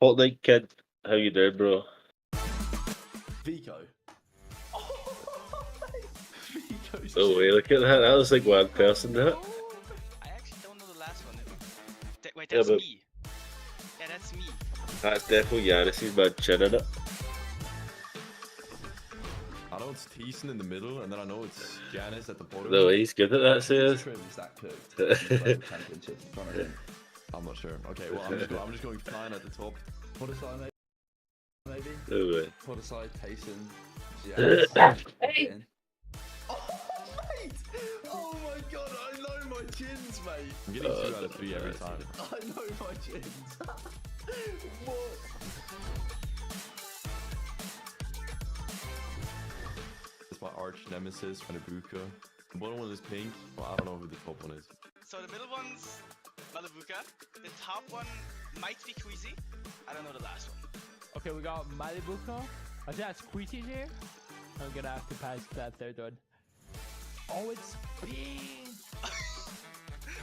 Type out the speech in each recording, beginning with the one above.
Fortnite kid, how you doing, bro? Vico. Vico's Oh wait, look at that. That was like one person, did it? I actually don't know the last one. Wait, Yeah, that's but- me. Yeah, that's me. That's definitely Yanis's bad chin in it. I know it's Thiessen in the middle, and then I know it's Janice at the bottom. No, he's good at that, says. Trim is that cooked? Championship in front of him. I'm not sure. Okay, well, I'm just going flying at the top. Put aside, maybe. No way. Put aside Thiessen. Janice. Hey! Oh, mate! Oh my god, I know my chins, mate! I'm getting 2 out of 3 every time. I know my chins. What? It's my arch nemesis, Vbucks. The bottom one is pink. Well, I don't know who the top one is. So the middle one's Vbucks. The top one might be Queasy. I don't know the last one. Okay, we got Vbucks. I think that's Queasy here. I'm gonna have to pass that third one. Oh, it's pink!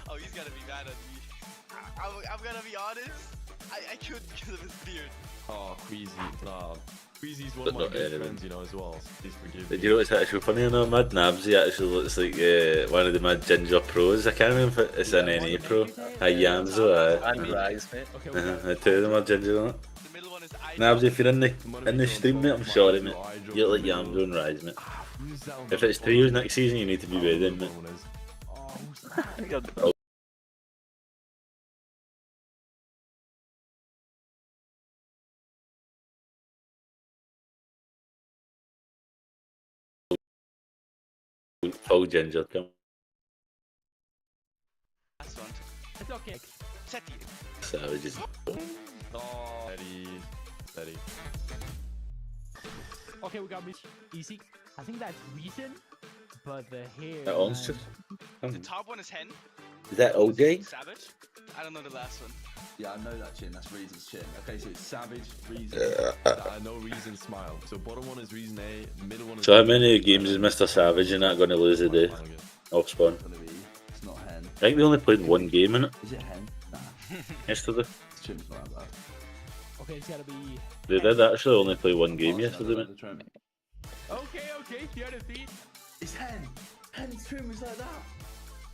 Oh, he's gonna be mad at me. I'm gonna be honest. I could because of his beard. Oh, Queasy. Nah. Queasy's one of my Not good anyone. friends, you know, as well. So please forgive Did me. you know what's actually funny in Mad Nabs? He actually looks like one of the Mad Ginger pros. I can't remember if it's an NA pro. Yams though. And Rise, mate. Okay, we got The two of them are ginger on it. The middle one is I. Nabs, if you're in the stream, mate, I'm sorry, mate. You look like Yams and Rise, mate. Who's that one? If it's trios next season, you need to be ready, mate. Oh, who's that? Full ginger, come. Last one. It's okay. Seti. Savages. Oh, Steady. Okay, we got Miss Easy. I think that's Reason, but the hair. That owns man. The top one is Hen. Is that OJ? Savage. I don't know the last one. Yeah, I know that chin. That's Reason's chin. Okay, so it's Savage, Reason. I know Reason Smile. So bottom one is Reason A, middle one is. So how many games is Mr. Savage and not going to lose a day? Off spawn. It's gonna be. It's not Hen. I think they only played one game in it Is it Hen? Nah. yesterday. It's chin's not that bad. Okay, it's gotta be. They did actually only play one game Oh, yesterday, another mate. trim. Okay, the other feet. It's Hen. Hen's trim was like that.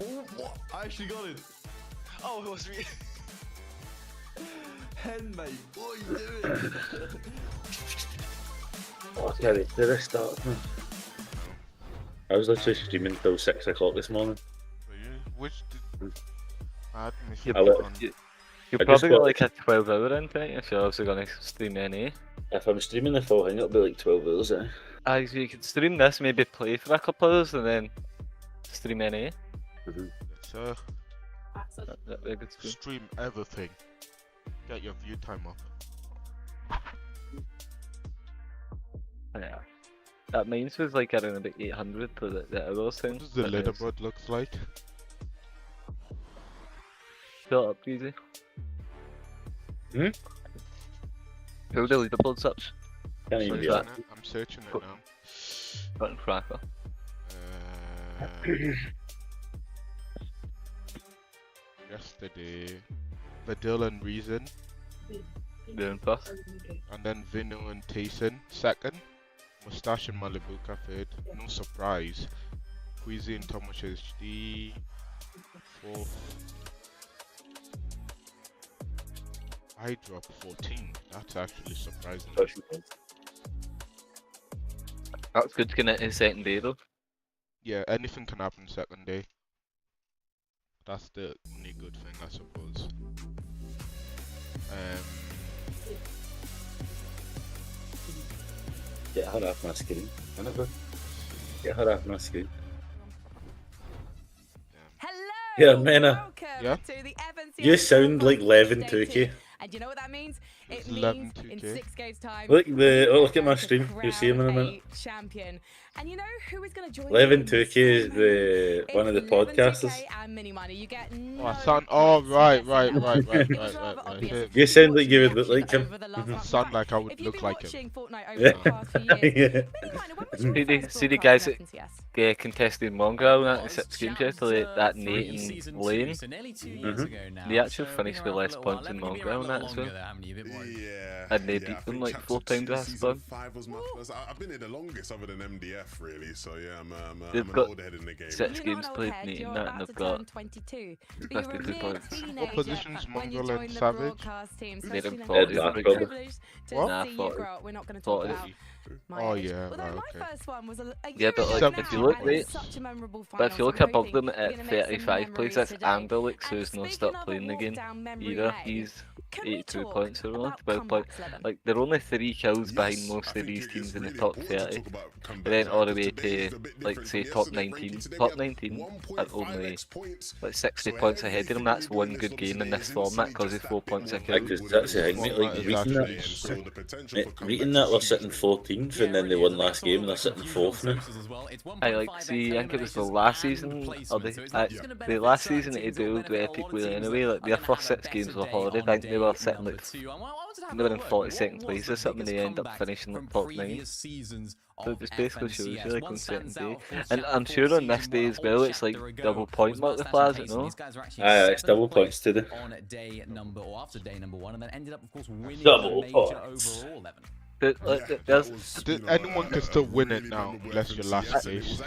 Oh, what? I actually got it. Oh, it was me. Hen, mate. What are you doing? Oh, Gary, did I start, man? I was literally streaming till 6 o'clock this morning. Which did... I hadn't You, I let- on. you, I you just probably got got- like a 12-hour in, don't you? If you're obviously going to stream NA. If I'm streaming the full thing, it'll be like 12 hours, eh? So you could stream this, maybe play for a couple of hours, and then stream NA. So, That'd be a good stream. stream everything. Get your view time up. Yeah. That means was like around about 800 for the hours thing. What does the That is- leaderboard looks like? Shut up, easy. Hmm? Who the leaderboard's up? Can't even be Sorry, up. I'm searching it now. Button cracker. Yesterday, Vidal and Reason, Doing first. and then Vino and Tayson second, Mustache and Vbucks third. No surprise. Queasy and Thomas HD fourth. I dropped 14. That's actually surprising. That's good to get into the second day though. Yeah, anything can happen second day. That's the only good thing, I suppose. Get her off my screen. Get her off my screen. Hello! Yeah, Mena. Welcome Yeah? to the Evans You sound like Levin updated. 2K. And you know what that means? It It's means 11 in 2K. 6 games time. Look at my we're stream. going You'll to see him in a crown minute. Champion. And you know who is going to join Levin in 2K this is segment? one of the It's 11 podcasters. 2K and mini money. You get Oh, no son. points Oh, for right. guessing that. It was rather obvious Him. if You you've sound been like you would watching look like the him. action over the last Mhm. month. Sound like I would If you've look been like him. watching Fortnite over Yeah. the past few years, Yeah. bear in mind, when was your See the- first see the broadcast guys lesson, yes? contested Mongraal in that 6 games yesterday, that Nate and Lane. They actually finished with less points than Mongraal in that as well. Yeah. And they beat them like 4 times last Season time. 5 was my first. I've been here the longest other than MDF, really. So yeah, I'm They've an got old head in the game. 6 games played, Nate, and that, and they've got 22. 52 points. What position's Mongraal and Savage? They're in Third, 40. What? Nah, 40. We're not going to talk 40. about my Oh, age. yeah, Although right, my okay. first one was a Yeah, but year like, ago if you now, look, and mate, it's such a memorable but if final, you look so I'm above hoping them we're at gonna make some 35 plays, memories that's today. Amberlix, And who's not speaking stopped of a playing the walk game down memory either. lane, He's can we 82 talk points or only about 12 points. comebacks, Levin? Like, they're only 3 kills behind Yes, most I of think these it's teams in the really top important to 30. talk about comebacks, And then right? all the Because way today is to, a bit like, different say, from top yesterday. 19. Today Top we have 19 at only 1.5x points. like 60 So points ahead of them. That's everything one we're good doing game in this this format because just it's 4 that points a bit kill. more Because that's the thing, mate, like, Fortnite is reading that, actually so the potential for reading comebacks that is we're huge. sitting 14th and then they won last game and they're sitting 4th now. I like see, I think it was the last season, or the last season that they do the Epic Wheel anyway, like their first 6 games were horrid. I think they were sitting like, they were in 42nd place or something and they end up finishing like top 9. So it just basically shows you like on certain day. And I'm sure on this day as well it's like double point multipliers, you know? Aye, it's double points to do. On day number or after day number 1, and then ended up, of course, winning Double the major points. overall. Evan. Anyone can still win it now, unless you're last place.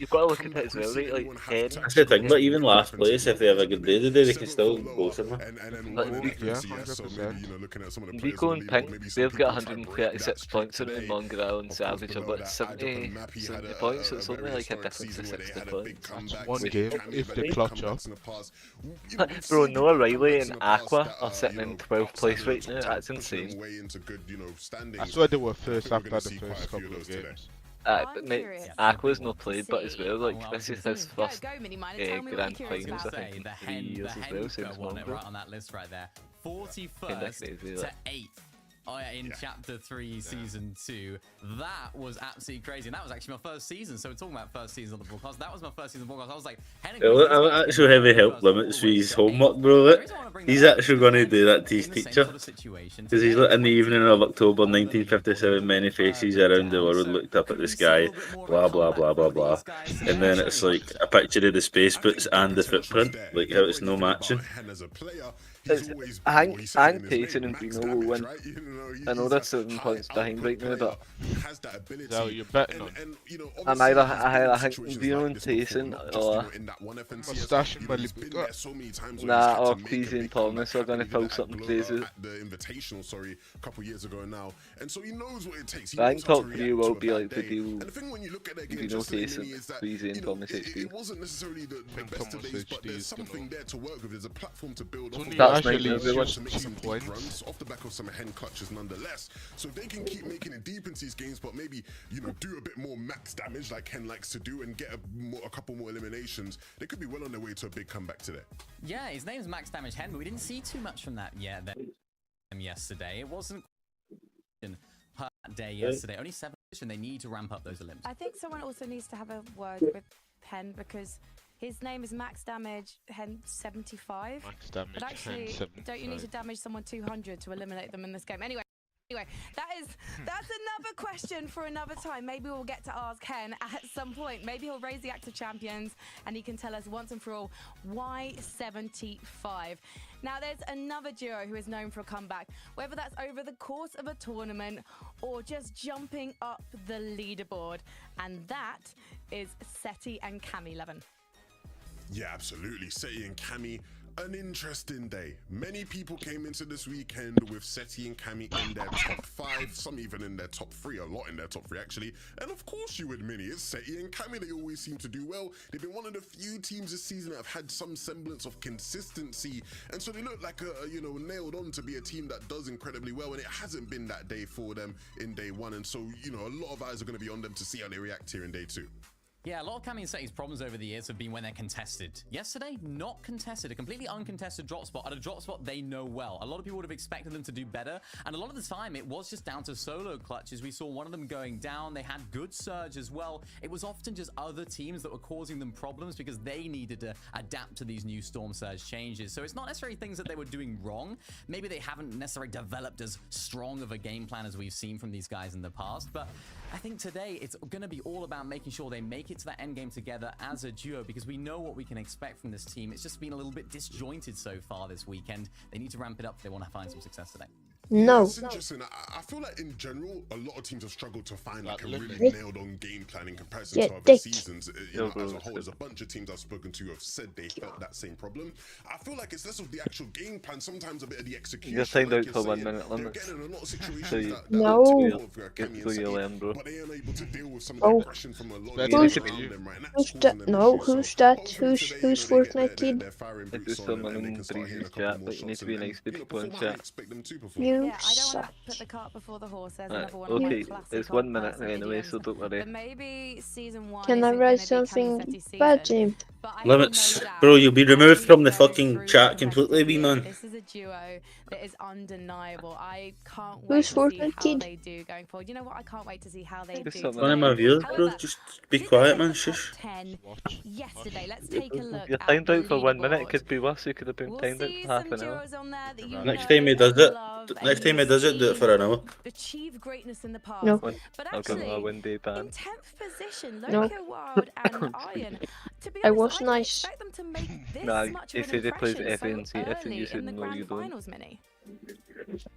You've got to look at it as well, right? Like 10. That's the thing, but even last place, if they have a good day today, they can still go somewhere. Yeah, 100%. Nico and Pink, they've got 136 points in it, Mongraal and Savage have got 70 points, so it's only like a difference of 60 points. One game, if they clutch up. Bro, Noah Riley and Aqua are sitting in 12th place right now, that's insane. I swear they were first after the first couple of games. But mate, Aqua's not played, but as well, like, this is his first grand finals, I think, in 3 years as well, same as Mongraal. Right on that list right there. Kinda 41st crazy, to that. 8th. Oh yeah, in chapter 3, season 2. That was absolutely crazy. And that was actually my first season. So we're talking about first season of the broadcast. That was my first season of the broadcast. I was like, I'm actually heavy help limits for his homework, bro. He's actually going to do that to his teacher. Because he's like, in the evening of October 1957, many faces around the world looked up at the sky, blah, blah, blah, blah, blah. And then it's like a picture of the space boots and the footprint, like how it's no matching. I think Payson and Vino will win. I know they're 7 points behind right now, but So you're betting on I'm either, I think Vino and Payson or Mustache and Malibuka. nah, or Queasy and Thomas are going to pull something crazy. The invitational, sorry, a couple years ago now, and so he knows what it takes. I think top 3 will be like the deal. And the thing when you look at that game, Vino, just to Payson, me is that, Queasy and Thomas it HD. wasn't necessarily the best of Thomas days, but HD there's is gonna- something there to work with. There's a platform to build off. That's actually my everyone. just To make 2 some deep points. runs off the back of some hand clutches nonetheless. So if they can keep making it deep into these games, but maybe, you know, do a bit more max damage like Ken likes to do and get a couple more eliminations, they could be well on their way to a big comeback today. Yeah, his name's Max Damage Hen, but we didn't see too much from that yet yesterday. It wasn't per day yesterday. Only 7, and they need to ramp up those elims. I think someone also needs to have a word with Hen because his name is Max Damage Hen 75. Max damage. But actually, 75. don't you need to damage someone 200 to eliminate them in this game? Anyway, that's another question for another time. Maybe we'll get to ask Hen at some point. Maybe he'll raise the active champions and he can tell us once and for all why 75. Now, there's another duo who is known for a comeback, whether that's over the course of a tournament or just jumping up the leaderboard, and that is Seti and Cammy Levin. Yeah, absolutely. Seti and Cammy, an interesting day. Many people came into this weekend with Seti and Cammy in their top 5, some even in their top 3, a lot in their top 3 actually. And of course you would, Minnie, it's Seti and Cammy. They always seem to do well. They've been one of the few teams this season that have had some semblance of consistency. And so they look like nailed on to be a team that does incredibly well. And it hasn't been that day for them in day 1. And so, a lot of eyes are going to be on them to see how they react here in day 2. Yeah, a lot of Cammy and Seti's problems over the years have been when they're contested. Yesterday, not contested. A completely uncontested drop spot at a drop spot they know well. A lot of people would have expected them to do better, and a lot of the time it was just down to solo clutches. We saw one of them going down. They had good surge as well. It was often just other teams that were causing them problems because they needed to adapt to these new storm surge changes. So it's not necessarily things that they were doing wrong. Maybe they haven't necessarily developed as strong of a game plan as we've seen from these guys in the past, but I think today it's going to be all about making sure they make it it to that end game together as a duo, because we know what we can expect from this team. It's just been a little bit disjointed so far this weekend. They need to ramp it up if they want to find some success today. No. It's interesting. I feel like in general, a lot of teams have struggled to find like a really nailed on game plan in comparison to other seasons. You know, as a whole, there's a bunch of teams I've spoken to have said they felt that same problem. I feel like it's less of the actual game plan, sometimes a bit of the execution. You're signed out for 1 minute They're limit. getting in a lot of situations So that no. bro. But they aren't able to deal with some of the aggression from a lot of Who's- around them, right? And that's Who's causing that? them No, issues. who's So that? hopefully Who's today, you know, Fortnite kid? they're firing Like boots there's on and someone they in can start hitting a Breezy's couple chat, more but you need shots to be and nice to you know, people in perform how we chat. expect them to perform. You Yeah, I don't want suck. to put the cart before the horse. There's Right, another one of my okay, classic it's old 1 minute person anyway, idioms. so don't worry. But maybe season 1 Can I isn't write gonna be something Camisetti's bad, season. Jim? But I have Limits, no doubt bro, you'll be removed as from we the go fucking through chat the completely, wee competitive man. year, This is a duo that is undeniable. I can't Who's wait to see Fortnite how kid? they do going forward. You know what? I can't wait to see how they Just do something One of my today. viewers, bro, However, just be did they quiet, make man, the top shush. 10 Watch. yesterday? Let's take a look You're at timed the out for 1 minute, it leaderboard. could be worse, you could have been We'll timed out see for half some an hour. duos on there that you Next know time he does it, love, and next time he you've does it, do it for an hour. achieve greatness in the past. No. But I'll give him a actually, windy in ban. 10th position, No. Loco Wild and Iron. To be I honest, was I didn't nice. expect them to make this Nah, much of if an he plays impression so FNC, I think you early should in the know grand you don't. finals mini.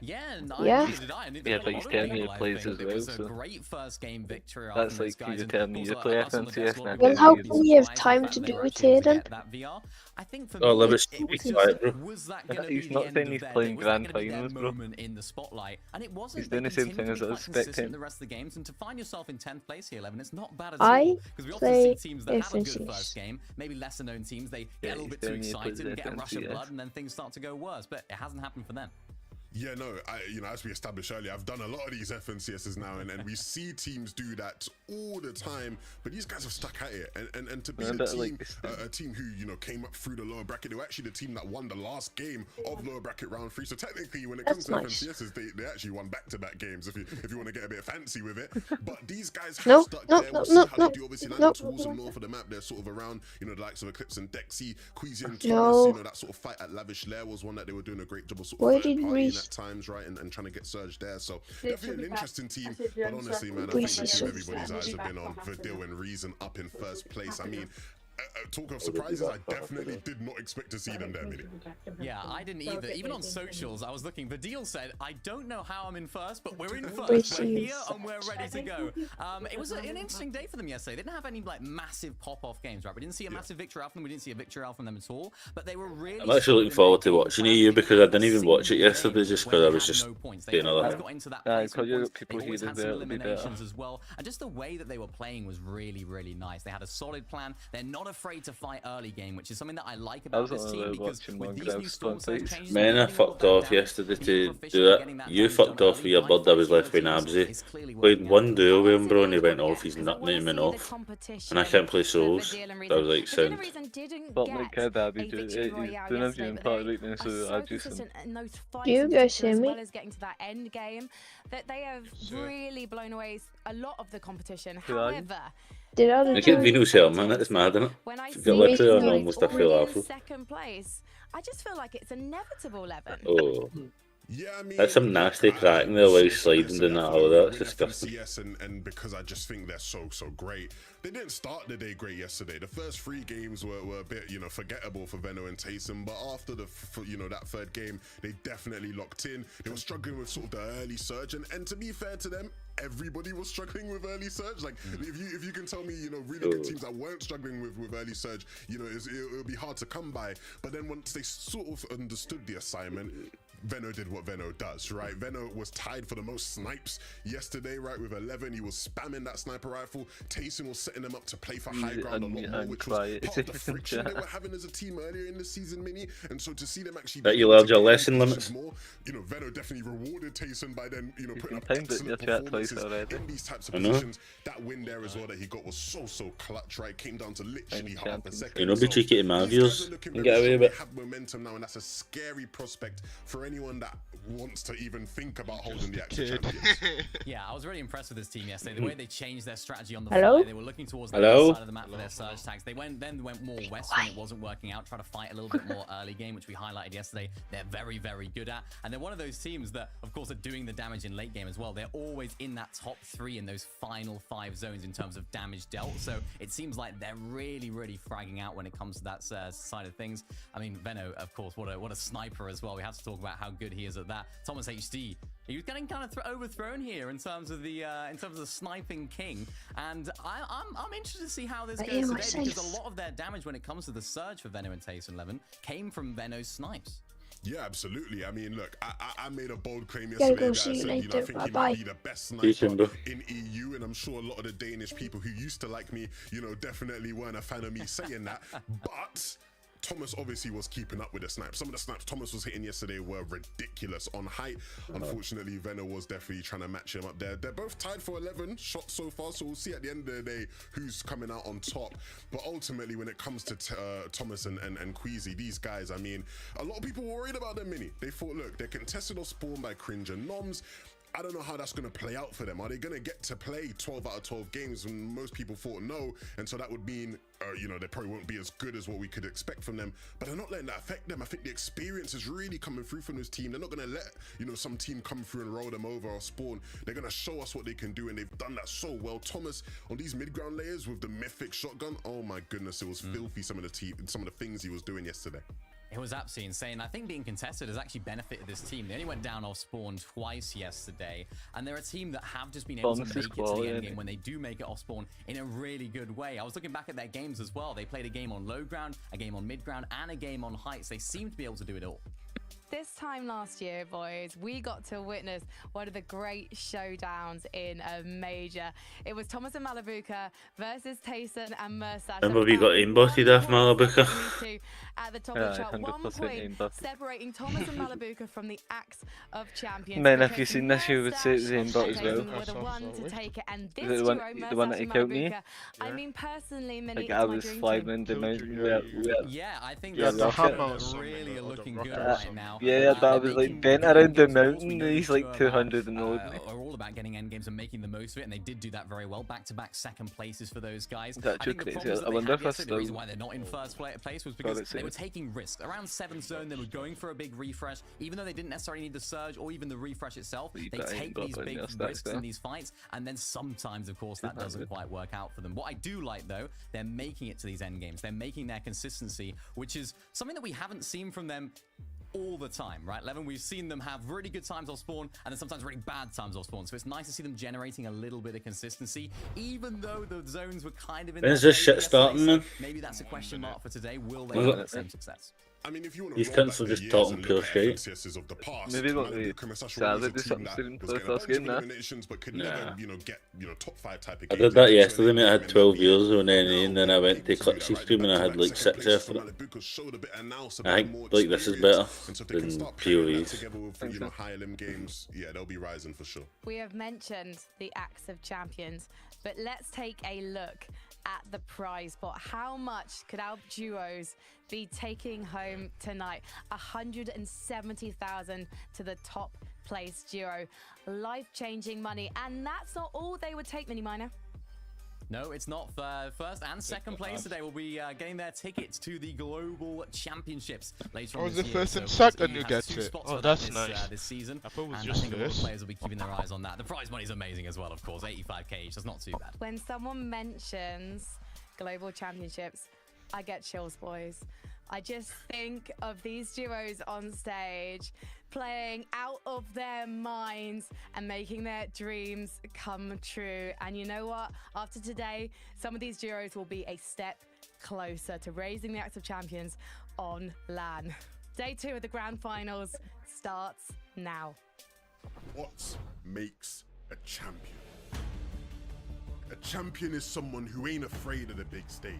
Yeah, Yeah. neither did I. And it Yeah, did but a he's lot of telling me people, he I plays think. as It well, was a so great first game victory that's from those like you guys, and tell me also you play us on the FNCS desk, now. lot Well, of how people can we have surprised time the fact to they do were it actually able to here get that VR. I think for Oh, me, Lewis, it was be quiet, bro. was that going to He's be not the end saying of he's their playing day? Was that grand going to be their finals, bro. moment in the spotlight? And it wasn't. He's doing They the same continued thing to be as I quite consistent expect in the rest of the games, and to find yourself in 10th place here, 11, it's not bad at I all. Because we often play see teams that have a good FNCS. first game, maybe lesser known teams, they Yeah, get a little he's bit too telling you he plays excited and get a rush of FNCS. blood, and then things start to go worse. But it hasn't happened for them. Yeah, no, you know, as we established earlier, I've done a lot of these FNCSs now, and we see teams do that all the time. But these guys have stuck at it, and to be Yeah, a but team, like this thing. a team who, you know, came up through the lower bracket, they were actually the team that won the last game of lower bracket round 3. So technically, when it comes That's to nice. FNCSs, they actually won back-to-back games. If you want to get a bit fancy with it, but these guys have No, stuck no, there. no, We'll see no, how no, they do. Obviously, no, landing towards no, the no. north of the map, they're sort of around, you know, the likes of Eclipse and Dexy, Queasy and No. Taurus. You know, that sort of fight at Lavish Lair was one that they were doing a great job of sort Why of did third we- partying at times, right, and trying to get surged there. So definitely an interesting team. But honestly, man, I think We the see team so everybody's eyes have been on, Verdil and Reason up in first place. I mean, talk of surprises, I definitely did not expect to see them there, Minnie. Yeah, I didn't either. Even on socials, I was looking. Verdil said, "I don't know how I'm in first, but we're in first. We're here and we're ready to go." It was an interesting day for them yesterday. They didn't have any like massive pop-off games, right? We didn't see a massive victory out from them. We didn't see a victory out from them at all. But they were really. I'm actually looking forward to watching you because I didn't even watch it yesterday just because I was just doing other things. Got into that Yeah, place because with you points. got people They here always that had some will be better. eliminations as well, and just the way that they were playing was really, really nice. They had a solid plan. They're not afraid to fight early game, which is something that I like I about was this on team the because watching with these Mongraal new storm Fortnite. surge changes, Man, I fucked off yesterday to do it. You fucked off with your bird. I was left with Nabsy. Played one duel with him, bro, and he went off. He's nut me and went off. And I can't play souls. I was like, sound. But like Daddy, he's doing a viewing part right now, so I just Do you guys hear as me? well as getting to that end game, that they have really blown away a lot of the competition. Who are you? However, Did I I get Vino's help, man. That's mad, isn't it? when I If see you got literally these on guys almost, I feel already in awful. second place, I just feel like it's inevitable, Levin. Oh, Yeah, I mean, that's some nasty cracking there, like sliding in that hole. That's disgusting. FNCS and because I just think they're so great. They didn't start the day great yesterday. The first 3 games were a bit, you know, forgettable for Veno and Taysom, but after that third game, they definitely locked in. They were struggling with sort of the early surge, and to be fair to them, everybody was struggling with early surge. Like if you can tell me, you know, really good teams that weren't struggling with early surge, you know, it'll be hard to come by. But then once they sort of understood the assignment, Veno did what Veno does, right? Veno was tied for the most snipes yesterday, right? With 11, he was spamming that sniper rifle. Tayson was setting them up to play for high ground a lot more, which was part of the friction they were having as a team earlier in the season, Mini. And so to see them actually That you learned your lesson limits. more, you know, Veno definitely rewarded Tayson by then, you know, putting up timed it in your excellent chat twice performances already. in these types of I know. positions. That win there as well that he got was so clutch, right? Came down to literally half a champions. second. You know, be So cheeky to my these viewers guys are looking and very get away strong. with They it. have momentum now, and that's a scary prospect for anyone that wants to even think about holding the actu champions. Yeah, I was really impressed with this team yesterday. The way they changed their strategy on the Hello? fly, they were looking towards the Hello? other side of the map for their surge tags. They went more west when it wasn't working out, try to fight a little bit more early game, which we highlighted yesterday. They're very good at. And then they're one of those teams that, of course, are doing the damage in late game as well. They're always in that top 3 in those final 5 zones in terms of damage dealt. So it seems like they're really, really fragging out when it comes to that side of things. I mean, Veno, of course, what a sniper as well. We have to talk about how good he is at that. Thomas HD, he was getting kind of overthrown here in terms of the sniping king, and I'm interested to see how this goes today, because a lot of their damage when it comes to the surge for Veno and Tayson 11 came from Veno's snipes. Yeah, absolutely. I mean, look, I made a bold claim yesterday that I said, you know, I think he might be the best sniper in EU, and I'm sure a lot of the Danish people who used to like me, you know, definitely weren't a fan of me saying that, but Thomas obviously was keeping up with the snipes. Some of the snipes Thomas was hitting yesterday were ridiculous on height. Unfortunately, Veno was definitely trying to match him up there. They're both tied for 11 shots so far, so we'll see at the end of the day who's coming out on top. But ultimately, when it comes to Thomas and Queasy, these guys, I mean, a lot of people were worried about them, Mini. They thought, look, they're contested off spawn by Cringe and Noms. I don't know how that's going to play out for them. Are they going to get to play 12 out of 12 games? And most people thought no. And so that would mean, you know, they probably won't be as good as what we could expect from them. But they're not letting that affect them. I think the experience is really coming through from this team. They're not going to let, you know, some team come through and roll them over or spawn. They're going to show us what they can do. And they've done that so well. Thomas, on these mid-ground layers with the mythic shotgun, oh my goodness, it was filthy, some of the things he was doing yesterday. It was absolutely insane. I think being contested has actually benefited this team. They only went down off spawn twice yesterday, and they're a team that have just been able to make it to the end game when they do make it off spawn in a really good way. I was looking back at their games as well. They played a game on low ground, a game on mid ground, and a game on heights. They seem to be able to do it all. This time last year, boys, we got to witness one of the great showdowns in a major. It was Thomas and Malibuka versus Tayson and Mersash. Remember we got aimbotted off Malibuka? At the top of the chart, 1 point separating Thomas and Malibuka from the Axe of Champions. Man, if you've seen this, you would say it's aimbot as well. Were the one to take it, and this the one that he killed me? I mean, personally, like I was flying in the mountain. Yeah, I think that's really looking good right now. Yeah, that was like bent around the mountain. He's like 200 and old. Are all about getting end games and making the most of it, and they did do that very well. Back-to-back second places for those guys. That's crazy. I wonder if that's the reason why they're not in first place was because they were taking risks. Around 7th zone, they were going for a big refresh, even though they didn't necessarily need the surge or even the refresh itself. They take these big risks in these fights, and then sometimes, of course, that doesn't quite work out for them. What I do like, though, they're making it to these end games. They're making their consistency, which is something that we haven't seen from them all the time, right? Levin, we've seen them have really good times off spawn and then sometimes really bad times off spawn. So it's nice to see them generating a little bit of consistency, even though the zones were kind of in. When's this shit starting, man? Maybe that's a question mark for today. Will they have the same success? I mean, if you want to these cunts will just talk and pure shit. Maybe what we started do something soon for the first game now. But could never, you know, get, you know, top 5 type of I did that yesterday, mate. I had 12 viewers on NA, and then I went to Clutchy stream and I had like 6 after it. I think like this is better than POVs. You know, higher limb games, yeah, they'll be rising for sure. We have mentioned the Axe of Champions, but let's take a look at the prize pot. How much could our duos be taking home tonight? 170,000 to the top place duo. Life-changing money, and that's not all they would take, Mini Miner. No, it's not. First and second place today will be getting their tickets to the Global Championships later on this year. The first and second you get it. Oh, that's nice. This season. I thought it was and just I think a lot of this. players will be keeping their eyes on that. The prize money is amazing as well, of course. 85k each. That's not too bad. When someone mentions Global Championships, I get chills, boys. I just think of these duos on stage playing out of their minds and making their dreams come true. And you know what? After today, some of these duos will be a step closer to raising the Axe of Champions on LAN. Day 2 of the grand finals starts now. What makes a champion? A champion is someone who ain't afraid of the big stage.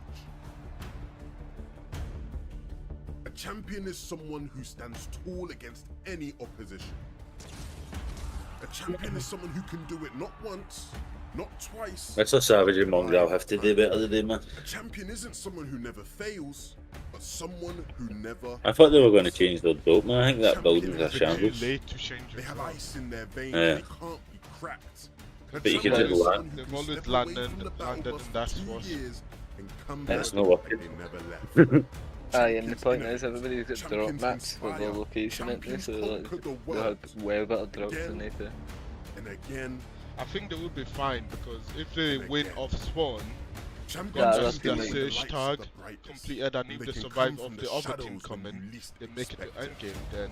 A champion is someone who stands tall against any opposition. A champion is someone who can do it not once, not twice. That's a Savage and Mongraal have to do better today, man. A champion isn't someone who never fails, but someone who never... I thought they were going to change their build, man. I think that building's a shambles. They have ice in their veins, they can't be cracked. But you can just land. They've always landed and that's what. That's no weapon. They never left. Aye, and the point is everybody's got drop maps for their location, ain't they? So like, they had way better drops than they do. And again, I think they would be fine because if they win off spawn, Yeah, just that's their good. search tag completed, and if they survive off the other team coming, they make it to end game, then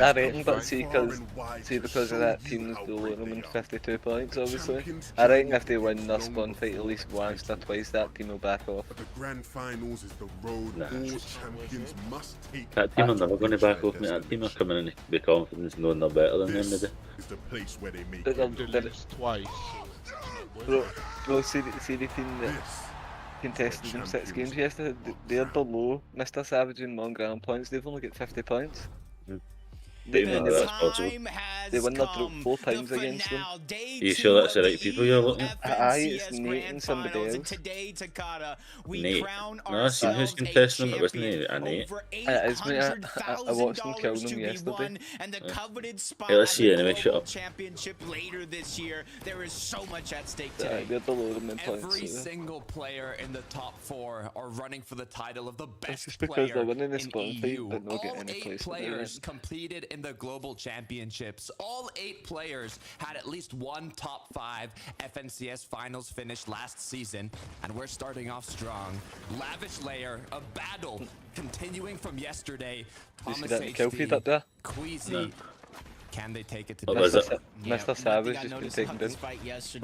I reckon, but see, because of that team's below them in 52 points, obviously. I reckon if they win this spawn fight at least once or twice, that team will back off. But the grand finals is the road Nah. all champions must take. That team are never going to back off, mate. That team are coming in with confidence knowing they're better than them, This maybe. is the place where they make But it. they lose twice. Bro, see the team that This contested in 6 games yesterday, they're below Mr. Savage and Mongraal points, they've only got 50 points. They Yeah, win that's the possible. They win their group 4 times against them. Are you sure that's the right people you're looking at? Aye, it's Nate and somebody else. Nate. No, I seen who's contesting them, it wasn't Nate. Nate. It is, mate. I watched them kill them yesterday. Hey, let's see anyway, shut up. Later this year, there is so much at stake Aye, today. they're below them in Every points. So single player in the top 4 are running for the title of the it's best just because player they're winning the in spawn fight, EU. but not All getting any 8 place. players competed in the global championships. All 8 players had at least one top 5 FNCS finals finish last season, and we're starting off strong. Lavish layer, a battle continuing from yesterday. You see Thomas that kill feed HD, up there? Queasy. No. Can they take it to What was business? it? Mr. Savage has been taken down.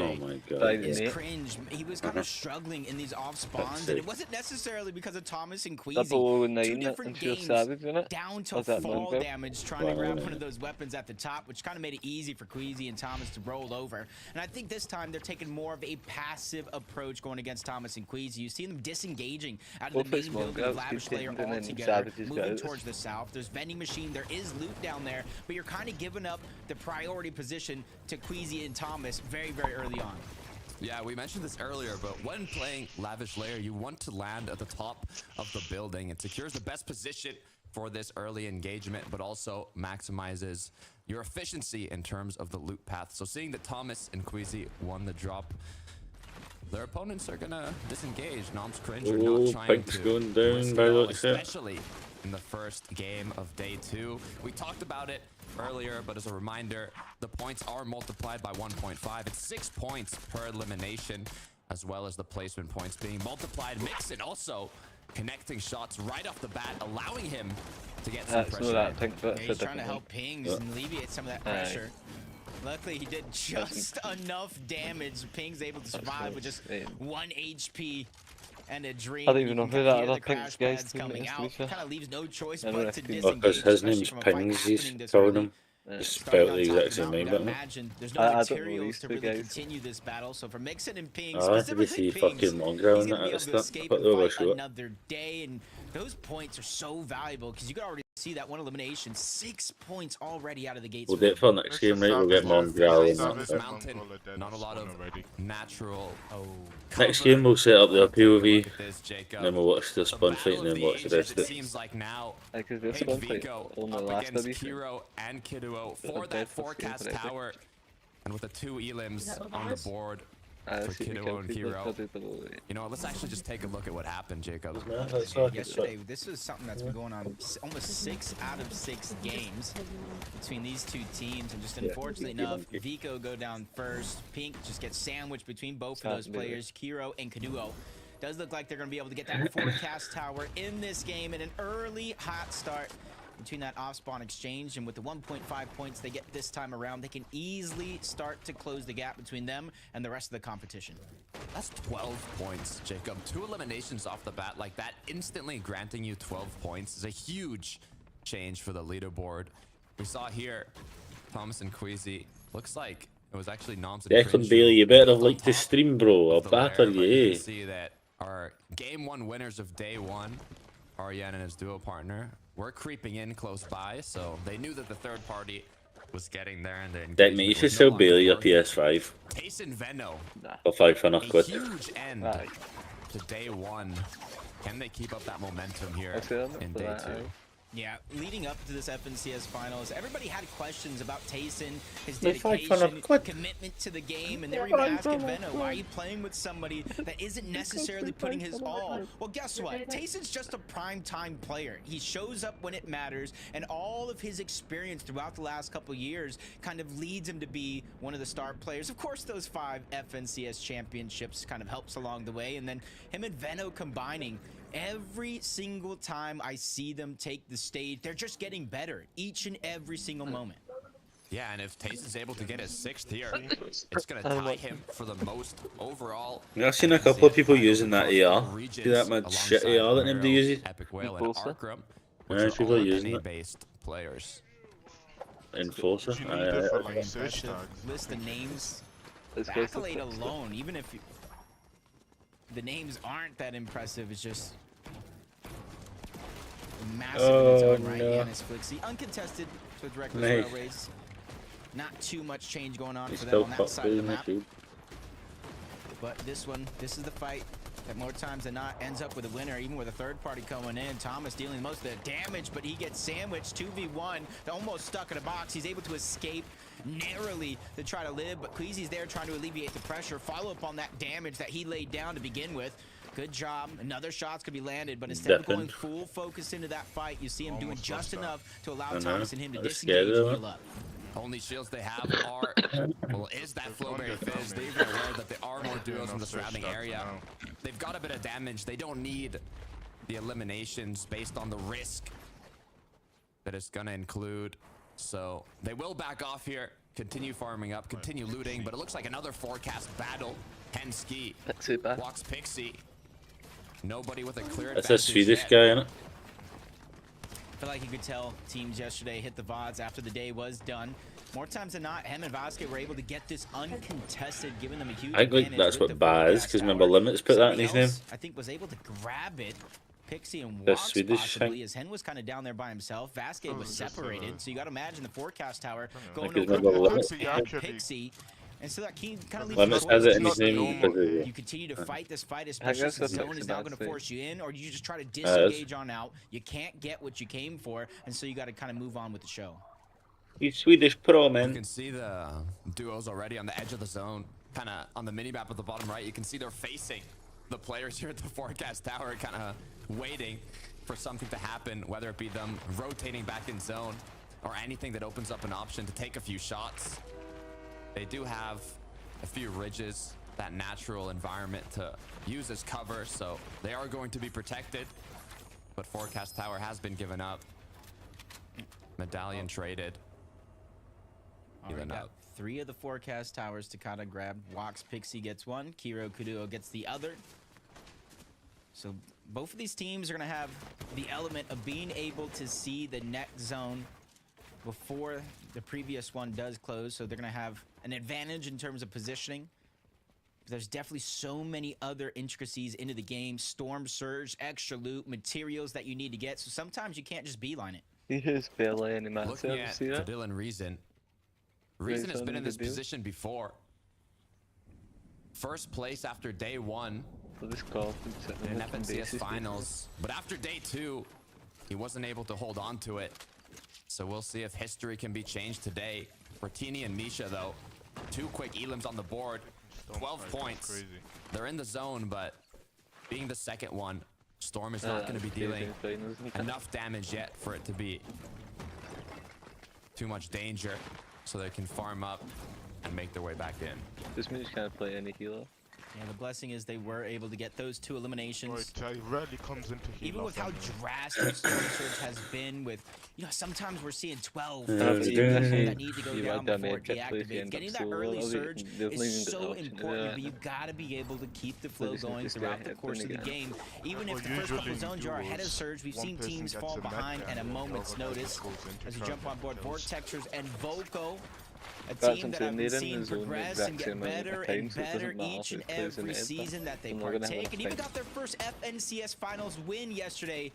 Oh my By god. the Is Nate. cringe. He was kind of struggling in these off spawns, That's and it. it wasn't necessarily because of Thomas and They're Queasy. below Two 9 different and Pure games Savage, isn't it? down to Or is that fall Mongraal? damage, trying to grab Wow. one of those weapons at the top, which kind of made it easy for Queasy and Thomas to roll over. And I think this time they're taking more of a passive approach going against Thomas and Queasy. You see them disengaging out of Both the is main building Mongraal, of Lavish Layer and then altogether, Savage's moving guys. towards the south. There's vending machine, there is loot down there, but you're kind of giving up the priority position to Queasy and Thomas very, very early on. Yeah, we mentioned this earlier, but when playing Lavish Layer, you want to land at the top of the building. It secures the best position for this early engagement, but also maximizes your efficiency in terms of the loot path. So seeing that Thomas and Queasy won the drop, their opponents are gonna disengage. Noms Cringe are Oh, not trying Pink's to going down risk by it the all, looks of it. especially in the first game of day 2. We talked about it earlier, but as a reminder, the points are multiplied by 1.5. It's 6 points per elimination, as well as the placement points being multiplied. Mixon also connecting shots right off the bat, allowing him to get some It's not pressure. that Pink, but Yeah, it's a he's trying to different one. help Pings Yeah. and alleviate some of that Aye. pressure. Luckily, he did just enough damage. Ping's able to survive with just insane. 1 HP and a dream. I don't You even know can who kinda that hear other the Pink's crash guy's pads team coming is, to out. be fair. Kind of leaves no choice I know but that to team. Oh, because disengage, his especially name's from a fight Pings, he's happening this calling early. him. Yeah. Just Starting spelled on the top exact of same the way, mountain, but I imagine there's no I don't know materials these to two really guys. continue this battle. So for Mixon and Pings, I wanted to specifically see Pings, fucking Mongraal he's in gonna that be at able the to start. I escape thought and they were fight short. another day, and those points are so valuable because you could already see that one elimination, 6 points already out of the gates. We'll for do it him. for next game, right? We'll get Mongraal and On this that. mountain, not a lot of natural. Next game we'll set up their POV, Look at this, Jacob. and then we'll watch the The spawn battle fight, and of then the watch the ages, rest of it it. seems like now Because this Big one fight Vico only up last against everything. Kiro and Cadeau Got a for dead that for forecast Steve, I think. tower, and with the 2 elims on the board I for see the Cadeau kill and feed, but Kiro. probably below it. You know what? Let's actually just take a look at what happened, Jacob. Yesterday, this is something that's been going on almost 6 out of 6 games between these two teams, and just unfortunately enough, Vico go down first. Pink just gets sandwiched between both of those players, Kiro and Cadeau. Does look like they're going to be able to get that forecast tower in this game in an early hot start between that off-spawn exchange, and with the 1.5 points they get this time around, they can easily start to close the gap between them and the rest of the competition. That's 12 points, Jacob. 2 eliminations off the bat like that, instantly granting you 12 points is a huge change for the leaderboard. We saw here, Thomas and Queasy. Looks like it was actually Noms and Declan Cringe Bailey, you who better built on like to top stream, bro. I'll of the lair, batter but you you. can see that our game 1 winners of day 1, Aryan and his duo partner, were creeping in close by, so they knew that the third party was getting there, and then Deck mate, you should sell Bailey a PS5 Tayson Venno, for £500 a quid. huge end Aye. to day 1. Can they keep up that momentum here I feel in for day that, 2? aye. Yeah, leading up to this FNCS finals, everybody had questions about Tayson, his They fight for dedication, a quid. commitment to the game, and they were even asking Veno, why are you playing with somebody that isn't necessarily putting his all? Well, guess what? Tayson's just a prime-time player. He shows up when it matters, and all of his experience throughout the last couple years kind of leads him to be one of the star players. Of course, those 5 FNCS championships kind of helps along the way, and then him and Veno combining. Every single time I see them take the stage, they're just getting better each and every single moment. Yeah, and if Tayson's able to get his 6th here, it's going to tie him for the most overall. I've seen a couple of people using that AR. See that mad shit AR that nobody uses? Epic Whale and Arkram, which Yeah, are people are all using it. NA-based players. Enforcer. You need it for like search Impressive tags. list of names. Let's The go to accolade the alone, even if the names aren't that impressive, it's just massive in its own right. no. Yanis Flixie, uncontested with reckless Nice. rail race. Not too much change going on He's for them still on that caught side of the in the map. field. But this one, this is the fight that more times than not ends up with a winner, even with a third party coming in. Thomas dealing most of the damage, but he gets sandwiched 2v1. They're almost stuck in a box. He's able to escape narrowly to try to live, but Queasy's there trying to alleviate the pressure, follow up on that damage that he laid down to begin with. Good job. Another shot's could be landed, but instead of going full focus into that fight, you see him doing just enough to allow Thomas and him to disengage and heal up. Only shields they have are, well, is that Flowberry Fizz. They're even aware that there are more duos in the surrounding area. They've got a bit of damage. They don't need the eliminations based on the risk that it's going to include. So they will back off here, continue farming up, continue looting, but it looks like another forecast battle. Henski walks Pixie. Nobody with a clear advantage. That's a Swedish guy, isn't it? I feel like you could tell teams yesterday hit the VODs after the day was done. More times than not, him and Vasquez were able to get this uncontested, giving them a huge I think advantage that's with what the Ba is, forecast because tower. remember Limits put that in his Somebody name. else, I think, was able to grab it. Pixie and The Wox Swedish possibly, thing. as Hen was kind of down there by himself. Vasquez was separated, so you got to imagine the forecast tower Like going his over number Wox limit. and Pixie. And so that kind of leaves Limits you has it in choice. his name because of You continue to fight this fight, I especially guess since the that zone makes is a now bad going to thing. force you in, or you just try to disengage on out. You can't get what you came for, and so you got to kind of move on with the show. You Swedish pro You man. can see the duos already on the edge of the zone, kind of on the mini-map at the bottom right. You can see they're facing the players here at the forecast tower, kind of waiting for something to happen, whether it be them rotating back in zone or anything that opens up an option to take a few shots. They do have a few ridges, that natural environment to use as cover, so they are going to be protected. But forecast tower has been given up. Medallion traded. Already got 3 of the forecast towers to kind of grab. Wox Pixie gets 1. Kiro Kuduo gets the other. So both of these teams are going to have the element of being able to see the next zone before the previous one does close. So they're going to have an advantage in terms of positioning. There's definitely so many other intricacies into the game. Storm Surge, extra loot, materials that you need to get. So sometimes you can't just beeline it. Here's barely any match Looking at service here. Fadil and Reason. Reason has been in this position before. First place after day 1 For this call, in FNCS finals. But after day 2, he wasn't able to hold on to it. So we'll see if history can be changed today. For Tini and Misha, though, 2 quick elims on the board. 12 points. They're in the zone, but being the second one, Storm is not going to be dealing enough damage yet for it to be too much danger, so they can farm up and make their way back in. This means you can't play any healer. Yeah, the blessing is they were able to get those 2 eliminations. He rarely comes into healer. Even with how drastic Storm Surge has been with, you know, sometimes we're seeing 12, Yeah, 15 yeah. people that need to go You down like that, before it man. Get plays, you deactivates. end Getting up that solo. early They're surge leaving is the so option, important, yeah. but you gotta be able to keep the flow just need going to stay throughout the ahead course of the again. game. Even Well, if the first couple usually zones you are ahead of duels, surge, we've one seen person teams gets fall a mech behind and at a the moment's other person notice goes into as you jump on board kills. Vortexers and Voco. A That's team that until I've been Naden seeing is only progress exact and get same amount of better and times, so it better doesn't matter each if and it plays in every it, but season that they they're not gonna have partake, and even enough got their first FNCS Finals win yesterday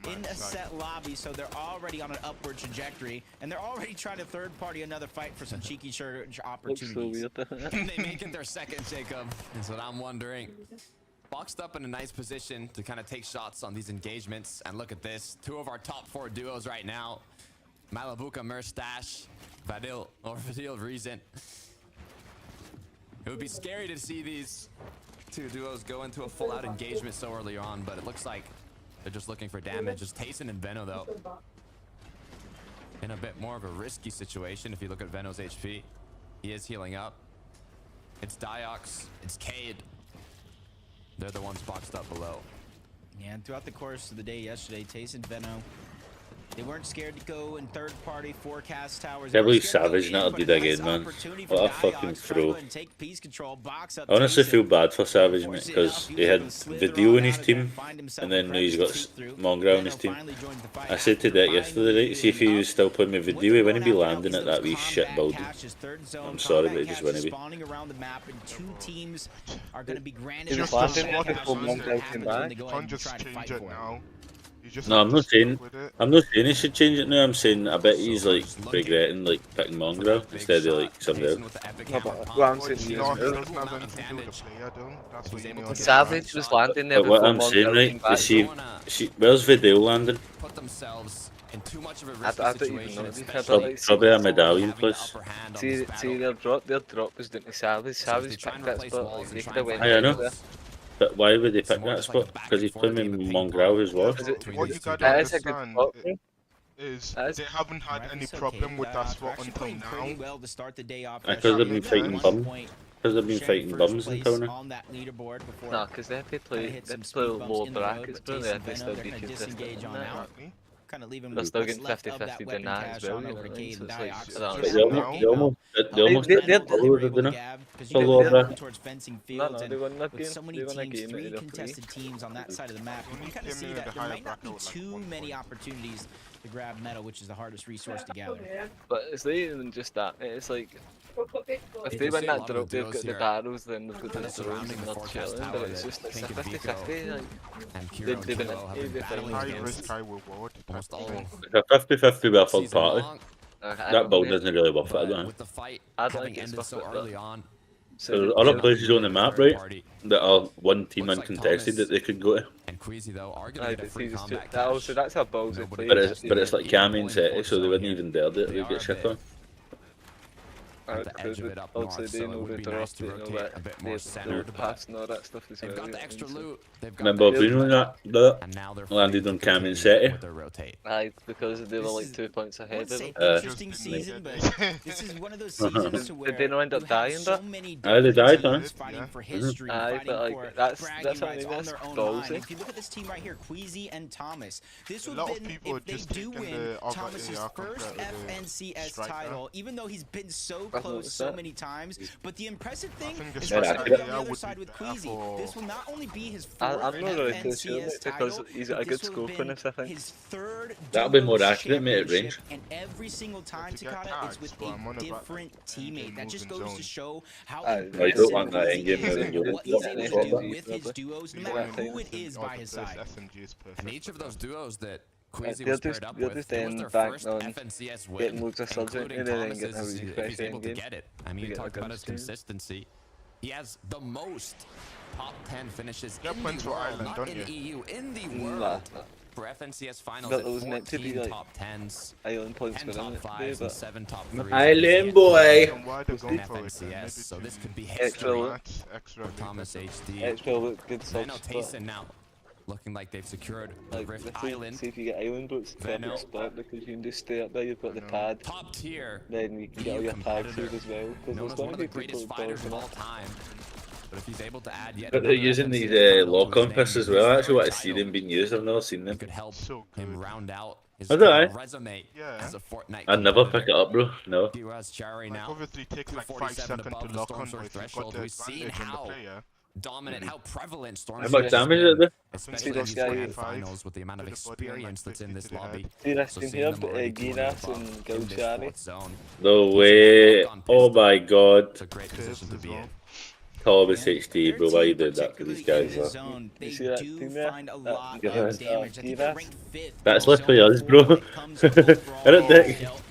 in a set lobby, so they're already on an upward trajectory, and they're already trying to third-party another fight for some cheeky surge Looks so opportunities. weird. Can they make it their second, Jacob? That's what I'm wondering. boxed up in a nice position to kind of take shots on these engagements. And look at this. 2 of our top 4 duos right now. Malabuka, Merstash, Vadil, or Vadil Reason. It would be scary to see these 2 duos go into a full-out engagement so early on, but it looks like they're just looking for damage. It's Tayson and Veno, though. In a bit more of a risky situation if you look at Veno's HP. He is healing up. It's Diox. It's Cade. They're the ones boxed up below. Yeah, and throughout the course of the day yesterday, Tayson, Veno, they weren't scared to go in third-party forecast towers. I believe Savage not did again, man. What a fucking throw. I honestly feel bad for Savage, mate, because he had Video in his team, and then now he's got Mongraal in his team. I said to that yesterday, right? See if he was still playing with Video, he wouldn't be landing at that wee shit building. I'm sorry, but he just wouldn't be. He was landing before Mongraal came back. You can't just change it now. No, I'm not saying he should change it now. I'm saying I bet he's like regretting like picking Mongraal instead of like somebody else. No, but what I'm saying is, Savage was landing there. But what I'm saying, right, is where's Vidal landing? Put themselves in too much of a I risky don't even know. situation. Probably a medallion place. See, their drop was down to Savage. Savage picked that spot. Like, they could have went I know. there. But why would they pick that spot? Because he's playing with Mongraal, who's lost. What you gotta understand is they haven't had any problem with that spot until now. Because they've been fighting bums. Because they've been fighting bums in town. Nah, because they have to play lower brackets, bro. They have to still be consistent. They're still getting 50-50 doing that as well, you know what I mean? So it's like, They almost did the bubble, didn't they? So low bracket. No, they won that game. So many They won that teams, game. 3 contested teams on that side of the map. You can kind of see that there might not be too many opportunities to grab metal, which is the hardest resource to gather. But it's not even just that. It's like, if they win that drop, they've got the barrels, then they've got the drones and they're chilling. But it's just like 50-50. Like, they've been High risk, high reward. Almost all of them. A 50-50 with a third Season party. long, That build isn't really worth it, I don't know. with the fight I don't having think it's ended so worth it. early on. There's other places on the map, right, that are one team uncontested that they could go to. And Queasy though are gonna get a free combat so that's how balls they play. But it's like Cammy and Seti, so they wouldn't even dare do it. They'd get shit on. at the edge of it up north, Also, so they it know would the be drop, nice to they know rotate that a bit they more know centered. the pass and all that stuff as well. They've got the you know, extra so- loot. They've got Remember the Bruno and now they're landed free on to Cam and continue Seti? with their rotate. Aye, because they were like 2 points ahead of them. Interesting season, but this is one of those seasons to where Did they not end up you have dying, so but? many Aye, they different died, huh? teams fighting for Mhm. history, Aye, fighting but, like, for that's bragging what I rights mean, on that's their own ballsy. line. If you look at this team right here, Queasy and Thomas, this A would lot have of been, people if they just do taking win, the other Thomas's AR first compared to the FNCS striker. title, even though he's been so I've close noticed so that. many times. But the impressive thing think the is striker what's happening on the AR other would side be with better Queasy. for- This will not only be his I'm fourth not really too sure, FNCS because title, he's but got a good this will scope have on been this, I think. his third That'll be more duos accurate, mate, at range. championship, and every single time, To get Takata, it's tags, with but I'm on a about different engine teammate. That moves just and goes to zones. show how Aye, impressive I don't want that Queasy in-game is moving and zones. what he's able to do Yeah. with his duos, no Yeah. matter who it is by his side. And each of those duos that Queasy they're was paired just- up they're with, just it was in their back first on FNCS win, getting loads of subs in, including and then Thomas's getting a if really he's fresh able to endgame. get it. I To mean, you get talked the about his guns too. consistency. He has the most top 10 finishes Yeah, in points the for world, Ireland, not don't in you? EU, in the Nah, world. For FNCS finals But at it was meant to be 14 like top 10s, Island points 10 were in top it, 5s, and but 7 top 3s. Island boy. And why they're going in for it then? FNCS, so Maybe this to could be Extra history loot. match, extra for Thomas HD. extra look good Veno subs, but Tayson now looking like they've secured the like, Rift see Island. if you get Island, but it's a Veno. perfect spot because you can just stay up there, you've got the pad, Top tier, then you can get all EU your tags competitor, through as well, because known there's as going one to of be the people greatest fighters of dogging all it. time. But if he's able to add yet But they're another using these FNCS title lock to his on piss name, as well. I his actually want to third see title, them being used. I've never seen it them. could help So him good. round out his Is it aye? resume Yeah. as a Fortnite I'd never competitor. pick it up, bro. No. Giras Chari Like, now, obviously, it takes like 5 247 seconds above to the lock on, Storm but Sword if you've got threshold. the We've seen advantage on the how player, dominant, how prevalent Storm How Sword much has damage is been, it there? especially See in this these guy grand here? finals with the amount of To the body and, like, experience that's in 50 this to the lobby. head. See this So team seeing here, them but already 2 Ginas above and in Gold this Shari. fourth zone, No He's way. locked on Oh pistol. my god. It's a great position to be in. Thomas HD, bro. Why you did that to these guys, bro? They see that do team there? find a lot yeah. of damage. I think they're Ginas? ranked 5th That's in literally zone us, bro. when it comes to overall I don't think. dealt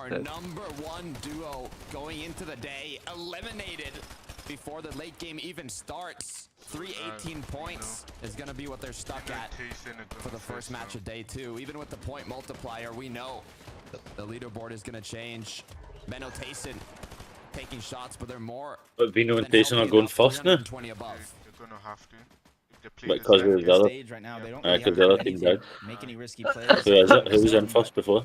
Our number one duo going into the day, eliminated before the late game even starts. 318 points is going to be what they're stuck at for the first match of day 2. Even with the point multiplier, we know the leaderboard is going to change. Menno Tayson taking shots, but they're more. But Vino and Tayson are going first now. 320 above. They're gonna have to. If because of the other. Stage right now, they don't Because really the other have team anything, died. make any risky plays. Who is it? Who was in first before?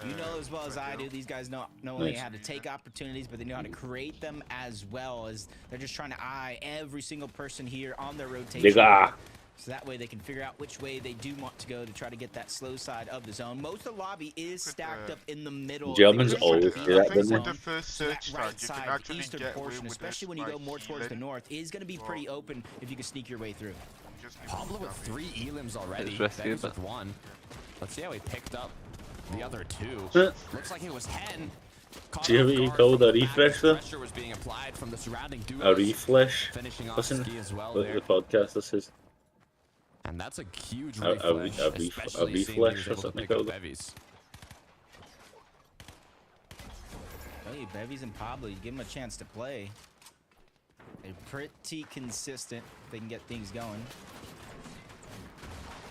You know as well as I do, these guys know only how to take opportunities, but they know how to create them as well, as they're just trying to eye every single person here on their rotation. So that way they can figure out which way they do want to go to try to get that slow side of the zone. Most of the lobby is stacked up in the middle. Germans always do that, don't they? With the first search That right tag, you side, can the actually eastern get away portion, with especially this when you go by more towards the healing. north, is going to be pretty open if you can sneak your way through. Pablo with 3 elims already. It's risky, Bevis but- with 1. Let's see how he picked up the other 2. Huh. Looks like it was Hen. Caught See off what he guard called from a the back. refresh though? Pressure was being applied from the surrounding A duos. refresh. Finishing off Listen, Ski as well the there. podcast this is. And that's a huge A- a refresh, re- especially seeing refresh he was or able to something pick up called it. Bevis. Hey, Bevis and Pablo, you give them a chance to play. They're pretty consistent if they can get things going.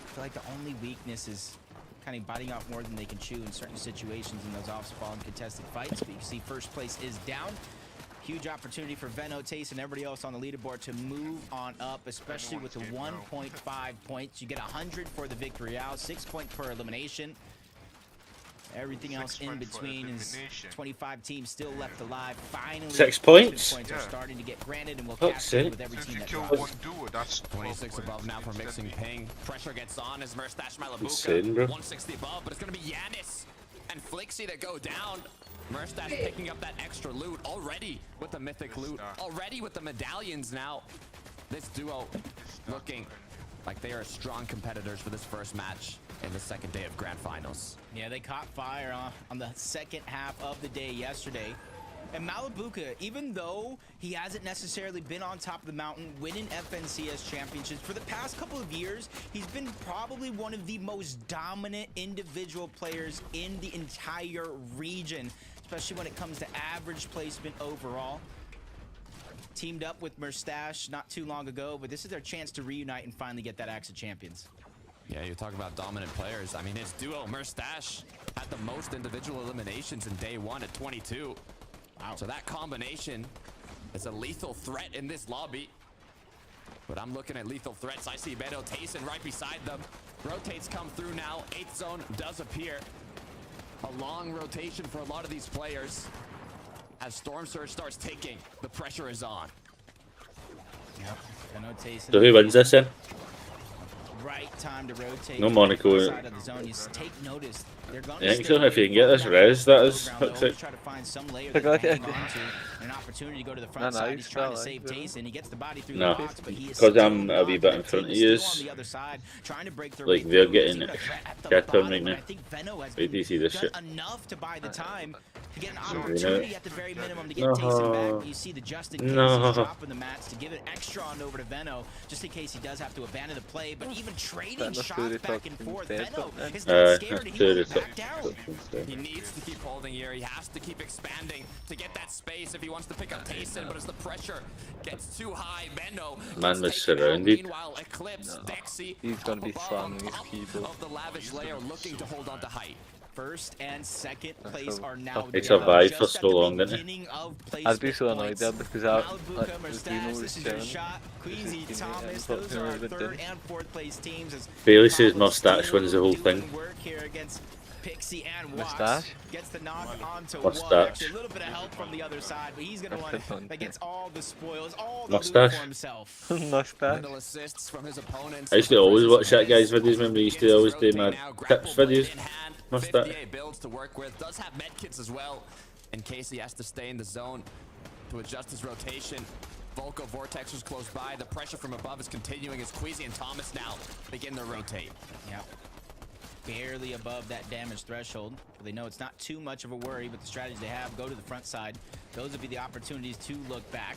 I feel like the only weakness is kind of biting off more than they can chew in certain situations in those off-spawn contested fights. But you can see first place is down. Huge opportunity for Veno, Taste, and everybody else on the leaderboard to move on up, especially with the 1.5 points. You get 100 for the victory out, 6 points per elimination. Everything else in between is 25 teams still left alive. Finally, 6 points? points are starting to get granted, and we'll Fuck's cascade sake. with every If team you that kill drops. one duo, that's 26 above now for mixing ping. Pressure gets on as Merstash Insane, Malibuka. bro. 160 above, but it's going to be Yanis and Flixie that go down. Merstash picking up that extra loot already with the mythic loot. Already with the medallions now. This duo looking like they are strong competitors for this first match in the second day of Grand Finals. Yeah, they caught fire on the second half of the day yesterday. And Malibuka, even though he hasn't necessarily been on top of the mountain winning FNCS championships, for the past couple of years, he's been probably one of the most dominant individual players in the entire region, especially when it comes to average placement overall. Teamed up with Merstash not too long ago, but this is their chance to reunite and finally get that Axe of Champions. Yeah, you talk about dominant players. I mean, his duo, Merstash, had the most individual eliminations in day 1 at 22. Wow. So that combination is a lethal threat in this lobby. But I'm looking at lethal threats. I see Beto Tayson right beside them. Rotates come through now. 8th zone does appear. A long rotation for a lot of these players. As Storm Surge starts taking, the pressure is on. Yep. Tayson. So who wins this then? Right time to rotate. No Monaco. Side of the zone. You take notice. They're going I think so. If you can get this res, that is. Try to find some layer that Look they at can it. hang on to. An opportunity to go to the front No, side. he's He's trying to still, save Tayson. He gets the body through No, the box, but he is 'cause still I'm a wee not. bit in The front team of is yous. still on the other side, trying to break their Like way they're through. getting Even a threat at the cat bottom, right but now. I think Veno has Wait till you see this done shit. enough to buy the time to get an you know. opportunity at the very minimum to get No. Tayson back. But you see the just in case No. he's dropping the mats to give it extra on over to Veno, just in case he does have to abandon the play. But even trading That's shots really back and fucking forth, bad, Veno but- is not scared. That's He will good. back down. He needs to keep holding here. He has to keep expanding to get that space if he wants to pick up Tayson. But as the pressure gets too high, Bendo Man was gets taken out. surrounded. Meanwhile, Eclipse, Dexy, He's gonna up be above slamming on his top keyboard. of the lavish layer, looking to hold on to height. First and second place a are now tough They down survived for just so at the long, didn't they? beginning of I'd be placement so annoyed points. there because I Malibuka, like there's Merstash, no this is your return. shot. Queasy, This is Thomas, gonna those be are our fucking third ridiculous. and fourth place teams. As Bailey says Pablo Mustache still wins the whole doing thing. work here against Pixie and Watts. Mustache? Gets the knock onto Mustache. one. Actually, a little bit of help from the other side, but he's going to That's one fun. that gets all the spoils, all the loot Mustache. for himself. Mustache. Little assists from his opponents. I used to always watch that guy's videos. Remember, he used to always do my tips videos. Mustache. 58 builds to work with. Does have medkits as well in case he has to stay in the zone to adjust his rotation. Volko Vortex was close by. The pressure from above is continuing as Queasy and Thomas now begin to rotate. Yeah. Barely above that damage threshold. They know it's not too much of a worry, but the strategies they have go to the front side. Those would be the opportunities to look back.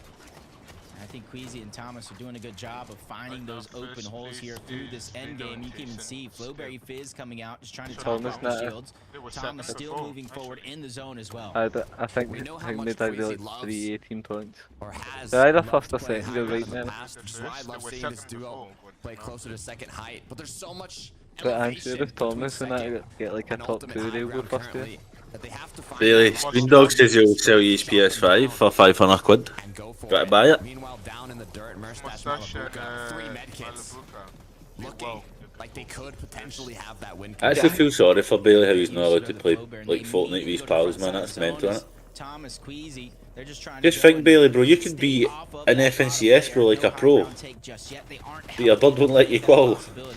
And I think Queasy and Thomas are doing a good job of finding those open holes here through this end game. You can even see Flowberry Fizz coming out, just trying to top Thomas off the now. shields. Thomas still moving forward in the zone as well. I think We know how they much made like Queasy 318 points. Or has They're either loved first or playing second, higher you're right in the now. past, which is why I love seeing this duo play closer to second height. But there's so much But I'm elevation sure if Thomas and between I get like a and top ultimate 2, high they'll go ground first currently year. that they have to find Bailey, that Spoon Dog says he'll sell you his PS5 for 500 quid. and go for Gotta it. buy it. Meanwhile, down in the dirt, Mustache Mustache Malibuca, 3 and medkits, Malibuca. looking like they could potentially have that win. I actually feel sorry for Bailey how he's not allowed to play like Fortnite with his pals, man. That's mental, innit? Thomas Queasy. They're just trying Just think, Bailey, bro, you could be in FNCS, bro, like a pro. But your bird won't let you qual. Come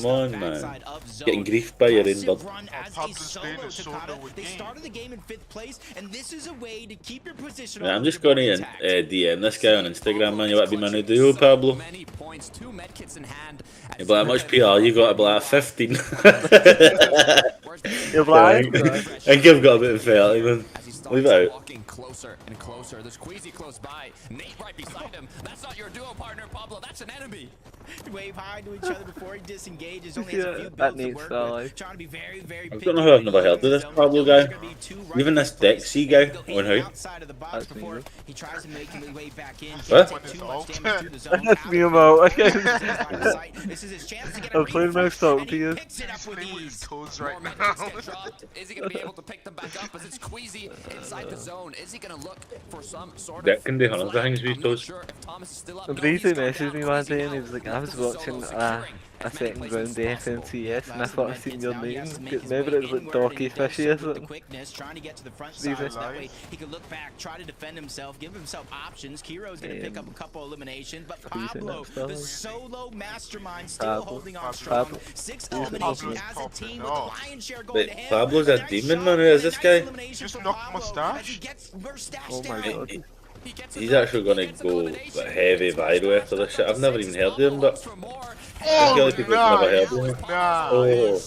on, man. Getting griefed by your own bird. They started the game in 5th place, and this is a way to keep your position. I'm just going to DM this guy on Instagram, man. You want to be my new duo, Pablo? You're like, how much PR you got? I'll be like 15. You're blind. I think I've got a bit of 30, man. Leave it out. Walking closer and closer. There's Queasy close by. Nate right beside him. That's not your duo partner, Pablo. That's an enemy. Wave high to each other before he disengages. Only Yeah, has a few that builds to needs work that, with. like. Trying to be very, very I don't know how I've never heard of this Pablo guy. Even this Dexy guy on how. outside of the box before he tries to make his way back in. What? Can't take too much damage through the zone. That's me about. This is his chance to get I'm playing my song to you. picks it up with ease. Toes More right now. medkits get dropped. Is he going to be able to pick them back up as it's Queasy inside the zone? Is he going to look for some sort That of can do hundreds of things with I'm not those. sure if Thomas is still up. The No, breeze he's gone messaged down. me one day Queasy and he was like, I was solo watching securing a as many second places round as possible. FNCS and I thought I seen your Now he name. has to make his Maybe way it was like inward, Dorky and he does Fishy so or with the something. quickness, trying to get to the front These side, are- so that way he can look back, try to defend himself, give himself options. Kiro's going to pick up a couple eliminations, but Pablo, the solo mastermind, still Pablo. holding on strong. Pablo. 6 Pablo's eliminations as a popping team with the off. lion's share going But to him. Pablo's a Nice demon, shot man. Who and is a this nice guy? elimination Just from knocked Pablo Mustache. as he gets Mustache Oh my down. god. He's actually going to go like, heavy viral after this shit. I've never even heard of him, but I feel like people have never heard of him. Oh,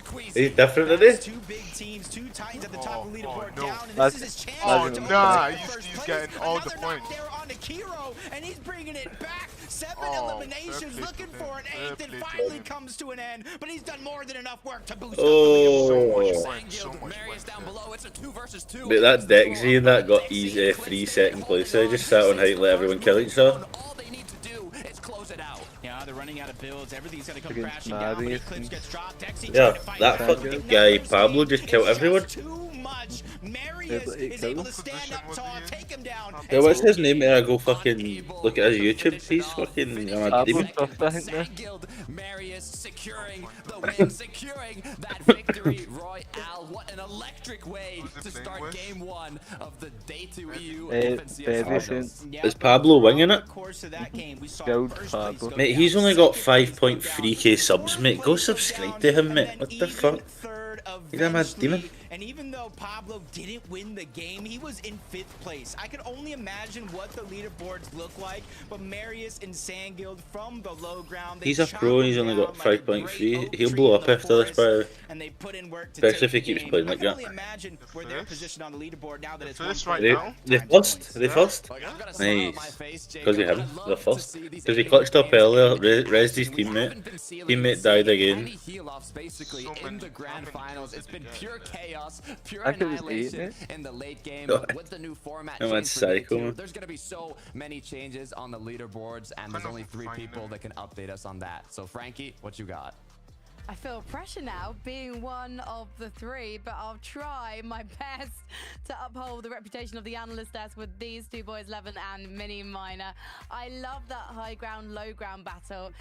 Crazy. he's different, isn't he? Two big teams, 2 titans at the top of the leaderboard no. down, and That's- this is his chance Oh, to nah, make it he's first place. getting all the Another knock points. there on to Kiro, and he's bringing it back. 7 Oh, eliminations, fair play looking to for an him. 8th, Fair and play to finally him. comes to an end. But he's done more than enough work to boost Oh, So much Marius down below. It's a 2 versus 2. but that Dexy and that got easy 3 second place. So he just sat on height and let everyone kill each other. All they need to do is close it out. Yeah, they're running out of builds. Everything's gonna come Against crashing down. But Marius Eclipse and- gets dropped. Dexy Yeah, trying to fight that back. fucking guy Pablo just killed It's everyone. too much. Marius but is able to Position stand up was tall, he in? take him down. Yeah, what's his name? I go fucking look at his YouTube. He's fucking a Pablo demon. stuff, I think, there. Guild, Marius securing the win, securing that victory. Royale, what an electric way Who's to it playing start with? game 1 of the Day 2 EU Baby FNCS. since Is Pablo winging it? Gold Pablo. Mate, he's only got 5.3k subs, mate. Go subscribe to him, mate. What the fuck? He's a mad demon. And even though Pablo didn't win the game, he was in 5th place. I can only imagine what the leaderboards look like, but Marius and Sandguild from the low ground. He's a pro and he's only got 5.3. He'll blow up after this, by the way. And they put in work to Especially if he take the keeps game. playing I like can that. only imagine where they're positioned on the leaderboard now that it's First 1 right They, now. they first? They first? Nice. Because of him, the first. Because he clutched up earlier, resed his teammate. Teammate died again. Heal-offs basically So in many- the grand finals. It's been pure chaos, pure I think it was annihilation 8, in the late game. No, But with the new format I'm change for Day psycho, 2, man. there's going to be so many changes on the leaderboards, and there's Kind of only 3 fine, people then. that can update us on that. So Frankie, what you got? I feel pressure now, being one of the 3, but I'll try my best to uphold the reputation of the analyst desk with these 2 boys, Levin and Mini Miner. I love that high ground, low ground battle.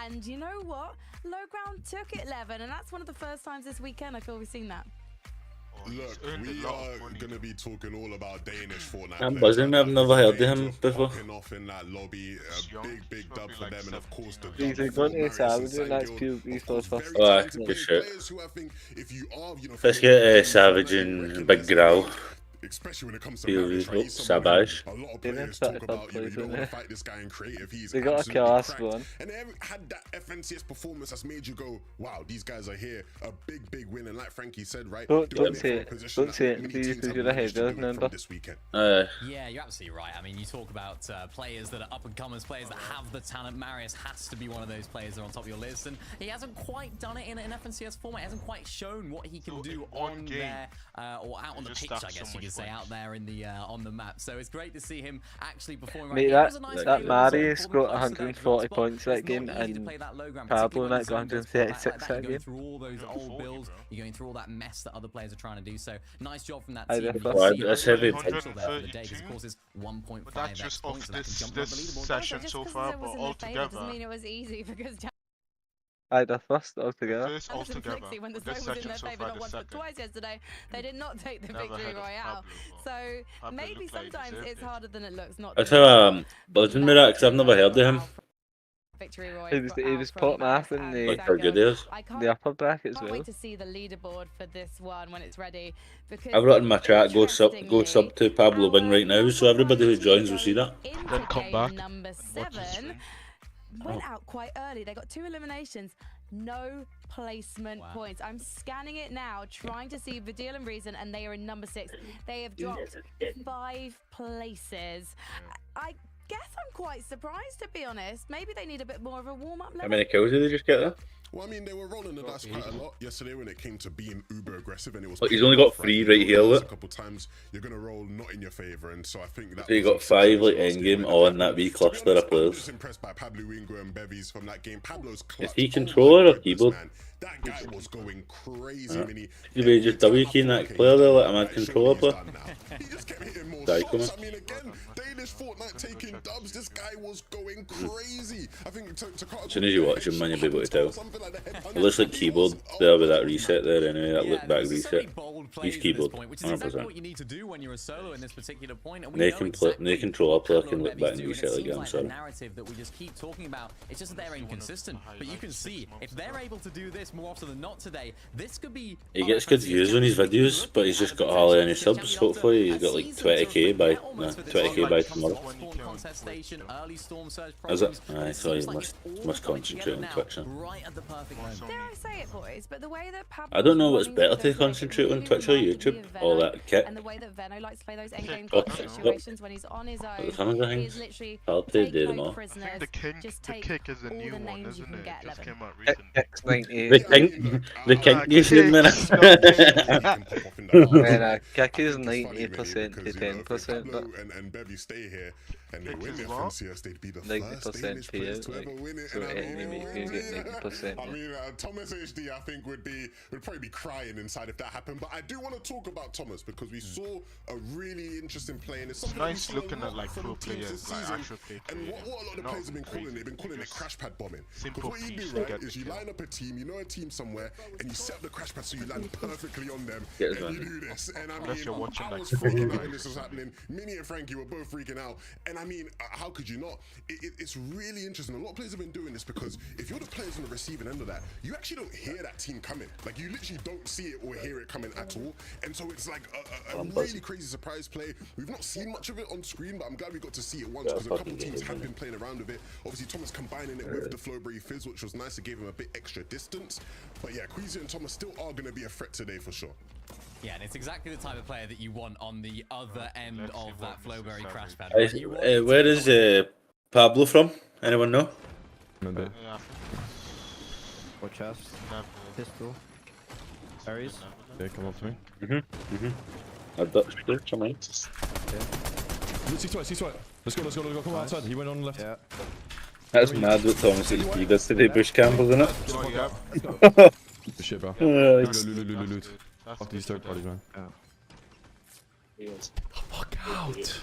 And you know what? Low ground took it, Levin, and that's one of the first times this weekend I feel we've seen that. Oh, he's Look, earned a we lot are of money. gonna be talking all about Danish Fortnite. I'm players. buzzing, I've never heard of him Danes are before. popping off in that lobby. Young, Big dub probably for like them, and of course the He's dub a for good Marius Savage, and that's Sandguild. cute. He's Of course, first. very Alright, talented good shit. players who I think if you are, Let's get Savage and Big Growl. especially when it comes to Feel Marius, usual. he's someone who Savage. a lot of They didn't players start talk the top about, you know, place, you don't want didn't to fight this guy in creative. He's They got a absolutely class cracked. one. And they had that FNCS performance that's made you go, wow, these guys are here. A big win. And like Frankie said, right? Don't doing say from a it. position Don't that say it, many please, teams because have you're the managed to haters, do it from remember? this weekend. Yeah, you're absolutely right. I mean, you talk about players that are up-and-comers, players that have the talent. Marius has to be one of those players that are on top of your list, and he hasn't quite done it in an FNCS format. He hasn't quite shown what he can So do in one on game, there, or out on the just pitch, stacked I guess so you could much say, out there in the on the map. So it's great to see him actually performing. Mate, right. that Marius got 140 points that game, and Pablo got 136 that game. Through all those old builds, you're going through all that mess that other players are trying to do. So nice job from that team. That's heavy. Of course, it's 1.5. But that's just off this session so far, but altogether. Doesn't mean it was easy because. Aye, the first altogether. This altogether. When the This snow was in session their so favour far, not the once but second. twice yesterday, they did not take the Never victory heard of royale. Pablo, So Pablo maybe looked like he sometimes deserved it's it. harder than it looks. Not. That's how buzzing me that because I've never heard of him. Victory royale. He was top math in Like how good he is. the upper bracket as Can't well. wait to see the leaderboard for this one when it's ready. Because I've written in my chat, go sub to Pablo Bing right now, so everybody who joins will see that. Then come back. Number Watch the 7 stream. went out quite early. They got 2 eliminations, no placement points. I'm scanning it now, trying to see the deal and reason, and they are in number 6. They have dropped 5 places. I guess I'm quite surprised, to be honest. Maybe they need a bit more of a warm-up level. How many kills did they just get there? Well, I mean, they were rolling the dice quite a lot yesterday when it came to being uber aggressive, and it was. Look, he's only got 3 right here. A Look, couple times you're gonna roll not in your favor, and so I think that. so you got 5 like end game all in that wee cluster of I'm players. just impressed by Pablo Wingo and Bevies from that game. Pablo's clutch. Is he controller or my keyboard? man. That guy was going crazy. Mini. You may just W keying that player there, like a mad controller player. He just kept hitting more Die shots. coming. I mean, again, Danish Fortnite taking dubs. This guy was going crazy. I think to As soon as you watch him, man, you'll be able to tell. It looks like keyboard there with that reset there anyway, that look back reset. He's keyboard, which is exactly 100%. what you need to do when you're a solo in this particular point. And we They know can play, exactly they controller player what can look back and Bevies reset do, again, and it seems so. like the narrative that we just keep talking about, it's just that they're inconsistent. But you can see, if they're able to do this more often than not today, this could be... He gets good views on his videos, but he's just got hardly any subs, hopefully. He's got like 20k by, no, 20k by tomorrow. Is it? Aye, so he must concentrate on Twitch then. Dare I say it, boys? But the way that Pablo I don't know what's better to concentrate on Twitch or YouTube, all that kit. and the way that Veno likes to play those endgame Oh, situations when he's on his own, some of the he is things, literally hard to take do no them all. prisoners, I think just the take kick is a all new the one, names you isn't can it? get, It just Levin. came out recently. X98. The kink you seen, man. Man, kick is 90% to 10%, but and Bevy stay here and they Kick win is their what? fancy estate, be the 90% first Danish players to payout, ever win it. so And I mean, enemy you get 90%. I mean, Thomas HD, I think would probably be crying inside if that happened. But I do want to talk about Thomas because we saw a really interesting play, and it's something that we've Nice seen a looking lot at like from pro teams this players, like season. actual play And players. what a lot of Not players have been calling, crazy. they've been calling it Just crash pad bombing. Because simple what you piece do, to right, get is the you kill. line up a team, you know a team somewhere, and you set up the crash pad so you land perfectly on them, Get and his you money. do this. And I Unless mean, you're watching, I like, was freaking out Fortnite. when this was happening. Minnie and Frankie were both freaking out. And I mean, how could you not? It's really interesting. A lot of players have been doing this because if you're the players on the receiving end of that, you actually don't hear that team coming. Like, you literally don't see it or hear it coming at all. And so it's like a really crazy surprise play. We've not seen much of it on screen, but I'm glad we got to see it once because a couple of teams have been playing around with it. Obviously, Thomas combining it with the Flowberry Fizz, which was nice. It gave him a bit extra distance. But yeah, Queasy and Thomas still are going to be a threat today for sure. Yeah, and it's exactly the type of player that you want on the other end of that Flowberry crash pad. Where is Pablo from? Anyone know? Yeah, Or chest, pistol, berries. Okay, come up to me. A Dutch dude, come on. See sweat. Let's go. Come outside. He went on the left. Yeah. That's mad what Thomas he does today, bush camp, isn't it? Oh, yeah. Good shit, bro. Nice. Loot. Fuck these third parties, man. Fuck out.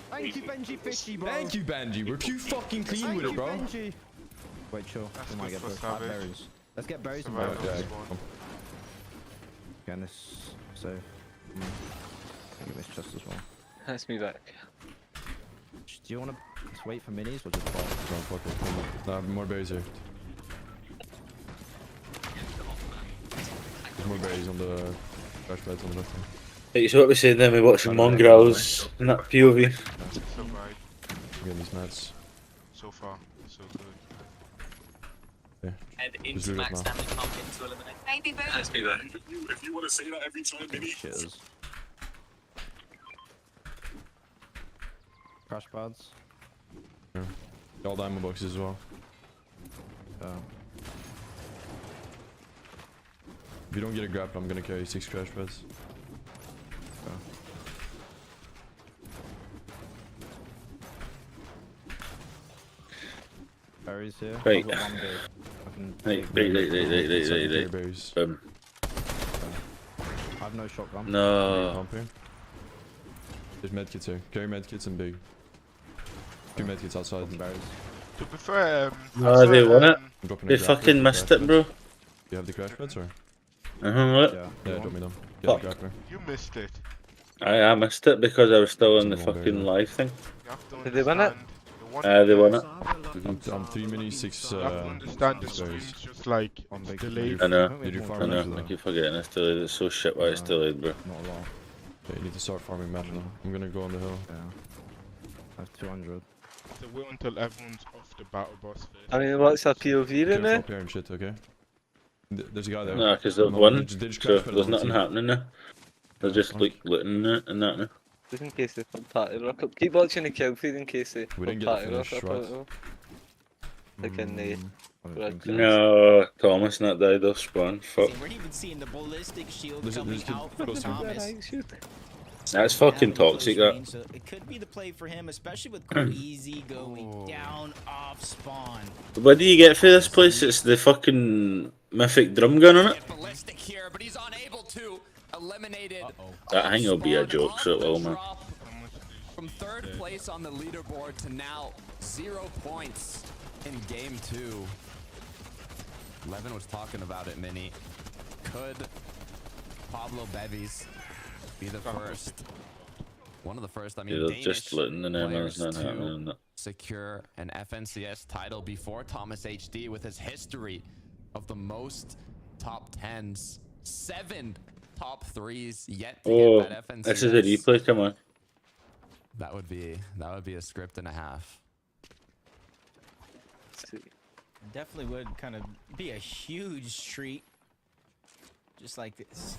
Thank you, Benji Fishy, bro. Thank you, Benji. We're too fucking clean with it, bro. Benji. Wait, chill. We might get good those for Savage. berries. Let's get berries and Survival berries. Yeah, spawn. Again, this so. I'll get this chest as well. That's me back. Do you want to wait for minis or just fall? Come on, fuck it. Come on. Nah, more berries here. There's more berries on the crash pads on the left hand. Right, so what we saying then, we're watching Mongraal's in that POV. Survived. Getting these mats. So far, so good. Yeah. And into max damage, not into eliminate. Let's be there. If you want to say that every time, Minnie. Shitters. Crash pads. Yeah. All diamond boxes as well. If you don't get a grapple, I'm gonna carry 6 crash pads. berries here. Right. I've got one big. I can Right. Berries. Boom. I have no shotgun. No. Pump here. There's medkits here. Carry medkits and big. 2 medkits outside. Berries. To be fair, No, they won it. I'm dropping They a grappler fucking for missed crash it, bro. meds. You have the crash meds or? What? Yeah, drop me them. Fuck. Get the grappler. you missed it. I missed it because I was still on the Someone fucking better. live thing. You have to Did they win it? understand They won it. I'm 3 minis, 6 You have to understand the berries. stream's just like On it's big. delayed. I know. Did you farm I meds know. I though? keep forgetting it's delayed. It's so shit why it's delayed, bro. Not a lot. Yeah, you need to start farming meth now. I'm gonna go on the hill. Yeah. I have 200. So wait until everyone's off the battle bus first. I mean, what's a POV in Careful there? up here and shit, okay? There's a guy there. No, because they've No, won, they just so crash there's meds on nothing the happening there. They're just like looting it and that now. Just in case they come party rock up. Keep watching the kill feed in case they We come didn't get party the rock finish, up. right? I don't know. Like in the I don't think so. No, Thomas not died off spawn. Fuck. See, we're even seeing the ballistic shield There's a- coming there's a- out from close to me. Thomas. That's fucking Having a close toxic, that. range, so it could be the play for him, especially with Queasy going down off spawn. What do you get for this place? It's the fucking mythic drum gun on it. Get ballistic here, but he's unable to. Eliminated. That thing will be a joke, so it will, man. From third place on the leaderboard to now 0 points in game 2. Levin was talking about it, Mini. Could Pablo Bevis be the first? One of the first, I mean, Yeah, they're Danish just looting the name, players it's not to happening. secure an FNCS title before Thomas HD with his history of the most top 10s. 7 top 3s yet to Oh, get that FNCS. this is a replay, come on. That would be a script and a half. Definitely would kind of be a huge treat. Just like this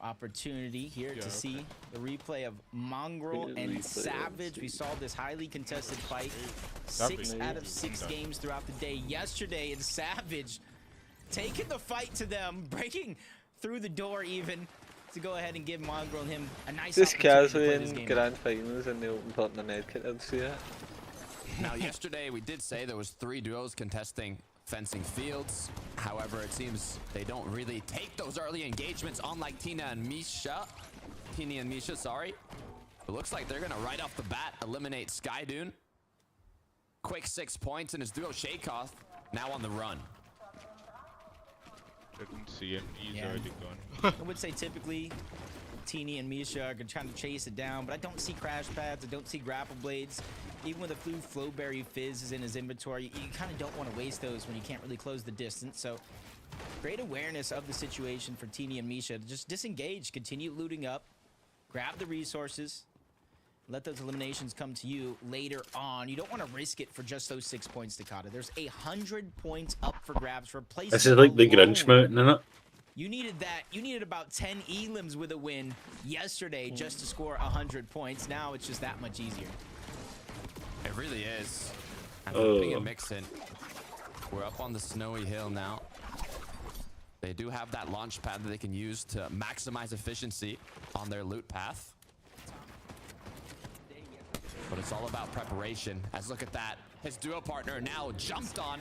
opportunity here to see the replay of Mongraal and Savage. We saw this highly contested fight. 6 out of 6 games throughout the day yesterday, and Savage taking the fight to them, breaking through the door even to go ahead and give Mongraal and him a nice Just opportunity to casually play this in game. grand finals and they open pot in the medkit, I'd see it. Now, yesterday we did say there was 3 duos contesting fencing fields. However, it seems they don't really take those early engagements, unlike Tina and Misha. Sorry. It looks like they're gonna right off the bat eliminate Skydune. Quick 6 points in his duo Shakoth, now on the run. Didn't see him. He's Yeah. already gone. I would say typically Teeny and Misha are trying to chase it down, but I don't see crash pads, I don't see grapple blades. Even with a Flowberry Fizz is in his inventory, you kind of don't want to waste those when you can't really close the distance. So great awareness of the situation for Teeny and Misha to just disengage, continue looting up, grab the resources, let those eliminations come to you later on. You don't want to risk it for just those 6 points, Takata. There's 100 points up for grabs for placement. This is like the alone. Grinch mountain, isn't it? You needed that. You needed about 10 elims with a win yesterday just to score 100 points. Now it's just that much easier. It really is. And Oh. putting a mix in. We're up on the snowy hill now. They do have that launch pad that they can use to maximize efficiency on their loot path. But it's all about preparation. As look at that, his duo partner now jumped on.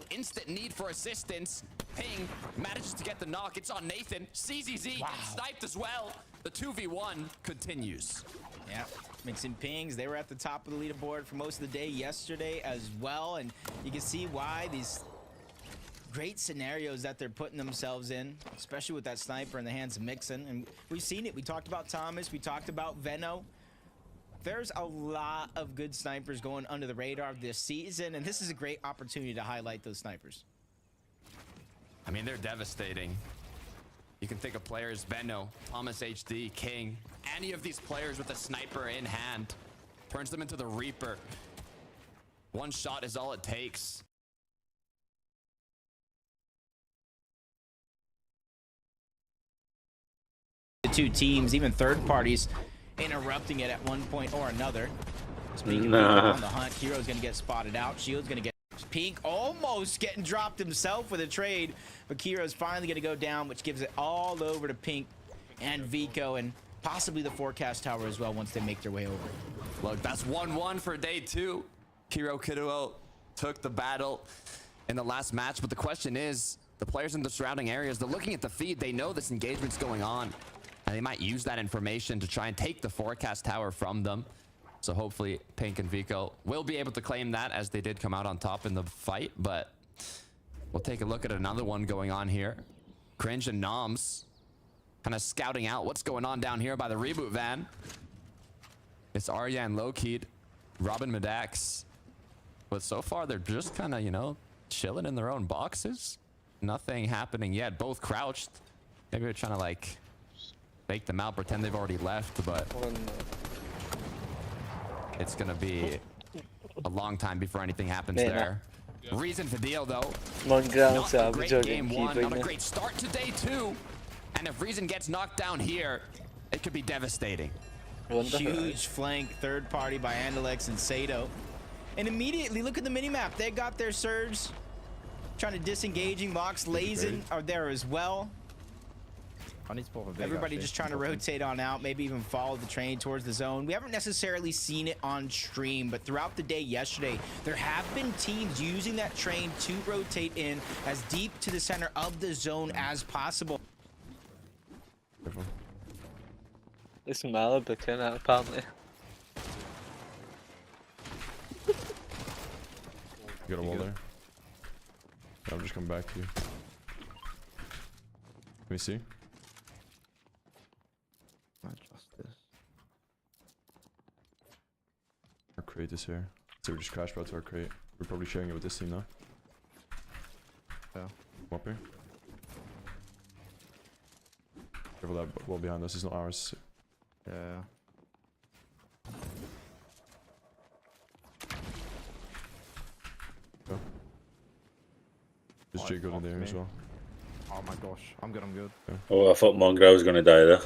Instant need for assistance. Ping manages to get the knock. It's on Nathan. CZZ gets sniped as well. The 2v1 continues. Yeah, mixing pings. They were at the top of the leaderboard for most of the day yesterday as well. And you can see why these great scenarios that they're putting themselves in, especially with that sniper in the hands of Mixon. And we've seen it. We talked about Thomas. We talked about Veno. There's a lot of good snipers going under the radar this season, and this is a great opportunity to highlight those snipers. I mean, they're devastating. You can think of players, Benno, Thomas HD, King, any of these players with a sniper in hand. Turns them into the Reaper. One shot is all it takes. The two teams, even third parties, interrupting it at one point or another. Speaking of on the hunt, Hero's gonna get spotted out. Shield's gonna get Pink almost getting dropped himself with a trade, but Kiro's finally gonna go down, which gives it all over to Pink and Vico and possibly the forecast tower as well once they make their way over. Look, that's 1-1 for day 2. Kiro Kiddo took the battle in the last match. But the question is, the players in the surrounding areas, they're looking at the feed. They know this engagement's going on, and they might use that information to try and take the forecast tower from them. So hopefully Pink and Vico will be able to claim that, as they did come out on top in the fight. But we'll take a look at another one going on here. Cringe and Noms kind of scouting out what's going on down here by the reboot van. It's Arya and Low-Keyed, Robin Medax. But so far, they're just kind of, you know, chilling in their own boxes. Nothing happening yet. Both crouched. Maybe they're trying to, like, fake them out, pretend they've already left, but it's going to be a long time before anything happens there. Reason to deal, though. Mongraal, not a great game one, not a great start to day two. And if Reason gets knocked down here, it could be devastating. Huge flank third party by Andalex and Sato. And immediately, look at the minimap. They got their surge. Trying to disengaging. Mox, Lazen are there as well. Everybody just trying to rotate on out, maybe even follow the train towards the zone. We haven't necessarily seen it on stream, but throughout the day yesterday, there have been teams using that train to rotate in as deep to the center of the zone as possible. It's Malibu turn out apparently. You got a wall there. I'm just coming back to you. Let me see. Our crate is here. So we just crash brought to our crate. We're probably sharing it with this team now. Yeah. Come up here. Careful, that wall behind us is not ours. Yeah. Go. There's Jay good in there as well. Oh my gosh, I'm good, I'm good. Okay. Oh, I thought Mongraal was going to die there.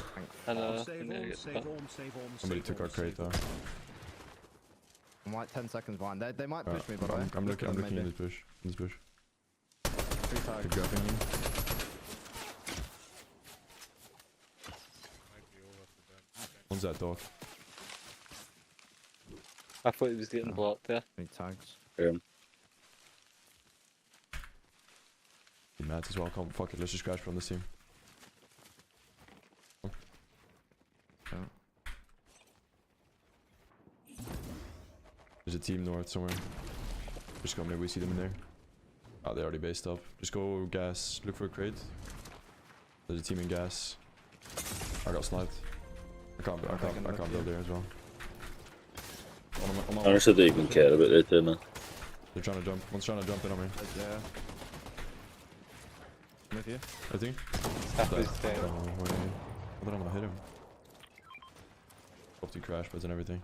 I know. Somebody took our crate though. I'm like 10 seconds behind. They might push me, but I'm looking in this bush. In this bush. Good job, man. One's that dog. I thought he was getting blocked there. Any tags? Be mad as well. Come, fuck it. Let's just crash from this team. Yeah. There's a team north somewhere. Just go, maybe we see them in there. Oh, they already based up. Just go gas. Look for a crate. There's a team in gas. I got sniped. I can't build there as well. Honestly, I don't even care about it, man. They're trying to jump. One's trying to jump in on me. Yeah. I'm with you. I think. Wait. I don't want to hit him. Hope you crash pads and everything.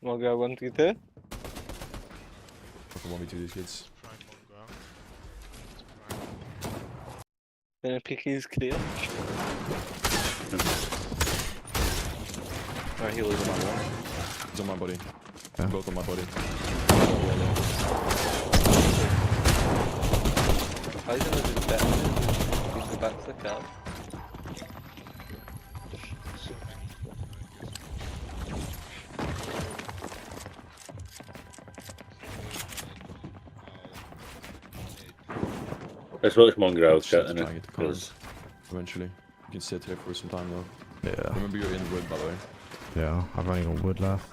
Mongraal 1, 2, 3. Fucking 1v2 these kids. Picking is clear. Alright, he'll leave him on one. He's on my body. Yeah. Both on my body. Why is it not just better? He's the back to the car. Let's watch Mongraal chatting Try and it. get the cards. Eventually. You can sit here for some time though. Yeah. Remember you're in wood by the way. Yeah, I've only got wood left.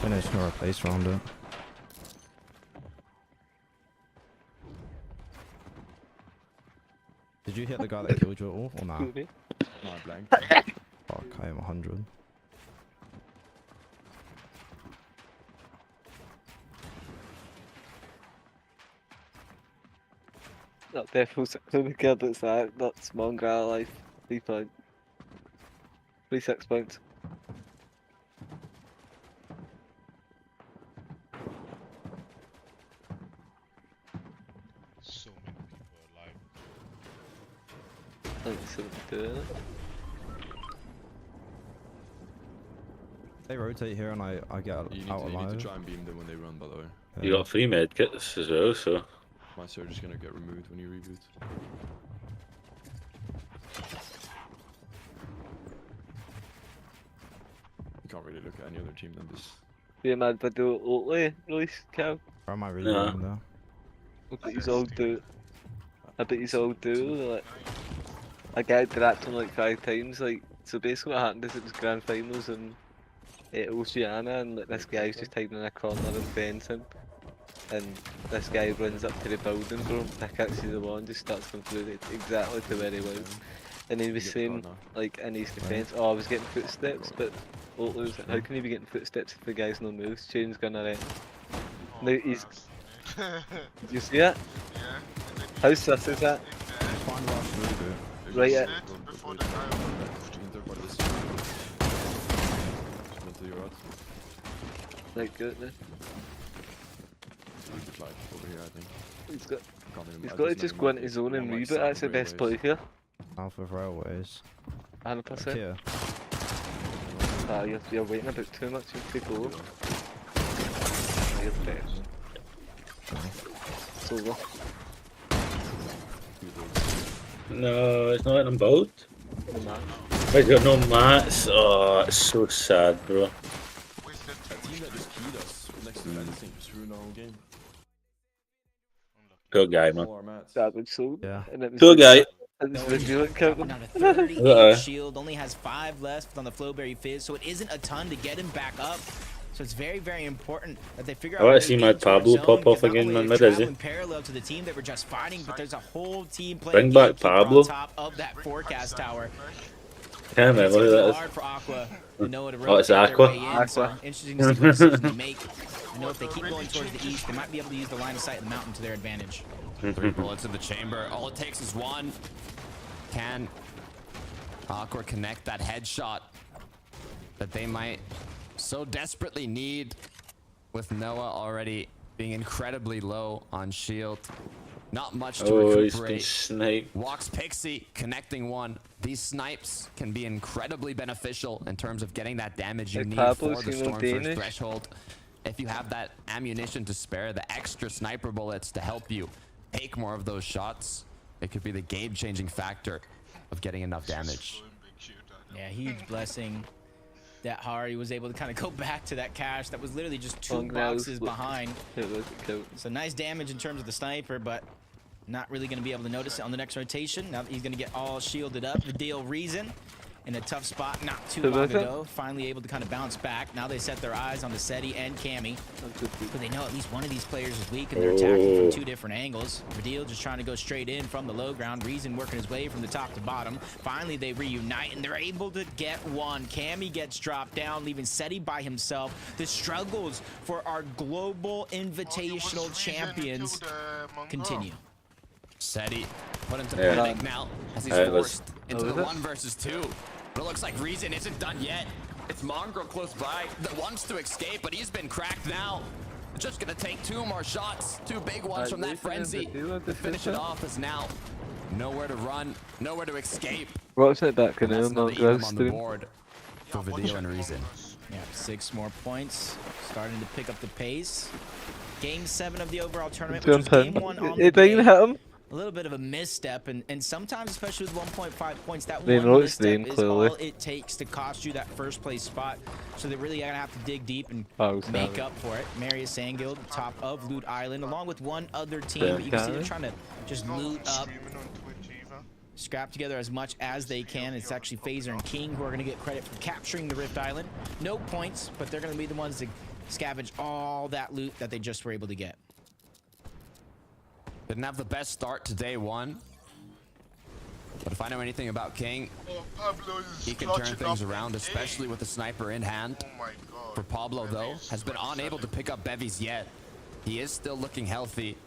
I know it's not a place around it. Did you hit the guy that killed you at all, or nah? No, I blanked. Fuck, I am 100. That devil's on the kid that's Mongraal life. 3 points. 6 points. So many people alive. I think something doing it. They rotate here and I get out You alive. need to try and beam them when they run by the way. You got 3 medkits as well, so. My surge is gonna get removed when you reboot. You can't really look at any other team than this. Yeah, man, but do it Oatley, Royce, Cal. Or am I really No. wrong though? I bet he's all do. I bet he's all do. Like, I got that to him like 5 times. Like, so basically what happened is it was grand finals in Oceania, and like, this guy's just hiding in a corner and fencing. And this guy runs up to the building, bro. I can't see the wall and just starts going through it exactly to where he was. And he was saying, like, in his defence, oh, I was getting footsteps, but Oatley was like, how can you be getting footsteps if the guy's no moves? Chain's gonna rent. Now he's. Did you see that? Yeah. How sus is that? Right, Before the guy like good, man. Over here, I think. He's got to just go into his own and move it. That's the best play here. South of railways. 100%. Here. Ah, you're waiting a bit too much to go. You're the best. It's over. No, it's not letting them boat. No match. I got no mats. Oh, it's so sad, bro. That team that just keyed us next to anything just ruined our whole game. Good guy, man. All our mats. That was so. Yeah. Good guy. Down to 30, shield only has 5 left on the Flowberry Fizz, so it isn't a ton to get him back up. So it's very, very important that they figure out. I want to see my Pablo pop off again, man. Where is he? Parallel to the team that were just fighting, but there's a whole team Bring playing back Pablo. on top of that forecast tower. Can't remember who that Hard for Aqua is. to know to Oh, it's Aqua. So interesting to see what decisions they make. I know if they keep going towards the east, they might be able to use the line of sight of the mountain to their advantage. 3 bullets in the chamber. All it takes is 1. Can Aqua connect that headshot that they might so desperately need, with Noah already being incredibly low on shield? Not much to recuperate. Sniped. Walks Pixie, connecting 1. These snipes can be incredibly beneficial in terms of getting that damage you need for the Stormfur's threshold. If you have that ammunition to spare, the extra sniper bullets to help you take more of those shots, it could be the game-changing factor of getting enough damage. Yeah, huge blessing that Hari was able to kind of go back to that cache that was literally just 2 Mongraal boxes behind. So nice damage in terms of the sniper, but not really going to be able to notice it on the next rotation. Now that he's going to get all shielded up. The deal Reason in a tough spot not too long ago, finally able to kind of bounce back. Now they set their eyes on the Seti and Cammy, because they know at least one of these players is weak and they're attacking from 2 different angles. Redeal just trying to go straight in from the low ground. Reason working his way from the top to bottom. Finally they reunite and they're able to get 1. Cammy gets dropped down, leaving Seti by himself. The struggles for our global invitational champions continue. Seti put him to panic now as he's forced into the 1 versus 2. But it looks like Reason isn't done yet. It's Mongraal close by that wants to escape, but he's been cracked now. Just gonna take 2 more shots, 2 big ones from that frenzy to finish it off. Is now nowhere to run, nowhere to escape. What's it back in on the board for Vbucks and Reason. Yeah, 6 more points, starting to pick up the pace. Game 7 of the overall tournament, which was game 1 on the day. A little bit of a misstep, and sometimes, especially with 1.5 points, that one misstep is all it takes to cost you that first place spot. So they're really gonna have to dig deep and make up for it. Marius Sandguild, top of Loot Island, along with 1 other team. But you can see they're trying to just loot up, scrap together as much as they can. It's actually Phaser and King who are gonna get credit for capturing the Rift Island. No points, but they're gonna be the ones to scavenge all that loot that they just were able to get. Didn't have the best start to day 1. But if I know anything about King, he can turn things around, especially with the sniper in hand. For Pablo, though, has been unable to pick up bevies yet. He is still looking healthy,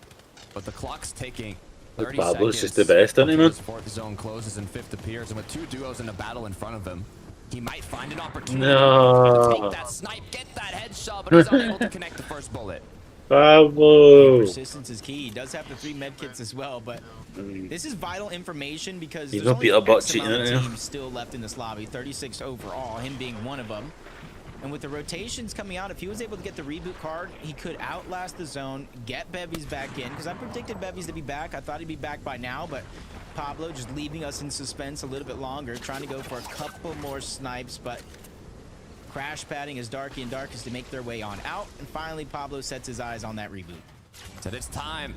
but the clock's ticking. 30 Pablo's seconds. just the best, isn't he, man? 4th zone closes and 5th appears, and with 2 duos in a battle in front of him, he might find an opportunity to take that snipe, get that headshot, but he's unable to connect the first bullet. Pablo! Persistence is key. He does have the 3 medkits as well, but this is vital information because He's there's not beat only up about X amount cheating, of teams still left in this lobby. 36 overall, him being one of them. And with the rotations coming out, if he was able to get the reboot card, he could outlast the zone, get Bevies back in, because I predicted Bevies to be back. I thought he'd be back by now, but Pablo just leaving us in suspense a little bit longer, trying to go for a couple more snipes, but crash padding as Darky and Darkest to make their way on out. And finally, Pablo sets his eyes on that reboot. So this time,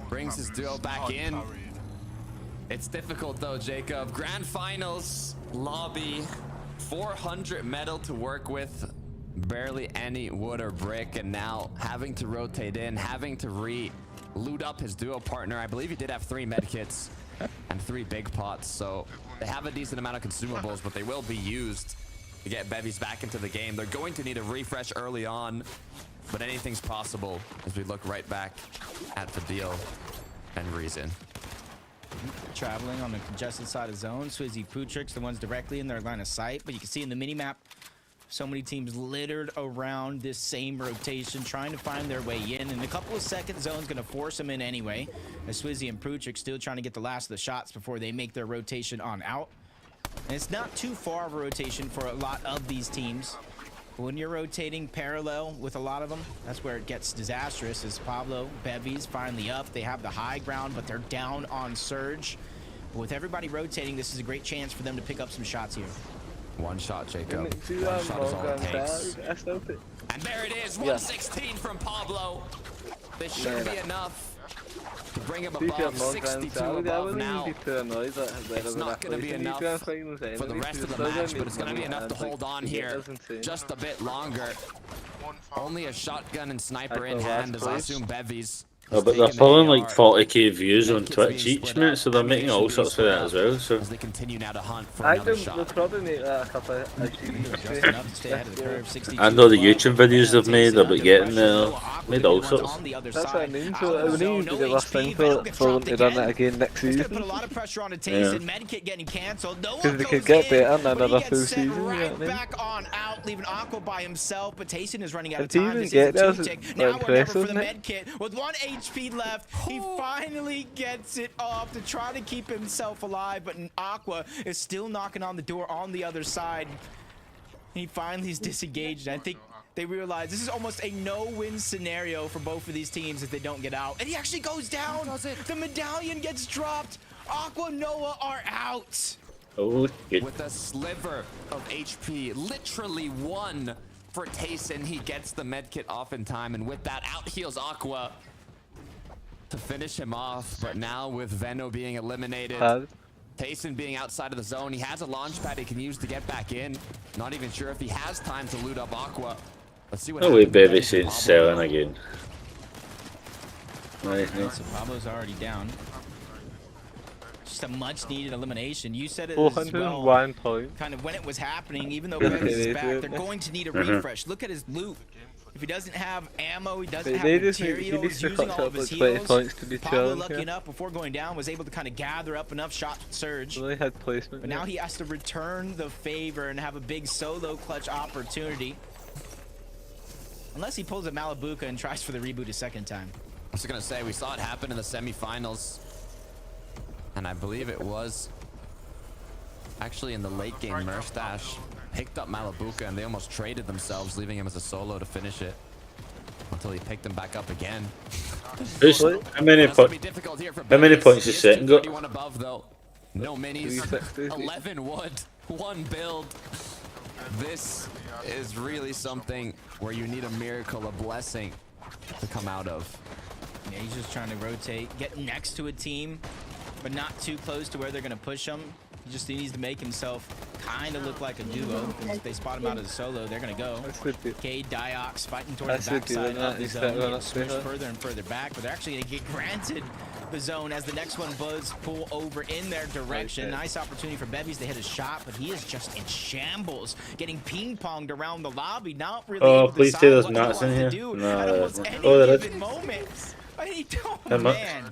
brings his duo back in. It's difficult though, Jacob. Grand finals, lobby, 400 metal to work with. Barely any wood or brick, and now having to rotate in, having to loot up his duo partner. I believe he did have 3 medkits and 3 big pots, so they have a decent amount of consumables, but they will be used to get Bevies back into the game. They're going to need a refresh early on, but anything's possible as we look right back at the deal and Reason. Traveling on the congested side of zone. Swizzy, Pootrix, the ones directly in their line of sight, but you can see in the minimap, so many teams littered around this same rotation, trying to find their way in. In a couple of seconds, Zone's going to force them in anyway. As Swizzy and Pootrix still trying to get the last of the shots before they make their rotation on out. And it's not too far of a rotation for a lot of these teams. But when you're rotating parallel with a lot of them, that's where it gets disastrous. As Pablo, Bevies finally up. They have the high ground, but they're down on Surge. But with everybody rotating, this is a great chance for them to pick up some shots here. One shot, Jacob. One shot is all it takes. And there it is, 116 from Pablo. This should be enough to bring him above 62 above now. It's not going to be enough for the rest of the match, but it's going to be enough to hold on here just a bit longer. Only a shotgun and sniper in hand, as I assume Bevies. Oh, but they're pulling like 40k views on Twitch each minute, so they're making all sorts of that as well. So as they continue now to hunt for another shot. They'll probably make that a couple of I know the YouTube videos they've made about getting there, made all sorts. That's what I mean, so it would need to be the last thing for them to run it again next season. Put a lot of pressure on a Tayson. Medkit getting cancelled. No Because one they goes could get in, better than but he another gets full sent season, you know right what I mean? back on out, leaving Aqua by himself. But Tayson is running out of And to time. even This get is a there is two-tick. Now or never impressive, for the isn't it? Medkit. With 1 HP left, he finally gets it off to try to keep himself alive. But Aqua is still knocking on the door on the other side. He finally is disengaged. I think they realize this is almost a no-win scenario for both of these teams if they don't get out. And he actually goes down. The medallion gets dropped. Aqua, Noah are out. Oh, with a sliver of HP, literally 1 for Tayson. He gets the medkit off in time, and with that, out heals Aqua to finish him off. But now with Veno being eliminated, Tayson being outside of the zone, he has a launch pad he can use to get back in. Not even sure if he has time to loot up Aqua. Let's see what no way Bevies ain't selling again. Nice, Right, so Pablo's already down. Just a much-needed elimination. You said it as 401 well. points. Kind of when it was happening, even though Bevies is back, they're going to need a refresh. Look at his loot. If he doesn't have ammo, he doesn't have materials, he's using all of his heals. Pablo, lucky enough, before going down, was able to kind of gather up enough shots with Surge. Really had placement. But now he has to return the favor and have a big solo clutch opportunity. Unless he pulls a Malibuca and tries for the reboot a second time. I was gonna say, we saw it happen in the semifinals, and I believe it was actually in the late game. Murstache picked up Malibuca and they almost traded themselves, leaving him as a solo to finish it until he picked him back up again. How many points is second got? 31 above though. No minis. 11 wood. 1 build. This is really something where you need a miracle, a blessing to come out of. Yeah, he's just trying to rotate, get next to a team, but not too close to where they're going to push him. He needs to make himself kind of look like a duo. If they spot him out as a solo, they're going to go. Cade, Diox fighting towards the backside of the zone. Switch further and further back, but they're actually going to get granted the zone as the next one does pull over in their direction. Nice opportunity for Bevies to hit a shot, but he is just in shambles, getting ping-ponged around the lobby, not really able to please say decide there's what nuts he in wants here. to do No, at almost any given moment. Oh, man.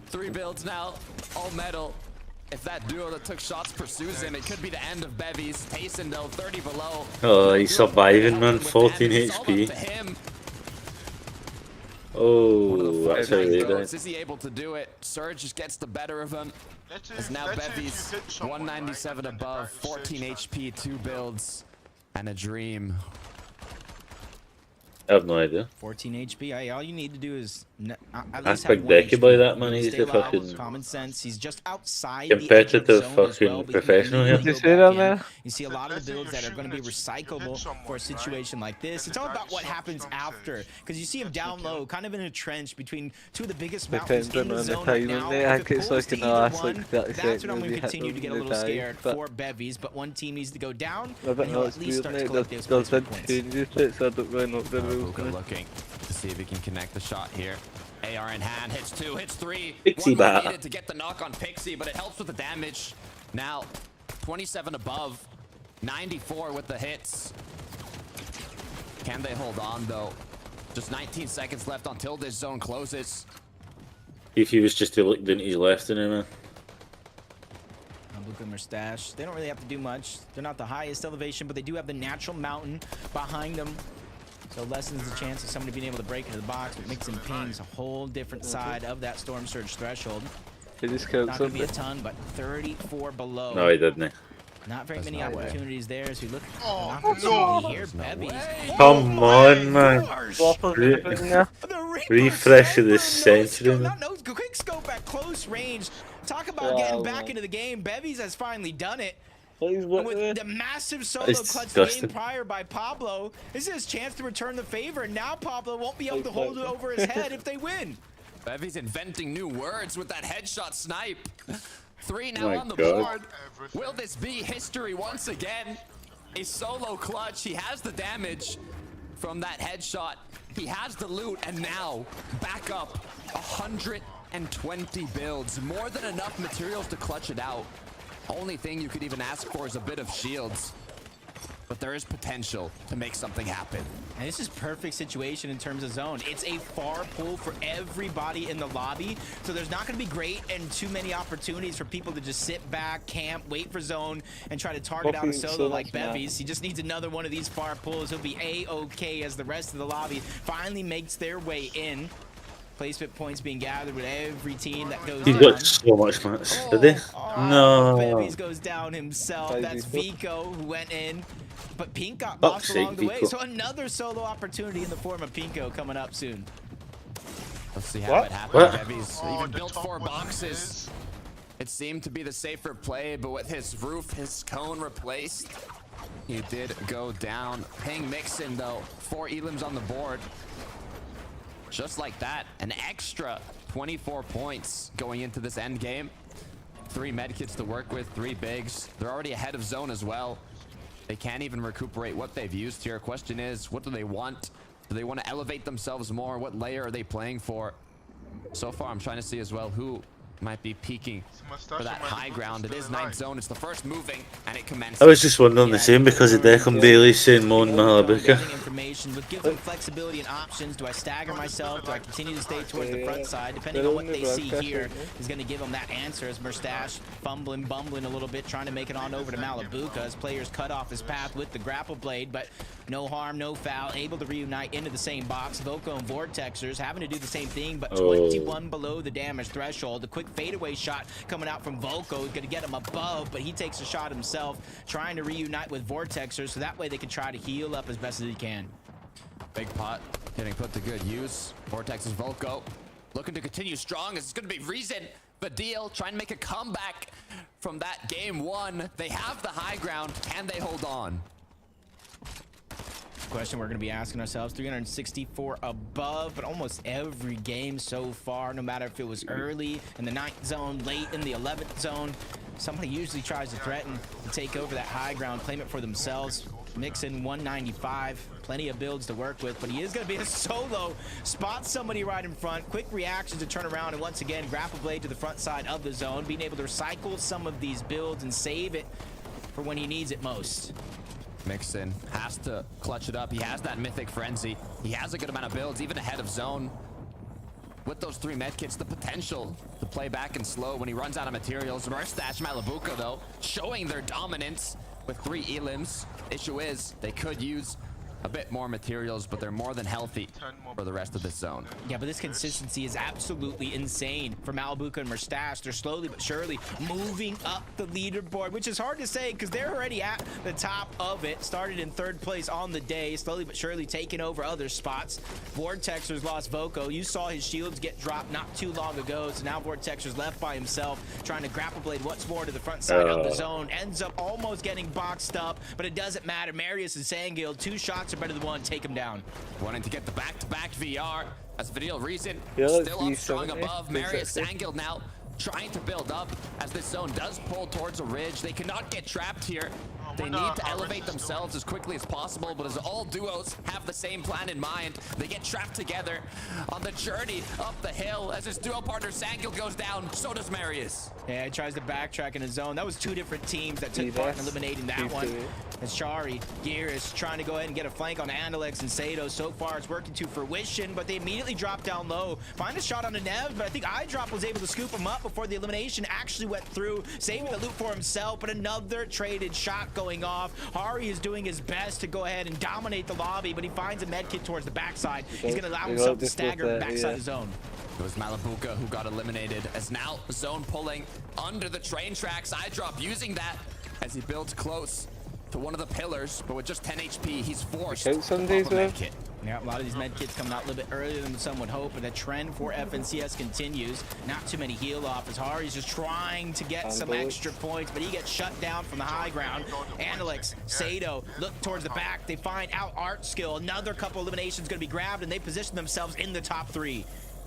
3 builds now, all metal. If that duo that took shots pursues him, it could be the end of Bevies. Tayson though, 30 below. Oh, he's surviving, man. 14 HP. Oh, that's how they do it. Is he able to do it? Surge just gets the better of him. As now Bevies 197 above, 14 HP, 2 builds, and a dream. I have no idea. 14 HP. All you need to do is at That's least have big 1 decky HP. by that man. You He's stay the alive, fucking common sense. He's just outside the edge of competitive zone as fucking well, but you can professional here. immediately Did go you say back that, in. man? You see a lot of the builds that are going to be recyclable for a situation like this. It's all about what happens after, because you see him down low, kind of in a trench between two of the biggest mountains in the zone right now. If it pulls to either one, that's when I'm going to continue to get a little scared for bevies, but one team needs to go down, and he'll at least start to collect those placement points. Vbucks looking to see if he can connect the shot here. AR in hand, hits 2, hits 3. Pixie One more bar. needed to get the knock on Pixie, but it helps with the damage. Now, 27 above, 94 with the hits. Can they hold on though? Just 19 seconds left until this zone closes. If he was just to look down to his left in it, man. Vbucks and Mustache, they don't really have to do much. They're not the highest elevation, but they do have the natural mountain behind them. So lessens the chance of somebody being able to break into the box, but makes him pings a whole different side of that storm surge threshold. Not going to be a ton, but 34 below. No, he didn't. Not very many opportunities there as we look at an opportunity here. Bevies. Come on, man. Refresh of this century. No, quick scope at close range. Talk about getting back into the game. Bevies has finally done it. With the massive solo clutch game prior by Pablo, this is his chance to return the favor. Now Pablo won't be able to hold it over his head if they win. Bevy's inventing new words with that headshot snipe. 3 now on the board. Will this be history once again? A solo clutch. He has the damage from that headshot. He has the loot, and now back up 120 builds. More than enough materials to clutch it out. Only thing you could even ask for is a bit of shields. But there is potential to make something happen. And this is perfect situation in terms of zone. It's a far pull for everybody in the lobby. So there's not going to be great and too many opportunities for people to just sit back, camp, wait for zone, and try to target out a solo like Bevies. He just needs another one of these far pulls. He'll be A-okay as the rest of the lobby finally makes their way in. Placement points being gathered with every team that goes He's down. got so much match. Did he? No. Bevies goes down himself. That's Vico who went in. But Pink got lost along the way. So another solo opportunity in the form of Pinko coming up soon. Let's see how it happens. Bevies even built 4 boxes. It seemed to be the safer play, but with his roof, his cone replaced, he did go down. Ping mixing though. 4 elims on the board. Just like that, an extra 24 points going into this end game. 3 medkits to work with, 3 bigs. They're already ahead of zone as well. They can't even recuperate what they've used here. Question is, what do they want? Do they want to elevate themselves more? What layer are they playing for? So far, I'm trying to see as well who might be peaking for that high ground. It is 9th zone. It's the first moving, and it commences. I was just wondering the same because of Declan Bailey saying Mon Malabuka. Information would give them flexibility and options. Do I stagger myself? Do I continue to stay towards the front side? Depending on what they see here is going to give them that answer. As Mustache bumbling a little bit, trying to make it on over to Malabuka as players cut off his path with the grapple blade, but no harm, no foul, able to reunite into the same box. Voco and Vortexers having to do the same thing, but 21 below the damage threshold. The quick fadeaway shot coming out from Voco is going to get him above, but he takes a shot himself, trying to reunite with Vortexers, so that way they can try to heal up as best as he can. Big pot getting put to good use. Vortex's Voco looking to continue strong. It's going to be Reason. Badil trying to make a comeback from that game 1. They have the high ground. Can they hold on? Question we're going to be asking ourselves. 364 above, but almost every game so far, no matter if it was early in the 9th zone, late in the 11th zone, somebody usually tries to threaten to take over that high ground, claim it for themselves. Mixing 195, plenty of builds to work with, but he is going to be a solo. Spots somebody right in front, quick reaction to turn around, and once again, grapple blade to the front side of the zone, being able to recycle some of these builds and save it for when he needs it most. Mixon has to clutch it up. He has that mythic frenzy. He has a good amount of builds, even ahead of zone. With those 3 medkits, the potential to play back and slow when he runs out of materials. Mustache Malabuka, though, showing their dominance with 3 elims. Issue is, they could use a bit more materials, but they're more than healthy for the rest of this zone. Yeah, but this consistency is absolutely insane for Malibuca and Mustache. They're slowly but surely moving up the leaderboard, which is hard to say because they're already at the top of it. Started in 3rd place on the day, slowly but surely taking over other spots. Vortexer's lost Voco. You saw his shields get dropped not too long ago, so now Vortexer's left by himself, trying to grapple blade once more to the front side of the zone. Ends up almost getting boxed up, but it doesn't matter. Marius and Sangil, 2 shots are better than 1. Take him down. Wanting to get the back-to-back VR. As Vidil Reason Yeah, still up strong above. Marius exactly. Sangil now trying to build up as this zone does pull towards a ridge. They cannot get trapped here. They need to elevate themselves as quickly as possible, but as all duos have the same plan in mind, they get trapped together on the journey up the hill. As his duo partner Sangil goes down, so does Marius. Yeah, he tries to backtrack in his zone. That was 2 different teams that took part in eliminating that one. As Shari, Gear is trying to go ahead and get a flank on Analex and Sato. So far, it's working to fruition, but they immediately drop down low. Find a shot on the Nev, but I think iDrop was able to scoop him up before the elimination actually went through, saving the loot for himself, but another traded shot going off. Hari is doing his best to go ahead and dominate the lobby, but he finds a medkit towards the backside. He's going to allow himself to stagger backside the zone. It was Malibuca who got eliminated, as now zone pulling under the train tracks. iDrop using that as he builds close to one of the pillars, but with just 10 HP, he's forced to pop a medkit. Yeah, a lot of these med kits coming out a little bit earlier than some would hope, but the trend for FNCS continues. Not too many heal off as Hari's just trying to get some extra points, but he gets shut down from the high ground. Analex, Sato look towards the back. They find out Art Skill. Another couple eliminations going to be grabbed, and they position themselves in the top 3.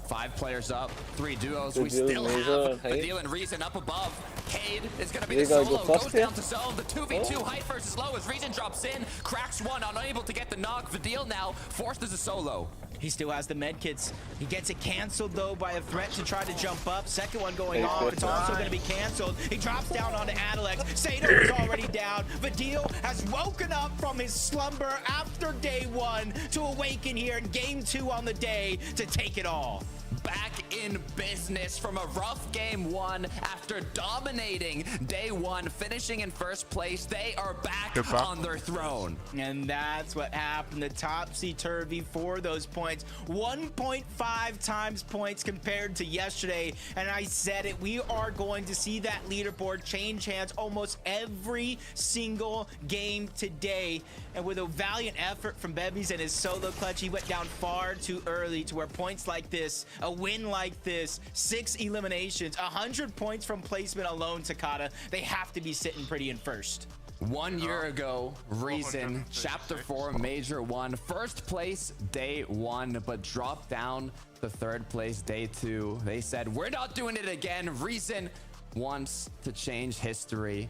5 players up, 3 duos. We still have Vidil and Reason up above. Cade is going to be the solo. Goes down to zone. The 2v2 height versus low as Reason drops in. Cracks one, unable to get the knock. Vidil now forced as a solo. He still has the medkits. He gets it canceled though by a threat to try to jump up. Second one going off. It's also going to be canceled. He drops down onto Analex. Sato is already down. Vidil has woken up from his slumber after day 1 to awaken here in game 2 on the day to take it all. Back in business from a rough game 1 after dominating day 1, finishing in 1st place. They are back on their throne. And that's what happened. The topsy-turvy for those points. 1.5 times points compared to yesterday. And I said it, we are going to see that leaderboard change hands almost every single game today. And with a valiant effort from Bebies and his solo clutch, he went down far too early to where points like this, a win like this, 6 eliminations, 100 points from placement alone, Takata, they have to be sitting pretty in 1st. 1 year ago, Reason, Chapter 4, Major 1, 1st place, day 1, but dropped down to 3rd place, day 2. They said, we're not doing it again. Reason wants to change history.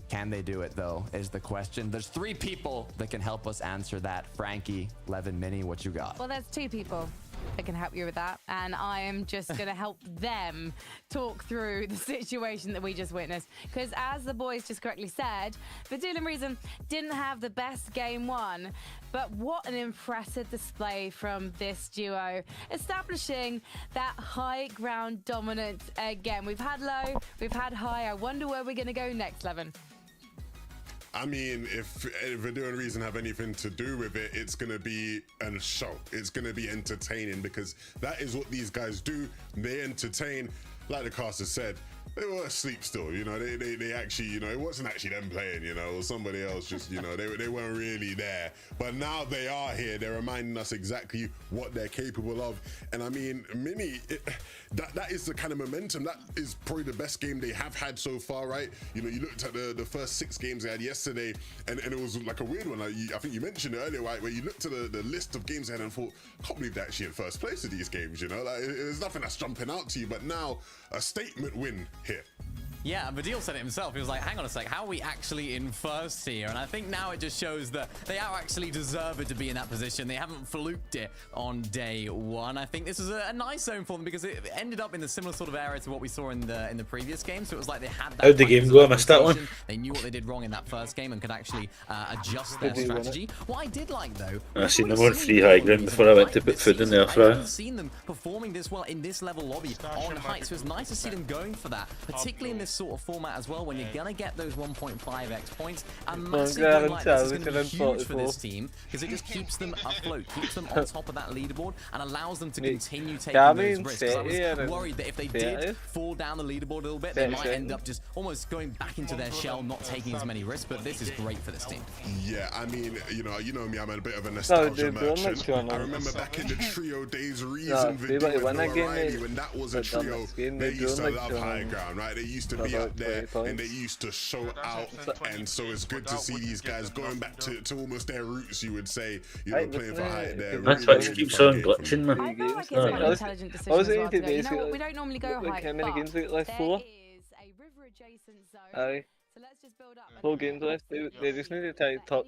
Can they do it, though, is the question. There's 3 people that can help us answer that. Frankie, Levin, Mini, what you got? Well, there's 2 people that can help you with that, and I am just going to help them talk through the situation that we just witnessed. Because as the boys just correctly said, Vidil and Reason didn't have the best game 1, but what an impressive display from this duo, establishing that high ground dominance again. We've had low, we've had high. I wonder where we're going to go next, Levin. I mean, if Vidil and Reason have anything to do with it, it's going to be a show. It's going to be entertaining because that is what these guys do. They entertain. Like the caster said, they were asleep still, you know, they actually, you know, it wasn't actually them playing, you know, or somebody else just, you know, they weren't really there. But now they are here. They're reminding us exactly what they're capable of. And I mean, Mini, that is the kind of momentum. That is probably the best game they have had so far, right? You know, you looked at the first 6 games they had yesterday, and it was like a weird one. Like I think you mentioned it earlier, right? Where you looked at the list of games they had and thought, I can't believe they're actually in 1st place of these games, you know? Like, there's nothing that's jumping out to you. But now, a statement win here. Yeah, Vidil said it himself. He was like, hang on a sec, how are we actually in 1st here? And I think now it just shows that they are actually deserved to be in that position. They haven't fluked it on day 1. I think this is a nice zone for them because it ended up in the similar sort of area to what we saw in the previous game. So it was like they had that. How'd the game go? I missed that one. They knew what they did wrong in that 1st game and could actually adjust their strategy. What I did like, though, I seen them on free high ground before I went to put food in the air fryer. I haven't seen them performing this well in this level lobby on height, so it's nice to see them going for that, particularly in this sort of format as well, when you're gonna get those 1.5x points, a Mongraal massive win and like this is Challenge gonna be and huge for 44. this team, because it just keeps them afloat, keeps them on top of that leaderboard, and allows them to continue taking Gary those and risks. I was City and worried that if they City. did fall down the leaderboard a little bit, they might 30 end up just almost going back into their shell, not taking as many risks, but this is great for this team. Yeah, I mean, you know me, I'm a bit of a nostalgia dude, don't merchant. let you I remember back in the trio days, Reason, No, they Vbucks, won that Noah game, Riley, mate. when that was a But on trio, this game, they they used to don't love like high ground, right? They used to be about up there 20 and they points. used to show out, and so it's good to see these guys going back to almost their roots, you would say, you know, Right, playing for wasn't height it? there. My Really, Twitch really keeps fun on game for me. glitching, man. I feel like it's No, quite I an was- intelligent I decision was as well thinking to go, you know basically, what, we don't normally go like high, how many but games we got left? there 4? is a river adjacent zone. Aye. So let's just build up. 4 games left. They just need to take top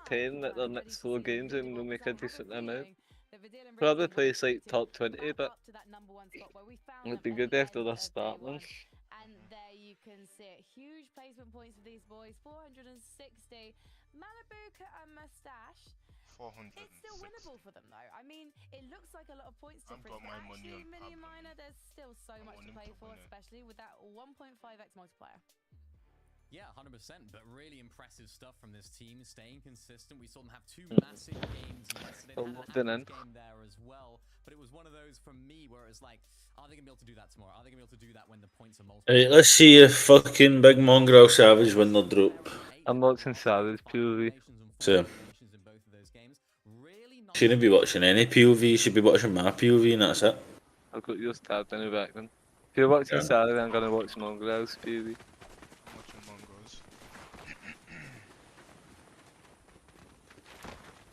10 at their next 4 games and they'll make a decent amount. Probably place like top 20, but it'd be good after the start, man. And there you can see it. Huge placement points for these boys. 460. Malibuca and Mustache. 400. It's still winnable for them though. I mean, it looks like a lot of points difference, got but my money actually, on Mini Pablo. Minor, there's still so much to play for, especially with that 1.5x multiplier. Yeah, 100%, but really impressive stuff from this team, staying consistent. We saw them have 2 massive games yesterday. They had an active game there as well, but it was one of those for me where it was like, are they going to be able to do that tomorrow? Are they going to be able to do that when the points are multiplied? Right, let's see if fucking Big Mongraal Savage win the drop. I'm watching Savage POV. So, shouldn't be watching any POV, you should be watching my POV and that's it. I've got yours tabbed in the back then. If you're watching Yeah. Saturday, I'm gonna watch Mongraal's POV.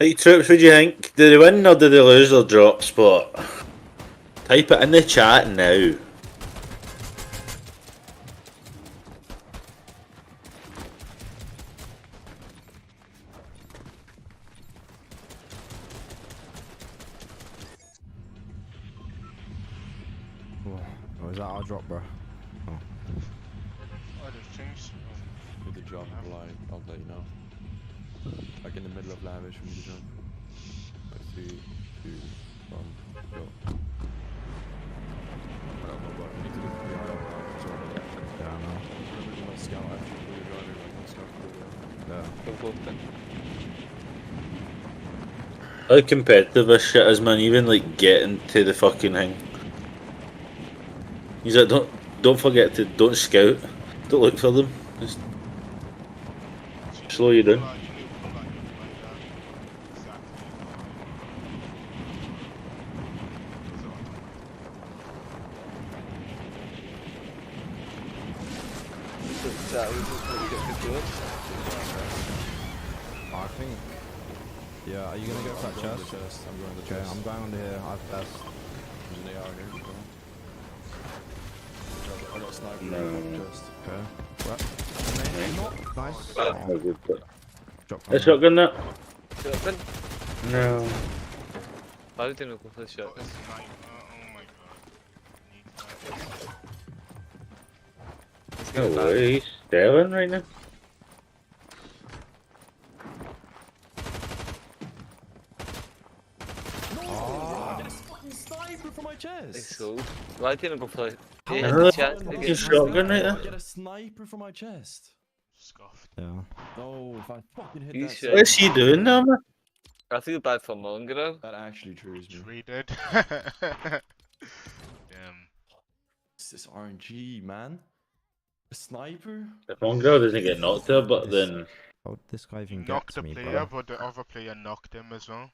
Right, troops, what do you think? Did they win or did they lose their drop spot? Type it in the chat now. Oh, is that our drop, bro? Oh. Oh, they've changed. With the jump, I'll let you know. Like in the middle of lavish with the jump. Like 3, 2, 1, go. I don't know, but we need to do the Yeah, I know. Remember to scout after you put your gun, like scout for the Yeah. How competitive this shit is, man, even like getting to the fucking thing. He's like, don't forget to, don't scout, don't look for them, just slow you down. I think. Yeah, are you gonna go for that chest? I'm going to the Okay, chest. I'm going under here. I've best. There's an AR here. I got sniper No. on the chest. Okay. What? Nice. That's no good, but... Drop A shotgun that? Shotgun? No. Why would you not go for the shotgun? No way, he's staring right now. Sniper for my chest. It's sold. Why didn't I go for it? Another Chat to fucking get shotgun right I there. get a sniper for my chest. Scuffed. Yeah. Oh, if I fucking hit You that. should. What's he doing now, man? I feel bad for Mongraal. That actually trues me. Traded. Damn. It's this RNG, man. A sniper? If Mongraal doesn't get knocked out, but then... How did this guy even Knocked get the me, player, bro? but the other player knocked him as well.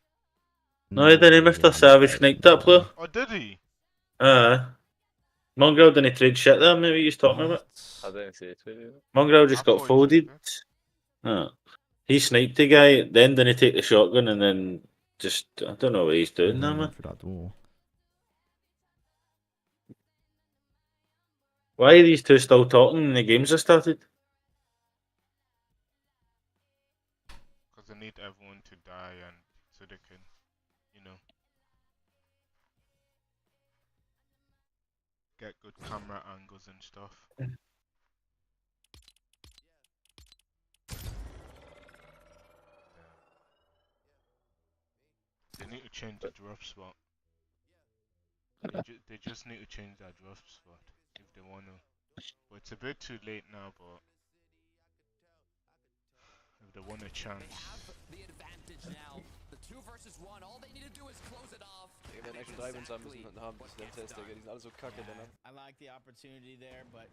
No, he didn't, Mr. Savage sniped that player. Oh, did he? Mongraal didn't trade shit there, maybe he's talking about. I didn't say it to you. Mongraal just I got thought he folded. traded. He sniped the guy, then didn't take the shotgun, and then just, I don't know what he's doing now, man. For that door. Why are these two still talking and the games have started? Because they need everyone to die and so they can, you know, get good camera angles and stuff. They need to change the drop spot. They just need to change that drop spot if they want to. But it's a bit too late now, but if they want a chance. The advantage now. The 2 versus 1. All they need to do is close it off. Den extra diamond sammen med sådan ham, den tester, ikke? De er så kacke, den her. I like the opportunity there, but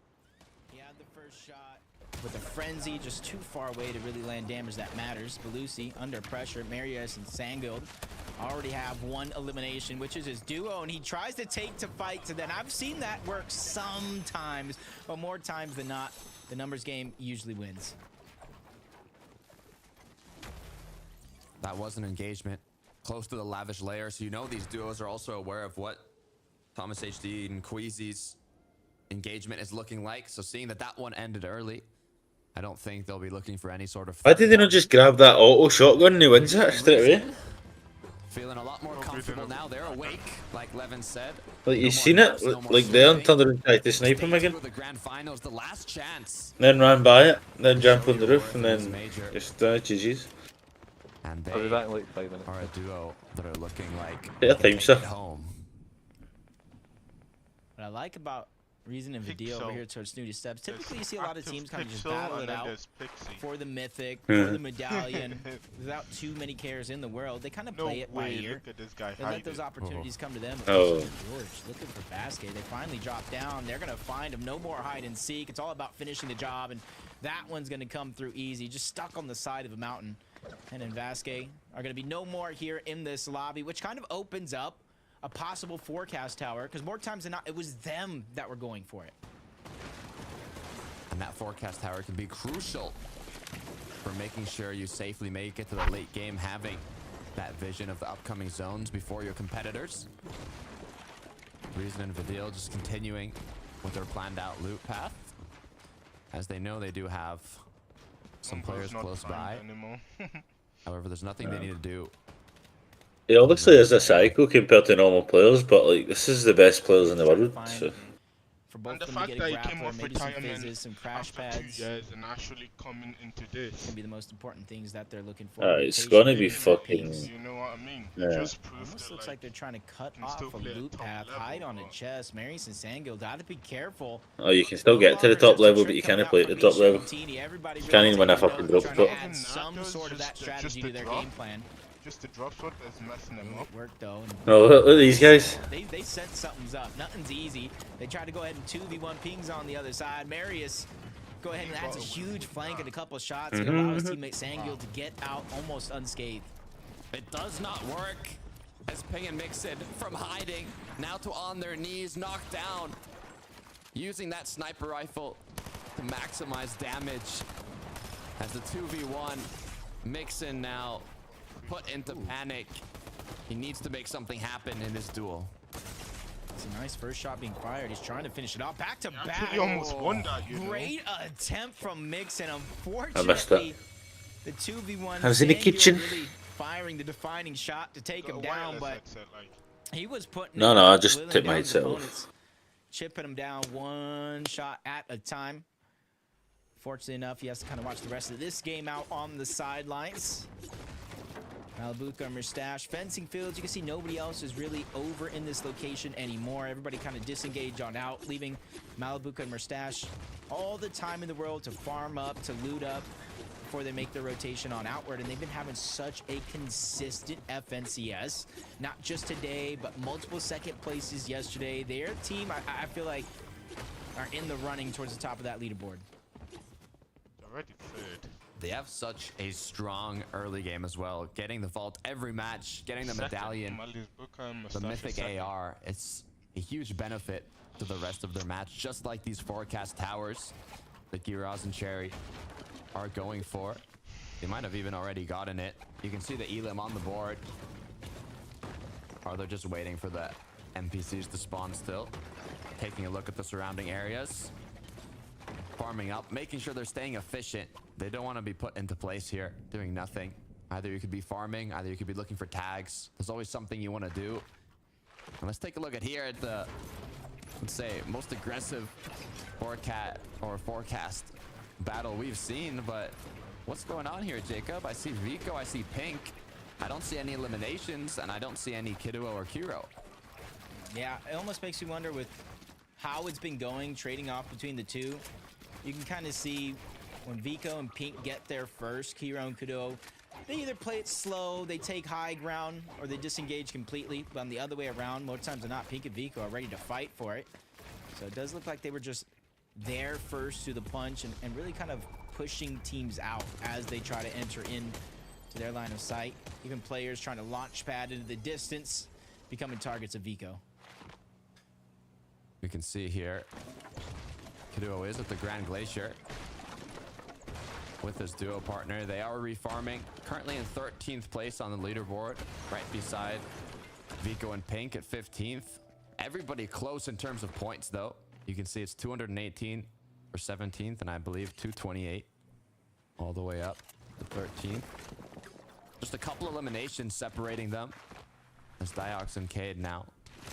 he had the first shot with a frenzy, just too far away to really land damage that matters. Belusi under pressure. Marius and Sangild already have 1 elimination, which is his duo, and he tries to take to fights, and then I've seen that work sometimes, but more times than not, the numbers game usually wins. That was an engagement close to the lavish layer, so you know these duos are also aware of what Thomas HD and Queasy's engagement is looking like. So seeing that that one ended early, I don't think they'll be looking for any sort of... Why did they not just grab that auto shotgun and he wins it straight away? Feeling a lot more comfortable now. They're awake, like Levin said. Like, you've seen it, like there, and turned around and tried to snipe him again. The grand finals, the last chance. Then ran by it, then jumped on the roof, and then just GG's. And I'll be back in like 5 minutes. are a duo that are looking like Yeah, time, sir. home. What I like about Reason and Vidil over here towards Snooty Steps, typically you see a lot of teams kind of just battle it out for the mythic, for the medallion, without too many cares in the world. They kind of play it by ear. They let those opportunities come to them. Oh. George looking for Basket. They finally drop down. They're going to find him. No more hide and seek. It's all about finishing the job, and that one's going to come through easy. Just stuck on the side of a mountain. And then Vasquez are going to be no more here in this lobby, which kind of opens up a possible forecast tower, because more times than not, it was them that were going for it. And that forecast tower can be crucial for making sure you safely make it to the late game, having that vision of the upcoming zones before your competitors. Reason and Vidil just continuing with their planned out loot path, as they know they do have some players close by. However, there's nothing they need to do. He obviously is a psycho compared to normal players, but like this is the best players in the world. So. And the fact that he came off retirement some crash after pads 2 years and actually coming into this. Can be the most important things that they're looking for. It's gonna be fucking. You know what I mean? Yeah. Just proof Almost that, looks like they're trying to cut off a loot path, hide on a chest. Marius and Sangild gotta be careful. Oh, you can still get to the top level, but you can't play at the top level. You can't even win a fucking drop shot. Add some sort of that strategy to their game plan. Just the drop shot that's messing them up. It worked though. Oh, look at these guys. They set something's up. Nothing's easy. They tried to go ahead and 2v1 pings on the other side. Marius go ahead and adds a huge flank and a couple of shots to allow his teammate Sangild to get out almost unscathed. It does not work as Ping and Mixed from hiding now to on their knees, knocked down, using that sniper rifle to maximize damage as the 2v1 Mixin now put into panic. He needs to make something happen in this duel. It's a nice first shot being fired. He's trying to finish it off. Back to back. He almost won that, you know. Great attempt from Mixin. I missed that. Unfortunately, the 2v1. I was in the kitchen. Really firing the defining shot to take him down, but he was putting. No, it no, I up, just willing took down my his headset off. opponents, chipping him down one shot at a time. Fortunately enough, he has to kind of watch the rest of this game out on the sidelines. Malibuca, Mustache, fencing fields. You can see nobody else is really over in this location anymore. Everybody kind of disengaged on out, leaving Malibuca and Mustache all the time in the world to farm up, to loot up before they make their rotation on outward. And they've been having such a consistent FNCS, not just today, but multiple second places yesterday. Their team, I feel like, are in the running towards the top of that leaderboard. Already third. They have such a strong early game as well. Getting the vault every match, getting the medallion, the mythic AR. It's a huge benefit to the rest of their match, just like these forecast towers that Giraz and Cherry are going for. They might have even already gotten it. You can see the Elim on the board. Or they're just waiting for the NPCs to spawn still. Taking a look at the surrounding areas. Farming up, making sure they're staying efficient. They don't want to be put into place here, doing nothing. Either you could be farming, either you could be looking for tags. There's always something you want to do. And let's take a look at here at the, let's say, most aggressive forecast battle we've seen. But what's going on here, Jacob? I see Vico, I see Pink. I don't see any eliminations, and I don't see any Cadeau or Kiro. Yeah, it almost makes you wonder with how it's been going, trading off between the two, you can kind of see when Vico and Pink get there first, Kiro and Cadeau, they either play it slow, they take high ground, or they disengage completely. But on the other way around, more times than not, Pink and Vico are ready to fight for it. So it does look like they were just there first to the punch and really kind of pushing teams out as they try to enter in to their line of sight. Even players trying to launch pad into the distance, becoming targets of Vico. We can see here, Cadeau is at the Grand Glacier with his duo partner. They are refarming, currently in 13th place on the leaderboard, right beside Vico and Pink at 15th. Everybody close in terms of points, though. You can see it's 218 for 17th, and I believe 228 all the way up to 13th. Just a couple eliminations separating them, as Diox and Cade now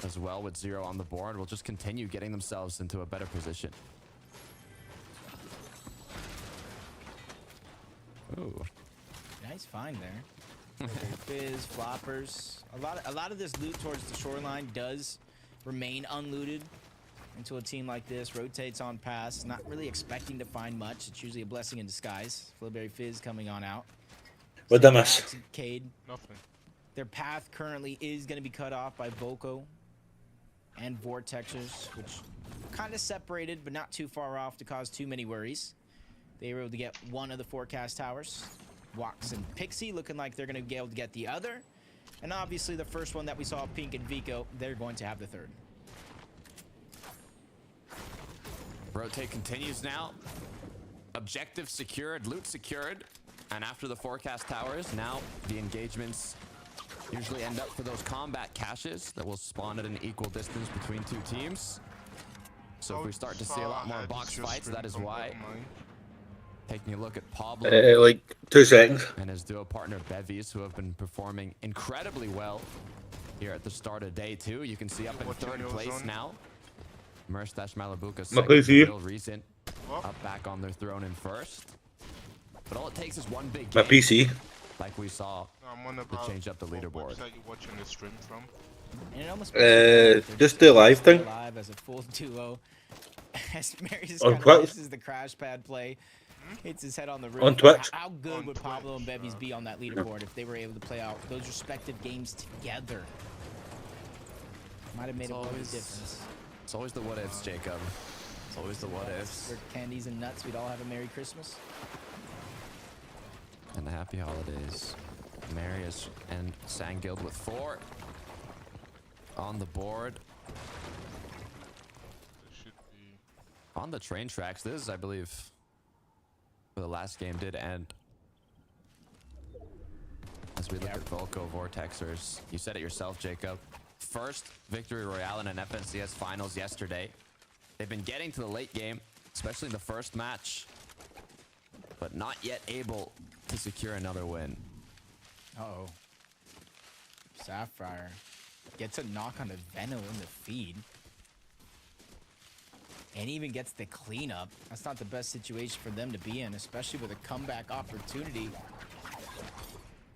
as well with 0 on the board will just continue getting themselves into a better position. Ooh. Nice find there. Fizz, floppers. A lot of this loot towards the shoreline does remain unlooted until a team like this rotates on pass, not really expecting to find much. It's usually a blessing in disguise. Flowberry Fizz coming on out. What the mess? Cade. Nothing. Their path currently is going to be cut off by Voco and Vortexers, which kind of separated, but not too far off to cause too many worries. They were able to get one of the forecast towers. Wax and Pixie looking like they're going to be able to get the other. And obviously the first one that we saw, Pink and Vico, they're going to have the third. Rotate continues now. Objective secured, loot secured. And after the forecast towers, now the engagements usually end up for those combat caches that will spawn at an equal distance between two teams. So if we start to see a lot more box fights, that is why. Taking a look at Pablo. Like 2 seconds. And his duo partner Bevies, who have been performing incredibly well here at the start of day 2. You can see up in 3rd place now. Merstash Malabuka second, real recent. Up back on their throne in 1st. But all it takes is one big game. My PC. Like we saw to change up the leaderboard. Website you watching the stream from? And it almost just the live thing. Live as a full duo. As Marius On kind of Twitch. misses the crash pad play, hits his head on the roof. On Twitch. How good would Pablo and Bevies be on that leaderboard if they were able to play out those respective games together? Might have made a big difference. It's always the what ifs, Jacob. It's always the what ifs. For candies and nuts, we'd all have a Merry Christmas. And the happy holidays. Marius and Sanguild with 4 on the board. On the train tracks, this is, I believe, where the last game did end. As we look at Volko Vortexers, you said it yourself, Jacob. First victory royale in an FNCS finals yesterday. They've been getting to the late game, especially in the first match, but not yet able to secure another win. Uh-oh. Sapphire gets a knock on the Veno in the feed. And even gets the cleanup. That's not the best situation for them to be in, especially with a comeback opportunity.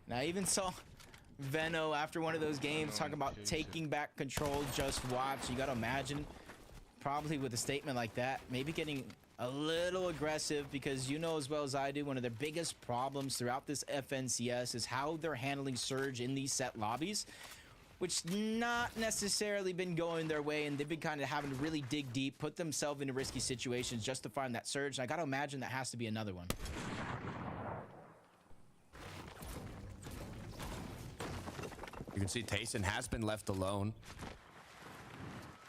Now, I even saw Veno after one of those games talking about taking back control. Just watch. You got to imagine, probably with a statement like that, maybe getting a little aggressive, because you know as well as I do, one of their biggest problems throughout this FNCS is how they're handling Surge in these set lobbies, which not necessarily been going their way, and they've been kind of having to really dig deep, put themselves into risky situations just to find that Surge. And I got to imagine that has to be another one. You can see Tayson has been left alone.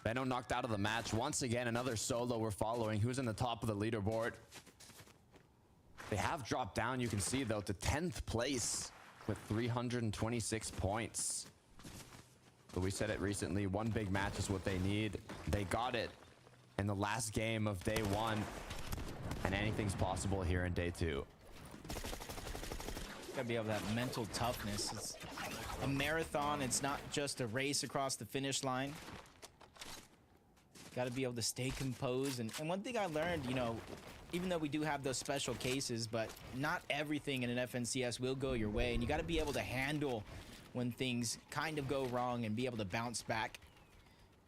Veno knocked out of the match. Once again, another solo we're following. Who's in the top of the leaderboard? They have dropped down, you can see, though, to 10th place with 326 points. But we said it recently, one big match is what they need. They got it in the last game of day 1. And anything's possible here in day 2. Gotta be able to have mental toughness. It's a marathon. It's not just a race across the finish line. Got to be able to stay composed. And one thing I learned, you know, even though we do have those special cases, but not everything in an FNCS will go your way. And you got to be able to handle when things kind of go wrong and be able to bounce back.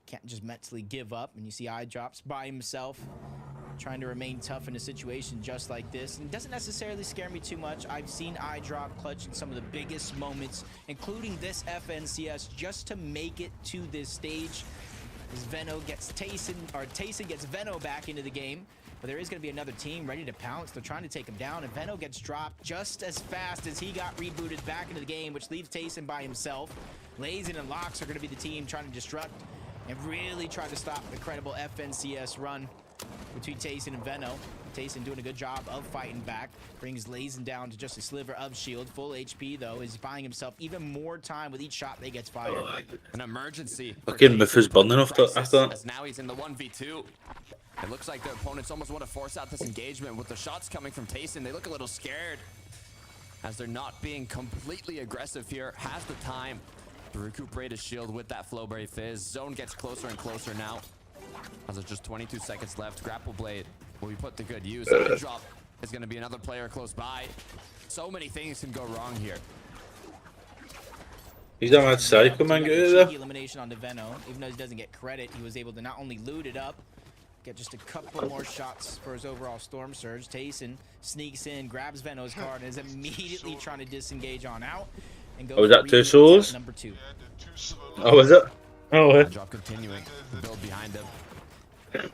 can't just mentally give up. And you see eye drops by himself, trying to remain tough in a situation just like this. And it doesn't necessarily scare me too much. I've seen eye drop clutch in some of the biggest moments, including this FNCS, just to make it to this stage. As Veno gets Tayson gets Veno back into the game. But there is going to be another team ready to pounce. They're trying to take him down, and Veno gets dropped just as fast as he got rebooted back into the game, which leaves Tayson by himself. Lazen and Locks are going to be the team trying to disrupt and really try to stop the credible FNCS run between Tayson and Veno. Tayson doing a good job of fighting back. Brings Lazen down to just a sliver of shield. Full HP, though, is buying himself even more time with each shot that gets fired. An emergency. Fucking Myth is burning after that. As now he's in the 1v2. It looks like the opponents almost want to force out this engagement with the shots coming from Tayson. They look a little scared as they're not being completely aggressive here. Has the time to recuperate his shield with that Flowberry Fizz. Zone gets closer and closer now as there's just 22 seconds left. Grapple Blade will be put to good use. Drop is going to be another player close by. So many things can go wrong here. He's on that side, come on, get it there. Elimination on Veno. Even though he doesn't get credit, he was able to not only loot it up, get just a couple more shots for his overall Storm Surge. Tayson sneaks in, grabs Veno's card, and is immediately trying to disengage on out. And Oh, was that 2 solos? Number 2. Oh, was it? Oh, yeah. Drop continuing to build behind him.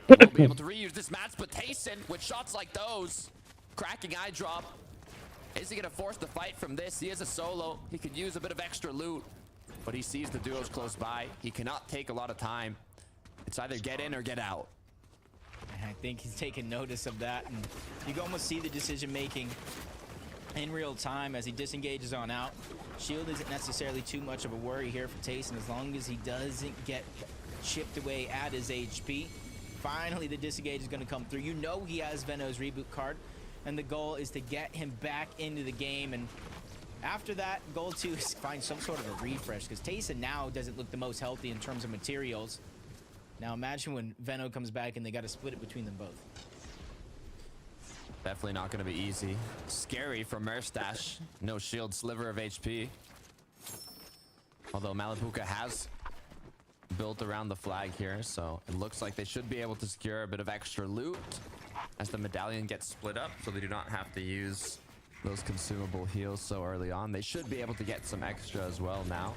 Won't be able to reuse this match, but Tayson with shots like those, cracking eye drop. Is he going to force the fight from this? He is a solo. He could use a bit of extra loot, but he sees the duos close by. He cannot take a lot of time. It's either get in or get out. I think he's taking notice of that, and you can almost see the decision making in real time as he disengages on out. Shield isn't necessarily too much of a worry here for Tayson as long as he doesn't get chipped away at his HP. Finally, the disengage is going to come through. You know he has Veno's reboot card, and the goal is to get him back into the game. And after that, goal 2 is find some sort of a refresh, because Tayson now doesn't look the most healthy in terms of materials. Now imagine when Veno comes back and they got to split it between them both. Definitely not going to be easy. Scary for Merstash. No shield, sliver of HP. Although Malibuka has built around the flag here, so it looks like they should be able to secure a bit of extra loot as the medallion gets split up, so they do not have to use those consumable heals so early on. They should be able to get some extra as well now.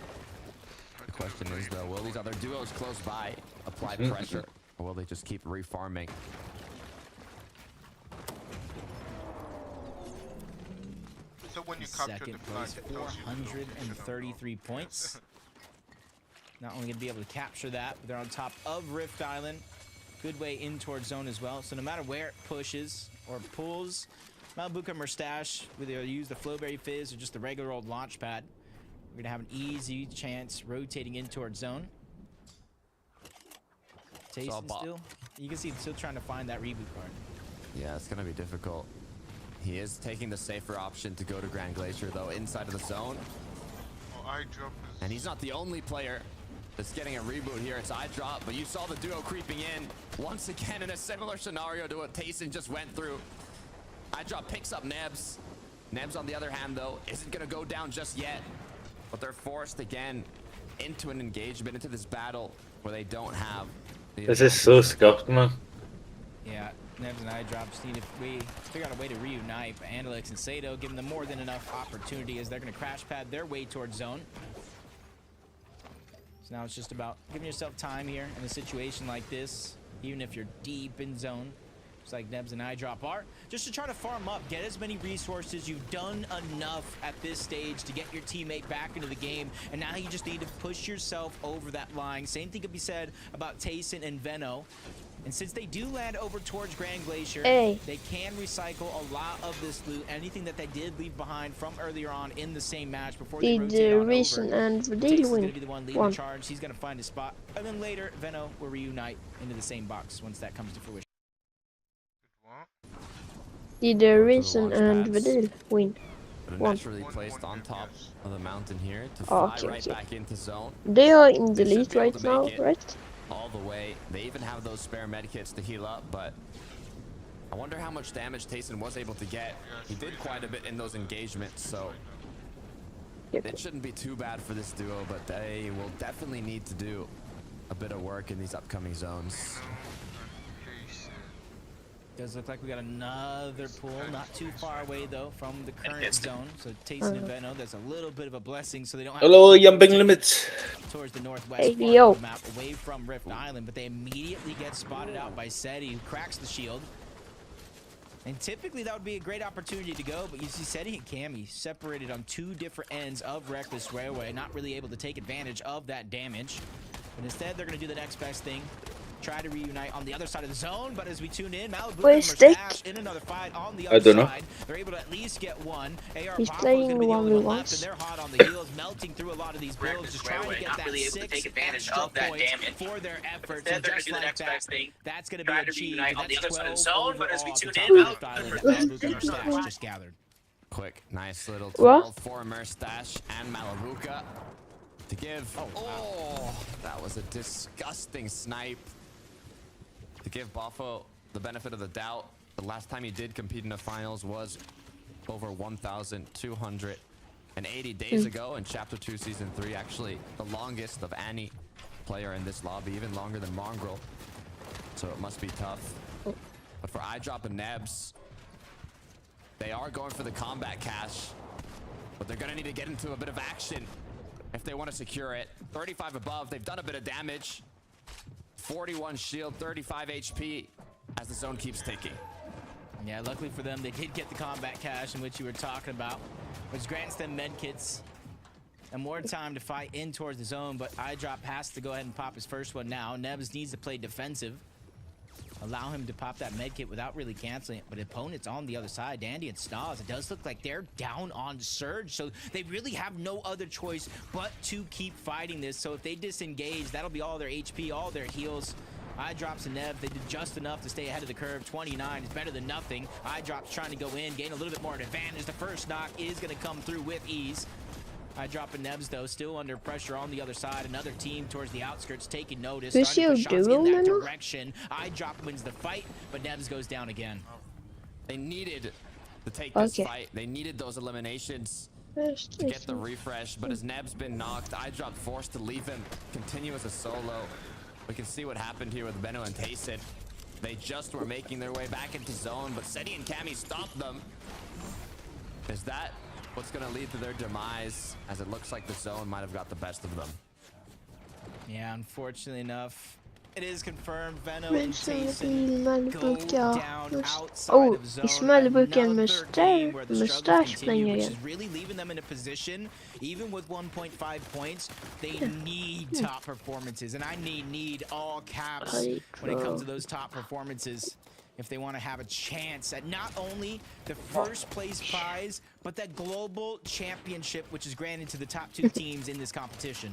The question is, though, will these other duos close by apply pressure, or will they just keep refarming? So when you capture the flag, Second place, 433 points. Not only going to be able to capture that, but they're on top of Rift Island. Good way in towards zone as well. So no matter where it pushes or pulls, Malibuka and Merstash, whether they use the Flowberry Fizz or just the regular old launch pad, we're going to have an easy chance rotating in towards zone. Tayson still, you can see he's still trying to find that reboot card. Yeah, it's going to be difficult. He is taking the safer option to go to Grand Glacier, though, inside of the zone. And he's not the only player that's getting a reboot here. It's eye drop, but you saw the duo creeping in once again in a similar scenario to what Tayson just went through. Eye drop picks up Nebs. Nebs, on the other hand, though, isn't going to go down just yet. But they're forced again into an engagement, into this battle where they don't have the This is so scuffed, man. Yeah, Nebs and eye drop just need to figure out a way to reunite, but Andalix and Sato giving them more than enough opportunity as they're going to crash pad their way towards zone. So now it's just about giving yourself time here in a situation like this, even if you're deep in zone, just like Nebs and eye drop are, just to try to farm up, get as many resources. You've done enough at this stage to get your teammate back into the game, and now you just need to push yourself over that line. Same thing could be said about Tayson and Veno. And since they do land over towards Grand Glacier, they can recycle a lot of this loot, anything that they did leave behind from earlier on in the same match before they rotate on over. And Tayson's going to be the one leading the charge. He's going to find his spot. And then later, Veno will reunite into the same box once that comes to fruition. Did the reason and the deal win? Naturally placed on top of the mountain here to fly right back into zone. They are in the lead right now, right? All the way. They even have those spare medkits to heal up, but I wonder how much damage Tayson was able to get. He did quite a bit in those engagements, so it shouldn't be too bad for this duo, but they will definitely need to do a bit of work in these upcoming zones. Does look like we got another pool, not too far away though from the current zone. So Tayson and Veno, that's a little bit of a blessing, so they don't have Hello, to Yumping Limits. towards the northwest part of the map, away from Rift Island. But they immediately get spotted out by Seti, who cracks the shield. And typically that would be a great opportunity to go, but you see Seti and Cammy separated on two different ends of Reckless Railway, not really able to take advantage of that damage. But instead, they're going to do the next best thing. Try to reunite on the other side of the zone, but as we tune in, Malibu in another fight on the other side. They're able to at least get one. AR He's Papa's playing gonna be the only one left, and once. they're hot on the heels, melting through a lot of these builds, just trying to get that really able to 6 take advantage extra of that points damage. for their efforts. Instead, And they're just gonna do the like next that, best thing. that's going to Try be to achieved. reunite on the That's other side of the 12 zone, but as we overall tune at in, the top of Rift Island that Malibu Stash just gathered. Quick, nice little What? 12 for Merstash and Malabuka to give. Oh, that was a disgusting snipe. To give Boffo the benefit of the doubt, the last time he did compete in the finals was over 1,280 days ago in Chapter 2, Season 3. Actually, the longest of any player in this lobby, even longer than Mongraal. So it must be tough. But for iDrop and Nebs, they are going for the combat cash, but they're going to need to get into a bit of action if they want to secure it. 35 above, they've done a bit of damage. 41 shield, 35 HP as the zone keeps ticking. Yeah, luckily for them, they did get the combat cash in which you were talking about, which grants them medkits and more time to fight in towards the zone, but iDrop has to go ahead and pop his first one now. Nebs needs to play defensive. Allow him to pop that medkit without really canceling it, but opponents on the other side, Dandy and Stas, it does look like they're down on Surge, so they really have no other choice but to keep fighting this. So if they disengage, that'll be all their HP, all their heals. iDrops and Nev, they did just enough to stay ahead of the curve. 29 is better than nothing. iDrop's trying to go in, gain a little bit more advantage. The first knock is going to come through with ease. iDrop and Nebs, though, still under pressure on the other side. Another team towards the outskirts taking notice. Who's Starting to put your shots in duo, that Manu? direction. iDrop wins the fight, but Nebs goes down again. They needed to take this fight. They needed those eliminations to get the refresh, but as Neb's been knocked, iDrop forced to leave him, continue as a solo. We can see what happened here with Benno and Tayson. They just were making their way back into zone, but Seti and Cammy stopped them. Is that what's going to lead to their demise, as it looks like the zone might have got the best of them? Yeah, unfortunately enough, it is confirmed. Venno and Tayson Malibu go down outside Oh, of zone. is Malibu and Another game where the struggles mustache continue, playing which again? is really leaving them in a position, even with 1.5 points, they need top performances. And I need all caps when it comes to those top performances if they want to have a chance at not only the first place prize, but that global championship, which is granted to the top 2 teams in this competition.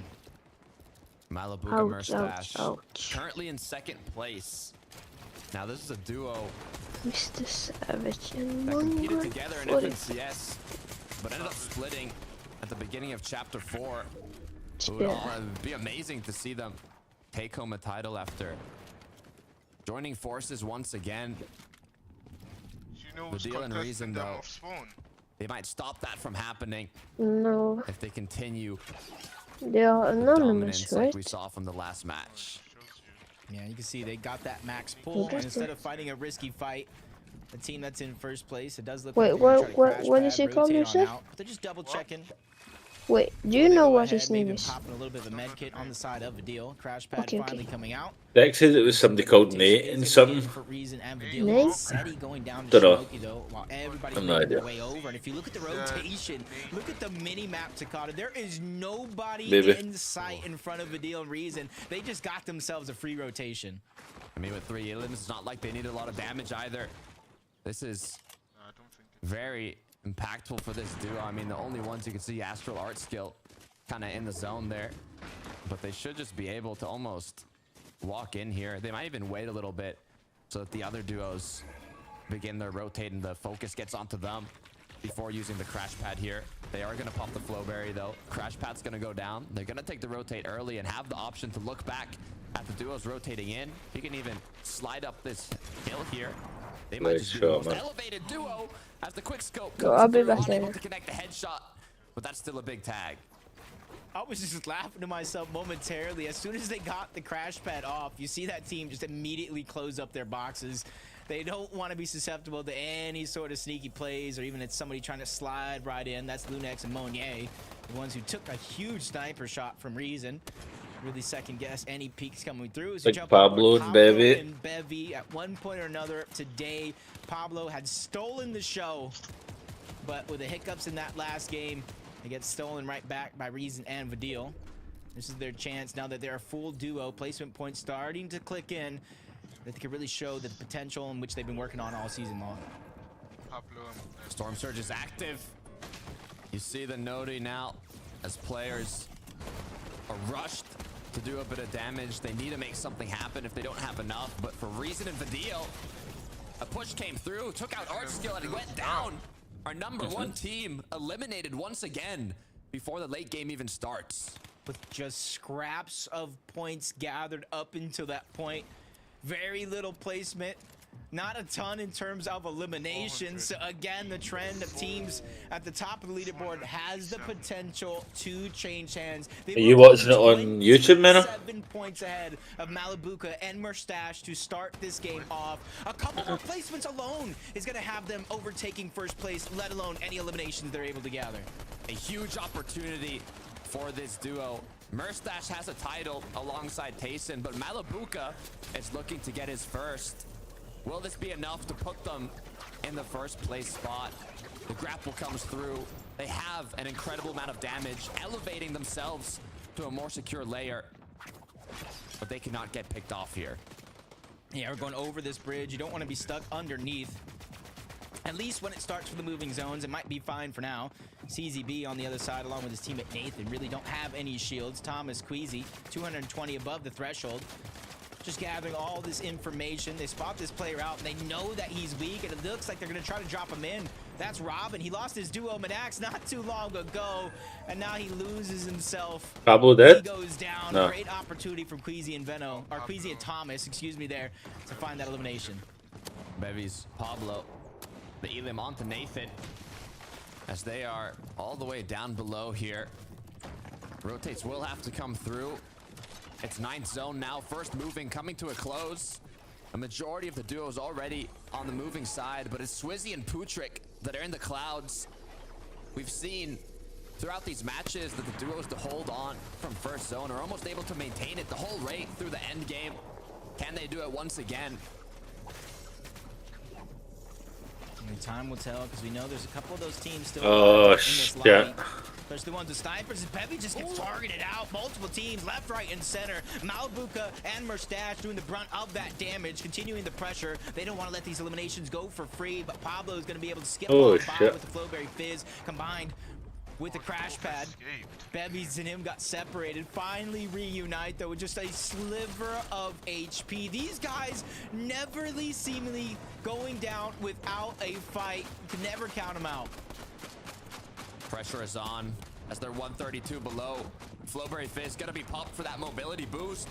Malabuka Merstash currently in 2nd place. Now this is a duo Mr. Savage and that competed Mongraal. together in FNCS, but ended up splitting at the beginning of Chapter 4. It would be amazing to see them take home a title after joining forces once again. The deal and reason, though, they might stop that from happening No, if they continue they are anonymous, dominance right? like we saw from the last match. Yeah, you can see they got that max pull, and instead of fighting a risky fight, the team that's in first place, it does look Wait, like they're gonna try to crash what pad, is he called, rotate on yourself? out, but they're just double checking. Wait, do you know what his name Maybe is? popping a little bit of a med kit on the side of the deal. Crash pad Okay, finally coming out. Dex said it was somebody called Nate and something. Nate? Seti going down to Dunno. Shinoki, though, while everybody's I've no making their idea. way over. And if you look at the rotation, look at the mini map, Takata. There is nobody Maybe. in sight in front of Vidil and Reason. They just got themselves a free rotation. I mean, with 3 elims, it's not like they need a lot of damage either. This is very impactful for this duo. I mean, the only ones you can see Astral Art skill kind of in the zone there, but they should just be able to almost walk in here. They might even wait a little bit so that the other duos begin their rotate and the focus gets onto them before using the crash pad here. They are going to pop the flowberry though. Crash pad's going to go down. They're going to take the rotate early and have the option to look back at the duos rotating in. He can even slide up this hill here. They might just be the most elevated duo as the quick scope comes I'll be through, back unable later. to connect the headshot, but that's still a big tag. I was just laughing to myself momentarily. As soon as they got the crash pad off, you see that team just immediately close up their boxes. They don't want to be susceptible to any sort of sneaky plays, or even it's somebody trying to slide right in. That's Lunex and Monier, the ones who took a huge sniper shot from Reason. Really second guess any peeks coming through. So Like Pablo and Bevy. and Bevy at one point or another today. Pablo had stolen the show, but with the hiccups in that last game, they get stolen right back by Reason and Vidil. This is their chance now that they're a full duo. Placement points starting to click in, that they can really show the potential in which they've been working on all season long. Storm Surge is active. You see the Nodi now as players are rushed to do a bit of damage. They need to make something happen if they don't have enough. But for Reason and Vidil, a push came through, took out Archskill, and it went down. Our number one team eliminated once again before the late game even starts. With just scraps of points gathered up until that point. Very little placement. Not a ton in terms of eliminations. So again, the trend of teams at the top of the leaderboard has the potential to change hands. Are you watching it on YouTube, man? 7 points ahead of Malibuca and Mustache to start this game off. A couple more placements alone is going to have them overtaking first place, let alone any eliminations they're able to gather. A huge opportunity for this duo. Mustache has a title alongside Tayson, but Malibuca is looking to get his first. Will this be enough to put them in the first place spot? The grapple comes through. They have an incredible amount of damage, elevating themselves to a more secure layer. But they cannot get picked off here. Yeah, we're going over this bridge. You don't want to be stuck underneath. At least when it starts with the moving zones, it might be fine for now. CZB on the other side, along with his teammate Nathan, really don't have any shields. Thomas Queasy, 220 above the threshold. Just gathering all this information. They spot this player out, and they know that he's weak, and it looks like they're going to try to drop him in. That's Robin. He lost his duo Manax not too long ago, and now he loses himself. Pablo dead? He goes down. No. Great opportunity from Queasy and Veno, or Queasy and Thomas, excuse me, there, to find that elimination. Bevy's Pablo, the Elim onto Nathan, as they are all the way down below here. Rotates will have to come through. It's 9th zone now, first moving coming to a close. A majority of the duos already on the moving side, but it's Swizzy and Putrick that are in the clouds. We've seen throughout these matches that the duos to hold on from first zone are almost able to maintain it the whole rate through the end game. Can they do it once again? Only time will tell, because we know there's a couple of those teams still Oh, in this lobby. shit. Especially the ones with snipers. And Bevy just gets targeted out. Multiple teams, left, right, and center. Malibuca and Mustache doing the brunt of that damage, continuing the pressure. They don't want to let these eliminations go for free, but Pablo is going to be able to skip Oh, on by shit. with the Flowberry Fizz combined with the crash pad. Bevy's and him got separated. Finally reunite, though, with just a sliver of HP. These guys never seemingly going down without a fight. You can never count them out. Pressure is on as they're 132 below. Flowberry Fizz gonna be popped for that mobility boost.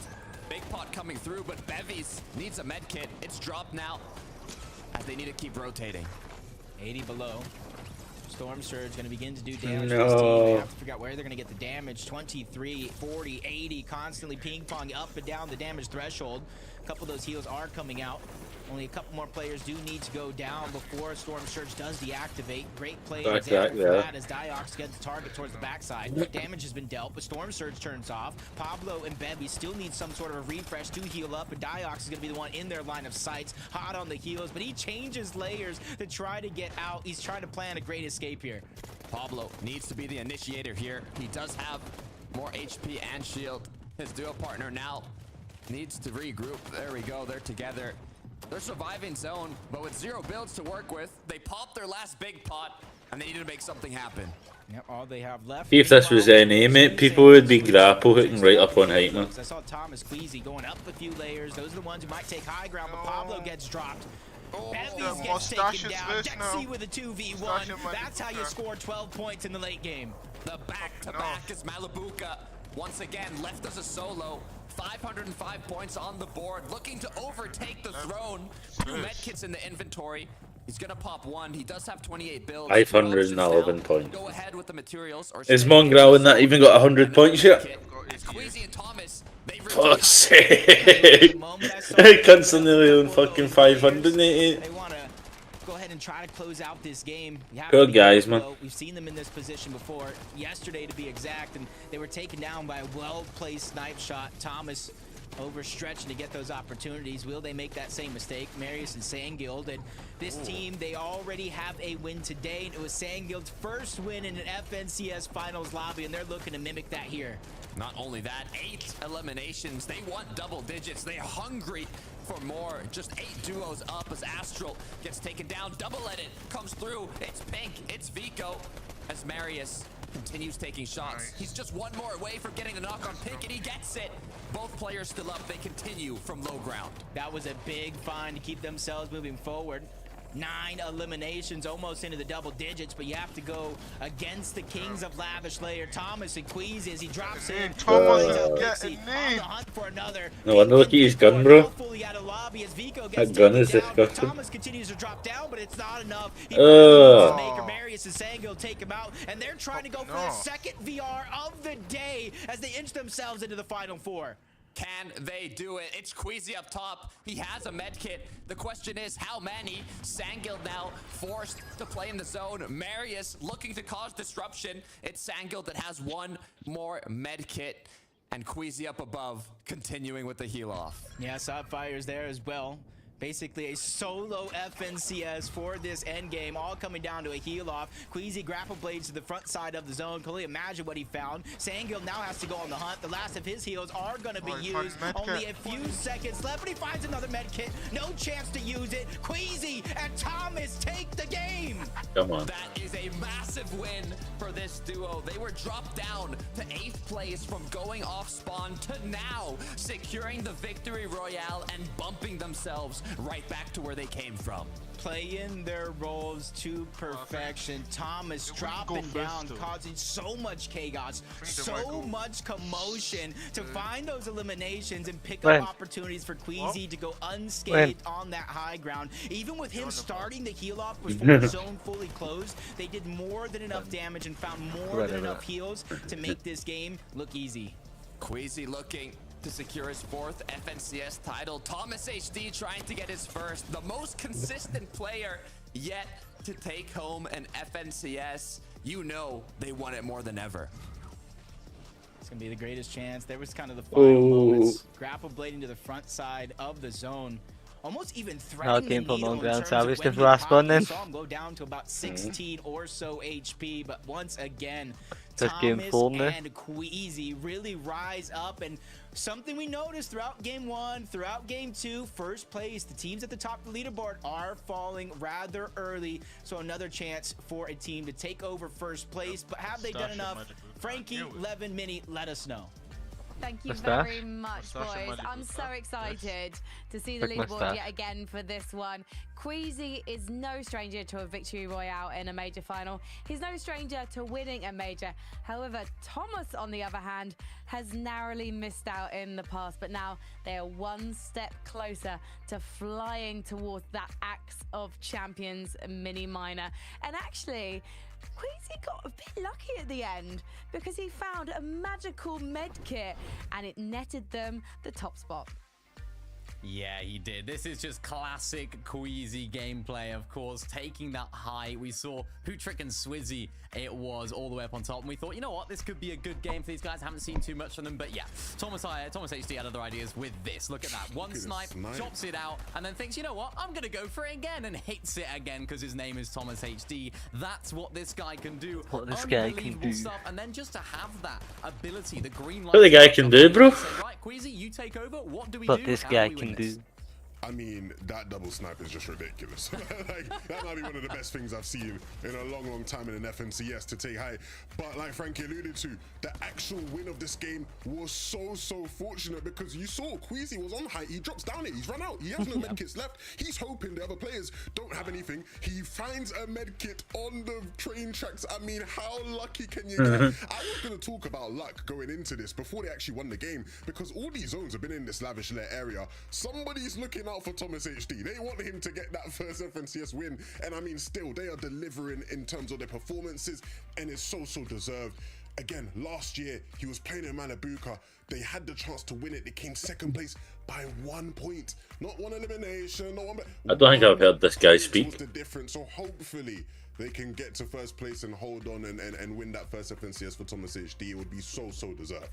Big pot coming through, but Bevy's needs a med kit. It's dropped now as they need to keep rotating. 80 below. Storm Surge going to begin to do damage No. to this team. They have to figure out where they're going to get the damage. 23, 40, 80, constantly ping-pong up and down the damage threshold. A couple of those heals are coming out. Only a couple more players do need to go down before Storm Surge does deactivate. Great play Back example for there. that as Diox gets the target towards the backside. Damage has been dealt, but Storm Surge turns off. Pablo and Bevy still need some sort of a refresh to heal up, and Diox is going to be the one in their line of sights, hot on the heels, but he changes layers to try to get out. He's trying to plan a great escape here. Pablo needs to be the initiator here. He does have more HP and shield. His duo partner now needs to regroup. There we go. They're together. They're surviving zone, but with 0 builds to work with, they popped their last big pot, and they need to make something happen. Yep, all they have left. See if this was NA, mate, people would be grapple hooking right up on height, man. I saw Thomas Queasy going up a few layers. Those are the ones who might take high ground, but Pablo gets dropped. Bevy's gets taken down. Dexy with a 2v1. That's how you score 12 points in the late game. The back-to-back is Malibuca once again left as a solo. 505 points on the board, looking to overtake the throne. 2 medkits in the inventory. He's gonna pop one. He does have 28 builds. 511 points. Go ahead with the materials. Or Is Mongraal in that even got 100 points yet? Fuck's sake! Constantly on fucking 580. They want to go ahead and try to close out this game. Good guys, man. We've seen them in this position before, yesterday to be exact, and they were taken down by a well-placed snipe shot. Thomas overstretching to get those opportunities. Will they make that same mistake? Marius and Sangild, and this team, they already have a win today, and it was Sangild's first win in an FNCS finals lobby, and they're looking to mimic that here. Not only that, 8 eliminations. They want double digits. They're hungry for more. Just 8 duos up as Astral gets taken down. Double-headed comes through. It's Pink. It's Vico. As Marius continues taking shots. He's just one more away from getting a knock on Pink, and he gets it. Both players still up. They continue from low ground. That was a big find to keep themselves moving forward. 9 eliminations, almost into the double digits, but you have to go against the kings of Lavish Layer, Thomas and Queasy, as he drops in. Thomas is getting on the hunt for another. No wonder look at his gun, bro. That gun is disgusting. Thomas continues to drop down, but it's not enough. He Maker, Marius and Sangil take him out, and they're trying to go for the second VR of the day as they inch themselves into the final 4. Can they do it? It's Queasy up top. He has a med kit. The question is, how many? Sangild now forced to play in the zone. Marius looking to cause disruption. It's Sangild that has one more med kit. And Queasy up above, continuing with the heal off. Yeah, Sapphires there as well. Basically a solo FNCS for this end game, all coming down to a heal off. Queasy grapple blades to the front side of the zone. Can only imagine what he found. Sangil now has to go on the hunt. The last of his heals are going to be used. Only a few seconds left, but he finds another med kit. No chance to use it. Queasy and Thomas take the game. Come on. That is a massive win for this duo. They were dropped down to 8th place from going off spawn to now securing the victory royale and bumping themselves right back to where they came from. Playing their roles to perfection. Thomas dropping down, causing so much chaos, so much commotion to find those eliminations and pick up opportunities for Queasy to go unscathed on that high ground. Even with him starting the heal off before the zone fully closed, they did more than enough damage and found more than enough heals to make this game look easy. Queasy looking to secure his 4th FNCS title. Thomas HD trying to get his 1st. The most consistent player yet to take home an FNCS. You know they want it more than ever. It's going to be the greatest chance. There was kind of the final moments. Grapple blading to the front side of the zone. Almost even threatening the needle in terms of when he probably saw him go down to about 16 or so HP. But once again, Thomas and Queasy really rise up, and something we noticed throughout game 1, throughout game 2, first place, the teams at the top of the leaderboard are falling rather early, so another chance for a team to take over first place. But have they done enough? Frankie, Levin, Mini, let us know. Thank you very much, boys. I'm so excited to see the leaderboard yet again for this one. Queasy is no stranger to a victory royale in a major final. He's no stranger to winning a major. However, Thomas, on the other hand, has narrowly missed out in the past, but now they are one step closer to flying towards that axe of champions mini minor. And actually, Queasy got a bit lucky at the end because he found a magical med kit and it netted them the top spot. Yeah, he did. This is just classic Queasy gameplay, of course, taking that high. We saw Putrick and Swizzy, it was all the way up on top, and we thought, you know what, this could be a good game for these guys. Haven't seen too much from them, but yeah, Thomas HD had other ideas with this. Look at that. One snipe, chops it out, and then thinks, you know what, I'm going to go for it again, and hits it again because his name is Thomas HD. That's what this guy can do. What this guy can do. Stuff. And then just to have that ability, the green light. What the guy can do, bro. Right, Queasy, you take over. What do we do? What this guy can do. I mean, that double snipe is just ridiculous. Like, that might be one of the best things I've seen in a long, long time in an FNCS to take high. But like Frankie alluded to, the actual win of this game was so fortunate because you saw Queasy was on high. He drops down it. He's run out. He has no medkits left. He's hoping the other players don't have anything. He finds a medkit on the train tracks. I mean, how lucky can you get? I was going to talk about luck going into this before they actually won the game because all these zones have been in this lavish lair area. Somebody's looking out for Thomas HD. They want him to get that first FNCS win. And I mean, still, they are delivering in terms of their performances, and it's so deserved. Again, last year, he was playing in Malibuca. They had the chance to win it. They came second place by 1 point. Not one elimination, not one... I don't think I've heard this guy speak. Was the difference. So hopefully they can get to first place and hold on and win that first FNCS for Thomas HD. It would be so deserved.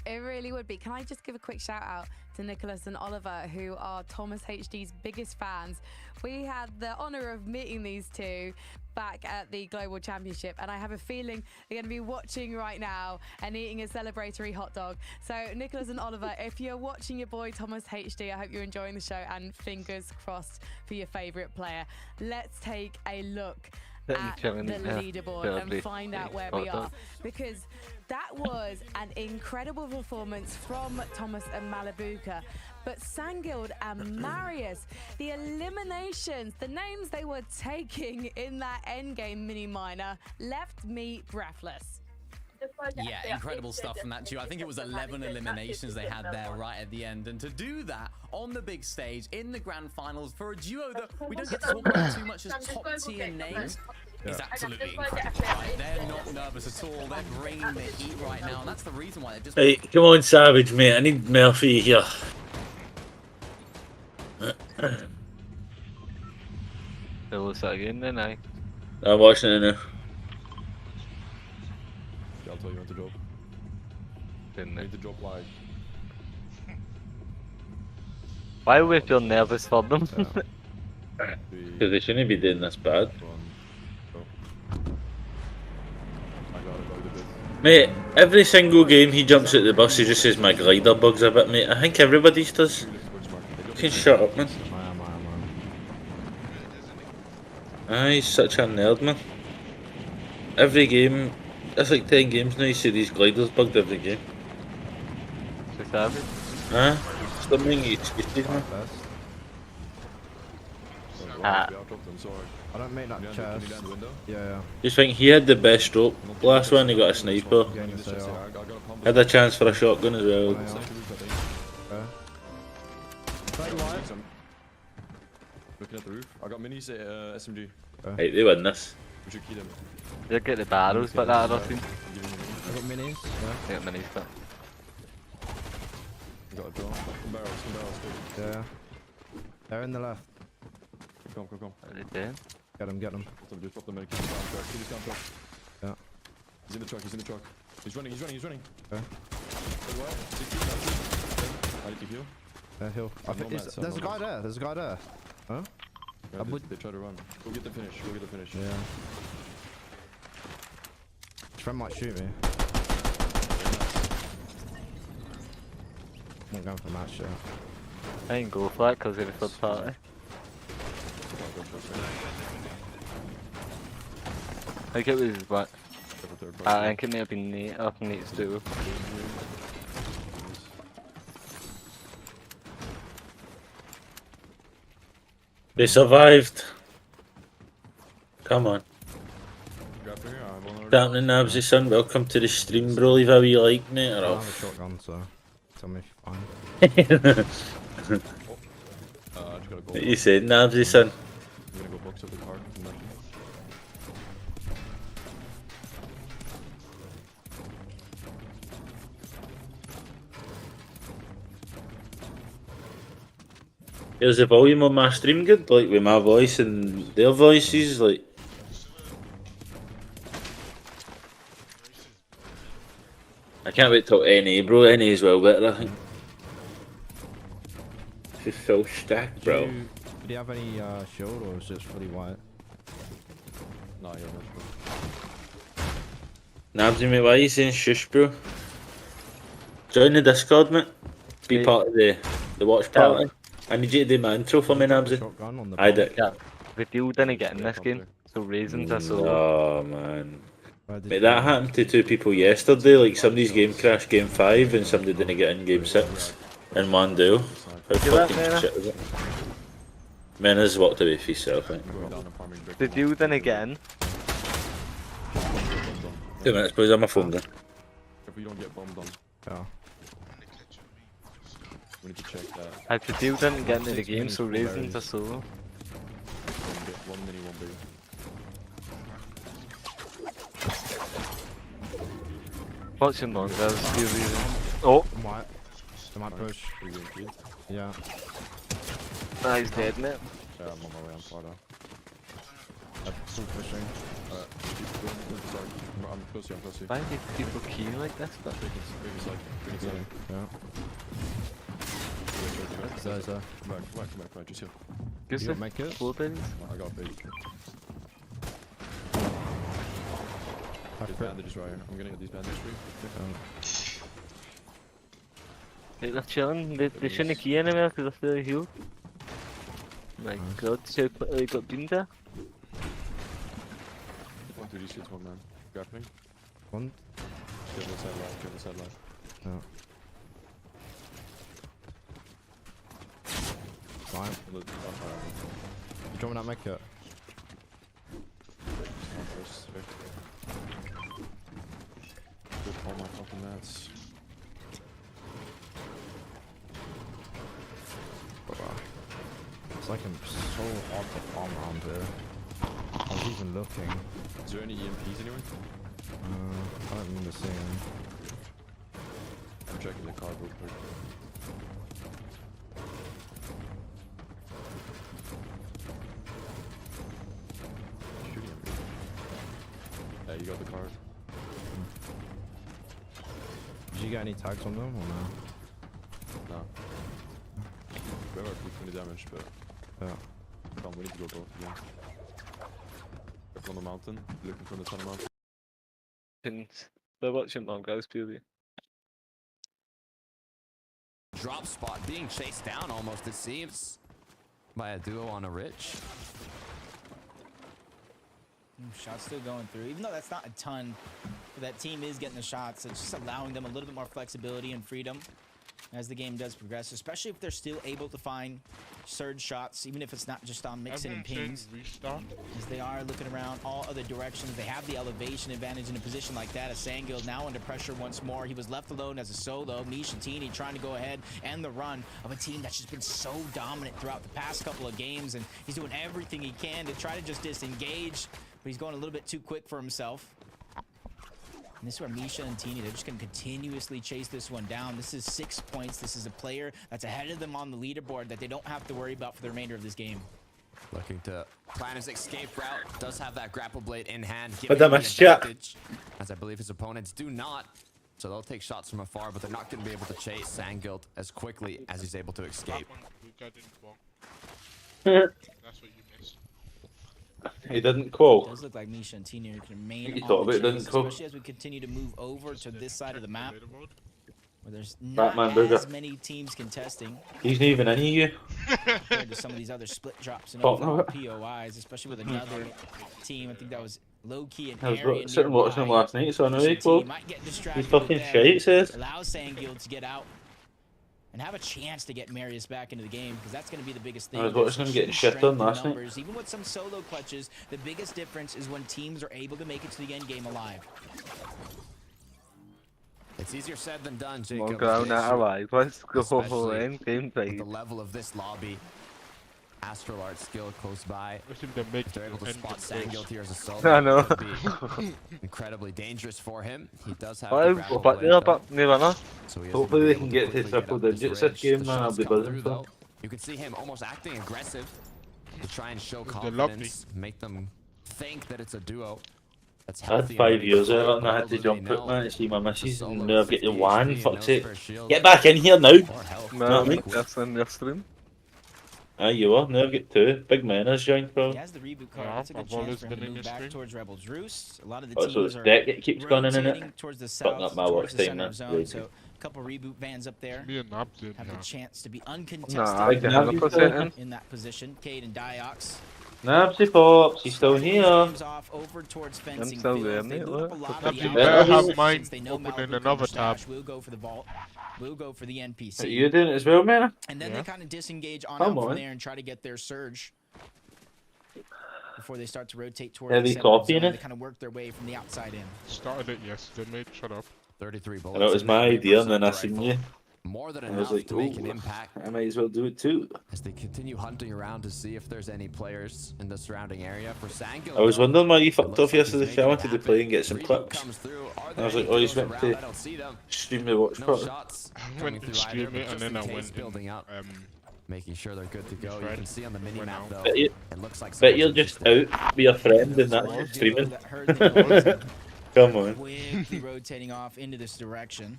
It really would be. Can I just give a quick shout out to Nicholas and Oliver, who are Thomas HD's biggest fans. We had the honor of meeting these two back at the Global Championship, and I have a feeling they're going to be watching right now and eating a celebratory hot dog. So Nicholas and Oliver, if you're watching your boy Thomas HD, I hope you're enjoying the show, and fingers crossed for your favorite player. Let's take a look at the leaderboard and find out where we are, because that was an incredible performance from Thomas and Malibuca. But Sangild and Marius, the eliminations, the names they were taking in that endgame mini minor left me breathless. Yeah, incredible stuff from that duo. I think it was 11 eliminations they had there right at the end. And to do that on the big stage in the grand finals for a duo that we don't get to talk about too much as top tier names is absolutely incredible. Right? They're not nervous at all. They're bringing the heat right now. And that's the reason why they're just... Hey, come on, Savage, mate. I need Murphy here. So what's that again then, eh? I'm watching it now. I'll tell you when to drop. Didn't I need to drop live. Why do we feel nervous for them? Because they shouldn't be doing this bad. Mate, every single game he jumps at the bus, he just says my glider bugs a bit, mate. I think everybody's does. You can shut up, man. Ah, he's such a nerd, man. Every game, that's like 10 games now, you see these gliders bugged every game. Ah, stop making excuses, man. I don't make that chest. Yeah. Just think he had the best stroke. Last one he got a sniper. Had a chance for a shotgun as well. Looking at the roof. I got minis at SMG. Hey, they win this. We should keep them. You get the barrels, but that I think. I got minis. Yeah, minis, but. Got a draw. Some barrels, Yeah. They're in the left. Come. Are they dead? Get him. Just drop the medic. He's down truck. Yeah. He's in the truck. He's running. Okay. I need to heal. Heal. There's a guy there. Huh? Yeah, they try to run. Go get the finish. Yeah. His friend might shoot me. I'm going for match, yeah. I ain't go for that because they're a third party. I think it was what? I think it may have been Nate. I think Nate's duo. They survived. Come on. Damn the Nabsy son, welcome to the stream, bro. Leave a wee like, mate, or I don't off. have a shotgun, so tell me if you're fine. What you said, Nabsy son? I'm gonna go box up the car. Is the volume on my stream good? Like with my voice and their voices, like. I can't wait till NA, bro. NA is well better, I think. It's just so stacked, bro. Do you have any shield, or is it just fully white? No, you're not Nabsy, mate, why are you saying shush, bro? Join the Discord, mate. Be part of the watch party. I need you to do my intro for me, Nabsy. I did. Yeah. The deal didn't get in this game, so raisins are so. Oh, man. Mate, that happened to two people yesterday. Like, somebody's game crashed game 5 and somebody didn't get in game 6 in one duel. How fucking shit is it? Mena's walked away for himself, I think. The deal didn't get in. 2 minutes, boys. I'm my phone then. If we don't get bombed on. Yeah. We need to check that. Vbucks didn't get into the game, so Raisin's a solo. One mini, one big. What's your Mongraal? Still Raisin. Oh! Might. They might push. Are you getting killed? Yeah. Nah, he's dead, mate. Yeah, I'm on my way, I'm far down. Full pushing. I'm close to you, I'm close to you. Why do people key like this? But Big inside. Yeah. So. Come back, just here. Good You got make it? 4 builds. I got big. These bandages right here. I'm gonna get these bandages for you. Like, they're chilling. They shouldn't key anywhere because they're still healed. My god, see how quickly they got beamed there? One, two, these kids, one man. Grappling. One. Give this head life, give this head life. Yeah. Fine. You dropping that make it? Rip all my fucking mats. It's like I'm so hard to farm around here. I was even looking. Is there any EMPs anywhere? I don't remember seeing them. I'm checking the card real quick. Shooting at me. Yeah, you got the card. Did you get any tags on them or no? No. We have our 20 damage, but Yeah. come on, we need to go both again. Up on the mountain, looking from the tunnel mountain. They're watching Mongraal's POV. Drop spot being chased down almost, it seems, by a duo on a Rich. Shots still going through, even though that's not a ton. That team is getting the shots. It's just allowing them a little bit more flexibility and freedom as the game does progress, especially if they're still able to find surge shots, even if it's not just on mixing and pings. As they are looking around all other directions, they have the elevation advantage in a position like that. As Sandgill now under pressure once more. He was left alone as a solo. Misha Tini trying to go ahead and the run of a team that's just been so dominant throughout the past couple of games, and he's doing everything he can to try to just disengage, but he's going a little bit too quick for himself. And this is where Misha and Tini, they're just going to continuously chase this one down. This is 6 points. This is a player that's ahead of them on the leaderboard that they don't have to worry about for the remainder of this game. Looking to plan his escape route. Does have that grapple blade in hand. But that much chat. As I believe his opponents do not. So they'll take shots from afar, but they're not going to be able to chase Sandgill as quickly as he's able to escape. That's what you missed. He didn't quote. It does look like Misha and Tini can remain He on thought the of it, chase, didn't quote. especially as we continue to move over to this side of the map, where there's Batman not Burger. as many teams contesting He's not even any of you. compared to some of these other split drops and Talking overall about- POIs, especially with another team. I think that was low-key and I was sitting watching him last night, so I know he He quote. might get He's distracted fucking with shite, it says. Allow Sandgill to get out and have a chance to get Marius back into the game, because that's going to be the biggest thing. I was watching him getting shit on last night. Numbers. Even with some solo clutches, the biggest difference is when teams are able to make it to the end game alive. It's easier said than done, Jacob. Mongraal not alive. Let's go Especially end game with fight. the level of this lobby. Astral Art skill close by. I think they make If they're able to end spot the Sandgill first. here as a solo, I know. that would be incredibly dangerous for him. He does have Well, the grapple but blade, they're though, back near runner. so he is Hopefully gonna they be can able get to quickly triple up this digits this ridge. game, The man. I'll shots be come buzzing through, for. though. You can see him almost acting aggressive to try and show They're lovely. confidence, make them think that it's a duo. That's I had healthy 5 and years ready to out and I fight, had to but jump they out, man, to see my the missus, solo and now I've got the PhD one, and fuck's knows sake. for shield Get back in here now! or health. No, what I mean? that's in your stream. Aye, you are. Now I've got 2. Big man has joined, He bro. has the reboot card. Yeah, That's a good I've always chance for him been to in move this back stream. towards Rebel's Roost. A lot of the Oh, so teams it's are deck it keeps gunning in rotating it. towards the Fucking south, up my towards watch the time, center man. of zone. So a couple reboot vans up there Me and Nobs in have now. the chance to be uncontested Nah, I Big get Nabs 100% in. in that position. Cade and Diox. Nabsy Pops, he's still here. Games off over towards fencing still fields. there, They mate, loot up a look. lot of Nabsy the better outside have since mine they know open in Malibu another Mustache tab. will go for the vault. Will go for the Are NPC. you doing it as well, man? And then Yeah. they kind of disengage on Come out from on. there and try to get their surge before they start to rotate towards Heavy the center of copying zone. it. They kind of work their way from the outside in. Started it yesterday, mate. Shut up. 33 bullets. And it was in my that idea, and Reaper's then I rifle. seen you. more than I was enough like, to make an "Ooh, impact I might as well do it too." as they continue hunting around to see if there's any players in the surrounding area. For Sangil, I was though, wondering why you it fucked looks off like he's yesterday. making I it wanted to happen. play and get some Reboot clips. comes through. Are I there was any like, "Oh, he's kills meant around? to I don't see them. stream the watch No party." shots I coming went through to stream either, it but and just then in I case went building up, making sure they're good to go. You can see on the mini went map out. though, Bet you, it looks like bet you'll someone's just out be a friend and that's just streaming. Come on. Quickly rotating off into this direction.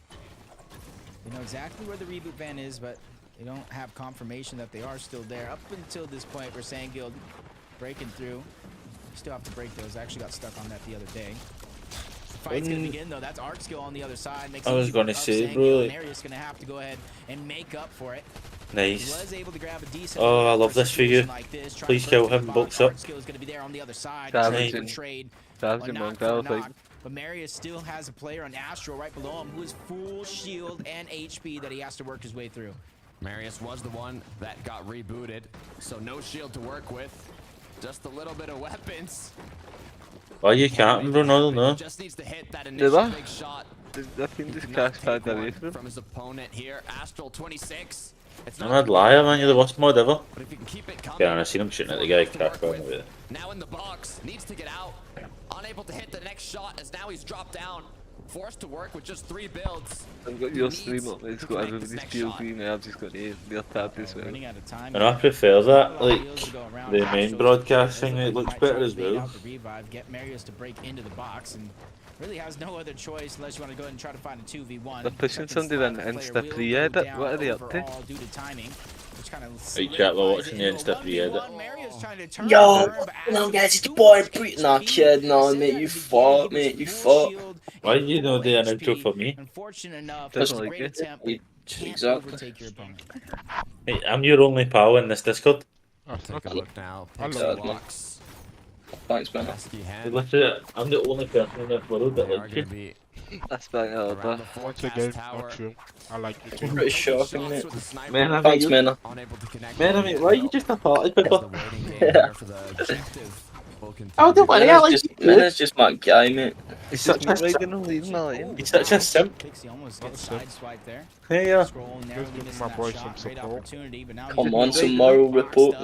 They know exactly where the reboot van is, but they don't have confirmation that they are still there. Up until this point where Sandguild breaking through. Still have to break those. I actually got stuck on that the other day. The fight's gonna begin though. That's Arc skill on the other side. Makes I was it gonna tough. say, Sandguild, bro. Marius gonna have to go ahead and make up for it. Nice. Was able to grab a decent Oh, I love this for you. like this, trying Please to kill burst him, the Bucks box. up. Arc skill is gonna be there on the other side. Savage Trade and- for trade. Savage A and knock for a Mongraal, knock, like- but Marius still has a player on Astro right below him who is full shield and HP that he has to work his way through. Marius was the one that got rebooted, so no shield to work with. Just a little bit of weapons. Why you camping, bro? No, no. Just needs to hit that Did initial I? big shot. I think this Could cash not pad take away one from him. from his opponent here. Astral 26. It's I'm not not liar, man. You're the worst mod ever. but if you can keep it coming. Yeah, I seen him shooting at the guy. Cash going with it. Now in the box, needs to get out. Unable to hit the next shot as now he's dropped down. Forced to work with just 3 builds. I've got your stream up, it's got everybody's POV now, I've just got the tab this way. Running out of time. And I prefer that, like, the main broadcasting, it looks better as well. Out the revive, get Marius to break into the box, and really has no other choice unless you want to go ahead and try to find a 2v1. They're pushing somebody on Insta pre-edit, what are they up to? Due to timing, which kind of Hey chat, we're watching the Insta pre-edit. Yo, no guys, it's your boy Bree. Nah, kid, no, mate, you fought, mate, you fought. Why do you know the intro for me? Unfortunate enough, Doesn't it's a like great it. attempt, but can't Exactly. overtake your opponent. Hey, I'm your only pal in this Discord. Take a look now. I Picks love the it. box. Thanks, man. Pesky hand. Literally, I'm the only person in this world that They are likes gonna you. be That's back out, around the Once forecast again, tower. not true. I like you too. Pretty shocking, mate. With the sniper. Man, I Thanks, mean, man. Unable to connect. man, I mean, why are you just a party As the pepper? waiting game here for the objective will continue. Oh, don't worry, I like you. That's just my guy, mate. He's such a Like simp. in a lead line. He's such a simp. Pixie almost gets That's sideswiped there. Hey, yeah. Scrolling narrowly give missing my that boy shot. some Great support. opportunity, but now Come he's on, boxed some moral up. report.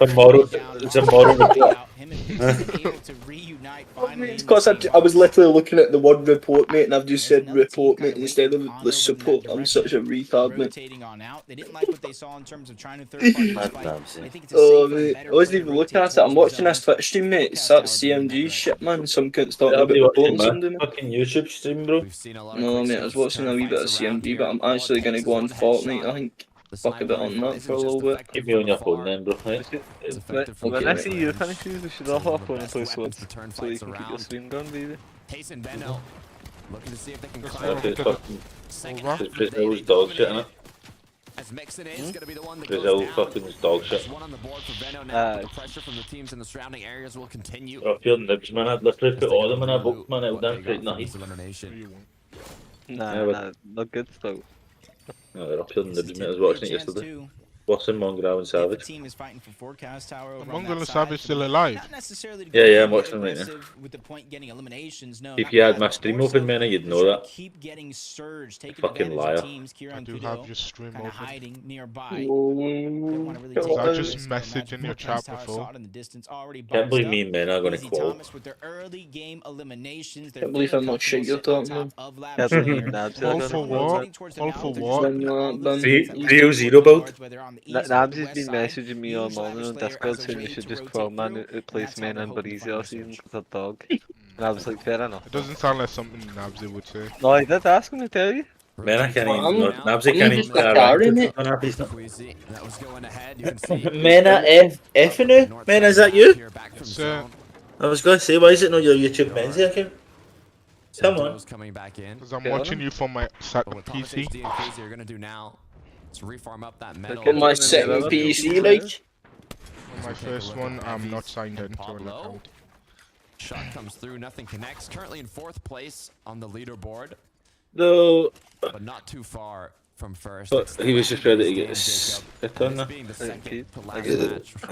Tomorrow report. Him and Pixie able to reunite finally. It's because I was literally looking at the word report, mate, and I've just said report, mate, instead of the support. I'm such a retard, mate. Rotating on out. They didn't like what they saw in terms of trying to third-party Mad fight. times, But I yeah. think it's a Oh, safer and mate, better I wasn't play to even looking rotate at it. I'm towards watching the this Twitch stream, mate. It's that CMG shit, man. Some cunts talking I'll about be watching reporting my something, mate. fucking YouTube stream, bro. We've seen a lot of No, quick mate, I was shows, watching a fair wee bit of fights around CMG, here. but I'm All it actually going to takes go is on one Fortnite, headshot. I think. The Fuck a bit sniper on rifle that isn't for a just little bit. effective Keep me on from your afar, phone then, bro. Right? it's effective from When Okay, I close see range. you finishes, we should all Some of hop the on and best play weapons swords. to turn So you fights can keep your around. stream going, baby. Pace and Benno looking to see if they can Yes, climb Okay, up. fucking. Second Over. half of the day, It was they dog shit, dominate innit? as Mixon is gonna be the one that There's goes all down. fucking dog shit. There's one on the board for Benno now, but the pressure from the teams in the surrounding areas will continue. Up your nibs, man. I'd literally as put they all go them in a to book, man. It what would they then create got from nice. this elimination. You won't. Nah, Yeah, but- nah, not good stuff. No, they're up your nibs, mate. I was watching it yesterday. Watching Mongraal and If the Savage. team is fighting for forecast tower over And on Mongraal that and side, Savage still alive? not necessarily to Yeah, go yeah, I'm really watching them right now. aggressive with the point getting eliminations. No, If not you had that, my but stream more open, so man, you'd to know sort of that. Keep getting surged, taking Fucking advantage liar. of teams. Kira I and do Cadeau have your stream kind of open. hiding nearby. Oh, Don't want to really take I the just risk. messaged Imagine in your forecast chat tower before. saw it in the distance, already Can't believe boxed me up. and men are going to Easy call. Thomas with their early game eliminations. Can't believe how much shit you're talking about. Can't believe Nabs All is for gonna what? All for what? 3-0 boat. Nabs has been messaging me all morning on Discord saying you should just call man who plays main and but easy all season because they're dog. And I was like, fair enough. It doesn't sound like something Nabsy would say. No, I did ask him to tell you. Man, I can't even. I'm- Nabsy can't I'm even. just a carry, mate. Queasy, that was going ahead. You can see Mena Effinu? Man, is that you? here back from It's, zone. I was going to say, why is it not your YouTube Men's account? Come on. Joe's coming back in. Because I'm Yeah, watching you from my But second what Thomas PC. HD and Queasy are gonna do now is reform up that metal. Okay, On my second PC, like. On my first one, I'm not signed into an account. Shot comes through, nothing connects. Currently in 4th place on the leaderboard, No, but not too far from first. but It's the he was just last ready to game, get his Jacob. spit And on this there. being the Thank you. second to last Yeah.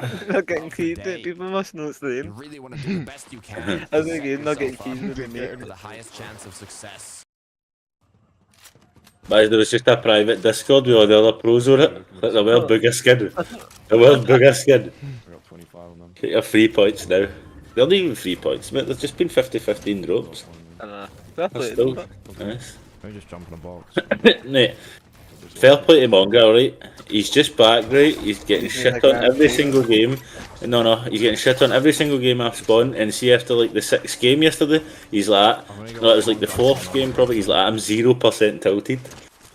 match. Not getting of the keys, day. people must know it's the You name. really want to do the best you can. I was to set thinking, not getting yourself keys up with the for mate. the highest chance of success. But there was just a private Discord with all the other pros on it. Like the world biggest skin. The world biggest skin. I got 25 on them. Get your 3 points now. They're not even 3 points, mate. There's just been 50-50 in drops. Fair That's play. still nice. Let me just jump in a box. Mate, fair play to Mongraal, right? He's just back, right? He's getting shit on every single game. No, he's getting shit on every single game I've spawned. And see, after like the 6th game yesterday, he's like, no, it was like the 4th game probably. He's like, I'm 0% tilted.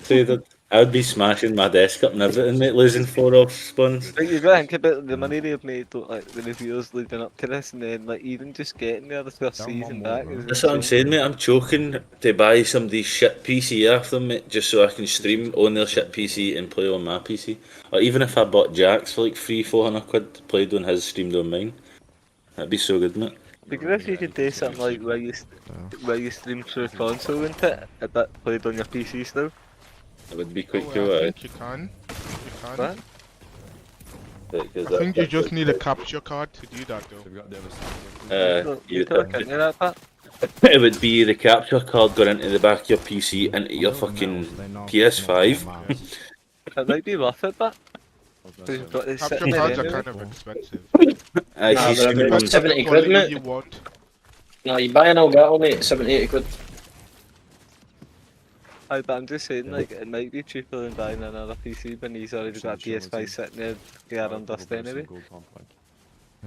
So that I would be smashing my desk up and everything, mate, losing 4 off spawns. Like, you've got to think about the money they've made, like the reviewers leading up to this, and then like even just getting there the first season back. That's what I'm saying, mate. I'm choking to buy somebody's shit PC after them, mate, just so I can stream on their shit PC and play on my PC. Or even if I bought Jack's for like 300-400 quid, played on his, streamed on mine. That'd be so good, mate. Because if you could do something like where you stream through a console, wouldn't it? If that played on your PC still. It would be quite cool. I eh? think you can. What? I think you just need a capture card to do that though. It would be the capture card going into the back of your PC, into your fucking PS5. It might be worth it, but. Capture cards are kind of expensive. They're about 70 quid, mate. No, you buy an Elgato, mate, 70-80 quid. But I'm just saying, like, it might be cheaper than buying another PC when he's already got a PS5 sitting there, gearing dust anyway.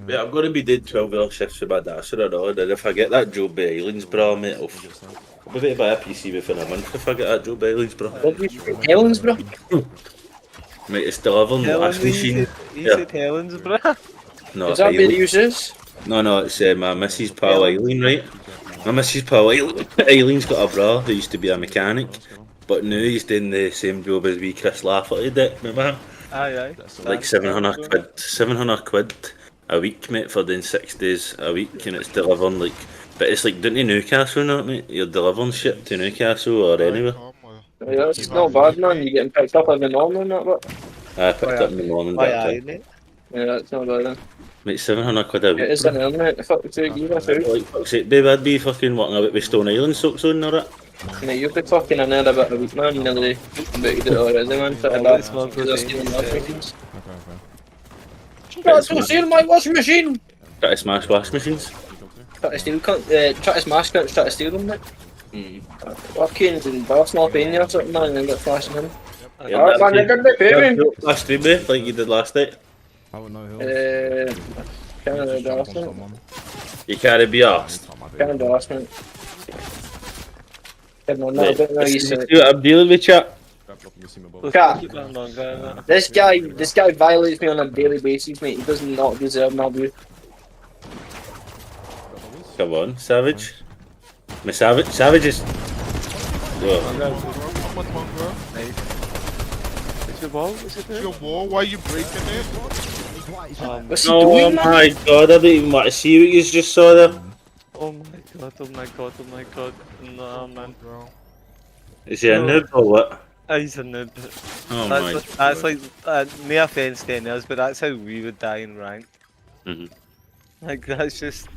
Yeah, I'm going to be doing 12-hour shifts with my dasher and all, and if I get that Joe B. Islands bra, mate, I'll be able to buy a PC within a month if I get that Joe B. Islands bra. Helen's, bro? Mate, it's delivering the last machine. You said Helen's, bro? No, Is that where you use this? No, it's my Mrs. Pal Eileen, right? My Mrs. Pal Eileen's got a brother who used to be a mechanic, but now he's doing the same job as wee Chris Lafferty did, remember him? Aye. Like 700 quid a week, mate, for doing 6 days a week, and it's delivering like, but it's like down to Newcastle now, mate. You're delivering shit to Newcastle or anywhere. Yeah, it's not bad, man. You're getting picked up every morning and that, but. I picked up in the morning. Yeah, that's not bad then. Mate, 700 quid a week. It is an element, fuck the 2 gigas out. Like, fuck's sake, babe, I'd be fucking walking about with Stone Island socks on or that. Mate, you've been fucking in there about a week, man, nearly. But you did it already, man. Try to steal my washing machine! Try to smash washing machines? Try to steal, try to smash counts, try to steal them, mate. Watkins and Barcelona or something, man, and then get flashing him. Alright, man, you're gonna pay me! Last stream, mate, like you did last night. I would know Canada endorsement. You can't be asked. Canada endorsement. Come on, no, but no, you said. See what I'm dealing with, chat? Cat, this guy violates me on a daily basis, mate. He does not deserve my view. Come on, Savage. My Savage is. It's your wall? It's your wall? Why are you breaking it? What's he doing, man? Oh my god, I didn't even want to see what you just saw there. Oh my god. No, man. Is he a noob or what? He's a noob. Oh that's like, no offense to anyone else, but that's how we would die in rank. Like, that's just.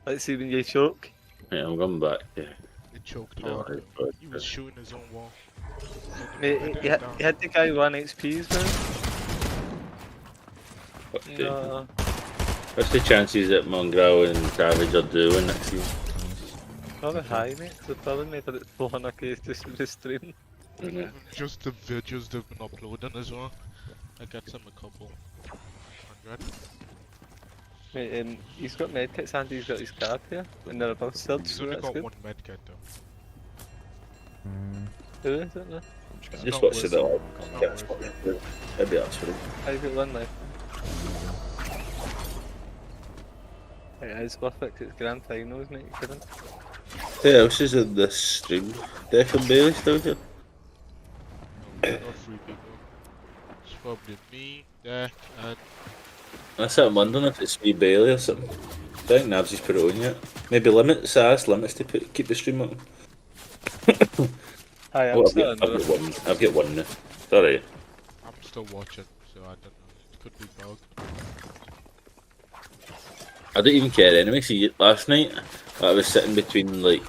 Let's see when you choke. Yeah, I'm going back. Yeah. He choked hard. He was shooting his own wall. Mate, he had the guy 1 XP, man. No. What's the chances that Mongraal and Savage are doing next season? Probably high, mate. The problem is that it's 400k just for the stream. Just the videos they've been uploading as well. I got some a couple 100. Mate, he's got medkits and he's got his card here, and they're above surge, He's so only that's got good. 1 medkit though. Who is it now? Just watch it out. Maybe that's for it. I've got 1 left. Yeah, it's worth it 'cause it's grand finals, mate. You couldn't. Who else is in this stream? Def and Bailey still here? No, not 3 people. It's probably me, Def, and... That's what I'm wondering if it's me Bailey or something. I think Nabsy's put it on yet. Maybe limits, ask limits to keep the stream up. Hi, I'm still on I've got one. I've got one now. Sorry. I'm still watching, so I don't know. It could be bugged. I don't even care anyway. See, last night I was sitting between like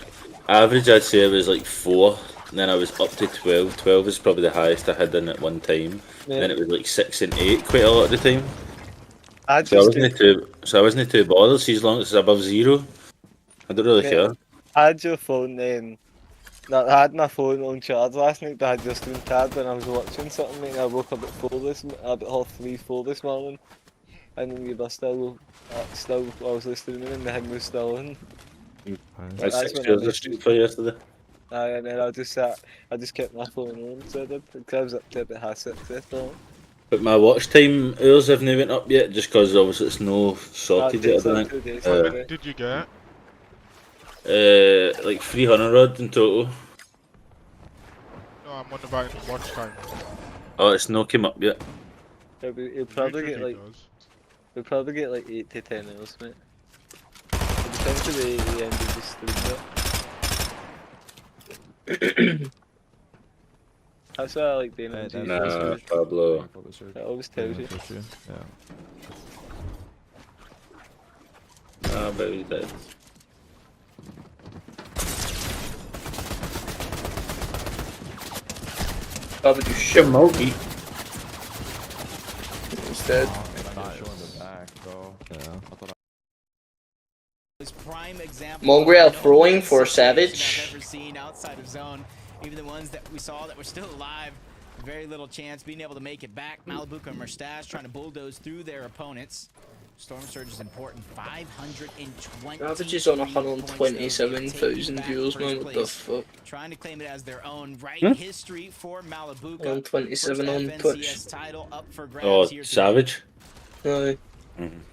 average. I'd say it was like 4 and then I was up to 12. 12 is probably the highest I had in at one time. Yeah. Then it was like 6 and 8 quite a lot of the time. I So I wasn't too bothered. See, as long as it's above 0, I don't really care. I had your phone no, I had my phone on charge last night, but I had your screen tab when I was watching something, mate. I woke up at 3:4 this morning, and you were still, I was listening in, and the hymn was still in. I had 6 years of street for yesterday. Aye, and then I just kept my phone on, so I did, because I was up to about 6:30. But my watch time hours haven't went up yet, just because obviously it's no sorted yet. What did you get? Like 300 odd in total. No, I'm on about watch time. Oh, it's not came up yet. You'll probably get like 8 to 10 hours, mate. It depends on the end of the stream. That's why I like doing it. Nah, Pablo. It always tells you. Nah, but he's dead. Probably do shit. Multi. He's dead. Mongraal throwing for Savage. Ever seen outside of zone, even the ones that we saw that were still alive, very little chance being able to make it back. Malibuca and Mustache trying to bulldoze through their opponents. Storm Surge is important. 520. Savage is on 127,000 views, man. What the fuck? Trying to claim it as their own right. History for Malibuca. 127 on Twitch. Title up for grabs Oh, here Savage. Aye.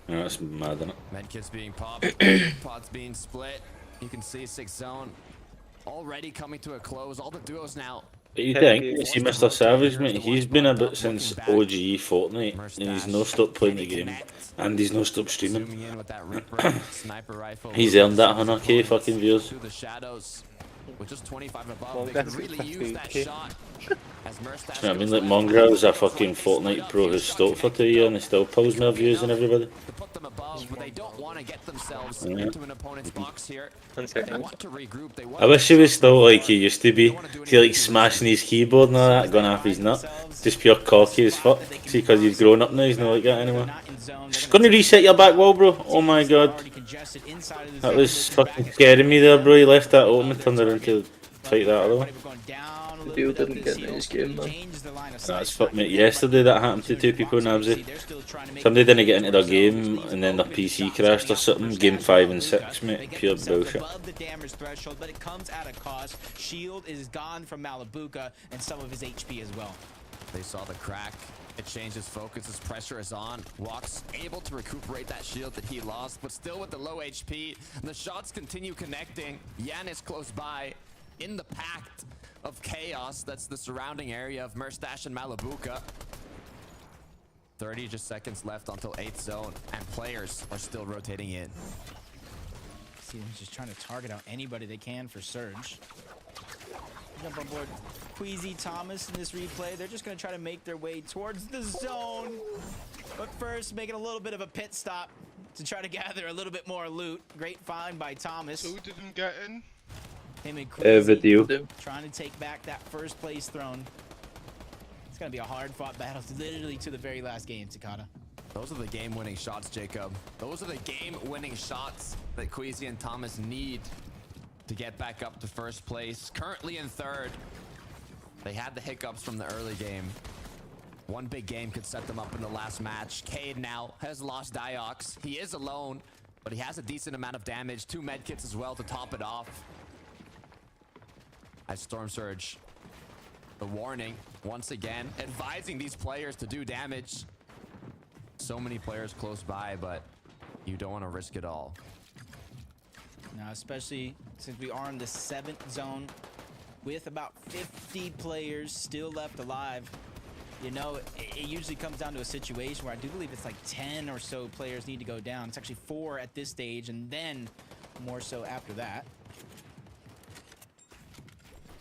That's mad, isn't it? Medkits being popped, pods being split. You can see 6 zone already coming to a close. All the duos now. But you think, you see Mr. Savage, mate, he's been a bit since OG Fortnite, and he's no stopped playing the game, and he's no stopped streaming. He's earned that 100k fucking views. With just 25 above, they could really use that shot. As You know what I mean? Like Mongraal is a fucking Fortnite pro who's stopped for 2 years and he still pulls more views than everybody. To put them above, but they don't want to get themselves into an opponent's box here. They want to regroup. They want I wish he was still like he used to be. See, like smashing his keyboard and all that, going off his nut. Just pure cocky as fuck. See, because he's grown up now, he's not like that anymore. Just gonna reset your back wall, bro. Oh my god. That was fucking scaring me there, bro. He left that open and turned around to fight that other one. The deal didn't get in his game, man. That's fucked, mate. Yesterday that happened to 2 people in Nabsy. Somebody didn't get into their game and then their PC crashed or something. Game 5 and 6, mate. Pure bullshit. Above the damage threshold, but it comes at a cost. Shield is gone from Malibuca and some of his HP as well. They saw the crack. It changes focus. His pressure is on. Walks able to recuperate that shield that he lost, but still with the low HP. The shots continue connecting. Yan is close by in the pact of chaos. That's the surrounding area of Mustache and Malibuca. 30 just seconds left until 8th zone, and players are still rotating in. See them just trying to target out anybody they can for Surge. Jump on board Queasy, Thomas in this replay. They're just going to try to make their way towards the zone. But first, making a little bit of a pit stop to try to gather a little bit more loot. Great find by Thomas. Who didn't get in? Him and Queasy Video. trying to take back that first place throne. It's going to be a hard fought battle, literally to the very last game, Takata. Those are the game-winning shots, Jacob. Those are the game-winning shots that Queasy and Thomas need to get back up to first place. Currently in 3rd. They had the hiccups from the early game. One big game could set them up in the last match. Cade now has lost Diox. He is alone, but he has a decent amount of damage. 2 medkits as well to top it off. As Storm Surge, the warning once again, advising these players to do damage. So many players close by, but you don't want to risk it all. Now, especially since we are in the 7th zone with about 50 players still left alive. You know, it usually comes down to a situation where I do believe it's like 10 or so players need to go down. It's actually 4 at this stage and then more so after that.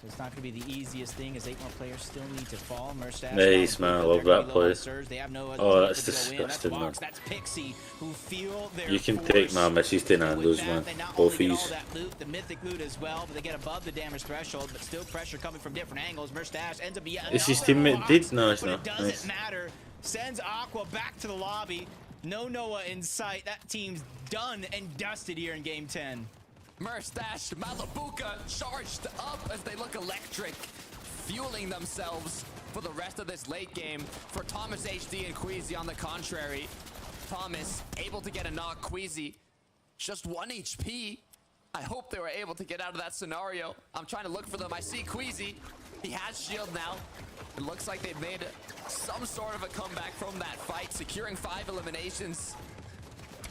So it's not going to be the easiest thing as 8 more players still need to fall. Mustache, Nice, man. I love that play. They have no Oh, that's disgusting, man. That's Pixie, who feel You can take my missus to Nando's, man. Both these. The mythic loot as well, but they get above the damage threshold, but still pressure coming from different angles. Mustache ends up being Is his teammate dead? No, it's not. It doesn't matter. Sends Aqua back to the lobby. No Noah in sight. That team's done and dusted here in game 10. Mustache, Malabuka charged up as they look electric, fueling themselves for the rest of this late game. For Thomas HD and Queasy on the contrary, Thomas able to get a knock. Queasy just 1 HP. I hope they were able to get out of that scenario. I'm trying to look for them. I see Queasy. He has shield now. It looks like they've made some sort of a comeback from that fight, securing 5 eliminations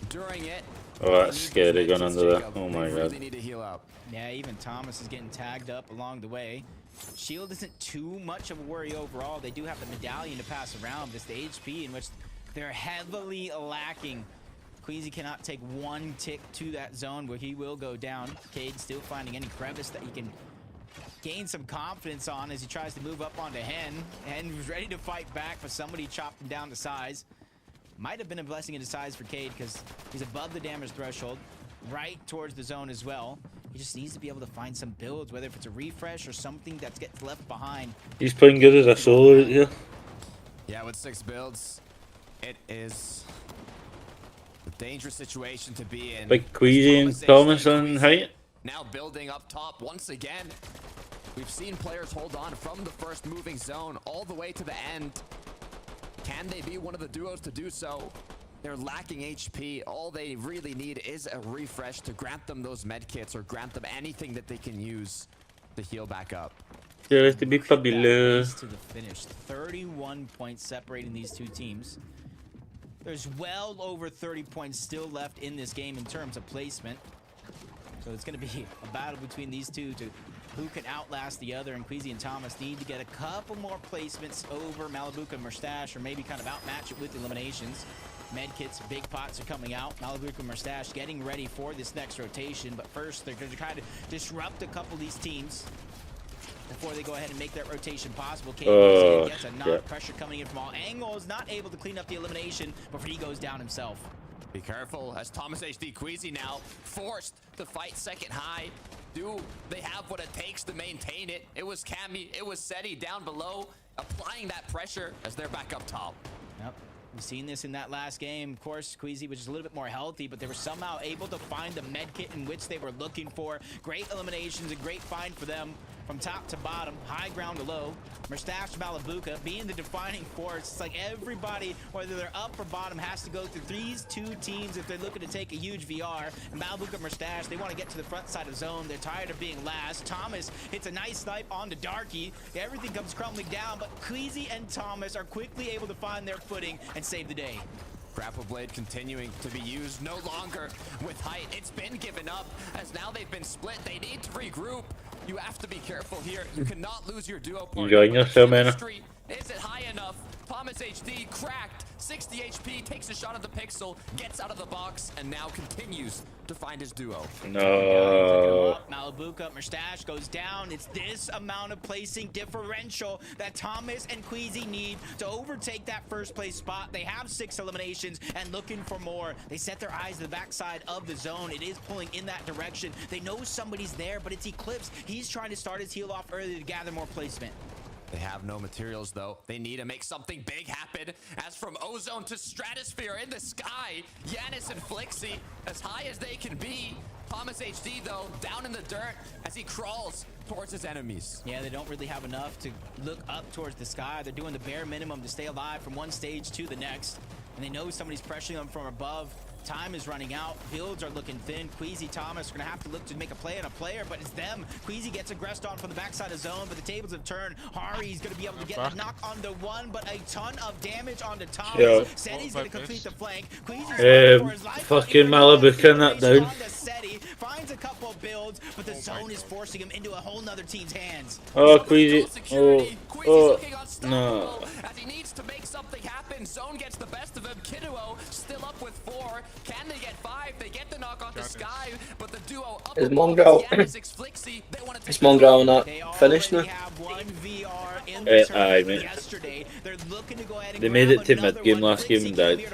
during it. Oh, that's scary going under there. Oh my god. Need to heal up. Yeah, even Thomas is getting tagged up along the way. Shield isn't too much of a worry overall. They do have the medallion to pass around, but it's the HP in which they're heavily lacking. Queasy cannot take 1 tick to that zone where he will go down. Cade still finding any crevice that he can gain some confidence on as he tries to move up onto Hen. Hen was ready to fight back, but somebody chopped him down to size. Might have been a blessing in disguise for Cade because he's above the damage threshold, right towards the zone as well. He just needs to be able to find some builds, whether if it's a refresh or something that gets left behind. He's playing good as a solo right here. Yeah, with 6 builds, it is a dangerous situation to be in. Big Queasy and Thomas on height. Now building up top once again. We've seen players hold on from the first moving zone all the way to the end. Can they be one of the duos to do so? They're lacking HP. All they really need is a refresh to grant them those medkits or grant them anything that they can use to heal back up. Yeah, to be fabulous. To the finish. 31 points separating these two teams. There's well over 30 points still left in this game in terms of placement. So it's going to be a battle between these two to who can outlast the other, and Queasy and Thomas need to get a couple more placements over Malabuka and Mustache, or maybe kind of outmatch it with eliminations. Medkits, big pots are coming out. Malabuka and Mustache getting ready for this next rotation, but first they're going to try to disrupt a couple of these teams before they go ahead and make that rotation possible. Cade gets a knock, pressure coming in from all angles, not able to clean up the elimination before he goes down himself. Be careful as Thomas HD Queasy now forced to fight second high. Do they have what it takes to maintain it? It was Cammy, it was Seti down below, applying that pressure as they're back up top. Yep. We've seen this in that last game. Of course, Queasy was just a little bit more healthy, but they were somehow able to find the med kit in which they were looking for. Great eliminations, a great find for them from top to bottom, high ground to low. Mustache Malabuka being the defining force. It's like everybody, whether they're up or bottom, has to go through these two teams if they're looking to take a huge VR. And Malabuka and Mustache, they want to get to the front side of zone. They're tired of being last. Thomas hits a nice snipe onto Darky. Everything comes crumbling down, but Queasy and Thomas are quickly able to find their footing and save the day. Grapple blade continuing to be used no longer with height. It's been given up as now they've been split. They need to regroup. You have to be careful here. You cannot lose your duo partner. Enjoying yourself, man. Is it high enough? Thomas HD cracked. 60 HP, takes a shot at the pixel, gets out of the box, and now continues to find his duo. No. Malabuka, Mustache goes down. It's this amount of placing differential that Thomas and Queasy need to overtake that first place spot. They have 6 eliminations and looking for more. They set their eyes to the backside of the zone. It is pulling in that direction. They know somebody's there, but it's Eclipse. He's trying to start his heal off early to gather more placement. They have no materials though. They need to make something big happen. As from ozone to stratosphere in the sky, Yanis and Flixie as high as they can be. Thomas HD though down in the dirt as he crawls towards his enemies. Yeah, they don't really have enough to look up towards the sky. They're doing the bare minimum to stay alive from one stage to the next, and they know somebody's pressuring them from above. Time is running out. Builds are looking thin. Queasy, Thomas are going to have to look to make a play on a player, but it's them. Queasy gets aggressed on from the backside of zone, but the tables have turned. Hari's going to be able to get a knock onto one, but a ton of damage onto Thomas. Yeah. Seti's going to complete the flank. Queasy's for his life. Fucking Malabuka in that down. finds a couple builds, but the zone is forcing him into a whole nother team's hands. Oh, Queasy. Oh, no. As he needs to make something happen, zone gets the best of him. Cadeau still up with 4. Can they get 5? They get the knock on the sky, but the duo up Is Mongraal is Mongraal not finished now? Aye, mate. They made it to mid-game last game and died.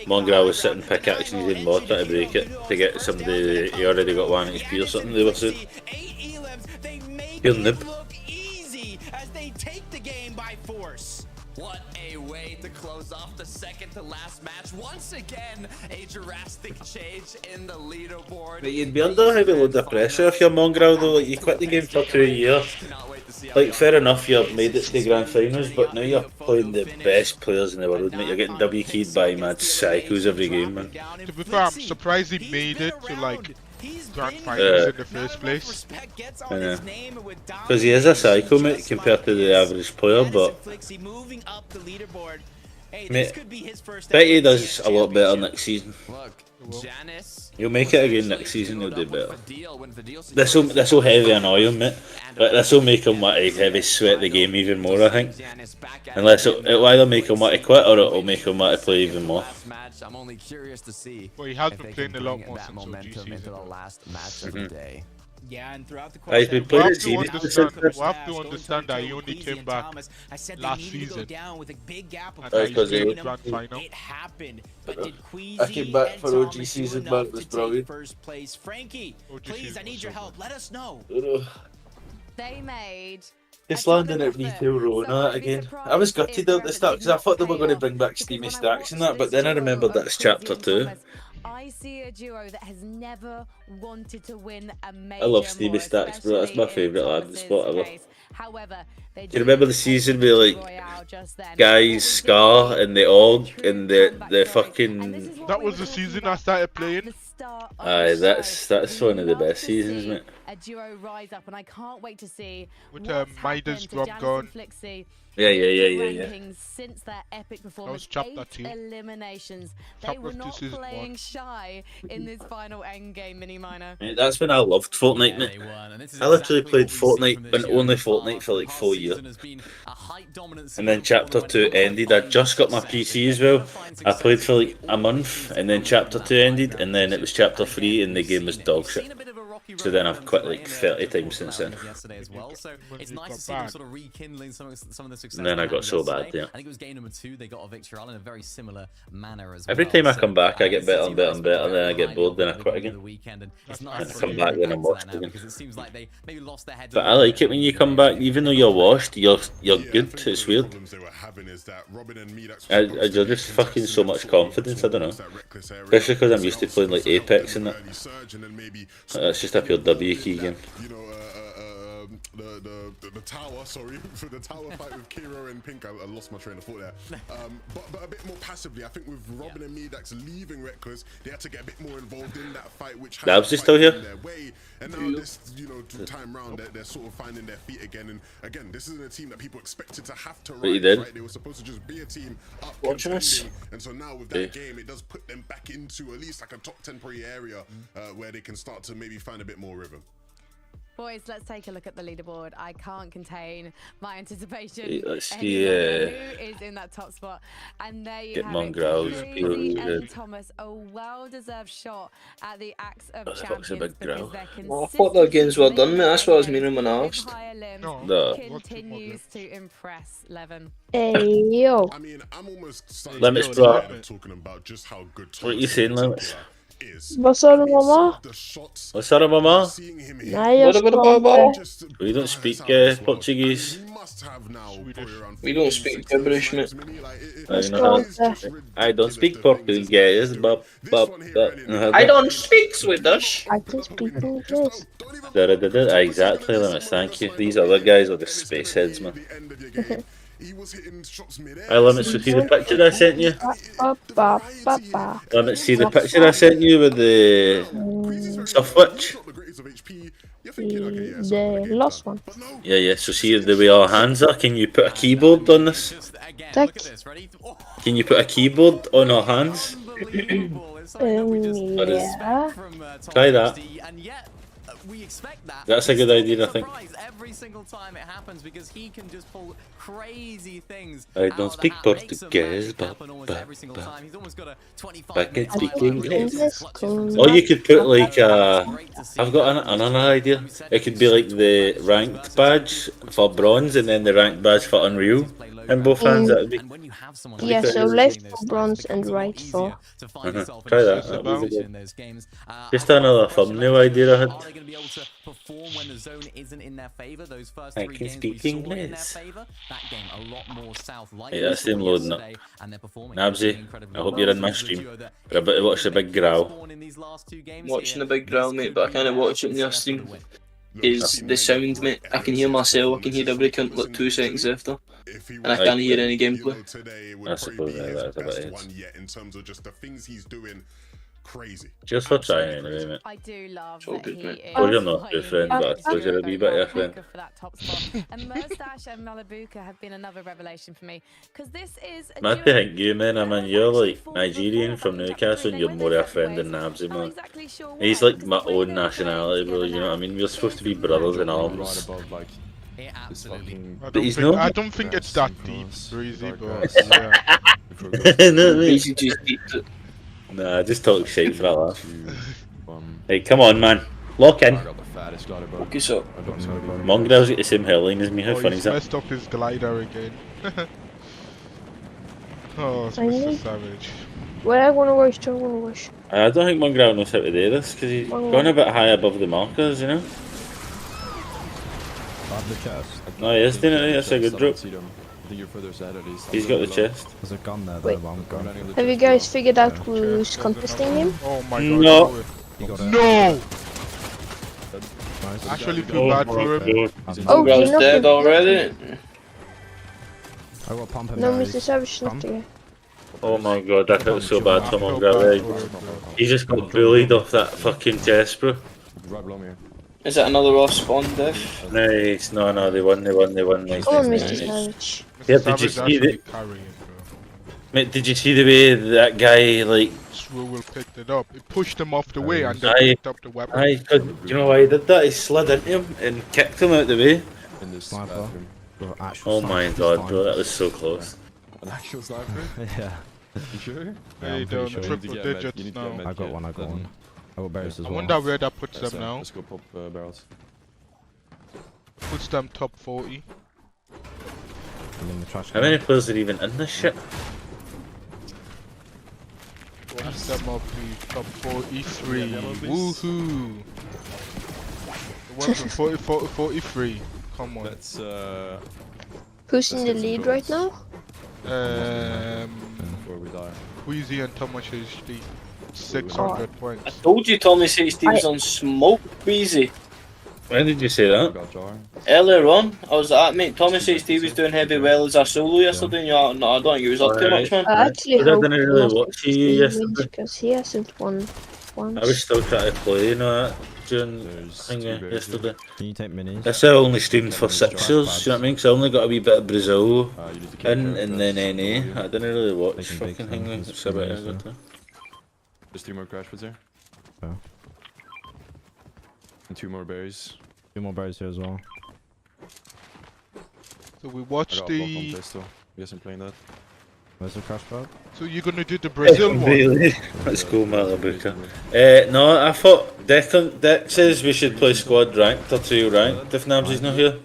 Mongraal was sitting pickaxes in mod trying to break it to get somebody. He already got 1 HP or something. They were saying. Pure nib. As they take the game by force. What a way to close off the second to last match. Once again, a drastic change in the leaderboard. But you'd be under a heavy load of pressure if you're Mongraal though. Like, you quit the game for 2 years. Like, fair enough, you've made it to the grand finals, but now you're playing the best players in the world, mate. You're getting W-keyed by mad psychos every game, man. To be fair, I'm surprised he made it to like grand finals in the first place. I know. Because he is a psycho, mate, compared to the average player, but mate, bet he does a lot better next season. He'll make it again next season, he'll do better. This'll heavy annoy him, mate. This'll make him want to heavy sweat the game even more, I think. Unless it'll either make him want to quit or it'll make him want to play even more. I'm only curious to see. Well, he has been playing a lot more since OG season. The last match of the day. Yeah, and throughout the course, we'll have to understand that he only came back last season. It happened, but did Queasy I came back for OG season, man. It was brilliant. First place, Frankie. Please, I need your help. Let us know. They made. Just landing at retail Rona again. I was gutted at the start because I thought they were going to bring back Steamy Stacks and that, but then I remembered that's chapter 2. I see a duo that has never wanted to win a major. I love Steamy Stacks, bro. That's my favourite lad spot ever. However, do you remember the season where like guys Scar and the Og and the fucking? That was the season I started playing. Aye, that's one of the best seasons, mate. A duo rise up, and I can't wait to see with Midas drop gone. Yeah. Since their epic performance, that was chapter 2. Eliminations. They were not playing shy in this final end game, mini minor. Mate, that's when I loved Fortnite, mate. I literally played Fortnite and only Fortnite for like 4 years. And then chapter 2 ended. I just got my PC as well. I played for like a month, and then chapter 2 ended, and then it was chapter 3, and the game was dog shit. So then I've quit like 30 times since then. It's nice to see them sort of rekindling some of the success. And then I got so bad, yeah. I think it was game number 2. They got a victory in a very similar manner as well. Every time I come back, I get better and better and better, and then I get bored, then I quit again. And I come back when I'm washed again. But I like it when you come back, even though you're washed, you're good. It's weird. You're just fucking so much confidence. I don't know, especially because I'm used to playing like Apex and that. That's just a pure W key game. The tower, sorry, for the tower fight with Kiro and Pink, I lost my train of thought there. But a bit more passively, I think with Robin and Vbucks leaving Reckless, they had to get a bit more involved in that fight, which Dabs is still here. Their way. And now this, time round, they're sort of finding their feet again. And again, this isn't a team that people expected to have to rise, right? They were supposed to just be a team up contending. And so now with that game, it does put them back into at least like a top temporary area where they can start to maybe find a bit more rhythm. Boys, let's take a look at the leaderboard. I can't contain my anticipation. Let's see, who is in that top spot. And there you have Mongraal, it. And Thomas, a well-deserved shot at the Axe of Champions. I thought their games were done, mate. That's what I was meaning when I asked. No. Continues to impress, Levin. Hey, yo. I mean, I'm almost Limits, bro. Talking about just how good what are you saying, Limits? Vad sa du, mamma? Vad sa du, mamma? Nej, jag ska We don't speak Portuguese. We don't speak gibberish, mate. I don't speak Portuguese, but I don't speak Swedish. I can speak English. Exactly, Limits, thank you. These other guys are the space heads, man. I Limits, see the picture I sent you? Limits, see the picture I sent you with the stuff witch? The last one. Yeah, so see the way our hands are, can you put a keyboard on this? Tack. Can you put a keyboard on our hands? It's something that we just Yeah. expect from Tom Try that. 60, and yet we expect that. That's a good idea, I think. Surprised every single time it happens because he can just pull crazy things. I don't speak Portuguese, but every single time. He's almost got a 25 I can speak English. Or Or you could put like I've got another idea. It could be like the ranked badge for bronze and then the ranked badge for unreal in both hands. That would be. Yeah, so left for bronze and right for. Try that. That would be good. Just another thumbnail idea I had. Are they going to be able to perform when the zone isn't in their favor? Those first I 3 can games speak we saw in their English. favor. That game a lot more south like Hey, that's him loading up. and they're performing Nabsy, I hope you're in my stream. We're about to watch the big growl. Watching the big growl, mate, but I can't watch it in your stream. Is the sound, mate. I can hear myself, I can hear every cunt like 2 seconds after. And I can't hear any gameplay. I suppose that's about it. In terms of just the things he's doing, crazy. Just for trying anyway, mate. I do love all that good, he mate. is. Well, you're not your friend, but I suppose you're a wee bit your friend. For that top spot. And Mustache and Malibuka have been another revelation for me. Because this is a Man, I think you, man, I mean, you're like Nigerian from Newcastle and you're more a friend than Nabsy, man. He's like my own nationality, bro, you know what I mean? We're supposed to be brothers in arms. But he's not. I don't think it's that deep, Breezy, but No, mate. Easy just deep. Nah, just talk shit for that laugh. Hey, come on, man. Lock in. Focus up. Mongraal's got the same hairline as me. How funny is he's that? messed up his glider again. Oh, it's I Mr. need- Savage. Well, I want to watch, I want to watch. I don't think Mongraal knows how to do this because he's gone a bit high above the markers, you know? The chest. No, he is doing it. That's a good drop. I think you're further ahead at least. He's got the chest. There's a gun there, Wait. though, I'm gone. Have you guys figured out who's contesting him? Oh my god. No. He got it. No! Nice. Actually feel bad for him. Oh, Growl's you knocked dead him. already. I got pump him No, there. Mr. Savage, not the guy. Oh my god, that felt so bad for Mongraal. He just got bullied off that fucking chest, bro. Right below me. Is that another off spawn diff? Nice. No, they won. Nice, Come on, nice, Mr. nice. Savage. Yeah, did you see the... Carrying, Mate, did you see the way that guy, like... Swirl picked it up. It pushed him off the way and then Aye. picked up the weapon. Aye, do you know why he did that? He slid into him and kicked him out the way. In this bathroom. Bro, actual Oh my sniper, god, fine. bro, that was so close. An actual sniper? Yeah. You sure? Yeah, Hey, I'm they're on pretty sure. triple You need to get digits you need to now. get med I got kit, one, I got then- one. I got berries as I well. wonder where that puts That's them it. now. Let's go pop barrels. Puts them top 40. I'm in the trash How can. many players are even in this shit? Puts them up to top 43. Woohoo! It went from 44 to 43. Come on. Let's Who's in the lead right now? before we die. Queasy and Thomas HD. 600 I points. told you Tommy 60 was on smoke, Breezy. When did you say that? Got jar. Earlier on, I was at mate, Tommy 60 was doing heavy well as a solo yesterday, and you're no, I don't think he was up too much, man. I actually But I hope didn't he really wants watch to you win yesterday. because he hasn't won once. I was still trying to play, you know, during There's thingy 2 berries yesterday. Can you take minis? That's why I only streamed for sixers, you know what I mean? Because I only got a wee bit of Brazil You need to carry in carrots, and then that's NA. all I didn't really watch They can bake fucking them, thingy. it's It's a bit pretty good. nice, There's 2 more crash pads here. Yeah. And 2 more berries. 2 more berries here as well. So we I watched got a block on the. pistol. You guys are playing that? Where's the crash pad? So you're gonna do the Brazil one? Really? Let's go, Malibuka. No, I thought Deck says we should play squad ranked or trio ranked if Nabsy's not here.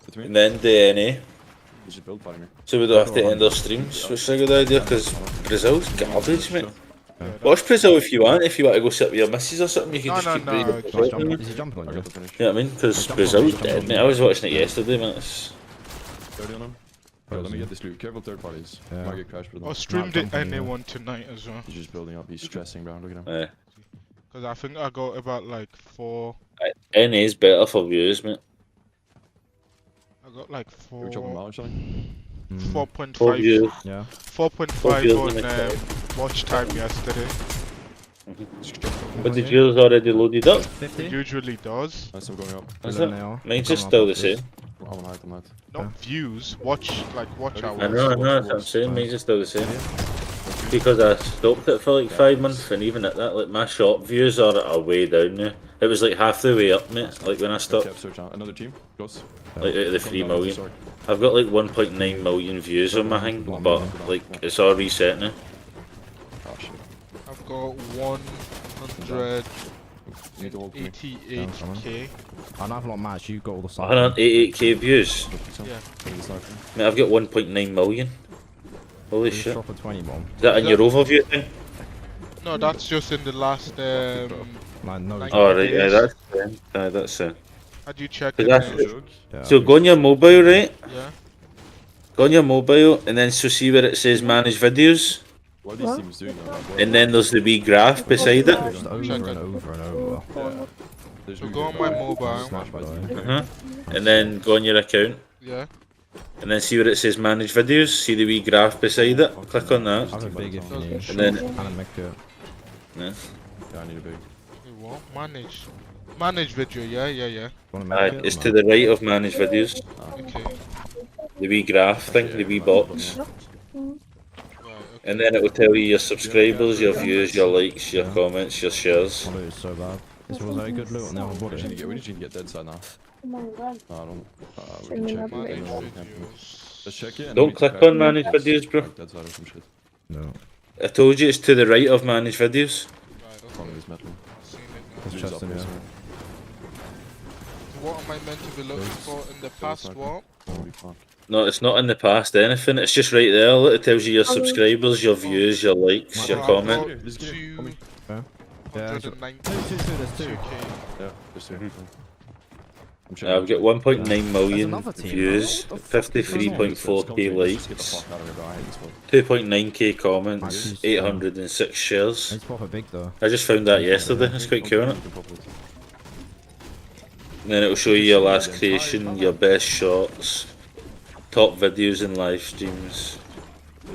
With me? And then the NA. You should build by me. So we don't have to end our streams, which is a good idea because Brazil's garbage, mate. Watch Brazil if you want to go sit with your missus or something, you can No, just no, keep no, reading. it's You just know Is he jumping on I you? got the finish. what I mean? Because Brazil's dead, mate. I was watching it yesterday, man. It's... 30 on him. Right, let me get this loot. Careful third parties. Yeah. Might get crashed with I them. streamed Not it jumping, yeah. anyone tonight as well. He's just building up. He's stressing, bro. Look at him. Because I think I got about like 4. NA's better for views, mate. I got like Can we chop him 4. out, shall we? 4.5. 4 views. Yeah. 4.5 views on in the watch time yesterday. But the viewers already loaded up. 50? It usually does. Nice, I'm going up. Is Then it? they are. Mine's Come just on, still I'll the pop this. same. I'm on height, I'm Not views, watch hours. I know, that's what I'm saying. Mine's just still the same. because I stopped it for like 5 months, and even at that, like my shop views are way down now. It was like half the way up, mate. Like when I stopped. Okay, search out. Another team. Close. Like out of the 3 million. I've got like 1.9 million views on my thing, but like it's all reset now. Oh shit. I've got 188k. I know I've not matched. You got all the stuff. 188k views. Yeah. Mate, I've got 1.9 million. Holy shit. Drop a 20 bomb. Is that in your overview thing? No, that's just in the last. No. Oh right, yeah, that's Had you checked That's it? so go on your mobile, right? Yeah. Go on your mobile, and then so see where it says manage videos. What are these teams doing now? And then there's the wee graph beside it. Just over and over and over. So go on my mobile. And then go on your account. Yeah. And then see where it says manage videos. See the wee graph beside it. Click on that. Have a big if you need. And then And make it. yeah. Yeah, I need a big. What? Manage video. Yeah. It's to the right of manage videos. Okay. The wee graph thing, the wee box. And then it will tell you your subscribers, your views, your likes, your comments, your shares. Oh, it's so bad. This was very good loot on the other body. We just need to get dead side now. No, I don't. We can check it. Let's check it. Don't click on manage videos, bro. Dead side or some shit. No. I told you it's to the right of manage videos. Front of this metal. There's chest in here. What am I meant to be looking for in the past? What? No, it's not in the past anything. It's just right there. Look, it tells you your subscribers, your views, your likes, your comments. Yeah, there's two. Yeah, there's two. I've got 1.9 million views, 53.4k likes, 2.9k comments, 806 shares. It's proper big though. I just found that yesterday. It's quite cool, isn't it? And then it'll show you your last creation, your best shots, top videos and live streams.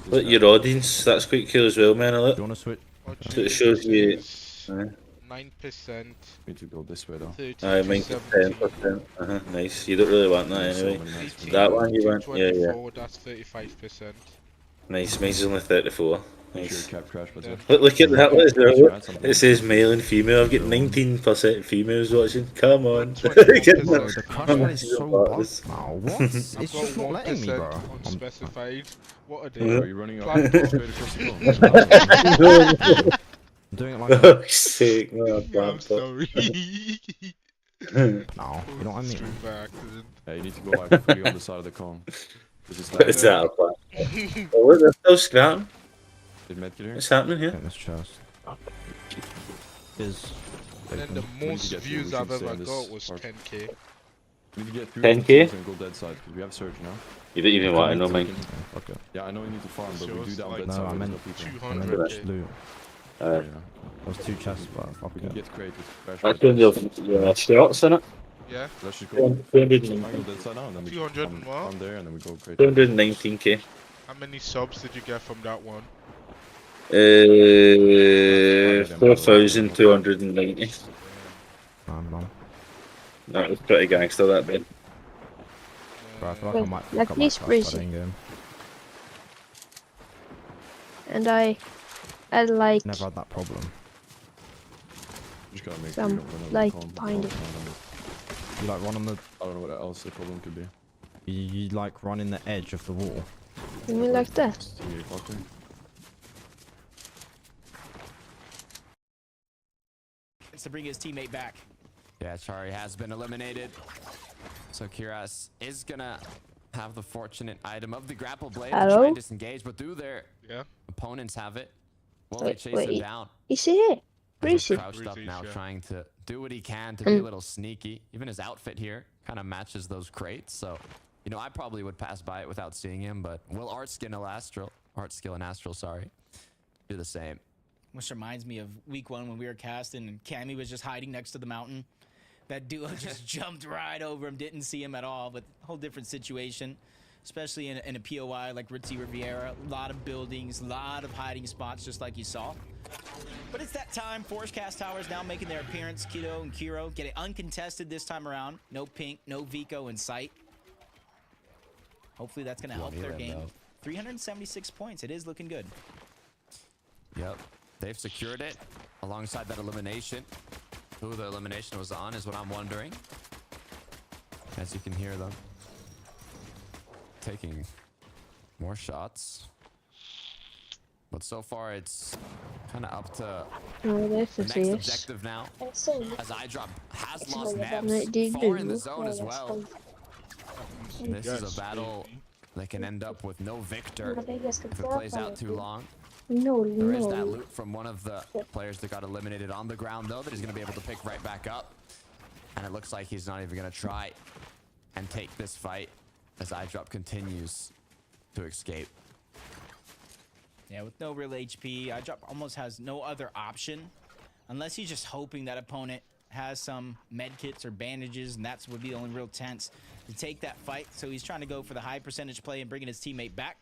Look, your audience, that's quite cool as well, man. Look. Do you want to switch? So it shows you. 9%. Need to go this way though. Aye, mine's 10%. Nice. You don't really want that anyway. That one you want? Yeah. That's 35%. Nice. Mine's only 34. Nice. Look Look at that. What is that? It says male and female. I've got 19% females watching. Come on. The crush one is so bugged now. What? It's just not letting me, bro. Unspecified. What are they? Are you running up? I'm doing it like that. Oh, sake, man. I'm sorry. No, you know what I mean? Yeah, you need to go like fully on the side of the con. What is that? Oh, look, they're still scrapping. What's happening here? This chest. Is. And then the most views I've ever got was 10k. We need to get 10k? and go dead side because we have surge now. You don't even want to know mine. Okay. Yeah, I know you need to farm, but we do that on dead No, side. I meant 200k. loot. Alright. There's two chests, but fuck We it. can get creative. That's when your shots in it. Yeah. Let's just go. 200 Go dead side now, and then we 200 farm, and what? farm there, and then we go creative. 219k. How many subs did you get from that one? 4,290. That was pretty gangster, that bit. Bro, I feel like I might fuck Like up my this class bridge. by the end game. And I like Never had that problem. Just gotta make some sure you don't run over the like con. behind it. You like run on the. I don't know what else the problem could be. You like run in the edge of the wall. You mean like that? To bring his teammate back. Yeah, Chari has been eliminated. So Kiras is gonna have the fortunate item of the grapple blade and try Hello? and disengage, but do their opponents have it? Will they chase him down? Is he here? Where is He's he? crouched up now, trying to do what he can to be a little sneaky. Even his outfit here kind of matches those crates. So, you know, I probably would pass by it without seeing him, but will Skill and Astral, sorry, do the same. Which reminds me of week 1 when we were casting and Cammy was just hiding next to the mountain. That duo just jumped right over him, didn't see him at all, but whole different situation. Especially in a POI like Ritzy Riviera. A lot of buildings, a lot of hiding spots, just like you saw. But it's that time. Forest Cast Towers now making their appearance. Cadeau and Kiro get it uncontested this time around. No Pink, no Vico in sight. Hopefully that's going to help their game. 376 points. It is looking good. Yep, they've secured it alongside that elimination. Who the elimination was on is what I'm wondering. As you can hear them taking more shots. But so far, it's kind of up to the next objective now. As iDrop has lost Nebs far in the zone as well. This is a battle that can end up with no victor if it plays out too long. There is that loot from one of the players that got eliminated on the ground, though, that he's going to be able to pick right back up. And it looks like he's not even going to try and take this fight as iDrop continues to escape. Yeah, with no real HP, iDrop almost has no other option unless he's just hoping that opponent has some med kits or bandages, and that's would be the only real tense to take that fight. So he's trying to go for the high percentage play and bringing his teammate back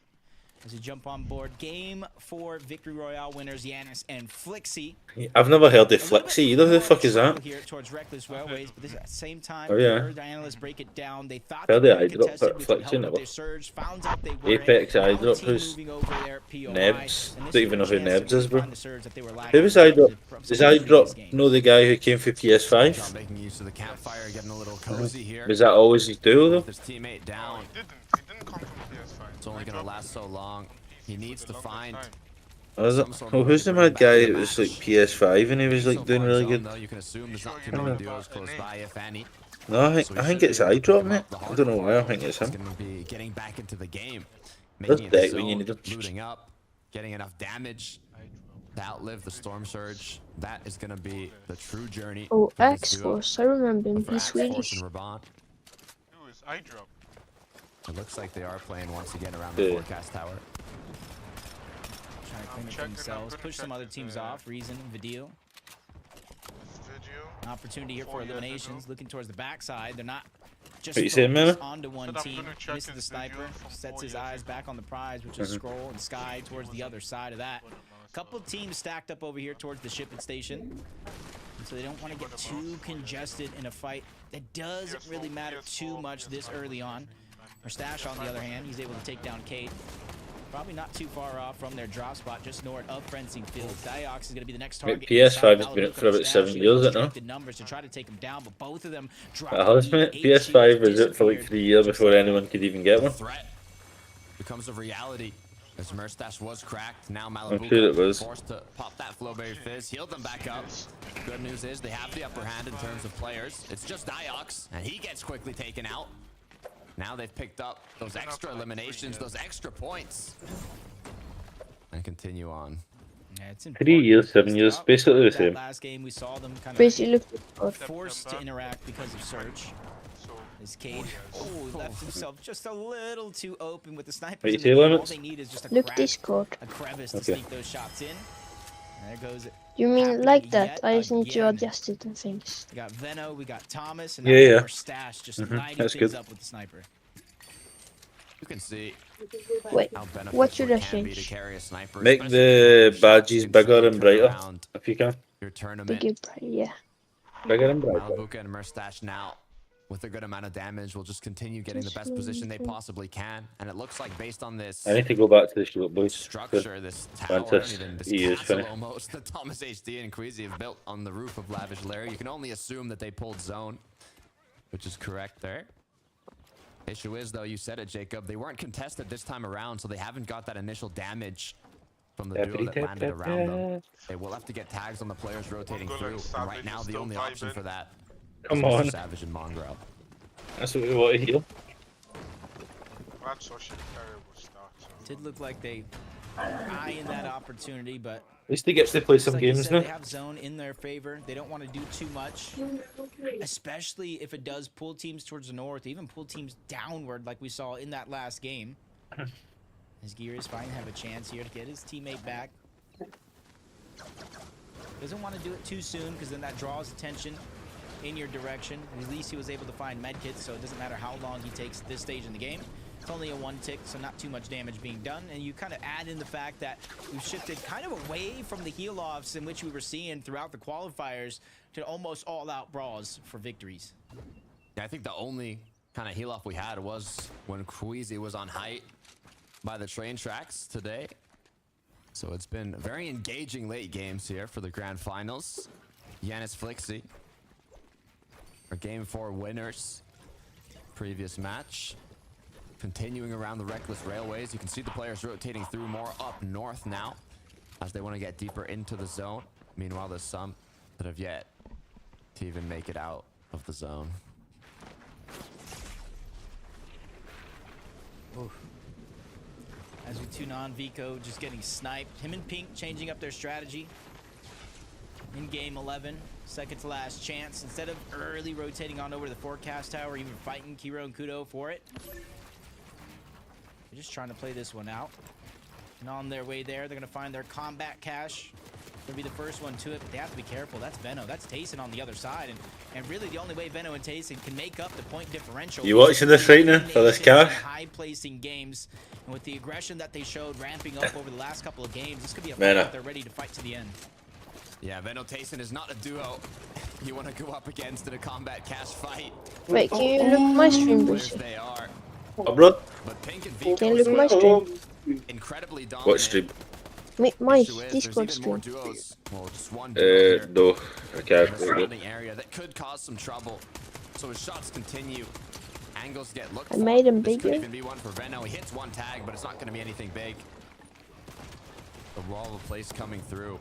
as we jump on board. Game 4 Victory Royale winners Yanis and Flixie. I've never heard of Flixie either. Who the fuck is that? Here towards Reckless Railways, but this at the same time, Oh, yeah. heard the analysts break it down. They thought Heard they the were iDrop contested with Flixie, help of never. their surge, found out they were Apex iDrop, who's Nebs? Don't even know who Nebs is, bro. Who was iDrop? Does iDrop know the guy who came for PS5? Making use of the campfire, getting a little cozy here. Was that always his duo though? With his teammate down. It's only going to last so long. He needs to find. Oh, who's the mad guy that was like PS5 and he was like doing really good? You can assume there's not too many duos close by, if any. No, I think it's iDrop, mate. I don't know why. I think it's him. Going to be getting back into the game. That's Making it deck when you need zone, to. looting up, getting enough damage to outlive the storm surge. That is going to be the true journey. Oh, for this duo. X-Force, I remember him. For He's X-Force Swedish. and Raban. Who is iDrop? It looks like they are playing once again around the forecast tower. Trying to clean up themselves, push some other teams off. Reason, Video. An opportunity here for eliminations. Looking towards the backside. They're not just What you saying, man? onto one team. Misses the sniper. Sets his eyes back on the prize, which is Scroll and Sky towards the other side of that. Couple of teams stacked up over here towards the shipping station. And so they don't want to get too congested in a fight that doesn't really matter too much this early on. Mustache, on the other hand, he's able to take down Cade. Probably not too far off from their drop spot, just north of Fencing Field. Diox is going to be the next target. PS5 has been up for about 7 years, isn't it? Numbers to try to take him down, but both of them PS5 was up for like 3 years before anyone could even get one. Threat becomes a reality. As Merstash was cracked, now I'm Malibu sure it was. forced to pop that Flowberry Fizz, healed them back up. Good news is they have the upper hand in terms of players. It's just Diox, and he gets quickly taken out. Now they've picked up those extra eliminations, those extra points. And continue on. Yeah, it's 3 years, 7 years, basically the same. Last game we saw them kind Basically, of forced to interact because of Surge. As Cade left himself just a little too open with the snipers. What you say, Limits? All they need is just a look crack, Discord. a crevice to Okay. sneak those shots in. And there goes it. You mean happening like that? yet I just need to again. adjust it and things. We got Veno, we got Thomas, and Yeah, now yeah. our Stash just Mhm, lighting that's things good. up with the sniper. You can see Wait, how beneficial what should I it can be to change? carry a sniper. Make especially the if you badges can bigger turn and brighter, around if you can. your To tournament. give, yeah. Bigger and brighter. Malibuca and Merstash now, with a good amount of damage, will just continue getting the best position they possibly can. And it looks like based on this I need to go back to the shield, boys. structure, this tower, Mantis, even this he is castle finished. almost, that Thomas HD and Queasy have built on the roof of Lavish Lair, you can only assume that they pulled zone, which is correct there. Issue is, though, you said it, Jacob, they weren't contested this time around, so they haven't got that initial damage from the duo that landed around them. They will have to get tags on the players rotating through, and right now the only option for that Come is Mr. on. Savage and Mongraal. That's what we want to heal. That's such a terrible start. Did look like they eyeing that opportunity, but At least he gets to play just some like you games said, now. they have zone in their favor. They don't want to do too much, especially if it does pull teams towards the north, even pull teams downward like we saw in that last game. His gear is fine to have a chance here to get his teammate back. Doesn't want to do it too soon because then that draws attention in your direction. At least he was able to find medkits, so it doesn't matter how long he takes this stage in the game. It's only a 1 tick, so not too much damage being done. And you kind of add in the fact that we've shifted kind of away from the heal-offs in which we were seeing throughout the qualifiers to almost all-out brawls for victories. Yeah, I think the only kind of heal-off we had was when Queasy was on height by the train tracks today. So it's been very engaging late games here for the grand finals. Yanis Flixie, our game 4 winners. Previous match. Continuing around the reckless railways. You can see the players rotating through more up north now as they want to get deeper into the zone. Meanwhile, there's some that have yet to even make it out of the zone. Oof. As we tune on, Vico just getting sniped. Him and Pink changing up their strategy. In game 11, second to last chance. Instead of early rotating on over to the forecast tower, even fighting Kiro and Kudo for it, they're just trying to play this one out. And on their way there, they're going to find their combat cache. They'll be the first one to it, but they have to be careful. That's Veno. That's Tayson on the other side. And really, the only way Veno and Tayson can make up the point differential. You watching this right now for this cache? High placing games, and with the aggression that they showed ramping up over the last couple of games, this could be a fight that they're ready to fight to the end. Yeah, Veno Tayson is not a duo you want to go up against in a combat cache fight. Wait, can you look at my stream, Bushi? They are. Oh, bro. But Pink and Can Vico you look at my stream? incredibly dominant. What stream? My Discord stream. Well, just one No, I can't. surrounding area that could cause some trouble. So as shots continue, angles get looked I made him This could bigger. even be one for Veno. He hits one tag, but it's not going to be anything big. The wall of place coming through.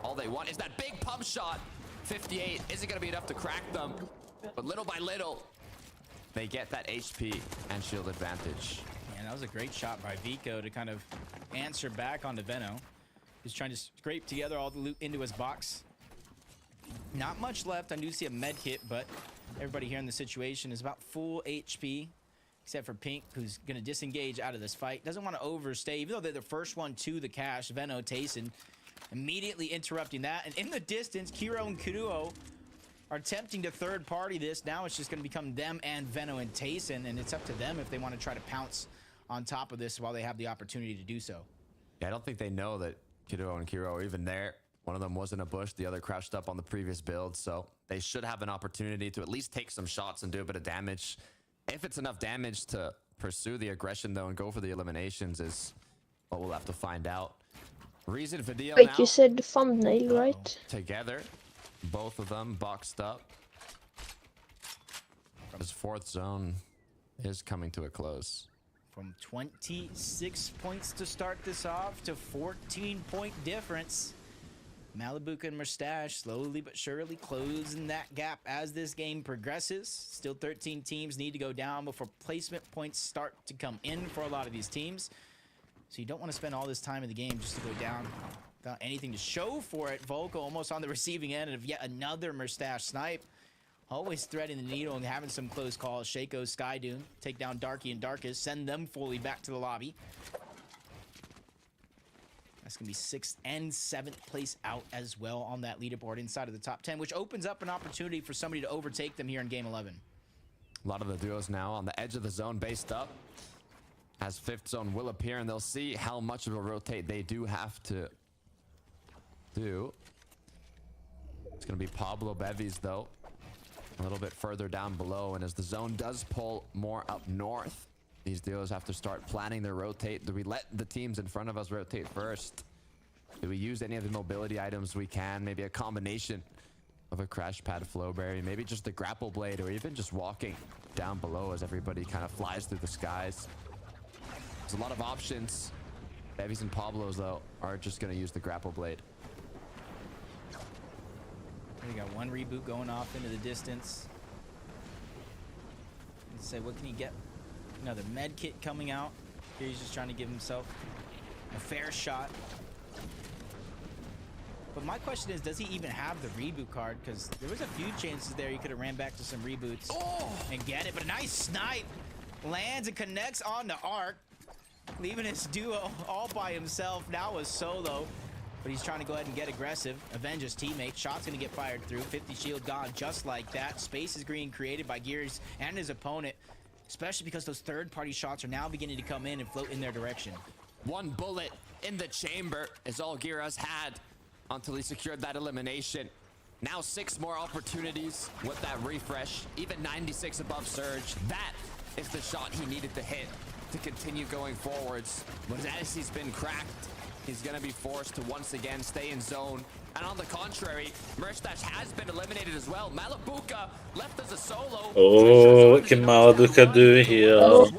All they want is that big pump shot. 58 isn't going to be enough to crack them, but little by little, they get that HP and shield advantage. Man, that was a great shot by Vico to kind of answer back onto Veno. He's trying to scrape together all the loot into his box. Not much left. I do see a med kit, but everybody here in the situation is about full HP, except for Pink, who's going to disengage out of this fight. Doesn't want to overstay, even though they're the first one to the cache. Veno, Tayson, immediately interrupting that. And in the distance, Kiro and Kudo are attempting to third party this. Now it's just going to become them and Veno and Tayson, and it's up to them if they want to try to pounce on top of this while they have the opportunity to do so. Yeah, I don't think they know that Cadeau and Kiro are even there. One of them was in a bush, the other crouched up on the previous build, so they should have an opportunity to at least take some shots and do a bit of damage. If it's enough damage to pursue the aggression, though, and go for the eliminations is what we'll have to find out. Reason for deal Wait, now. you said the thumbnail, right? Together, both of them boxed up. This fourth zone is coming to a close. From 26 points to start this off to 14-point difference. Malibuca and Mustache slowly but surely closing that gap as this game progresses. Still 13 teams need to go down before placement points start to come in for a lot of these teams. So you don't want to spend all this time in the game just to go down without anything to show for it. Volko almost on the receiving end of yet another Mustache snipe. Always threading the needle and having some close calls. Shaco, Skydune, take down Darky and Darkest, send them fully back to the lobby. That's going to be 6th and 7th place out as well on that leaderboard inside of the top 10, which opens up an opportunity for somebody to overtake them here in game 11. A lot of the duos now on the edge of the zone based up. As 5th zone will appear, and they'll see how much of a rotate they do have to do. It's going to be Pablo Bevies, though. A little bit further down below, and as the zone does pull more up north, these duos have to start planning their rotate. Do we let the teams in front of us rotate first? Do we use any of the mobility items we can? Maybe a combination of a crash pad flowberry, maybe just the grapple blade, or even just walking down below as everybody kind of flies through the skies. There's a lot of options. Bevies and Pablos, though, are just going to use the grapple blade. We got one reboot going off into the distance. Let's say, what can he get? Another med kit coming out. Here he's just trying to give himself a fair shot. But my question is, does he even have the reboot card? Because there was a few chances there he could have ran back to some reboots and get it. But a nice snipe lands and connects on the arc, leaving his duo all by himself. Now a solo. But he's trying to go ahead and get aggressive, avenge his teammate. Shot's going to get fired through. 50 shield gone just like that. Space is being created by Gears and his opponent, especially because those third-party shots are now beginning to come in and float in their direction. One bullet in the chamber is all Giras had until he secured that elimination. Now 6 more opportunities with that refresh. Even 96 above Surge. That is the shot he needed to hit to continue going forwards. But as he's been cracked, He's gonna be forced to once again stay in zone. And on the contrary, Merstash has been eliminated as well. Malibuka left as a solo. Oh, what can Malibuka do here? Oh.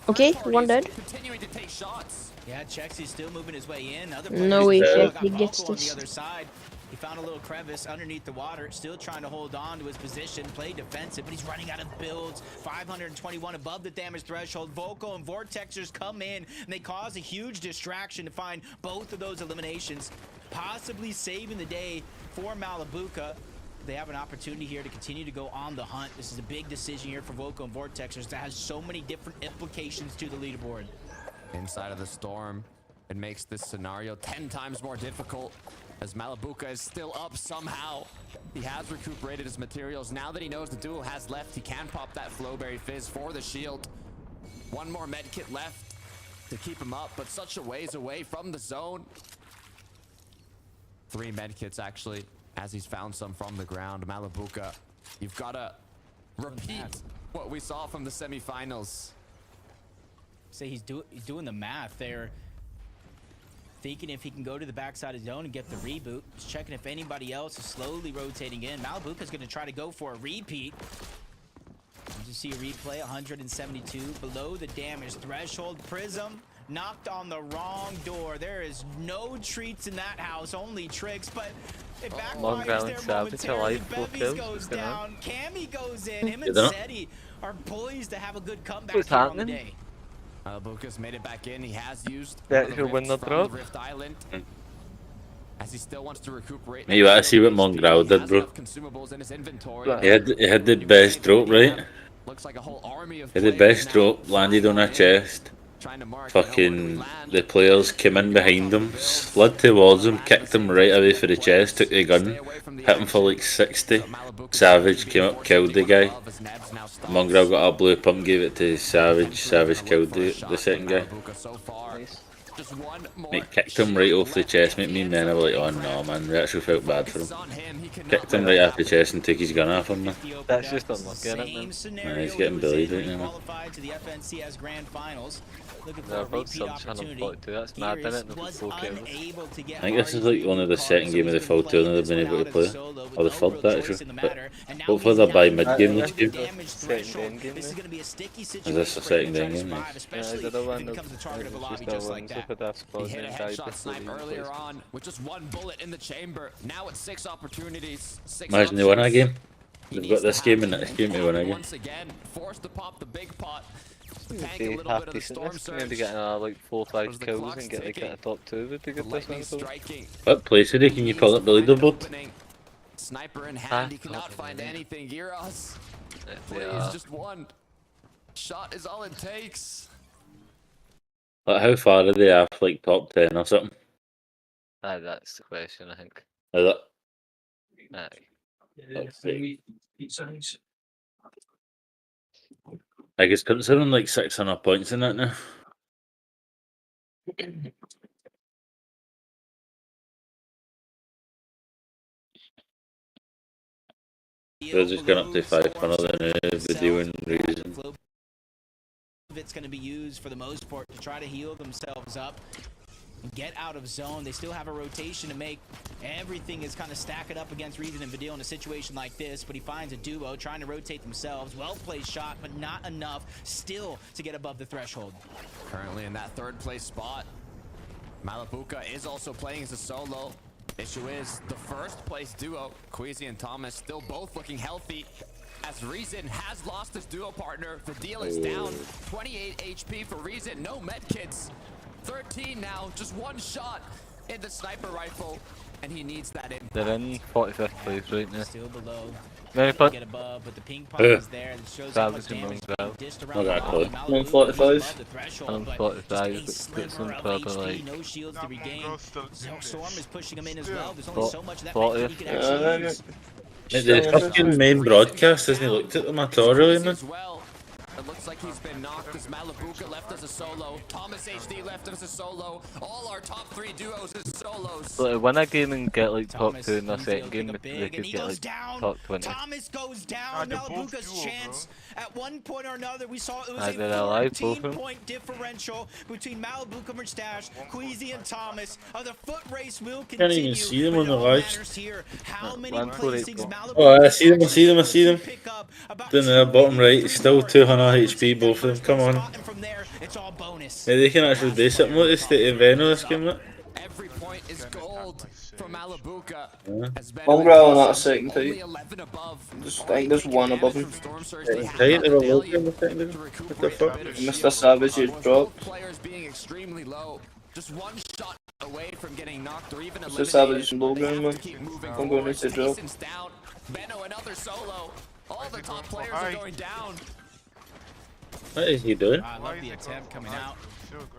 Okay, one dead. Continuing to take shots. Yeah, Chexy's still moving his way in. Other No way, players he gets on the this. other side. He found a little crevice underneath the water, still trying to hold on to his position, play defensive, but he's running out of builds. 521 above the damage threshold. Vocal and Vortexers come in, and they cause a huge distraction to find both of those eliminations, possibly saving the day for Malibuka. They have an opportunity here to continue to go on the hunt. This is a big decision here for Vocal and Vortexers that has so many different implications to the leaderboard. Inside of the storm, it makes this scenario 10 times more difficult. As Malibuka is still up somehow. He has recuperated his materials. Now that he knows the duo has left, he can pop that Flowberry Fizz for the shield. One more medkit left to keep him up, but such a ways away from the zone. 3 medkits actually, as he's found some from the ground. Malibuka, you've got to repeat what we saw from the semifinals. Say he's doing the math there. Thinking if he can go to the backside of zone and get the reboot. Just checking if anybody else is slowly rotating in. Malibuka's going to try to go for a repeat. As you see a replay, 172 below the damage threshold. Prism knocked on the wrong door. There is no treats in that house, only tricks, but it backfires there momentarily. Bevies goes down, Cammy goes in, him and Seti are poised to have a good comeback here on the day. Malibuka's made it back in. He has used he'll win the drop. Rift Island. As he still wants to recuperate. You gotta see what Mongraal did, bro. He had the best drop, right? Looks like a whole army of He had the best drop, landed on a chest. Fucking the players came in behind him, slid towards him, kicked him right away for the chest, took the gun, hit him for like 60. Savage came up, killed the guy. Mongraal got a blue pump, gave it to Savage. Savage killed the second guy. Mate, kicked him right off the chest. Mate, me and men were like, oh no man, we actually felt bad for him. Kicked him right off the chest and took his gun off him, man. That's just unlucky, isn't it, man? He's getting bullied right now. They're about some channel 42, that's mad, isn't it? I think this is like only the second game of the full tournament they've been able to play. Or the third, actually. But hopefully they'll buy mid game this game. Second end game, Is this the second end game? Yeah, the other one is just a win for that squad He hit a and died headshot snipe before earlier on with just 1 bullet in the chamber. Now it's 6 opportunities. 6 Imagine they win a game. They've got this game and next game to win a game. Once again, forced to pop the big pot. Be half decent this, maybe getting like 4 or 5 kills and get like a top 2 would be good this one. What place today can you pull up the leaderboard? Sniper in hand, he cannot find anything. Giros, please, just 1 shot is all it takes. Like how far are they off, like top 10 or something? That's the question, I think. Is it? Aye. I guess considering like 600 points in that now. They're just going up to 500 in a video and reason. It's going to be used for the most part to try to heal themselves up and get out of zone. They still have a rotation to make. Everything is kind of stacking up against Reason and Vidil in a situation like this, but he finds a duo trying to rotate themselves. Well played shot, but not enough still to get above the threshold. Currently in that 3rd place spot. Malibuka is also playing as a solo. Issue is the 1st place duo, Queasy and Thomas, still both looking healthy. As Reason has lost his duo partner, Vidil is down. 28 HP for Reason, no medkits. 13 now, just 1 shot in the sniper rifle, and he needs that impact. They're in 45th place right now. Still below. Many put. Get above, but the ping pong is there and shows how much damage dished around. I'm on 45. I'm on 45, but get some proper like. No shields to regain. Storm is pushing him in as well. There's only so much of that he can 40th. actually use. The fucking main broadcast hasn't looked at them at all, really, man. It looks like he's been knocked. As Malabuka left as a solo. Thomas HD left as a solo. All our top 3 duos as solos. So win a game and get like top 2 in their second game, they could get like top 20. Thomas goes down. Malabuka's chance. At one point or another, we saw it was They're a alive, both of them. 14-point differential between Malabuka, Mustache, Queasy, and Thomas. The foot race will continue. Can't even see them on the live. How many 148. placings Oh, I see them, I see them, I see them. Down there, bottom right, still 200 HP, both of them, come on. Yeah, they can actually do something like this to Veno this game, look. Every point is gold for Malabuka. Mongraal on that second too. I think there's one above him. Tight, they were looking, what the fuck? Mr. Savage is dropped. Players being extremely low. Just one shot away from getting knocked or even Mr. Savage is low ground, man. I'm going to drop. Down. Beno another solo. All the top players are going down. What is he doing? I love the attempt coming out.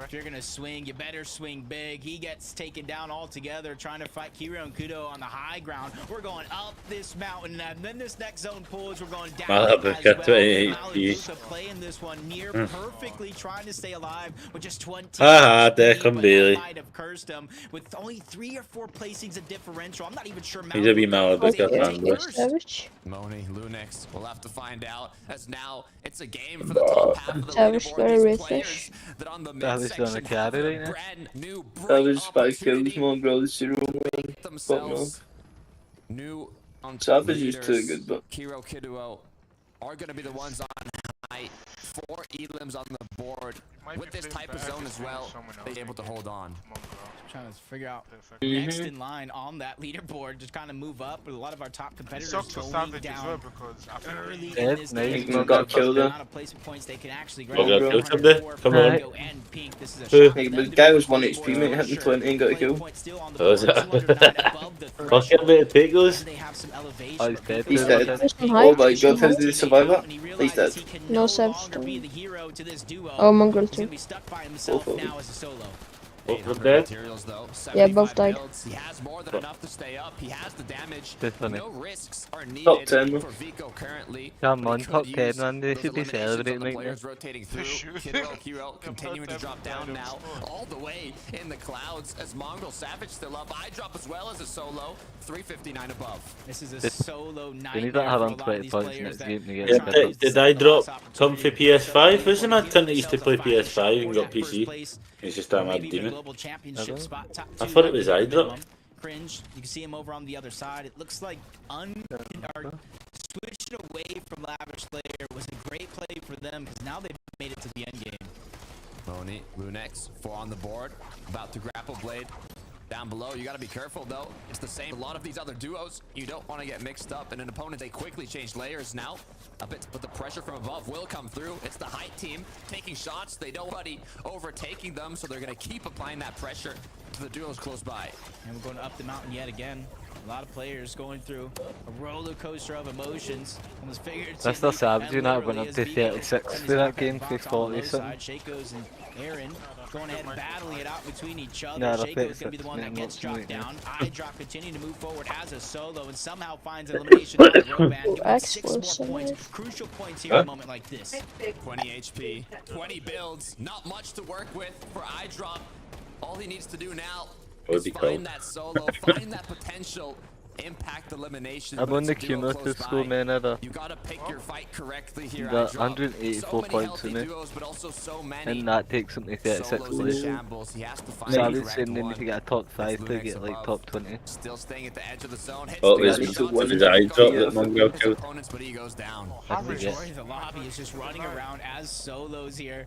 If you're gonna swing, you better swing big. He gets taken down altogether, trying to fight Kiro and Kudo on the high ground. We're going up this mountain, and then this next zone pulls. We're going down as well. Malabuka playing this one near perfectly, trying to stay alive with just 20. Declan Bailey. Might have cursed him with only 3 or 4 placings of differential. I'm not even sure. He's a wee Malabuka fan, boy. Moni, Lunix, we'll have to find out, as now it's a game for the top half of the Savage got a leaderboard. refresh. That on the Savage on a carry right now. Savage 5 kills, Mongraal 0 win. Themselves new on Savage is too good, but Kiro Kiduo are going to be the ones on high. 4 elims on the board. With this type of zone as well, they're able to hold on. Trying to figure out next in line on that leaderboard, just kind of move up. But a lot of our top competitors going down early in this game. he got killed there. Amount of placement points they can actually grab. Got killed somebody? Come on. And Pink, this is a Who? shot. Hey, the guy was 1 HP, mate, hit him 20 and got a kill. Oh, is it? Fuck him, mate, take those. Oh, he's dead. He's dead. Oh my god, how did he survive that? He's dead. No Savage. Oh, Mongraal too. Both of them. Both of them dead? Yeah, both died. He has more than enough to stay up. He has the damage. Definitely. No risks are needed Top 10. for Vico currently. Come on, top 10, man. They should be celebrating right now. Players rotating through. Kiro continuing to drop down now, all the way in the clouds. As Mongraal Savage still up. I drop as well as a solo. 359 above. This is a solo They need that around 20 points next game to get Yeah, did I drop some for PS5? Wasn't I turned used to play PS5 and got PC? It's just a mad demon. I thought it was I dropped. Cringe. You can see him over on the other side. It looks like switching away from Lavish Layer was a great play for them because now they've made it to the end game. Moni, Lunex, 4 on the board. About to grapple blade. Down below, you gotta be careful though. It's the same. A lot of these other duos, you don't want to get mixed up. And an opponent, they quickly change layers now. A bit, but the pressure from above will come through. It's the height team taking shots. They don't want anybody overtaking them, so they're gonna keep applying that pressure to the duos close by. And we're going up the mountain yet again. A lot of players going through a roller coaster of emotions. Almost figured. Mr. Savage, you know, went up to 36 for that game, for 40 something. Shaco's and Aaron going ahead and battling it out between each other. Nah, Shaco's gonna be the one that gets dropped down. I drop continuing to move forward as a solo and somehow finds elimination on the roadman. Give 6 more points. Crucial points here in a moment like this. 20 HP, 20 builds, not much to work with for iDrop. All he needs to do now is find that solo, find that potential. Impact elimination. I'm on the cumulative score, man. You gotta pick your fight correctly here. Got 184 points in it, and that takes him to 36 plays. Savage saying they need to get a top 5 to get like top 20. Still staying at the edge of the zone. Oh, there's one of the eye drop that Mongraal killed. But he goes down. The lobby is just running around as solos here.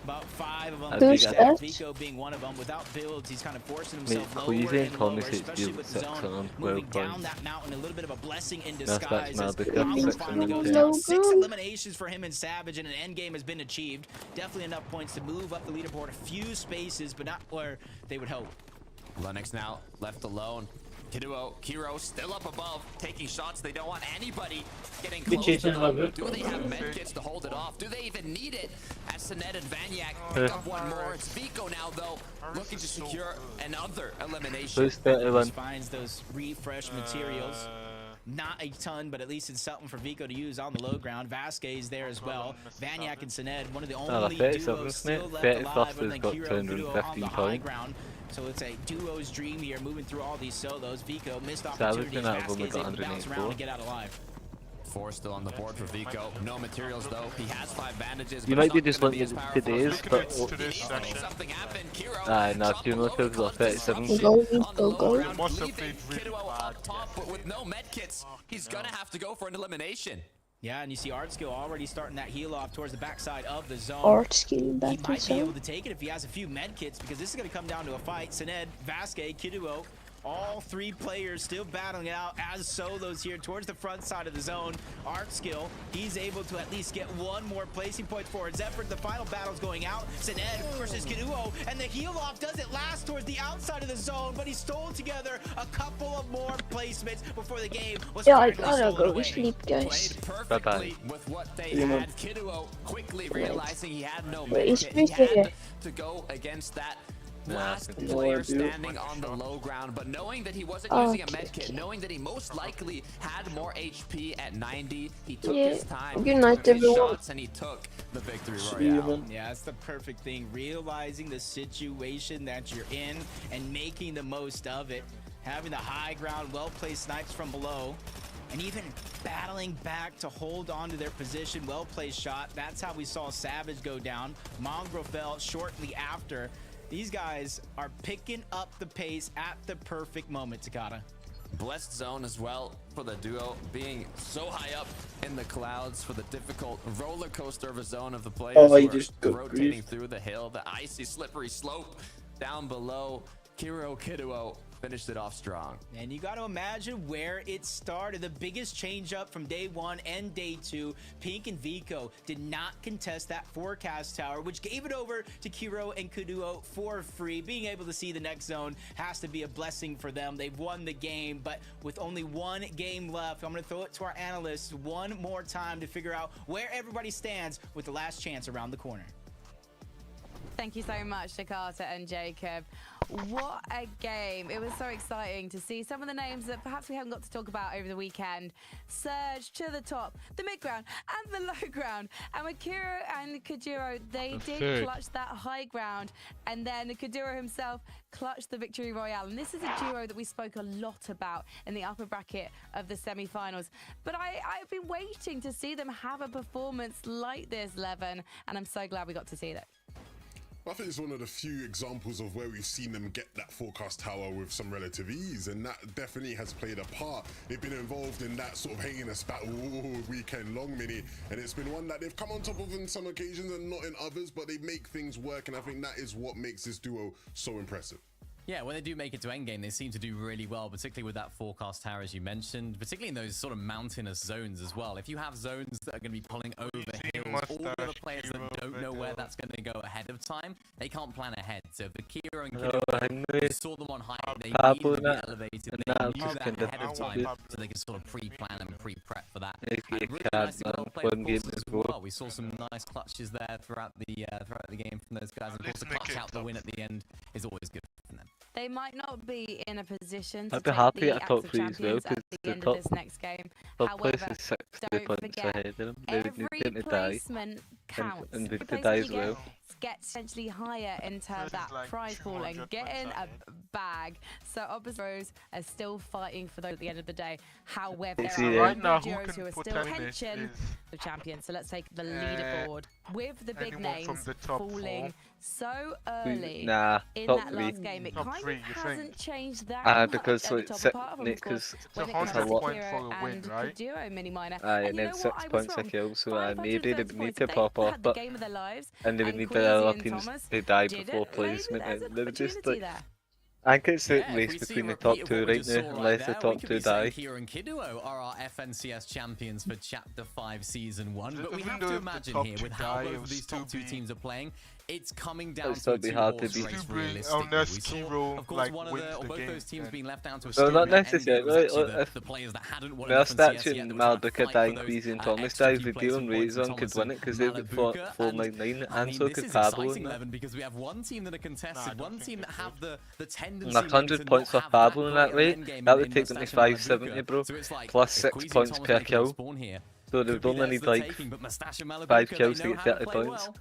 About 5 of them. Who's that? Vico being one of them. Without builds, he's kind of forcing himself lower Queasy and lower, especially with the 6 zone on 12 moving down points. that mountain. A little bit of a blessing in That's disguise. As Malabuka, Mongraal 6 finally on goes 10. down. 6 eliminations for him and Savage, and an end game has been achieved. Definitely enough points to move up the leaderboard a few spaces, but not where they would hope. Lennox now left alone. Kiro still up above, taking shots. They don't want anybody getting close to them. Do they have medkits to hold it off? Do they even need it? As Sinet and Vanyak pick up one more. It's Vico now, though, looking to secure another elimination. Who's 31? Finds those refresh materials. Not a ton, but at least it's something for Vico to use on the low ground. Vasquez there as well. Vanyak and Sened, one of the only duos still left alive, other than Kiro and Cadeau on the high ground. So it's a duo's dream here, moving through all these solos. Vico missed opportunities. Vasquez able to bounce around and get out alive. 4 still on the board for Vico. No materials though. He has 5 bandages. You might be just limited to days, but Something happened. no, cumulative got 37. Up top, but with no medkits, he's gonna have to go for an elimination. Yeah, and you see Art Skill already starting that heal off towards the backside of the zone. Art Skill back he might to be zone. able to take it if he has a few medkits, because this is going to come down to a fight. Sened, Vasquez, Cadeau, all 3 players still battling it out as solos here towards the front side of the zone. Art Skill, he's able to at least get 1 more placing point forward. Zephyr, the final battle's going out. Sened versus Cadeau, and the heal off doesn't last towards the outside of the zone, but he stole together a couple of more placements before the game was Yeah, I gotta go to sleep, guys. Perfectly with what they had. Cadeau quickly realizing he had no Wait, medkit. He had to go against that last player standing on the low ground, but knowing that he wasn't using a medkit, knowing that he most likely had more HP at 90, he took his time, Good night, took his everyone. shots, and he took the victory royale. Yeah, that's the perfect thing. Realizing the situation that you're in and making the most of it. Having the high ground, well-placed snipes from below, and even battling back to hold on to their position. Well-placed shot. That's how we saw Savage go down. Mongraal fell shortly after. These guys are picking up the pace at the perfect moment, Takata. Blessed zone as well for the duo, being so high up in the clouds for the difficult roller coaster of a zone of the players who are rotating through the hill, the icy slippery slope down below. Cadeau finished it off strong. And you got to imagine where it started. The biggest change up from day 1 and day 2. Pink and Vico did not contest that forecast tower, which gave it over to Cadeau and Cadeau for free. Being able to see the next zone has to be a blessing for them. They've won the game, but with only 1 game left, I'm going to throw it to our analysts one more time to figure out where everybody stands with the last chance around the corner. Thank you so much, Takata and Jacob. What a game. It was so exciting to see some of the names that perhaps we haven't got to talk about over the weekend surge to the top, the mid-ground and the low ground. And with Kiro and Cadeau, they did clutch that high ground. And then Cadeau himself clutched the victory royale. And this is a duo that we spoke a lot about in the upper bracket of the semi-finals. But I've been waiting to see them have a performance like this, Levin. And I'm so glad we got to see that. I think it's one of the few examples of where we've seen them get that forecast tower with some relative ease, and that definitely has played a part. They've been involved in that sort of hanging us battle all weekend long, Mini, and it's been one that they've come on top of in some occasions and not in others, but they make things work, and I think that is what makes this duo so impressive. Yeah, when they do make it to endgame, they seem to do really well, particularly with that forecast tower, as you mentioned, particularly in those sort of mountainous zones as well. If you have zones that are going to be pulling over hills, all of the players that don't know where that's going to go ahead of time, they can't plan ahead. So the Kiro and Cadeau saw them on high, they needed to be elevated, they knew that ahead of time, so they could sort of pre-plan and pre-prep for that. And really nicely well played as well. We saw some nice clutches there throughout the game from those guys. And of course, the clutch out the win at the end is always good for them. They might not be in a position to I'd be take happy the at top active 3 as well, champions at the because the end top, of this next game. top place However, is 60 don't points forget, ahead of them. They would need every them to die. placement counts. And Every they to placement die you as get well. gets essentially higher in terms of that prize pool and getting a bag. So opposite are still fighting for those at the end of the day. However, there are other duos who are still tension the champions. So let's take the leaderboard with the big names falling so early in that last game. It kind of hasn't changed that much because at the top, apart from, of course, when it comes to Kiro and Cadeau mini minor. And then 6 points a kill, so maybe they would need to pop off, but game of their lives, and they would need the other teams to die before placement. They would just like. I think it's at least between the top 2 right now, unless the top 2 die. Kiro and Cadeau are our FNCS champions for Chapter 5 Season 1, but we have to imagine here, with how both of these top 2 teams are playing, it's coming down It's to gonna be hard to two-horse beat. race, Bring realistically. Owners, We key saw, role, of course, like, one of wins the, or the both game, those teams then- being left down to a No, string. not and ending, it was necessarily. actually the players that hadn't won an Our FNCS statue yet in that were trying to Malbuka, fight for Dying, those, Queasy and extra Thomas few dive, the plays deal and and points Rays for on could Thomas win it because they've got Malabuka, 499 I and mean, so this could is Pablo exciting, in that. Levin, because we have one team that are contested, one team that have the tendency Like 100 to points not off have Pablo in great that of an rate, endgame that in would take them to Mustache and 570, Malabuka. bro. So it's like, Plus if 6 Queasy and points Thomas per make a kill. spawn here, So they've could be done theirs need for the like taking, but Mustache and Malabuka, 5 they kills to know get how to 30 play points. well.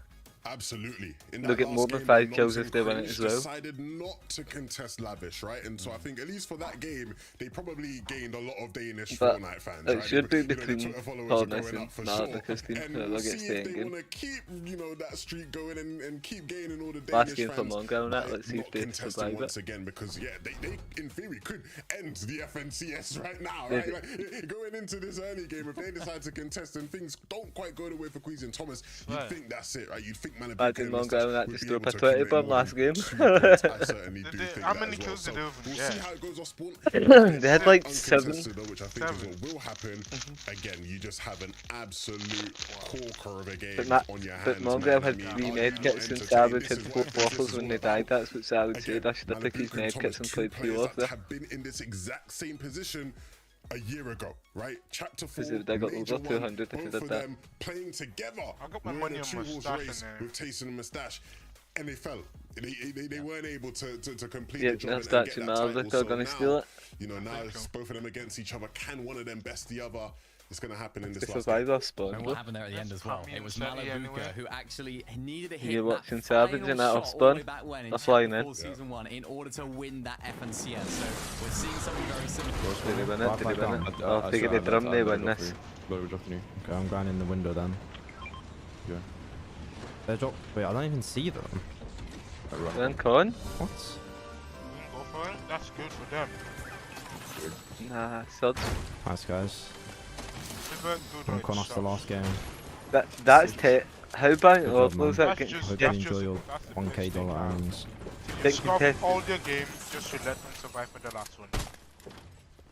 Absolutely. They'll get more than 5 kills if they win it as well. Decided not to contest Lavish, right? And so I think at least for that game, they probably gained a lot of Danish But Fortnite fans. it right? should be The between Twitter followers are Thomas going and up for Malbuka's team. And They'll we'll get see if staying they in. want to keep, that streak going and keep gaining all the Last Danish game for fans. Mongraal, by let's see if not they contesting survive once it. again, because they in theory could end the FNCS right now, They right? do. Like, going into this early game, if they decide to contest and things don't quite go the way for Queasy and Thomas, you'd think that's it, right? You'd think I Malabuka did and Mongraal that would just be threw able up a to 20 accumulate bomb more last than game. 2 points. I certainly do think How that many as well. kills So did they we'll get? see how it goes off spawn. They had like 7. Uncontested, though, which I think is what will happen. Again, you just have an absolute corker of a game on your hands. But Mongraal had man. I 3 mean, medkits and Savage had 4 waffles when they died. That's what Savage said. I should have took his medkits and played 3 off there. have been in this exact same position a year ago, right? Chapter 4, Because they got Major over 200 if they both did of that. them playing together. I got my We're money in a on two-horse Moustache race in there. with Tayson and Moustache, and they fell. They weren't able to complete Yeah, the job that's and get actually that title. Malbuka So gonna now, steal it. now it's both of them against each other. Can one of them best the other? It's going to happen in this It's a last game. survivor spawn. And what happened there at the end as well? It was Malabuka who actually needed a hit. You're that watching Savage final and that shot off all the way spawn. back when in That's flying Chapter in. 4 Season 1 in order to win that FNCS. So we're seeing something very similar. Did they win it? Did they win it? Oh, they get the drum, they win this. Okay, I'm going in the window then. Yeah. They drop. Wait, I don't even see them. Then Con? What? Go for it. That's good for them. Nah, suds. Nice guys. Good I'm con off the last game. That's how bad Good or job, was man. that That's getting just- Hope you that's enjoy just- your that's the $1K biggest thing. earnings. You Big scrub contest. all your game just to let them survive for the last one.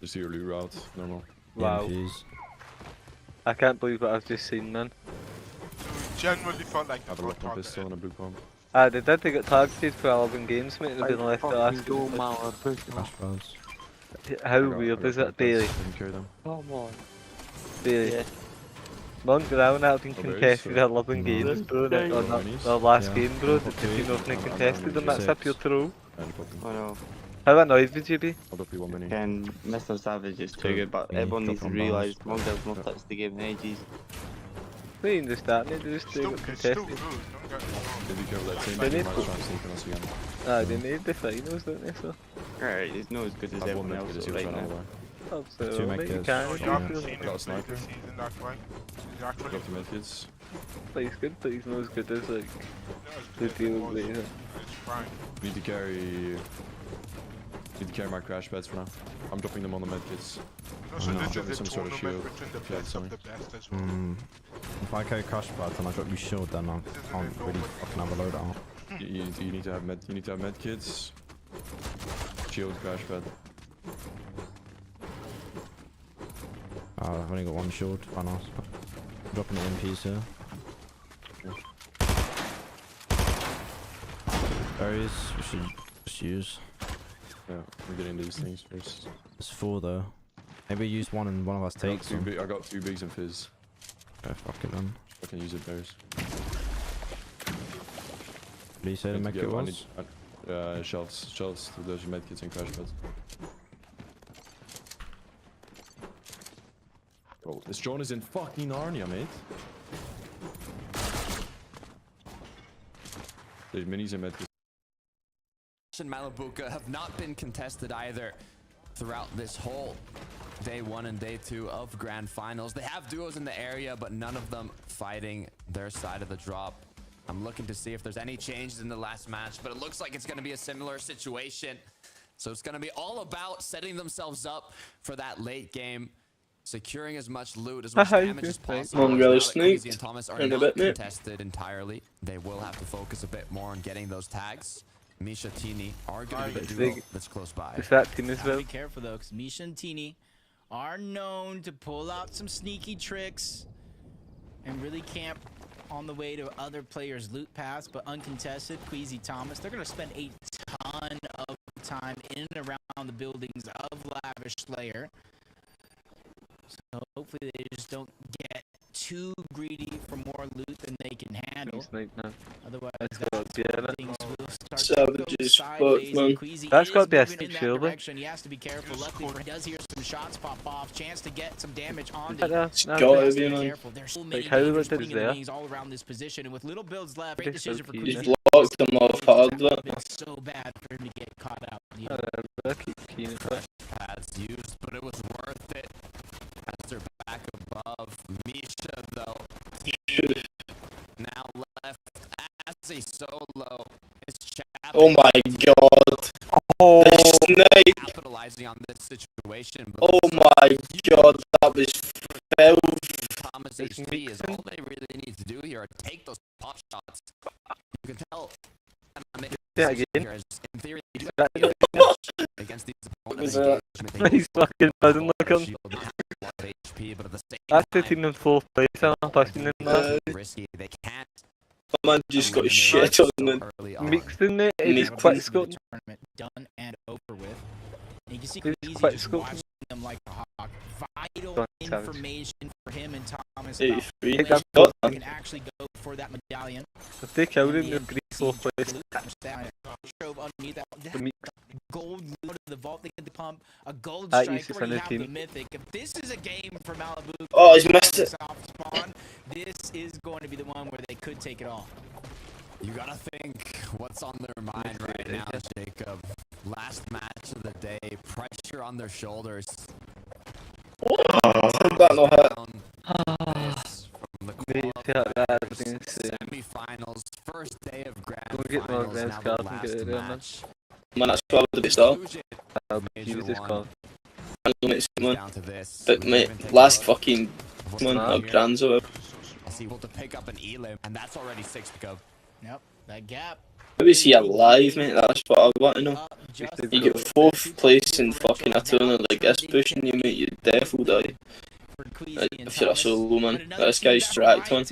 Just the early route, normal. Wow. EMPs. I can't believe what I've just seen, man. So it generally felt like Have a lock on pistol and a blue pump. Ah, they did. They got targeted for 11 games, mate. They've been left to last. Crash pads. How weird is it, Bailey? Didn't carry them. Come on. Bailey. Mongraal now have been contested 11 games, bro. Their last game, bro. The team have been contested them. That's a pure troll. I know. How annoyed would you be? I'll drop you 1 mini. And Mr. Savage is too good, but everyone needs to realise Mongraal's not touched the game in ages. They understand it. They just they got contested. Did you carry that team? They They need- might try and sneak on us again. Ah, they made the finals, don't they? So. Alright, it's not as good as I've won everyone that else because right you're trying now. to Absolutely. You medkits. can't. You You haven't can. seen I got a him play sniper. this season, that's why. He's actually Drop the medkits. But he's good, but he's not as good as like the deal with it. it's fine. Need to carry my crash pads for now. I'm dropping them on the medkits. Also, I'm this dropping is a some sort of tournament shield. between the Yeah, best sorry. of the best as well. If I carry crash pads and I drop you shield, then I can't really fucking have a loadout. You need to have medkits. Shield, crash pad. I've only got 1 shield. Fine, I'm dropping the MPs here. Berries, we should just use. Yeah, we're getting these things first. There's 4 though. Maybe use 1 and one of us takes them. I got 2 bigs and fizz. Okay, fuck it then. I can use it bears. What do you say the mech it was? Shells to those medkits and crash pads. Oh, this drone is in fucking Narnia, mate. There's minis and medkits. And Malabuka have not been contested either throughout this whole day 1 and day 2 of grand finals. They have duos in the area, but none of them fighting their side of the drop. I'm looking to see if there's any changes in the last match, but it looks like it's going to be a similar situation. So it's going to be all about setting themselves up for that late game, securing as much loot, as much damage as possible. Mongraal is Now that Queasy sneaked and Thomas are in a not bit, mate. contested entirely, they will have to focus a bit more on getting those tags. Misha, Tini are going to be the duo that's close by. Is that team as well? Be careful though, because Misha and Tini are known to pull out some sneaky tricks and really camp on the way to other players' loot paths, but uncontested. Queasy Thomas, they're going to spend a ton of time in and around the buildings of Lavish Slayer. So hopefully they just don't get too greedy for more loot than they can handle. Otherwise, things will start to go sideways. And Queasy That's got to be a moving in that surely. direction. He has to be careful. Luckily for him, he does hear some shots pop off. Chance to get some damage on But, the. no, Gotta Be be, man. careful. There's so many how dangers did putting it in the there? wings all around this position, and with little builds left, great It's so decision for keen. Queasy. Just locked him off hard, but It's so bad for him to get caught out. I keep keen at that. Pads used, but it was worth it. As they're back above. Misha, though, now left as a solo. His oh my god. Oh, the snake. Capitalizing on this situation. But Oh my god, that was filth. Thomas HP is all they really need to do here. Take those pop shots. You can tell. Yeah, again. Here is, in theory, you do have to be against these opponents. He's fucking buzzing like him. HP, but at the same That's the time, team in fourth place. I'm passing in that. risky. They can't. Man just got shit on the Mixing it, it's quite scoping. Tournament done and over with. And you can see It's Queasy quite just scoping. watching them like a hawk. Vital Don't savage. information for him and Thomas. 83. About Got when that. he can actually go for that medallion. If they killed him, they'd be fourth place. Drove underneath that The meat. gold loot of the vault. They get the pump. A gold That strike. used to Where you send a have team. the mythic. If this is a game for Malibu. Oh, he's missed it. Soft spawn. This is going to be the one where they could take it all. You gotta think what's on their mind right now, Jacob. Last match of the day, pressure on their shoulders. That no hurt. This from the semi-finals, first day of grand Go get more finals, grand now cards the and get last it in, man. match. Man, that's probably the best start. Use this card. Down to this. But mate, last fucking man, not grands or Is he able to pick up an elim, and that's already 6 to go. Yep, that gap. How is he alive, mate? That's what I want to know. You get fourth place in fucking a tournament like this pushing you, mate, you death will die. If you're a solo, man. This guy's tracked one.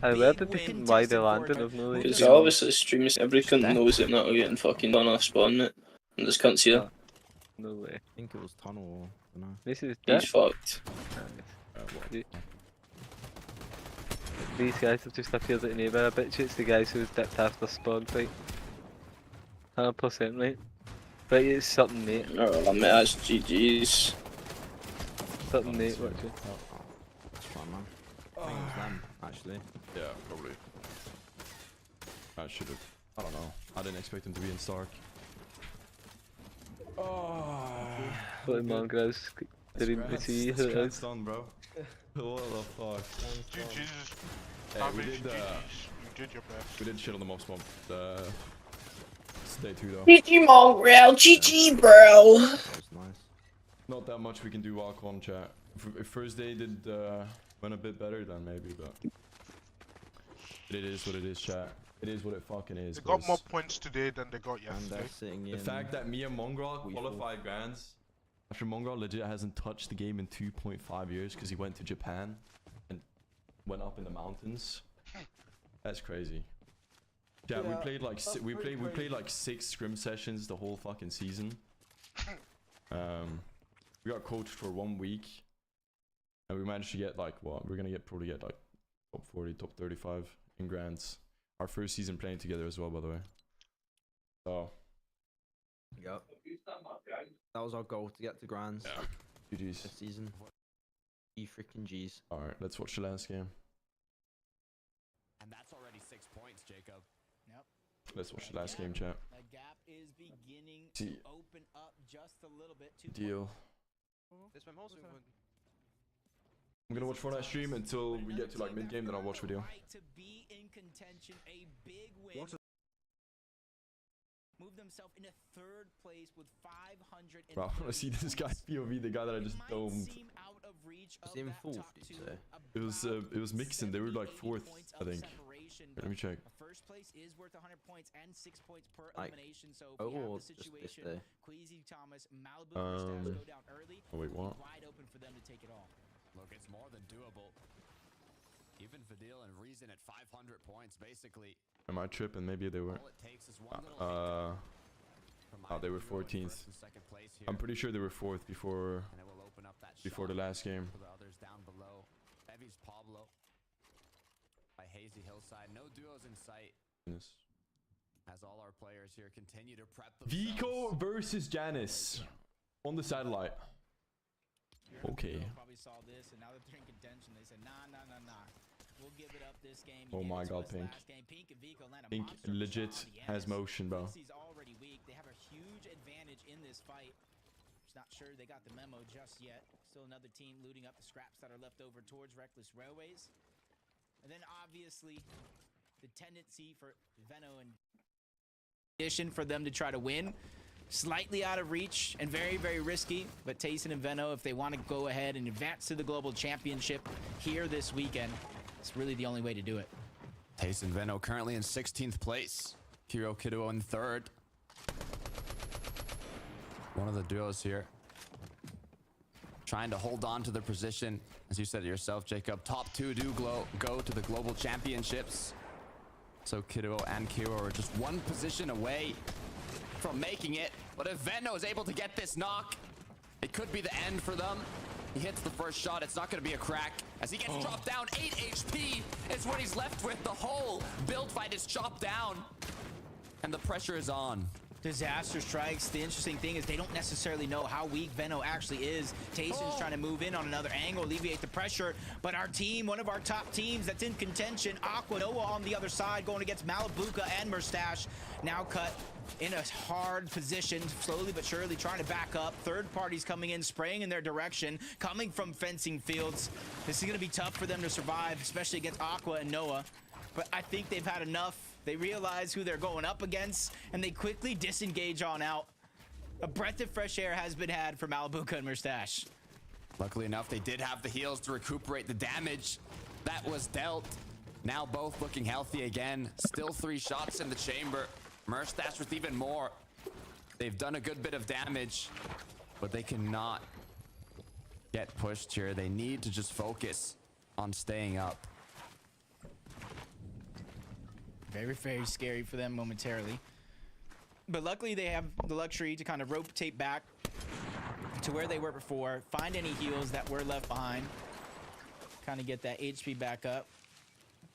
I read that why they landed, I've no idea. Because obviously streamers, every cunt knows that not getting fucking done off spawn it. And just can't see it. No way. I think it was tunnel, I don't know. This is He's dead. fucked. These guys have just appeared at neighbour. I bet you it's the guys who dipped after spawn fight. 100% right. Bet you it's something mate. Oh, mate, that's GG's. Something mate, watch it. That's fun, man. I think it was them, actually. Yeah, probably. I should have. I don't know. I didn't expect him to be in Stark. But Mongraal's didn't see who it is. Done, bro. What the fuck? GG's. Hey, we did, You did your best. we did shit on the mob swamp. Stay 2 though. GG Mongraal, GG bro! That was nice. Not that much we can do walk on chat. If first day did went a bit better, then maybe, but it is what it is, chat. It is what it fucking is. They got boys. more points today than they got And yesterday. they're sitting in. The fact that me and Mongraal qualified grands after Mongraal legit hasn't touched the game in 2.5 years because he went to Japan and went up in the mountains. That's crazy. Yeah, we played like we played like 6 scrim sessions the whole fucking season. We got coached for 1 week, and we managed to get like what we're gonna probably get like top 40, top 35 in grands. Our first season playing together as well, by the way. So. Yep. That was our goal, to get to grands. Yeah. GG's. This season. Freaking G's. Alright, let's watch the last game. And that's already 6 points, Jacob. Yep. Let's watch the last game, chat. That gap is beginning See. to open up just a little bit. Deal. I'm gonna watch Fortnite stream until we get to like mid game, then I'll watch video. To be in contention, a big win. Move themselves into 3rd place with 500. Bro, I wanna see this guy POV, the guy that I just domed. Was he in 4th, did you say? It was mixing, they were like 4th, I think. Wait, let me check. First place is worth 100 points and 6 points per Like, elimination. So if we have the just this situation, day. Queasy, Thomas, Malibu, Mustache go down early. Oh wait, what? Wide open for them to take it all. Look, it's more than doable. Even Fadil and Reason at 500 points, basically. Am I tripping? Maybe they were. They were 14th. I'm pretty sure they were 4th before the last game. For the others down below. Bevy's Pablo. By Hazy Hillside. No duos in sight. Yes. As all our players here continue to prep Vico versus Janice on the satellite. Okay. Probably saw this, and now that they're in contention, they said, nah. We'll give it up this game. Oh my god, Pink. Pink and Vico land a Pink monster legit shot on the has Ennis. motion, bro. He's already weak. They have a huge advantage in this fight. Just not sure they got the memo just yet. Still another team looting up the scraps that are left over towards Reckless Railways. And then obviously the tendency for Veno and for them to try to win. Slightly out of reach and very, very risky. But Tayson and Veno, if they want to go ahead and advance to the global championship here this weekend, it's really the only way to do it. Tayson Veno currently in 16th place. Kiro Kiddo in 3rd. One of the duos here. Trying to hold on to their position. As you said it yourself, Jacob, top 2 do go to the global championships. So Kiddo and Kiro are just one position away from making it. But if Veno is able to get this knock, it could be the end for them. He hits the first shot. It's not going to be a crack. As he gets dropped down, 8 HP is what he's left with. The whole build fight is chopped down. And the pressure is on. Disaster strikes. The interesting thing is they don't necessarily know how weak Veno actually is. Tayson's trying to move in on another angle, alleviate the pressure. But our team, one of our top teams that's in contention, Aqua Noah on the other side, going against Malibuca and Mustache, now cut in a hard position, slowly but surely trying to back up. Third parties coming in, spraying in their direction, coming from fencing fields. This is going to be tough for them to survive, especially against Aqua and Noah. But I think they've had enough. They realize who they're going up against, and they quickly disengage on out. A breath of fresh air has been had for Malibuca and Mustache. Luckily enough, they did have the heals to recuperate the damage that was dealt. Now both looking healthy again. Still 3 shots in the chamber. Mustache with even more. They've done a good bit of damage, but they cannot get pushed here. They need to just focus on staying up. Very, very scary for them momentarily. But luckily they have the luxury to kind of rotate back to where they were before, find any heals that were left behind, kind of get that HP back up.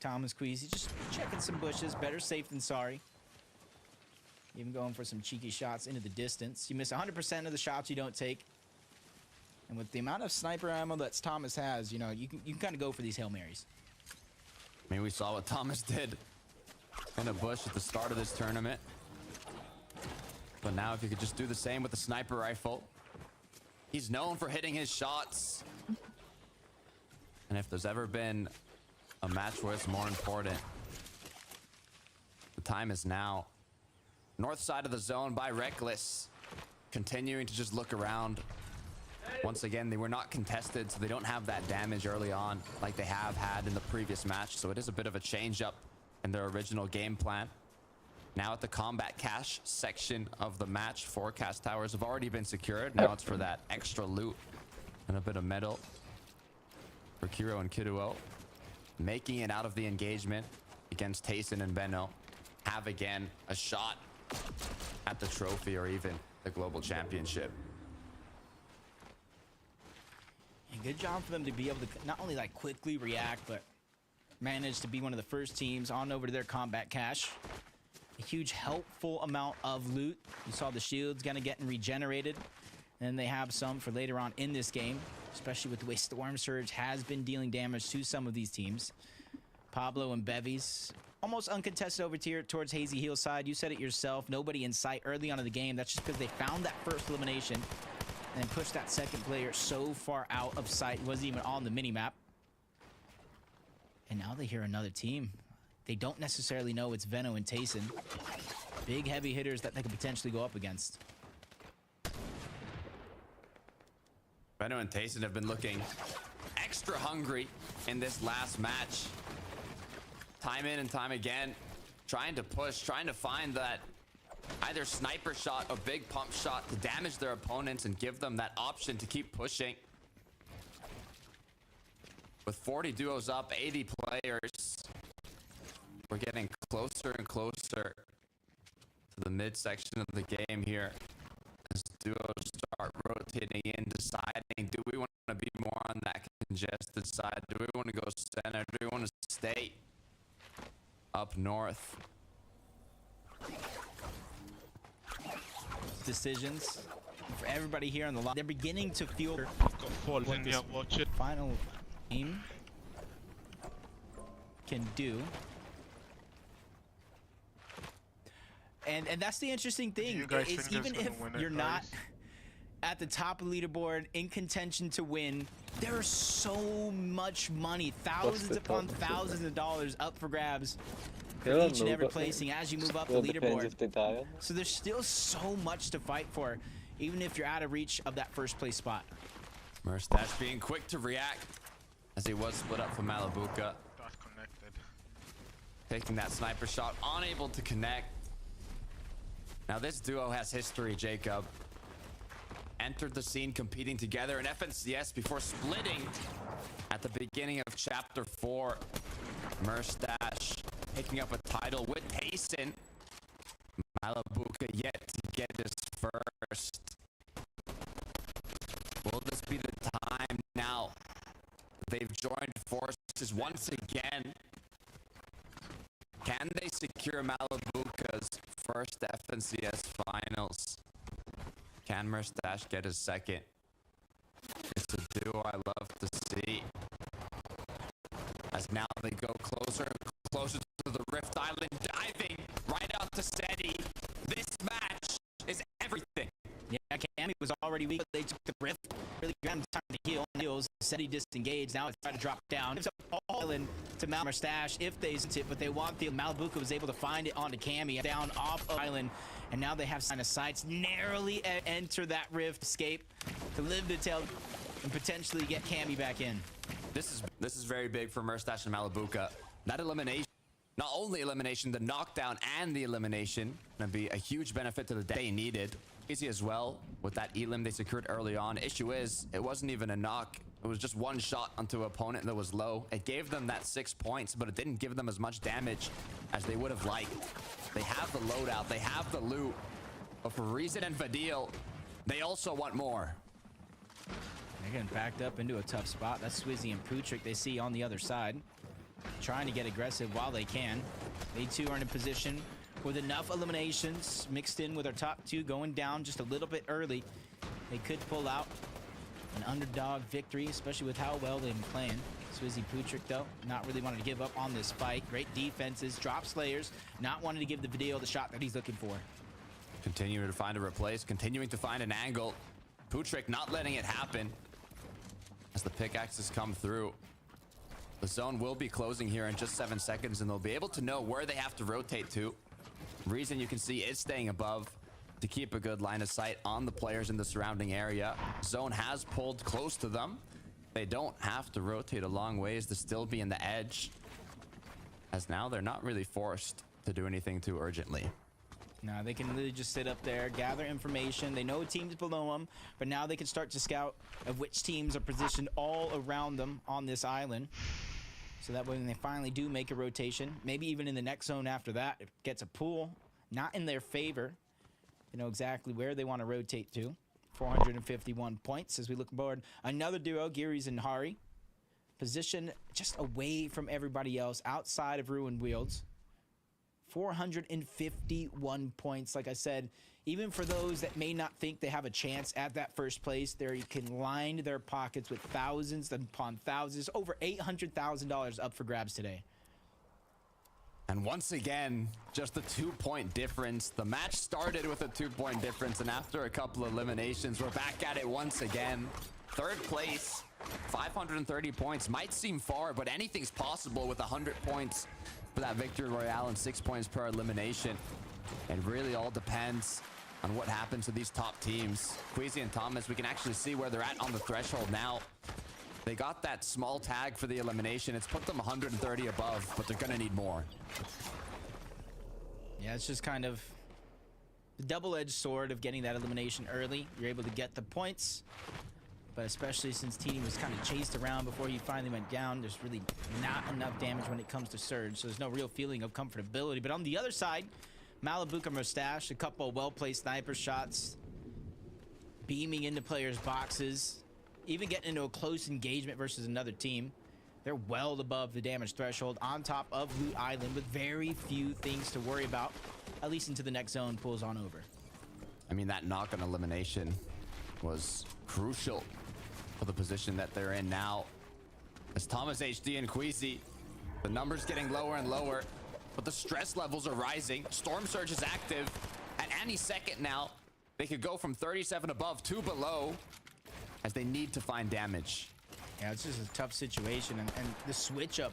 Thomas Queasy just checking some bushes, better safe than sorry. Even going for some cheeky shots into the distance. You miss 100% of the shots you don't take. And with the amount of sniper ammo that Thomas has, you know, you can kind of go for these Hail Marys. I mean, we saw what Thomas did in a bush at the start of this tournament. But now if you could just do the same with the sniper rifle. He's known for hitting his shots. And if there's ever been a match where it's more important, the time is now. North side of the zone by Reckless. Continuing to just look around. Once again, they were not contested, so they don't have that damage early on like they have had in the previous match. So it is a bit of a change up in their original game plan. Now at the combat cache section of the match, forecast towers have already been secured. Now it's for that extra loot and a bit of metal for Kiro and Kiduo. Making it out of the engagement against Tayson and Veno. Have again a shot at the trophy or even the global championship. And good job for them to be able to not only like quickly react, but manage to be one of the first teams on over to their combat cache. A huge helpful amount of loot. You saw the shields kind of getting regenerated. And they have some for later on in this game, especially with the way Storm Surge has been dealing damage to some of these teams. Pablo and Bevies almost uncontested over here towards Hazy Heel side. You said it yourself, nobody in sight early on in the game. That's just because they found that first elimination and pushed that second player so far out of sight. It wasn't even on the minimap. And now they hear another team. They don't necessarily know it's Veno and Tayson. Big heavy hitters that they could potentially go up against. Veno and Tayson have been looking extra hungry in this last match. Time in and time again, trying to push, trying to find that either sniper shot or big pump shot to damage their opponents and give them that option to keep pushing. With 40 duos up, 80 players, we're getting closer and closer to the midsection of the game here. As duos start rotating in, deciding, do we want to be more on that congested side? Do we want to go center? Do we want to stay up north? Decisions for everybody here on the line. They're beginning to feel what this final game can do. And that's the interesting thing. Is even if you're not at the top of the leaderboard in contention to win, there's so much money, thousands upon thousands of dollars up for grabs for each and every placing as you move up the leaderboard. So there's still so much to fight for, even if you're out of reach of that first place spot. Murstache being quick to react as he was split up from Malibuca. Taking that sniper shot, unable to connect. Now this duo has history, Jacob. Entered the scene competing together in FNCS before splitting at the beginning of Chapter 4. Murstache picking up a title with Tayson. Malibuca yet to get his first. Will this be the time now? They've joined forces once again. Can they secure Malibuca's first FNCS finals? Can Murstache get his second? It's a duo I love to see. As now they go closer and closer to the Rift Island, diving right out to SETI. This match is everything. Yeah, Cammy was already weak, but they took the Rift. Really got him time to heal. Heals. SETI disengaged. Now it's trying to drop down. It's all island to Murstache if they sent it, but they want the Malibuca was able to find it onto Cammy down off of island, and now they have sign of sights. Narrowly enter that Rift, escape to live to tell, and potentially get Cammy back in. This is very big for Murstache and Malibuca. That elimination, not only elimination, the knockdown and the elimination, gonna be a huge benefit to the day they needed. Easy as well with that elim they secured early on. Issue is, it wasn't even a knock. It was just one shot onto an opponent that was low. It gave them that 6 points, but it didn't give them as much damage as they would have liked. They have the loadout, they have the loot, but for Reason and Vadil, they also want more. They're getting backed up into a tough spot. That's Swizzy and Putrick they see on the other side, trying to get aggressive while they can. They too are in a position with enough eliminations mixed in with our top two going down just a little bit early. They could pull out an underdog victory, especially with how well they've been playing. Swizzy Putrick, though, not really wanting to give up on this fight. Great defenses, drop slayers, not wanting to give the video the shot that he's looking for. Continuing to find a replace, continuing to find an angle. Putrick not letting it happen as the pickaxes come through. The zone will be closing here in just 7 seconds, and they'll be able to know where they have to rotate to. Reason you can see is staying above to keep a good line of sight on the players in the surrounding area. Zone has pulled close to them. They don't have to rotate a long ways to still be in the edge, as now they're not really forced to do anything too urgently. No, they can literally just sit up there, gather information. They know teams below them, but now they can start to scout of which teams are positioned all around them on this island. So that way when they finally do make a rotation, maybe even in the next zone after that, it gets a pull, not in their favor. They know exactly where they want to rotate to. 451 points as we look aboard. Another duo, Geary's and Hari. Position just away from everybody else outside of Ruined Wields. 451 points. Like I said, even for those that may not think they have a chance at that first place, they can line their pockets with thousands upon thousands. Over $800,000 up for grabs today. And once again, just a 2-point difference. The match started with a 2-point difference, and after a couple of eliminations, we're back at it once again. Third place, 530 points. Might seem far, but anything's possible with 100 points for that victory royale and 6 points per elimination. It really all depends on what happens to these top teams. Queasy and Thomas, we can actually see where they're at on the threshold now. They got that small tag for the elimination. It's put them 130 above, but they're gonna need more. Yeah, it's just kind of the double-edged sword of getting that elimination early. You're able to get the points, but especially since Teeny was kind of chased around before he finally went down, there's really not enough damage when it comes to Surge, so there's no real feeling of comfortability. But on the other side, Malibuca Mustache, a couple of well-placed sniper shots, beaming into players' boxes, even getting into a close engagement versus another team. They're well above the damage threshold on top of Loot Island with very few things to worry about, at least until the next zone pulls on over. I mean, that knock-on elimination was crucial for the position that they're in now. As Thomas HD and Queasy, the numbers getting lower and lower, but the stress levels are rising. Storm Surge is active. At any second now, they could go from 37 above to below as they need to find damage. Yeah, it's just a tough situation, and the switch up,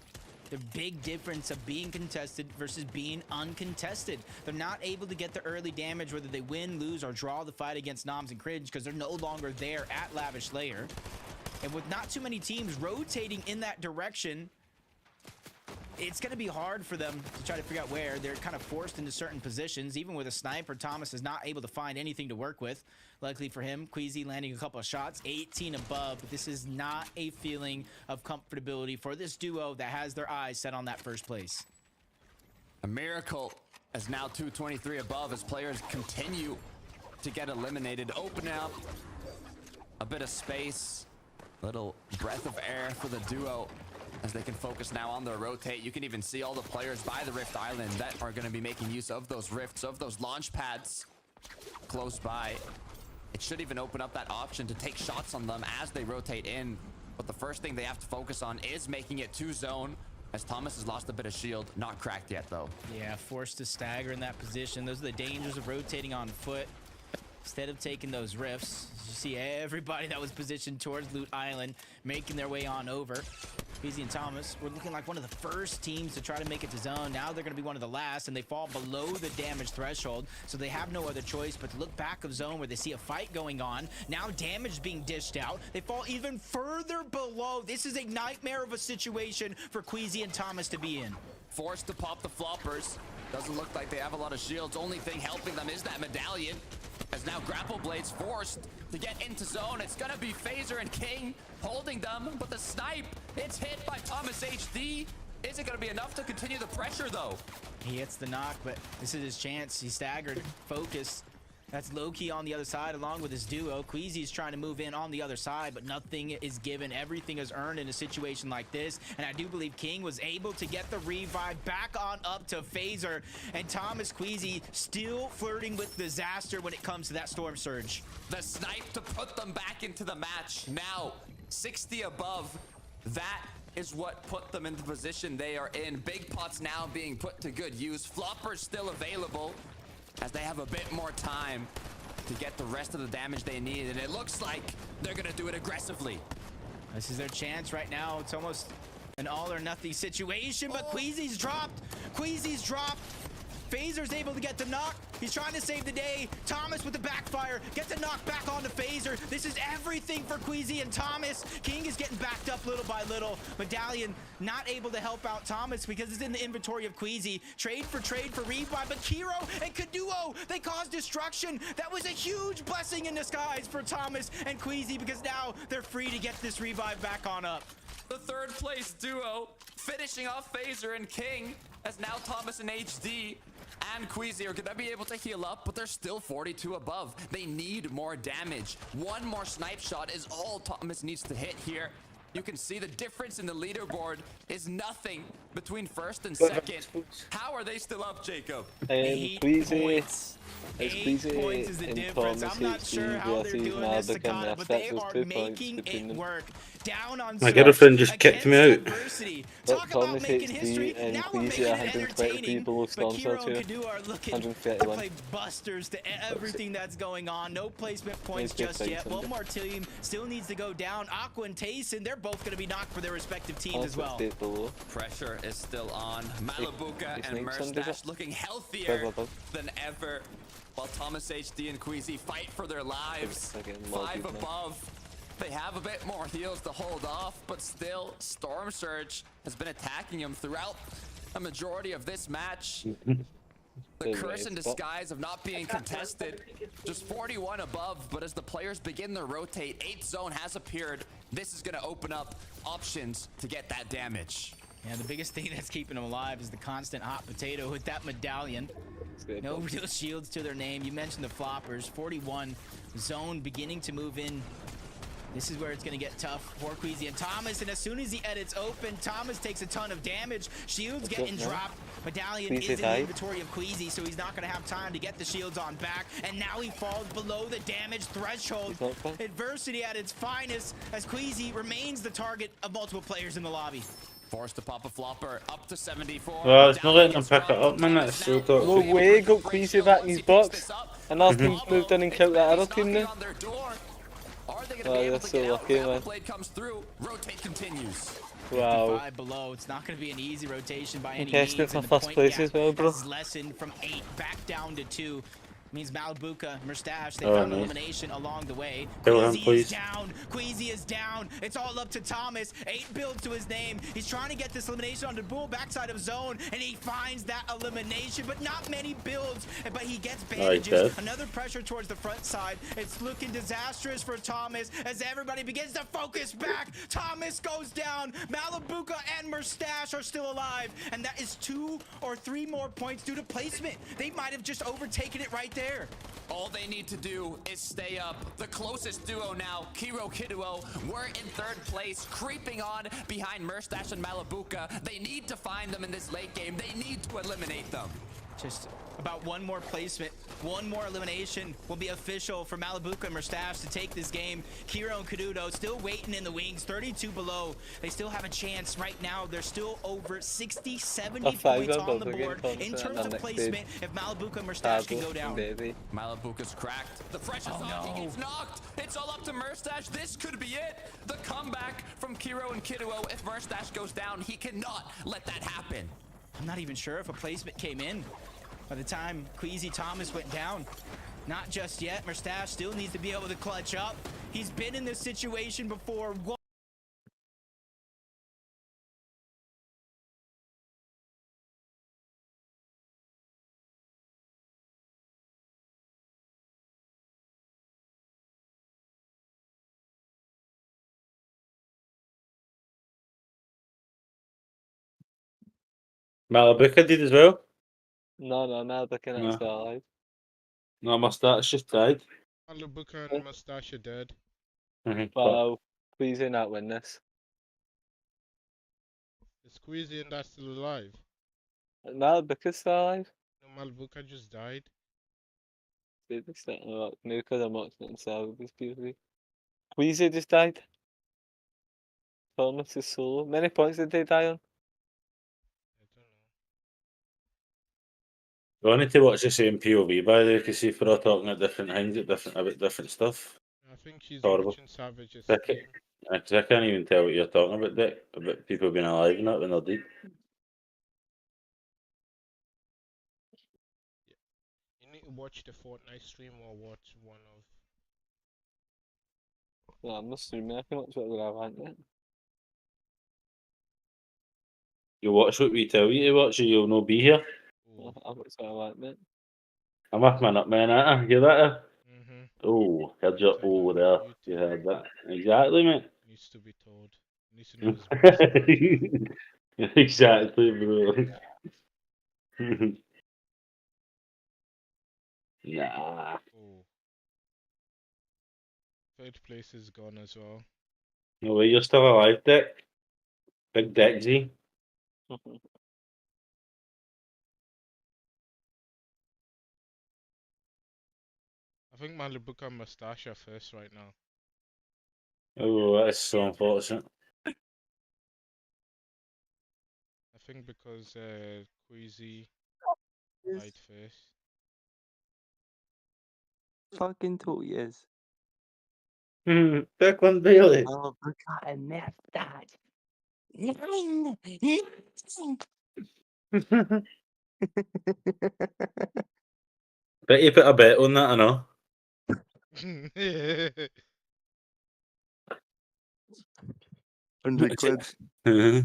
the big difference of being contested versus being uncontested. They're not able to get the early damage, whether they win, lose, or draw the fight against Noms and Cringe, because they're no longer there at Lavish Lair. And with not too many teams rotating in that direction, it's going to be hard for them to try to figure out where. They're kind of forced into certain positions. Even with a sniper, Thomas is not able to find anything to work with. Luckily for him, Queasy landing a couple of shots, 18 above. But this is not a feeling of comfortability for this duo that has their eyes set on that first place. A miracle as now 223 above as players continue to get eliminated. Open up a bit of space, little breath of air for the duo as they can focus now on their rotate. You can even see all the players by the Rift Island that are going to be making use of those rifts, of those launch pads close by. It should even open up that option to take shots on them as they rotate in. But the first thing they have to focus on is making it to zone, as Thomas has lost a bit of shield. Not cracked yet, though. Yeah, forced to stagger in that position. Those are the dangers of rotating on foot. Instead of taking those rifts, you see everybody that was positioned towards Loot Island making their way on over. Queasy and Thomas were looking like one of the first teams to try to make it to zone. Now they're going to be one of the last, and they fall below the damage threshold, so they have no other choice but to look back of zone where they see a fight going on. Now damage being dished out. They fall even further below. This is a nightmare of a situation for Queasy and Thomas to be in. Forced to pop the floppers. Doesn't look like they have a lot of shields. Only thing helping them is that medallion. As now Grapple Blade's forced to get into zone. It's gonna be Phaser and King holding them, but the snipe, it's hit by Thomas HD. Is it gonna be enough to continue the pressure though? He hits the knock, but this is his chance. He's staggered, focused. That's low-key on the other side along with his duo. Queasy's trying to move in on the other side, but nothing is given. Everything is earned in a situation like this. And I do believe King was able to get the revive back on up to Phaser. And Thomas Queasy still flirting with disaster when it comes to that Storm Surge. The snipe to put them back into the match. Now, 60 above. That is what put them in the position they are in. Big pots now being put to good use. Floppers still available, as they have a bit more time to get the rest of the damage they need, and it looks like they're gonna do it aggressively. This is their chance right now. It's almost an all or nothing situation, but Queasy's dropped. Queasy's dropped. Phaser's able to get the knock. He's trying to save the day. Thomas with the backfire gets a knock back onto Phaser. This is everything for Queasy and Thomas. King is getting backed up little by little. Medallion not able to help out Thomas because it's in the inventory of Queasy. Trade for revive, but Kiro and Cadeau, they cause destruction. That was a huge blessing in disguise for Thomas and Queasy, because now they're free to get this revive back on up. The third place duo finishing off Phaser and King, as now Thomas and HD and Queasy are gonna be able to heal up, but they're still 42 above. They need more damage. One more snipe shot is all Thomas needs to hit here. You can see the difference in the leaderboard is nothing between first and second. How are they still up, Jacob? 8 points. 8 points is the difference. I'm not sure how they're doing this, Sakata, but they are making it work. Down on my girlfriend just kicked me out. Talk about making history. Now we're making it entertaining. But Kiro and Cadeau are looking to play busters to everything that's going on. No placement points just yet. One more team still needs to go down. Aqua and Tayson, they're both going to be knocked for their respective teams as well. Pressure is still on. Malibuca and Mustache looking healthier than ever, while Thomas HD and Queasy fight for their lives. 5 above. They have a bit more heals to hold off, but still, Storm Surge has been attacking him throughout a majority of this match. The curse in disguise of not being contested. Just 41 above, but as the players begin to rotate, 8th zone has appeared. This is going to open up options to get that damage. Yeah, the biggest thing that's keeping them alive is the constant hot potato with that medallion. No real shields to their name. You mentioned the floppers. 41 zone beginning to move in. This is where it's going to get tough for Queasy and Thomas, and as soon as he edits open, Thomas takes a ton of damage. Shields getting dropped. Medallion is in the inventory of Queasy, so he's not going to have time to get the shields on back, and now he falls below the damage threshold. Adversity at its finest, as Queasy remains the target of multiple players in the lobby. Forced to pop a flopper up to 74. Well, it's not letting him pick it up, man. That's so toxic. No way, got Queasy back in his box. And our team's moved in and killed that other team now. Are they going to be able to so get lucky, out? man. Blade comes through. Rotate continues. Wow. 55 below. It's not going to be an easy rotation by any means. Contestant for and the first point place gap as well, bro. has lessened from 8 back down to 2. Means Malibuca, Mustache, they Oh, found nice. elimination along the way. Kill him, Queasy is please. down. Queasy is down. It's all up to Thomas. 8 builds to his name. He's trying to get this elimination on the bull backside of zone, and he finds that elimination, but not many builds. But he gets bandages. Another pressure towards the front side. It's looking disastrous for Thomas as everybody begins to focus back. Thomas goes down. Malibuca and Mustache are still alive, and that is 2 or 3 more points due to placement. They might have just overtaken it right there. All they need to do is stay up. The closest duo now, Kiro Kiduo, were in 3rd place, creeping on behind Mustache and Malibuca. They need to find them in this late game. They need to eliminate them. Just about 1 more placement, 1 more elimination will be official for Malibuca and Mustache to take this game. Kiro and Cadeau still waiting in the wings, 32 below. They still have a chance right now. They're still over 60, 70 points on the board in terms of placement if Malibuca and Mustache can go down. Malibuca's cracked. The fresh is on. He gets knocked. It's all up to Mustache. This could be it. The comeback from Kiro and Kiduo. If Mustache goes down, he cannot let that happen. I'm not even sure if a placement came in by the time Queasy Thomas went down. Not just yet. Mustache still needs to be able to clutch up. He's been in this situation before. Malibuca did as well. No, Malibuca No. is still alive. No, Mustache just died. Malibuca and Mustache are dead. Wow, Queasy not win this. Is Queasy and that still alive? Malibuca's still alive? No, Malibuca just died. Maybe starting to rock. Maybe because I'm watching it in salvage, PvP. Queasy just died. Thomas is solo. Many points did they die on? We need to watch the same POV by the way, because if we're all talking at different things, about different stuff. I think she's Horrible. watching Savage's I stream. can't even tell what you're talking about, Dick. About people being alive and that when they're dead. You need to watch the Fortnite stream or watch one of. No, I'm not streaming. I can watch whatever I want. Yeah. You watch what we tell you to watch, or you'll not be here. I'll watch what I want, mate. I'm with my nutman at her. Hear that? Oh, heard you. Oh, there. You heard that. Exactly, mate. Needs to be told. Needs to know his Exactly, bro. Nah. Oh. 3rd place is gone as well. No way, you're still alive, Dick. Big Dick Z. I think Malibuca and Mustache are first right now. Oh, that is so unfortunate. I think because Queasy died first. Fucking 2 years. Back one Bailey. Malibuca and Mustache. Bet you put a bet on that, I know. 100 quid. Okay.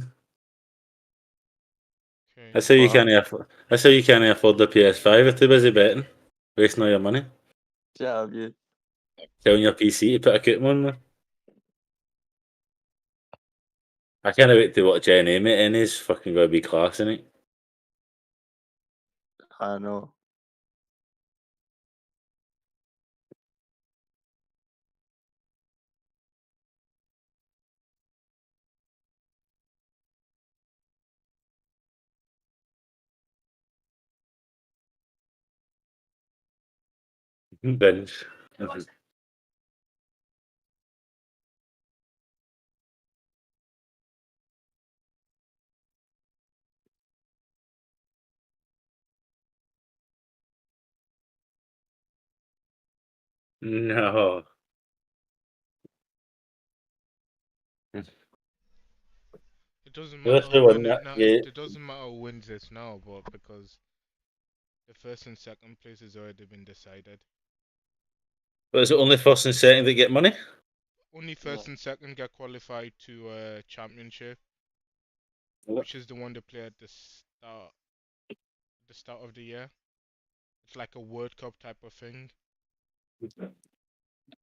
That's how you can't afford. That's how you can't afford the PS5. You're too busy betting, wasting all your money. Shut up, you. Telling your PC to put a coupon on there. I can't wait to watch NA, mate. NA's fucking gonna be class, innit? I know. Binge. No. It doesn't Unless matter they who win win it that now. game. It doesn't matter who wins this now, but because the first and second place has already been decided. But is it only first and second that get money? Only first and second get qualified to championship, which is the one they play at the start of the year. It's like a World Cup type of thing.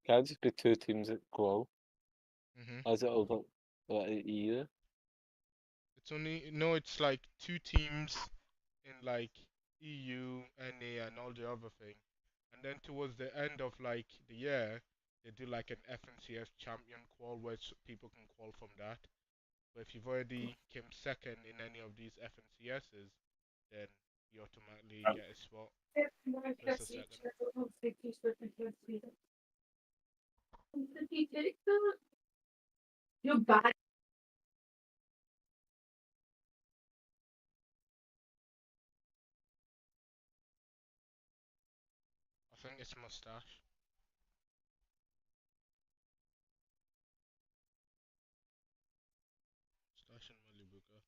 Can't just be 2 teams that go Mhm. out. Is it over like a year? It's only no. It's like 2 teams in like EU, NA, and all the other thing. And then towards the end of like the year, they do like an FNCS champion qual where people can qual from that. But if you've already came second in any of these FNCSs, then you automatically get a spot. First or second. You're bad. I think it's mustache. Mustache and Malibuka.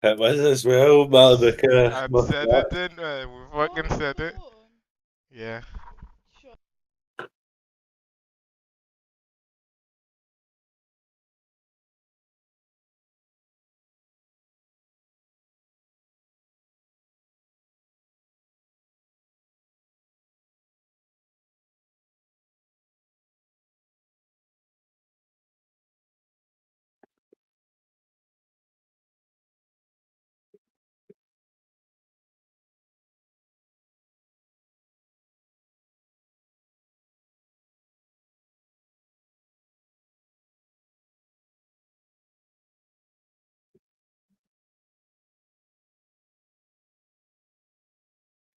It was as well, Malibuka. I said it, didn't I? We fucking said it. Yeah.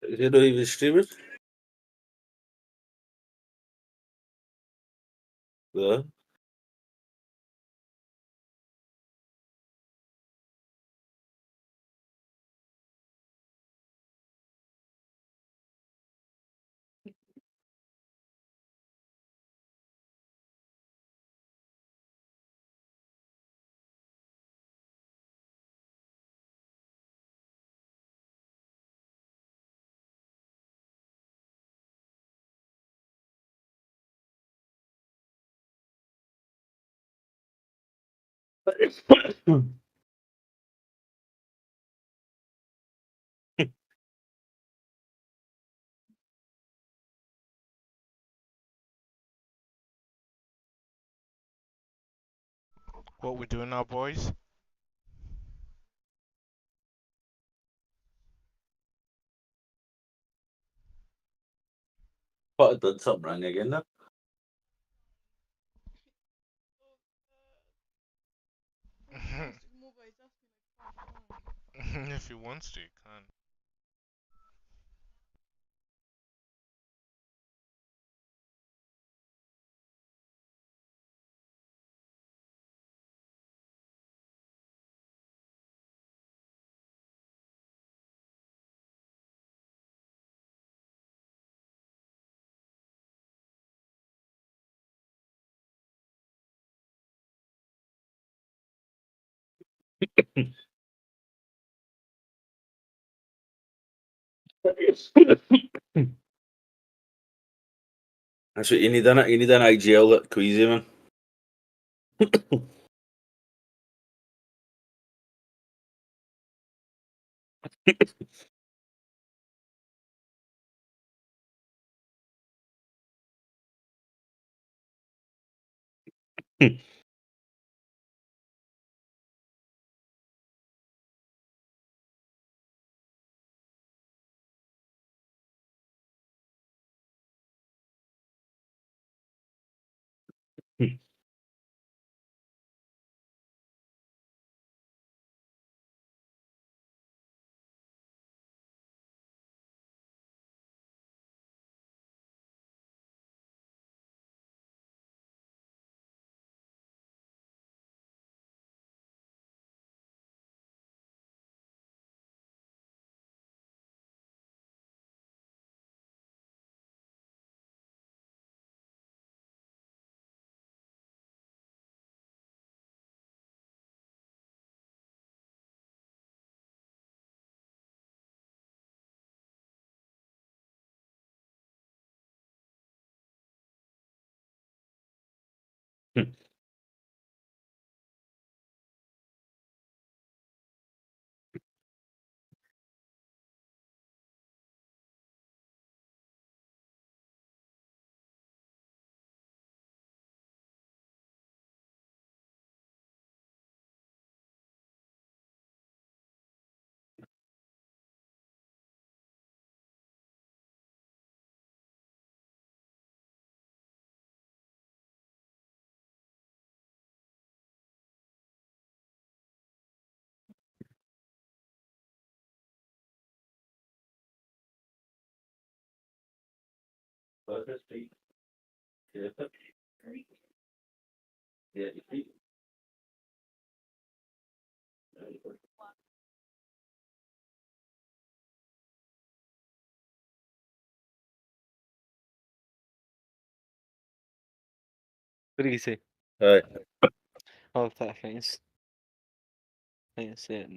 Is it not even streaming? No. What we doing now, boys? Thought I'd done something wrong again now. If he wants to, he can. That's what you need, innit? You need an IGL that queasy, man. What do you say? Aye. Oh, that thing's. I think it's it.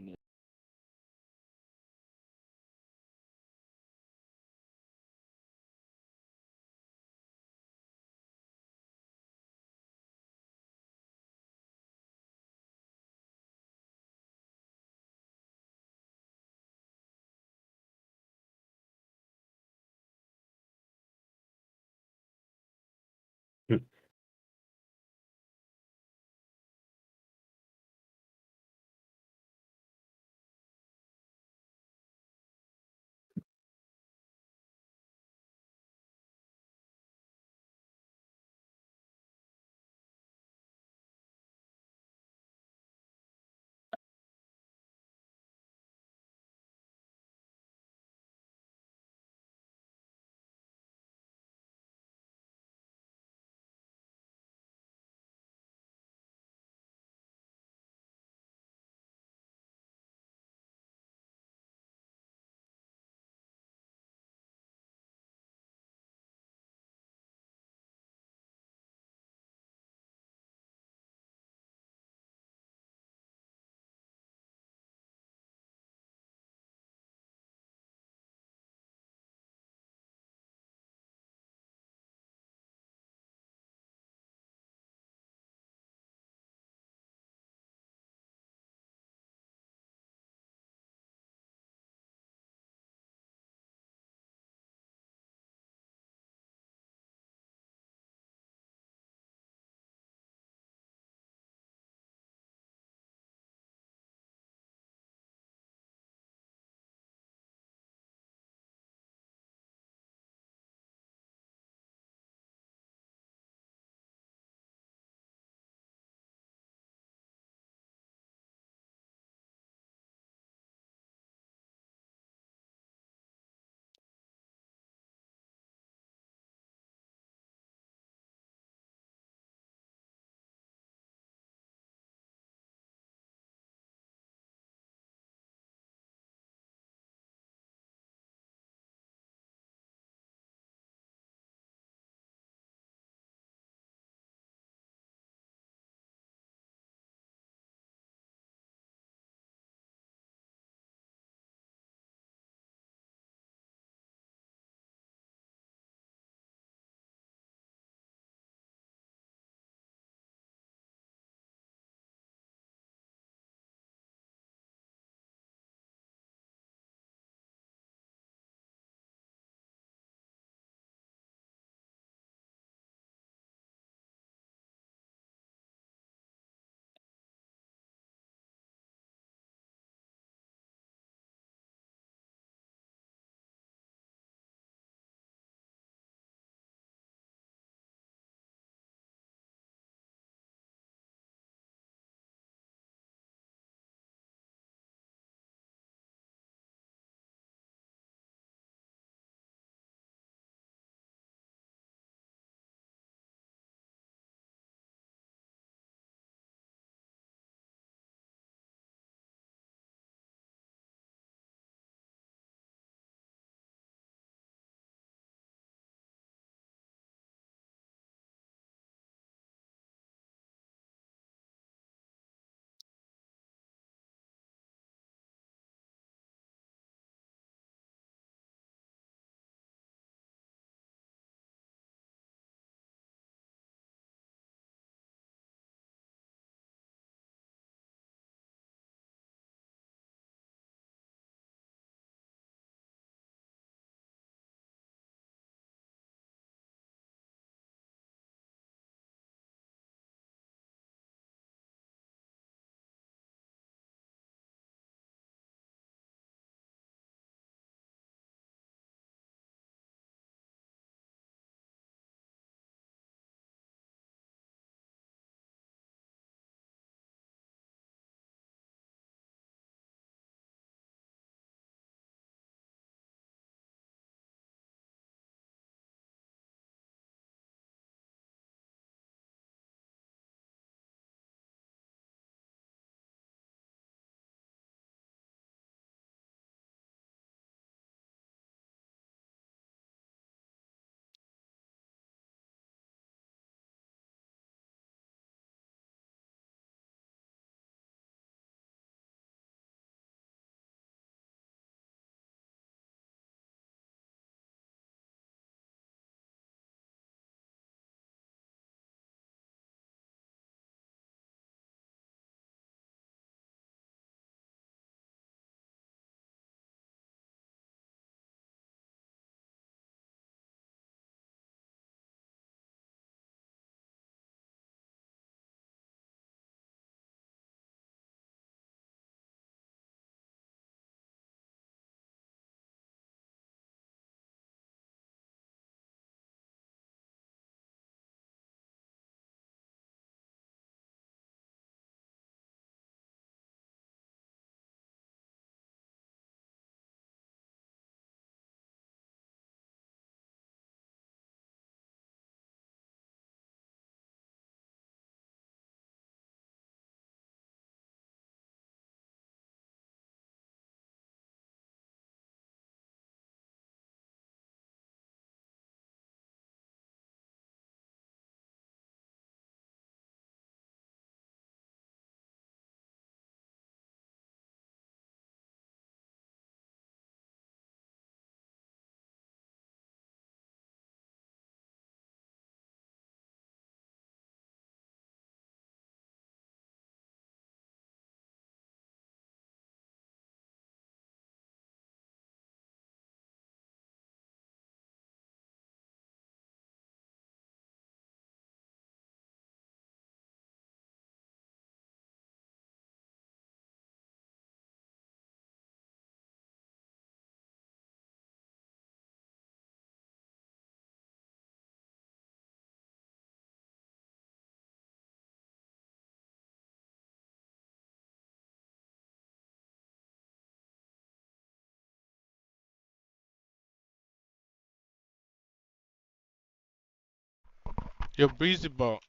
You're busy, but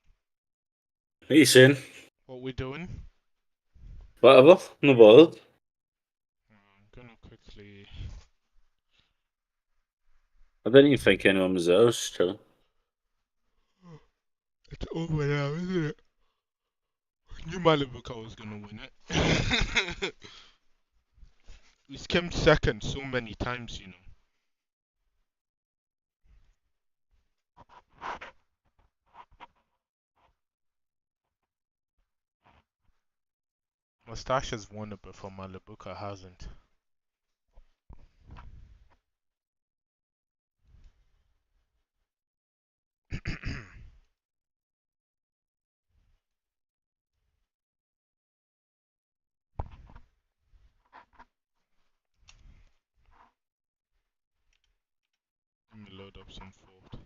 What are you saying? what we doing? Whatever, no bothered. I'm gonna quickly. I didn't even think anyone was there, I was just chilling. It's over now, isn't it? You might have look I was gonna win it. We came second so many times, you know. Mustache has won it before, Malibuka hasn't. Let me load up some Fort.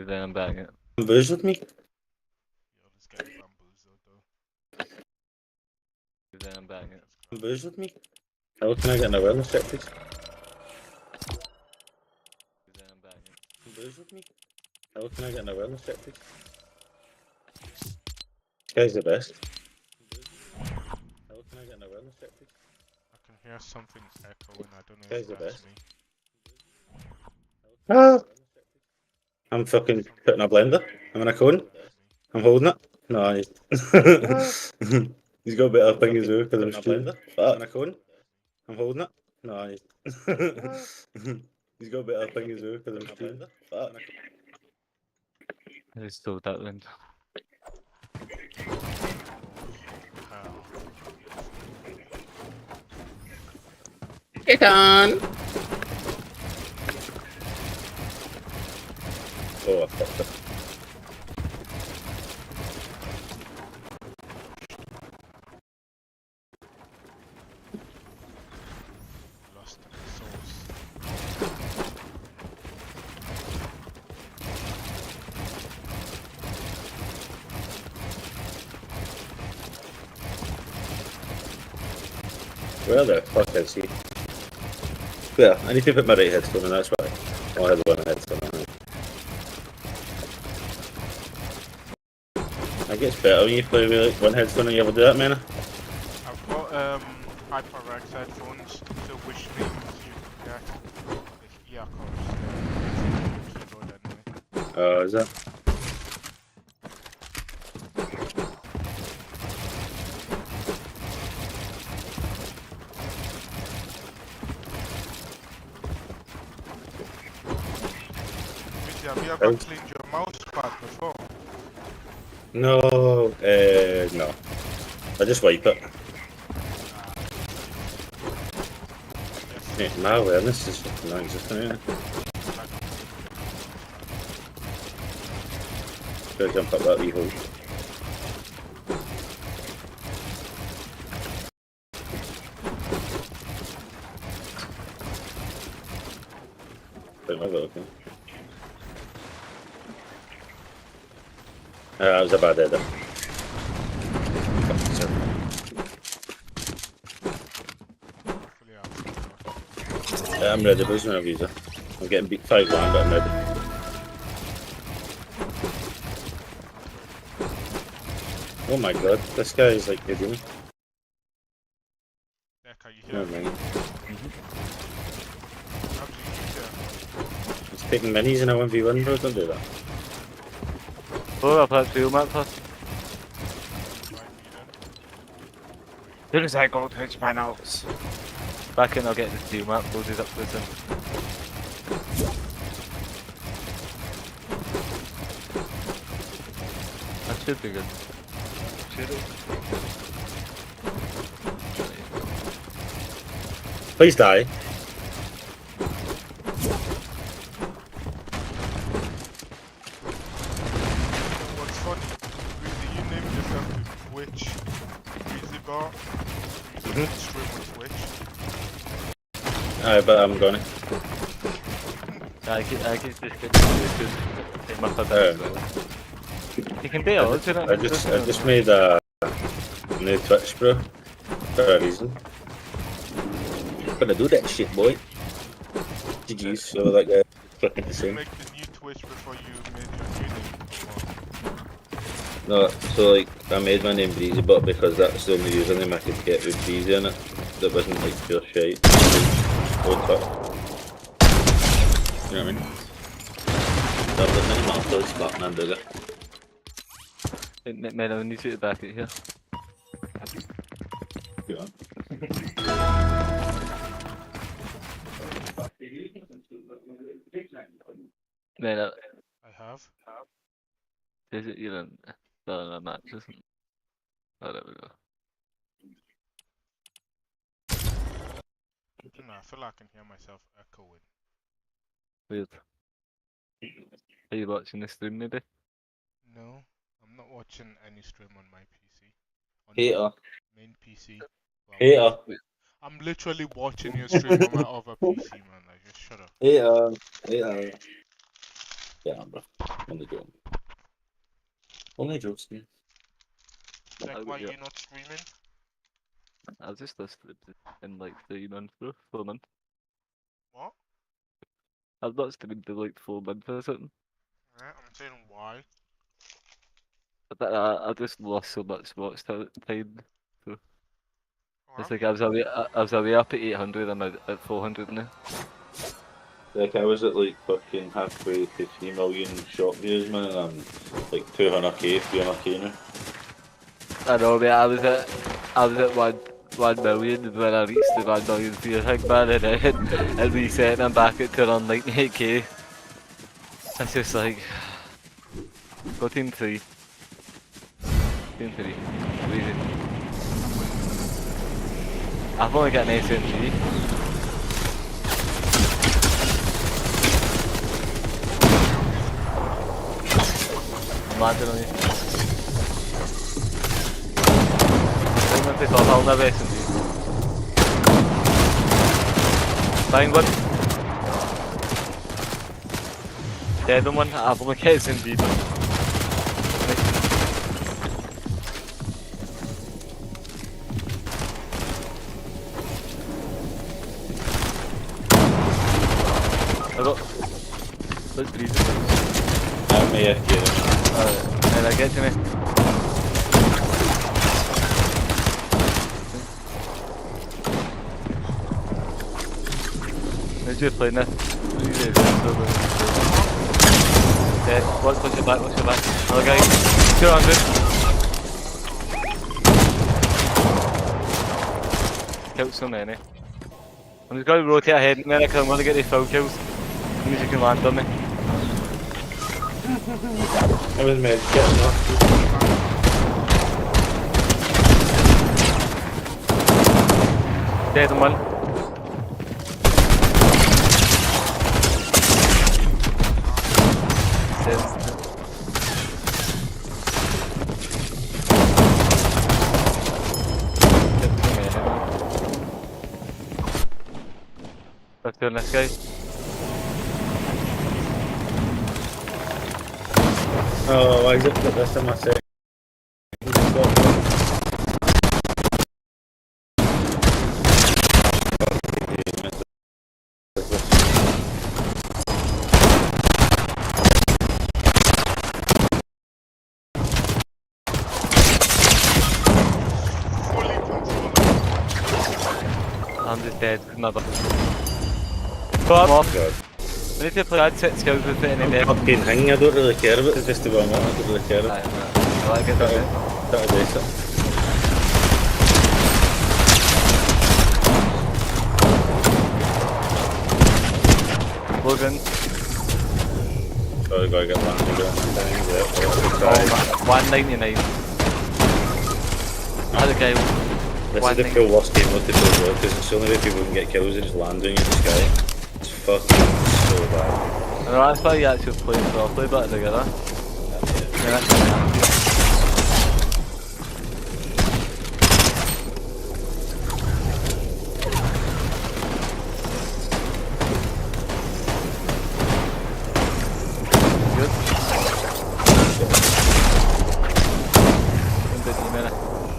Then I'm backing it. Booze with me? Then I'm backing it. Booze with me? How can I get an awareness check, please? Then I'm backing it. Booze with me? How can I get an awareness check, please? This guy's the best. How can I get an awareness check, please? I can hear something echoing. I don't know This if guy's the that's best. me. Ah! I'm fucking putting a blender. I'm in a cone. I'm holding it. No, I need. He's got a bit of thing as well because I'm blender. I'm in a cone. I'm holding it. No, I need. He's got a bit of thing as well because I'm blender. I just told that then. Get on! Oh, I fucked up. Lost the source. Where the fuck is he? Yeah, I need to put my right headphone on, that's why. Oh, I had one headphone on. It gets better when you play with like one headphone and you ever do that, man. I've got HyperX headphones, so which means you get the ear keyboard anyway. Oh, is that? Have you ever cleaned your mouse pad before? No, no. I just wipe it. Mate, my awareness is fucking non-existent, yeah. Gotta jump up that wee hole. Don't know that, okay. That was a bad edit. I'm ready, there's no visa. I'm getting beat 5-1, but I'm ready. Oh my god, this guy is like hitting me. Oh man. He's picking minis in a 1v1, bro, don't do that. Oh, I've had field map first. As soon as I go to his panels. Back in, I'll get the field map loaded up with him. That should be good. Should it? Please die. What's funny, Breezy, you named yourself to Twitch, Breezy Bar, you stream on Twitch. Alright, but I'm gonna. I get this good in my head. You can be all, I just made a new Twitch, bro, for a reason. Gonna do that shit, boy. GG's, so that guy fucking the same. Make the new Twitch before you made your new name, or what? No, so like I made my name Breezy, but because that's the only username I could get with Breezy in it, that wasn't like pure shite. Old fuck. You know what I mean? Double name after it's got an hamburger. Man, I need you to back it here. Go on. Man, I have. Is it you don't? No, match isn't. Oh, there we go. I don't know, I feel like I can hear myself echoing. Weird. Are you watching this stream maybe? No, I'm not watching any stream on my PC. On Hater. my main PC. Well, Hater. I'm literally watching your stream on my other PC, man. Like, just shut up. Hater. Hater. Yeah, bro. Only joke. Only jokes, man. Like, why you not screaming? I've just listed it in like 3 months, bro. 4 months. What? I've not streamed for like 4 months or something. Yeah, I'm saying why. But I just lost so much watch time. So it's like I was away up at 800, I'm at 400 now. Like, I was at like fucking halfway to 3 million short views, man, and I'm like 200k, 300k now. I know, mate, I was at 1 million when I reached the 1 million view thing, man, and then it reset and I'm back at 298k. It's just like, go team 3. Team 3. Easy. I've only got an SMG. I'm landing on you. I'm gonna take off, I'll never SMG. Find one. Dead on one, I've only got SMG. I got... Let's breathe. I'm AFK. Alright, get to me. How's you playing this? Dead. Watch your back, watch your back. Another guy. 200. Killed so many. I'm just going to rotate ahead in there because I'm going to get these full kills. As soon as you can land on me. I was mad getting off. Dead on one. Dead. Let's do this guy. Oh, why is it put this in my second? I'm just dead, never. Come off. We need to play ad set skills with it in there. Fucking thing, I don't really care about the festival, man. I don't really care about it. I like it, That'll do it. Logan. Sorry, gotta get landed on. Oh, 199. Other guy. This is the full worst game mode to play well, because it's the only way people can get kills and just landing in the sky. It's fucking so bad. I know, that's why you actually play properly, but together.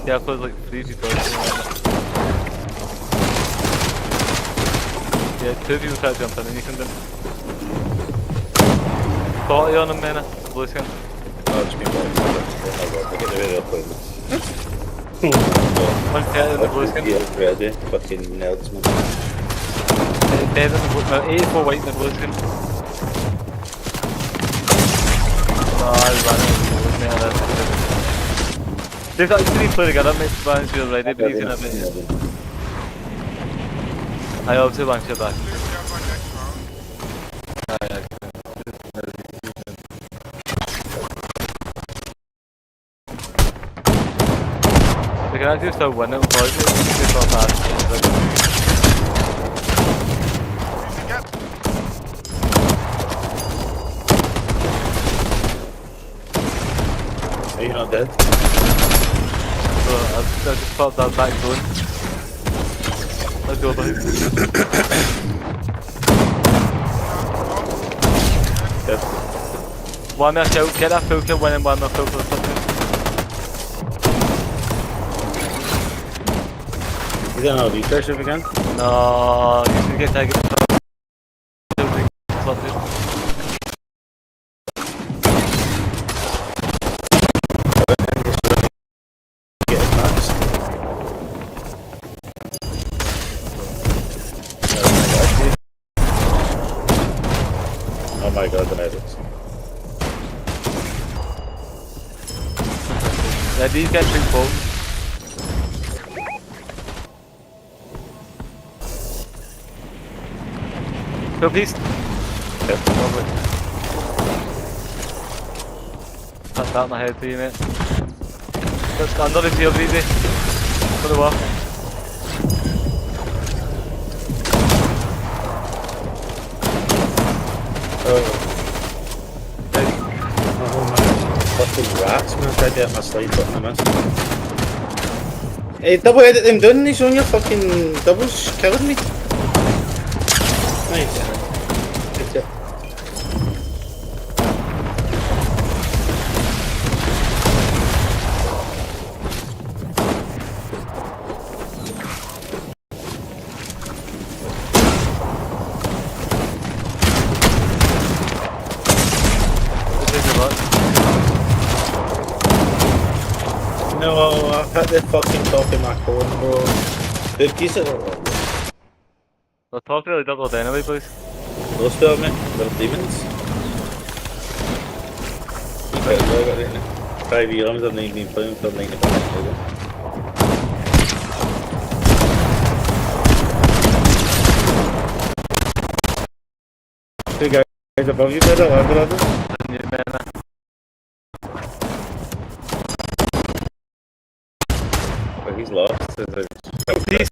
Yeah, I've played like 3 tutorials. Yeah, 2 people try to jump in and you can do 40 on him, man. Blue skin. Oh, it's been like, I get the way they're playing this. 130 in the blue skin. Yeah, ready. Fucking nerds, man. Dead in the blue skin. 84 white in the blue skin. Oh, he's running in the blue skin. They've got 3 play together, mate, to balance you already, but he's in a bit. I also want you back. They can actually still win it, but it's not bad. Are you not dead? So I just popped that back zone. Let's go, boys. Yep. One more kill, get that full kill, win and one more kill for the fucking. He's gonna refresh if we can. No, you can get taken. Get his max. Oh my god, the medics. Yeah, these get too full. Go please. Yep. Lovely. That's that in my head for you, mate. Let's go another field easy. For the wall. Oh man. Fucking rats, man. I tried to get my slide button, I missed. Hey, double edit them down, he's on your fucking doubles killing me. Nice. Good job. No, I've hit the fucking top of my cone, bro. Vbucks are... We'll talk really doubled anyway, boys. Those two of me, they're demons. Right, I got right now. 5 years, I've not been playing for 95 minutes. Two guys above you, brother, or brother? But he's lost. Please.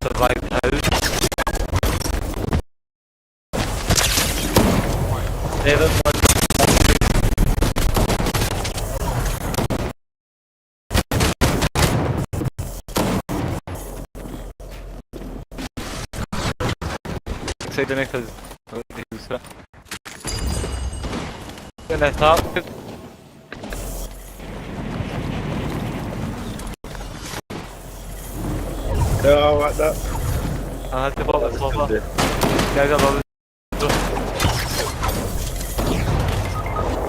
Survive now. Seven, one. Excited because gonna top. Oh, like that. I have to pop the flopper. Guys, I love it.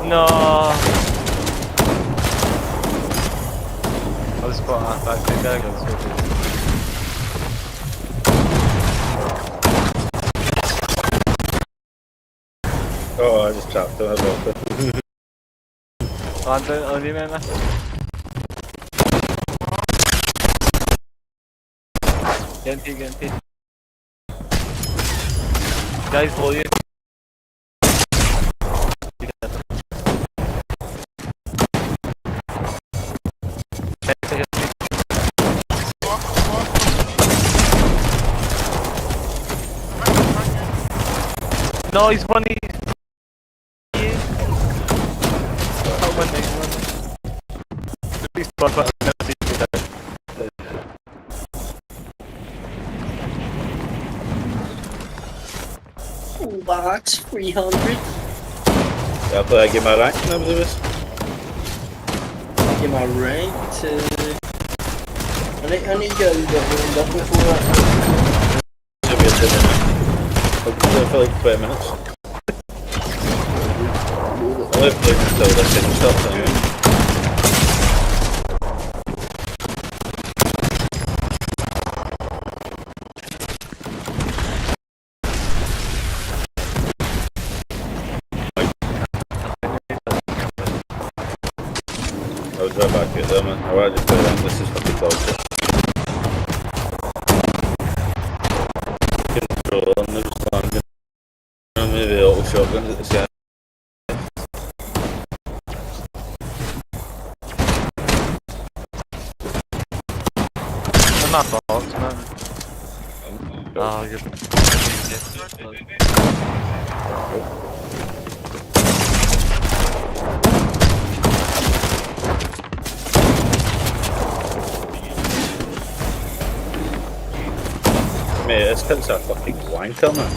No. I'll just put that back there. Oh, I just trapped him. I dropped it. Land on you, man. Get in. Guys, hold you. No, he's one. Box 300. Ja, får jeg give mig rank, når det er. Give my rank to... I need to go warmed up before that. Should be a 10 minutes. I'll do it for like 20 minutes. I'll have to until this thing stops anyway. I'll drive back at them, man. Alright, just play around. This is fucking bullshit. Control on the standing. Maybe auto shotguns at the side. I'm not box, man. Oh, you're... Mate, this pit's a fucking wanker, man.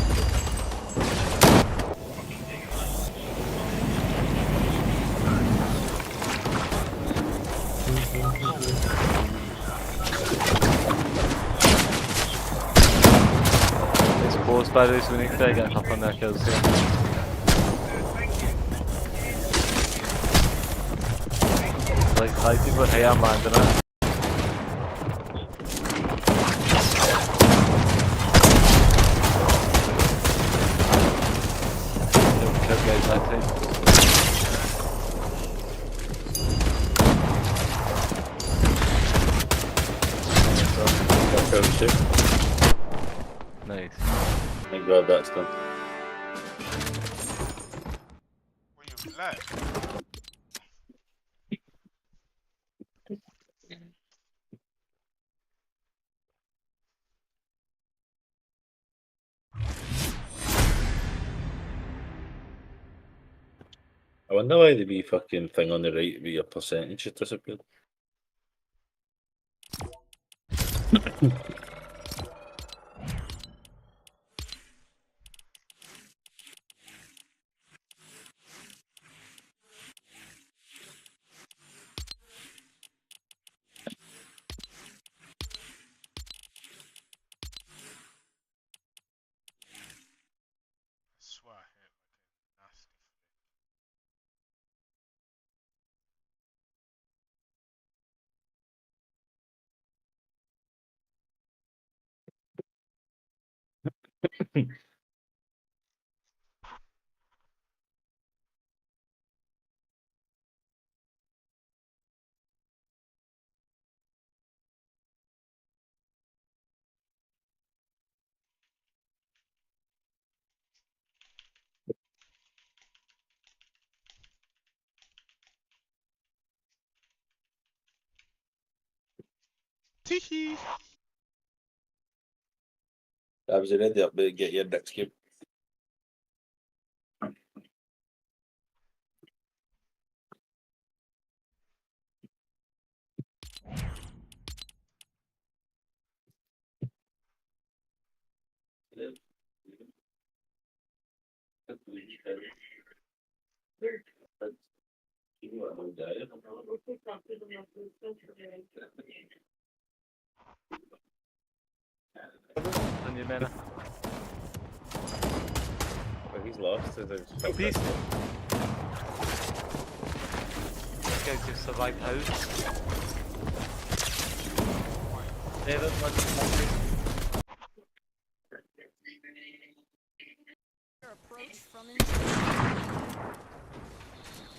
It's close by this, we need to try to get a couple on their kills here. Like people here, I'm landing it. Nice. Thank God that's done. What you left? I wonder why the wee fucking thing on the right with your percentage has disappeared. Teehee. I was ready up there, get your next game. On your mana. Well, he's lost. Peace. This guy just survived out. Approach from inside.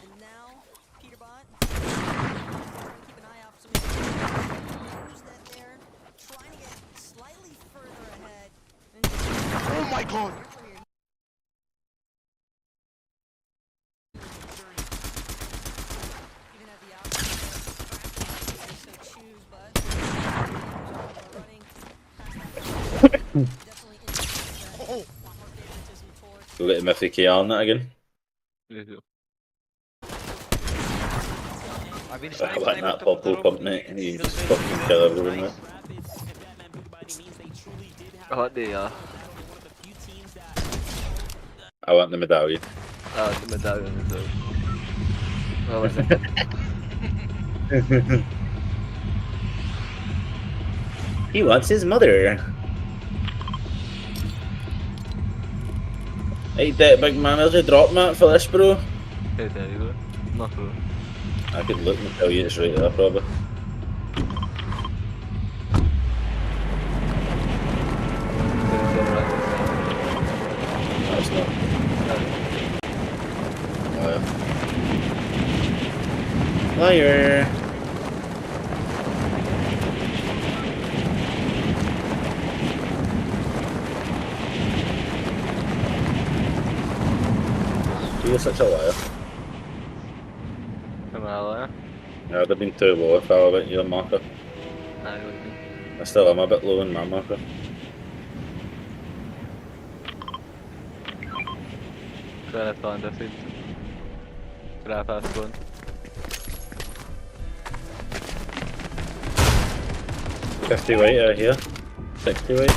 And now, Peterbot, keep an eye out for some knows that they're trying to get slightly further ahead. Oh my god! Even at the outset, if they choose, but running definitely oh. Go get him if they KR on that again. I want that purple pump, mate. He's fucking kill everyone, mate. I want the I want the medallion. I want the medallion as well. He wants his mother. Hey, that big man, there's a drop mat for this, bro. Hey, there you go. Not bro. I could look and tell you it's right there, probably. No, it's not. Oh, yeah. Liar. You're such a liar. Am I a liar? Yeah, I'd have been too low if I were about your marker. I still am a bit low in my marker. Trying to find a feed. Try to pass one. $50 weight out here. 60 weight.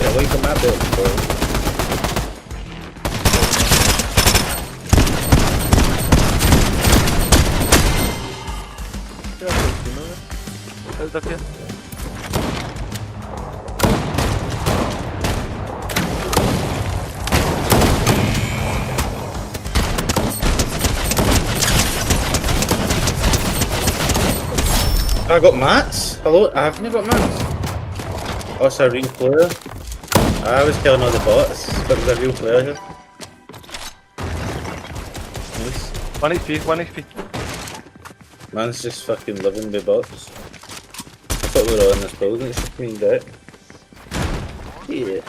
Get away from that building, bro. Up here. I got mats? Hello? I haven't got mats. Oh, it's a real player. I was killing all the bots, but there's a real player here. Nice. 1 HP, 1 HP. Man's just fucking living with bots. I thought we were all in this building, it's just me and Deck. Yeah.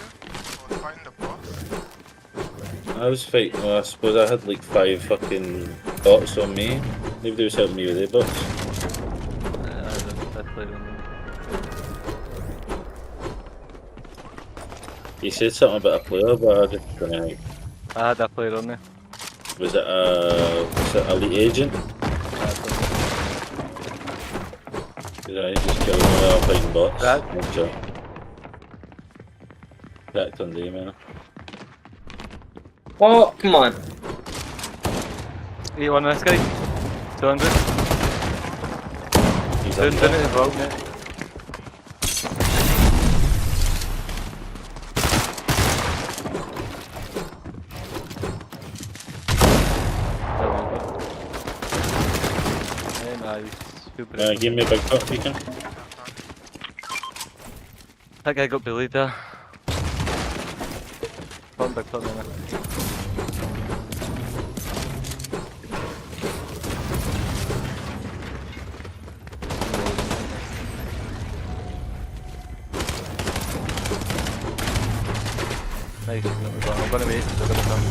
I was fighting, well, I suppose I had like 5 fucking bots on me. Nobody was helping me with their bots. You said something about a player, but I just don't know. I had that player on there. Was it elite agent? Yeah, he just killed me while fighting bots. That? Cracked on D, man. Oh, come on. 81 on this guy. 200. He's Doing it as well, mate. Give me a big cut if you can. That guy got bullied there. One big cut there. Nice, I'm gonna wait, they're gonna come.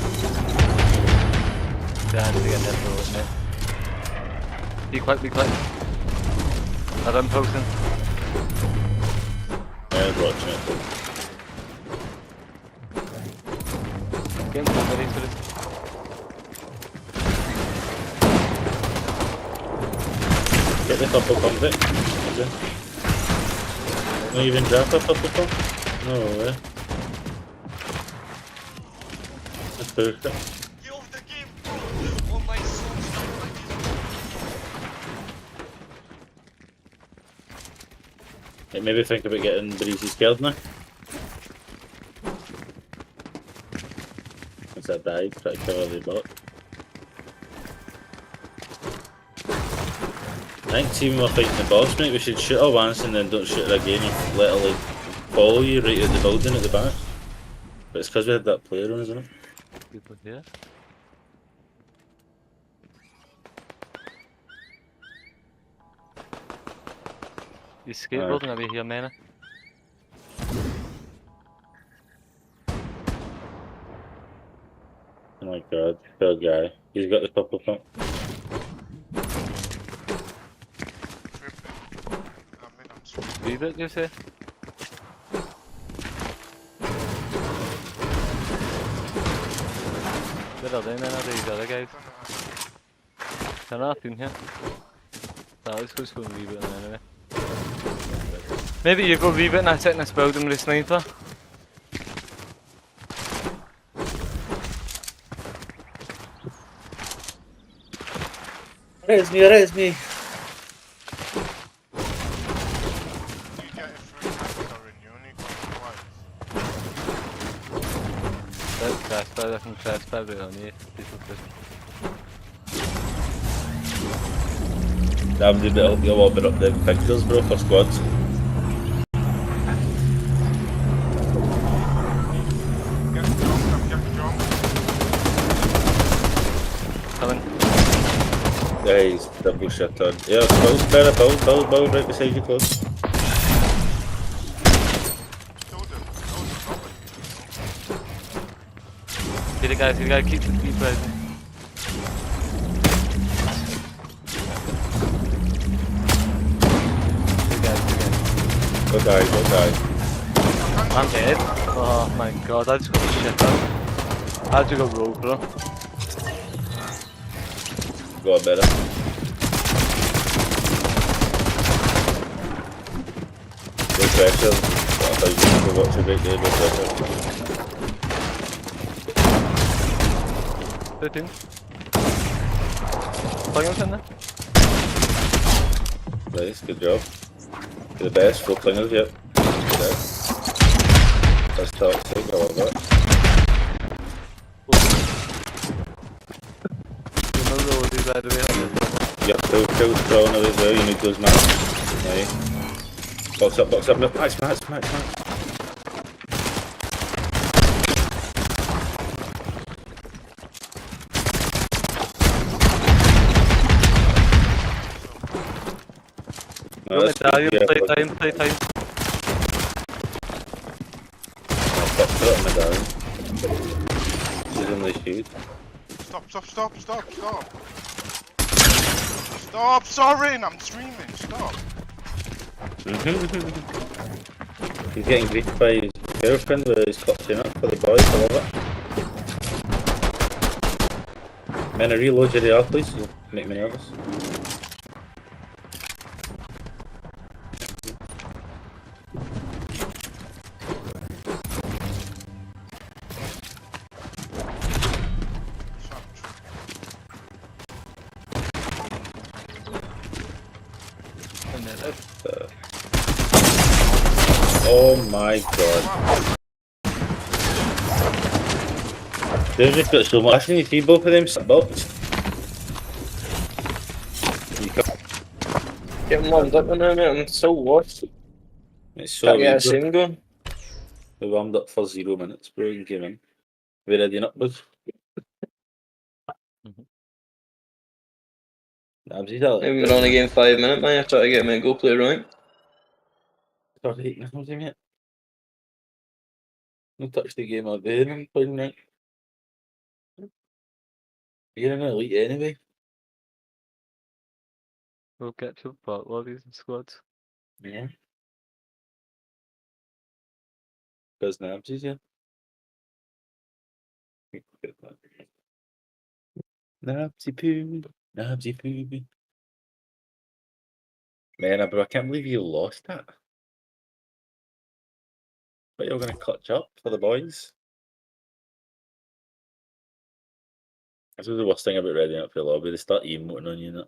Yeah, I need to get that for it, mate. Be quick. I'm posting. Yeah, watching it. Getting ready for it. Get the couple pump it. No, you even drop a couple pump? No way. That's perfect. Get off the game, bro! Oh my soul. Hey, maybe think about getting Breezy scared now. Once I died, try to cover the bot. I think team we're fighting the boss, mate, we should shoot her once and then don't shoot her again and let her like follow you right at the building at the back. But it's because we had that player on, isn't it? People here. He's skateboarding over here, man. Oh my god, poor guy. He's got the couple pump. Vbucks, you say? Where are they, man? Are these other guys? They're not in here. No, let's go and Vbucks then anyway. Maybe you go Vbucks and I sit in this building with a sniper. Raise me! I can transfer it on you. Damn, dude, it'll help you open up them pictures, bro, for squads. Coming. Yeah, he's double shit on. Yeah, build right beside you, close. See the guy, keep the feet rising. Go die. I'm dead. Oh my god, I just got shit out. I just got rogue, bro. Go on, better. Good pressure. So what's about there? 13. Clingers in there. Nice, good job. You're the best, 4 clingers, yep. Good. That's toxic, I love that. Yep, kills throwing it as well, you need those mats. Nice. Box up, mats. Play time. She's in the shoot. Stop, Sorin! I'm streaming, stop! He's getting greeted by his girlfriend with his clutching up for the boys, I love it. Man, I reload your AR please, you'll make me nervous. Oh my god. They've just got so much. Can you see both of them box? Getting warmed up now, mate. I'm so lost. It's so Can't get a easy. sim going. We warmed up for 0 minutes, bro, and came in. We ready and upwards. We've been on again 5 minutes, man. I try to get my go play right. Start hating on him yet. No touch the game all day and I'm playing right. You're an elite anyway. We'll catch up about lobbies and squads. Yeah. Because Nabsy's here. Nabsy poo. Man, bro, I can't believe you lost that. But you're gonna clutch up for the boys. This is the worst thing about readying up for your lobby. They start emoting on you, innit?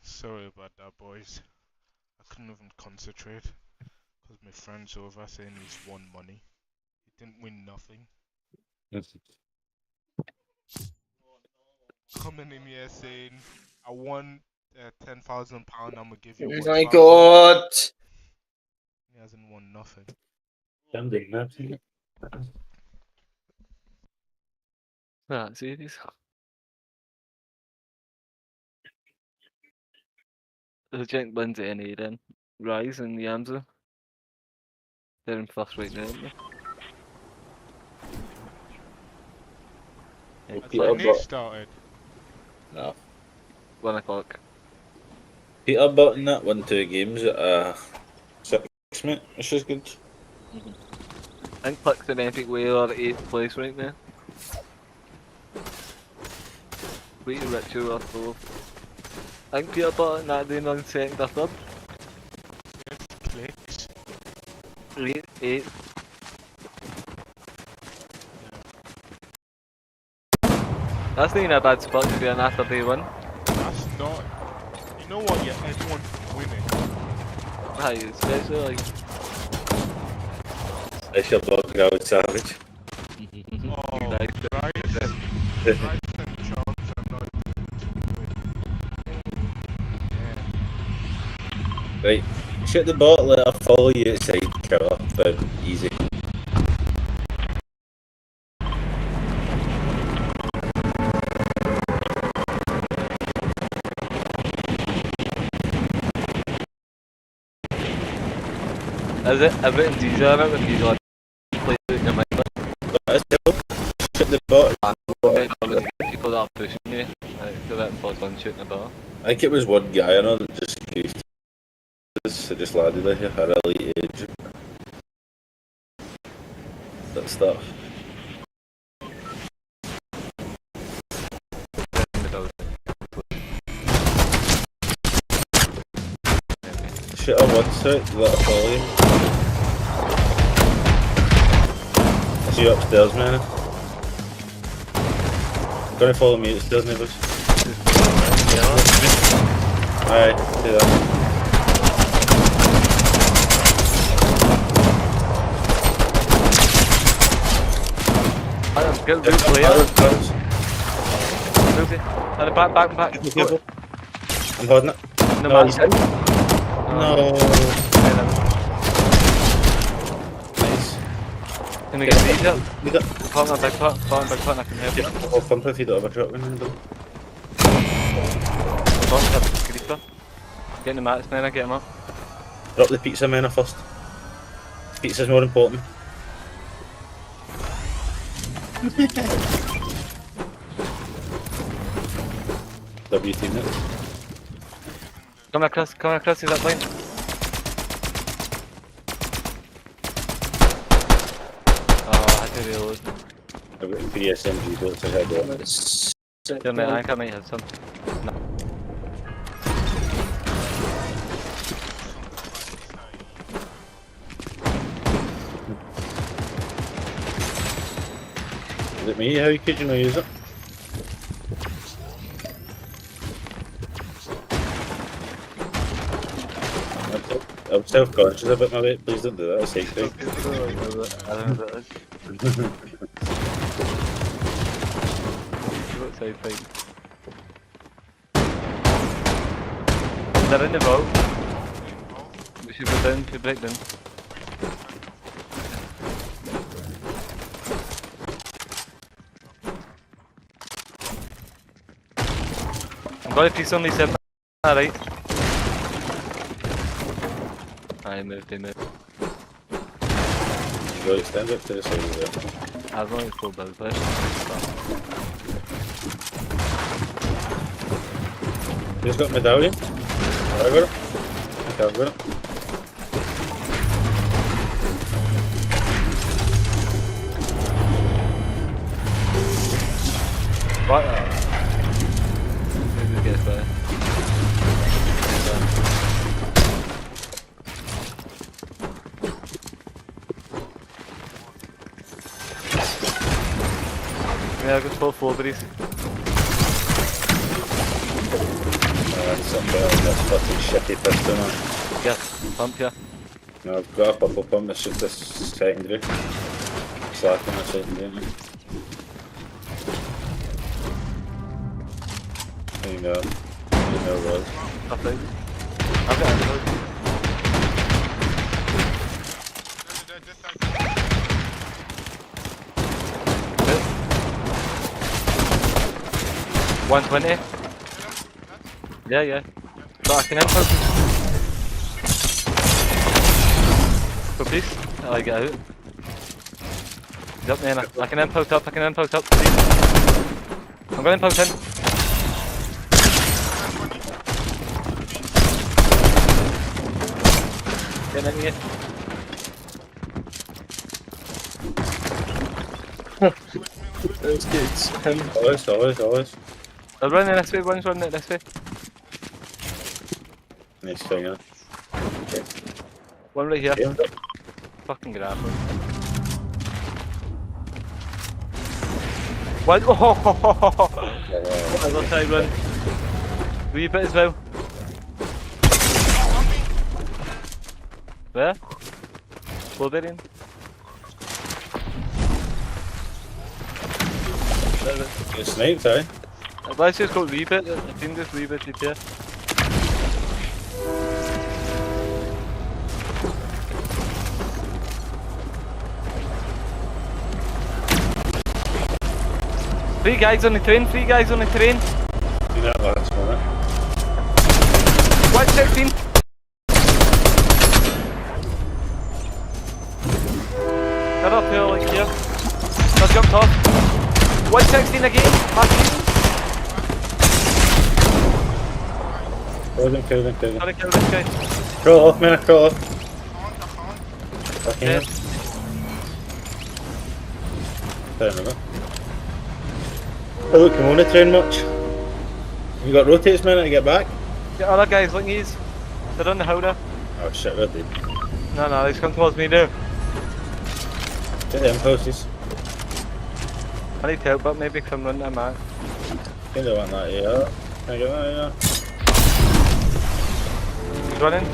Sorry about that, boys. I couldn't even concentrate because my friend's over saying he's won money. He didn't win nothing. Coming in here saying, I won £10,000, I'm gonna give you Oh 1,000. my god! He hasn't won nothing. I'm doing Nabsy. Nah, serious. The giant Lindsay and Aiden, Rise and Yamza. They're in first right now, aren't they? Has the neige started? No. 1 o'clock. Peter button that won 2 games at 6, mate, which is good. I think Click's in Epic Way are 8th place right now. Wait to Richard or 4th. I think Peter Button that doing on 2nd or 3rd. Clicks. 8. That's not even a bad spot to be in after day 1. That's not. You know what? Yeah, everyone's winning. Aye, especially like. Special Mongraal savage. Oh, Nice. Rice and Charms are not doing too good. Right, shoot the bot, let her follow you outside, kill her, but easy. Is it? A bit easier about when you like play it in your mind. That's help. Shoot the bot. People that are pushing you, do that for one shooting the ball. I think it was one guy I know that just griefed. So just landed there at a late age. That stuff. Shit on one side, let it follow you. I see you upstairs, man. I'm gonna follow me upstairs, neighbours. Alright, do that. Good player. Back. I'm holding it. No, he's in. No. Nice. Can we get these up? We got. Put on big pot, I can help you. I'll thump if you don't have a shotgun in the middle. Get the mats, man, I get him up. Drop the pizza mena first. Pizza's more important. W team it. Come across, is that line? Oh, I had to reload. I've got 3 SMG bullets ahead of it. Yeah, mate, I think I might have some. No. Is it me? How could you not use it? I'm self-conscious about my weight, please don't do that, it's safety. I don't know what that is. What's safety? They're in the vault. We should go down to break them. I've got a piece only 7. Alright. I moved. You got to stand up to the side of it. I've only full build push. You just got medallion? I got it. Okay, I've got it. What? Maybe it gets better. Yeah, I've got 12 forwards. That's up there, that's fucking shitty pistol, man. Yes, pump, yeah. No, I've got a purple pump, it's just this secondary. Slacking the secondary, man. There you go. You know what it was. I've got antidote. Good. 120. Yeah. So I can input. Go please. I get out. He's up there, I can input up, please. I'm going to input in. Get in here. That's good. Always. They're running this way, one's running it this way. Nice thing, huh? One right here. Yeah. Fucking grab him. One. Oh! Other side run. Wee bit as well. Where? Barbarian. Get sniped, eh? Let's just go rebit. I think this rebit is here. Three guys on the train. Do that last minute. 116. 16 again. Martin. Kill them. Gotta kill this guy. Crawl off, man, crawl off. Fucking hell. Fair enough. Oh look, I'm on the train much. You got rotates, man, to get back? The other guys, look these. They're on the howler. Oh shit, they're dead. No, he's come towards me now. Get the impulses. I need help, but maybe come run them out. I think they want that, yeah. Can I get that, yeah? He's running.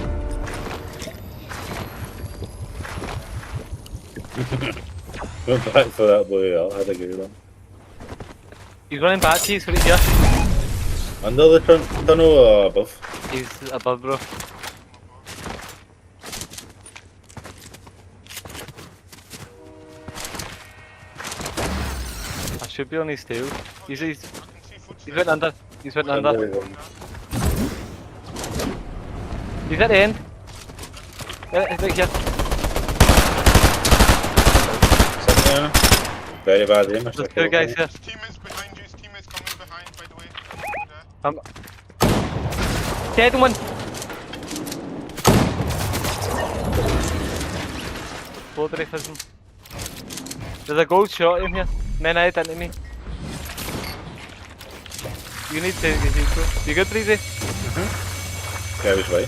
Went back for that boy, yeah. I had a good one. He's running back to you, so he's here. Under the tunnel or above? He's above, bro. I should be on his tail. He's went under. He's went under. He's at the end. Yeah, he's right here. Very bad aim. There's two guys here. Dead one. Bloody fizzing. There's a gold shot in here. Men out into me. You need to get equal. You good, Breezy? Yeah, which way?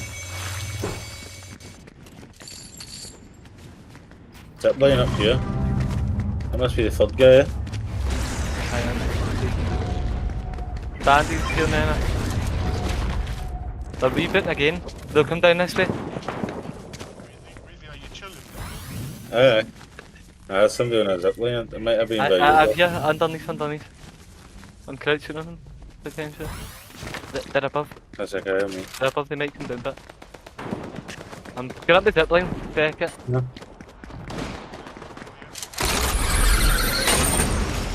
Zip line up here. That must be the third guy, yeah? Dandy's here, Nana. They're rebooting again. They'll come down this way. Aye. There's somebody on a zip line. It might have been by I'm here, underneath. I'm crouching on them, potentially. They're above. That's a guy on me. They're above, they might come down, but... I'm going up the zip line, back it. No.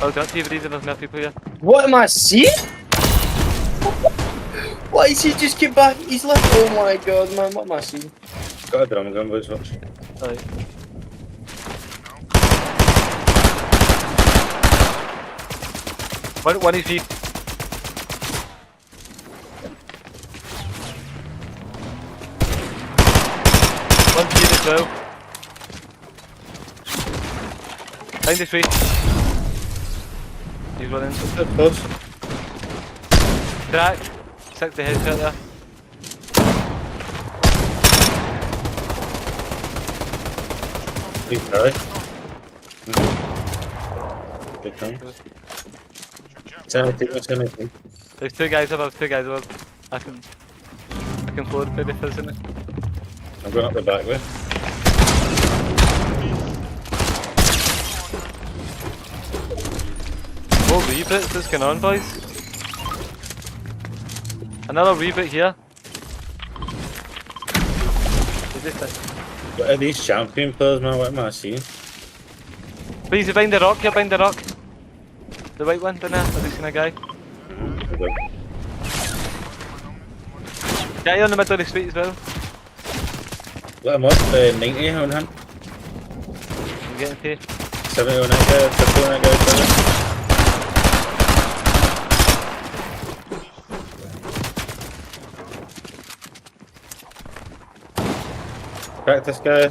I'll go up to you, Breezy, there's more people here. What am I seeing? Why is he just get back? He's left. Oh my god, man, what am I seeing? Got a drum gun, boys, watch. Alright. One is feet. One feet as well. Behind the tree. He's running. Close. Crack. 60 headshot there. Big try. Big time. There's two guys above. I can float maybe if there's in it. I'm going up the back way. What reboots is going on, boys? Another reboot here. What are these champion players, man? What am I seeing? Please, behind the rock, behind the rock. The white one down there, I've just seen a guy. Guy on the middle of the street as well. Let him up, 90 on him. I'm getting to you. 70 on that guy, 50 on that guy, 70. Crack this guy.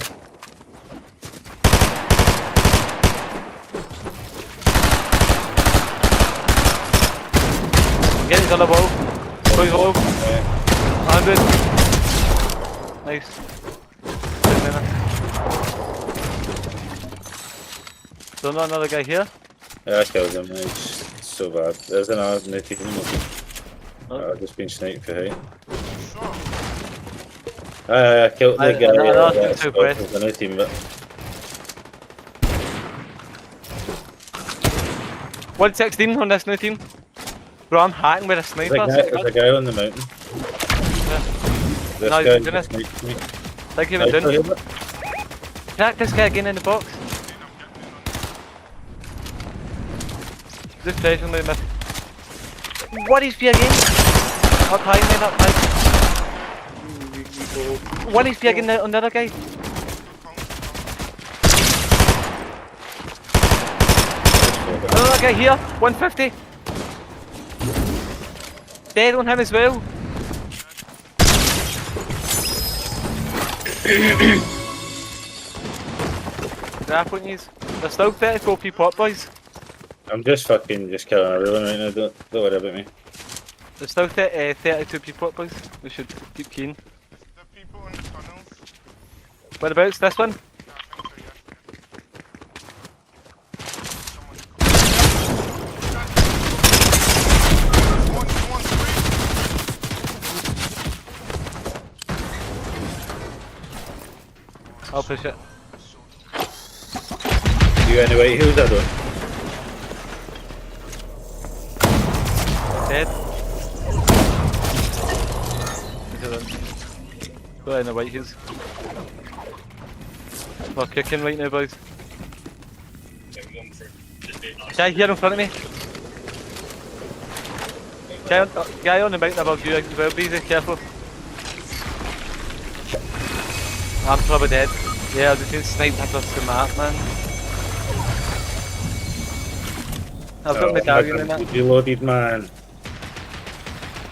Get his on the wall. Boys low. 100. Nice. So not another guy here? Yeah, I killed him, it's so bad. There's another in the team. I've just been sniped for him. I killed the guy. There's a new team, but 116 on this new team. Bro, I'm hacking with a sniper. There's a guy on the mountain. Yeah. This No, guy he's just sniped me. Like him down. Crack this guy again in the box. Just chasing me, man. What is he again? Up high, man, up high. What is he again on the other guy? Oh, that guy here, 150. Dead on him as well. Grappling these. There's still 34 people up, boys. I'm just killing everyone right now, don't worry about me. There's still 32 people up, boys. We should keep keen. Whereabouts, this one? I'll push it. You got any white heels, I don't? Dead. Go in the white heels. We're kicking right now, boys. Guy here in front of me. Guy on the mountain above you as well, be careful. I'm probably dead. Yeah, I just been sniped across the map, man. I've got medallion in it. Reloaded, man.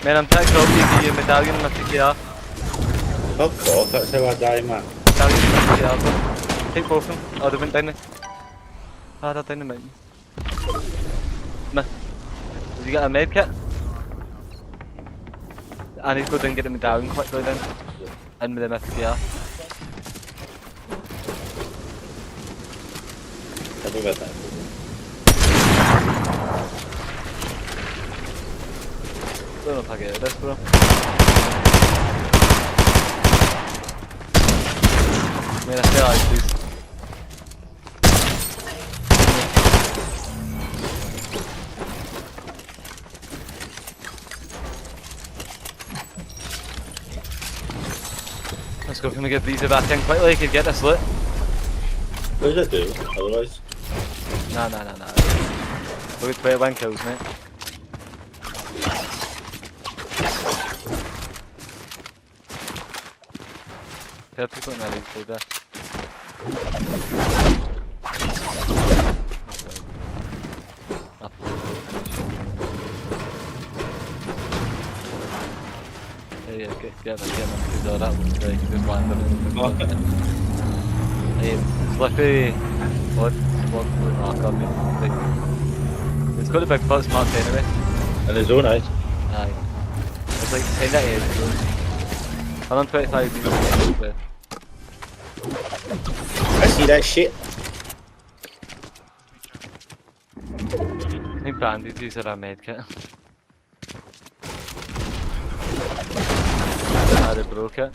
Man, I'm trying to help you get your medallion in my PKR. Fuck off, that's how I die, man. Medallion in my PKR, bro. Take both of them. Oh, they went down there. Ah, they're down the mountain. Nah. Did you get a med kit? I need to go down and get the medallion quickly then. In with the PKR. I'll be with that. I don't know if I get out of this, bro. Man, I feel like this. Let's go, can we get these back in quickly? I could get this lit. What does it do, otherwise? Nah. We'll get 21 kills, mate. There are people in that league there. Yeah, get them, because that looks like a good one. It's lucky. What? Oh, God, mate. It's got a big plus mark anyway. In the zone, aye? Aye. It's like 10 at 8. 125 meters there. I see that shit. I think bandages are a medkit. Ah, they broke it.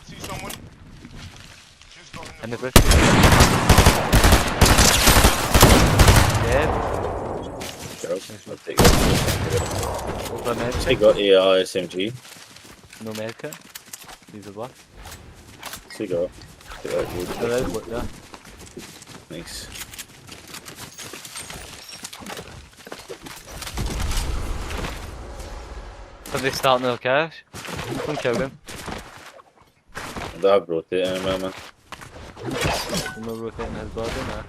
See someone? In the bush. Dead. I'll take it. I got AR SMG. No medkit. These are what? Cigar. Yeah. Nice. Are they starting their cash? Don't kill them. That rotate anyway, man. I'm not rotating his body now.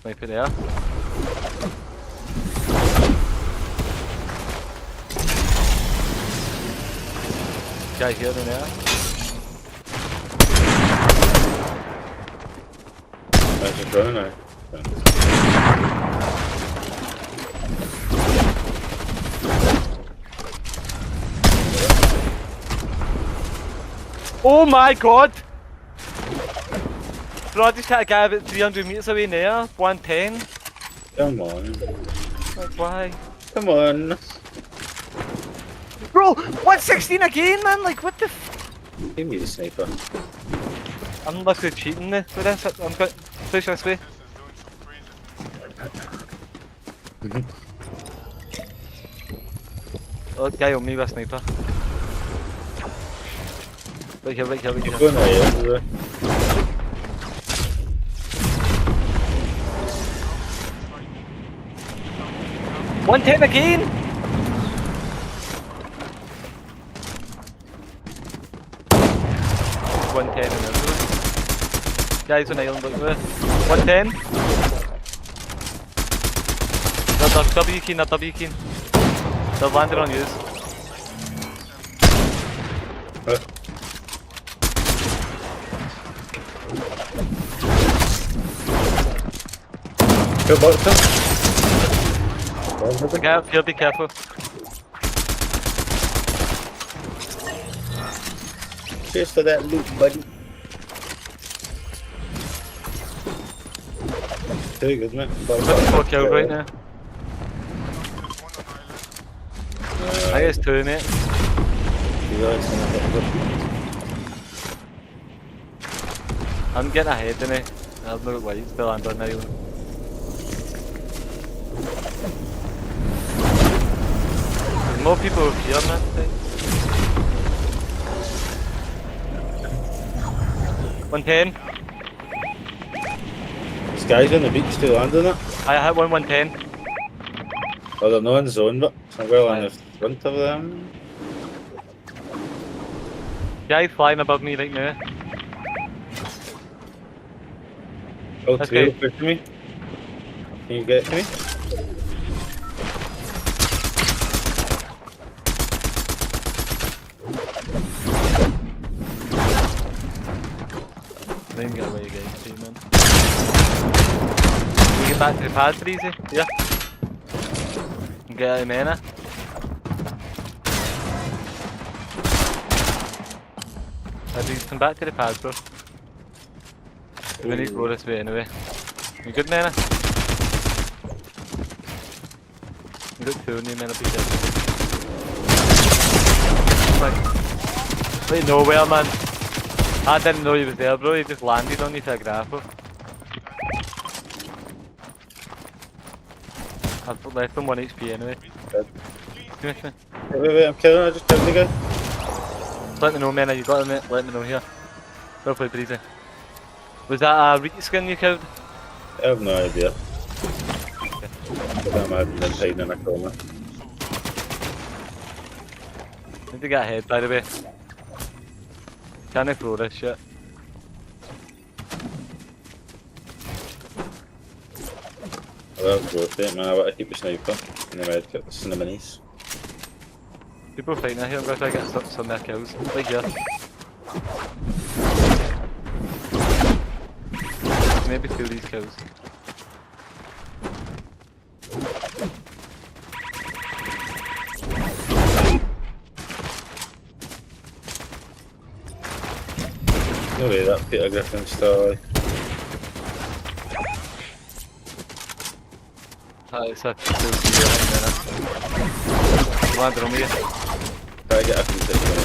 Sniper there. Guy here in there. That's just running now. Oh my god! Bro, I just hit a guy about 300 meters away in there. 110. Come on. Like, why? Come on. Bro, 116 again, man! Like, what the f. Give me the sniper. I'm literally cheating with this. I'm going to push this way. Oh, guy on me with a sniper. Right here. Go now, yeah. 110 again! It's 110 in there. Guys on island, look there. 110. They're W keen, they're W keen. They're landing on yous. Go back to Look out, here, be careful. Cheers for that loot, buddy. Very good, man. 4 kills right now. I guess 2, mate. I'm getting ahead in it. I've not got white, still land on island. There's more people over here, man. 110. This guy's on the beach still landing it. I hit 110. Oh, they're not in zone, but I'm well on the front of them. Guy's flying above me right now. Oh, That's two good. over to me. Can you get to me? Let me get away again, see, man. Can you get back to the pad for easy? Yeah. Get out of mana. Come back to the pad, bro. We need to go this way anyway. You good, mana? You got 2 on you, mana, be careful. Wait, nowhere, man. I didn't know he was there, bro. He just landed on you for a grapple. I've left him 1 HP anyway. Wait, I'm killing him. I just killed the guy. Let me know, man. You got him, mate. Let me know here. Go play breezy. Was that a reskin you killed? I have no idea. I'm hiding in a corner. Need to get ahead, by the way. Can't throw this shit. I love rotate, man. I want to keep the sniper and the red kit, the cinnamonies. People fighting out here. I'm going to try to get some of their kills. Right here. Maybe 2 of these kills. No way that Peter Griffin's still alive. It's a 2 landed on me. Try to get a few tips on it.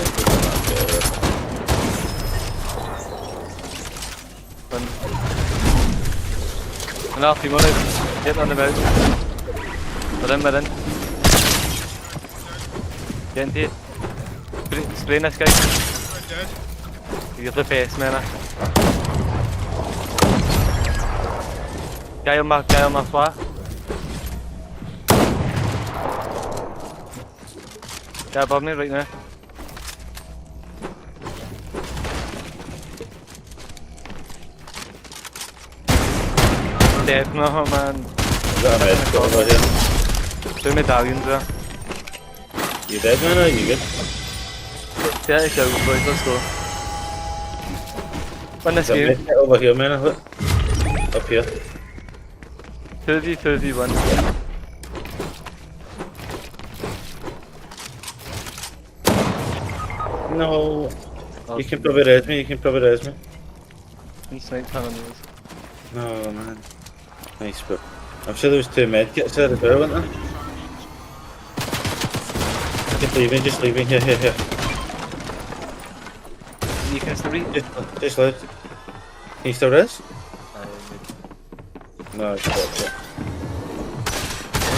Enough, you want it? Get on the boat. We're in. Get into it. Spraying this guy. You're the best, man. Guy on my flat. Guy above me right now. Dead, no, man. Is that a med over here? 2 medallions there. You dead, man, or are you good? 30 kills, boys, let's go. Win this There's a game. med kit over here, man, look. Up here. 2v1. No. You can probably res me, I'm sniped on these. No, man. Nice, bro. I'm sure there was 2 medkits there as well, weren't there? Just leaving. Here. You can still read? Just leave. Can you still res? No, it's not.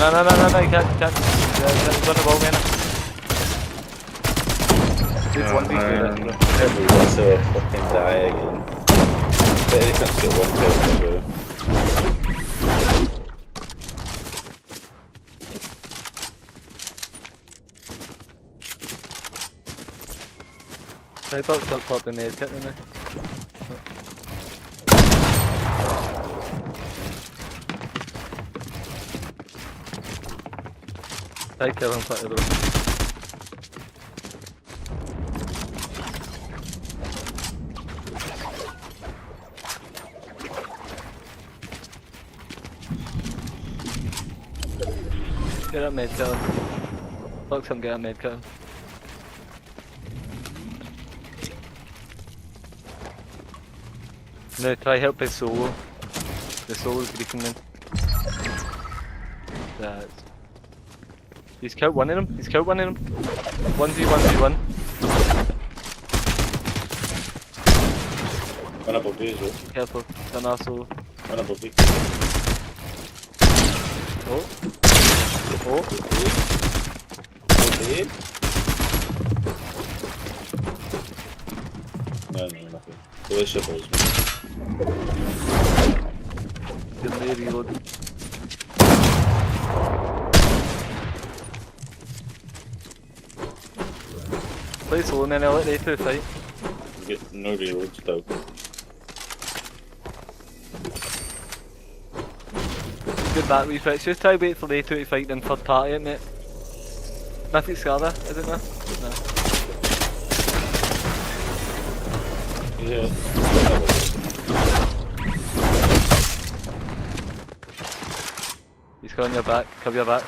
No, you can't. Run the ball, man. It's 1v2 then, bro. Every once I'll fucking die again. But they can't get 1 kill, bro. I box up top the med kit now. I kill him quickly though. Get that med kill him. Box him, get that med kill him. No, try help his solo. The solo's greeting him. That's... He's killed one of them. He's killed one of them. 1v1v1. One above me as well. Careful, an arsehole. One above me. Oh. Oh. Okay. No, nothing. Delicious balls. Good lay reload. Play solo and then I'll let they two fight. Get no reloads though. Good back reflex. Just try wait for they two to fight then third party it, mate. Mythic Scarver, is it now? No. Yeah. He's got on your back, cover your back.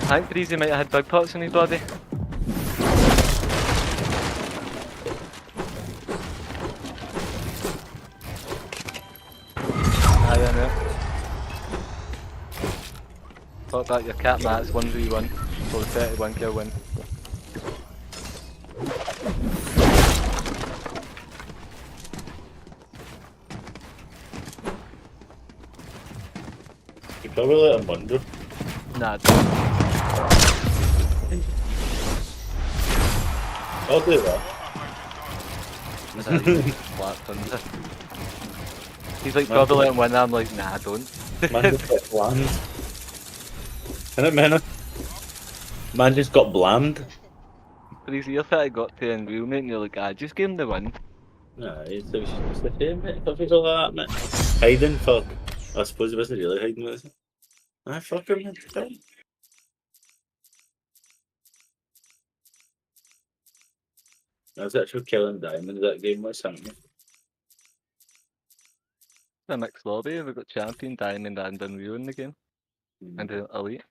I think Breezy might have had big pots in his body. Aye, I know. Talk back your cat mats 1v1 for the 31 kill win. You probably let him wonder. Nah, don't. I'll do that. Flat thunder. He's like, probably let him win, I'm like, nah, don't. Man just got bland. Innit, man? Man just got bland. But he's the I got to Unreal, mate, and you're like, ah, just give him the win. Nah, it's the same, mate. If he's all that, mate. Hiding, fuck. I suppose he wasn't really hiding, was he? Ah, fuck him, man. I was actually killing diamonds that game, what's happening? A mixed lobby, we've got Champion, Diamond and Unreal in the game. And Elite.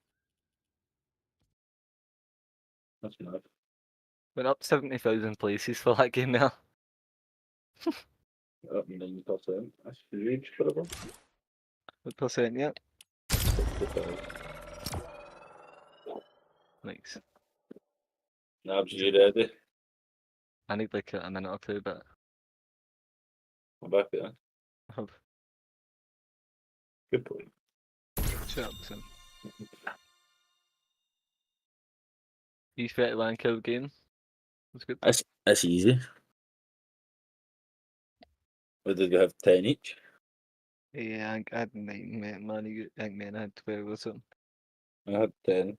That's mad. Went up 70,000 places for that game now. Up 9%. That's huge, brother. What percent yet? 65. Nice. Nabs, you ready? I need like a minute or two, but I'm back there. Good point. Shut up, son. He's 31 kill game. That's good. That's easy. What did you have, 10 each? Yeah, I had 9, mate. Man, I think man, I had 12 or something. I had 10.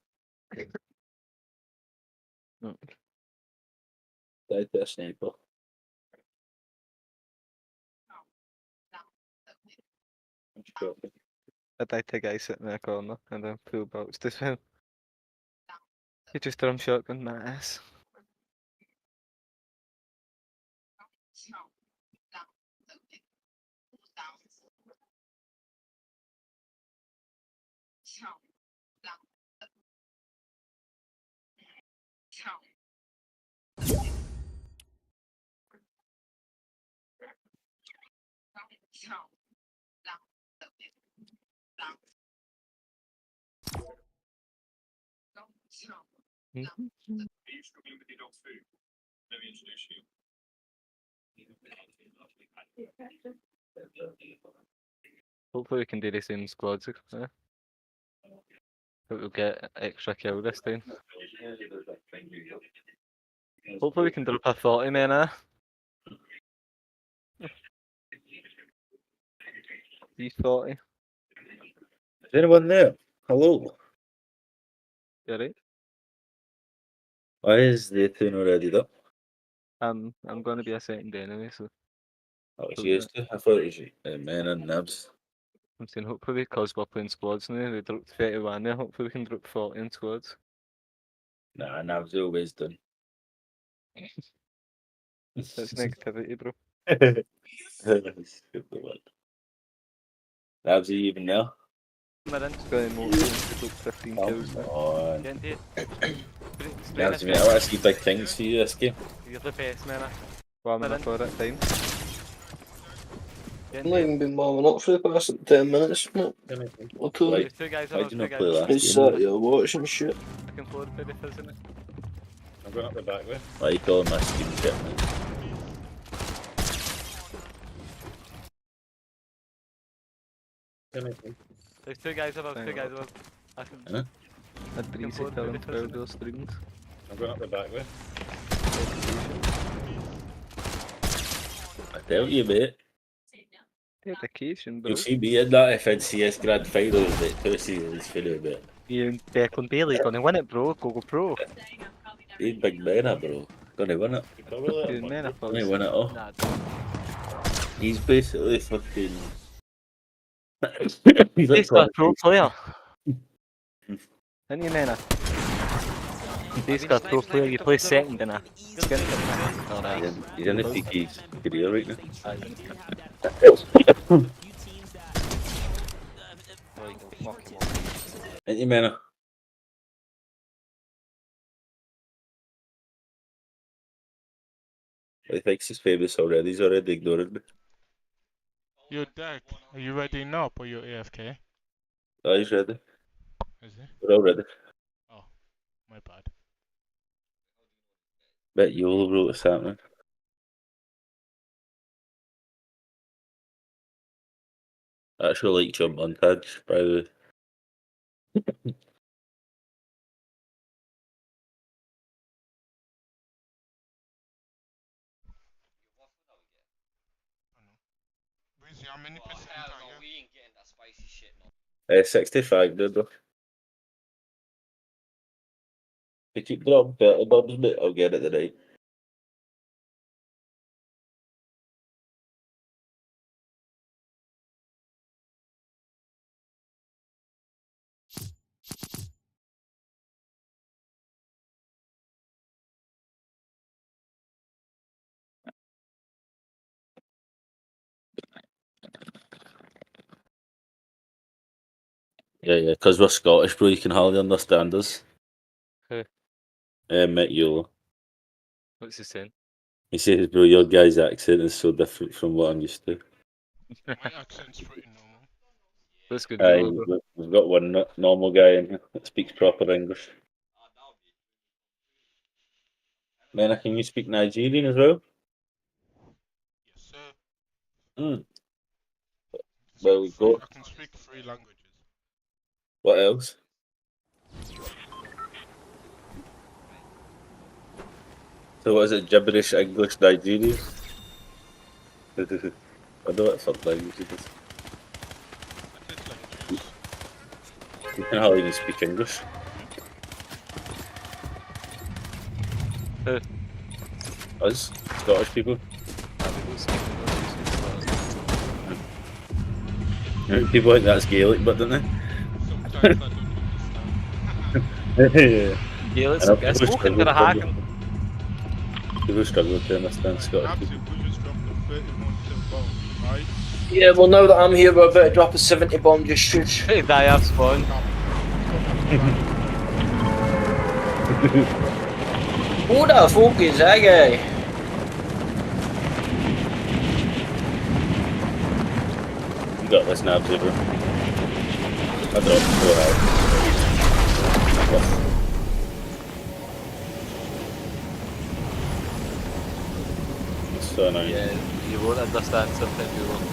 Died to a sniper. I died to a guy sitting in a corner and then full box to him. He just drum shotgun my ass. Hopefully we can do the same squads. But we'll get extra kill this time. Hopefully we can drop a 40 men, eh? He's 40. Is anyone there? Hello? You alright? Why is the tune already up? I'm going to be a second anyway, so Oh, it's used to. I thought it was men and nibs. I'm saying hopefully because we're playing squads now, we dropped 31 there, hopefully we can drop 40 in squads. Nah, nibs always done. That's negativity, bro. Nibs, are you even there? My rent's going more than 15 kills. Come on. Getting to it. Nibs, mate, I want to see big things for you this game. You're the best, man. Well, I'm in for it, time. I've not even been warming up for the past 10 minutes, mate. Okay. Why do you not play last It's game? you're watching shit. I can floor the fizz, isn't it? I'm going up the back way. Why are you calling my stream shit, man? There's two guys above, I can... Huh? I'd be easy telling through those streams. I'm going up the back way. I tell you, mate. Dedication, bro. You'll see me in that FNCS Grand Final in like 2 seasons for a bit. You and Declan Bailey gonna win it, bro. Go pro. He's big Mena, bro. Gonna win it. Dude, Mena Gonna win it all. Nah, He's basically fucking... he's got a pro player. Isn't he, Mena? He's got a pro player, you play second in a skin. He's in the peak of his career right now. Ain't you, Mena? He thinks he's famous already, he's already ignored me. Yo, Dak, are you ready now or you're AFK? Oh, he's ready. Is he? We're all ready. Oh, my bad. Bet YOLO wrote us that, man. I actually like your montage, by the way. Breezy, how many percent are you? 65, dude. If you keep dropping 30 bombs, mate, I'll get it tonight. Yeah, because we're Scottish, bro, you can hardly understand us. Who? Met YOLO. What's he saying? He says, bro, your guy's accent is so different from what I'm used to. My accent's pretty normal. That's good. Bro. We've got one normal guy in here that speaks proper English. Mena, can you speak Nigerian as well? Yes, sir. Hmm. Well, we got... I can speak 3 languages. What else? So what is it, gibberish, English, Nigerian? I know what fuck language it is. You can hardly even speak English. Who? Us, Scottish people. People think that's Gaelic, but don't they? Gaelic, it's spoken to the Hagen. People struggle to understand Scottish people. Yeah, well, now that I'm here, we're about to drop a 70 bomb just shoot. Hey, die off spawn. Who the fuck is that guy? You got this now, bro. I dropped 4 out. It's so annoying. Yeah, you won't understand something, you won't.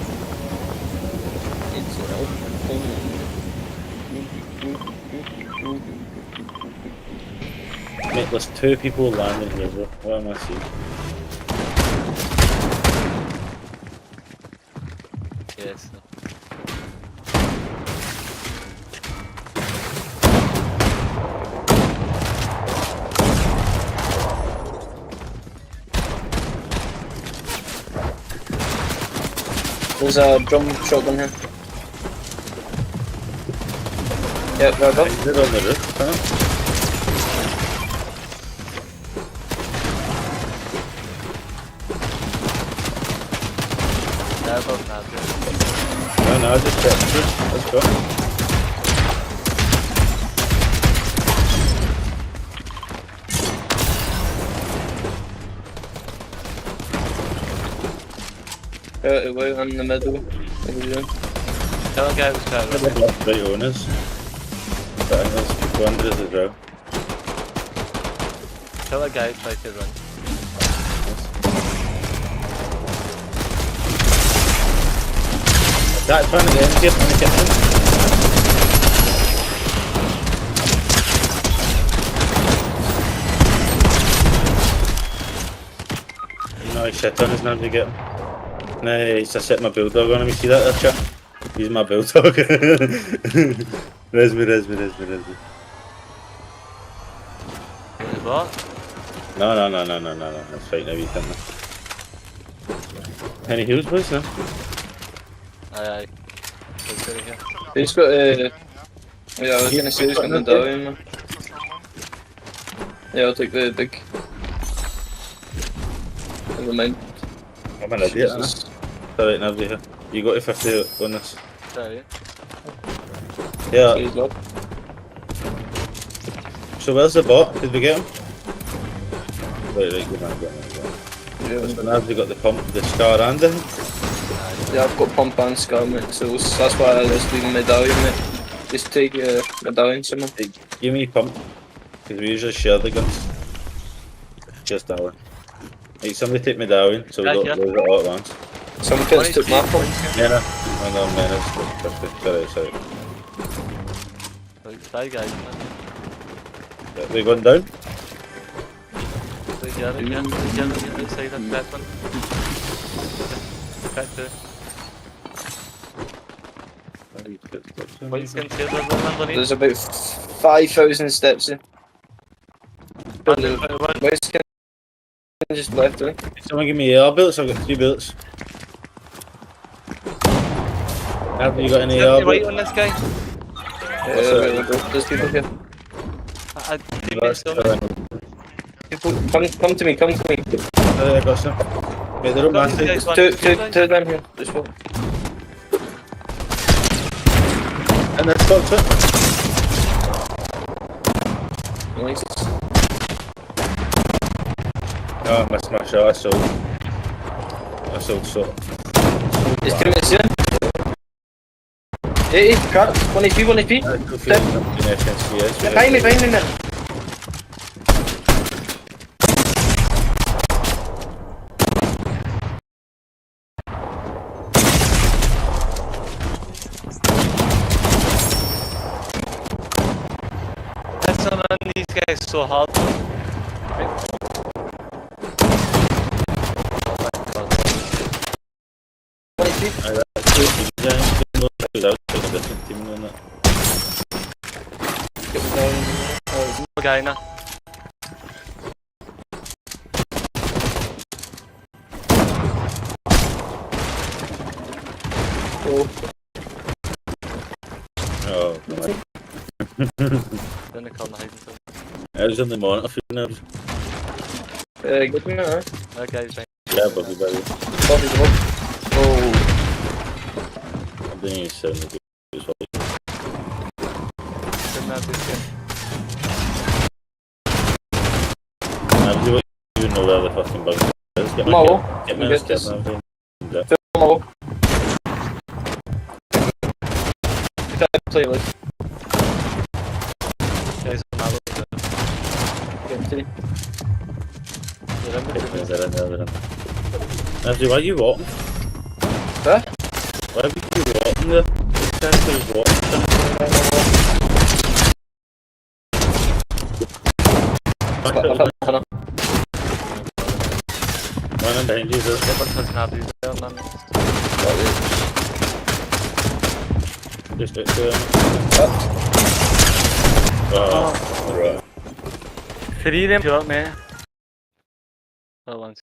Mate, there's 2 people landing here, bro. What am I seeing? Yes. There's a drum shotgun here. Yep, right up. Is it on the roof, huh? No, just check the roof. Let's go. Away in the middle. Tell a guy who's got it. Right owners. But there's wonders as well. Tell a guy try to run. That's trying to get in, get in the kitchen. Nice shit on his name to get him. Nice, I set my bulldog on him, you see that there, chat? He's my bulldog. Res me. What? No, that's fine now, you can. Any heals, boys, no? Aye. He's got yeah, I was gonna say he's got medallion, man. Yeah, I'll take the big. Never mind. I'm an idiot, innit? Alright, now here. You got to 50 on this. Sorry. Yeah. So where's the bot? Did we get him? Right, good man, Yeah, so now we got the pump, the scar and the... Yeah, I've got pump and scar, mate, so that's why I was doing medallion, mate. Just take medallion, someone. Hey, give me pump, because we usually share the guns. Just that one. Hey, somebody take medallion, so we don't lose it all at once. Someone can took my pump. Yeah, no, man, sorry. Bye guys. Yeah, we going down? Together, outside of that one. Back there. There's about 5,000 steps in. Where's just left, right? Someone give me AR bullets, I've got 3 bullets. Have you got any AR bullets? Wait on this guy. There's people here. Come to me. I got some. Wait, they're up my side. There's two of them here. There's one. And they're stuck to it. Nice. Oh, I missed my shot, I sold so. Is 2 minutes in? 80, cracked, 1 HP, 1 HP. Behind me, man. That's not on these guys so hard. Guy now. Oh, come on. Then I call the hiding zone. I was on the monitor for now. Good me now. That guy's right. Yeah, Bobby's above. Oh. I didn't even sound the good as well. Couldn't have this guy. I don't even know where the fucking bug is. Get Playlist. Guys, I'm Nancy, why are you walking? Huh? Why are you walking there? There's one behind you, just out there. Right. 3 of them shot me. Oh, once.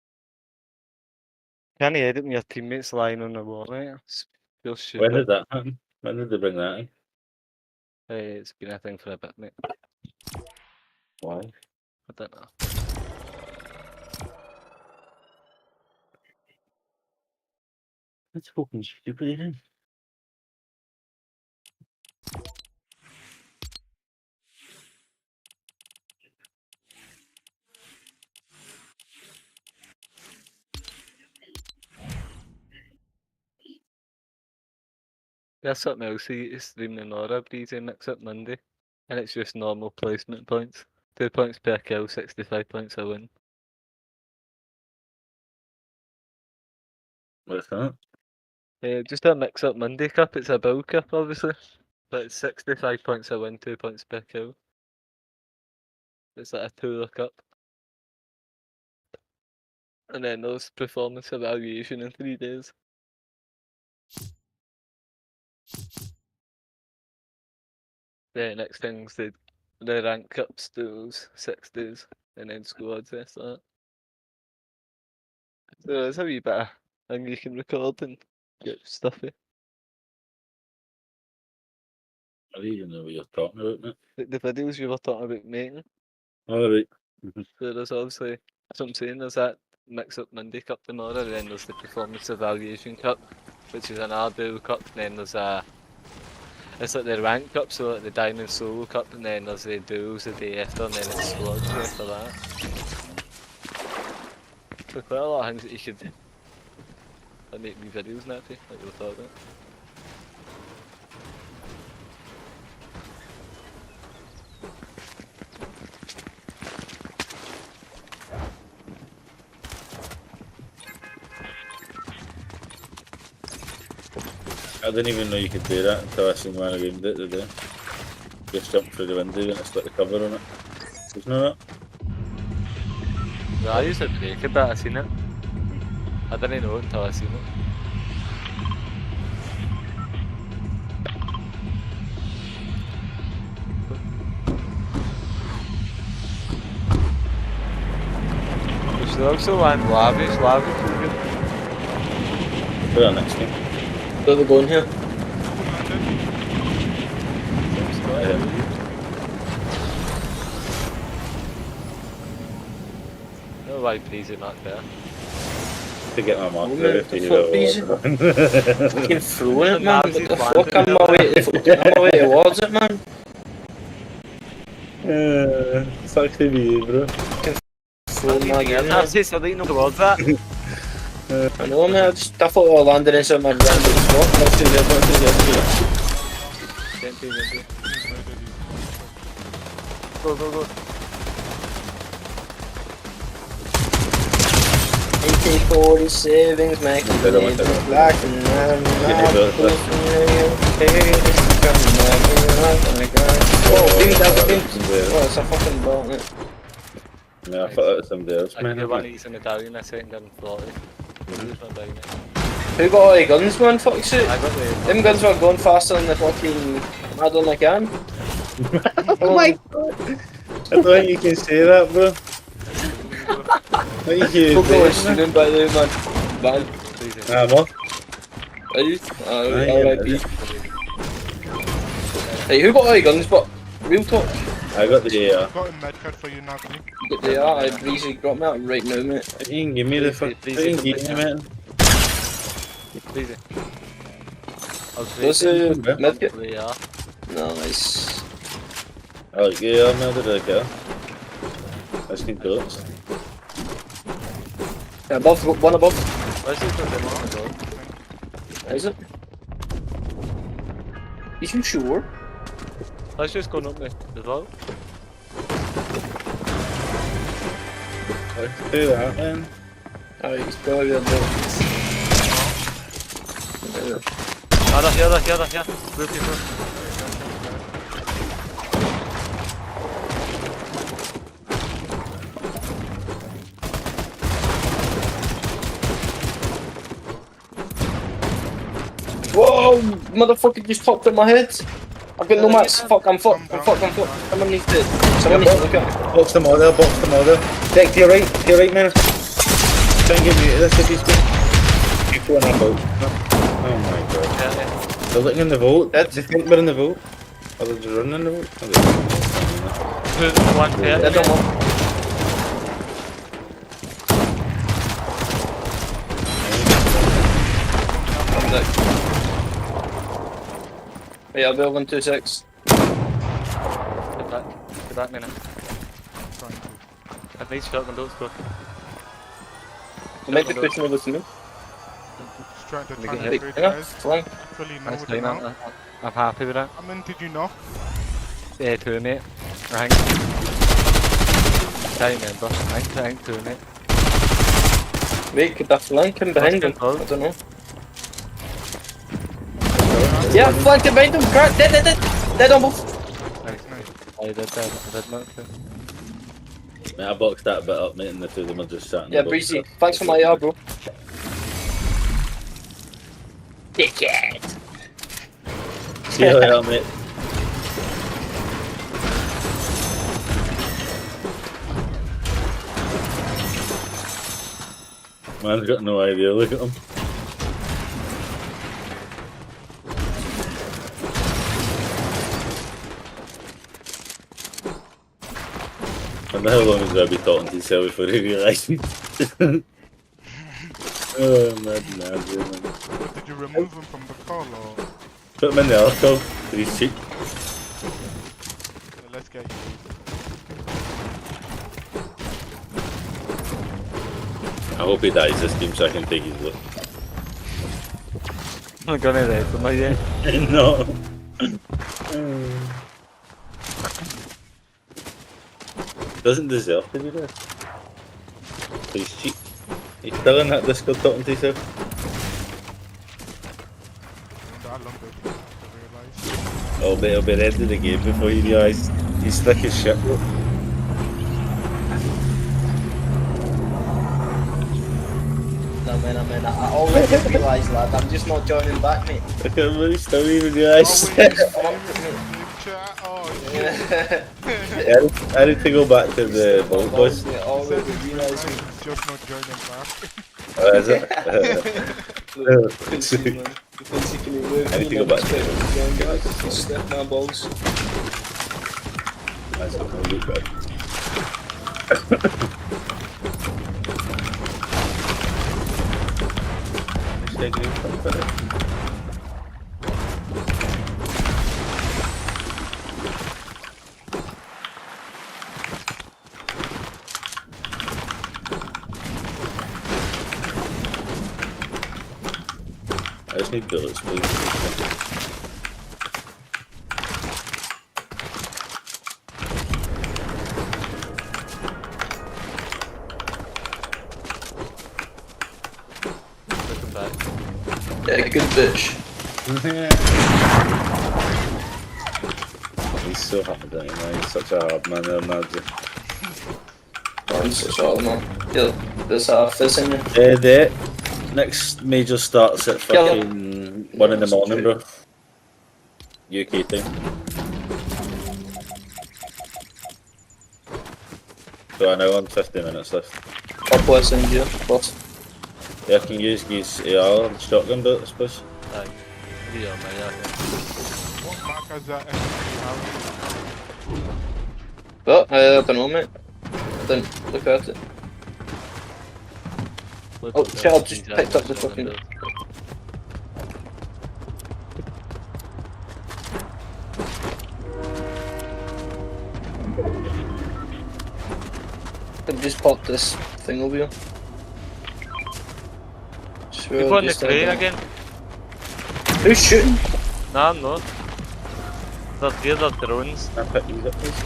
Can't edit when your teammates lying on the wall, mate. It's real stupid. When did that happen? When did they bring that in? It's been a thing for a bit, mate. Why? I don't know. That's fucking stupid, isn't it? There's something else you stream in Aura, Breezy Mix Up Monday. And it's just normal placement points. 2 points per kill, 65 points a win. What's that? Just a Mix Up Monday cup, it's a build cup obviously. But it's 65 points a win, 2 points per kill. It's like a tour cup. And then there's performance evaluation in 3 days. The next thing's the rank cups, those 6 days, and then squads after that. So it's a wee bit of thing you can record and get stuff in. I don't even know what you're talking about, mate. The videos you were talking about making. Alright. So there's obviously, that's what I'm saying, there's that Mix Up Monday Cup tomorrow, and then there's the Performance Evaluation Cup, which is an Ardu Cup, and then there's it's like the Rank Cup, so like the Diamond Solo Cup, and then there's the Duels the day after, and then it's Squads after that. So quite a lot of things that you could make me videos now, like you were talking about. I didn't even know you could do that until I seen one of them did it today. Just jump through the window and it's got the cover on it. Isn't that? No, I used to break it, but I seen it. I didn't know it until I seen it. There's also one lavish too good. Put on next game. Where are we going here? No why Breezy not there. To get my mark Oh, there, man, if you fuck Breezy. Fucking throwing it, man. What the fuck? I'm my way towards it, man. Fuck to me, bro. Throwing my gun. That's it, so they know towards that. I know, man. I thought I landed in some random spot. Let's do that. Go. AK-47s, making the black and I'm not oh, it's a fucking ball, mate. Yeah, I thought that was somebody else, man. I one he's in Italian, I think I'm 40. Who got all the guns, man? Fuck shit. I got the... Them guns were going faster than the fucking... I don't like can. Oh my god! I don't think you can say that, bro. What you can Fuck all student by the way, man. Bad. What? Are you? R.I.P. Hey, who got all the guns, but... Real talk. I got the I've got a medkit for you now, please. Got the I Breezy got me out right now, mate. You can give me the fucking man. Breezy. What's the medkit? Yeah. Nice. Oh, yeah, man, did I go? That's good bullets. Yeah, above, one above. Where's it from them on the door? Is it? You sure? Let's just go up there. The vault. Let's do that then. Oh, he's probably on the... Here. Blue people. Whoa! Motherfucker just popped in my head. I've got no mats. Fuck, I'm fucked. Someone needs to look at me. Box them all there. Deck to your right, man. Try and get me to this if he's good. people in our vault. Oh my god. They're looking in the vault. Do you think we're in the vault? Or they're just running in the vault? One pair. Yeah, I'll be over in 2-6. Get back, man. At least shotgun, don't score. You might be pushing over to me. Just trying to Yeah, trade guys. flank. Fully know That's what fine, they I'm, know. I'm happy with that. How many did you know? Yeah, 2 mate. Rank. Can't remember. Rank 2 mate. Wait, could that flank him behind him? I don't know. Yeah, flank him behind him! Crack! Dead! Dead on both! I did not. Mate, I boxed that bit up, mate, and the two of them are just sat in Yeah, the box. Breezy. Thanks for my AR, bro. Dickhead! See you later, mate. Man's got no idea, look at him. And how long is I be talking to yourself before you realise me? Oh, mad, man. But did you remove him from the call or? Put him in the other call, he's cheap. Yeah, let's get you. I hope he dies this game so I can take his look. I'm gonna die, so not yet. No. Doesn't deserve to be there. He's cheap. He's still in that Discord talking to himself. Oh, mate, he'll be ready to the game before you realise he's thick as shit, bro. No, man, I already realised, lad. I'm just not joining back, mate. Look at him, he's still even realised. I need to go back to the vault, boys. Just not joining back. Is it? I need to go back to the Step my balls. That's not going to look bad. I just need bullets, please. Yeah, good bitch. He's so hard, man. He's such a hard man, I imagine. I'm such a hard man. Yeah, there's half this in you. The next major starts at fucking 1 in the morning, bro. UK time. So I know I'm 50 minutes left. God bless India, boss. Yeah, I can use these AR and shotgun bullets, please. Aye. Yeah, man, yeah. What mark is that? But, I don't know, mate. I didn't look at it. Oh, shit, I've just picked up the fucking... I've just popped this thing over here. You put in the crane again? Who's shooting? Nah, I'm not. They're drones. Can I pick these up, please?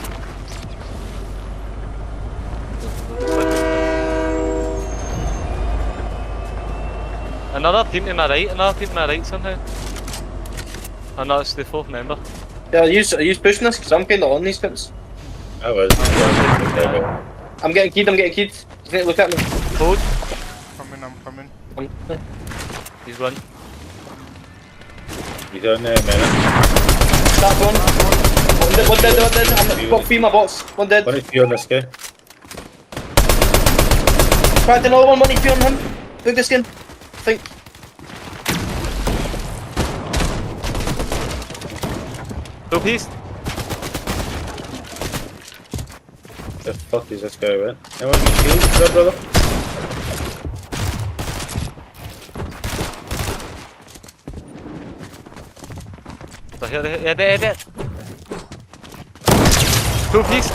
Another team to my right somehow. Oh no, it's the 4th member. Yeah, are you pushing this? Because I'm kinda on these guns. I was. I'm getting keyed. You need to look at me. Hold. I'm coming. He's run. He's on there, man. Start one. One dead. I've got 3 in my box. One dead. 1 HP on this guy. Cracked another one. 1 HP on him. Took the skin. I think. Full piece. The fuck is this guy with? Anyone got shields for that, brother? So here, there. Full piece.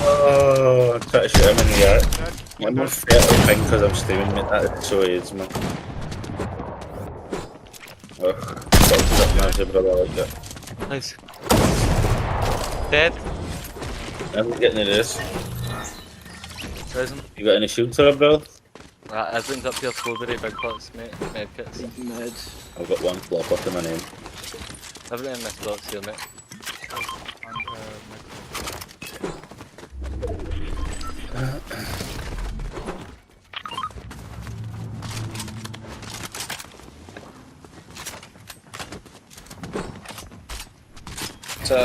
Oh, I'm trying to shoot him in the eye. I'm not fair thing because I'm streaming, mate. That is so AIDS, man. Ugh, fucked up massive, brother, like that. Nice. Dead. I'm getting into this. Prison. You got any shields for it, bro? Everyone's up here for very big pots, mate. Med kits. Mad. I've got one flop up to my name. Everything in this box here, mate.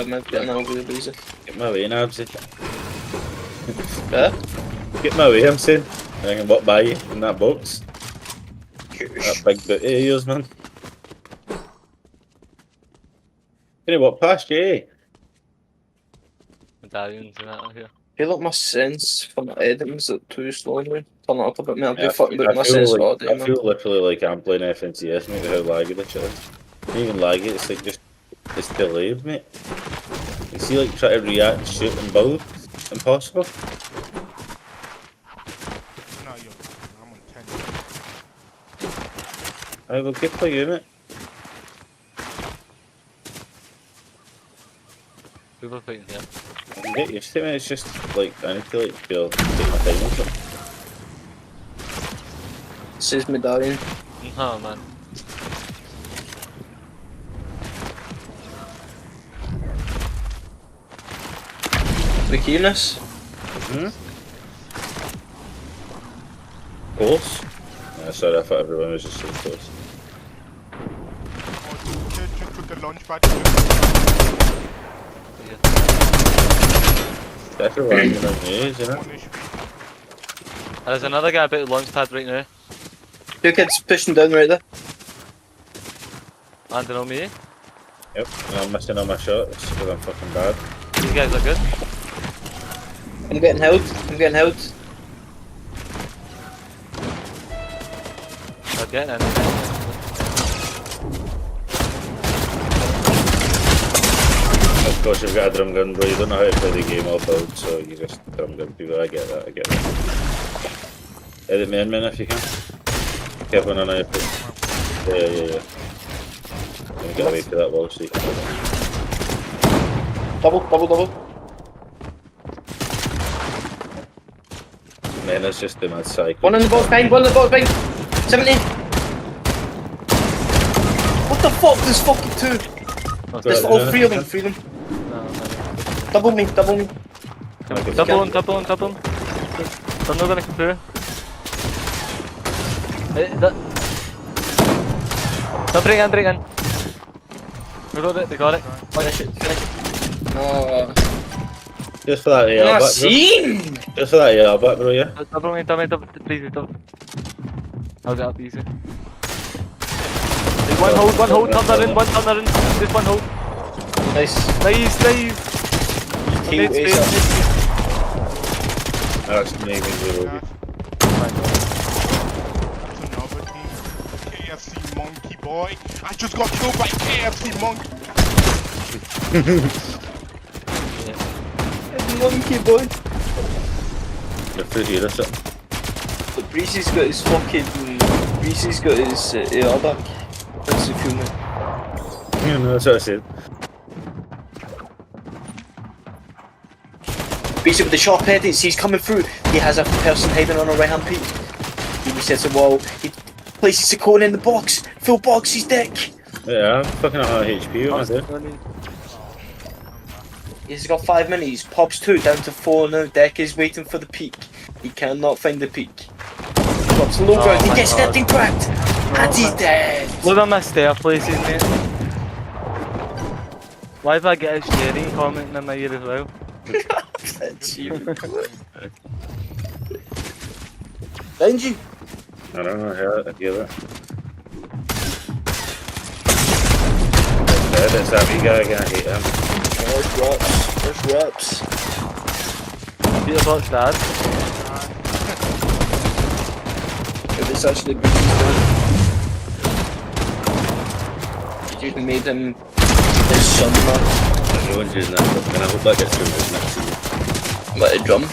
Mate, getting over the visa. Get my way now, Absy. Yeah? Get my way, I'm saying. I can walk by you in that box. That big booty of yours, man. Can you walk past you, eh? Medallions and that here. I feel like my sense for my editing's too slow, man. Turn it up a bit, mate. I'll be Yeah, fucking with my sense all day, I man. feel literally like I'm playing FNCS, mate, with how laggy this shit is. Not even laggy, it's like just, it's delayed, mate. You see, like, try to react, shoot and build, impossible. No, yo, I'm on 10. I will good for you, mate. People fighting here. I can get used to it, mate. It's just, like, I need to, like, be able to take my time with it. This is medallion. Oh, man. The keenness. Close? Sorry, I thought everyone was just so close. Just put the launch pad. Definitely landing on me, isn't it? There's another guy about the launch pad right now. Two kids pushing down right there. Landing on me. Yep, and I'm missing all my shots because I'm fucking bad. These guys are good. I'm getting held. I'm getting held. They're getting in. Of course, you've got a drum gun, bro. You don't know how to play the game or build, so you just drum gun people. I get that, I get that. Edit me in, man, if you can. Keep on your foot. Yeah. I'm gonna get away to that wall seat. Double. Man, it's just the mad cycle. One in the box behind, 70. What the fuck? There's fucking two. There's all three of them. Double me. Double him. They're not gonna come through. Bring in. They got it. Oh. Just for that AR back, bro. Just for that AR back, bro, yeah? Double, please, double. I'll get up easy. There's one hold, turn that in, just one hold. Nice. That's amazing, bro. KFC monkey boy. I just got killed by KFC monkey. Monkey boy. You're through here, that's it. But Breezy's got his fucking. Breezy's got his AR back. That's the cool, mate. Yeah, no, that's what I said. Breezy with the sharp edits, he's coming through. He has a person hiding on a right hand peak. He resets a wall. He places a cone in the box. Full box, he's dick. Yeah, I'm fucking at 100 HP, what am I doing? He's got 5 minis. Pops 2 down to 4 now. Deck is waiting for the peak. He cannot find the peak. Drops low ground. He gets stepped and cracked. And he's dead. Look at my stair places, mate. Why have I got a sharing comment in my ear as well? That's you. Behind you. I don't know how I get that. It's that wee guy again, I hate him. There's reps. Peter Buck's dad. If it's actually Bruce's dad. You made him his son, man. Everyone's using that, and I hope that gets removed next season. What, a drum?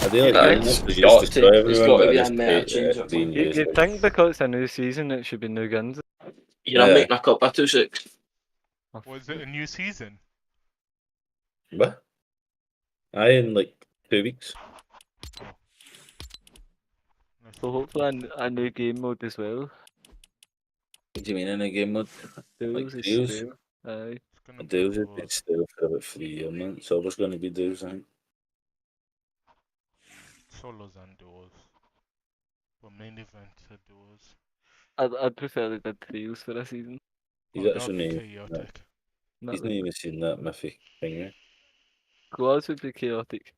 I do like doing this, because you just destroy everyone, but I just hate being used. You'd think because it's a new season it should be new guns. You're not making a cup of 2-6. Was it a new season? What? Aye, in like 2 weeks. So hopefully a new game mode as well. What do you mean in a game mode? Duels Like is duels? still. Aye. Duels would be still for about 3 months. It's always going to be duels, I think. Solos and duos. But main events are duos. I'd prefer they did trios for a season. He's That'd actually be not, chaotic. he's not even seen that mythic thing, right? Squads would be chaotic.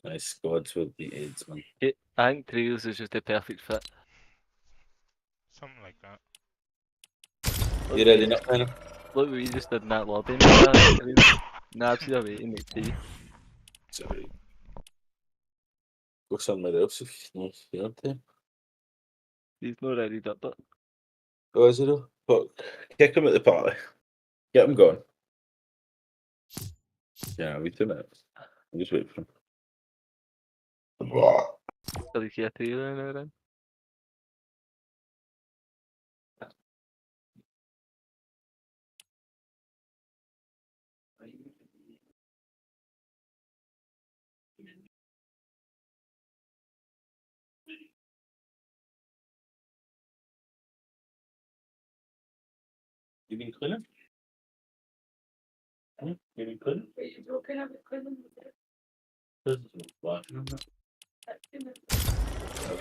Nice squads would be AIDS, man. I think trios is just the perfect fit. Something like that. You ready now, man? Look what we just did in that lobby. Nabs you away to make tea. Sorry. Go somewhere else if you want to. He's not ready up it. Oh, is it though? Fuck. Kick him at the party. Get him going. Yeah, wait 2 minutes. I'll just wait for him. Are you here to you now then? You been cleaning? You been cleaning?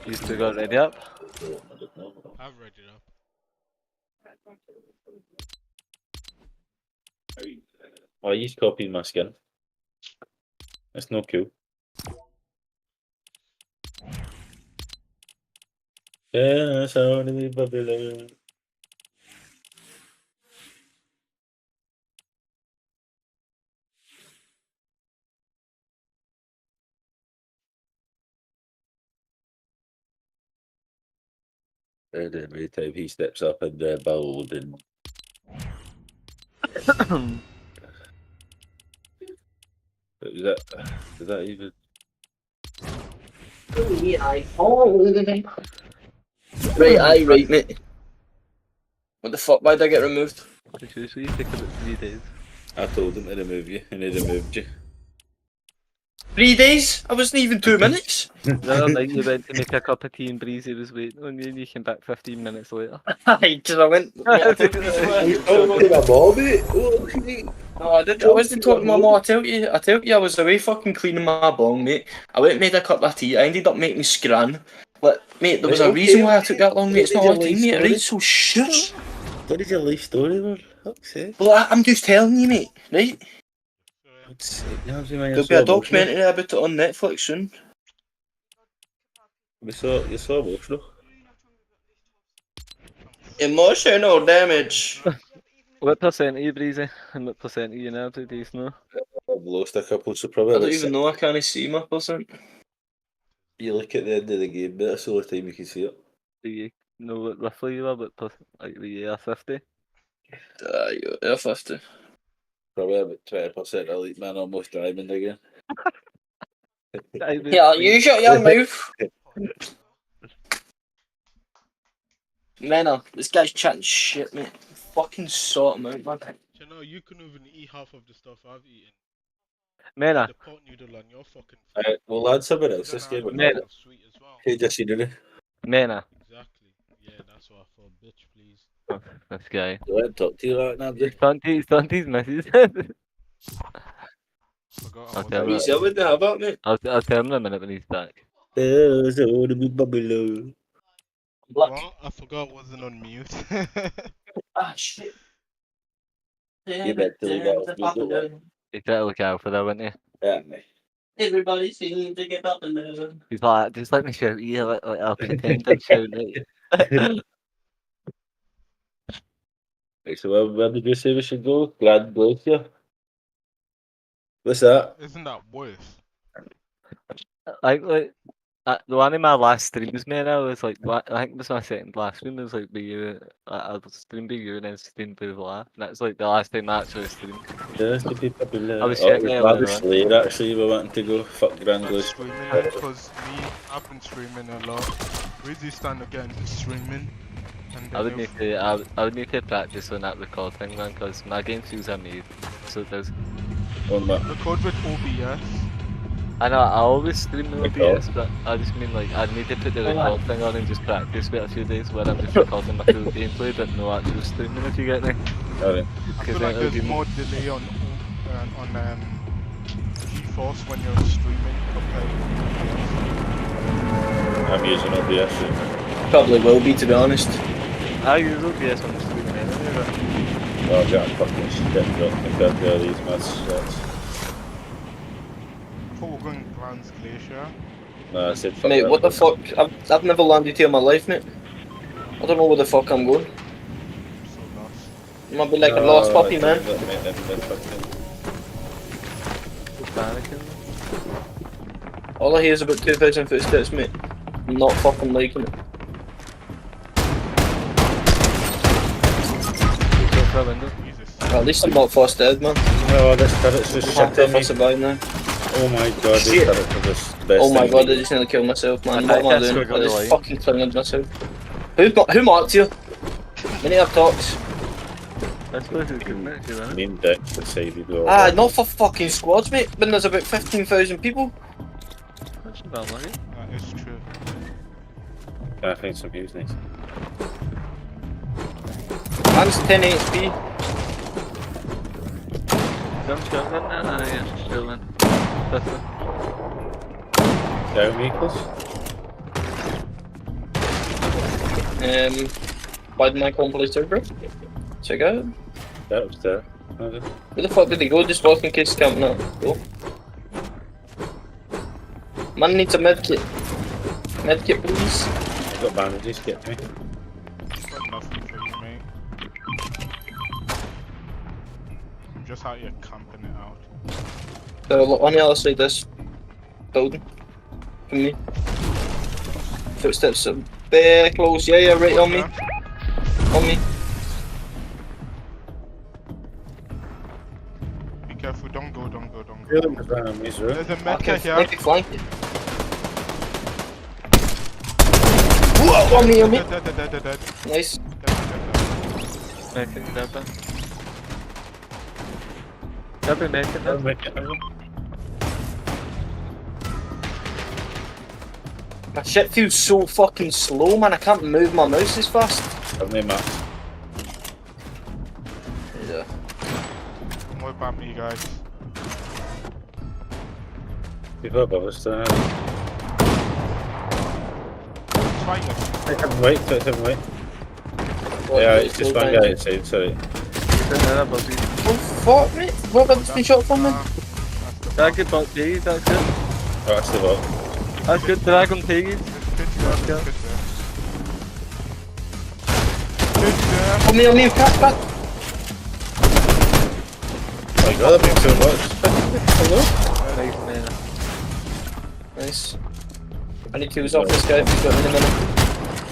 You still got ready up? I've read it up. Oh, he's copying my skin. That's no cool. Yeah, that's how to be Babylon. Every time he steps up in the building. Is that even? Right, aye, right, mate. What the fuck? Why'd I get removed? It usually take about 3 days. I told him to remove you, and he removed you. 3 days? I wasn't even 2 minutes. The other night you went to make a cup of tea and Breezy was waiting on you and you came back 15 minutes later. Aye, because I went. No, I did. I wasn't talking to my mum. I tell you, I was away fucking cleaning my bong, mate. I went and made a cup of tea. I ended up making scran. But mate, there was a reason why I took that long, mate. It's not our team, mate. Right? So shush. What is your life story, man? Fuck's sake. Well, I'm just telling you, mate. Right? There'll be a documentary about it on Netflix soon. You're so emotional. Emotional damage. What percent are you, Breezy? And what percent are you now? Do you know? I've lost a couple, so probably I don't about even know. I can't see my percent. You look at the end of the game, but that's the only time you can see it. Do you know what roughly you are? What like the year 50? You're 50. Probably about 20% elite man, almost diamond again. Yeah, you shut your mouth. Man, this guy's chatting shit, mate. Fucking sort him out, man. You know, you couldn't even eat half of the stuff I've eaten. Mena. The pot noodle on your fucking. We'll add someone else this game. Hey, Jesse, did it? Mena. Exactly. Yeah, that's what I thought. Bitch, please. Oh, this guy. Do I talk to you right now, He's done his misses. I'll tell him. I'll tell him in a minute when he's back. There's all the big Babylon. What? I forgot I wasn't on mute. Ah, shit. You better look out for the You better look out for that, wouldn't you? Yeah, mate. Everybody seems to get up and down. He's like, just let me shout you, like I'll pretend I'm shouting at you. Right, so where did you say we should go? Glad Blue here. What's that? Isn't that worse? Like the one of my last streams, man, I was like, I think it was my second last stream. It was like I streamed by you and then streamed by Vlad. And that's like the last time I actually streamed. Yeah, to be popular. I was checking it earlier Lavish on. Lair actually, we wanting to go. Fuck Grand Blue. Streaming, because I've been streaming a lot. Where's this stand again? Streaming. And I would need to practice on that record thing, man, because my game feels are made, so it does. Record with OBS. I know, I always stream with OBS, but I just mean like, I need to put the record thing on and just practice for a few days where I'm just recording my full gameplay, but no actual streaming, if you get me. Alright. I feel like there's more delay on GeForce when you're streaming compared to I'm using OBS. Probably will be, to be honest. I use OBS when I'm streaming anyway, but... Oh, I've got a fucking shit compared to all these maths shots. We're going Grand's Glacier. No, I said fuck Mate, that. what the fuck? I've never landed here in my life, mate. I don't know where the fuck I'm going. So lost. I might be like a lost puppy, man. All I hear is about 2,000 footsteps, mate. I'm not fucking liking it. Well, at least I'm not first dead, man. No, this turret's just shit on me. Survive now. Oh my god, this turret is the best Oh my thing god, we- I just nearly killed myself, man. I What am I can't doing? score I the just line. fucking clinged myself. Who marked you? We need to have talks. That's what it's good, actually, man. Mean dick decided to go. Ah, not for fucking squads, mate. When there's about 15,000 people. That's about money. That is true. Can I find some views nice? Man's 10 HP. Jump shotgun? Yeah, still in. That's it. Down vehicles? Why didn't I complete it, bro? Check out. That was there. Where the fuck did he go? Just walking kids camping out. Go. Man needs a medkit. Medkit, please. I've got bandages, get me. Got nothing for you, mate. I'm just out here camping it out. So look on the other side of this building. From me. Footsteps are very close. Yeah, yeah, right on me. On me. Be careful, don't go, don't go, don't go. Really was running me, sir. There's a medkit Okay, here. flank it, flank it. Whoa, on me, on me. Dead. Nice. I think that one. Double make it, I'll make it. My shit feels so fucking slow, man. I can't move my mouse as fast. I've no maps. Yeah. Don't worry about me, guys. People above us still. Fight it. Take him white, take him white. Yeah, it's just one guy outside, sorry. Oh fuck, mate. What have I been shot from, man? Dragon bot piggy, that's good. Oh, that's the bot. That's good, dragon piggy. On me, cat, cat. Oh my god, that makes so much. Hello? Nice, man. Nice. I need kills off this guy if he's got in a minute.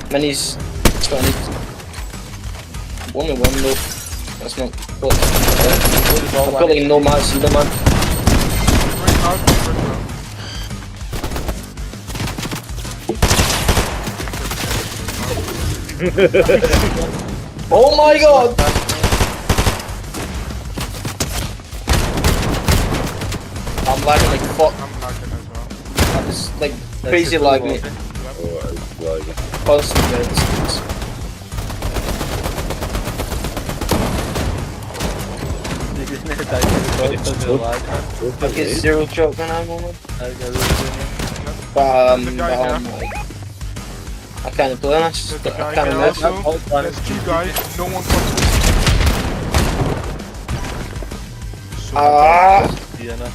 Minis. That's what I need. One though. That's not good. I've got like no match either, man. Oh my god! I'm lagging like fuck. I'm lagging as well. I'm just like crazy lag, mate. Oh, it's lagging. Constant minutes. You just need to die to the because of lag, man. I get 0 shotgun ammo, man. I can't play this. There's a I guy can't here miss. also. There's 2 guys. No one comes. Yeah, no.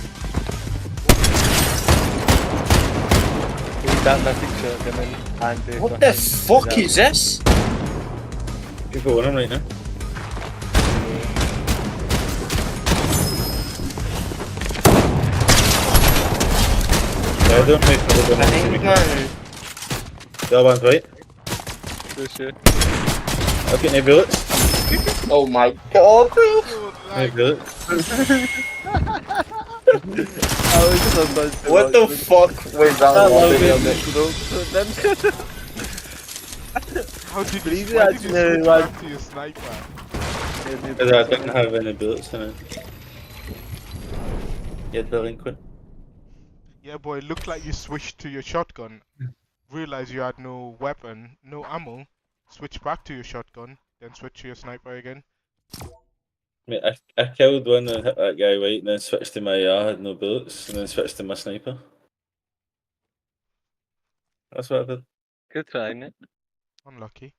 That mythic shotgun and What the fuck is this? People on him right now. I don't make the I think, man. The other one's right. Sure. I've got no bullets. Oh my god, bro. No bullets. What the fuck was that? How did you, Please, why did you actually, switch like- back to your sniper? Because I didn't have any bullets in it. Yeah, delinquent. Yeah, boy, it looked like you switched to your shotgun. Realized you had no weapon, no ammo. Switch back to your shotgun, then switch to your sniper again. Mate, I killed one and hit that guy right, and then switched to my AR, had no bullets, and then switched to my sniper. That's what I did. Good try, mate. Unlucky.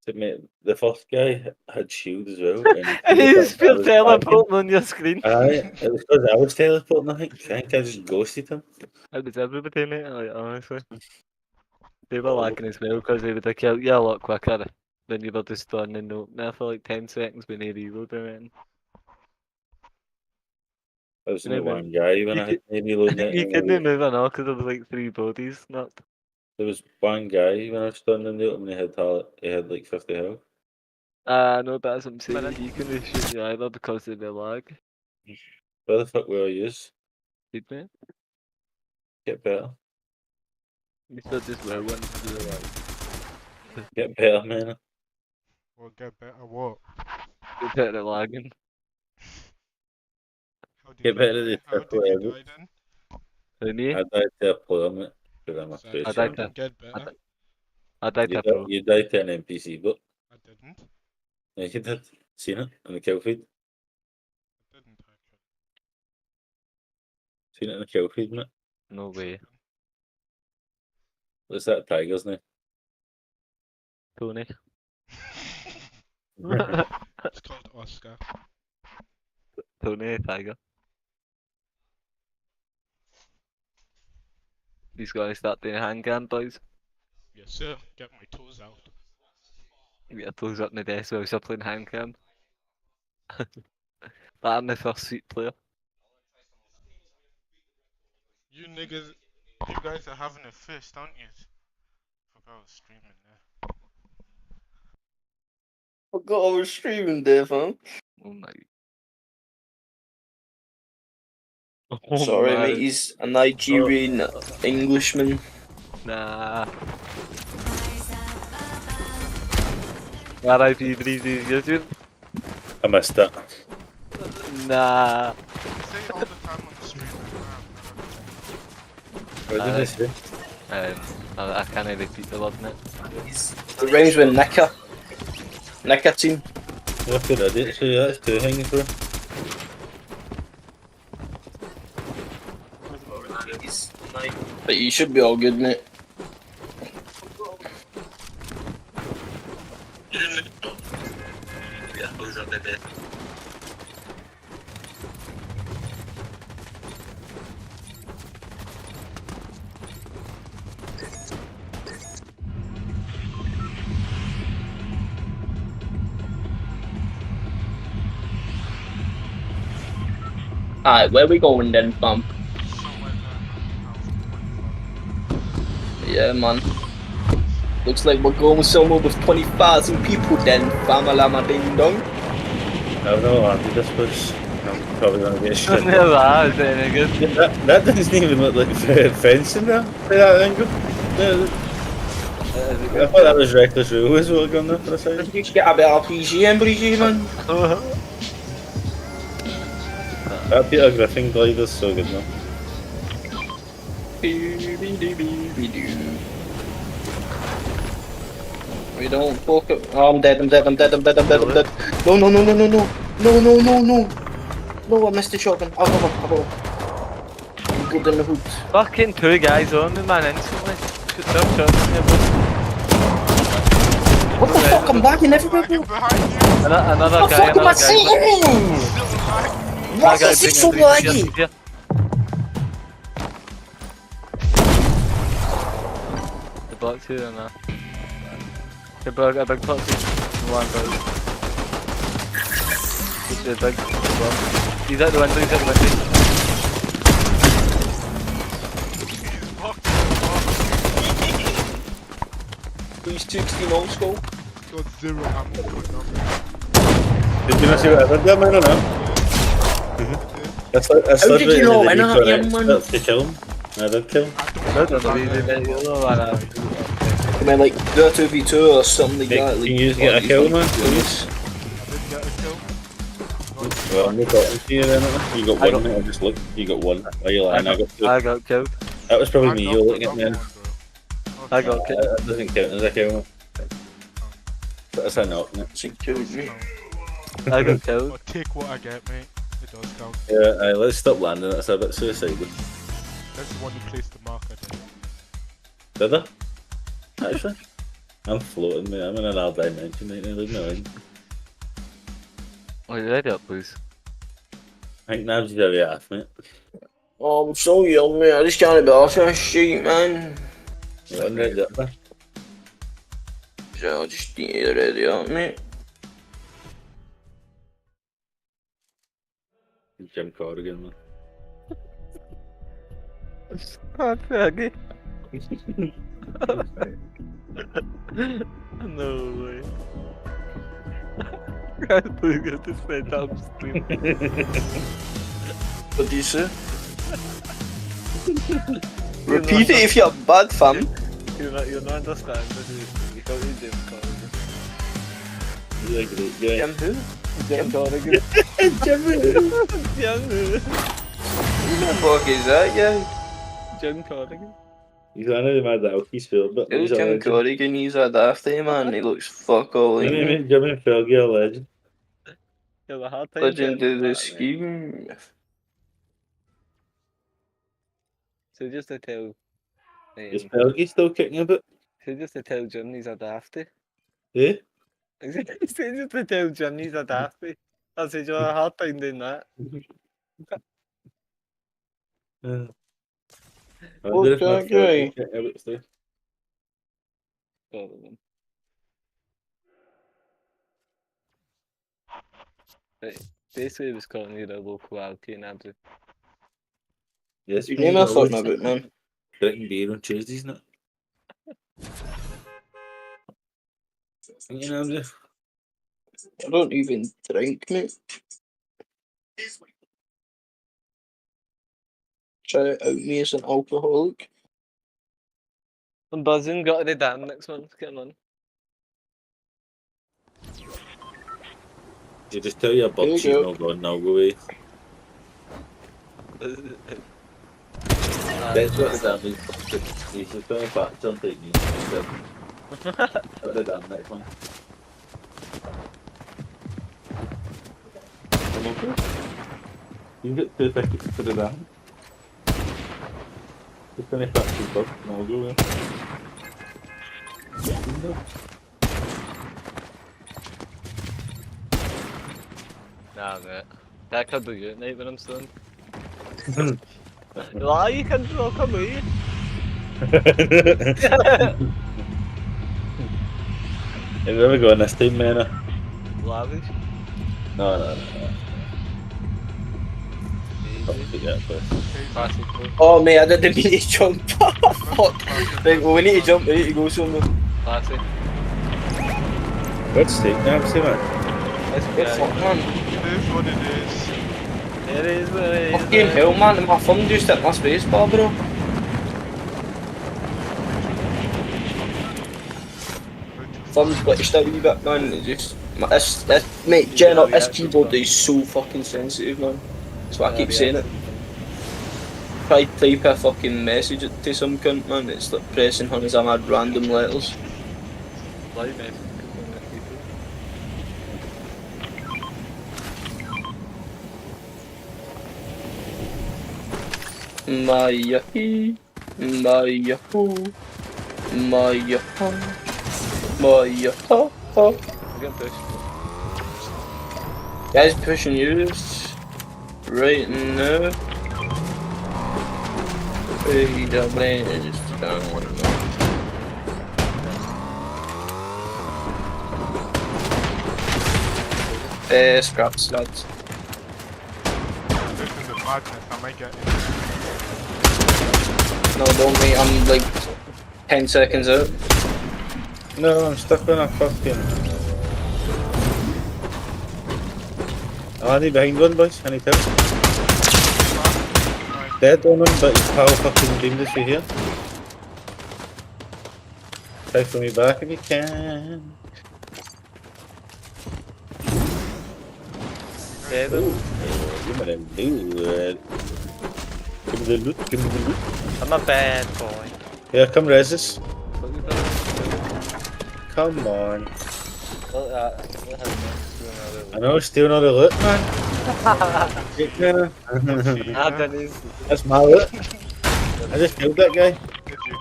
So, mate, the first guy had shield as well. And he you thought just I feel was teleporting on your screen. Aye, it was because I was teleporting, I think I just ghosted him. How was everybody, mate? Like, honestly. They were lacking as well because they would have killed you a lot quicker than you were just standing there for like 10 seconds with no reload or anything. I was You know only what I one guy when You I had no reload. You couldn't move on all because there was like 3 bodies. Not. There was one guy when I was standing there and he had like 50 health. No, but as I'm saying, you couldn't shoot you either because of the lag. Where the fuck were you? Did me? Get better. You still just were one to the lag. Get better, man. Or get better what? Get better at lagging. Get better at the How did you die then? Who, me? I died to a player, mate. Because I'm a So space I died champion. Get better. I died to You a pro. You died to an NPC, but I didn't. yeah, you did. Seen it in the kill feed. I didn't actually. Seen it in the kill feed, mate. No way. What's that tiger's name? Tony. It's called Oscar. Tony Tiger. He's got to start doing handgun, boys. Yes, sir. Get my toes out. You get your toes up in the desk while you're playing handgun. But I'm the first sweet player. You niggas, you guys are having a fist, aren't you? Forgot I was streaming there. Forgot I was streaming there, fam. Oh my. Sorry, man. mate, he's a Nigerian Englishman. Nah. R.I.P. Breezy, YouTube. I missed that. Nah. Say it all the time on the stream. What did they say? I can't repeat the word, mate. The rhymes with Nika. Nika team. Look at that, so that's 2 hanging through. But you should be all good, mate. Alright, where we going then, fam? Yeah, man. Looks like we're going somewhere with 20,000 people then, fam, alama ding dong. I don't know, Andy, this was. I'm probably gonna get shit. Never has any good. That doesn't even look like fencing there, by that angle. I thought that was reckless rule as well going there for a second. You should get a bit of RPG in, BG, man. That Peter Griffin glider's so good now. We don't fuck it. Oh, I'm dead, I'm dead, I'm dead, I'm dead, I'm dead, I'm dead. No, no, no, no, no, no. No, no, no, no. No, I missed the shotgun. I'll go. I'm good in the hood. Fucking 2 guys on me, man, instantly. Shoot them shots in your book. What the fuck? I'm lagging everywhere, bro. Another What the guy, fuck am I another guy. saying? Why is it so laggy? The box here and that. A big box here. One box. This is big box. He's out the window, he's out the window. 50 no scope. Got 0 ammo, got nothing. Did you not see what I did there, man, or no? How did you know I know him, man? To kill him? I did kill him. I mean, like, do a 2v2 or something like that. Like, can you get a kill, man? Please? Well, I'm not talking to you then. You got one, mate. I just looked. You got one. Why are you lying? I got two. I got killed. That was probably me. You looking at me. I got killed. That doesn't count as a kill. That's a knock, mate. I got killed. I'll take what I get, mate. It does count. Yeah, let's stop landing. That's a bit suicidal. That's the one who placed the marker. Did I? Actually? I'm floating, mate. I'm in another dimension right now. Leave me alone. Oh, you ready up, please? I think Nabs is every half, mate. Oh, I'm so young, mate. I just can't be off this shit, man. You're ready up there. So I just need to ready up, mate. Jim Corrigan, man. Oh, Fergie. No way. I put it to set up stream. What do you say? Repeat it if you're bad, fam. You're not understanding. You call it Jim Corrigan. You're a great guy. Jim who? Jim Corrigan. Jim who? Jim who? Who the fuck is that guy? Jim Corrigan. He's one of the mad Alkies film, but Who's Jim Corrigan? He's a dafty man. He looks fuck all like me. Jim and Fergie are legend. You have a hard time. Legend of the scheme. So just to tell. Is Fergie still kicking a bit? So just to tell Jim he's a dafty. Eh? So just to tell Jim he's a dafty. I said you have a hard time doing that. Oh, Jack, right. Basically, it was calling you the local alky and Andrew. Yes, You name a fucking about, man. Drinking beer on Tuesdays, not. You know, Andrew? I don't even drink, mate. Try to out me as an alcoholic. I'm buzzing, got to the dam next month, get on. You just tell your box you're not going, now go away. That's what the damn is. You should go back to technique instead. Got the damn next one. Come on, you can get 2 tickets to the dam. Just finish that 2 bucks and I'll go in. Nah, mate. That could be good, mate, when I'm stoned. Lie, you can do it, come here. Have you ever gone this time, man? Lavish? No. Oh, mate, I didn't mean to jump. Fuck. Right, well, we need to jump, we need to go somewhere. Classic. What's the name, see, man? Fuck, man. It is what it is. It is what it is. Fucking hell, man, my thumb just hit my space bar, bro. Thumb's glitched a wee bit, man. It just, mate, Jenna, this keyboard is so fucking sensitive, man. That's why I keep saying it. Try to type a fucking message to some cunt, man. It's like pressing on his mad random letters. Live message. Maya-hee, Maya-hoo, Maya-ha, Maya-ha-ha. Get pushed. Guys pushing you right now. Hey, the man is down one of them. Scraps, lads. This is the madness, I might get it. No, don't mate, I'm like 10 seconds out. No, I'm stuck on a fucking... Oh, I need behind one, boys. I need help. Dead on him, but his pal fucking beamed us through here. Try for me back if you can. Dead. Ooh, give me the loot. Give me the loot, give me the loot. I'm a bad boy. Yeah, come res us. Come on. Look at that. I know, steal another loot, man. That's my loot. I just killed that guy. Did you?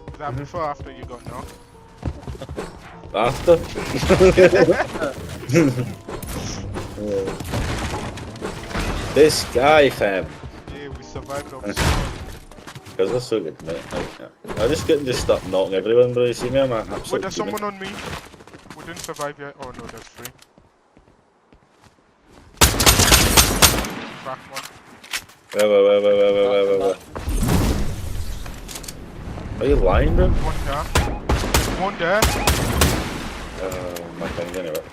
Was that before or after you got knocked? After. This guy, fam. Yeah, we survived off. Because we're so good, mate. I just couldn't stop knocking everyone, bro. You see me? I'm an absolute. Wait, there's someone on me. We didn't survive yet. Oh no, there's 3. Crack one. Where? Are you lying, bro? One there. One there. My thing's anyway.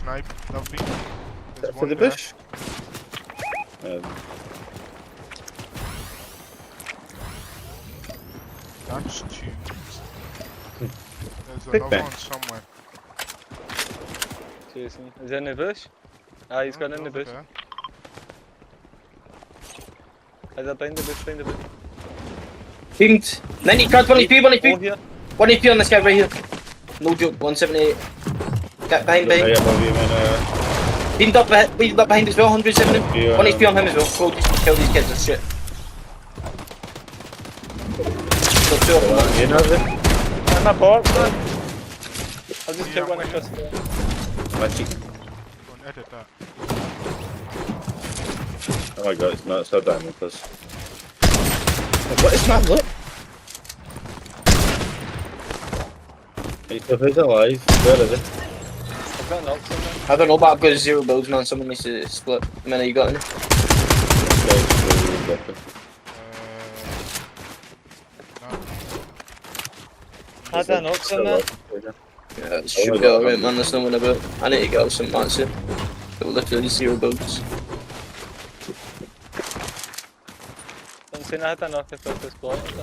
Snipe. Lovely. There's For one the there. bush? That's 2. There's Big another bang. one somewhere. Seriously. Is he in the bush? Ah, he's gone in the Over bush. there. Is that behind the bush, behind the bush? Beamed. 90 cards, 1 HP, 1 Oh, HP. here. 1 HP on this guy right here. No joke, 178. Get behind. Yeah, above you, man. Beamed up behind as well, 170. Yeah. 1 HP on him as well. Go kill these kids and shit. Got 2 of them. You know it? I'm a box, man. I'll just kill one across there. Magic. Don't edit that. Oh my god, it's not so diamond plus. What is my look? He's alive. Where is it? I've got an ult somewhere. I don't know, but I've got 0 builds, man. Someone needs to split. The minute you got in. I had an ult somewhere. Yeah, it should be alright, man. There's no one about. I need to get out some massive. But literally 0 builds. Don't say I had an ult if I was blocked.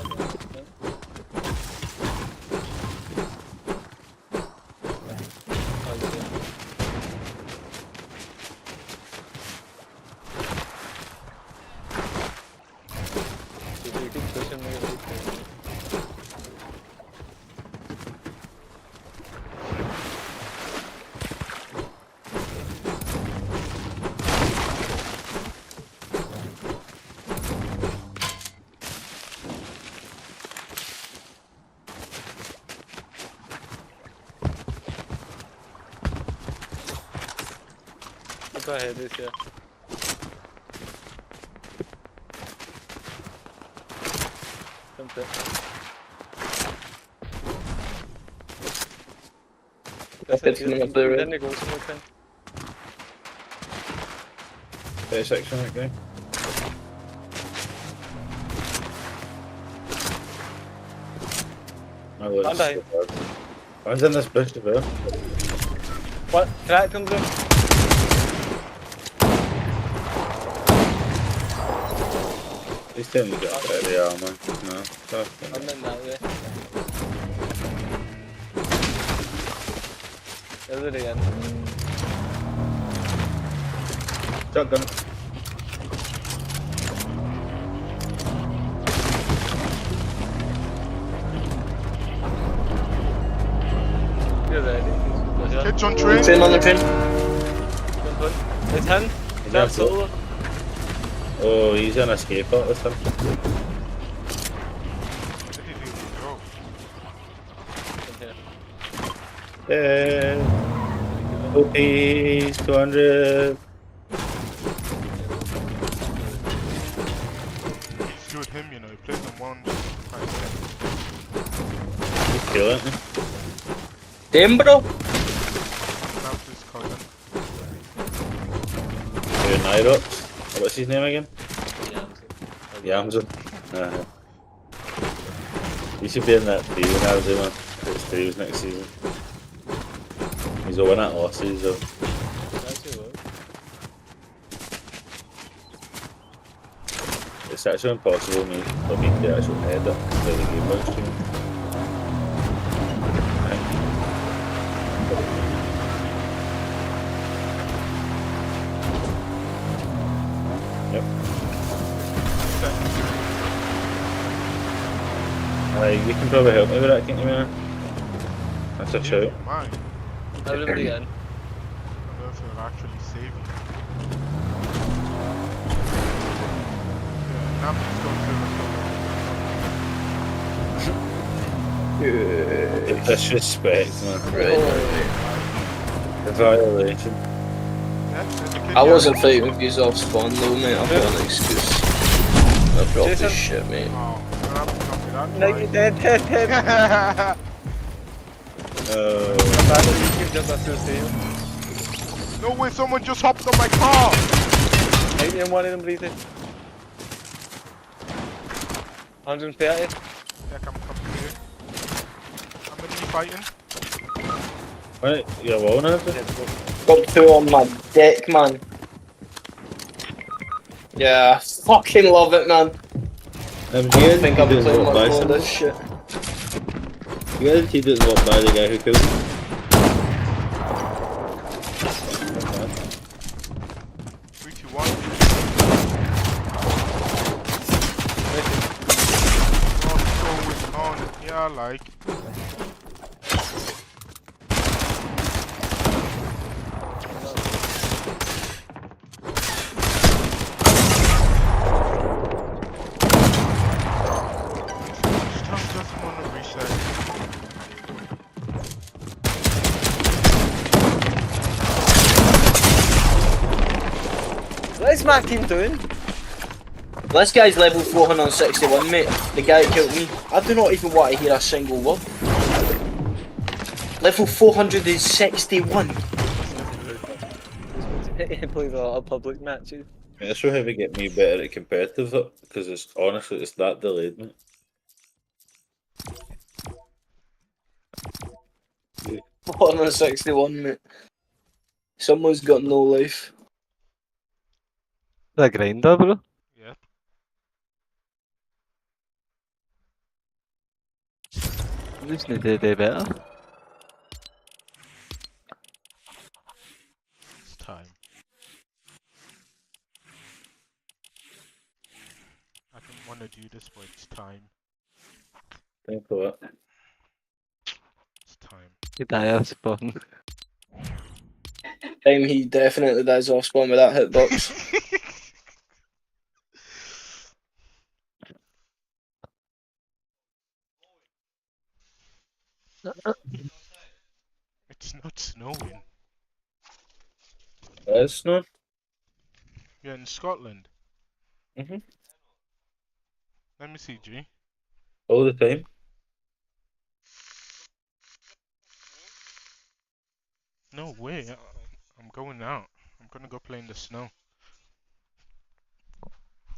Go ahead, this yeah. Jump it. That's it. Didn't go somewhere. There's section that guy. I'm dying. One's in this bush to go. What? Crack comes in. He's telling me to get out of the armor. No, I'm in that way. There's it again. Shotgun. You're ready. Kids on train. Train on the train. It's him. Is that solo? Oh, he's an escape artist. Him. Yeah. Rupees 200. He's good him, you know, he plays on 1. He's killing it. Damn, bro. That's his cousin. Doing night ups. What's his name again? Yamza. He should be in that three now, man. It's threes next season. He's a win at losses, though. It's actually impossible for me to actually edit the game box stream. Yep. You can probably help me with that, can't you, man? That's a shout. Mine. Everybody in. I don't know if it'll actually save you. Yeah, now I'm just going The disrespect, man. The violation. I wasn't fighting with you off spawn though, mate. I've got an excuse. I dropped this shit, mate. No, you dead. No way, someone just hopped on my car! Ain't one of them breathing. 130. Yeah, come here. How many you fighting? Right, you're alone, have you? Got two on my dick, man. Yeah, I fucking love it, man. I think I'm playing much more of this shit. You guarantee doesn't walk by the guy who killed him? Yeah, like. Just want to reset. What's my team doing? This guy's level 461, mate. The guy that killed me. I do not even want to hear a single word. Level 461. He plays a lot of public matches. That's how heavy get me better at competitive, because it's honestly it's that delayed, mate. 461, mate. Someone's got no life. The grinder, bro. Yeah. You just need to do better. It's time. I don't want to do this, but it's time. Thank for that. It's time. You die off spawn. Time he definitely dies off spawn with that hitbox. It's not snowing. It's snow? You're in Scotland. Mhm. Let me see, G. All the time. No way. I'm going out. I'm gonna go play in the snow.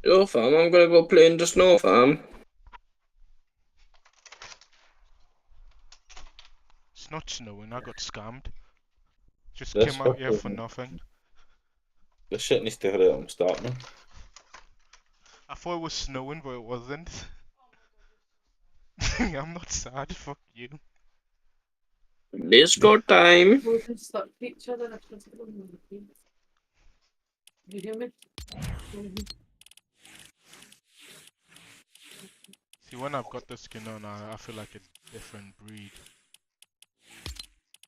Yo, fam, I'm gonna go play in the snow, fam. It's not snowing. I got scammed. Just That's came out here for fucking- nothing. This shit needs to hurry up and start, man. I thought it was snowing, but it wasn't. I'm not sad. Fuck you. Disco time. You hear me? See, when I've got the skin on, I feel like a different breed.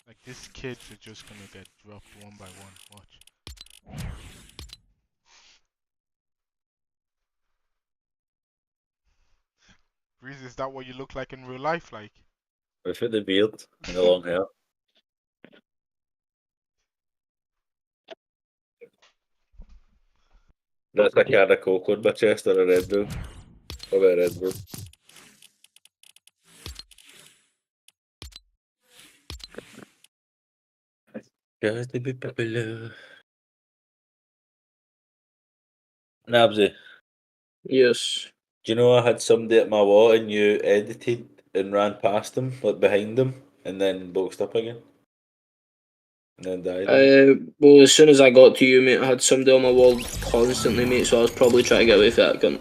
Like, these kids are just gonna get dropped one by one. Watch. Breeze, is that what you look like in real life? Like, Without the beard and the long hair. That's a can of Coke on my chest or a Red Bull. Probably a Red Bull. Got to be popular. Nabsy. Yes. Do you know I had somebody at my wall and you edited and ran past him, like behind him, and then boxed up again. And then died. Well, as soon as I got to you, mate, I had somebody on my wall constantly, mate, so I was probably trying to get away from that gun.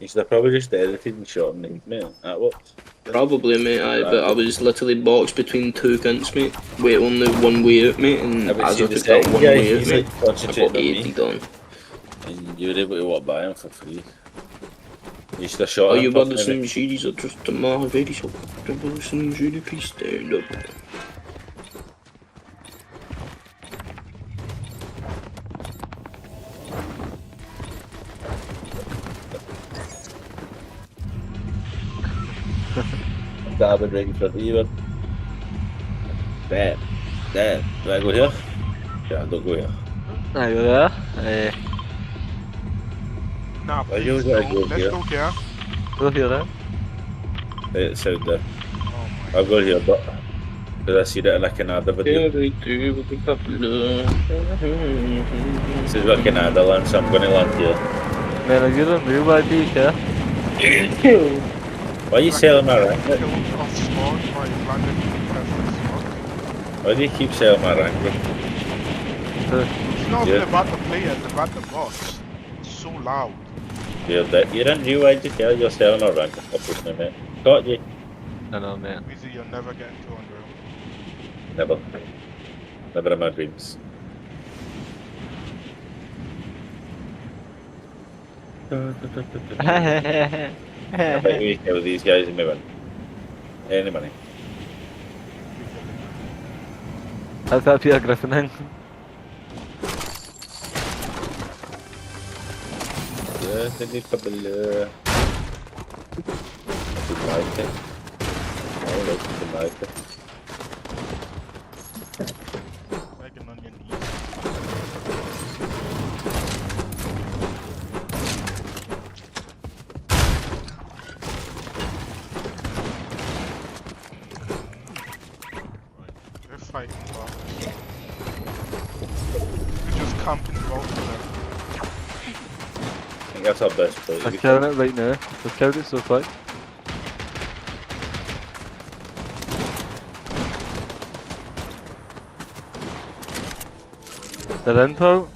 You should have probably just edited and shot him, mate. That works. Probably, mate, but I was literally boxed between two cunts, mate. Wait, only one way out, mate, and as I took that one way out, mate, I got 80 on. And you were able to walk by him for free. You should have shot Oh, him. you brothers and ladies are just a man very so. Brothers and ladies, please stand up. Cabin right in front of you, man. There. Do I go here? Yeah, don't go here. Are you there? Nah, Why please you don't. gotta go Let's here? go here. Go here then. It's out there. I'll go here, but because I see that in a Canada video. This is what Canada land, so I'm going to land here. Man, are you the new ID here? Why are you selling my rank? Kill off spawn while you landed in the perfect spot. Why do you keep selling my rank, bro? It's not even about the player, it's about the boss. It's so loud. You're in new ID here, you're selling our rank. I'll push me, mate. Got you. I know, man. Easy, you'll never get into Unreal. Never. Never in my dreams. I bet we kill these guys and we win. Any money. How's that Peter Griffin in? Yeah, they need couple like it. I like it. Like an onion. They're fighting box. We're just camping box for them. I think that's our best play. I'm killing it right now. I've killed it so far. They're in, Paul.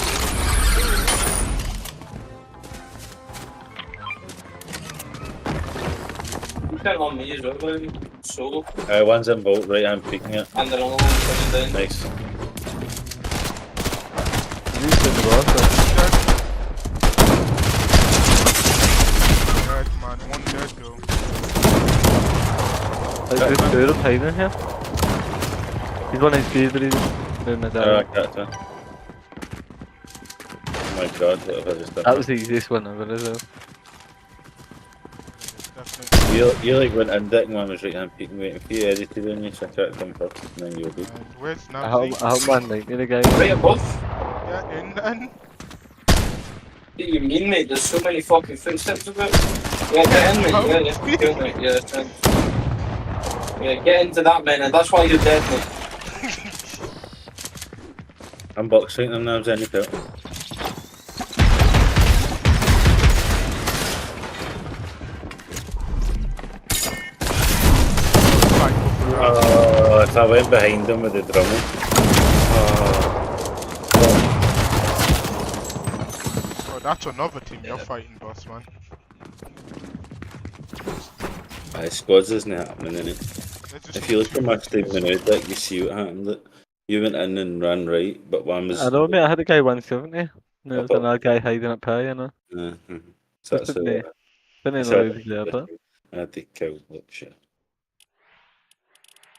You can't on me as well, baby. Solo. One's in bolt, right, I'm peeking it. And they're all coming down. Nice. He's in the water. Dead, man. One dead, though. There's two of them hiding here. He's one of his favourites. Down the down. Oh my god, what have I just done? That was the easiest one ever, as well. You like went in dick and one was right hand peeking waiting for you, edited on you, so I tried to come first and then you were good. Where's I hope man like me the guy. Right above. Yeah, in then. What do you mean, mate? There's so many fucking footsteps about. Yeah, get in, mate. Yeah. Get in, mate. Yeah, get into that, man, and that's why you're dead, mate. I'm box fighting them now, I'm any pill. Oh, if I went behind them with the drumming. Oh, that's another team you're fighting, boss, man. Squads isn't happening, innit? If you look at my stream now, like, you see what happened. That you went in and ran right, but one was... I know, mate, I had a guy 170. There was another guy hiding up high, you know. So that's Didn't know but I had to kill, look, shit.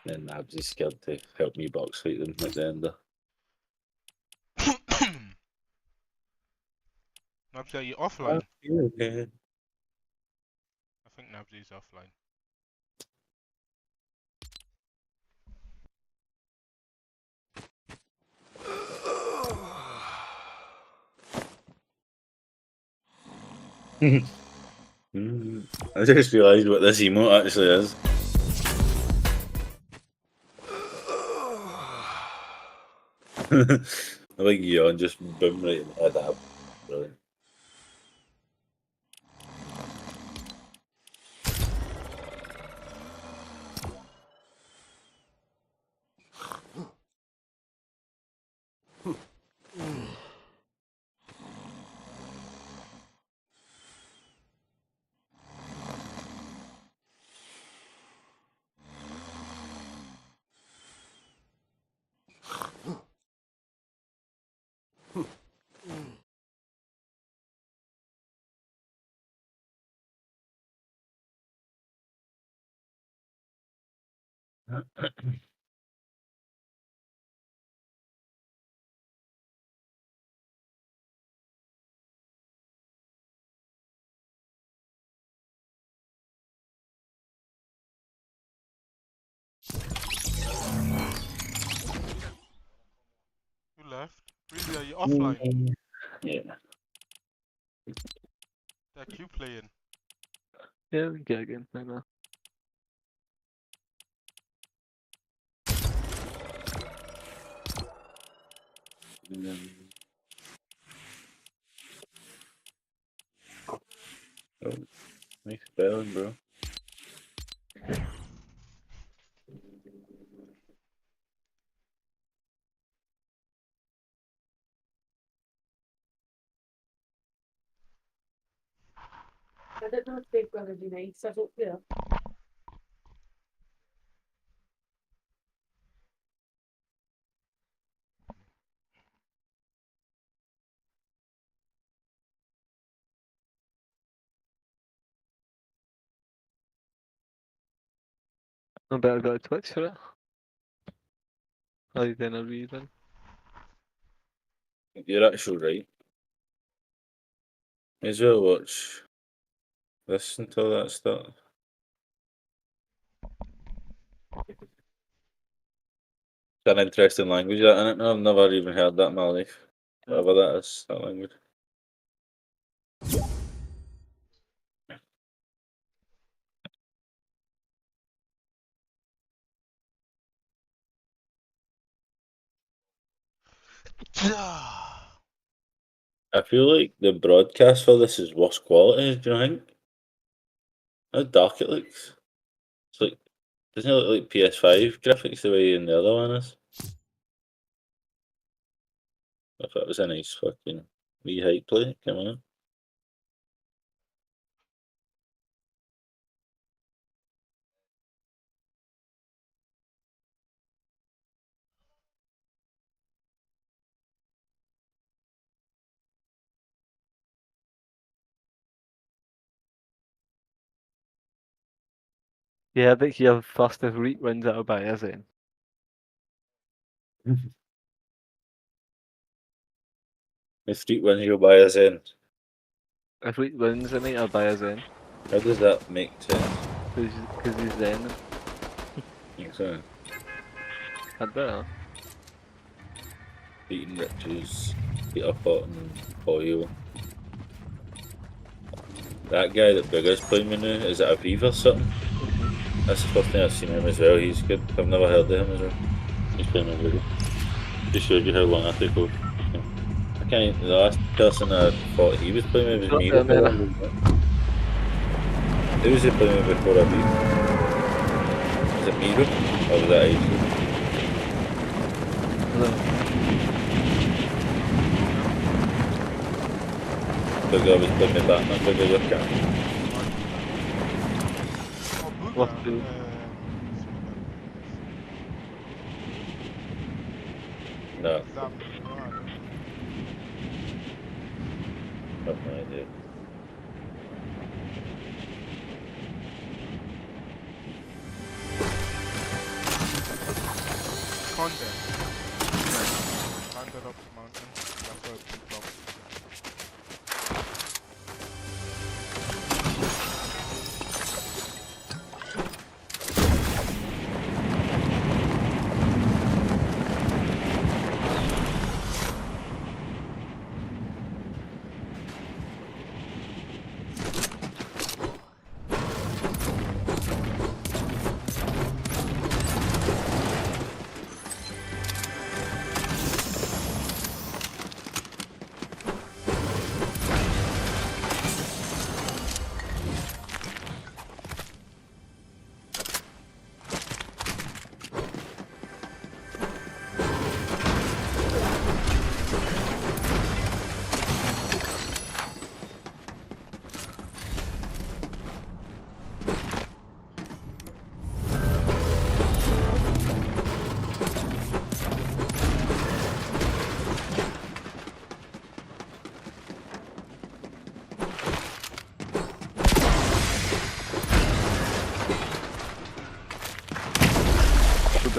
Then Nabsy's scared to help me box fight them at the end there. Nabsy, are you offline? Okay. I think Nabsy's offline. I just realised what this emote actually is. I like yawn just boom right in the head up. Brilliant. You left? Really? Are you offline? Yeah. That you playing? Yeah, we can get again right now. Oh, nice spelling, bro. I don't know if Big Brother do me, so I don't feel. I better go to Twitch for it. Oh, you didn't read then? You're actually right. May as well watch this until that starts. It's an interesting language, that, isn't it? I've never even heard that in my life. Whatever that is, that language. I feel like the broadcast for this is worse quality, do you think? How dark it looks. It's like, doesn't it look like PS5 graphics the way in the other one is? If it was a nice fucking wee height play, come on. Yeah, I think you have faster runs out of buyers in. The street ones you buy us in. If we wins, I think I'll buy us in. How does that make sense? Because he's in. Okay. I don't know. Beating riches, Peter Pot and Boyle. That guy that Bigger's playing me now, is it Aviv or something? That's the first thing I've seen him as well, he's good. I've never heard of him as well. He's playing really good. Just showed you how long I took off. I can't, the last person I thought he was playing with was Miro. Who was he playing with before Aviv? Was it Miro? Or was that Ace? Bigger was playing with Batman, Bigger your cat. What do? No. I've no idea. Content. Content up the mountain. That's where it's up.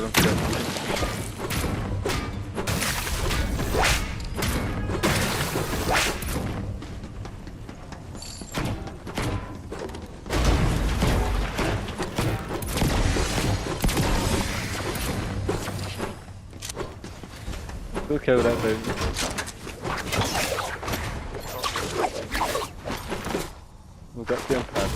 after him. Go kill that bounty. We'll get the impact.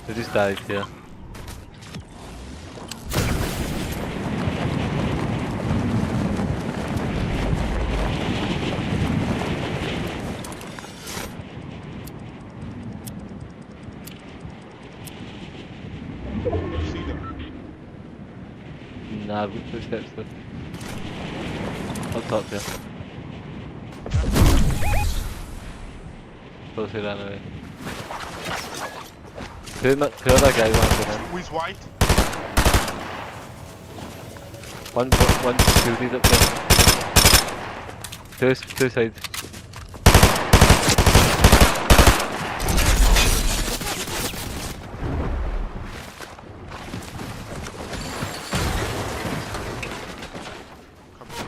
They just died here. Nah, I've got footsteps though. Up top here. Close it ran away. Two other guys want to go in. Who's white? One, two these up there. Two sides.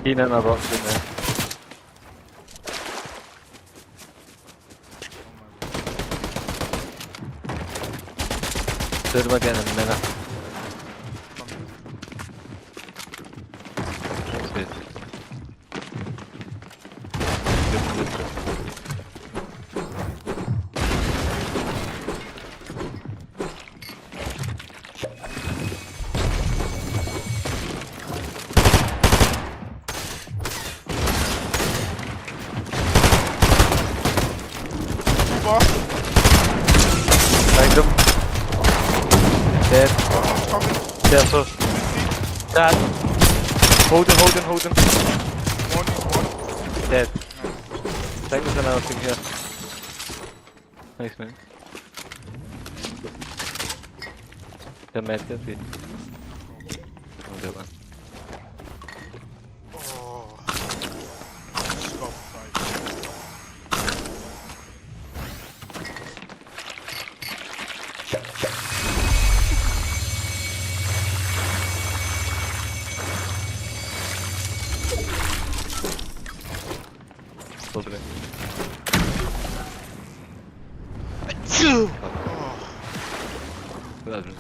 Keen in a box in there. Do them again in a minute. That's good. Good. Find them. Dead. Careful. Dad. Hold him. Dead. I think there's another thing here. Nice man. The med there, please. Oh, that one. Hold it. Ладно.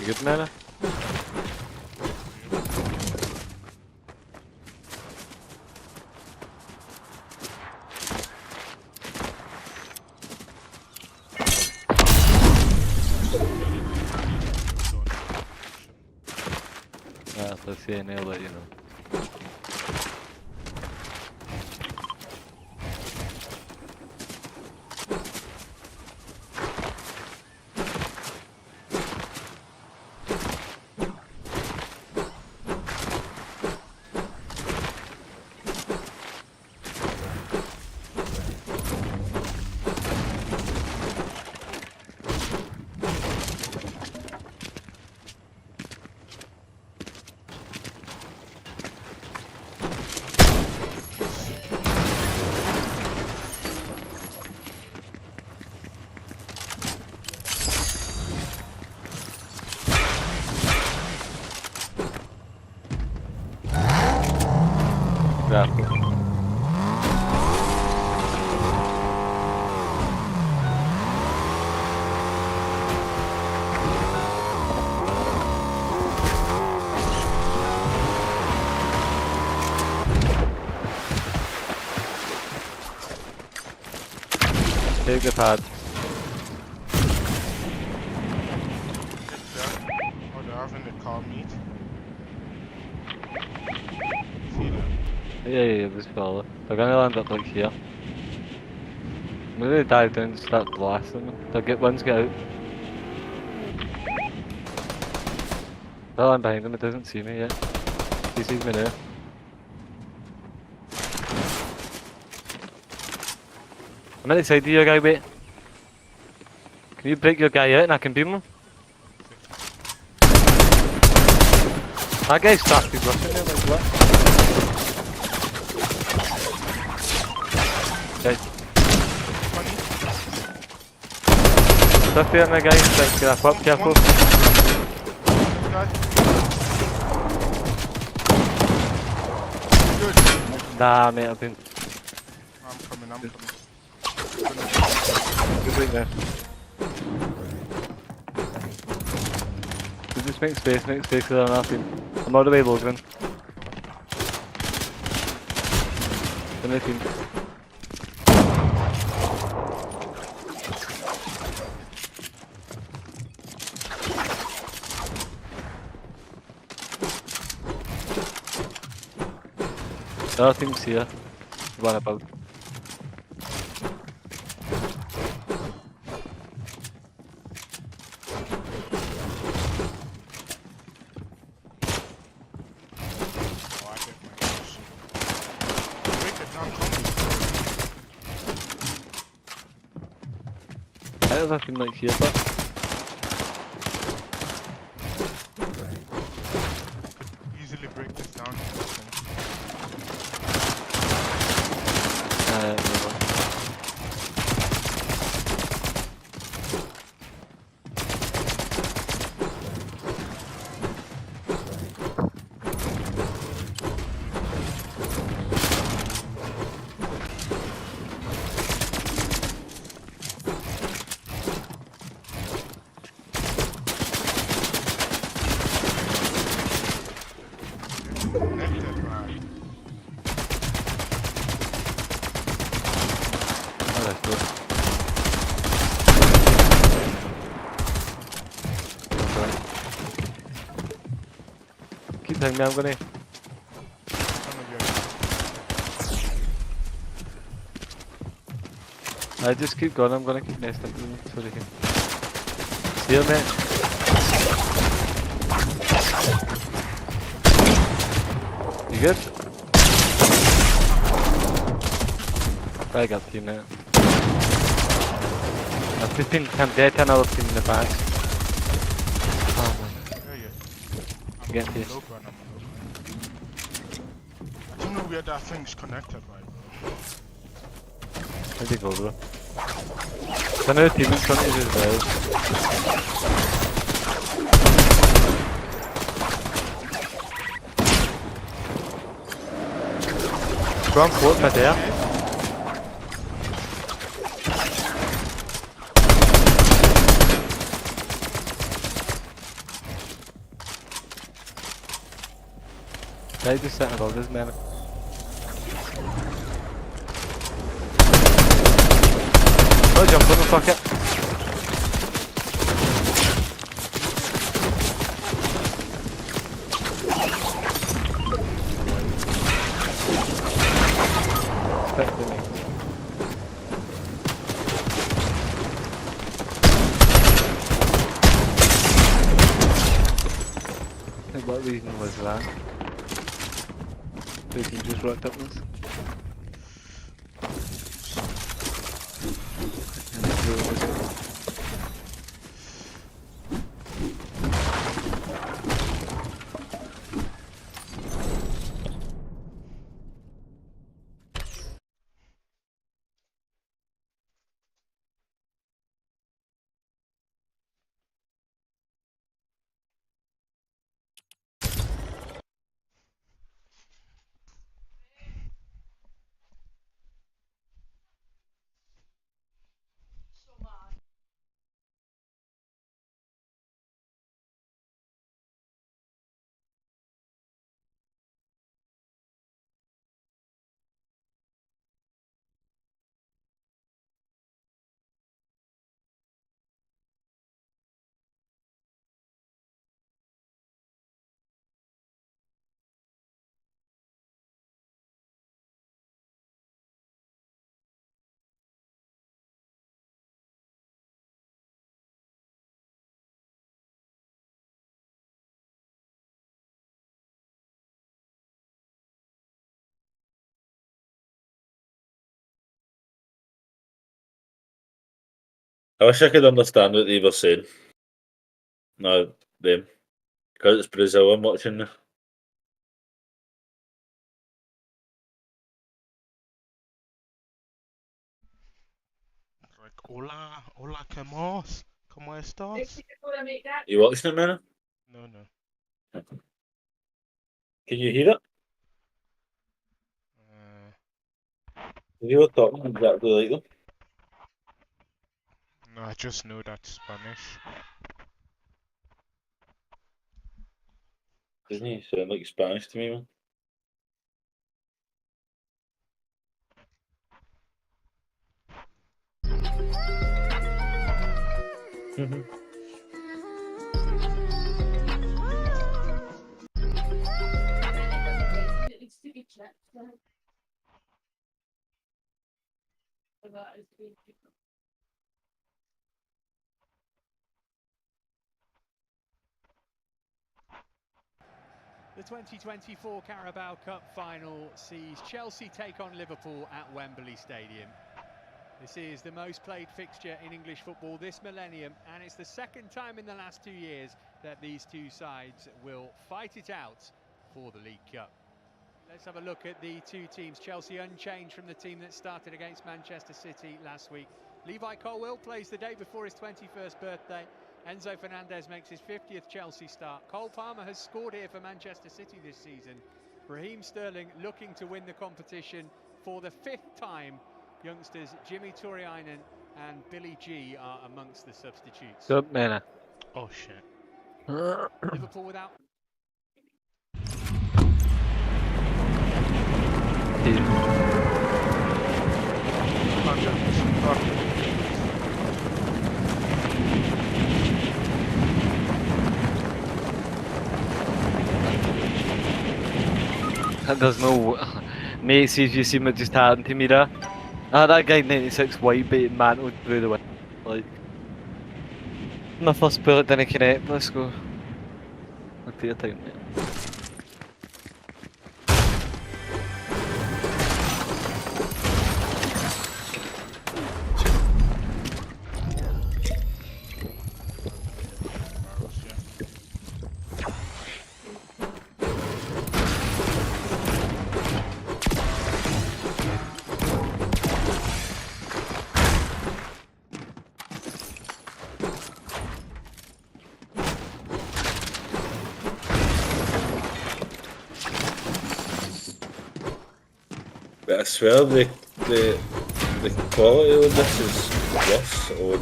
Good mana. Let's see, and I'll let you know. grapple. Take the pad. Oh, they're having the car meet. Yeah, this fella. They're gonna land up like here. I'm gonna dive down and start blasting them. They'll get one's get out. They'll land behind him, it doesn't see me yet. He sees me now. I'm at the side of your guy, wait. Can you break your guy out and I can beam him? That guy's started rushing there like what? Okay. Stuff here, my guy. Let's get up, careful. Nah, mate, I've been. I'm coming. Good right there. Just make space because I'm nothing. I'm out of the way, Logan. Anything. Nothing's here. One about. I have nothing like here, but Easily break this down. Keep telling me I'm gonna. I just keep going, I'm gonna keep nesting them so they can. See you, mate. You good? I got you now. I've just been dead to another team in the back. Oh man. Get this. I don't know where that thing's connected, right? Where'd they go, bro? There's another team in front of you as well. Go on, float right there. They just sitting above this man. Oh, jump on the fucker. What reason was that? They can just rocked up this. I wish I could understand what they were saying. No, them. Because it's Brazil I'm watching now. Like, hola, ¿cómo estás? You watching it, man? No, no. Can you hear it? You were talking exactly like them. No, I just know that's Spanish. Doesn't he sound like Spanish to me, man? The 2024 Carabao Cup final sees Chelsea take on Liverpool at Wembley Stadium. This is the most played fixture in English football this millennium, and it's the second time in the last 2 years that these two sides will fight it out for the League Cup. Let's have a look at the two teams. Chelsea unchanged from the team that started against Manchester City last week. Levi Colwill plays the day before his 21st birthday. Enzo Fernandez makes his 50th Chelsea start. Cole Palmer has scored here for Manchester City this season. Raheem Sterling looking to win the competition for the 5th time. Youngsters Jimmy Turiainen and Billy G are amongst the substitutes. Good man. Oh shit. Liverpool without. There's no... Mate, see if you see what just happened to me there. That guy 96 white bait mantled through the window. Like... My first bullet didn't connect, let's go. I'll take your time, mate. But I swear the quality of this is worse on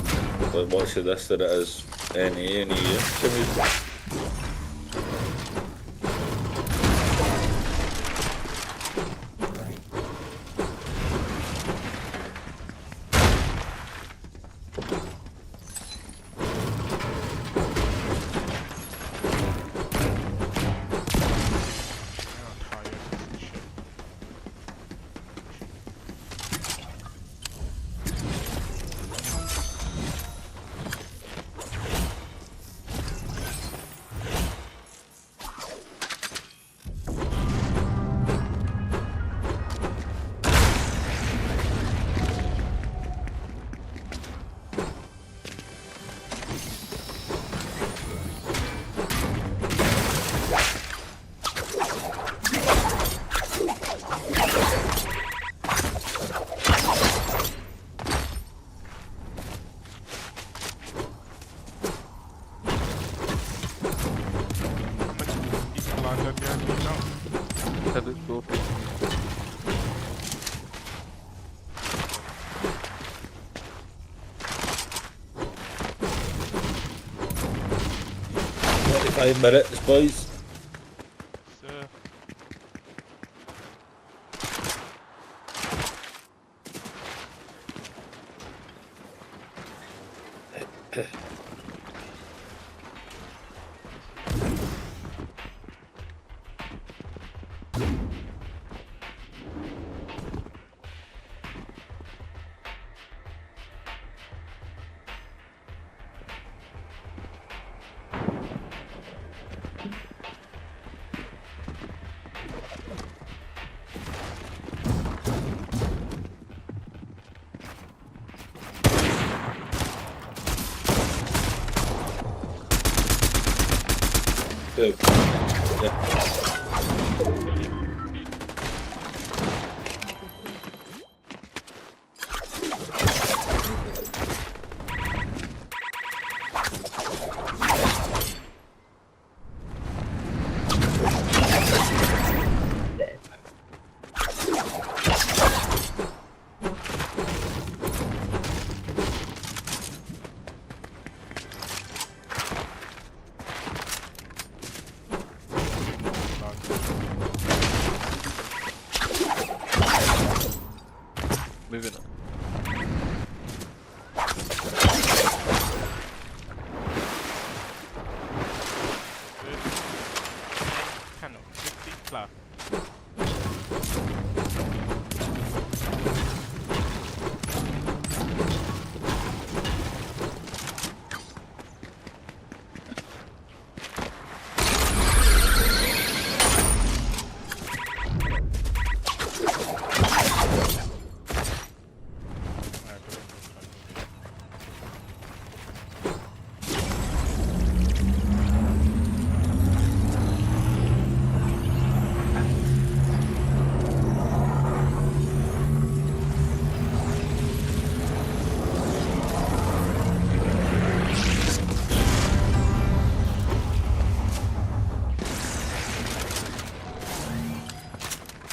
like watching this than it is any year to me. Five minutes, boys. Good. Yeah. Moving on. Cadeau, 50 plus.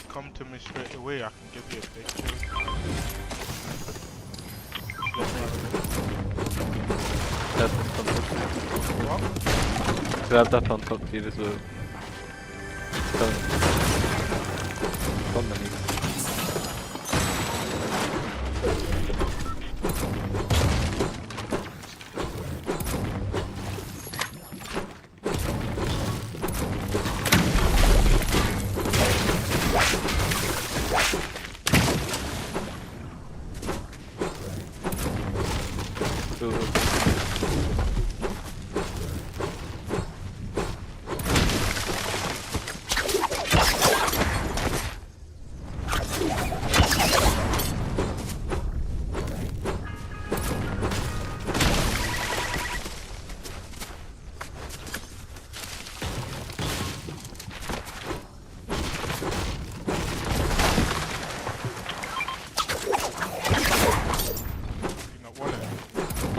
Come to me straight away, I can give you a picture. Grab that on top here as well. Come on,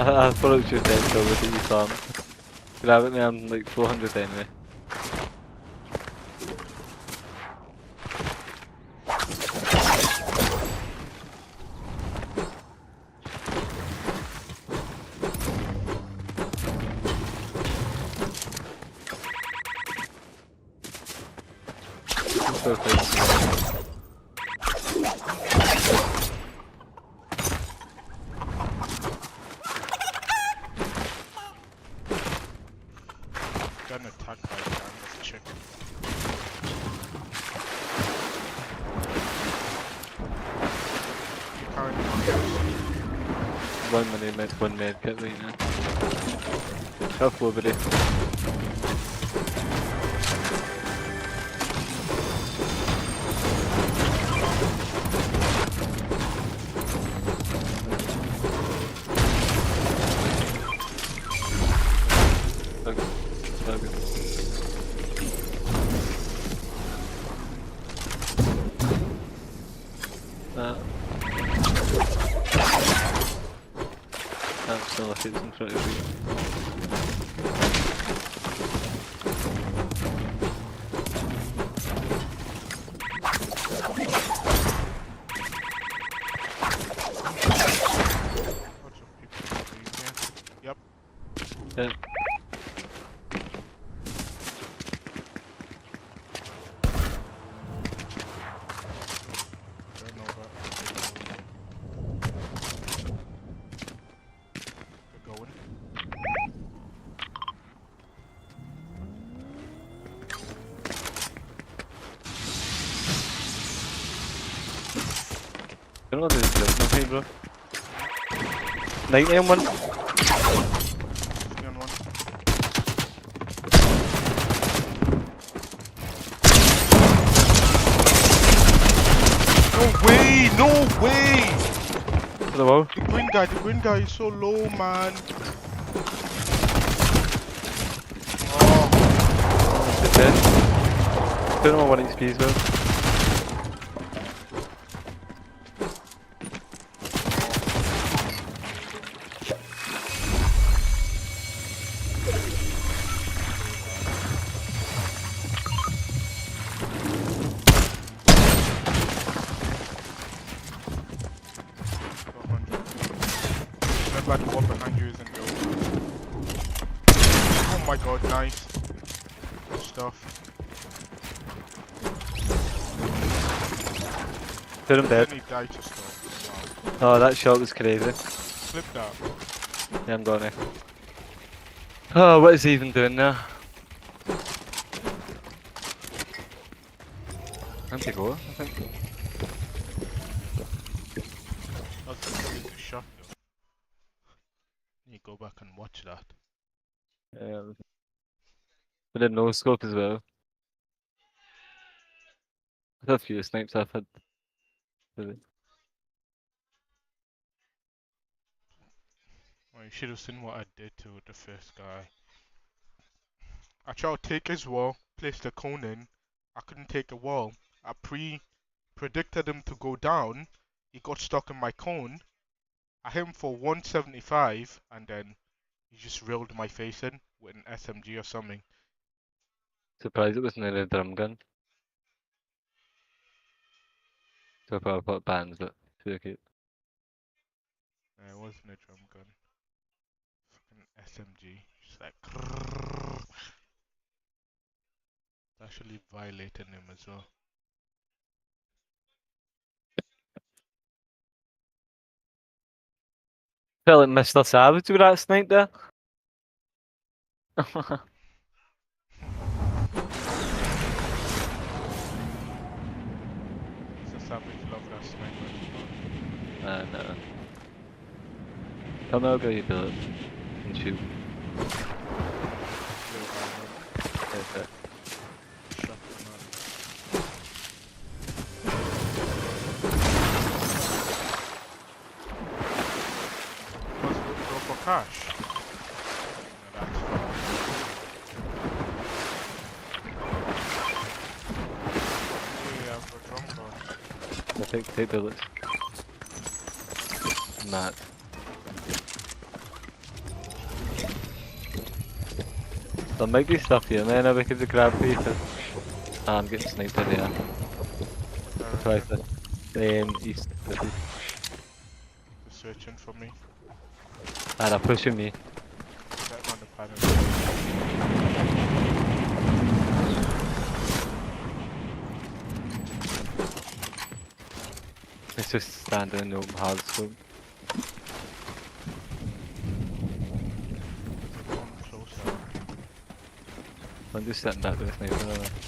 I thought it was just dead, so with it you can't. Grab it, man, like 400 anyway. Got attacked by a this chicken. You can't. 1 minute, mate, 1 minute, get right now. Tough over there. Still like it's in front of you. Yep. Yeah. I don't know what this is, nothing, bro. 9 M1. No way! No way! Hello? The green guy is so low, man. Oh. dead. Don't know what XP as well. Like the one behind you isn't gold. Oh my god, nice. Good stuff. Put him dead. Didn't he die to stop? Oh, that shot was crazy. Flip that. Yeah, I'm going now. Oh, what is he even doing now? Time to go, I think. That's a really good shot though. You go back and watch that. We did no scope as well. I've had a few snipes I've had. Really. Well, you should have seen what I did to the first guy. I tried to take his wall, placed the cone in. I couldn't take the wall. I predicted him to go down. He got stuck in my cone. I hit him for 175 and then he just reeled my face in with an SMG or something. Surprised it wasn't a drum gun. So far I've got bands, but it's really cute. It wasn't a drum gun. Fucking SMG. Just like crrrr. It's actually violating him as well. Felt like Mr. Savage with that snipe there. Mr. Savage love that sniper. No. Come over, you bullet and shoot. Okay. Go for cash. Take bullets. Matt. There might be stuff here, man. We could grab people. I'm getting sniped in here. Try to east. They're searching for me. They're pushing me. Get on the pattern. It's just standing in the open hard scope. I'm just sitting back with a sniper.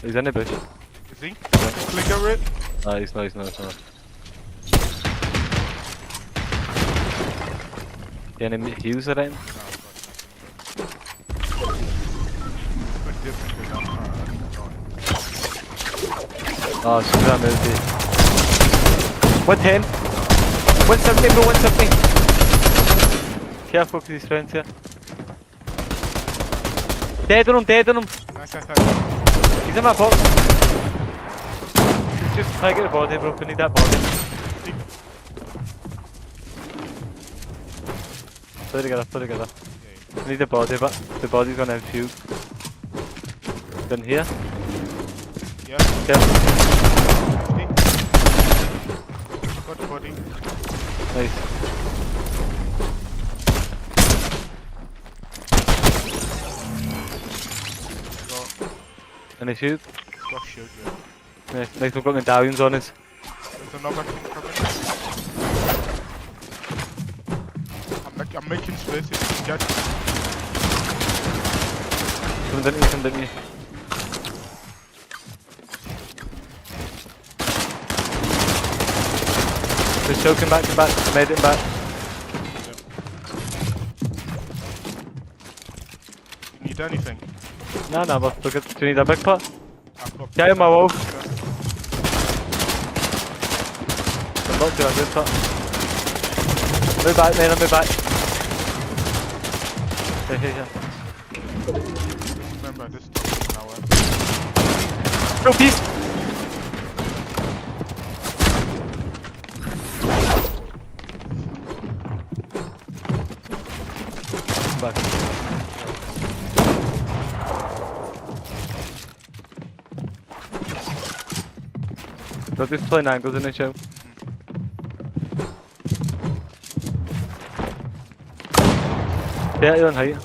He's in the bush. Is he? Flicker it? No, he's not. The enemy heals are in. Oh, she's that movie. 110! 170 bro, 170! Careful because he's friends here. Dead on him! Nice. He's in my box! Just try to get the body bro, we need that body. Put it together. We need the body, but the body's gonna infuse. Done here? Yeah. Careful. Got the body. Nice. Any shoot? Got shield, yeah. Nice, we've got medallions on us. There's another thing coming. I'm making space if you can get it. Come didn't me. Just choking back to back, made it back. You need anything? No, but look at, do you need a big pot? Get in my wall. I'm not doing a good pot. Move back, man, move back. Here. Remember, this is an hour. No peace. Back. Got this playing angles in the show. Yeah, you're on height.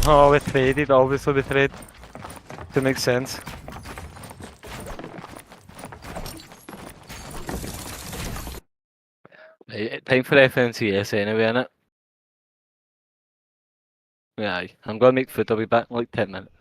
Oh, we traded, obviously we trade. To make sense. Right, time for FNCS anyway, innit? Yeah, I'm gonna make food, I'll be back in like 10 minutes.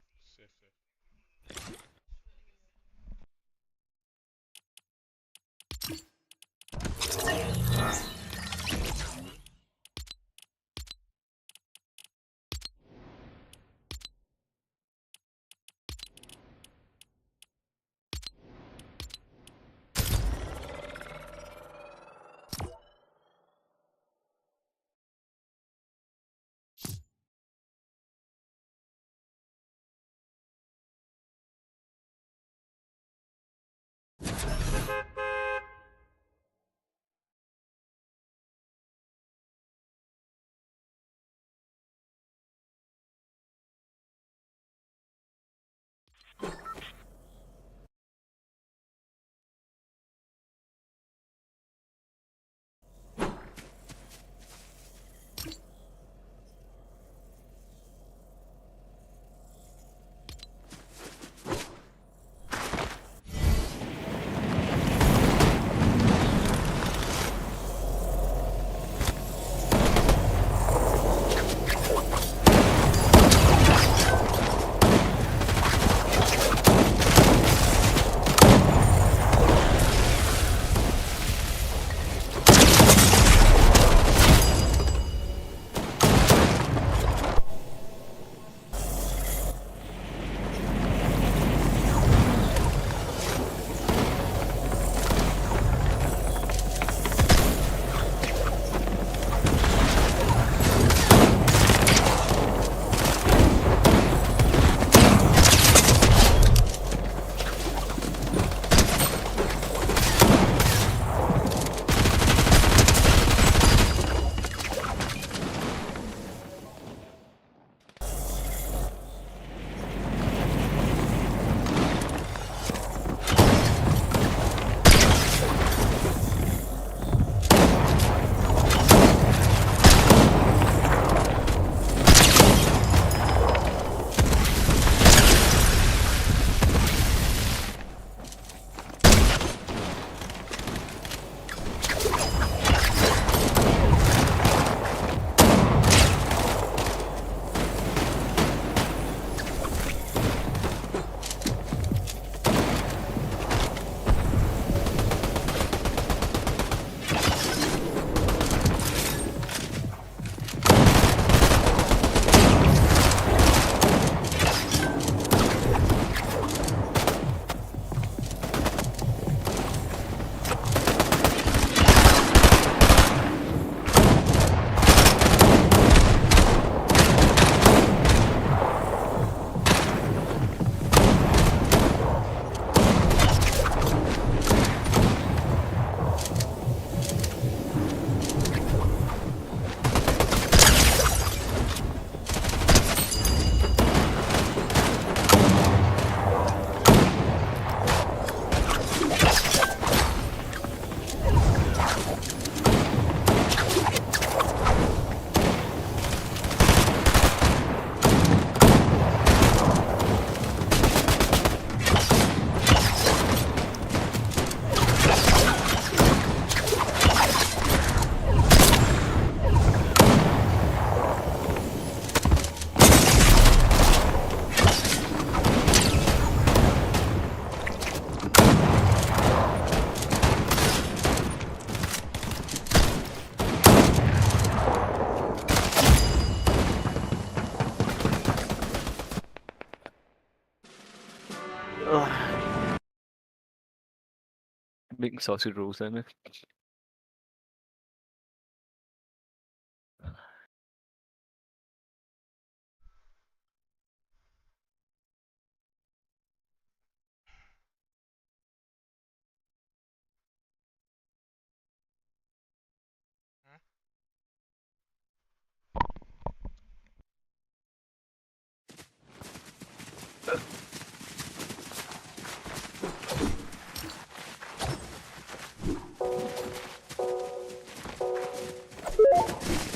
making sausage rolls then, mate.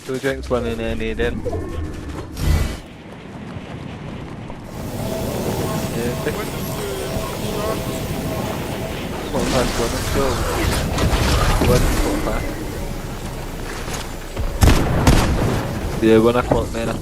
Two drinks, one in any then. Yeah, one past one, let's go. One past. Yeah, 1 o'clock, man.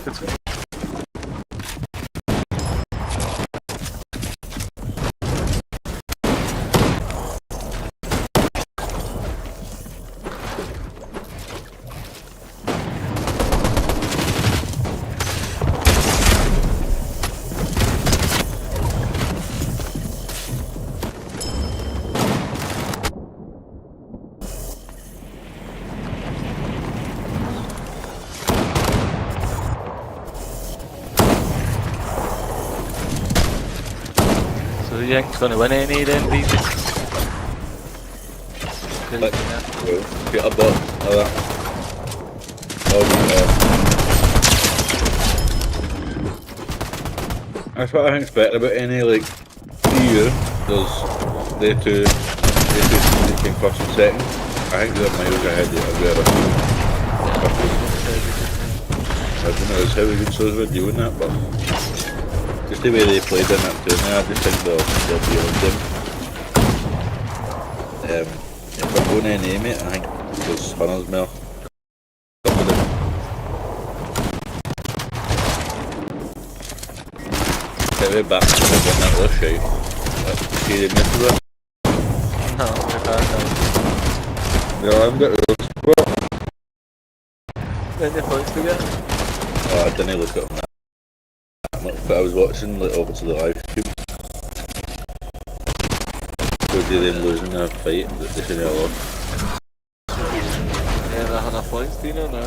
So you think's gonna win any then, Vbucks? Get a bot of that. That's what I expect about any like EU. There's they two teams that came first and second. I think they're miles ahead of the other. I don't know how we good shows we're doing that, but just the way they played in that tournament, I just think they'll be on them. If I'm going to name it, I think there's Hunters more. Get me back to the that was shite. See the miss of it? No, we're back now. No, I haven't got the spot. Then your points to get? Oh, I didn't look at them that much, but I was watching like over to the live stream. So did them losing a fight that they shouldn't have lost. Yeah, they had enough points, do you know now?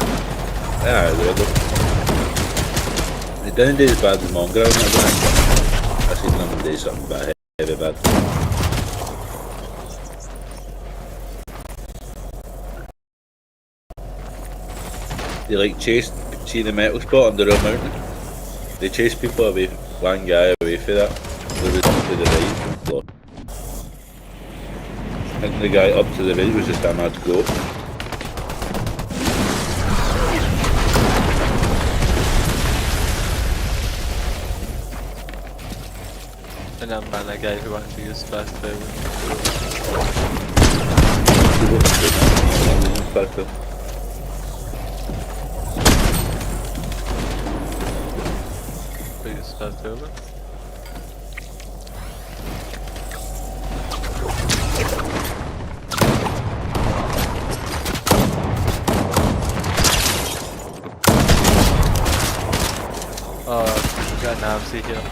Yeah, they did. They didn't do as bad as Mongraal, I don't think, but I seen them do something bad, heavy bad. They like chased, see the metal spot under a mountain? They chased people away, one guy away from that. They was up to the right. I think the guy up to the right was just a mad goat. And I'm by that guy who actually used fast forward. Please fast forward. Oh, got an AMC here.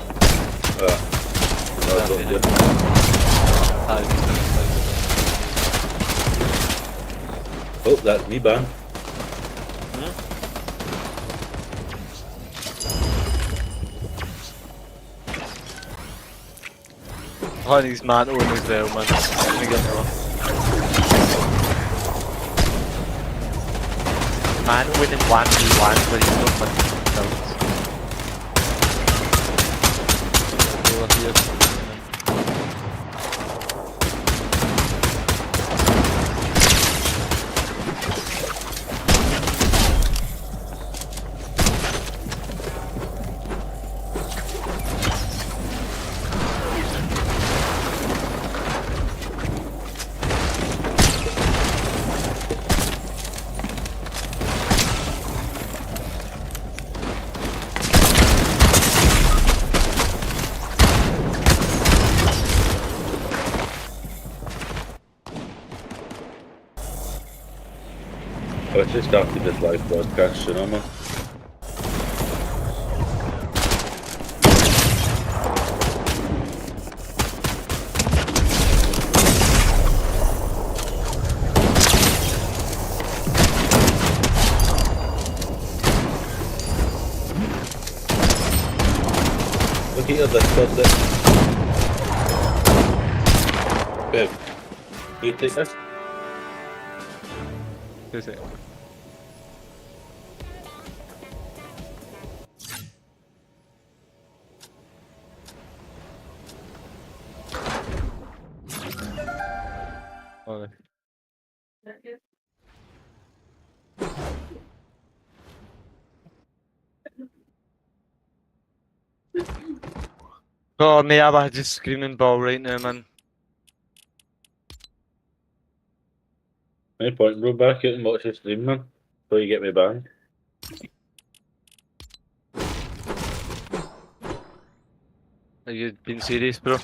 Oh, that's me, ban. Honey's man on as well, man. Let me get it off. Man winning 1v1 but he's not much himself. I just started this live broadcast, you know, man. Look at your Discord there. Babe, you take this? Is it? Vale. Oh, me, I'm just screaming ball right now, man. No point, bro. Back out and watch the stream, man. Before you get me banned. Are you being serious, bro? Is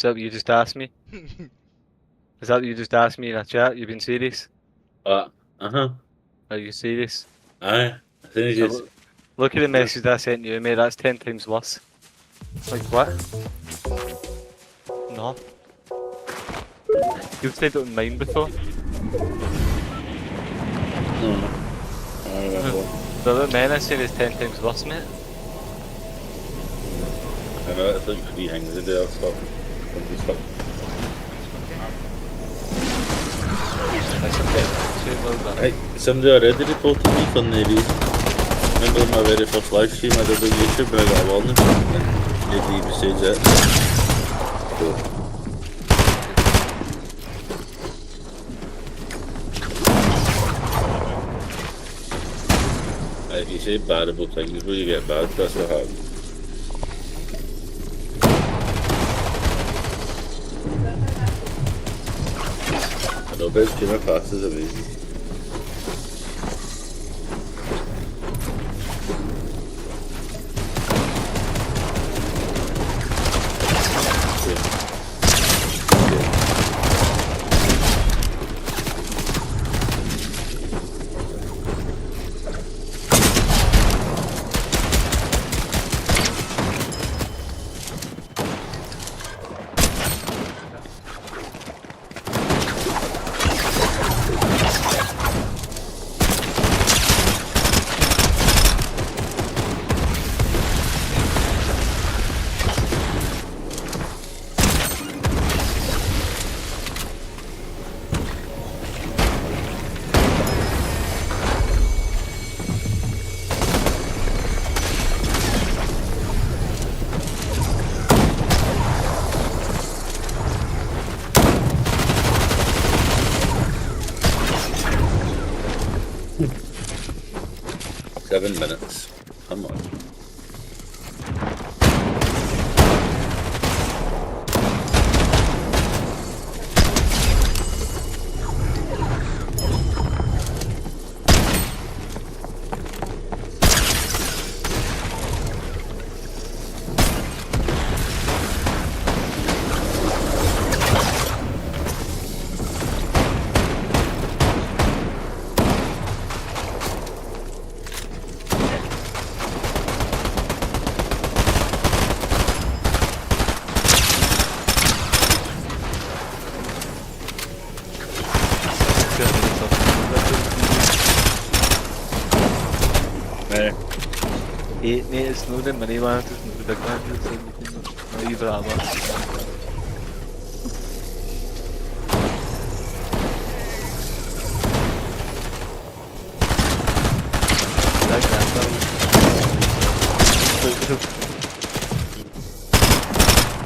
that what you just asked me? Is that what you just asked me in a chat? You being serious? Uh-huh. Are you serious? Aye. I think So it's... look at the message I sent you, mate. That's 10 times worse. Like what? No. You've said it on mine before. No. The other men I said is 10 times worse, mate. I know, it's like 3 things a day or stuff. Hey, somebody already reported me for no reason. Remember my very first live stream I did on YouTube when I got a warning? Nobody even said that. If you say bad about things, when you get bad, that's what happens. I know, but Jimmy Passe is amazing. Minutes. Come on. Mate, it's not the money one, it's not the big one, it's not even that much.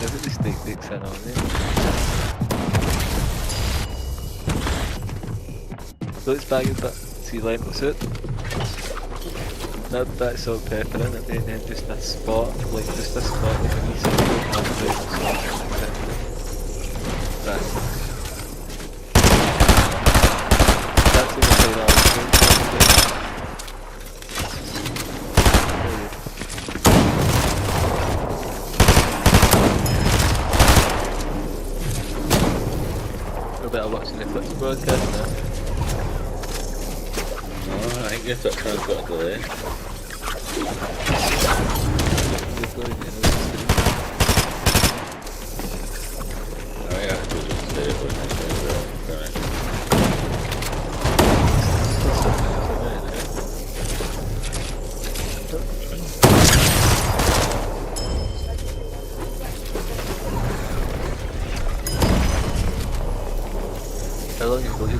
Look at the stick dicks in on there. So it's back at that sea line suit. That bit of salt pepper in it, and then just a spot, like just a spot, like a wee circle, and then salt and pepper. That's the way that I was going to. A bit of watching the Netflix broadcast now. No, I think this one's got a delay. Oh yeah, we'll just stay it with this How long you got? You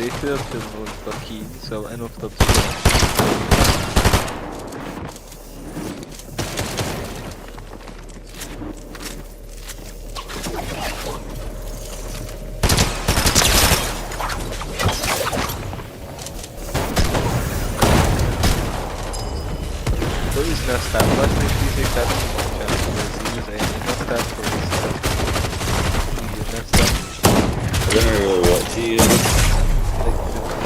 basically I've been known for keen, so I know if they've He's not stat last week, he's like that. He was not stat for his stuff. He's not stat. I don't really watch it.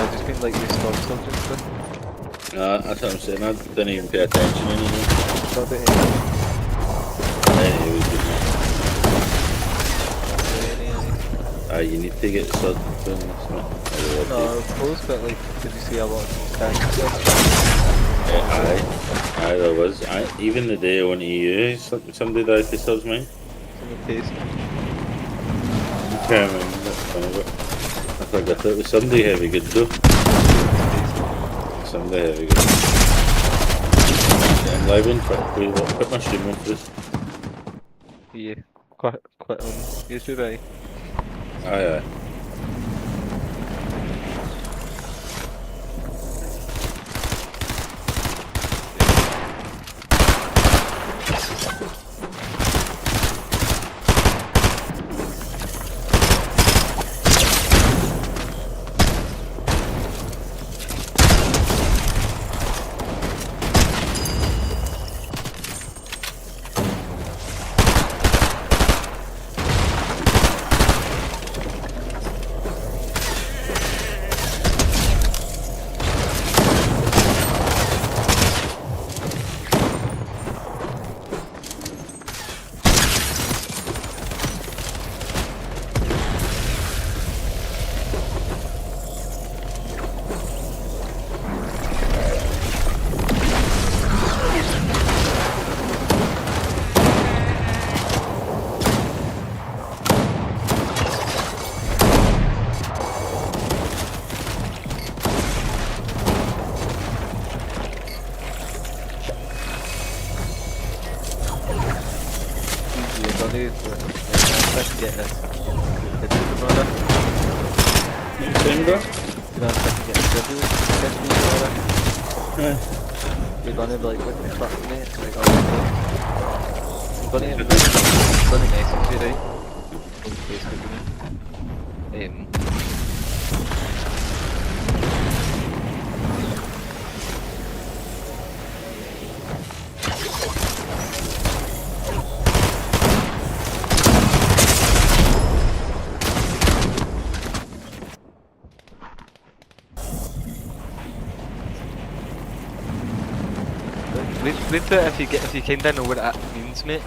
I've just been like this stock subject stuff. Nah, that's what I'm saying. I didn't even pay attention anymore. Stop it You need to get sub doing this, man. No, of course, but like, did you see a lot of stats stuff? Aye, there was. Even the day I went to EU, somebody died for subs, mate. Case. I can't remember. That's funny, but I forgot it was somebody heavy good though. Somebody heavy good. I'm live on Twitch. Put my stream on first. Yeah, quite on YouTube, eh? Aye. We're gonna be like, what the fuck, mate? Like, I'm gonna message you, right? On Facebook, Read through it if you kinda know what that means, mate.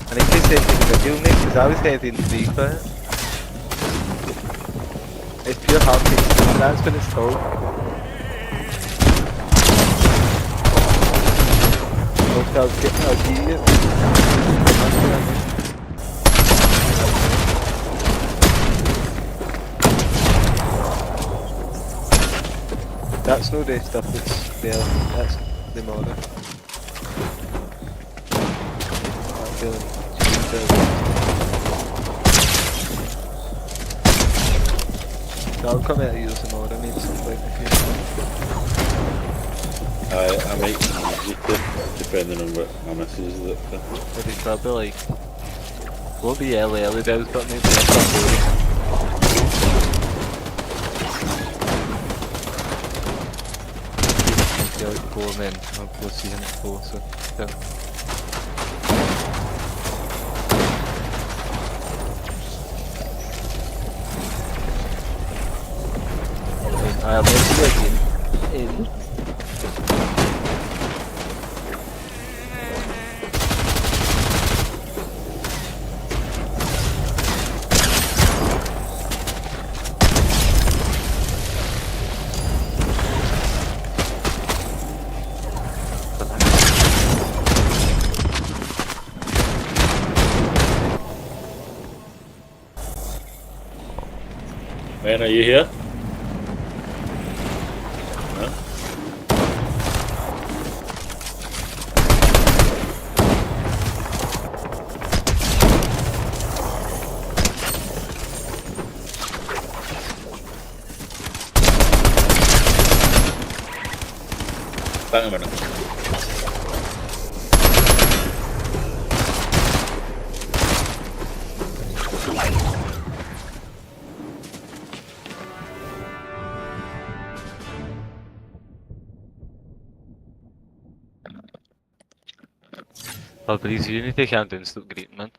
And in case it's a video, mate, because I was heading 3 for it. It's pure hard text, that's what it's called. Okay, I'll give you it. That's no day stuff, it's there, that's the model. I'll come out and use the model, maybe something like the future. I might need to, depending on what my message is. Maybe probably like, won't be early days, but maybe a couple. Like 4 men, I'll go see him at 4, so yeah. I'll make it in. Man, are you here? Huh? Back in a minute. Oh, please, Unity can't instant greet, man.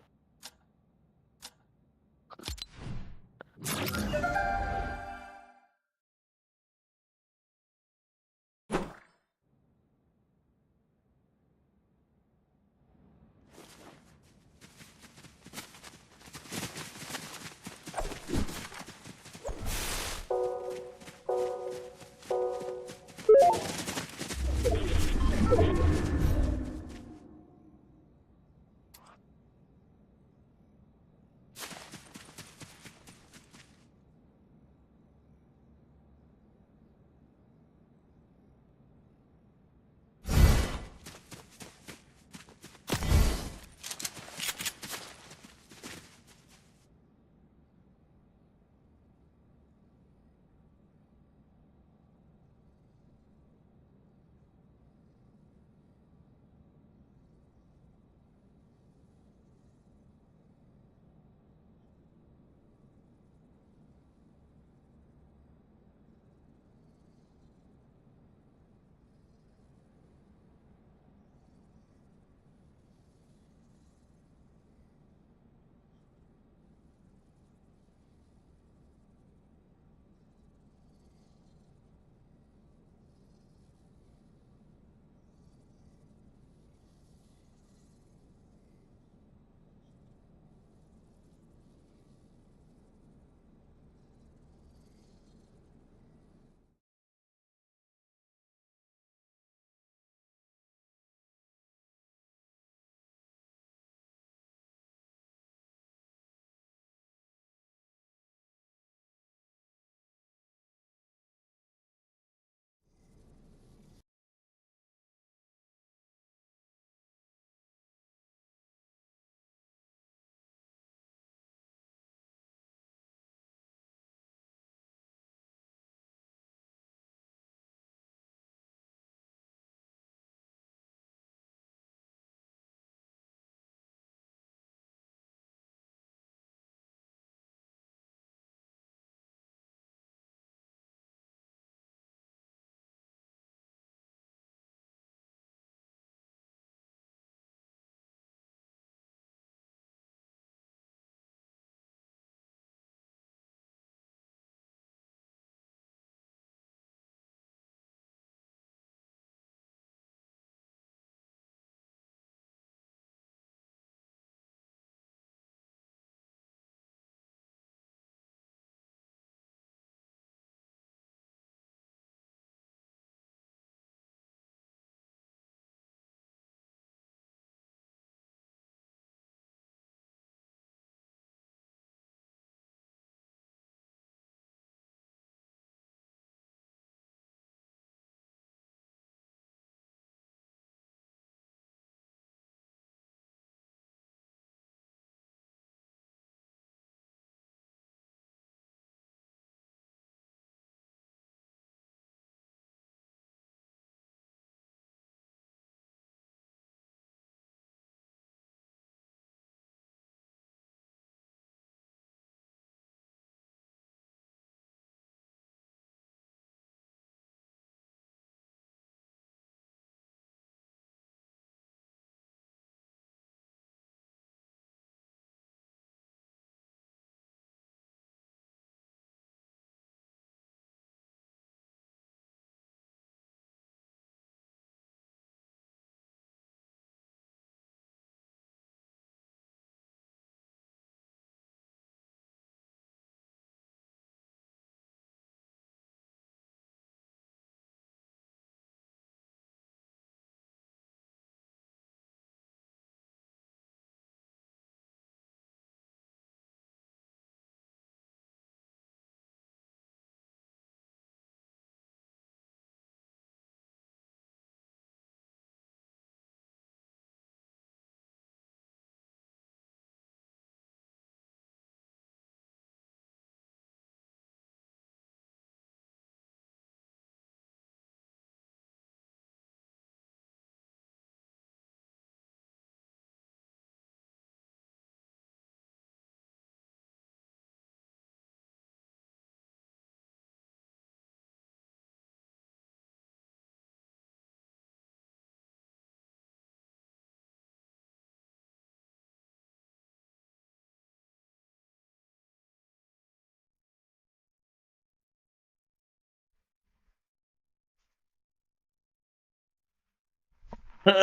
We're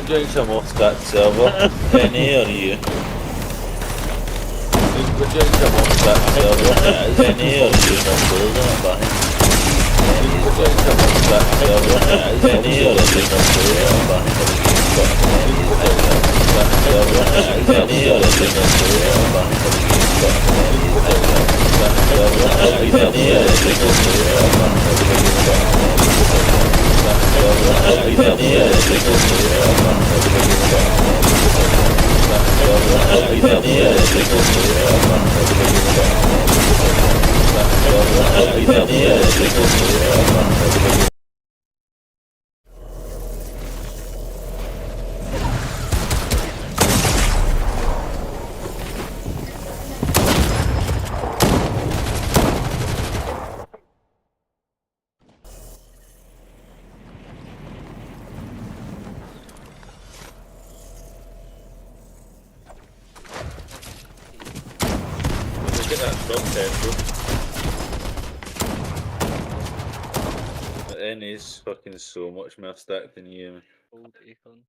doing some off that server. Any or you? We're doing some off that server. Any or you? Not building it back. We're doing some off that server. Any or you? Not building it back. Any or you? Not building it back. Look at that drop tempo. The N is fucking so much more stacked than you. Old Akon.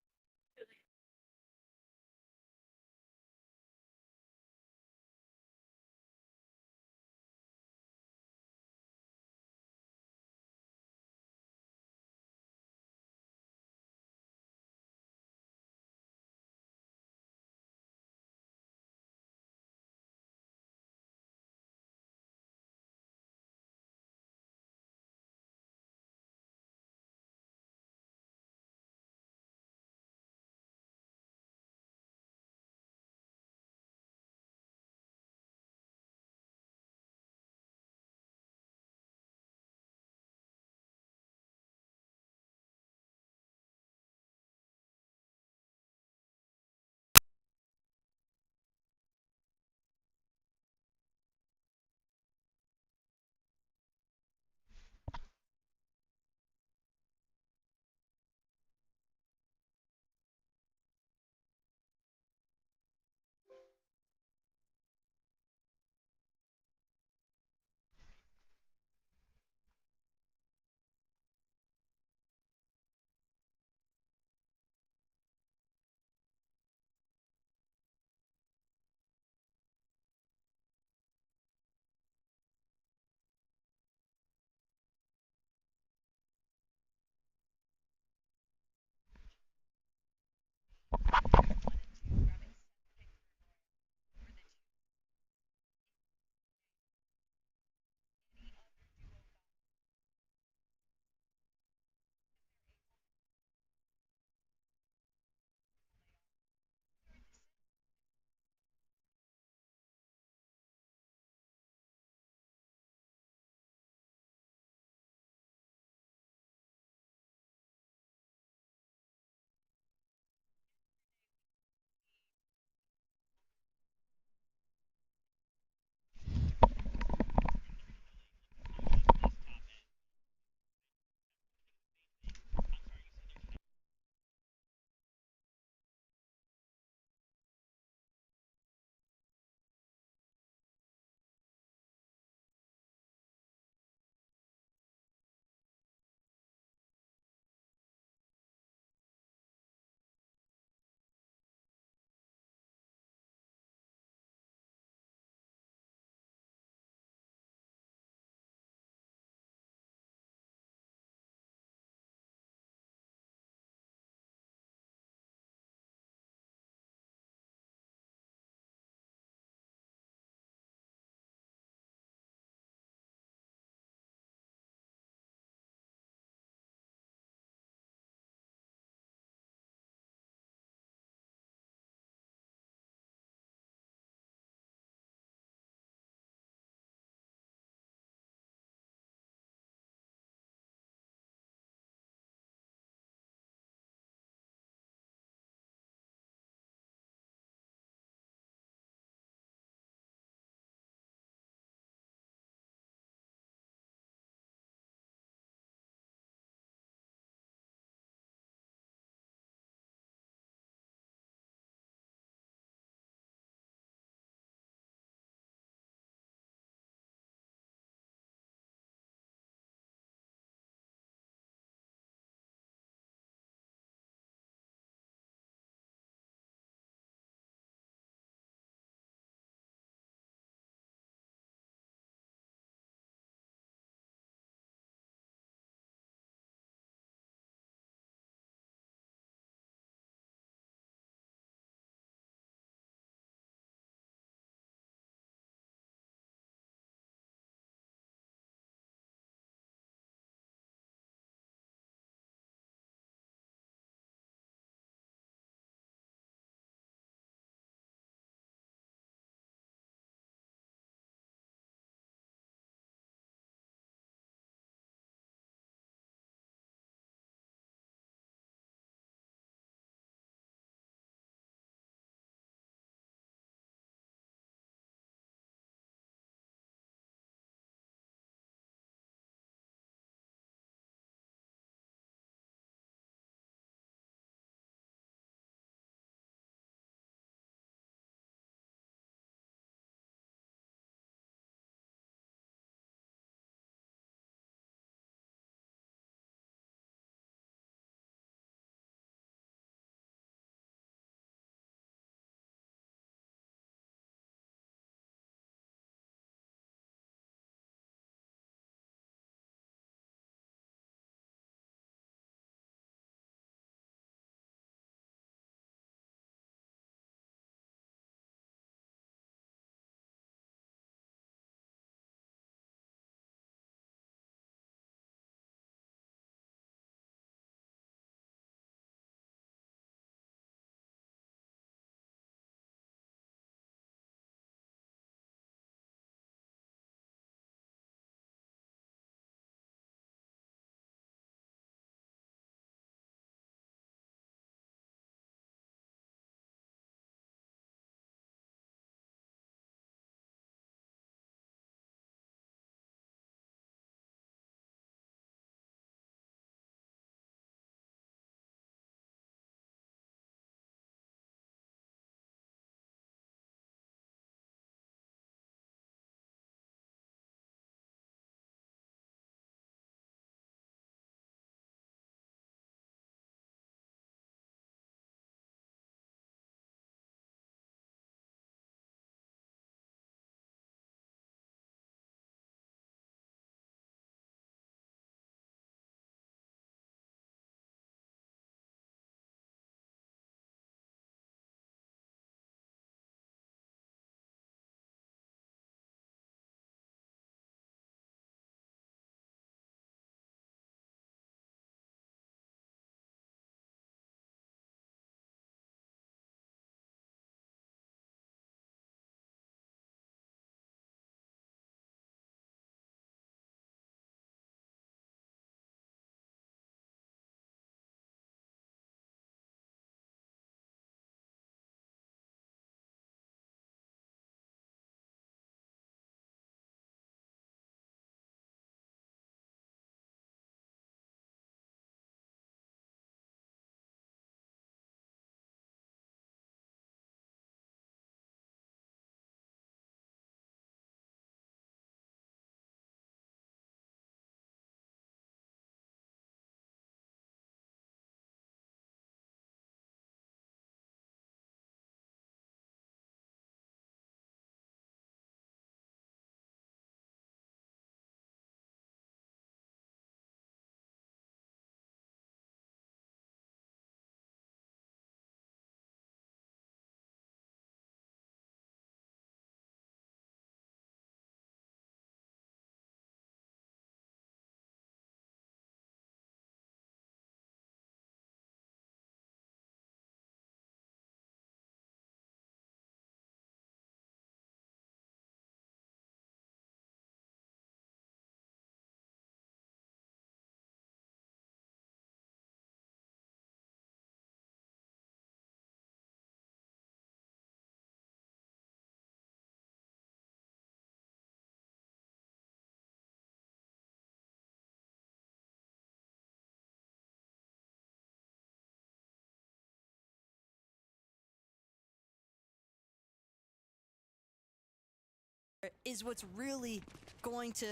is what's really going to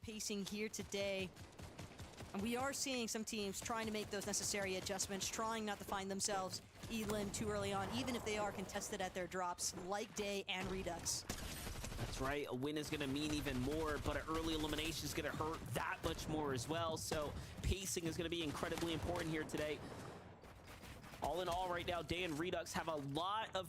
pacing here today. And we are seeing some teams trying to make those necessary adjustments, trying not to find themselves elim too early on, even if they are contested at their drops, like Day and Redux. That's right, a win is going to mean even more, but an early elimination is going to hurt that much more as well. So pacing is going to be incredibly important here today. All in all, right now, Day and Redux have a lot of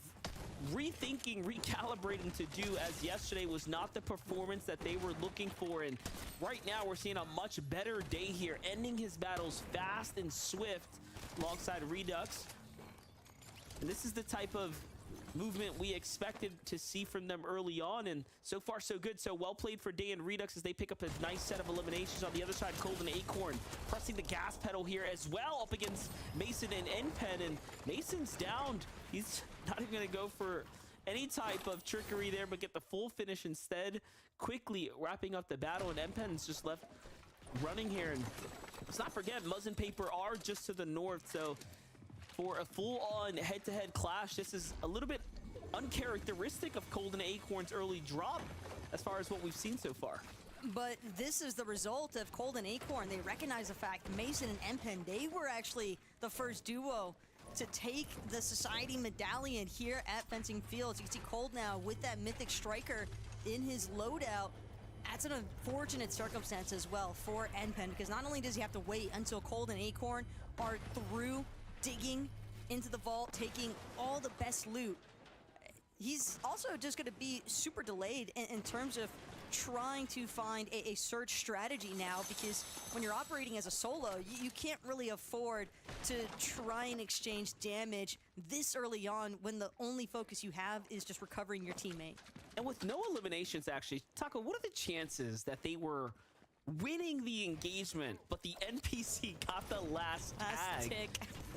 rethinking, recalibrating to do, as yesterday was not the performance that they were looking for. And right now, we're seeing a much better Day here, ending his battles fast and swift alongside Redux. And this is the type of movement we expected to see from them early on, and so far so good. So well played for Day and Redux as they pick up a nice set of eliminations. On the other side, Cold and Acorn pressing the gas pedal here as well up against Mason and Npen, and Mason's downed. He's not even going to go for any type of trickery there, but get the full finish instead, quickly wrapping up the battle, and Npen's just left running here. And let's not forget, Muzz and Paper are just to the north, so for a full-on head-to-head clash, this is a little bit uncharacteristic of Cold and Acorn's early drop as far as what we've seen so far. But this is the result of Cold and Acorn. They recognize the fact Mason and Npen, they were actually the first duo to take the Society Medallion here at Fencing Fields. You can see Cold now with that Mythic Striker in his loadout. That's an unfortunate circumstance as well for Npen, because not only does he have to wait until Cold and Acorn are through digging into the vault, taking all the best loot, he's also just going to be super delayed in terms of trying to find a search strategy now, because when you're operating as a solo, you can't really afford to try and exchange damage this early on when the only focus you have is just recovering your teammate. And with no eliminations, actually, Taco, what are the chances that they were winning the engagement, but the NPC got the last tag?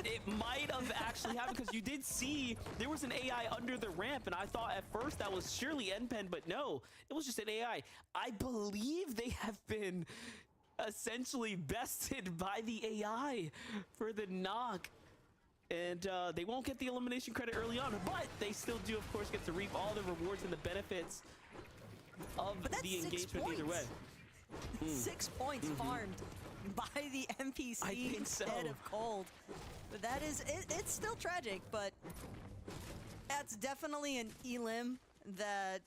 It might have actually happened, because you did see there was an AI under the ramp, and I thought at first that was surely Npen, but no, it was just an AI. I believe they have been essentially bested by the AI for the knock, and they won't get the elimination credit early on, but they still do, of course, get to reap all the rewards and the benefits of the engagement either way. 6 points farmed by the NPC instead of Cold. But that is, it's still tragic, but that's definitely an elim that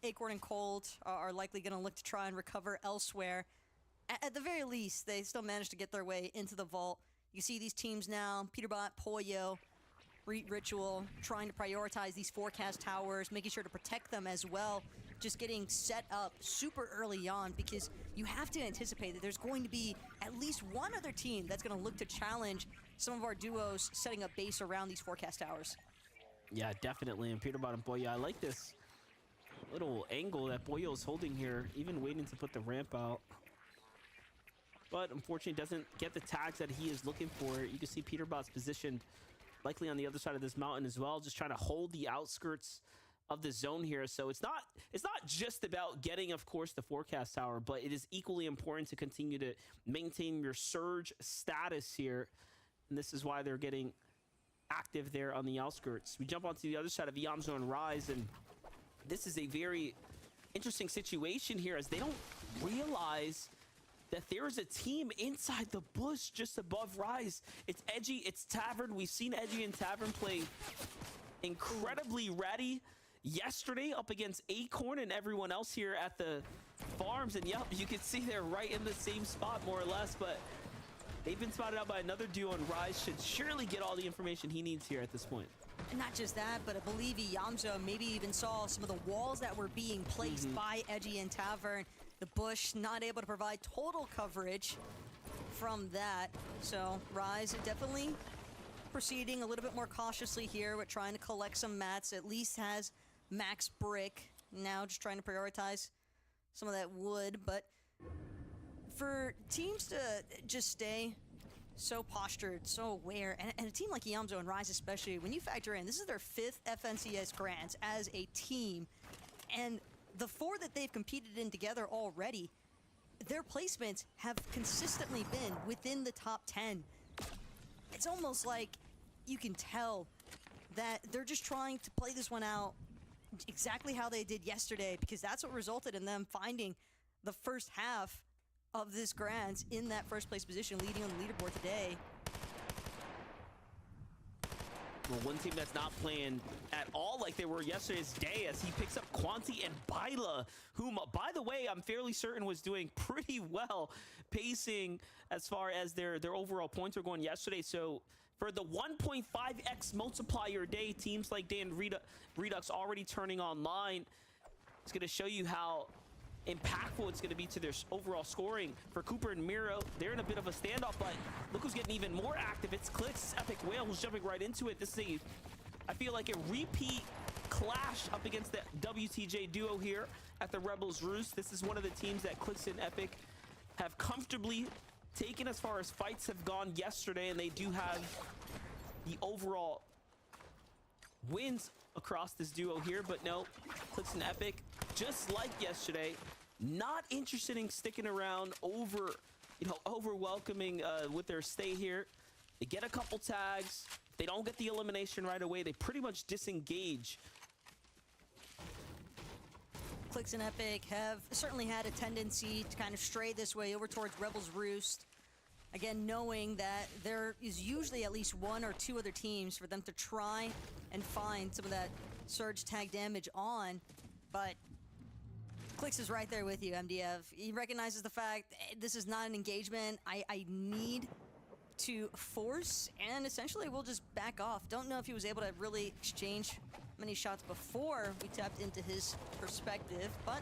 Acorn and Cold are likely going to look to try and recover elsewhere. At the very least, they still managed to get their way into the vault. You see these teams now, Peterbot, Pollo, Ritual, trying to prioritize these forecast towers, making sure to protect them as well. Just getting set up super early on, because you have to anticipate that there's going to be at least one other team that's going to look to challenge some of our duos setting up base around these forecast towers. Yeah, definitely. And Peterbot and Boyo, I like this little angle that Boyo is holding here, even waiting to put the ramp out. But unfortunately doesn't get the tags that he is looking for. You can see Peterbot's positioned likely on the other side of this mountain as well, just trying to hold the outskirts of the zone here. So it's not just about getting, of course, the forecast tower, but it is equally important to continue to maintain your surge status here. And this is why they're getting active there on the outskirts. We jump onto the other side of Yamzo and Rise, and this is a very interesting situation here, as they don't realize that there is a team inside the bush just above Rise. It's Edgy, it's Tavern. We've seen Edgy and Tavern play incredibly ready yesterday up against Acorn and everyone else here at the farms. And yep, you can see they're right in the same spot more or less, but they've been spotted out by another duo, and Rise should surely get all the information he needs here at this point. And not just that, but I believe Yamzo maybe even saw some of the walls that were being placed by Edgy and Tavern. The bush not able to provide total coverage from that. So Rise definitely proceeding a little bit more cautiously here with trying to collect some mats. At least has max brick. Now just trying to prioritize some of that wood. But for teams to just stay so postured, so aware, and a team like Yamzo and Rise especially, when you factor in, this is their 5th FNCS Grands as a team, and the 4 that they've competed in together already, their placements have consistently been within the top 10. It's almost like you can tell that they're just trying to play this one out exactly how they did yesterday, because that's what resulted in them finding the first half of this Grands in that first place position, leading on the leaderboard today. Well, one team that's not playing at all like they were yesterday is Day, as he picks up Quanti and Baila, whom, by the way, I'm fairly certain was doing pretty well pacing as far as their overall points were going yesterday. So for the 1.5x multiplier Day, teams like Day and Redux already turning online. It's going to show you how impactful it's going to be to their overall scoring. For Cooper and Miro, they're in a bit of a standoff, but look who's getting even more active. It's Clicks, Epic Whale, who's jumping right into it. This is I feel like a repeat clash up against the WTJ duo here at the Rebels Roost. This is one of the teams that Clicks and Epic have comfortably taken as far as fights have gone yesterday, and they do have the overall wins across this duo here. But no, Clicks and Epic, just like yesterday, not interested in sticking around over welcoming with their stay here. They get a couple tags. If they don't get the elimination right away, they pretty much disengage. Clicks and Epic have certainly had a tendency to kind of stray this way over towards Rebels Roost. Again, knowing that there is usually at least one or two other teams for them to try and find some of that surge tag damage on. But Clicks is right there with you, MDF. He recognizes the fact this is not an engagement I need to force, and essentially we'll just back off. Don't know if he was able to really exchange many shots before we tapped into his perspective, but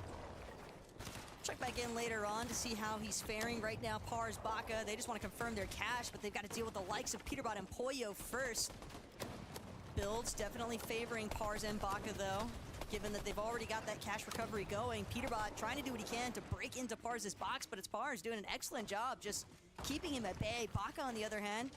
check back in later on to see how he's faring. Right now, Pars, Baka, they just want to confirm their cash, but they've got to deal with the likes of Peterbot and Pollo first. Builds definitely favoring Pars and Baka, though, given that they've already got that cash recovery going. Peterbot trying to do what he can to break into Pars' box, but it's Pars doing an excellent job just keeping him at bay. Baka, on the other hand,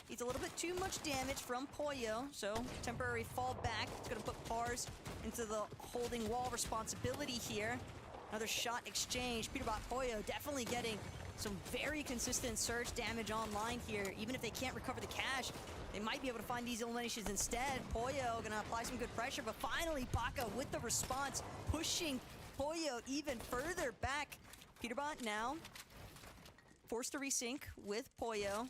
needs a little bit too much damage from Pollo, so temporary fall back. It's going to put Pars into the holding wall responsibility here. Another shot exchange. Peterbot, Pollo definitely getting some very consistent surge damage online here. Even if they can't recover the cash, they might be able to find these eliminations instead. Pollo gonna apply some good pressure, but finally Baka with the response, pushing Pollo even further back. Peterbot now forced to resync with Pollo.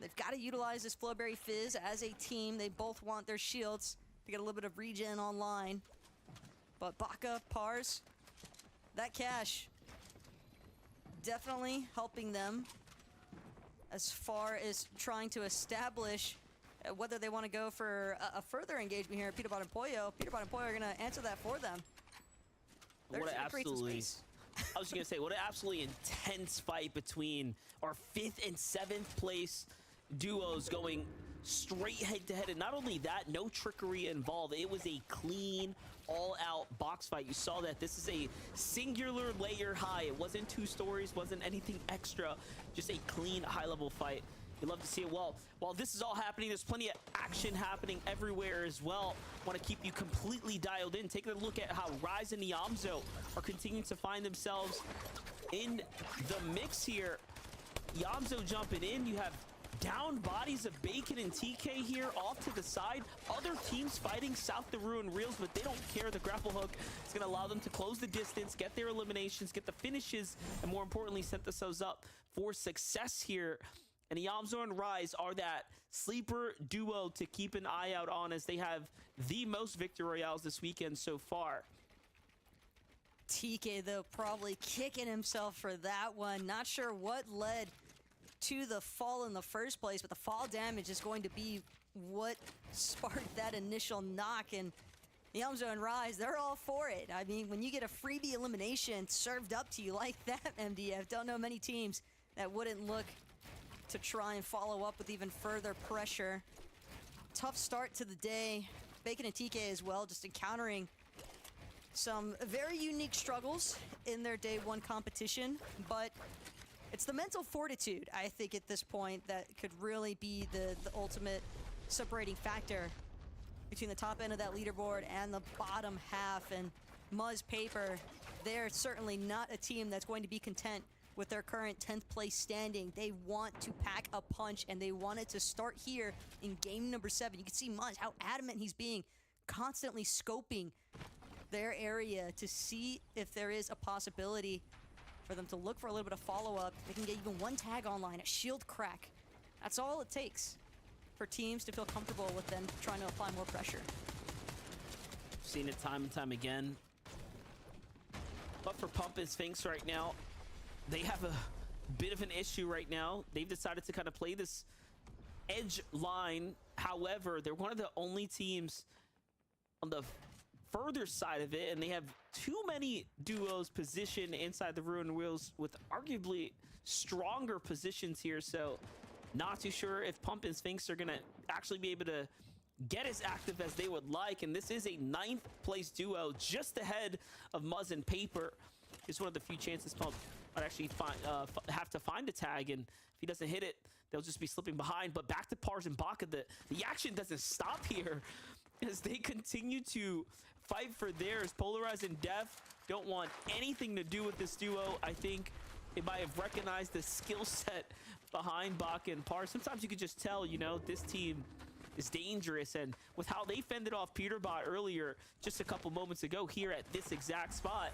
They've got to utilize this Flowberry Fizz as a team. They both want their shields to get a little bit of regen online. But Baka, Pars, that cash definitely helping them as far as trying to establish whether they want to go for a further engagement here. Peterbot and Pollo. Peterbot and Pollo are going to answer that for them. What an absolutely, I was going to say, what an absolutely intense fight between our 5th and 7th place duos going straight head to head. And not only that, no trickery involved. It was a clean, all-out box fight. You saw that this is a singular layer high. It wasn't 2 stories, wasn't anything extra, just a clean, high-level fight. You'd love to see it. Well, while this is all happening, there's plenty of action happening everywhere as well. Want to keep you completely dialed in. Take a look at how Rise and Yamzo are continuing to find themselves in the mix here. Yamzo jumping in. You have down bodies of Bacon and TK here off to the side. Other teams fighting south the Ruin Reels, but they don't care. The grapple hook is going to allow them to close the distance, get their eliminations, get the finishes, and more importantly, set themselves up for success here. And Yamzo and Rise are that sleeper duo to keep an eye out on, as they have the most victory royales this weekend so far. TK, though, probably kicking himself for that one. Not sure what led to the fall in the first place, but the fall damage is going to be what sparked that initial knock. And Yamzo and Rise, they're all for it. I mean, when you get a freebie elimination served up to you like that, MDF, don't know many teams that wouldn't look to try and follow up with even further pressure. Tough start to the day. Bacon and TK as well, just encountering some very unique struggles in their day one competition, but it's the mental fortitude, I think, at this point that could really be the ultimate separating factor between the top end of that leaderboard and the bottom half. And Muzz Paper, they're certainly not a team that's going to be content with their current 10th place standing. They want to pack a punch, and they want it to start here in game number 7. You can see Muzz, how adamant he's being, constantly scoping their area to see if there is a possibility for them to look for a little bit of follow-up. They can get even one tag online, a shield crack. That's all it takes for teams to feel comfortable with them trying to apply more pressure. Seen it time and time again. But for Pump and Sphinx right now, they have a bit of an issue right now. They've decided to kind of play this edge line. However, they're one of the only teams on the further side of it, and they have too many duos positioned inside the Ruined Wheels with arguably stronger positions here. So not too sure if Pump and Sphinx are gonna actually be able to get as active as they would like. And this is a 9th place duo, just ahead of Muzz and Paper. It's one of the few chances Pump might actually have to find a tag, and if he doesn't hit it, they'll just be slipping behind. But back to Pars and Baka, the action doesn't stop here as they continue to fight for theirs. Polarized and Def don't want anything to do with this duo. I think they might have recognized the skill set behind Baka and Pars. Sometimes you could just tell, you know, this team is dangerous, and with how they fended off Peterbot earlier just a couple moments ago here at this exact spot,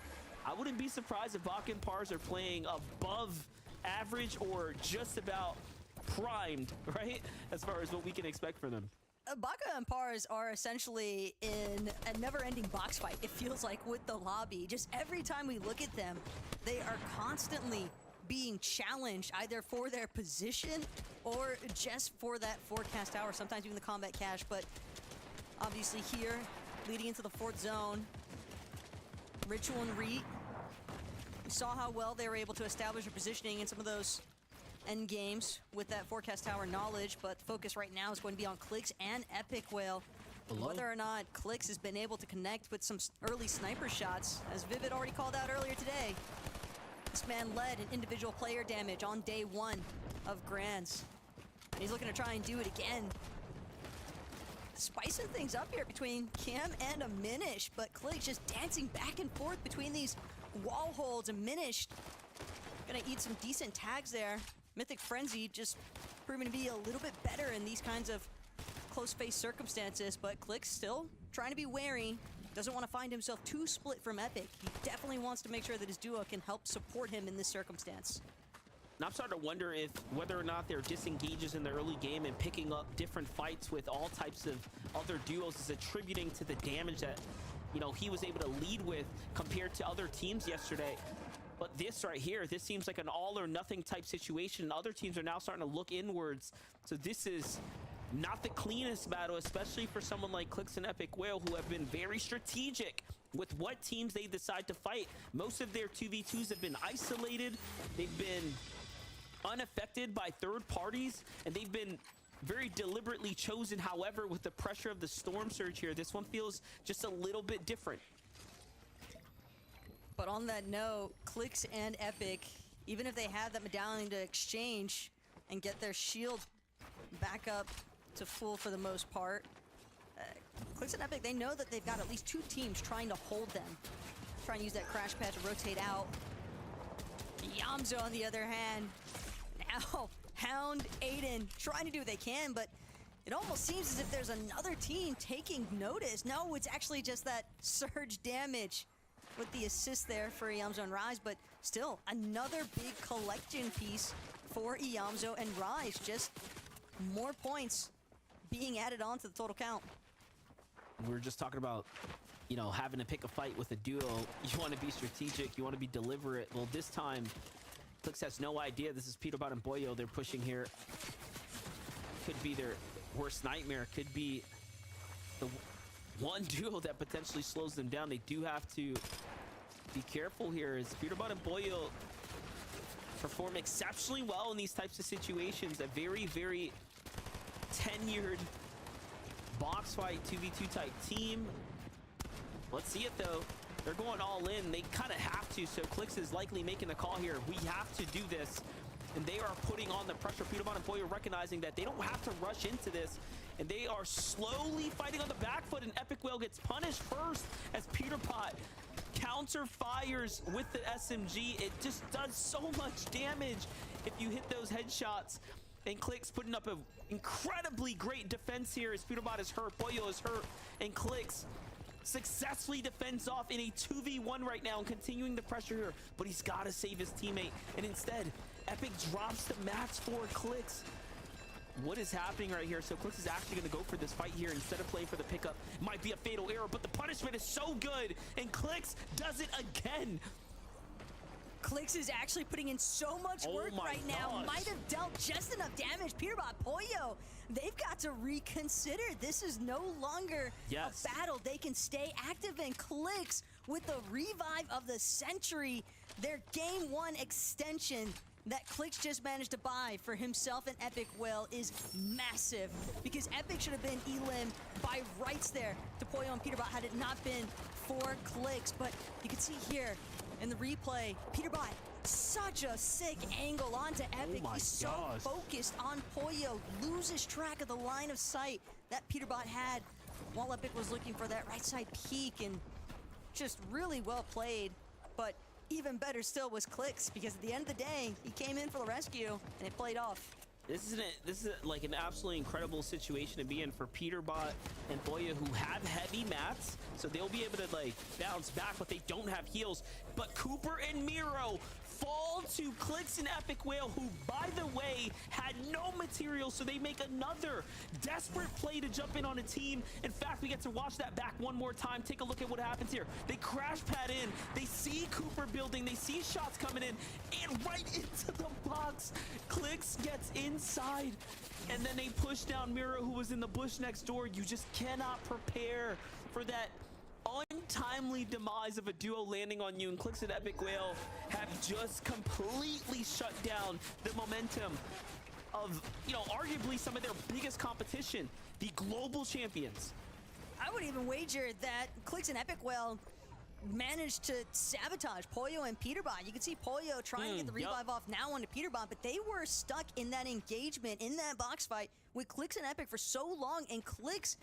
I wouldn't be surprised if Baka and Pars are playing above average or just about primed, right, as far as what we can expect from them. Baka and Pars are essentially in a never-ending box fight, it feels like, with the lobby. Just every time we look at them, they are constantly being challenged, either for their position or just for that forecast tower, sometimes even the combat cache. But obviously here, leading into the 4th zone, Ritual and Reet, we saw how well they were able to establish their positioning in some of those end games with that forecast tower knowledge, but the focus right now is going to be on Clix and Epic Whale. Whether or not Clix has been able to connect with some early sniper shots, as Vivid already called out earlier today. This man led in individual player damage on day 1 of Grands, and he's looking to try and do it again. Spicing things up here between Cam and a Minish, but Clix just dancing back and forth between these wall holds, and Minish gonna eat some decent tags there. Mythic Frenzy just proving to be a little bit better in these kinds of close face circumstances, but Clix still trying to be wary. Doesn't want to find himself too split from Epic. He definitely wants to make sure that his duo can help support him in this circumstance. And I'm starting to wonder if whether or not their disengages in the early game and picking up different fights with all types of other duos is attributing to the damage that, you know, he was able to lead with compared to other teams yesterday. But this right here, this seems like an all or nothing type situation. Other teams are now starting to look inwards. So this is not the cleanest battle, especially for someone like Clix and Epic Whale, who have been very strategic with what teams they decide to fight. Most of their 2v2s have been isolated. They've been unaffected by third parties, and they've been very deliberately chosen. However, with the pressure of the storm surge here, this one feels just a little bit different. But on that note, Clix and Epic, even if they have that medallion to exchange and get their shield back up to full for the most part, Clix and Epic, they know that they've got at least 2 teams trying to hold them. Try and use that crash pad to rotate out. Yamzo, on the other hand, now Hound, Aiden, trying to do what they can, but it almost seems as if there's another team taking notice. No, it's actually just that surge damage with the assist there for Iamzo and Rise, but still another big collection piece for Iamzo and Rise. Just more points being added on to the total count. We were just talking about, you know, having to pick a fight with a duo. You want to be strategic, you want to be deliberate. Well, this time, Clix has no idea. This is Peterbot and Boyo they're pushing here. Could be their worst nightmare. Could be the one duo that potentially slows them down. They do have to be careful here, as Peterbot and Boyo perform exceptionally well in these types of situations. A very, very tenured box fight 2v2 type team. Let's see it though. They're going all in. They kind of have to. So Clix is likely making the call here. We have to do this. And they are putting on the pressure. Peterbot and Boyo recognizing that they don't have to rush into this. And they are slowly fighting on the back foot. And Epic Whale gets punished first as Peterbot counter fires with the SMG. It just does so much damage if you hit those headshots. And Clicks putting up an incredibly great defense here as Peterbot is hurt, Pollo is hurt, and Clicks successfully defends off in a 2v1 right now and continuing the pressure here, but he's got to save his teammate, and instead Epic drops the mats for Clicks. What is happening right here? So Clicks is actually going to go for this fight here instead of playing for the pickup. Might be a fatal error, but the punishment is so good, and Clicks does it again. Clicks is actually putting in so much work right now. Might have dealt just enough damage. Peterbot, Pollo, they've got to reconsider. This is no longer a battle they can stay active in. Clicks with the revive of the century. Their game 1 extension that Clicks just managed to buy for himself and Epic Will is massive, because Epic should have been elim by rights there to Pollo and Peterbot had it not been for Clicks. But you can see here in the replay, Peterbot, such a sick angle onto Epic. He's so focused on Pollo, loses track of the line of sight that Peterbot had while Epic was looking for that right side peek, and just really well played. But even better still was Clicks, because at the end of the day, he came in for the rescue and it played off. This is like an absolutely incredible situation to be in for Peterbot and Pollo, who have heavy mats, so they'll be able to like bounce back, but they don't have heals. But Cooper and Miro fall to Clicks and Epic Whale, who, by the way, had no material, so they make another desperate play to jump in on a team. In fact, we get to watch that back one more time. Take a look at what happens here. They crash pad in, they see Cooper building, they see shots coming in, and right into the box, Clicks gets inside, and then they push down Miro, who was in the bush next door. You just cannot prepare for that untimely demise of a duo landing on you, and Clicks and Epic Whale have just completely shut down the momentum of, you know, arguably some of their biggest competition, the global champions. I would even wager that Clicks and Epic Whale managed to sabotage Pollo and Peterbot. You can see Pollo trying to get the revive off now onto Peterbot, but they were stuck in that engagement, in that box fight with Clicks and Epic for so long, and Clicks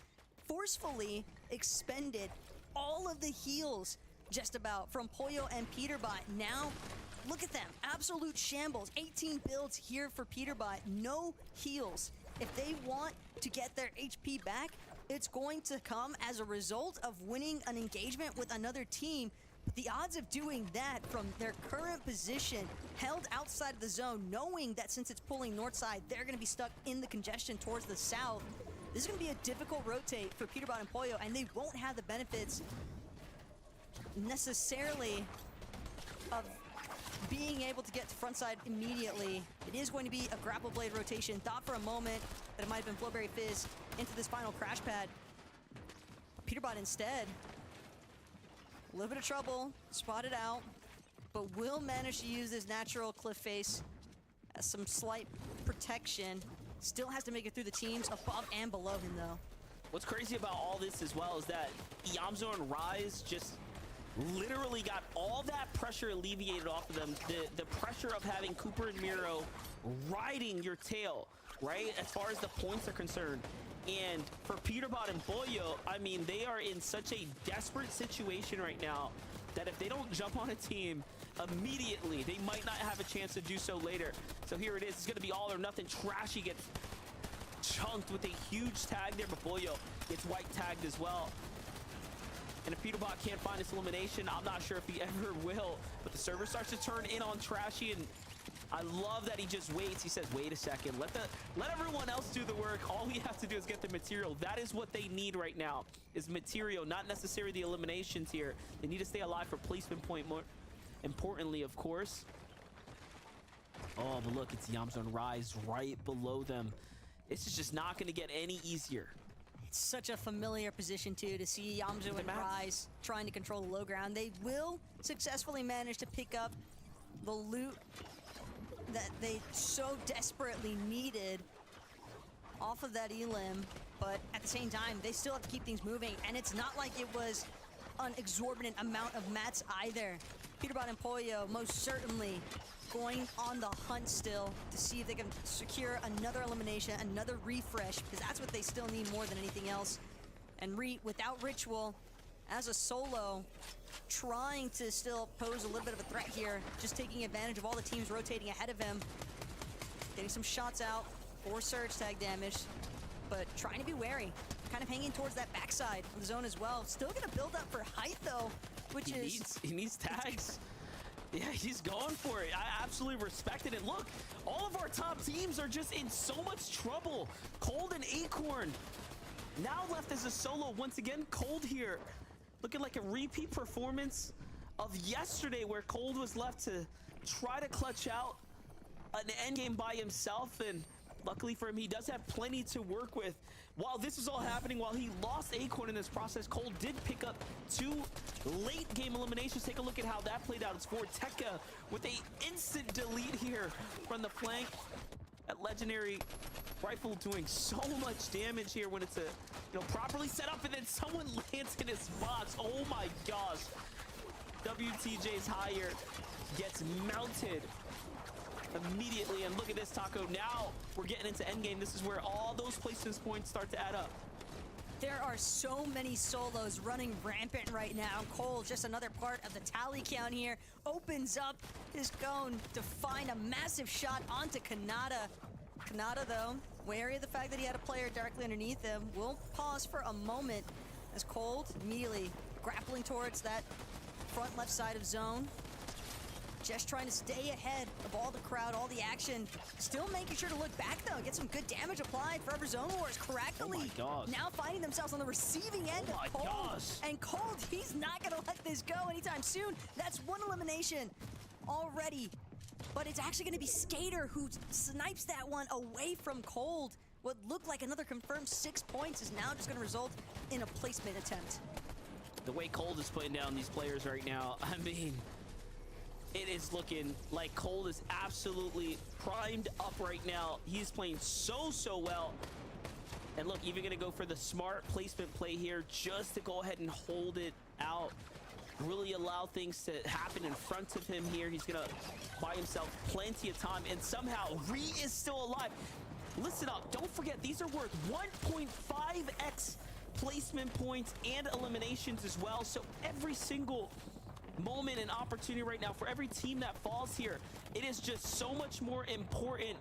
forcefully expended all of the heals just about from Pollo and Peterbot. Now look at them, absolute shambles. 18 builds here for Peterbot, no heals. If they want to get their HP back, it's going to come as a result of winning an engagement with another team. But the odds of doing that from their current position, held outside of the zone, knowing that since it's pulling north side, they're going to be stuck in the congestion towards the south. This is going to be a difficult rotate for Peterbot and Pollo, and they won't have the benefits necessarily of being able to get to front side immediately. It is going to be a grapple blade rotation. Thought for a moment that it might have been Flowberry Fizz into this final crash pad. Peterbot instead, a little bit of trouble, spotted out, but will manage to use this natural cliff face as some slight protection. Still has to make it through the teams above and below him, though. What's crazy about all this as well is that Yamzo and Rise just literally got all that pressure alleviated off of them. The pressure of having Cooper and Miro riding your tail, right, as far as the points are concerned. And for Peterbot and Pollo, I mean, they are in such a desperate situation right now that if they don't jump on a team immediately, they might not have a chance to do so later. So here it is. It's going to be all or nothing. Trashy gets chunked with a huge tag there, but Pollo gets white tagged as well. And if Peterbot can't find this elimination, I'm not sure if he ever will. But the server starts to turn in on Trashy, and I love that he just waits. He says, wait a second, let everyone else do the work. All we have to do is get the material. That is what they need right now, is material, not necessarily the eliminations here. They need to stay alive for placement point, more importantly, of course. Oh, but look, it's Yamzo and Rise right below them. This is just not going to get any easier. It's such a familiar position, too, to see Yamzo and Rise trying to control the low ground. They will successfully manage to pick up the loot that they so desperately needed off of that elim, but at the same time, they still have to keep things moving, and it's not like it was an exorbitant amount of mats either. Peterbot and Pollo most certainly going on the hunt still to see if they can secure another elimination, another refresh, because that's what they still need more than anything else. And Reet, without Ritual, as a solo, trying to still pose a little bit of a threat here, just taking advantage of all the teams rotating ahead of him, getting some shots out 4 surge tag damage, but trying to be wary. Kind of hanging towards that backside of the zone as well. Still gonna build up for height though, which he needs tags. Yeah, he's going for it. I absolutely respect it. And look, all of our top teams are just in so much trouble. Cold and Acorn now left as a solo once again. Cold here looking like a repeat performance of yesterday, where Cold was left to try to clutch out an endgame by himself, and luckily for him, he does have plenty to work with. While this is all happening, while he lost Acorn in this process, Cold did pick up 2 late game eliminations. Take a look at how that played out. It's Vorteca with a instant delete here from the flank. That legendary rifle doing so much damage here when it's properly set up, and then someone lands in his box. Oh my gosh. WTJ's higher gets mounted immediately, and look at this, Taco. Now we're getting into endgame. This is where all those placement points start to add up. There are so many solos running rampant right now. Cole, just another part of the tally count here, opens up his cone to find a massive shot onto Kanata. Kanata, though, wary of the fact that he had a player directly underneath him, will pause for a moment as Cold immediately grappling towards that front left side of zone. Just trying to stay ahead of all the crowd, all the action. Still making sure to look back, though. Get some good damage applied. Forever Zone Wars correctly. Now finding themselves on the receiving end of Cold. And Cold, he's not going to let this go anytime soon. That's 1 elimination already. But it's actually going to be Skater who snipes that one away from Cold. What looked like another confirmed 6 points is now just going to result in a placement attempt. The way Cold is putting down these players right now, I mean, it is looking like Cold is absolutely primed up right now. He's playing so well. And look, even gonna go for the smart placement play here just to go ahead and hold it out. Really allow things to happen in front of him here. He's gonna buy himself plenty of time, and somehow Ree is still alive. Listen up, don't forget, these are worth 1.5x placement points and eliminations as well. So every single moment and opportunity right now for every team that falls here, it is just so much more important.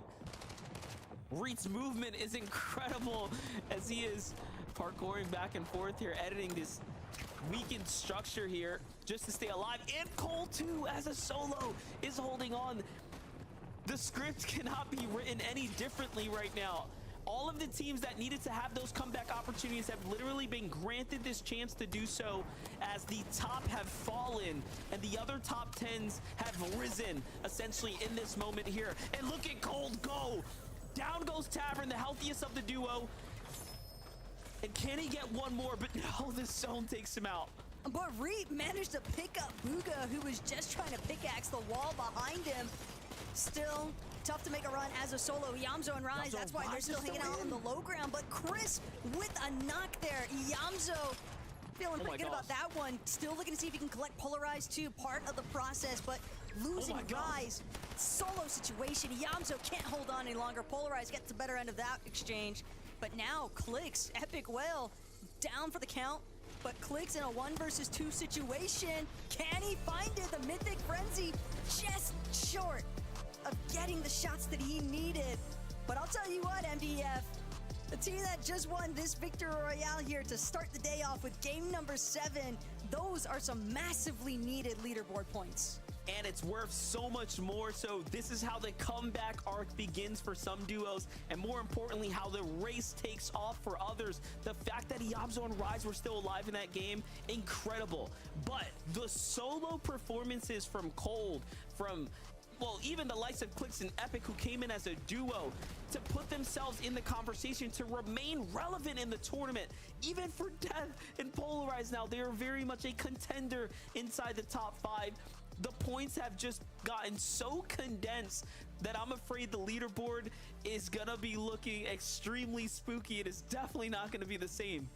Reed's movement is incredible as he is parkouring back and forth here, editing this weakened structure here just to stay alive. And Cole too, as a solo, is holding on. The script cannot be written any differently right now. All of the teams that needed to have those comeback opportunities have literally been granted this chance to do so, as the top have fallen and the other top 10s have risen essentially in this moment here. And look at Cold go. Down goes Tavern, the healthiest of the duo. And can he get one more? But no, this zone takes him out. But Reed managed to pick up Buga, who was just trying to pickaxe the wall behind him. Still tough to make a run as a solo. Yamzo and Rise, that's why they're still hanging out on the low ground. But Chris with a knock there. Yamzo feeling pretty good about that one. Still looking to see if he can collect Polarize too, part of the process, but losing Rise. Solo situation. Yamzo can't hold on any longer. Polarize gets the better end of that exchange. But now Clicks, Epic Whale, down for the count. But Clicks in a 1 versus 2 situation. Can he find it? The Mythic Frenzy just short of getting the shots that he needed. But I'll tell you what, MDF, the team that just won this Victory Royale here to start the day off with game number 7, those are some massively needed leaderboard points. And it's worth so much more. So this is how the comeback arc begins for some duos, and more importantly, how the race takes off for others. The fact that Yamzo and Rise were still alive in that game, incredible. But the solo performances from Cold, from, well, even the likes of Clicks and Epic, who came in as a duo to put themselves in the conversation, to remain relevant in the tournament, even for Death and Polarize now, they are very much a contender inside the top 5. The points have just gotten so condensed that I'm afraid the leaderboard is gonna be looking extremely spooky. It is definitely not gonna be the same.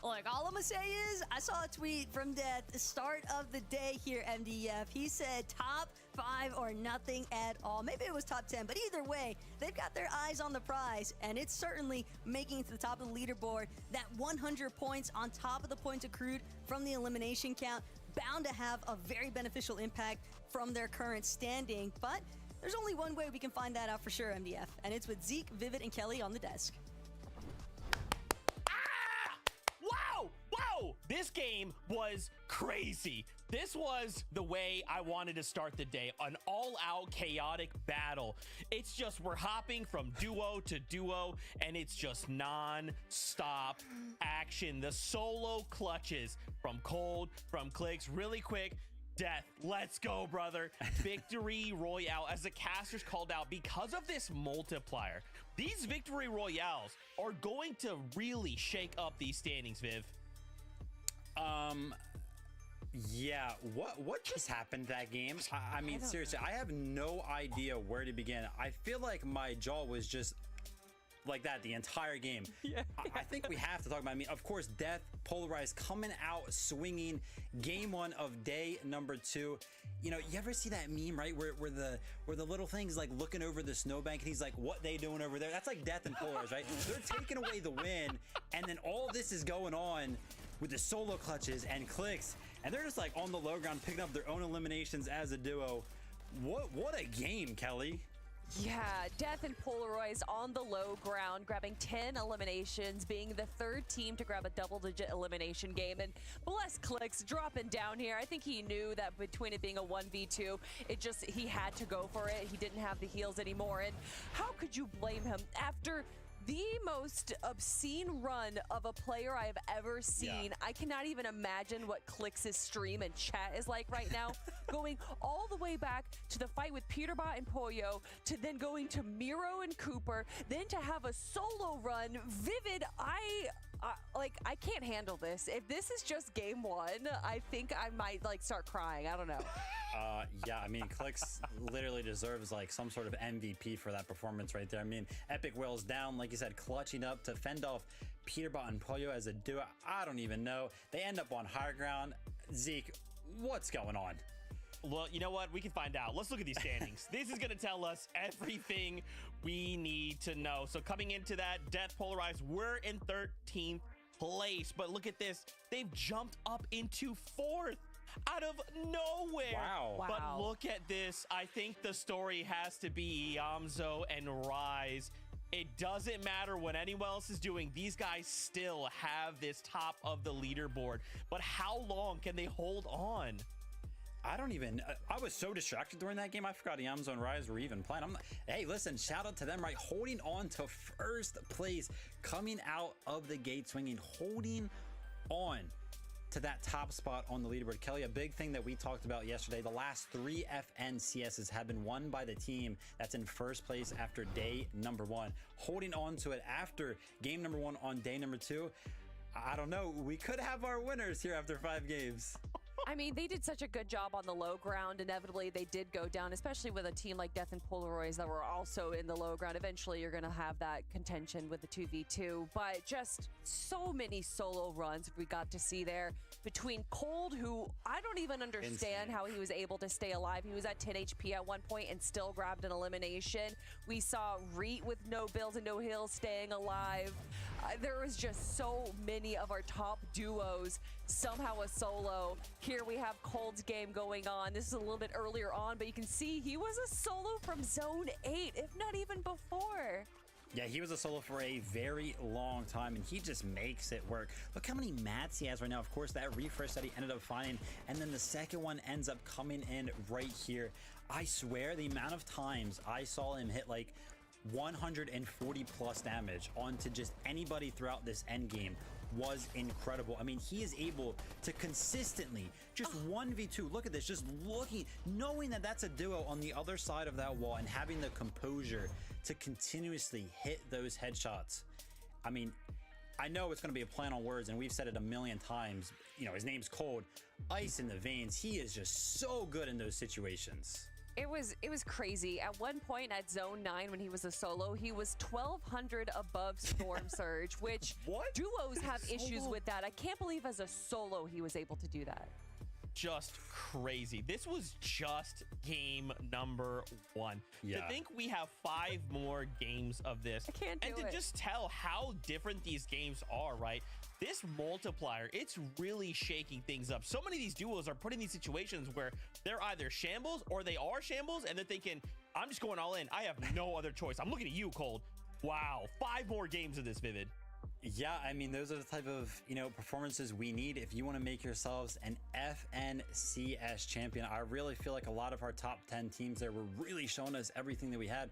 Look, all I'm gonna say is, I saw a tweet from Death, the start of the day here, MDF. He said top 5 or nothing at all. Maybe it was top 10, but either way, they've got their eyes on the prize, and it's certainly making it to the top of the leaderboard. That 100 points on top of the points accrued from the elimination count, bound to have a very beneficial impact from their current standing. But There's only one way we can find that out for sure, MDF, and it's with Zeke, Vivid, and Kelly on the desk. Wow! Wow! This game was crazy. This was the way I wanted to start the day. An all-out chaotic battle. It's just, we're hopping from duo to duo, and it's just non-stop action. The solo clutches from Cold, from Clicks, really quick. Death, let's go, brother. Victory Royale, as the casters called out, because of this multiplier, these Victory Royales are going to really shake up these standings, Viv. Yeah, what just happened that game? I mean, seriously, I have no idea where to begin. I feel like my jaw was just like that the entire game. Yeah. I think we have to talk about, I mean, of course, Death, Polarized, coming out swinging game 1 of day number 2. You know, you ever see that meme, right, where the little thing's like looking over the snowbank and he's like, what they doing over there? That's like Death and Polarized, right? They're taking away the win, and then all this is going on with the solo clutches and Clicks, and they're just like on the low ground picking up their own eliminations as a duo. What a game, Kelly. Yeah, Death and Polaroids on the low ground, grabbing 10 eliminations, being the 3rd team to grab a double-digit elimination game. And bless Clicks dropping down here. I think he knew that between it being a 1v2, he had to go for it. He didn't have the heals anymore. And how could you blame him after the most obscene run of a player I have ever seen? Yeah. I cannot even imagine what Clicks' stream and chat is like right now. Going all the way back to the fight with Peterbot and Pollo, to then going to Miro and Cooper, then to have a solo run. Vivid, I can't handle this. If this is just game 1, I think I might like start crying. I don't know. Yeah, I mean, Clicks literally deserves like some sort of MVP for that performance right there. I mean, Epic Will's down, like you said, clutching up to fend off Peterbot and Pollo as a duo. I don't even know. They end up on higher ground. Zeke, what's going on? Well, you know what? We can find out. Let's look at these standings. This is going to tell us everything we need to know. So coming into that, Death, Polarized, we're in 13th place. But look at this. They've jumped up into 4th out of nowhere. Wow. But look at this. I think the story has to be Yamzo and Rise. It doesn't matter what anyone else is doing. These guys still have this top of the leaderboard. But how long can they hold on? I don't even, I was so distracted during that game, I forgot Yamzo and Rise were even playing. Hey, listen, shout out to them, right? Holding on to 1st place, coming out of the gate swinging, holding on to that top spot on the leaderboard. Kelly, a big thing that we talked about yesterday, the last 3 FNCSs have been won by the team that's in 1st place after day number 1. Holding on to it after game number 1 on day number 2. I don't know, we could have our winners here after 5 games. I mean, they did such a good job on the low ground. Inevitably, they did go down, especially with a team like Death and Polaroids that were also in the low ground. Eventually, you're going to have that contention with the 2v2, but just so many solo runs we got to see there between Cold, who I don't even understand how he was able to stay alive. He was at 10 HP at one point and still grabbed an elimination. We saw Reet with no builds and no heals staying alive. There was just so many of our top duos somehow a solo. Here we have Cold's game going on. This is a little bit earlier on, but you can see he was a solo from zone 8, if not even before. Yeah, he was a solo for a very long time, and he just makes it work. Look how many mats he has right now. Of course, that refresh that he ended up finding, and then the second one ends up coming in right here. I swear, the amount of times I saw him hit like 140 plus damage onto just anybody throughout this end game was incredible. I mean, he is able to consistently just 1v2. Look at this, just looking, knowing that that's a duo on the other side of that wall and having the composure to continuously hit those headshots. I mean, I know it's going to be a play on words, and we've said it a million times. You know, his name's Cold, ice in the veins. He is just so good in those situations. It was crazy. At one point at zone 9, when he was a solo, he was 1200 above Storm Surge, which duos have issues with that. I can't believe as a solo he was able to do that. Just crazy. This was just game number 1. Yeah. To think we have 5 more games of this. I can't do it. And to just tell how different these games are, right? This multiplier, it's really shaking things up. So many of these duos are put in these situations where they're either shambles or they are shambles, and they're thinking, I'm just going all in. I have no other choice. I'm looking at you, Cold. Wow, 5 more games of this, Vivid. Yeah, I mean, those are the type of, performances we need if you want to make yourselves an FNCS champion. I really feel like a lot of our top 10 teams there were really showing us everything that we had.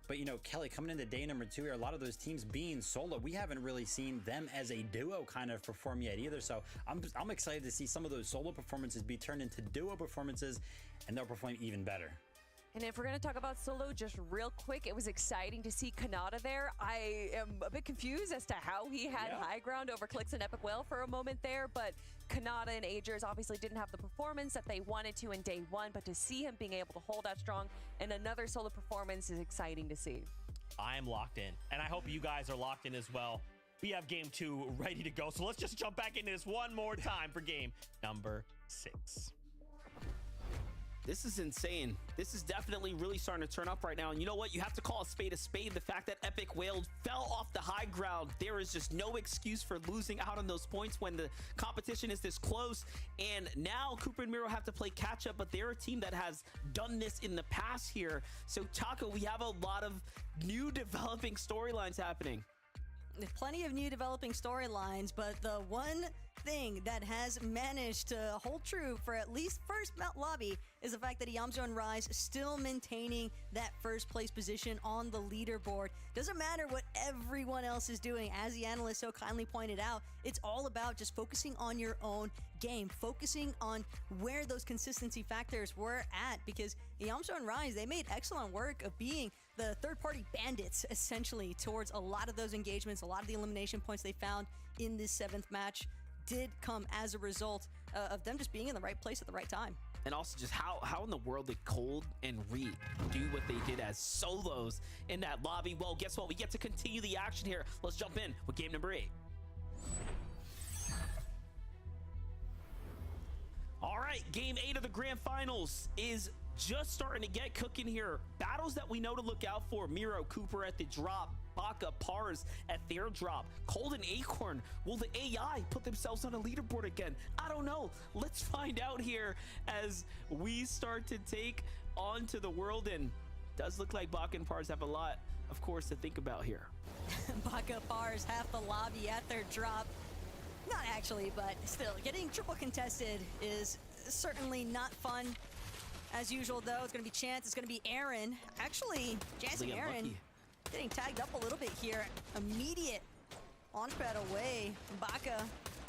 But, Kelly, coming into day number 2 here, a lot of those teams being solo, we haven't really seen them as a duo kind of perform yet either. So I'm excited to see some of those solo performances be turned into duo performances, and they'll perform even better. And if we're going to talk about solo just real quick, it was exciting to see Kanata there. I am a bit confused as to how he had high ground over Clicks and Epic Whale for a moment there, but Kanata and Agers obviously didn't have the performance that they wanted to in day 1, but to see him being able to hold that strong in another solo performance is exciting to see. I am locked in, and I hope you guys are locked in as well. We have game 2 ready to go, so let's just jump back into this one more time for game number 6. This is insane. This is definitely really starting to turn up right now. And you know what? You have to call a spade a spade. The fact that Epic Whale fell off the high ground, there is just no excuse for losing out on those points when the competition is this close. And now Cooper and Miro have to play catch up, but they're a team that has done this in the past here. So Taco, we have a lot of new developing storylines happening. There's plenty of new developing storylines, but the one thing that has managed to hold true for at least first lobby is the fact that Yamzo and Rise still maintaining that first place position on the leaderboard. Doesn't matter what everyone else is doing. As the analyst so kindly pointed out, it's all about just focusing on your own game, focusing on where those consistency factors were at, because Yamzo and Rise, they made excellent work of being the third-party bandits, essentially, towards a lot of those engagements. A lot of the elimination points they found in this 7th match did come as a result of them just being in the right place at the right time. And also just how in the world did Cold and Reed do what they did as solos in that lobby? Well, guess what? We get to continue the action here. Let's jump in with game number 8. All right, game 8 of the grand finals is just starting to get cooking here. Battles that we know to look out for: Miro, Cooper at the drop, Baka, Pars at their drop, Cold and Acorn. Will the AI put themselves on a leaderboard again? I don't know. Let's find out here as we start to take on to the world. And does look like Baka and Pars have a lot, of course, to think about here. Baka, Pars, half the lobby at their drop. Not actually, but still, getting triple contested is certainly not fun. As usual, though, it's going to be Chance, it's going to be Aaron. Actually, Chance and Aaron getting tagged up a little bit here. Immediate launch pad away. Baka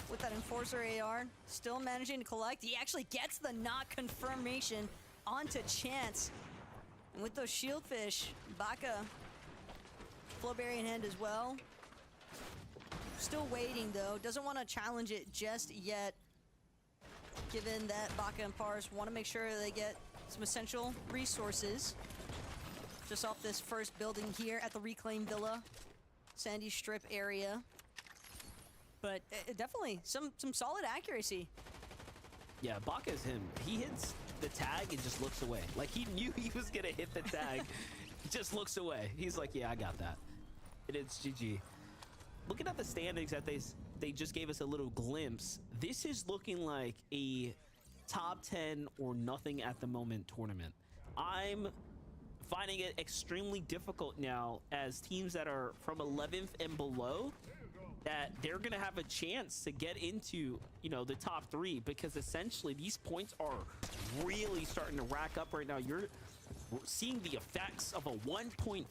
with that Enforcer AR, still managing to collect. He actually gets the knock confirmation onto Chance. And with those Shieldfish, Baka, Flowberry in hand as well. Still waiting, though. Doesn't want to challenge it just yet, given that Baka and Pars want to make sure they get some essential resources just off this first building here at the Reclaim Villa, Sandy Strip area. But definitely some solid accuracy. Yeah, Baka's him. He hits the tag and just looks away. Like he knew he was gonna hit the tag. Just looks away. He's like, yeah, I got that. And it's GG. Looking at the standings that they just gave us a little glimpse, this is looking like a top 10 or nothing at the moment tournament. I'm finding it extremely difficult now as teams that are from 11th and below, that they're going to have a chance to get into, the top 3, because essentially these points are really starting to rack up right now. You're seeing the effects of a 1.5x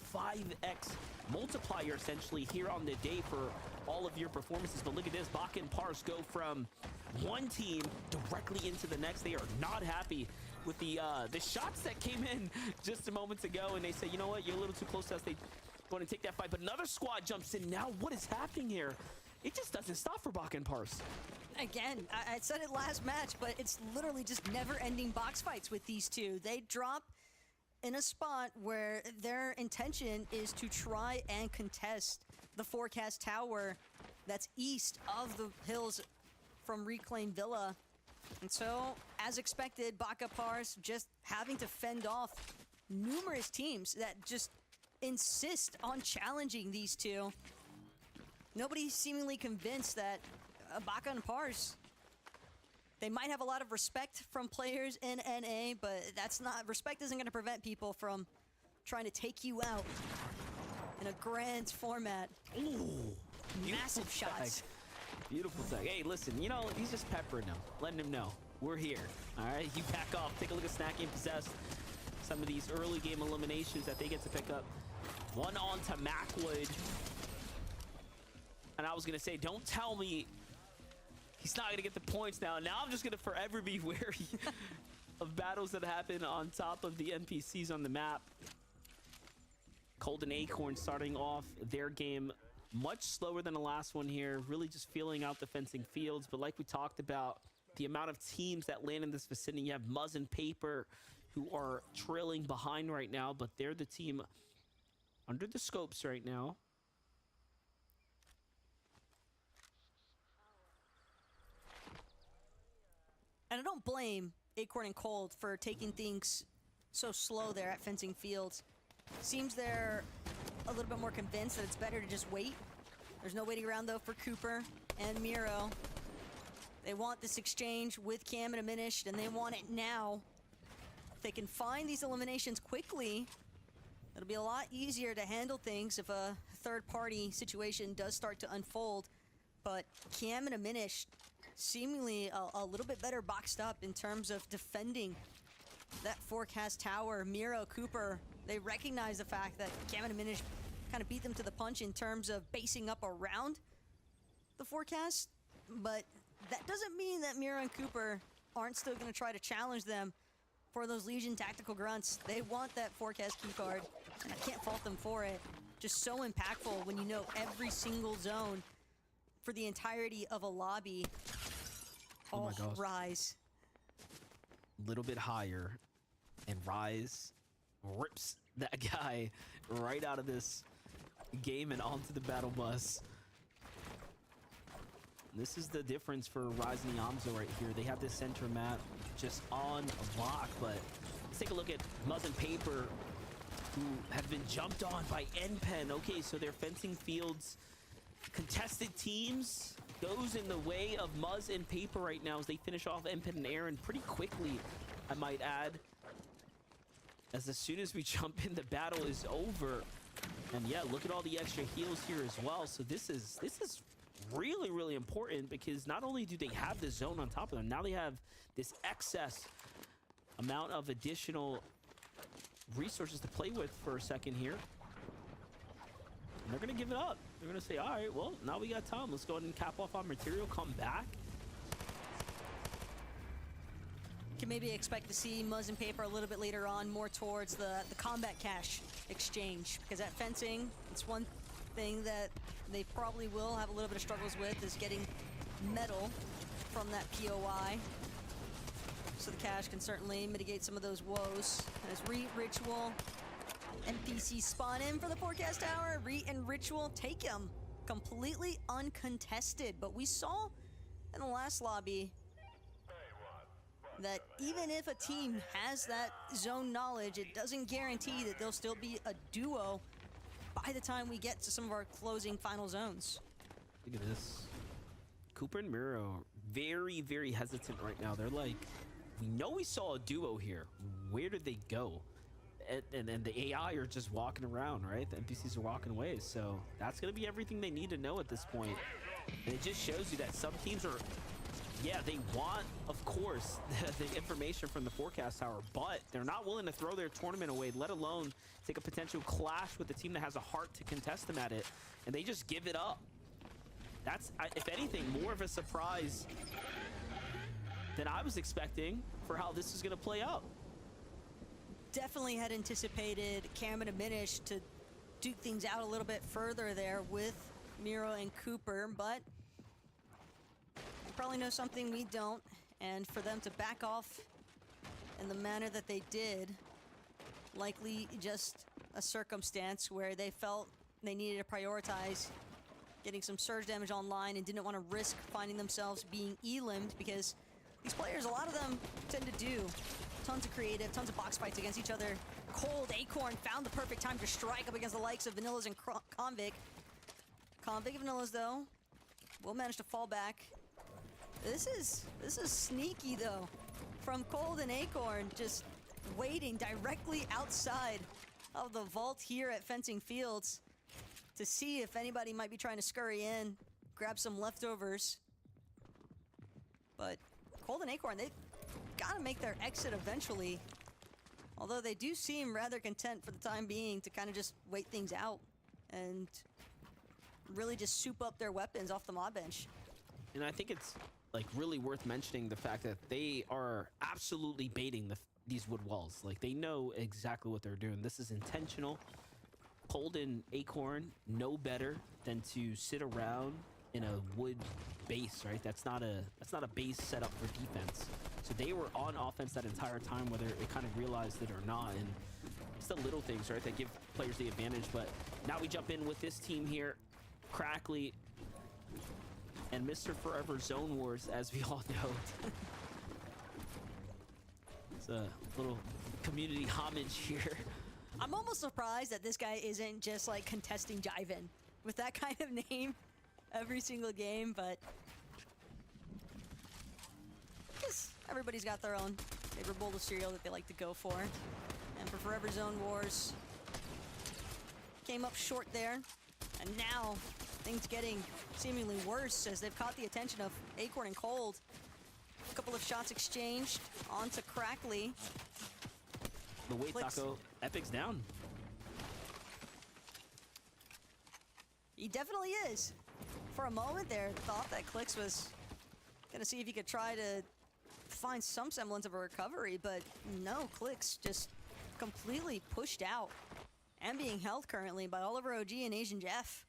multiplier essentially here on the day for all of your performances. But look at this, Baka and Pars go from one team directly into the next. They are not happy with the shots that came in just a moment ago, and they say, you know what, you're a little too close to us. They want to take that fight, but another squad jumps in. Now what is happening here? It just doesn't stop for Baka and Pars. Again, I said it last match, but it's literally just never-ending box fights with these two. They drop in a spot where their intention is to try and contest the forecast tower that's east of the hills from Reclaim Villa. And so, as expected, Baka Pars just having to fend off numerous teams that just insist on challenging these two. Nobody's seemingly convinced that Baka and Pars, they might have a lot of respect from players in NA, but respect isn't going to prevent people from trying to take you out in a grand format. Ooh, massive shots. Beautiful tag. Hey, listen, you know, he's just peppering him, letting him know we're here. All right, you back off. Take a look at Snacky and Possessed. Some of these early game eliminations that they get to pick up. One on to Macwood. And I was going to say, don't tell me he's not going to get the points now. Now I'm just going to forever be wary of battles that happen on top of the NPCs on the map. Cold and Acorn starting off their game much slower than the last one here. Really just feeling out the fencing fields. But like we talked about, the amount of teams that land in this vicinity. You have Muzz and Paper who are trailing behind right now, but they're the team under the scopes right now. And I don't blame Acorn and Cold for taking things so slow there at fencing fields. Seems they're a little bit more convinced that it's better to just wait. There's no waiting around though for Cooper and Miro. They want this exchange with Cam and Diminished, and they want it now. If they can find these eliminations quickly, it'll be a lot easier to handle things if a third-party situation does start to unfold. But Cam and Diminished seemingly a little bit better boxed up in terms of defending that forecast tower. Miro, Cooper, they recognize the fact that Cam and Diminished kind of beat them to the punch in terms of basing up around the forecast, but that doesn't mean that Miro and Cooper aren't still going to try to challenge them for those Legion tactical grunts. They want that forecast key card, and I can't fault them for it. Just so impactful when you know every single zone for the entirety of a lobby. Oh my gosh. Rise. A little bit higher, and Rise rips that guy right out of this game and onto the battle bus. This is the difference for Rise and Yamzo right here. They have this center map just on lock, but let's take a look at Muzz and Paper, who have been jumped on by NPen. Okay, so their fencing fields contested teams goes in the way of Muzz and Paper right now as they finish off NPen and Aaron pretty quickly, I might add. As soon as we jump in, the battle is over. And yeah, look at all the extra heals here as well. So this is really, really important, because not only do they have the zone on top of them, now they have this excess amount of additional resources to play with for a second here. And they're going to give it up. They're going to say, all right, well, now we got time. Let's go ahead and cap off our material, come back. Can maybe expect to see Muzz and Paper a little bit later on, more towards the combat cash exchange, because at fencing, it's one thing that they probably will have a little bit of struggles with, is getting metal from that POI. So the cash can certainly mitigate some of those woes. As Ritual NPC spawn in for the forecast tower, and Ritual take him completely uncontested. But we saw in the last lobby that even if a team has that zone knowledge, it doesn't guarantee that they'll still be a duo by the time we get to some of our closing final zones. Look at this. Cooper and Miro, very, very hesitant right now. They're like, we know we saw a duo here. Where did they go? And the AI are just walking around, right? The NPCs are walking away. So that's going to be everything they need to know at this point. And it just shows you that some teams are, yeah, they want, of course, the information from the forecast tower, but they're not willing to throw their tournament away, let alone take a potential clash with a team that has a heart to contest them at it. And they just give it up. That's, if anything, more of a surprise than I was expecting for how this is going to play out. Definitely had anticipated Cam and Diminished to duke things out a little bit further there with Miro and Cooper, but they probably know something we don't, and for them to back off in the manner that they did, likely just a circumstance where they felt they needed to prioritize getting some surge damage online and didn't want to risk finding themselves being elimed, because these players, a lot of them tend to do tons of creative, tons of box fights against each other. Cold Acorn found the perfect time to strike up against the likes of Vanillas and Convic. Convic and Vanillas, though, will manage to fall back. This is sneaky, though, from Cold and Acorn, just waiting directly outside of the vault here at Fencing Fields to see if anybody might be trying to scurry in, grab some leftovers. But Cold and Acorn, they've got to make their exit eventually. Although they do seem rather content for the time being to kind of just wait things out and really just soup up their weapons off the mod bench. And I think it's like really worth mentioning the fact that they are absolutely baiting these wood walls. Like they know exactly what they're doing. This is intentional. Cold and Acorn know better than to sit around in a wood base, right? That's not a base set up for defense. So they were on offense that entire time, whether it kind of realized it or not. And it's the little things, right, that give players the advantage. But now we jump in with this team here, Crackly and Mr. Forever Zone Wars, as we all know. It's a little community homage here. I'm almost surprised that this guy isn't just like contesting Jiven with that kind of name every single game, but I guess everybody's got their own favorite bowl of cereal that they like to go for. And for Forever Zone Wars, came up short there, and now things getting seemingly worse as they've caught the attention of Acorn and Cold. A couple of shots exchanged onto Crackly. The wait, Taco, Epic's down. He definitely is. For a moment there, thought that Clix was gonna see if he could try to find some semblance of a recovery, but no, Clix just completely pushed out and being held currently by Oliver OG and Asian Jeff.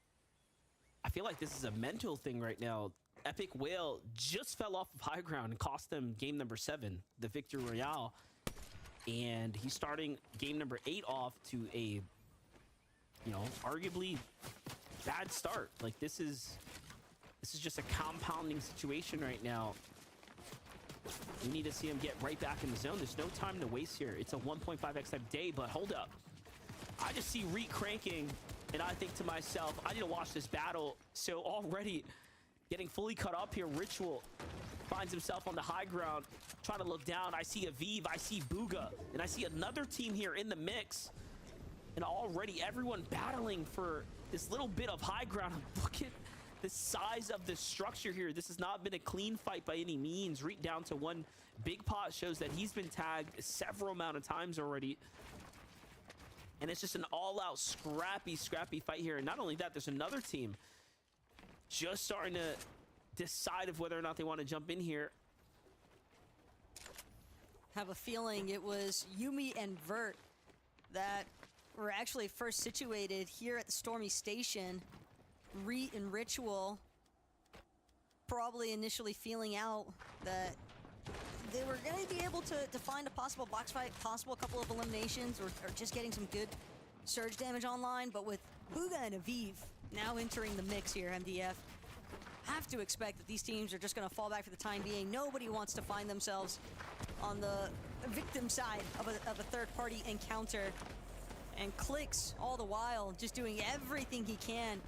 I feel like this is a mental thing right now. Epic Whale just fell off of high ground and cost them game number 7, the victory royale. And he's starting game number 8 off to a, you know, arguably bad start. Like this is just a compounding situation right now. We need to see him get right back in the zone. There's no time to waste here. It's a 1.5x type day, but hold up. I just see Reek cranking, and I think to myself, I need to watch this battle. So already getting fully cut up here, Ritual finds himself on the high ground, trying to look down. I see Aviv, I see Booga, and I see another team here in the mix. And already everyone battling for this little bit of high ground. Look at the size of the structure here. This has not been a clean fight by any means. Reek down to one. Big Pot shows that he's been tagged several amount of times already. And it's just an all-out scrappy fight here. And not only that, there's another team just starting to decide of whether or not they want to jump in here. Have a feeling it was Yumi and Vert that were actually first situated here at the Stormy Station. Reet and Ritual probably initially feeling out that they were going to be able to find a possible box fight, possible couple of eliminations, or just getting some good surge damage online. But with Booga and Aviv now entering the mix here, MDF have to expect that these teams are just going to fall back for the time being. Nobody wants to find themselves on the victim side of a third-party encounter. And Clix, all the while, just doing everything he can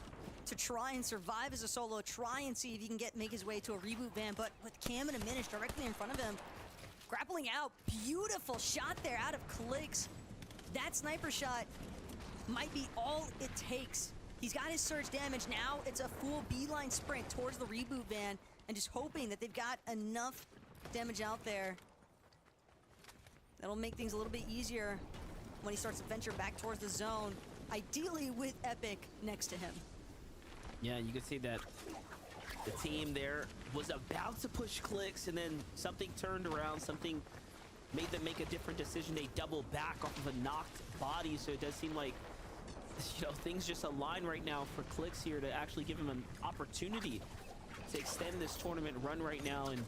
to try and survive as a solo, try and see if he can make his way to a reboot van. But with Cam and Diminish directly in front of him, grappling out, beautiful shot there out of Clix. That sniper shot might be all it takes. He's got his surge damage. Now it's a full beeline sprint towards the reboot van and just hoping that they've got enough damage out there that'll make things a little bit easier when he starts to venture back towards the zone, ideally with Epic next to him. Yeah, you can see that the team there was about to push Clix, and then something turned around, something made them make a different decision. They double back off of a knocked body, so it does seem like, you know, things just align right now for Clix here to actually give him an opportunity to extend this tournament run right now. And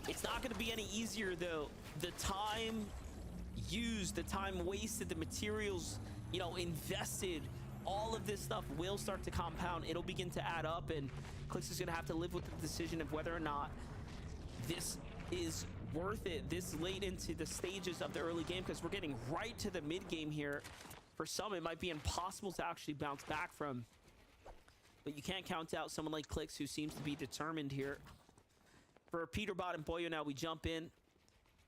it's not going to be any easier, though. The time used, the time wasted, the materials, you know, invested, all of this stuff will start to compound. It'll begin to add up, and Clix is going to have to live with the decision of whether or not this is worth it this late into the stages of the early game, because we're getting right to the mid game here. For some, it might be impossible to actually bounce back from, but you can't count out someone like Clix, who seems to be determined here. For Peterbot and Boyo, now we jump in.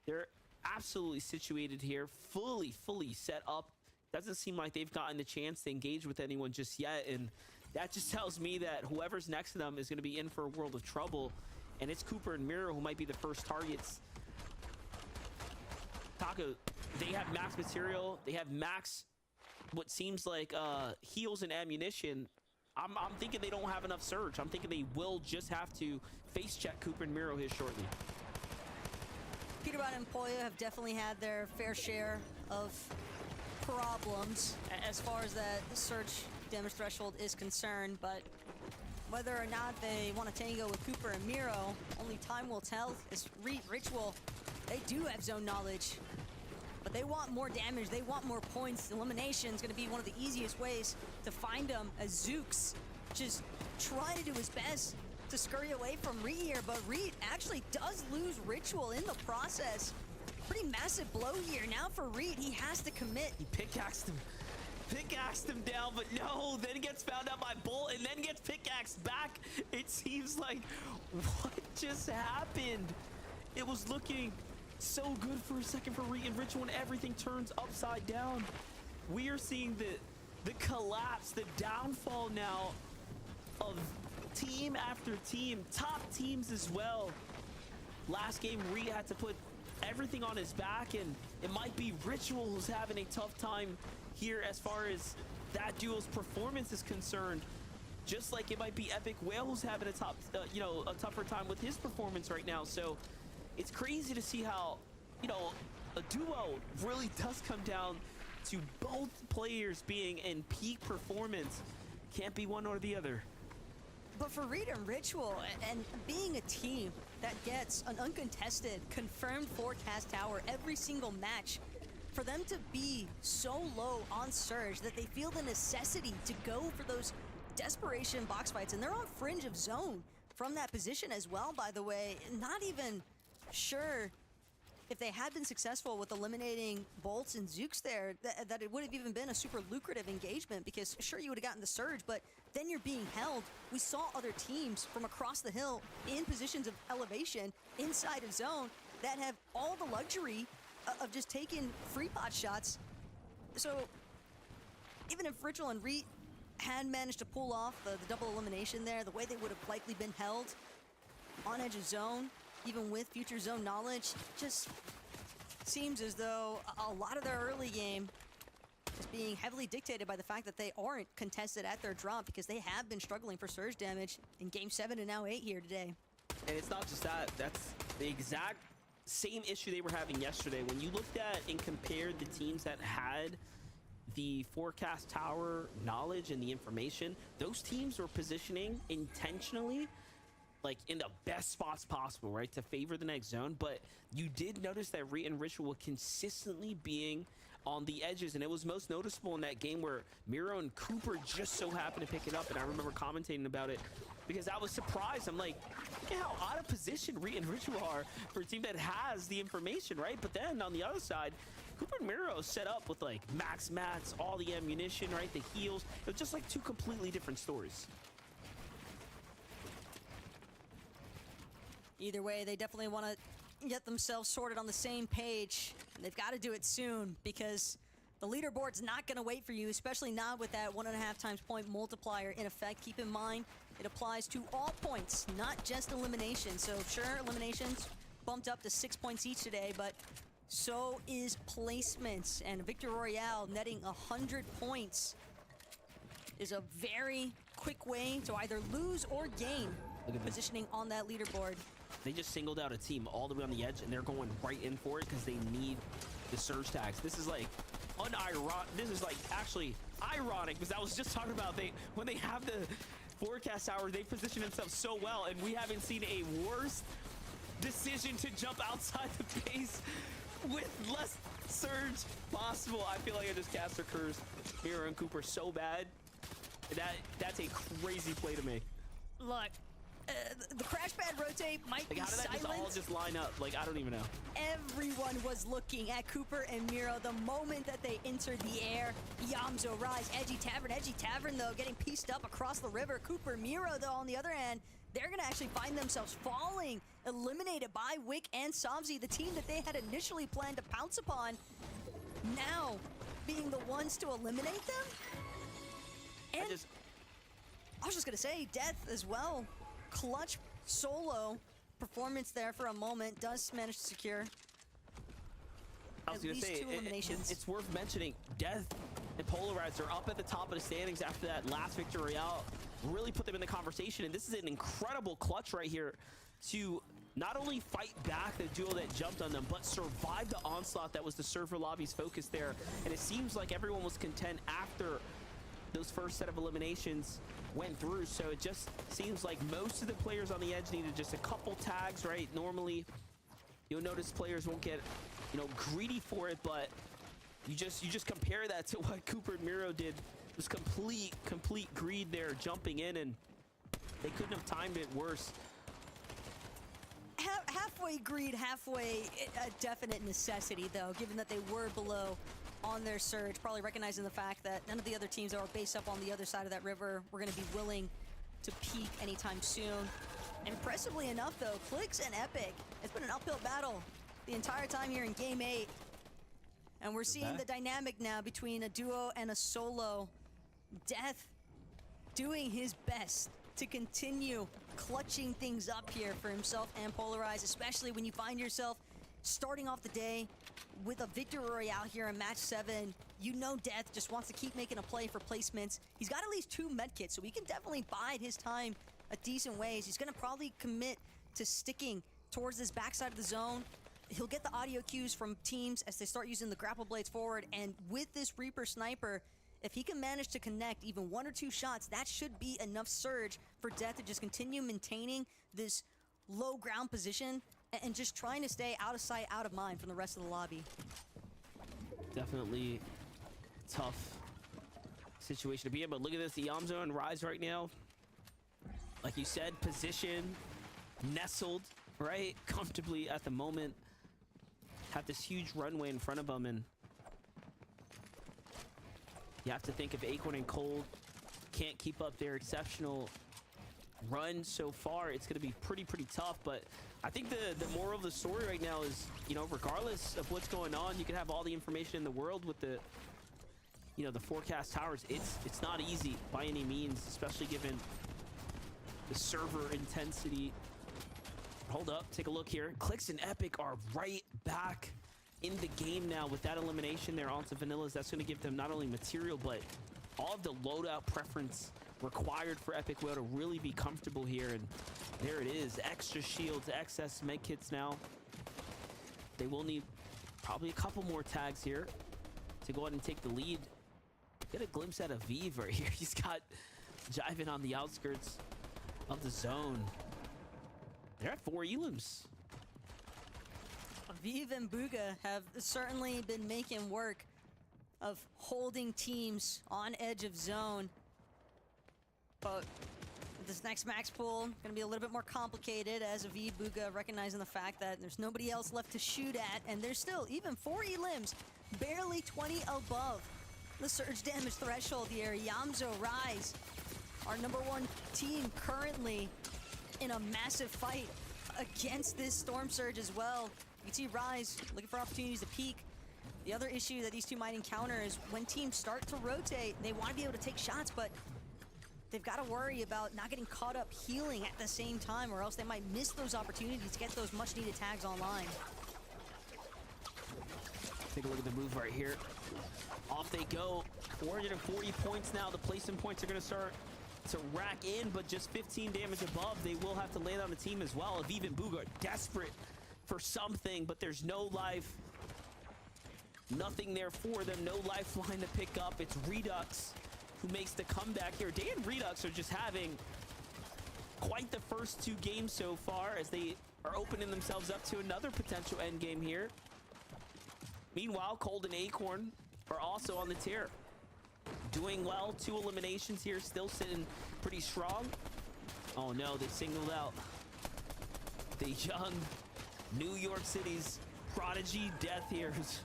They're absolutely situated here, fully set up, doesn't seem like they've gotten the chance to engage with anyone just yet, and that just tells me that whoever's next to them is going to be in for a world of trouble, and it's Cooper and Miro who might be the first targets. Taco, they have max material, they have max what seems like heals and ammunition. I'm thinking they don't have enough surge. I'm thinking they will just have to face check Cooper and Miro here shortly. Peterbot and Pollo have definitely had their fair share of problems as far as that surge damage threshold is concerned, but whether or not they want to tango with Cooper and Miro, only time will tell. As Ritual, they do have zone knowledge, but they want more damage, they want more points. Elimination is going to be one of the easiest ways to find them, as Vbucks just trying to do his best to scurry away from Reed here, but Reed actually does lose Ritual in the process. Pretty massive blow here. Now for Reed, he has to commit. He pickaxed him down, but no, then gets found out by Bolt and then gets pickaxed back. It seems like, what just happened? It was looking so good for a second for Reed and Ritual, and everything turns upside down. We are seeing the collapse, the downfall now of team after team, top teams as well. Last game, Reed had to put everything on his back, and it might be Ritual who's having a tough time here as far as that duo's performance is concerned. Just like it might be Epic Whale who's having a tougher time with his performance right now. So it's crazy to see how, a duo really does come down to both players being in peak performance. Can't be one or the other. But for Reed and Ritual, and being a team that gets an uncontested, confirmed forecast tower every single match, for them to be so low on Surge that they feel the necessity to go for those desperation box fights, and they're on fringe of zone from that position as well, by the way. Not even sure if they had been successful with eliminating Bolts and Vbucks there, that it would have even been a super lucrative engagement, because sure, you would have gotten the Surge, but then you're being held. We saw other teams from across the hill in positions of elevation inside of zone that have all the luxury of just taking free pot shots. So even if Ritual and Reed had managed to pull off the double elimination there, the way they would have likely been held on edge of zone, even with future zone knowledge, just seems as though a lot of their early game is being heavily dictated by the fact that they aren't contested at their drop, because they have been struggling for surge damage in game 7 and now 8 here today. And it's not just that, that's the exact same issue they were having yesterday. When you looked at and compared the teams that had the forecast tower knowledge and the information, those teams were positioning intentionally like in the best spots possible, right, to favor the next zone. But you did notice that Reed and Ritual were consistently being on the edges, and it was most noticeable in that game where Miro and Cooper just so happened to pick it up. And I remember commentating about it because I was surprised. I'm like, look at how out of position Reed and Ritual are for a team that has the information, right? But then on the other side, Cooper and Miro set up with like max mats, all the ammunition, right, the heals. It was just like two completely different stories. Either way, they definitely want to get themselves sorted on the same page. And they've got to do it soon, because the leaderboard's not going to wait for you, especially not with that 1.5 times point multiplier in effect. Keep in mind, it applies to all points, not just eliminations. So sure, eliminations bumped up to 6 points each today, but so is placements. And Victor Royale netting 100 points is a very quick way to either lose or gain positioning on that leaderboard. They just singled out a team all the way on the edge, and they're going right in for it because they need the surge tags. This is like unironic. This is like actually ironic, because I was just talking about when they have the forecast hour, they position themselves so well, and we haven't seen a worse decision to jump outside the base with less surge possible. I feel like I just cast their curse here on Cooper so bad. That's a crazy play to make. Look, the crash pad rotate might be how did that silent. just line up? Like, I don't even know. Everyone was looking at Cooper and Miro the moment that they entered the air. Yamzo Rise, Edgy Tavern though, getting pieced up across the river. Cooper and Miro though, on the other hand, they're gonna actually find themselves falling, eliminated by Wick and Somzi, the team that they had initially planned to pounce upon. Now, being the ones to eliminate them. And I was just gonna say, Death as well. Clutch solo performance there for a moment. Does manage to secure I was at gonna least say, two eliminations. it's worth mentioning, Death and Polarized are up at the top of the standings after that last victory royale. Really put them in the conversation, and this is an incredible clutch right here to not only fight back the duo that jumped on them, but survive the onslaught that was the server lobby's focus there. And it seems like everyone was content after those first set of eliminations went through. So it just seems like most of the players on the edge needed just a couple tags, right? Normally, you'll notice players won't get, you know, greedy for it, but you just compare that to what Cooper and Miro did. It was complete greed there, jumping in, and they couldn't have timed it worse. Halfway greed, halfway a definite necessity, though, given that they were below on their surge, probably recognizing the fact that none of the other teams that were based up on the other side of that river were going to be willing to peak anytime soon. Impressively enough, though, Clix and Epic, it's been an uphill battle the entire time here in Game 8. And we're seeing the dynamic now between a duo and a solo. Death doing his best to continue clutching things up here for himself and Polarized, especially when you find yourself starting off the day with a victory royale here in match 7. You know Death just wants to keep making a play for placements. He's got at least 2 medkits, so he can definitely bide his time a decent ways. He's gonna probably commit to sticking towards this backside of the zone. He'll get the audio cues from teams as they start using the grapple blades forward, and with this Reaper Sniper, if he can manage to connect even 1 or 2 shots, that should be enough surge for Death to just continue maintaining this low ground position and just trying to stay out of sight, out of mind from the rest of the lobby. Definitely tough situation to be in, but look at this, the Yamzo and Rise right now. Like you said, position, nestled, right? Comfortably at the moment. Have this huge runway in front of them, and you have to think if Acorn and Cold can't keep up their exceptional run so far, it's going to be pretty tough. But I think the moral of the story right now is, you know, regardless of what's going on, you can have all the information in the world with the, you know, the forecast towers. It's not easy by any means, especially given the server intensity. Hold up, take a look here. Clix and Epic are right back in the game now with that elimination there onto Vanillas. That's going to give them not only material, but all of the loadout preference required for Epic Will to really be comfortable here. And there it is, extra shields, excess medkits now. They will need probably a couple more tags here to go ahead and take the lead. Get a glimpse at a Vive right here. He's got jiving on the outskirts of the zone. They're at 4 elims. Vive and Buga have certainly been making work of holding teams on edge of zone. But this next max pool gonna be a little bit more complicated as Vive Buga recognizing the fact that there's nobody else left to shoot at, and there's still even 4 elims, barely 20 above the surge damage threshold here. Yamzo Rise, our #1 team currently in a massive fight against this storm surge as well. You can see Rise looking for opportunities to peek. The other issue that these two might encounter is when teams start to rotate, they want to be able to take shots, but they've got to worry about not getting caught up healing at the same time, or else they might miss those opportunities to get those much needed tags online. Take a look at the move right here. Off they go. 440 points now. The placement points are going to start to rack in, but just 15 damage above. They will have to land on the team as well. Aviv and Buga are desperate for something, but there's no life. Nothing there for them. No lifeline to pick up. It's Redux who makes the comeback here. Day and Redux are just having quite the first 2 games so far as they are opening themselves up to another potential end game here. Meanwhile, Cold and Acorn are also on the tear. Doing well, 2 eliminations here, still sitting pretty strong. Oh no, they singled out the young New York City's prodigy. Death here, who's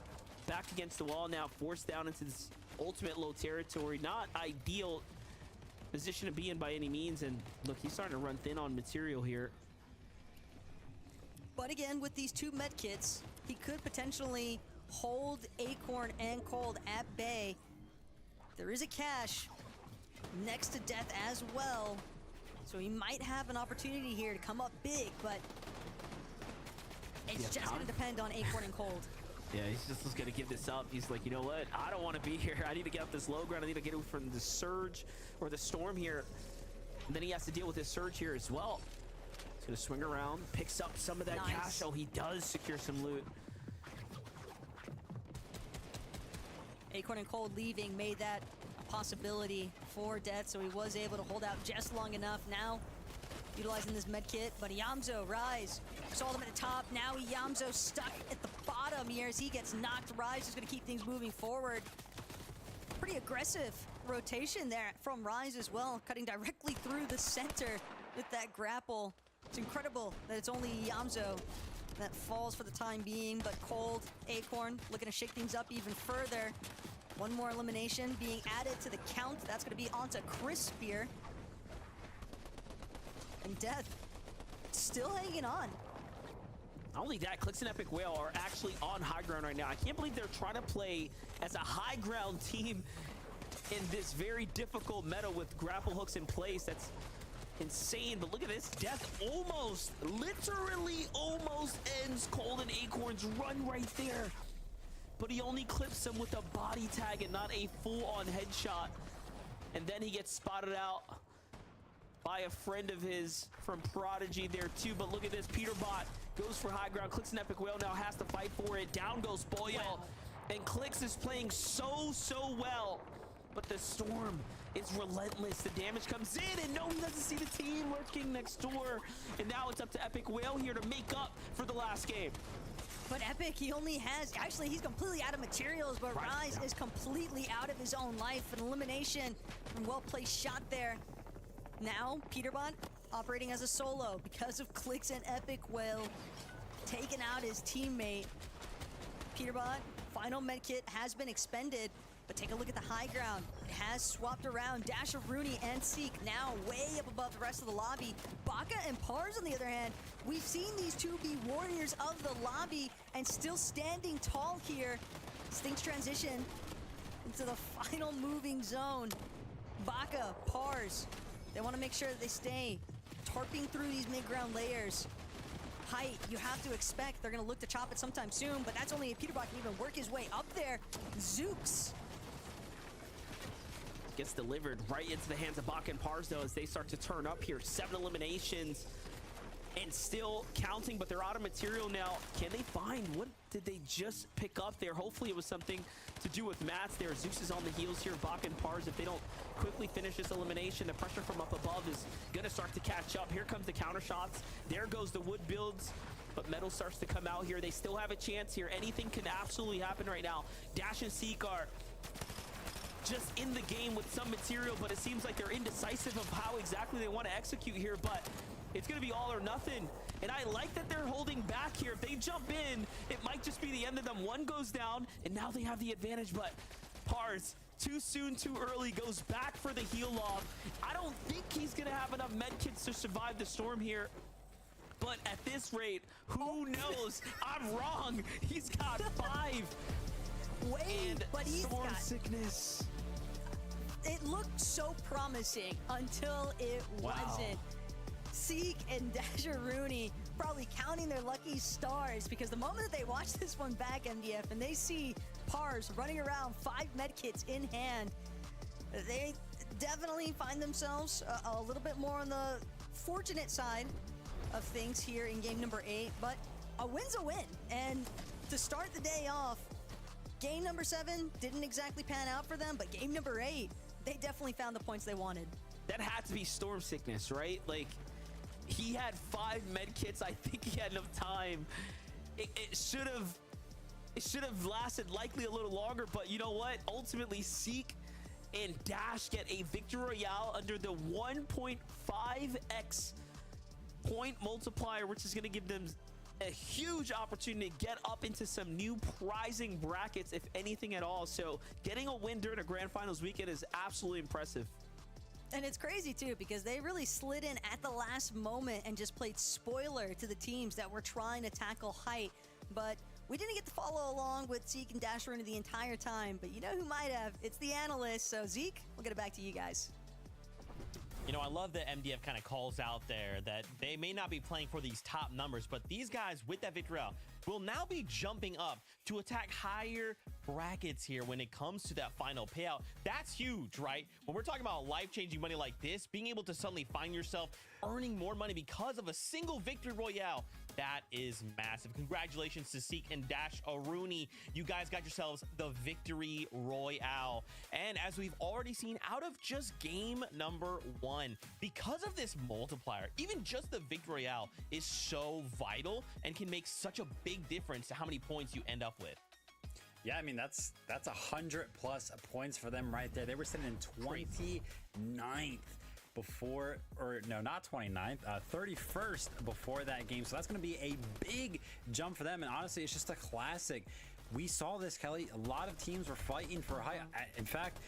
back against the wall now, forced down into this ultimate low territory. Not ideal position to be in by any means, and look, he's starting to run thin on material here. But again, with these 2 medkits, he could potentially hold Acorn and Cold at bay. There is a cache next to Death as well, so he might have an opportunity here to come up big, but it's just going to depend on Acorn and Cold. Yeah, he's just going to give this up. He's like, you know what? I don't want to be here. I need to get up this low ground. I need to get away from the surge or the storm here. And then he has to deal with this surge here as well. He's going to swing around, picks up some of that cash. Oh, he does secure some loot. Acorn and Cold leaving made that a possibility for Death, so he was able to hold out just long enough. Now utilizing this med kit, but Yamzo, Rise, saw them at the top. Now Yamzo stuck at the bottom here as he gets knocked. Rise is going to keep things moving forward. Pretty aggressive rotation there from Rise as well, cutting directly through the center with that grapple. It's incredible that it's only Yamzo that falls for the time being, but Cold, Acorn looking to shake things up even further. One more elimination being added to the count. That's going to be onto Chris here. And Death still hanging on. Not only that, Clix and Epic Whale are actually on high ground right now. I can't believe they're trying to play as a high ground team in this very difficult meta with grapple hooks in place. That's insane, but look at this. Death almost, literally almost ends Cold and Acorn's run right there. But he only clips him with a body tag and not a full-on headshot. And then he gets spotted out by a friend of his from Prodigy there too. But look at this, Peterbot goes for high ground. Clix and Epic Whale now has to fight for it. Down goes Boyle. Wow. And Clix is playing so well. But the storm is relentless. The damage comes in, and no, he doesn't see the team lurking next door. And now it's up to Epic Whale here to make up for the last game. But Epic, he only has, actually he's completely out of materials, but Rise is completely out of his own life. An elimination and well-placed shot there. Now, Peterbot operating as a solo because of Clix and Epic Whale taking out his teammate. Peterbot, final medkit has been expended, but take a look at the high ground. It has swapped around. Dasher, Rooney, and Seek now way up above the rest of the lobby. Baka and Pars, on the other hand, we've seen these two be warriors of the lobby and still standing tall here. Stinks transition into the final moving zone. Baka, Pars, they want to make sure that they stay tarping through these mid-ground layers. Height, you have to expect they're going to look to chop it sometime soon, but that's only if Peterbot can even work his way up there. Zooks gets delivered right into the hands of Baka and Pars though as they start to turn up here. 7 eliminations and still counting, but they're out of material now. Can they find, what did they just pick up there? Hopefully it was something to do with mats there. Zeus is on the heels here. Baka and Pars, if they don't quickly finish this elimination, the pressure from up above is gonna start to catch up. Here comes the counter shots. There goes the wood builds, but metal starts to come out here. They still have a chance here. Anything can absolutely happen right now. Dash and Seek are just in the game with some material, but it seems like they're indecisive of how exactly they want to execute here, but it's going to be all or nothing. And I like that they're holding back here. If they jump in, it might just be the end of them. One goes down, and now they have the advantage, but Pars, too soon, too early, goes back for the heal off. I don't think he's going to have enough medkits to survive the storm here. But at this rate, who knows? I'm wrong. He's got 5. Wait, and but he's storm got sickness. It looked so promising until it wasn't. Seek and Dasher Rooney probably counting their lucky stars, because the moment that they watch this one back, MDF, and they see Pars running around 5 medkits in hand, they definitely find themselves a little bit more on the fortunate side of things here in game number 8, but a win's a win. And to start the day off, game number 7 didn't exactly pan out for them, but game number 8, they definitely found the points they wanted. That had to be storm sickness, right? Like, he had 5 med kits. I think he had enough time. It should have lasted likely a little longer, but you know what? Ultimately, Seek and Dash get a victory royale under the 1.5x point multiplier, which is going to give them a huge opportunity to get up into some new prizing brackets, if anything at all. So getting a win during a grand finals weekend is absolutely impressive. And it's crazy too, because they really slid in at the last moment and just played spoiler to the teams that were trying to tackle height. But We didn't get to follow along with Zeke and Dasher the entire time, but you know who might have? It's the analyst. So Zeke, we'll get it back to you guys. You know, I love that MDF kind of calls out there that they may not be playing for these top numbers, but these guys with that victory route will now be jumping up to attack higher brackets here when it comes to that final payout. That's huge, right? When we're talking about life-changing money like this, being able to suddenly find yourself earning more money because of a single victory royale, that is massive. Congratulations to Seek and Dash Aruni. You guys got yourselves the victory royale. And as we've already seen out of just game number 1, because of this multiplier, even just the victory royale is so vital and can make such a big difference to how many points you end up with. Yeah, I mean, that's 100 plus points for them right there. They were sitting in 29th before, or no, not 29th, 31st before that game. So that's going to be a big jump for them. And honestly, it's just a classic. We saw this, Kelly. A lot of teams were fighting for high. In fact,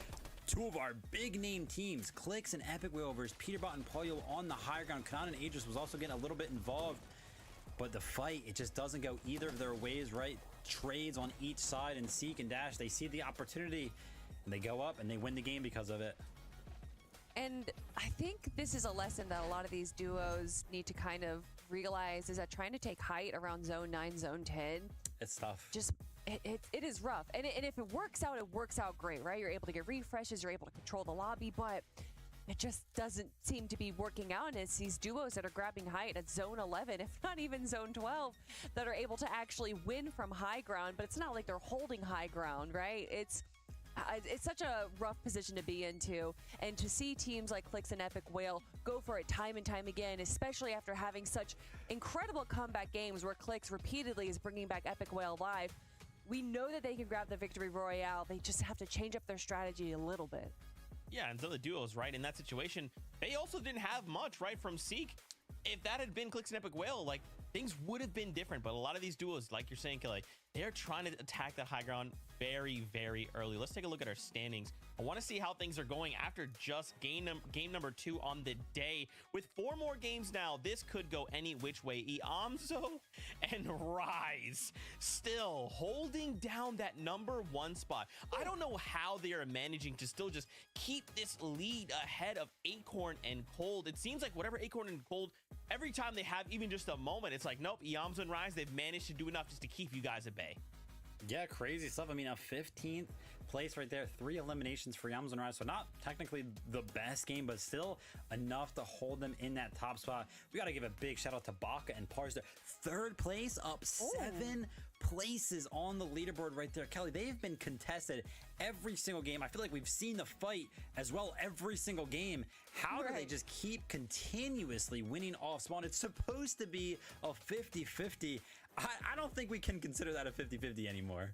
two of our big name teams, Clicks and Epic Wheelovers, Peterbot and Pollo on the higher ground. Kanan and Aegis was also getting a little bit involved. But the fight, it just doesn't go either of their ways, right? Trades on each side, and Seek and Dash, they see the opportunity and they go up and they win the game because of it. And I think this is a lesson that a lot of these duos need to kind of realize, is that trying to take height around zone 9, zone 10, it's tough. Just it is rough. And if it works out great, right? You're able to get refreshes, you're able to control the lobby, but it just doesn't seem to be working out. And it's these duos that are grabbing height at zone 11, if not even zone 12, that are able to actually win from high ground. But it's not like they're holding high ground, right? It's such a rough position to be into, and to see teams like Clicks and Epic Whale go for it time and time again, especially after having such incredible comeback games where Clicks repeatedly is bringing back Epic Whale live. We know that they can grab the victory royale. They just have to change up their strategy a little bit. Yeah, and so the duos, right, in that situation, they also didn't have much, right, from Seek. If that had been Clicks and Epic Whale, like, things would have been different. But a lot of these duos, like you're saying, Kelly, they're trying to attack that high ground very, very early. Let's take a look at our standings. I want to see how things are going after just game number 2 on the day. With 4 more games now, this could go any which way. Iamzo and Rise still holding down that number 1 spot. I don't know how they are managing to still just keep this lead ahead of Acorn and Cold. It seems like whatever Acorn and Cold, every time they have even just a moment, it's like, nope, Iamzo and Rise, they've managed to do enough just to keep you guys at bay. Yeah, crazy stuff. I mean, a 15th place right there, 3 eliminations for Yams and Rise. So not technically the best game, but still enough to hold them in that top spot. We got to give a big shout out to Baka and Parse. 3rd place, up 7 places on the leaderboard right there. Kelly, they've been contested every single game. I feel like we've seen the fight as well every single game. How do they just keep continuously winning off spawn? It's supposed to be a 50-50. I don't think we can consider that a 50-50 anymore.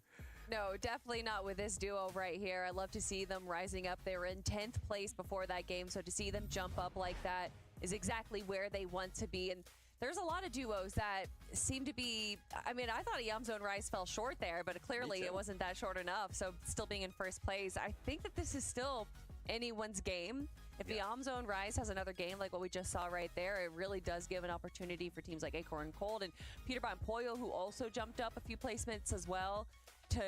No, definitely not with this duo right here. I love to see them rising up. They were in 10th place before that game, so to see them jump up like that is exactly where they want to be. And there's a lot of duos that seem to be, I mean, I thought Iamzo and Rise fell short there, but clearly it wasn't that short enough. So still being in 1st place, I think that this is still anyone's game. If Iamzo and Rise has another game like what we just saw right there, it really does give an opportunity for teams like Acorn and Cold and Peterbot and Pollo, who also jumped up a few placements as well, to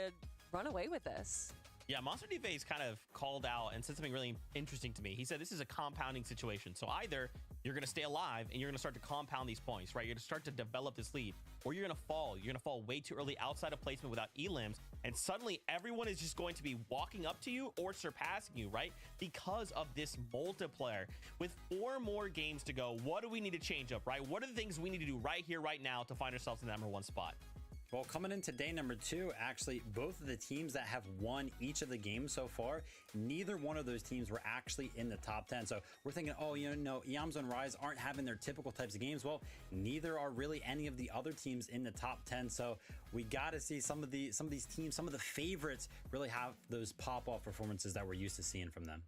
run away with this. Yeah, Monster DFace kind of called out and said something really interesting to me. He said this is a compounding situation. So either you're going to stay alive and you're going to start to compound these points, right? You're going to start to develop this lead, or you're going to fall. You're going to fall way too early outside of placement without elims, and suddenly everyone is just going to be walking up to you or surpassing you, right? Because of this multiplier. With 4 more games to go, what do we need to change up, right? What are the things we need to do right here, right now to find ourselves in that number 1 spot? Well, coming into day number 2, actually, both of the teams that have won each of the games so far, neither one of those teams were actually in the top 10. So we're thinking, oh, you know, Iamzo and Rise aren't having their typical types of games. Well, neither are really any of the other teams in the top 10. So we got to see some of these teams, some of the favorites really have those pop-off performances that we're used to seeing from them.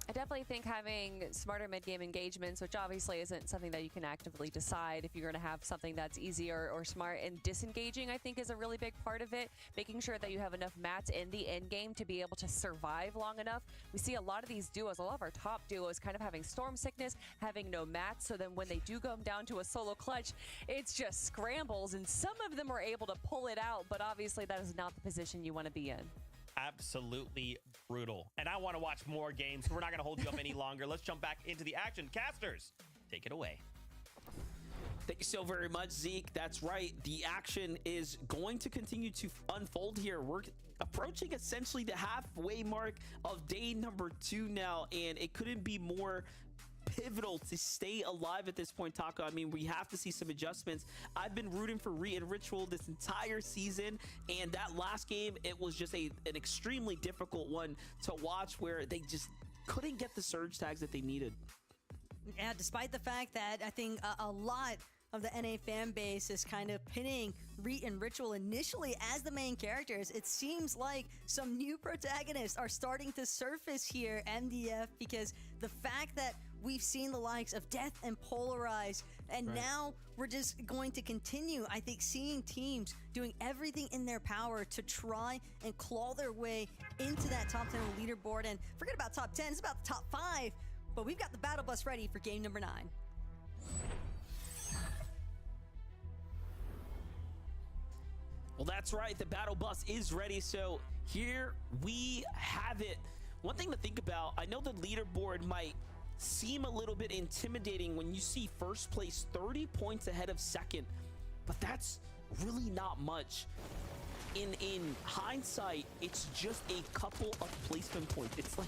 I definitely think having smarter mid-game engagements, which obviously isn't something that you can actively decide if you're going to have something that's easier or smart, and disengaging, I think, is a really big part of it. Making sure that you have enough mats in the end game to be able to survive long enough. We see a lot of these duos, a lot of our top duos, kind of having storm sickness, having no mats, so then when they do come down to a solo clutch, it's just scrambles, and some of them are able to pull it out, but obviously that is not the position you want to be in. Absolutely brutal. And I want to watch more games. We're not going to hold you up any longer. Let's jump back into the action. Casters, take it away. Thank you so very much, Zeke. That's right. The action is going to continue to unfold here. We're approaching essentially the halfway mark of day number 2 now, and it couldn't be more pivotal to stay alive at this point, Taco. I mean, we have to see some adjustments. I've been rooting for Re and Ritual this entire season, and that last game, it was just an extremely difficult one to watch, where they just couldn't get the surge tags that they needed. Yeah, despite the fact that I think a lot of the NA fan base is kind of pinning Re and Ritual initially as the main characters, it seems like some new protagonists are starting to surface here, MDF, because the fact that we've seen the likes of Death and Polarize, and now we're just going to continue, I think, seeing teams doing everything in their power to try and claw their way into that top 10 leaderboard. And forget about top 10, it's about the top 5, but we've got the battle bus ready for game number 9. Well, that's right. The battle bus is ready. So here we have it. One thing to think about, I know the leaderboard might seem a little bit intimidating when you see first place 30 points ahead of second, but that's really not much. In hindsight, it's just a couple of placement points. It's like,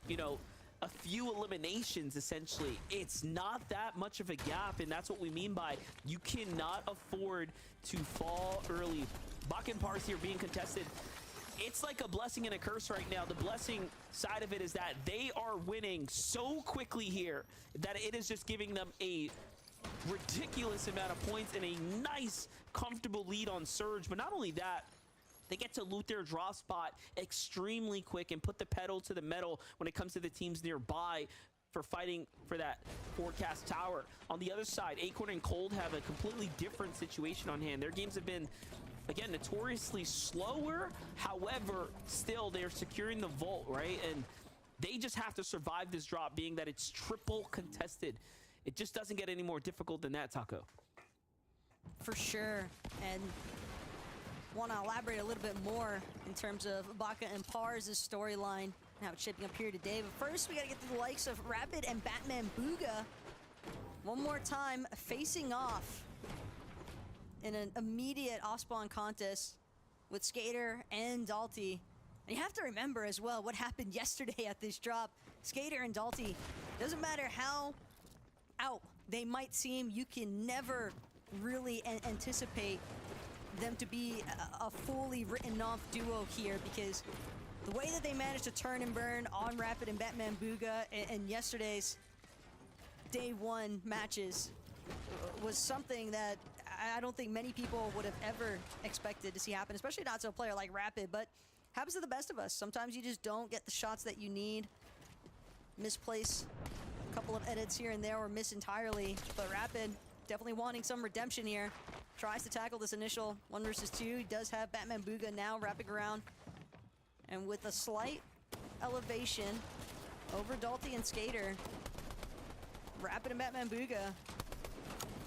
you know, a few eliminations, essentially. It's not that much of a gap, and that's what we mean by you cannot afford to fall early. Buck and Passe here being contested. It's like a blessing and a curse right now. The blessing side of it is that they are winning so quickly here that it is just giving them a ridiculous amount of points and a nice, comfortable lead on Surge. But not only that, they get to loot their draw spot extremely quick and put the pedal to the metal when it comes to the teams nearby for fighting for that forecast tower. On the other side, Acorn and Cold have a completely different situation on hand. Their games have been, again, notoriously slower. However, still, they're securing the vault, right? And they just have to survive this drop, being that it's triple contested. It just doesn't get any more difficult than that, Taco. For sure. And want to elaborate a little bit more in terms of Baka and Pars' storyline, how it's shaping up here today. But first, we got to get to the likes of Rapid and Batman Booga one more time, facing off in an immediate off-spawn contest with Skater and Dalty. And you have to remember as well what happened yesterday at this drop. Skater and Dalty, doesn't matter how out they might seem, you can never really anticipate them to be a fully written off duo here, because the way that they managed to turn and burn on Rapid and Batman Booga in yesterday's day 1 matches was something that I don't think many people would have ever expected to see happen, especially not to a player like Rapid, but happens to the best of us. Sometimes you just don't get the shots that you need. Misplace a couple of edits here and there, or miss entirely, but Rapid definitely wanting some redemption here. Tries to tackle this initial 1 versus 2. He does have Batman Booga now wrapping around, and with a slight elevation over Dalty and Skater, Rapid and Batman Booga,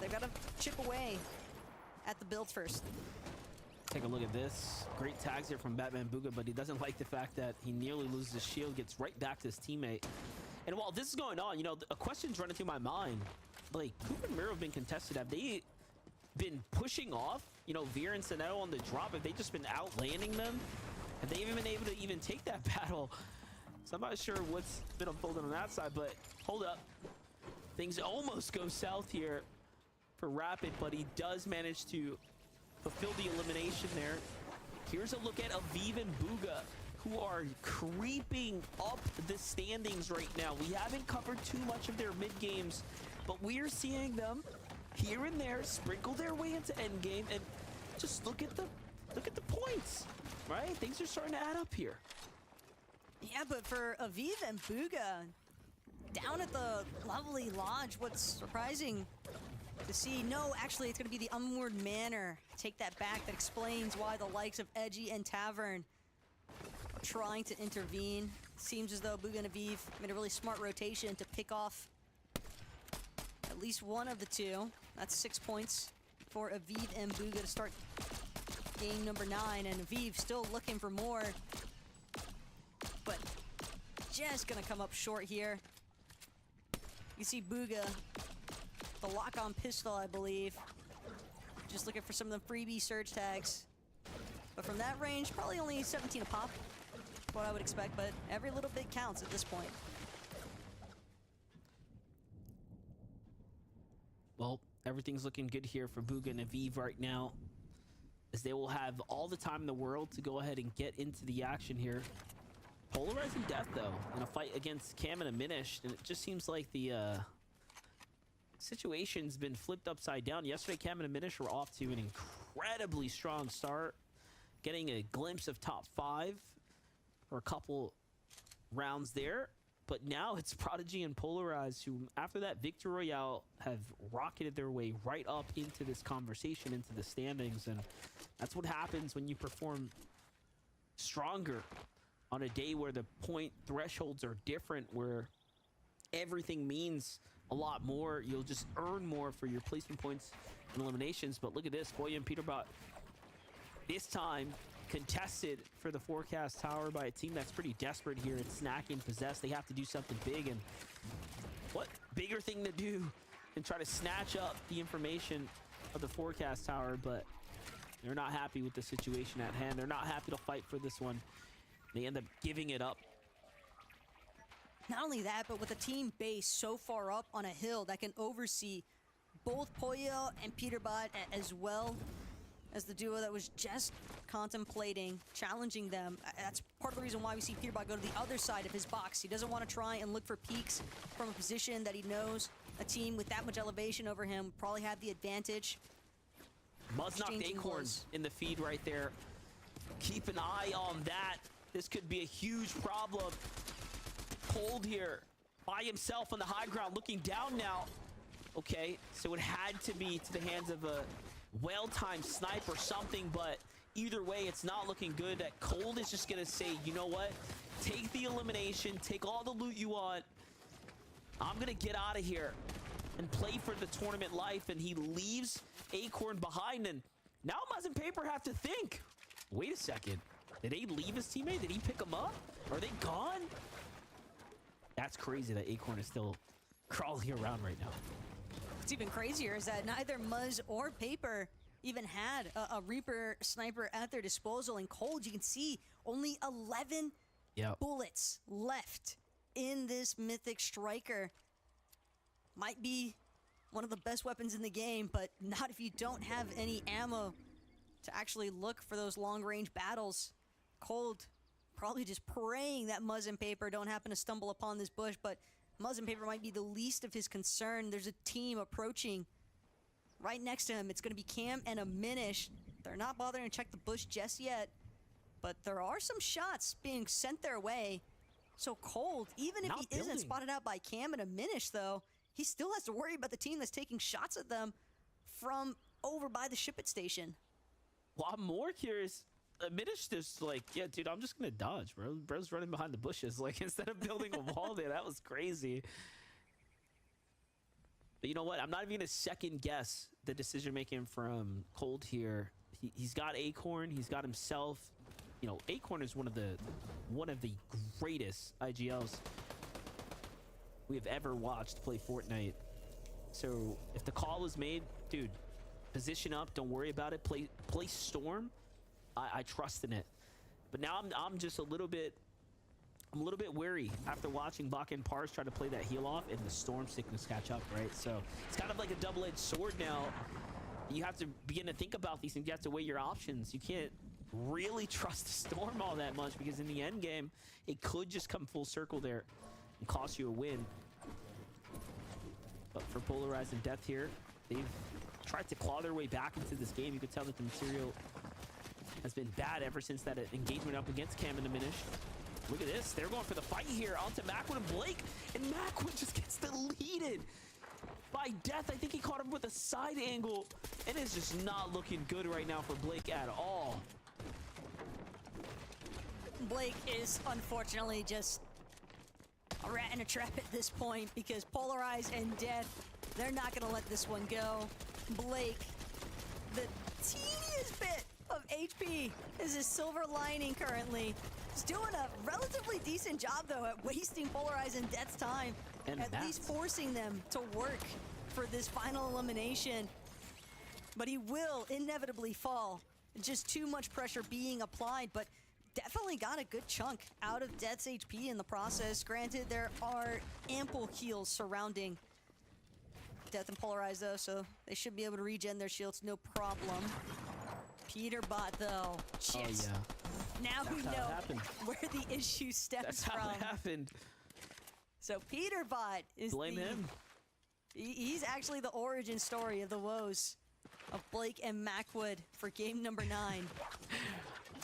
they've got to chip away at the build first. Take a look at this. Great tags here from Batman Booga, but he doesn't like the fact that he nearly loses his shield, gets right back to his teammate. And while this is going on, you know, a question's running through my mind. Like, Coop and Miro have been contested. Have they been pushing off, you know, Veer and Soneto on the drop? Have they just been outlanding them? Have they even been able to even take that battle? So I'm not sure what's been unfolding on that side, but hold up. Things almost go south here for Rapid, but he does manage to fulfill the elimination there. Here's a look at Aviv and Booga, who are creeping up the standings right now. We haven't covered too much of their mid games, but we are seeing them here and there sprinkle their way into endgame, and just look at the points, right? Things are starting to add up here. Yeah, but for Aviv and Buga, down at the lovely lodge, what's surprising to see, no, actually it's going to be the Unmoored Manor. Take that back. That explains why the likes of Edgy and Tavern are trying to intervene. Seems as though Buga and Aviv made a really smart rotation to pick off at least one of the two. That's 6 points for Aviv and Buga to start game number 9, and Aviv still looking for more, but just gonna come up short here. You see Buga, the lock-on pistol, I believe, just looking for some of the freebie surge tags, but from that range, probably only 17 a pop, what I would expect, but every little bit counts at this point. Well, everything's looking good here for Buga and Aviv right now, as they will have all the time in the world to go ahead and get into the action here. Polarizing death, though, in a fight against Cam and Aminish, and it just seems like the situation's been flipped upside down. Yesterday, Cam and Aminish were off to an incredibly strong start, getting a glimpse of top 5 for a couple rounds there. But now it's Prodigy and Polarized who, after that Victor Royale, have rocketed their way right up into this conversation, into the standings. And that's what happens when you perform stronger on a day where the point thresholds are different, where everything means a lot more. You'll just earn more for your placement points and eliminations. But look at this, Boya and Peterbot this time contested for the forecast tower by a team that's pretty desperate here. It's Snack and Possess. They have to do something big, and what bigger thing to do than try to snatch up the information of the forecast tower? But they're not happy with the situation at hand. They're not happy to fight for this one. They end up giving it up. Not only that, but with a team base so far up on a hill that can oversee both Poyo and Peterbot, as well as the duo that was just contemplating challenging them. That's part of the reason why we see Peterbot go to the other side of his box. He doesn't want to try and look for peaks from a position that he knows a team with that much elevation over him probably have the advantage. Muzz knocked Acorns in the feed right there. Keep an eye on that. This could be a huge problem. Cold here by himself on the high ground, looking down now. Okay, so it had to be to the hands of a well-timed snipe or something, but either way, it's not looking good. That Cold is just gonna say, you know what? Take the elimination, take all the loot you want. I'm gonna get out of here and play for the tournament life, and he leaves Acorn behind, and now Muzz and Paper have to think. Wait a second. Did they leave his teammate? Did he pick him up? Are they gone? That's crazy that Acorn is still crawling around right now. What's even crazier is that neither Muzz or Paper even had a Reaper sniper at their disposal. And Cold, you can see only 11 bullets left in this Mythic Striker. Might be one of the best weapons in the game, but not if you don't have any ammo to actually look for those long-range battles. Cold probably just praying that Muzz and Paper don't happen to stumble upon this bush, but Muzz and Paper might be the least of his concern. There's a team approaching right next to him. It's going to be Cam and Aminish. They're not bothering to check the bush just yet, but there are some shots being sent their way. So Cold, even if he isn't spotted out by Cam and Aminish, though, he still has to worry about the team that's taking shots at them from over by the ship it station. Well, I'm more curious. Aminish just like, yeah, dude, I'm just gonna dodge, bro. Bro's running behind the bushes, like, instead of building a wall there. That was crazy. But you know what? I'm not even gonna second guess the decision making from Cold here. He's got Acorn. He's got himself. You know, Acorn is one of the greatest IGLs we have ever watched play Fortnite. So if the call was made, dude, position up. Don't worry about it. Play Storm. I trust in it. But now I'm just a little bit wary after watching Baka and Pars try to play that heal off and the Storm sickness catch up, right? So it's kind of like a double-edged sword now. You have to begin to think about these things. You have to weigh your options. You can't really trust the Storm all that much, because in the end game, it could just come full circle there and cost you a win. But for Polarized and Death here, they've tried to claw their way back into this game. You could tell that the material has been bad ever since that engagement up against Cam and Aminish. Look at this. They're going for the fight here onto Macwood and Blake. And Macwood just gets deleted by Death. I think he caught him with a side angle. And it's just not looking good right now for Blake at all. Blake is unfortunately just a rat in a trap at this point because Polarize and Death, they're not going to let this one go. Blake, the teeniest bit of HP is his silver lining currently. He's doing a relatively decent job, though, at wasting Polarize and Death's time. And at least forcing them to work for this final elimination. But he will inevitably fall. Just too much pressure being applied, but definitely got a good chunk out of Death's HP in the process. Granted, there are ample heals surrounding Death and Polarize, though, so they should be able to regen their shields, no problem. Peterbot, though, shit. Oh, yeah. Now That's we how it know happened. where the issue stems That's from. how it happened. So Peterbot is Blame him. He's actually the origin story of the woes of Blake and Macwood for game number 9.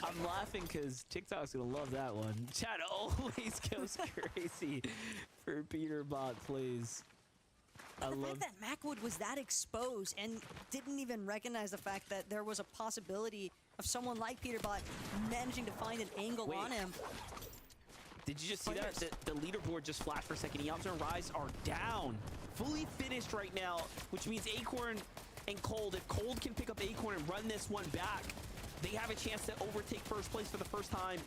I'm laughing because TikTok's gonna love that one. Chat always goes crazy for Peterbot plays. I The love fact that Macwood was that exposed and didn't even recognize the fact that there was a possibility of someone like Peterbot managing to find an angle on him. Did you just see that? The leaderboard just flashed for a second. Yamza and Rise are down. Fully finished right now, which means Acorn and Cold. If Cold can pick up Acorn and run this one back, they have a chance to overtake first place for the first time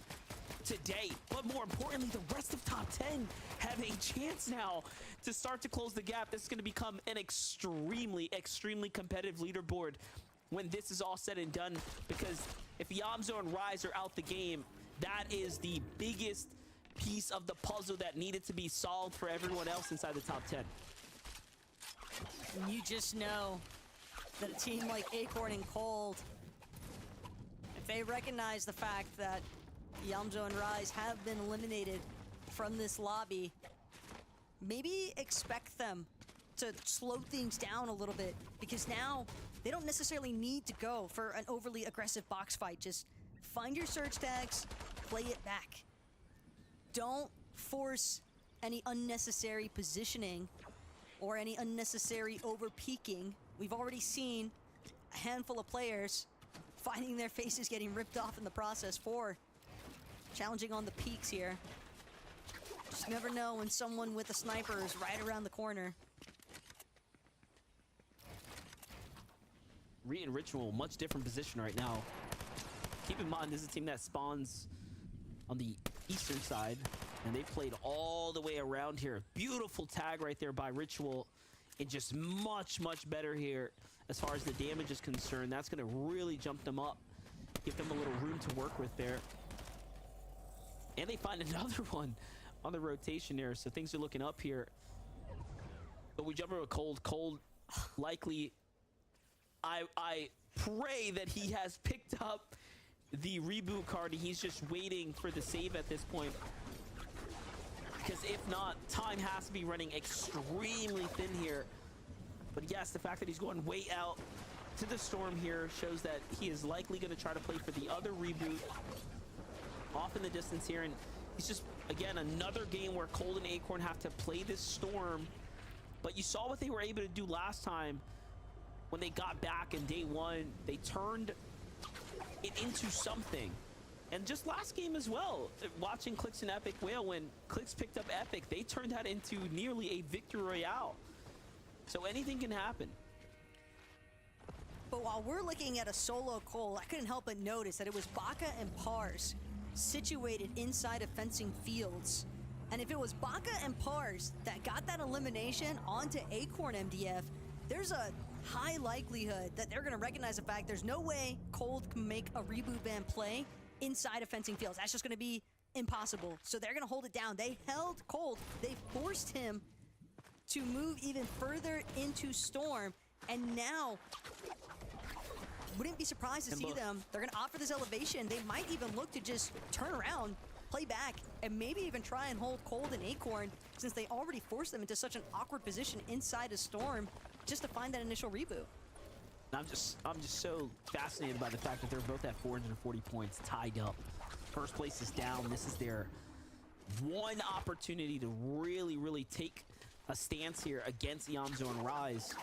today. But more importantly, the rest of top 10 have a chance now to start to close the gap. This is going to become an extremely, extremely competitive leaderboard when this is all said and done, because if Yamzo and Rise are out the game, that is the biggest piece of the puzzle that needed to be solved for everyone else inside the top 10. You just know that a team like Acorn and Cold, if they recognize the fact that Yamzo and Rise have been eliminated from this lobby, maybe expect them to slow things down a little bit, because now they don't necessarily need to go for an overly aggressive box fight. Just find your surge tags, play it back. Don't force any unnecessary positioning or any unnecessary over-peaking. We've already seen a handful of players finding their faces getting ripped off in the process for challenging on the peaks here. Just never know when someone with a sniper is right around the corner. Re and Ritual, much different position right now. Keep in mind, this is a team that spawns on the eastern side, and they played all the way around here. Beautiful tag right there by Ritual, and just much, much better here as far as the damage is concerned. That's going to really jump them up, give them a little room to work with there. And they find another one on the rotation there, so things are looking up here. But we jump over Cold. Cold likely, I pray that he has picked up the reboot card and he's just waiting for the save at this point. Because if not, time has to be running extremely thin here. But yes, the fact that he's going way out to the storm here shows that he is likely going to try to play for the other reboot off in the distance here. And he's just, again, another game where Cold and Acorn have to play this storm. But you saw what they were able to do last time when they got back in day one. They turned it into something. And just last game as well, watching Clix and Epic Whale, when Clix picked up Epic, they turned that into nearly a victory royale. So anything can happen. But while we're looking at a solo Cole, I couldn't help but notice that it was Baka and Pars situated inside of fencing fields. And if it was Baka and Pars that got that elimination onto Acorn MDF, there's a high likelihood that they're going to recognize the fact there's no way Cold can make a reboot ban play inside of fencing fields. That's just going to be impossible. So they're going to hold it down. They held Cold. They forced him to move even further into Storm. And now, wouldn't be surprised to see them. They're going to offer this elevation. They might even look to just turn around, play back, and maybe even try and hold Cold and Acorn, since they already forced them into such an awkward position inside a Storm just to find that initial reboot. I'm just so fascinated by the fact that they're both at 440 points, tied up. First place is down. This is their one opportunity to really take a stance here against Iamzo and Rise.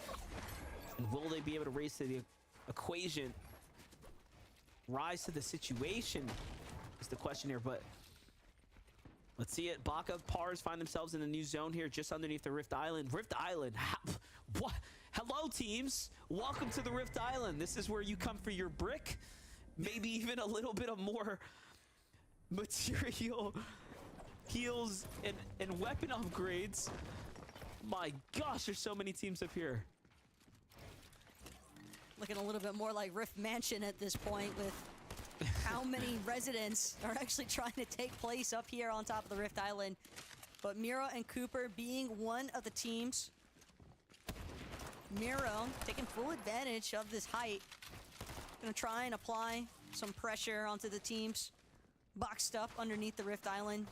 And will they be able to raise to the equation? Rise to the situation is the question here, but let's see it. Baka Pars find themselves in the new zone here just underneath the Rift Island. Rift Island, what? Hello teams, welcome to the Rift Island. This is where you come for your brick, maybe even a little bit of more material, heals, and weapon upgrades. My gosh, there's so many teams up here. Looking a little bit more like Rift Mansion at this point with how many residents are actually trying to take place up here on top of the Rift Island. But Miro and Cooper being one of the teams. Miro taking full advantage of this height. Gonna try and apply some pressure onto the teams boxed up underneath the Rift Island.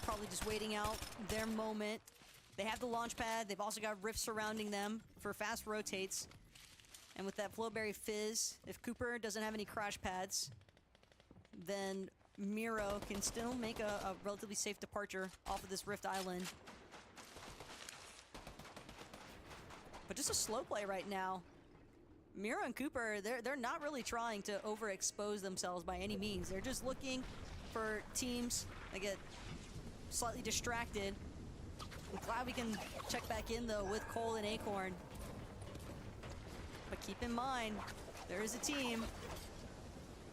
Probably just waiting out their moment. They have the launch pad. They've also got Rift surrounding them for fast rotates. And with that Flowberry Fizz, if Cooper doesn't have any crash pads, then Miro can still make a relatively safe departure off of this Rift Island. But just a slow play right now. Miro and Cooper, they're not really trying to overexpose themselves by any means. They're just looking for teams that get slightly distracted. I'm glad we can check back in though with Cole and Acorn. But keep in mind, there is a team.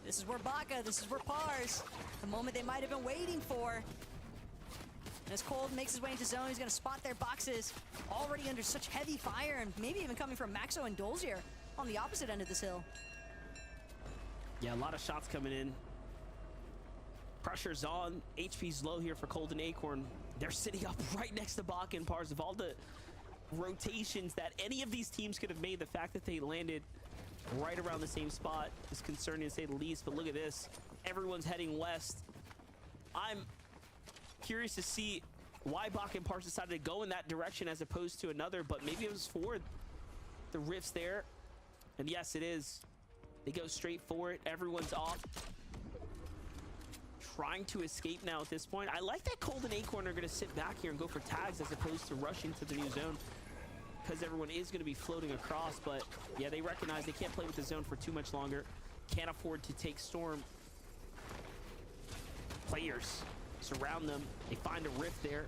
This is where Baka, this is where Pars, the moment they might have been waiting for. And as Cole makes his way into zone, he's gonna spot their boxes already under such heavy fire, and maybe even coming from Maxo and Dolzier on the opposite end of this hill. Yeah, a lot of shots coming in. Pressure's on. HP's low here for Cold and Acorn. They're sitting up right next to Baka and Pars. Of all the rotations that any of these teams could have made, the fact that they landed right around the same spot is concerning to say the least. But look at this. Everyone's heading west. I'm curious to see why Baka and Pars decided to go in that direction as opposed to another, but maybe it was for the rifts there. And yes, it is. They go straight for it. Everyone's off. Trying to escape now at this point. I like that Cold and Acorn are going to sit back here and go for tags as opposed to rushing to the new zone, because everyone is going to be floating across. But yeah, they recognize they can't play with the zone for too much longer. Can't afford to take Storm. Players surround them. They find a rift there.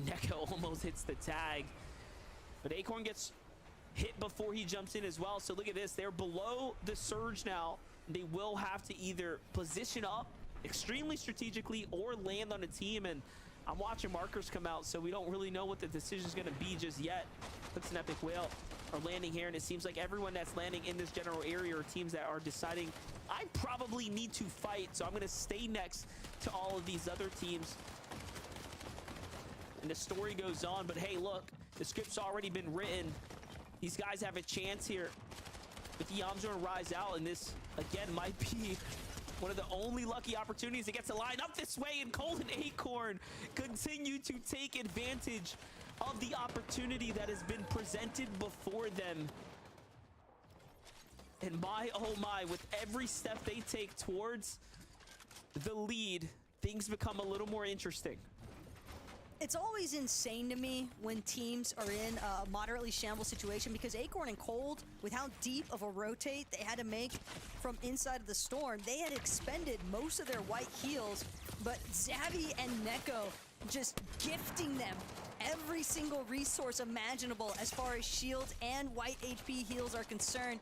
Neko almost hits the tag, but Acorn gets hit before he jumps in as well. So look at this. They're below the surge now. They will have to either position up extremely strategically or land on a team, and I'm watching markers come out, so we don't really know what the decision is going to be just yet. Looks an Epic Whale are landing here, and it seems like everyone that's landing in this general area are teams that are deciding, I probably need to fight, so I'm going to stay next to all of these other teams. And the story goes on, but hey, look, the script's already been written. These guys have a chance here with Iamzo and Rise out, and this again might be one of the only lucky opportunities to get to line up this way, and Cold and Acorn continue to take advantage of the opportunity that has been presented before them. And my, oh my, with every step they take towards the lead, things become a little more interesting. It's always insane to me when teams are in a moderately shambles situation, because Acorn and Cold, with how deep of a rotate they had to make from inside of the storm, they had expended most of their white heals, but Zavi and Neko just gifting them every single resource imaginable as far as shields and white HP heals are concerned.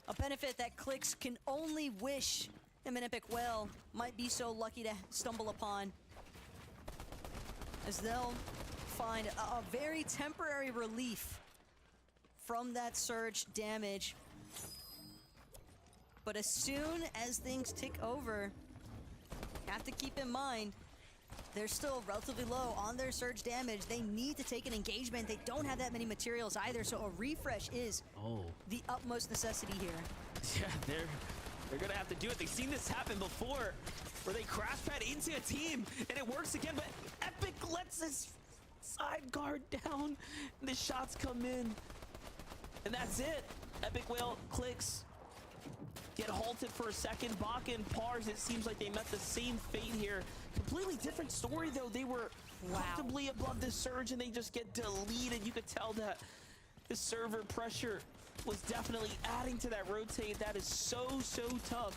A benefit that Clix can only wish him an Epic Whale might be so lucky to stumble upon, as they'll find a very temporary relief from that surge damage. But as soon as things tick over, you have to keep in mind they're still relatively low on their surge damage. They need to take an engagement. They don't have that many materials either, so a refresh is the utmost necessity here. Yeah, they're gonna have to do it. They've seen this happen before, where they crash pad into a team and it works again, but Epic lets his side guard down and the shots come in, and that's it. Epic Whale clicks. get halted for a second. Baka and Pars, it seems like they met the same fate here. Completely different story though. They were comfortably above the surge and they just get deleted. You could tell that the server pressure was definitely adding to that rotate. That is so tough.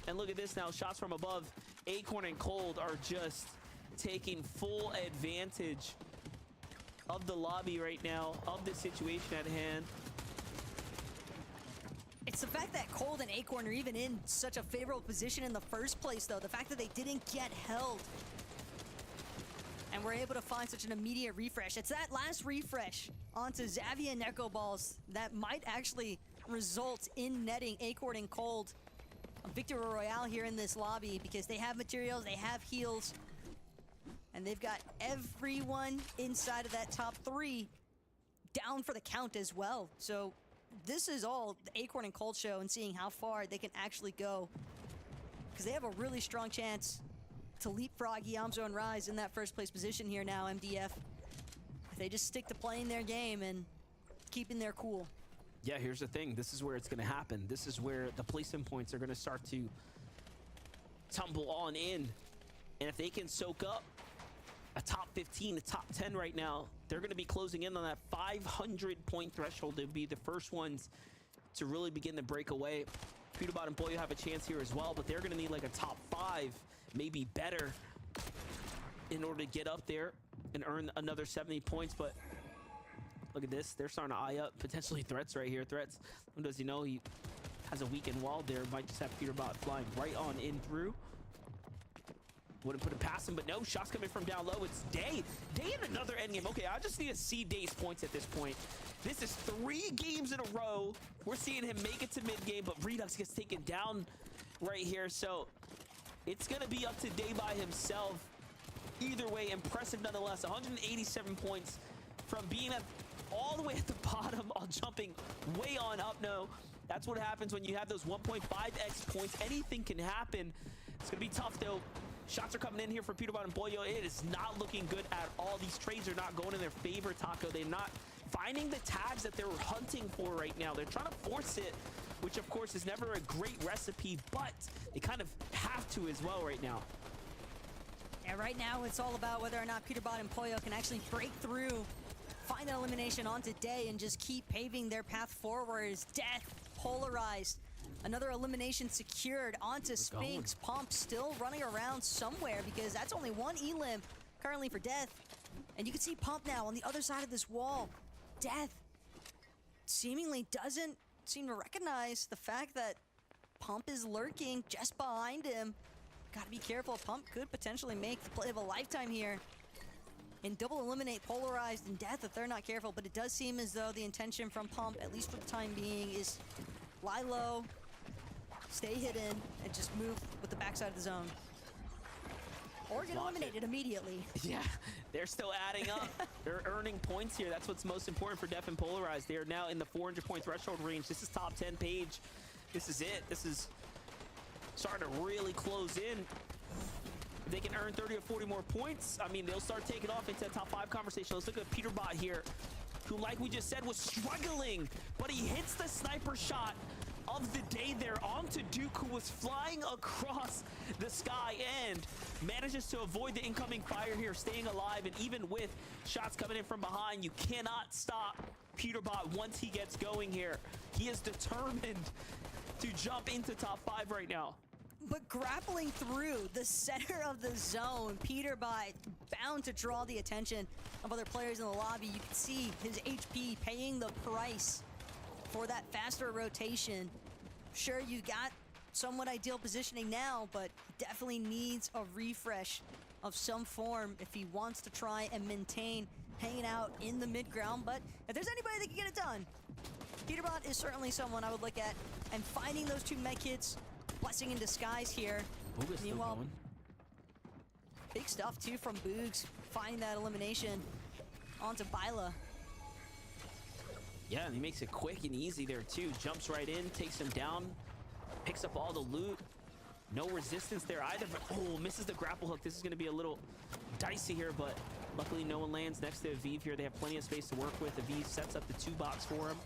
And look at this now, shots from above. Acorn and Cold are just taking full advantage of the lobby right now, of the situation at hand. It's the fact that Cold and Acorn are even in such a favorable position in the first place, though. The fact that they didn't get held and were able to find such an immediate refresh. It's that last refresh onto Xavier and Echo Balls that might actually result in netting Acorn and Cold a victory royale here in this lobby, because they have materials, they have heals, and they've got everyone inside of that top 3 down for the count as well. So this is all the Acorn and Cold show and seeing how far they can actually go, because they have a really strong chance to leapfrog Yamzo and Rise in that first place position here now, MDF. If they just stick to playing their game and keeping their cool. Yeah, here's the thing. This is where it's going to happen. This is where the placement points are going to start to tumble on in. And if they can soak up a top 15, a top 10 right now, they're going to be closing in on that 500-point threshold. They'll be the first ones to really begin to break away. Pewterbot and Boyo have a chance here as well, but they're going to need like a top 5, maybe better, in order to get up there and earn another 70 points. But look at this. They're starting to eye up potentially threats right here. Threats. Who does he know? He has a weakened wall there. Might just have Pewterbot flying right on in through. Wouldn't put it past him, but no. Shots coming from down low. It's Day. Day in another endgame. Okay, I just need to see Day's points at this point. This is 3 games in a row. We're seeing him make it to mid-game, but Vbucks gets taken down right here. So it's going to be up to Day by himself. Either way, impressive nonetheless. 187 points from being at all the way at the bottom, all jumping way on up. No, that's what happens when you have those 1.5x points. Anything can happen. It's gonna be tough though. Shots are coming in here for Pewterbot and Boyo. It is not looking good at all. These trades are not going in their favor, Taco. They're not finding the tags that they're hunting for right now. They're trying to force it, which of course is never a great recipe, but they kind of have to as well right now. And right now it's all about whether or not Pewterbot and Boyo can actually break through, find an elimination onto Day, and just keep paving their path forwards. Death, polarized. Another elimination secured onto Spinks. Pump still running around somewhere, because that's only 1 elim currently for Death. And you can see Pump now on the other side of this wall. Death seemingly doesn't seem to recognize the fact that Pump is lurking just behind him. Gotta be careful. Pump could potentially make the play of a lifetime here and double eliminate Polarized and Death if they're not careful. But it does seem as though the intention from Pump, at least for the time being, is lie low, stay hidden, and just move with the backside of the zone. Or get eliminated immediately. Yeah, they're still adding up. They're earning points here. That's what's most important for Def and Polarized. They are now in the 400-point threshold range. This is top 10 page. This is it. This is starting to really close in. If they can earn 30 or 40 more points, I mean, they'll start taking off into the top 5 conversation. Let's look at Pewterbot here, who, like we just said, was struggling, but he hits the sniper shot of the day there onto Duke, who was flying across the sky and manages to avoid the incoming fire here, staying alive. And even with shots coming in from behind, you cannot stop Pewterbot once he gets going here. He is determined to jump into top 5 right now. But grappling through the center of the zone, Pewterbot bound to draw the attention of other players in the lobby. You can see his HP paying the price for that faster rotation. Sure, you got somewhat ideal positioning now, but he definitely needs a refresh of some form if he wants to try and maintain hanging out in the mid ground. But if there's anybody that can get it done, Pewterbot is certainly someone I would look at. And finding those 2 med kits, blessing in disguise here. Meanwhile, big stuff too from Bbucks, finding that elimination onto Byla. Yeah, and he makes it quick and easy there too. Jumps right in, takes him down, picks up all the loot. No resistance there either, but oh, misses the grapple hook. This is going to be a little dicey here, but luckily no one lands next to Aviv here. They have plenty of space to work with. Aviv sets up the 2 box for him.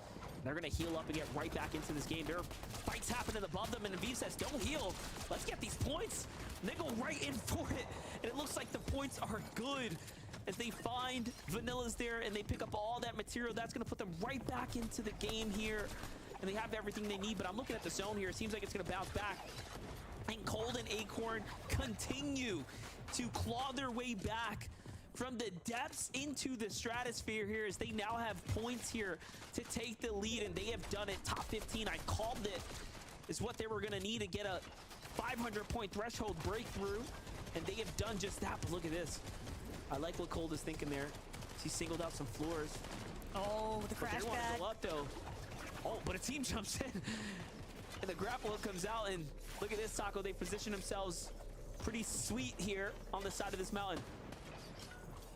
They're going to heal up and get right back into this game. There are fights happening above them, and Aviv says, don't heal. Let's get these points. And they go right in for it. And it looks like the points are good as they find Vanilla's there and they pick up all that material. That's going to put them right back into the game here. And they have everything they need. But I'm looking at the zone here. It seems like it's going to bounce back. And Cold and Acorn continue to claw their way back from the depths into the stratosphere here as they now have points here to take the lead, and they have done it. Top 15, I called it, is what they were going to need to get a 500-point threshold breakthrough, and they have done just that. But look at this. I like what Cold is thinking there. She singled out some floors. Oh, the crash pad. pad. Go up, though. Oh, but a team jumps in, and the grapple comes out, and look at this, Taco. They position themselves pretty sweet here on the side of this mountain.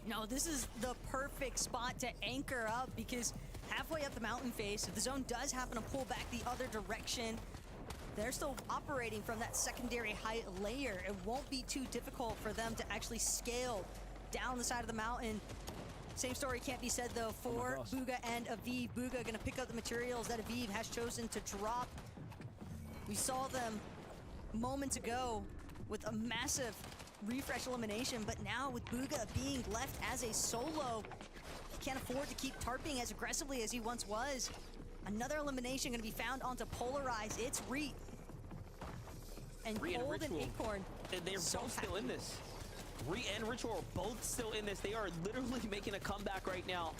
No, this is the perfect spot to anchor up because halfway up the mountain face, if the zone does happen to pull back the other direction, they're still operating from that secondary height layer. It won't be too difficult for them to actually scale down the side of the mountain. Same story can't be said though for Bugha and Aviv. Bugha gonna pick up the materials that Aviv has chosen to drop. We saw them moments ago with a massive refresh elimination, but now with Bugha being left as a solo, he can't afford to keep tarping as aggressively as he once was. Another elimination gonna be found onto Polarize. It's Reet. And Cold and Acorn. They're both still in this. Reet and Ritual are both still in this. They are literally making a comeback right now.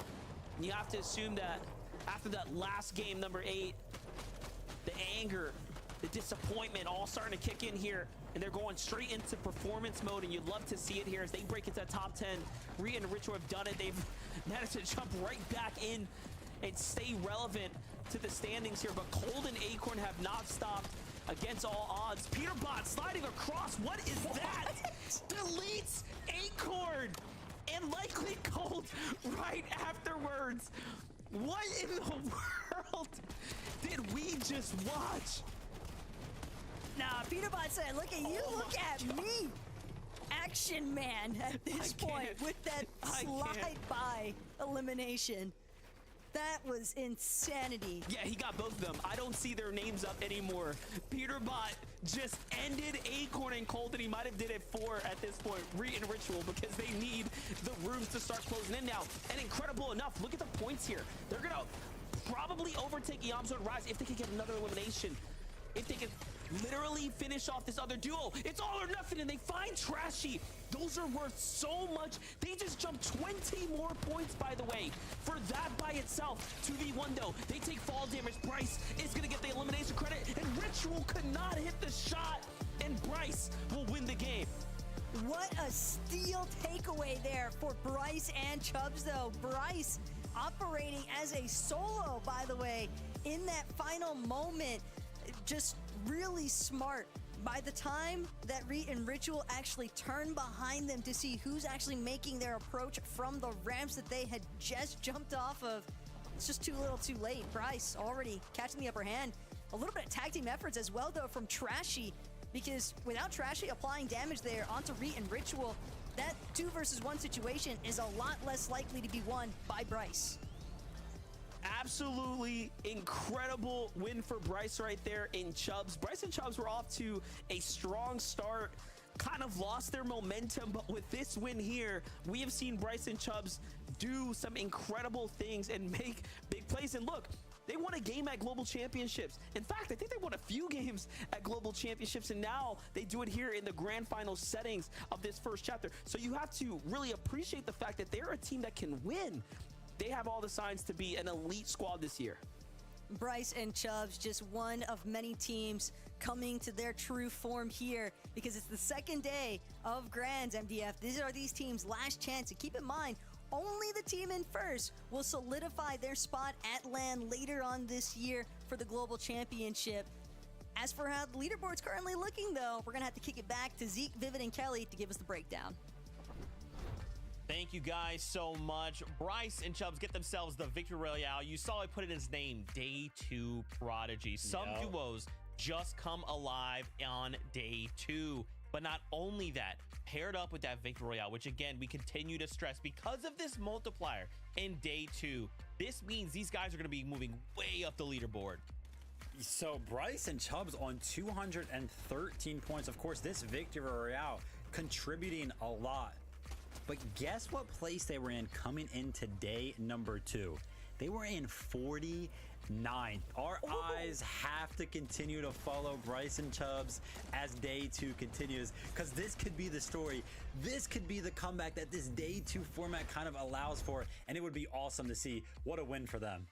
And you have to assume that after that last game, number 8, the anger, the disappointment all starting to kick in here. And they're going straight into performance mode, and you'd love to see it here as they break into top 10. Reet and Ritual have done it. They've managed to jump right back in and stay relevant to the standings here. But Cold and Acorn have not stopped against all odds. Peterbot sliding across. What is that? Deletes Acorn and likely Cold right afterwards. What in the world did we just watch? Nah, Peterbot said, look at you, look at me. Action man at this point with that slide by elimination. That was insanity. Yeah, he got both of them. I don't see their names up anymore. Peterbot just ended Acorn and Cold, and he might have did it for, at this point, Reet and Ritual, because they need the rooms to start closing in now. And incredible enough, look at the points here. They're going to probably overtake Yamzo and Rise if they can get another elimination. If they can literally finish off this other duo. It's all or nothing, and they find Trashy. Those are worth so much. They just jumped 20 more points, by the way, for that by itself. 2v1 though, they take fall damage. Bryce is gonna get the elimination credit, and Ritual could not hit the shot, and Bryce will win the game. What a steal takeaway there for Bryce and Chubbs though. Bryce operating as a solo, by the way, in that final moment. Just really smart. By the time that Reet and Ritual actually turn behind them to see who's actually making their approach from the ramps that they had just jumped off of, it's just too little too late. Bryce already catching the upper hand. A little bit of tag team efforts as well though from Trashy, because without Trashy applying damage there onto Reet and Ritual, that 2 versus 1 situation is a lot less likely to be won by Bryce. Absolutely incredible win for Bryce right there in Chubbs. Bryce and Chubbs were off to a strong start, kind of lost their momentum, but with this win here, we have seen Bryce and Chubbs do some incredible things and make big plays. And look, they won a game at Global Championships. In fact, I think they won a few games at Global Championships, and now they do it here in the grand final settings of this first chapter. So you have to really appreciate the fact that they're a team that can win. They have all the signs to be an elite squad this year. Bryce and Chubbs, just one of many teams coming to their true form here, because it's the second day of Grands, MDF. These are these teams' last chance. And keep in mind, only the team in first will solidify their spot at LAN later on this year for the Global Championship. As for how the leaderboard's currently looking, though, we're going to have to kick it back to Zeke, Vivid, and Kelly to give us the breakdown. Thank you guys so much. Bryce and Chubbs get themselves the Victory Royale. You saw I put it in his name, Day 2 Prodigy. Some duos just come alive on Day 2. But not only that, paired up with that victory royale, which again, we continue to stress because of this multiplier in day 2, this means these guys are going to be moving way up the leaderboard. So Bryce and Chubbs on 213 points. Of course, this victory royale contributing a lot. But guess what place they were in coming into day number 2? They were in 49th. Our eyes have to continue to follow Bryce and Chubbs as day 2 continues, because this could be the story. This could be the comeback that this day 2 format kind of allows for, and it would be awesome to see. What a win for them.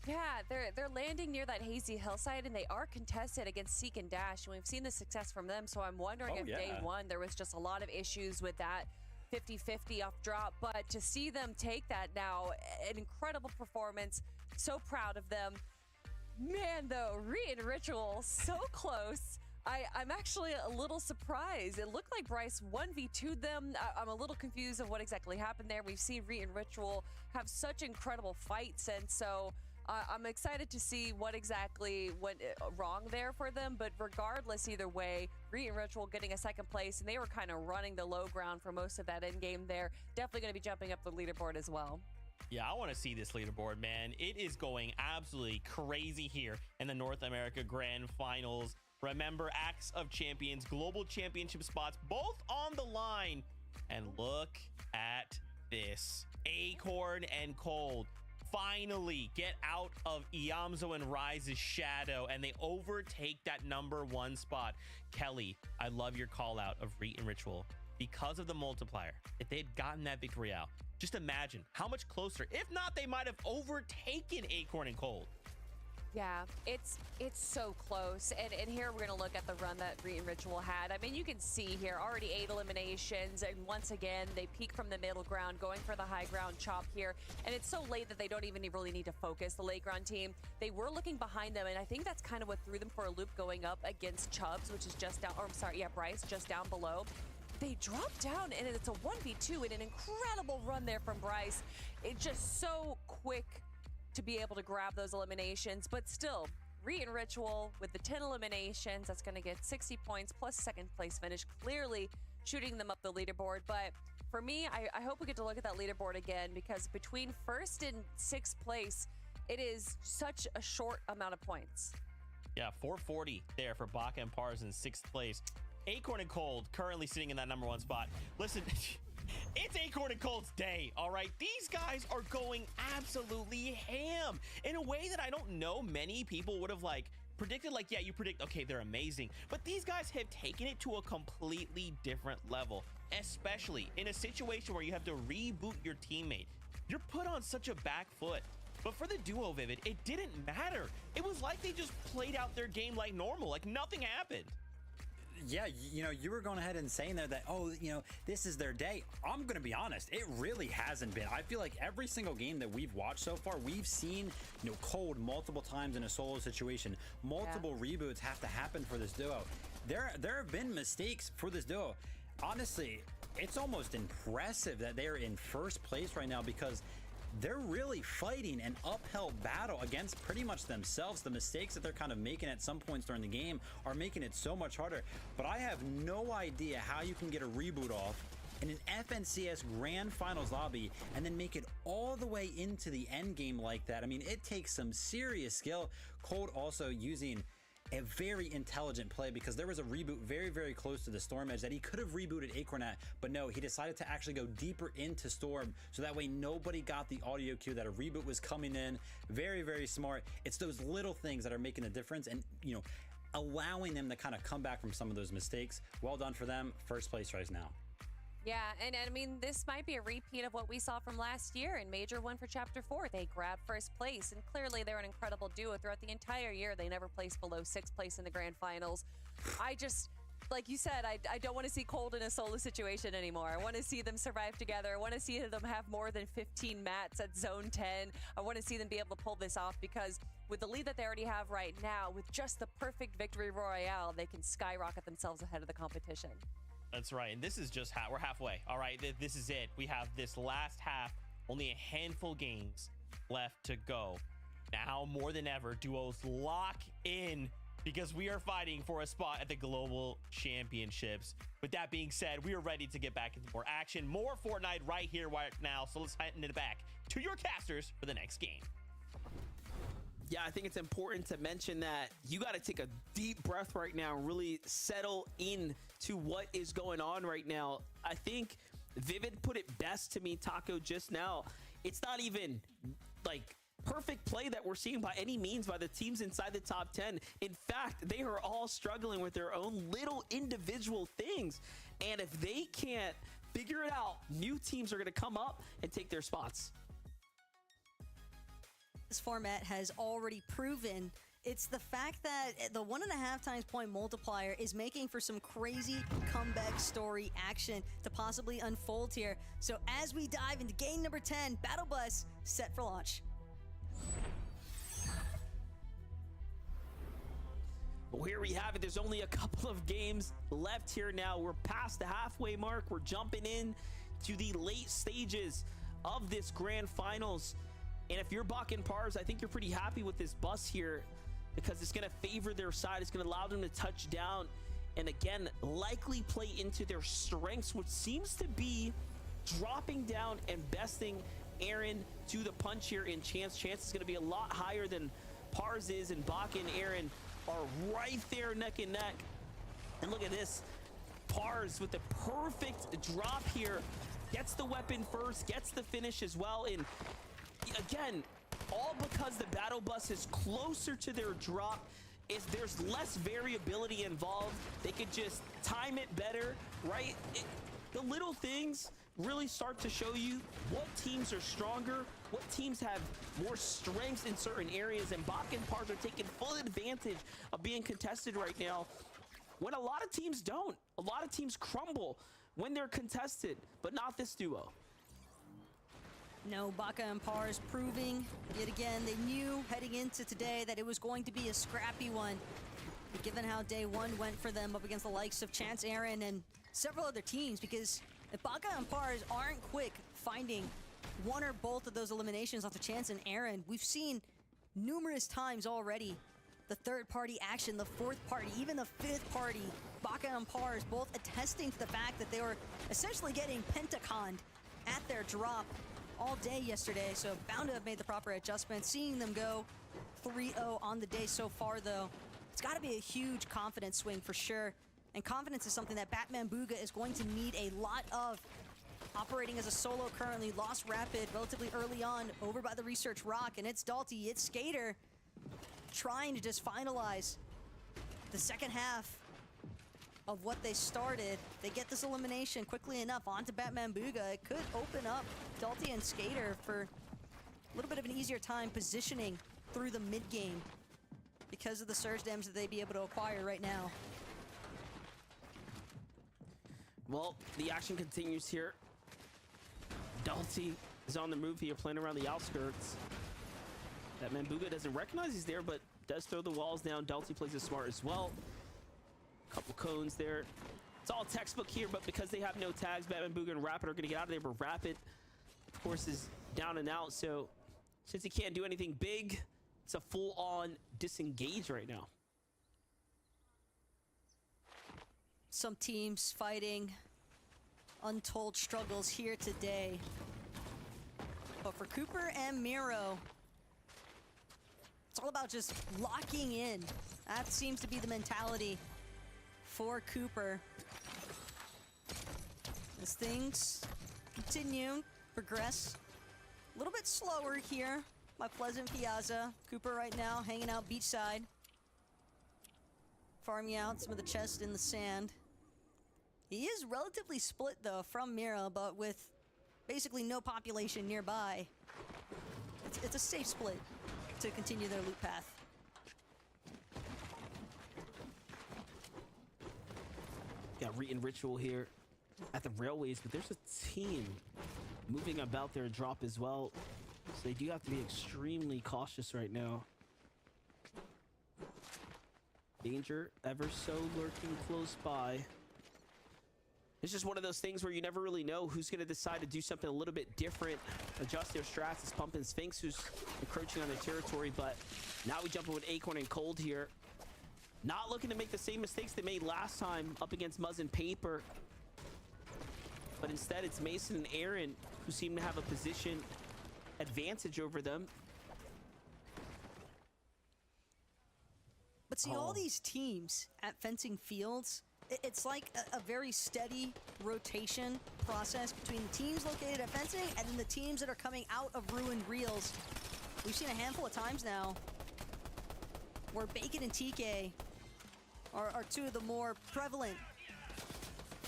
Yeah, they're landing near that hazy hillside, and they are contested against Seek and Dash, and we've seen the success from them. So I'm wondering if day 1 there was just a lot of issues with that 50-50 off drop, but to see them take that now, an incredible performance. So proud of them. Man, though, Re and Ritual so close. I'm actually a little surprised. It looked like Bryce 1v2'd them. I'm a little confused of what exactly happened there. We've seen Re and Ritual have such incredible fights, and so I'm excited to see what exactly went wrong there for them. But regardless, either way, Re and Ritual getting a 2nd place, and they were kind of running the low ground for most of that end game there. Definitely going to be jumping up the leaderboard as well. Yeah, I want to see this leaderboard, man. It is going absolutely crazy here in the North America Grand Finals. Remember, Acts of Champions, Global Championship spots, both on the line. And look at this. Acorn and Cold finally get out of Iamzo and Rise's shadow, and they overtake that #1 spot. Kelly, I love your call out of Re and Ritual. Because of the multiplier, if they had gotten that victory out, just imagine how much closer, if not, they might have overtaken Acorn and Cold. Yeah, it's so close. And here we're going to look at the run that Re and Ritual had. I mean, you can see here already 8 eliminations. And once again, they peak from the middle ground, going for the high ground chop here. And it's so late that they don't even really need to focus, the late ground team. They were looking behind them. And I think that's kind of what threw them for a loop going up against Chubbs, which is just down, or I'm sorry, yeah, Bryce, just down below. They drop down, and it's a 1v2 and an incredible run there from Bryce. It's just so quick to be able to grab those eliminations, but still, Re and Ritual with the 10 eliminations, that's going to get 60 points plus 2nd place finish, clearly shooting them up the leaderboard. But for me, I hope we get to look at that leaderboard again, because between 1st and 6th place, it is such a short amount of points. Yeah, 440 there for Bach and Pars in 6th place. Acorn and Cold currently sitting in that #1 spot. Listen, it's Acorn and Cold's day, all right? These guys are going absolutely ham in a way that I don't know many people would have predicted. Yeah, you predict, okay, they're amazing, but these guys have taken it to a completely different level, especially in a situation where you have to reboot your teammate. You're put on such a back foot. But for the duo, Vivid, it didn't matter. It was like they just played out their game like normal, like nothing happened. Yeah, you know, you were going ahead and saying there that, oh, you know, this is their day. I'm going to be honest, it really hasn't been. I feel like every single game that we've watched so far, we've seen, you know, Cold multiple times in a solo situation. Multiple reboots have to happen for this duo. There have been mistakes for this duo. Honestly, it's almost impressive that they're in 1st place right now, because they're really fighting an uphill battle against pretty much themselves. The mistakes that they're kind of making at some points during the game are making it so much harder. But I have no idea how you can get a reboot off in an FNCS Grand Finals lobby and then make it all the way into the end game like that. I mean, it takes some serious skill. Cold also using a very intelligent play, because there was a reboot very, very close to the Storm Edge that he could have rebooted Acorn at, but no, he decided to actually go deeper into Storm, so that way nobody got the audio cue that a reboot was coming in. Very, very smart. It's those little things that are making the difference, and, you know, allowing them to kind of come back from some of those mistakes. Well done for them. 1st place right now. Yeah, and I mean, this might be a repeat of what we saw from last year in Major 1 for Chapter 4. They grabbed 1st place, and clearly they're an incredible duo. Throughout the entire year, they never placed below 6th place in the Grand Finals. I just, like you said, I don't want to see Cold in a solo situation anymore. I want to see them survive together. I want to see them have more than 15 mats at Zone 10. I want to see them be able to pull this off, because with the lead that they already have right now, with just the perfect victory royale, they can skyrocket themselves ahead of the competition. That's right, and this is just we're halfway. All right, this is it. We have this last half, only a handful games left to go. Now more than ever, duos lock in because we are fighting for a spot at the Global Championships. With that being said, we are ready to get back into more action, more Fortnite right here, right now. So let's hand it back to your casters for the next game. Yeah, I think it's important to mention that you got to take a deep breath right now and really settle in to what is going on right now. I think Vivid put it best to me, Taco, just now. It's not even like perfect play that we're seeing by any means by the teams inside the top 10. In fact, they are all struggling with their own little individual things. And if they can't figure it out, new teams are going to come up and take their spots. This format has already proven it's the fact that the 1.5 times point multiplier is making for some crazy comeback story action to possibly unfold here. So as we dive into game number 10, Battle Bus set for launch. Well, here we have it. There's only a couple of games left here now. We're past the halfway mark. We're jumping in to the late stages of this grand finals. And if you're Buck and Pars, I think you're pretty happy with this bus here because it's going to favor their side. It's going to allow them to touch down and, again, likely play into their strengths, which seems to be dropping down and besting Aaron to the punch here in Chance. Chance is going to be a lot higher than Pars is, and Bach and Aaron are right there neck and neck. And look at this. Pars with the perfect drop here. Gets the weapon first, gets the finish as well. And again, all because the battle bus is closer to their drop, is there's less variability involved. They could just time it better, right? The little things really start to show you what teams are stronger, what teams have more strengths in certain areas, and Bach and Pars are taking full advantage of being contested right now when a lot of teams don't. A lot of teams crumble when they're contested, but not this duo. No, Baka and Pars proving yet again they knew heading into today that it was going to be a scrappy one. But given how day one went for them up against the likes of Chance, Aaron, and several other teams, because if Baka and Pars aren't quick finding one or both of those eliminations off the Chance and Aaron, we've seen numerous times already the third party action, the fourth party, even the fifth party, Baka and Pars both attesting to the fact that they were essentially getting pentaconned at their drop all day yesterday, so bound to have made the proper adjustments. Seeing them go 3-0 on the day so far, though, it's got to be a huge confidence swing for sure. And confidence is something that Batman Booga is going to need a lot of. Operating as a solo currently, lost Rapid relatively early on over by the Research Rock, and it's Dalty, it's Skater, trying to just finalize the second half of what they started. They get this elimination quickly enough onto Batman Booga. It could open up Dalty and Skater for a little bit of an easier time positioning through the mid game because of the surge damage that they'd be able to acquire right now. Well, the action continues here. Dalty is on the move here, playing around the outskirts. Batman Booga doesn't recognize he's there, but does throw the walls down. Dalty plays it smart as well. Couple cones there. It's all textbook here, but because they have no tags, Batman Booga and Rapid are going to get out of there. But Rapid, of course, is down and out. So since he can't do anything big, it's a full-on disengage right now. Some teams fighting untold struggles here today. But for Cooper and Miro, it's all about just locking in. That seems to be the mentality for Cooper. As things continue, progress a little bit slower here by Pleasant Piazza. Cooper right now hanging out beachside, farming out some of the chests in the sand. He is relatively split though from Mira, but with basically no population nearby, it's a safe split to continue their loot path. Got Reet and Ritual here at the railways, but there's a team moving about their drop as well. So they do have to be extremely cautious right now. Danger ever so lurking close by. It's just one of those things where you never really know who's going to decide to do something a little bit different, adjust their strats. It's Pumpin' Sphinx who's encroaching on their territory, but now we jump in with Acorn and Cold here. Not looking to make the same mistakes they made last time up against Muzz and Paper. But instead, it's Mason and Aaron who seem to have a position advantage over them. But see, all these teams at Fencing Fields, it's like a very steady rotation process between the teams located at Fencing and then the teams that are coming out of Ruined Reels. We've seen a handful of times now where Bacon and TK are two of the more prevalent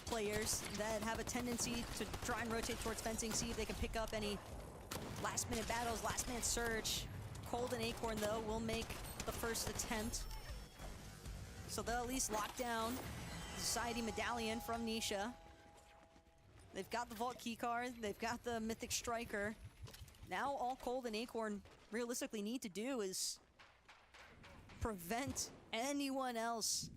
players that have a tendency to try and rotate towards Fencing, see if they can pick up any last-minute battles, last-minute search. Cold and Acorn, though, will make the first attempt. So they'll at least lock down the Society Medallion from Nisha. They've got the Vault Keycard, they've got the Mythic Striker. Now all Cold and Acorn realistically need to do is prevent anyone else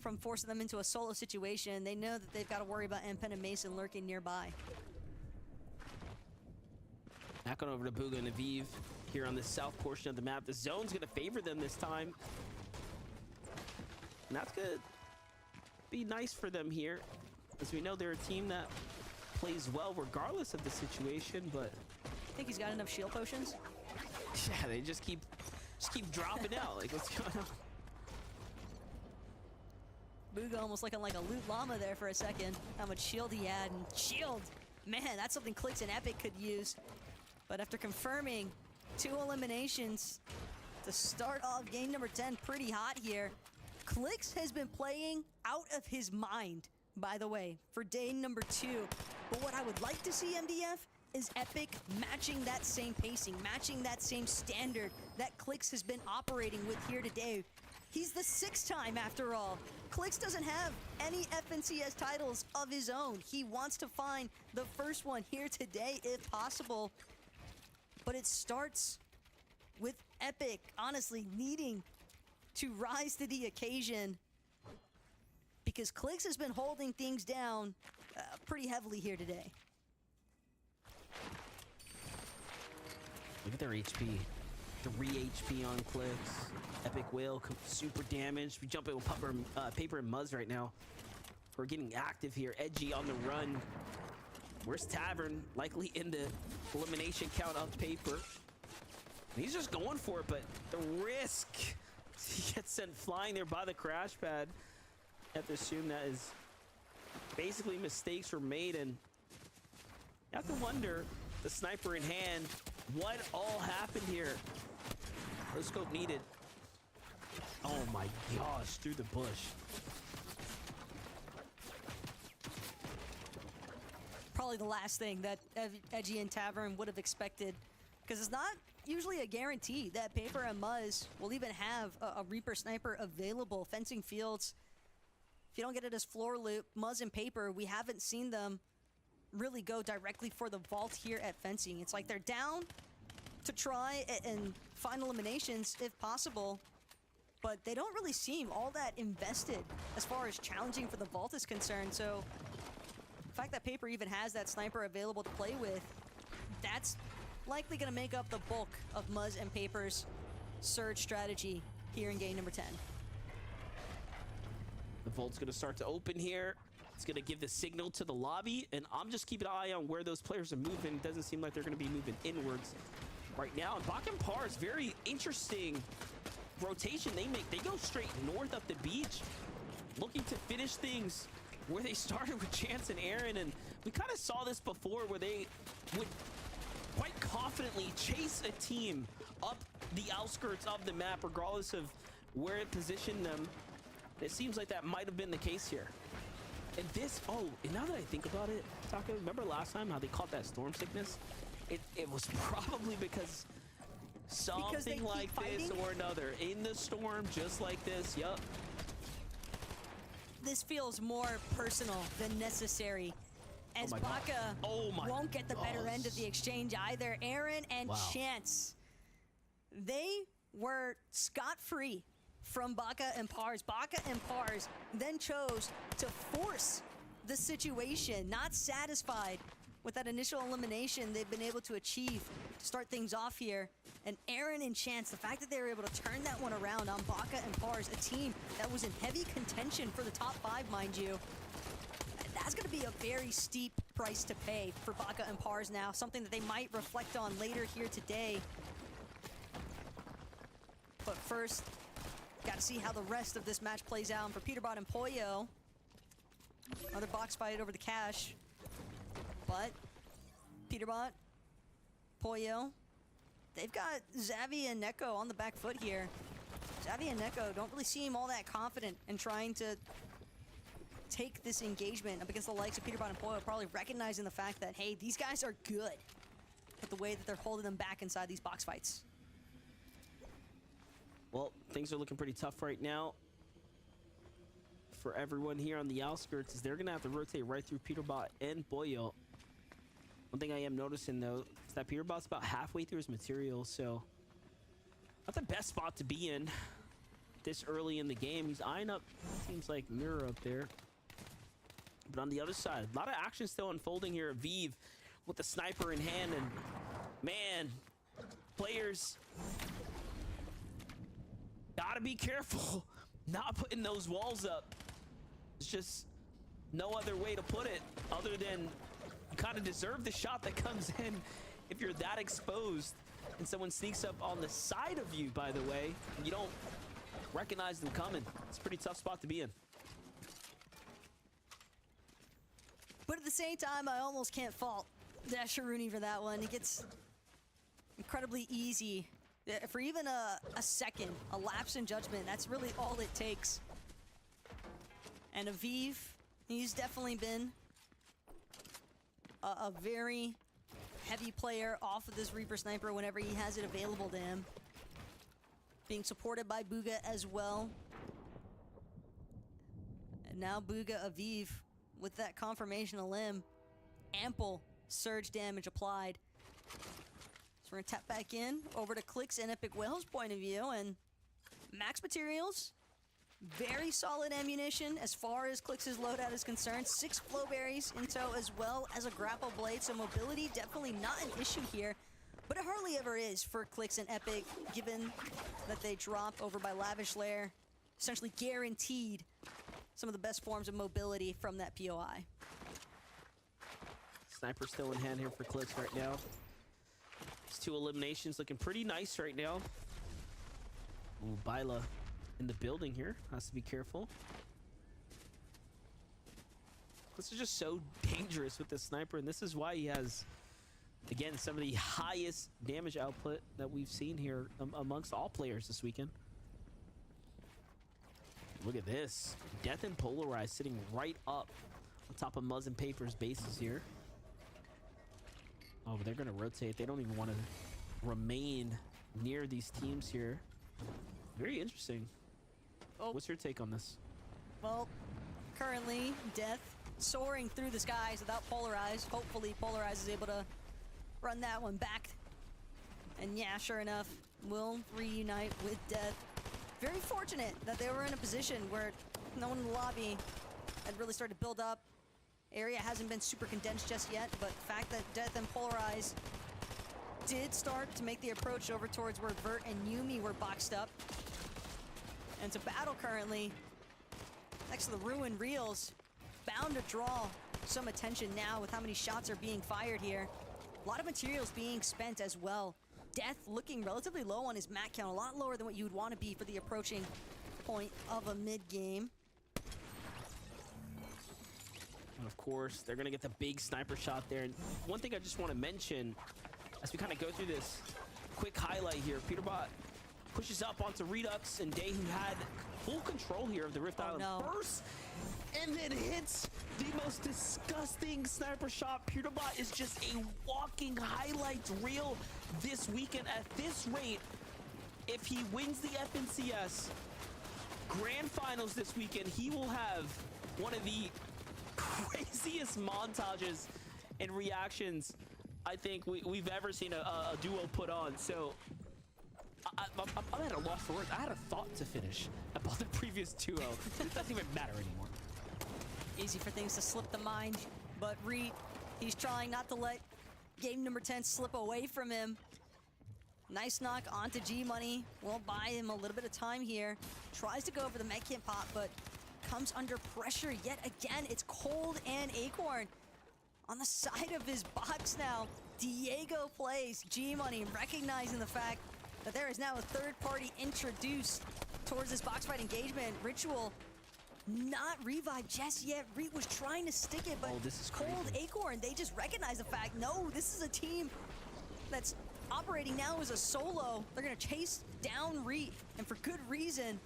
from forcing them into a solo situation. They know that they've got to worry about Empen and Mason lurking nearby. Back on over to Booga and Aviv here on the south portion of the map. The zone's going to favor them this time. And that's going to be nice for them here, as we know they're a team that plays well regardless of the situation, but... I think he's got enough shield potions. Yeah, they just keep dropping out. Like, what's going on? Booga almost looking like a loot llama there for a second. How much shield he had, and shield! Man, that's something Clicks and Epic could use. But after confirming 2 eliminations to start off game number 10 pretty hot here, Clicks has been playing out of his mind, by the way, for day number 2. But what I would like to see, MDF, is Epic matching that same pacing, matching that same standard that Clicks has been operating with here today. He's the 6th time, after all. Clicks doesn't have any FNCS titles of his own. He wants to find the first one here today, if possible. But it starts with Epic, honestly, needing to rise to the occasion, because Clicks has been holding things down pretty heavily here today. Look at their HP. 3 HP on Clicks. Epic Whale, super damaged. We jump in with Paper and Muzz right now. We're getting active here. Edgy on the run. Where's Tavern? Likely in the elimination count of Paper. He's just going for it, but the risk. He gets sent flying there by the crash pad. You have to assume that is basically mistakes were made, and you have to wonder, the sniper in hand, what all happened here? No scope needed. Oh my gosh, through the bush. Probably the last thing that Edgy and Tavern would have expected, because it's not usually a guarantee that Paper and Muzz will even have a Reaper Sniper available. Fencing Fields, if you don't get it as floor loot, Muzz and Paper, we haven't seen them really go directly for the vault here at Fencing. It's like they're down to try and find eliminations if possible, but they don't really seem all that invested as far as challenging for the vault is concerned. So the fact that Paper even has that sniper available to play with, that's likely going to make up the bulk of Muzz and Paper's surge strategy here in game number 10. The vault's going to start to open here. It's going to give the signal to the lobby, and I'm just keeping an eye on where those players are moving. It doesn't seem like they're going to be moving inwards right now. And Bach and Pars, very interesting rotation they make. They go straight north up the beach, looking to finish things where they started with Chance and Aaron. And we kind of saw this before, where they would quite confidently chase a team up the outskirts of the map, regardless of where it positioned them. It seems like that might have been the case here. And this, and now that I think about it, Taka, remember last time how they caught that storm sickness? It was probably because something like this or another. In the storm, just like this, yup. This feels more personal than necessary, as Baka won't get the better end of the exchange either. Aaron and Chance, they were scot-free from Baka and Pars. Baka and Pars then chose to force the situation, not satisfied with that initial elimination they've been able to achieve to start things off here. And Aaron and Chance, the fact that they were able to turn that one around on Baka and Pars, a team that was in heavy contention for the top 5, mind you. That's going to be a very steep price to pay for Baka and Pars now, something that they might reflect on later here today. But first, got to see how the rest of this match plays out. And for Peterbot and Pollo, another box fight over the cash. But Peterbot, Pollo, they've got Xavi and Neko on the back foot here. Xavi and Neko don't really seem all that confident in trying to take this engagement up against the likes of Peterbot and Pollo, probably recognizing the fact that, hey, these guys are good at the way that they're holding them back inside these box fights. Well, things are looking pretty tough right now for everyone here on the outskirts, as they're going to have to rotate right through Peterbot and Pollo. One thing I am noticing, though, is that Peterbot's about halfway through his material, so not the best spot to be in this early in the game. He's eyeing up, seems like, Mirror up there. But on the other side, a lot of action still unfolding here. Vive with the sniper in hand, and man, players gotta be careful not putting those walls up. It's just no other way to put it other than you kind of deserve the shot that comes in if you're that exposed and someone sneaks up on the side of you, by the way, you don't recognize them coming. It's a pretty tough spot to be in. But at the same time, I almost can't fault Dasharuni for that one. It gets incredibly easy. For even a second, a lapse in judgment, that's really all it takes. And Aviv, he's definitely been a very heavy player off of this Reaper Sniper whenever he has it available to him. Being supported by Bugha as well. And now Bugha Aviv with that confirmation of limb. Ample surge damage applied. So we're gonna tap back in over to Clix and Epic Whale's point of view, and max materials, very solid ammunition as far as Clix's loadout is concerned. 6 flowberries in tow as well as a grapple blade, so mobility definitely not an issue here, but it hardly ever is for Clix and Epic, given that they drop over by Lavish Lair, essentially guaranteed some of the best forms of mobility from that POI. Sniper still in hand here for Clix right now. These 2 eliminations looking pretty nice right now. Ooh, Bila in the building here. Has to be careful. This is just so dangerous with the sniper, and this is why he has, again, some of the highest damage output that we've seen here amongst all players this weekend. Look at this. Death and Polarized sitting right up on top of Muzz and Paper's bases here. Oh, but they're going to rotate. They don't even want to remain near these teams here. Very interesting. Oh. What's your take on this? Well, currently, Death soaring through the skies without Polarized. Hopefully, Polarized is able to run that one back. And yeah, sure enough, will reunite with Death. Very fortunate that they were in a position where no one in the lobby had really started to build up. Area hasn't been super condensed just yet, but the fact that Death and Polarize did start to make the approach over towards where Vert and Yumi were boxed up. And it's a battle currently next to the Ruin Reels. Bound to draw some attention now with how many shots are being fired here. A lot of materials being spent as well. Death looking relatively low on his mat count, a lot lower than what you would want to be for the approaching point of a mid-game. And of course, they're going to get the big sniper shot there. And one thing I just want to mention, as we kind of go through this quick highlight here, Peterbot pushes up onto Redux, and Day, who had full control here of the Rift Island first, and then hits the most disgusting sniper shot. Peterbot is just a walking highlights reel this weekend. At this rate, if he wins the FNCS Grand Finals this weekend, he will have one of the craziest montages and reactions I think we've ever seen a duo put on. So I'm at a loss for words. I had a thought to finish about the previous duo. It doesn't even matter anymore. Easy for things to slip the mind, but Reed, he's trying not to let game number 10 slip away from him. Nice knock onto G Money. Will buy him a little bit of time here. Tries to go for the medkit pop, but comes under pressure yet again. It's Cold and Acorn on the side of his box now. Diego plays G Money, recognizing the fact that there is now a third party introduced towards this box fight engagement. Ritual not revived just yet. Reet was trying to stick it, but this is Cold crazy. Acorn, they just recognize the fact, no, this is a team that's operating now as a solo. They're gonna chase down Reet, and for good reason,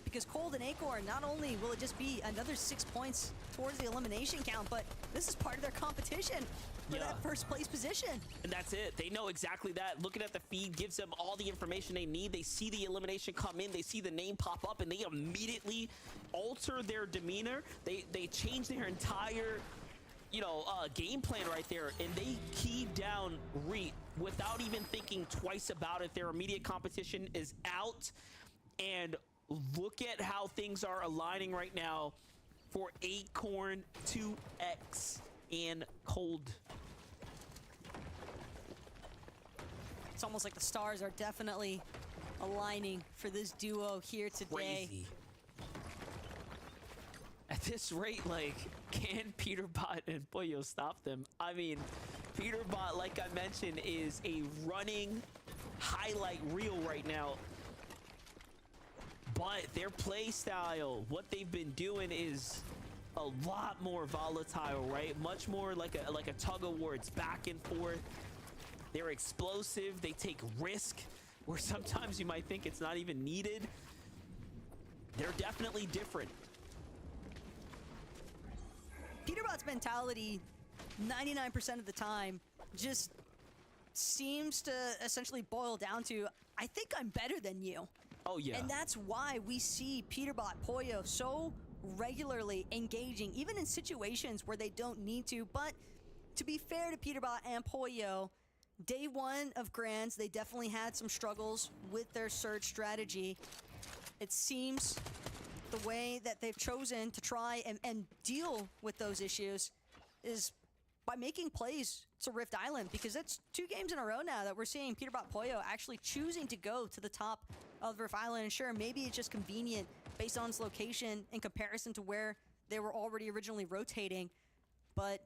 because Cold and Acorn, not only will it just be another 6 points towards the elimination count, but this is part of their competition for that first place position. And that's it. They know exactly that. Looking at the feed gives them all the information they need. They see the elimination come in. They see the name pop up, and they immediately alter their demeanor. They change their entire, game plan right there, and they key down Reet without even thinking twice about it. Their immediate competition is out, and look at how things are aligning right now for Acorn, 2X, and Cold. It's almost like the stars are definitely aligning for this duo here today. Crazy. At this rate, can Peterbot and Pollo stop them? I mean, Peterbot, like I mentioned, is a running highlight reel right now. But their play style, what they've been doing is a lot more volatile, right? Much more like a tug of war. It's back and forth. They're explosive. They take risk where sometimes you might think it's not even needed. They're definitely different. Peterbot's mentality, 99% of the time, just seems to essentially boil down to, I think I'm better than you. Oh, yeah. And that's why we see Peterbot, Pollo so regularly engaging, even in situations where they don't need to. But to be fair to Peterbot and Pollo, day one of Grands, they definitely had some struggles with their surge strategy. It seems the way that they've chosen to try and deal with those issues is by making plays to Rift Island, because it's 2 games in a row now that we're seeing Peterbot Pollo actually choosing to go to the top of Rift Island. And sure, maybe it's just convenient based on its location in comparison to where they were already originally rotating, but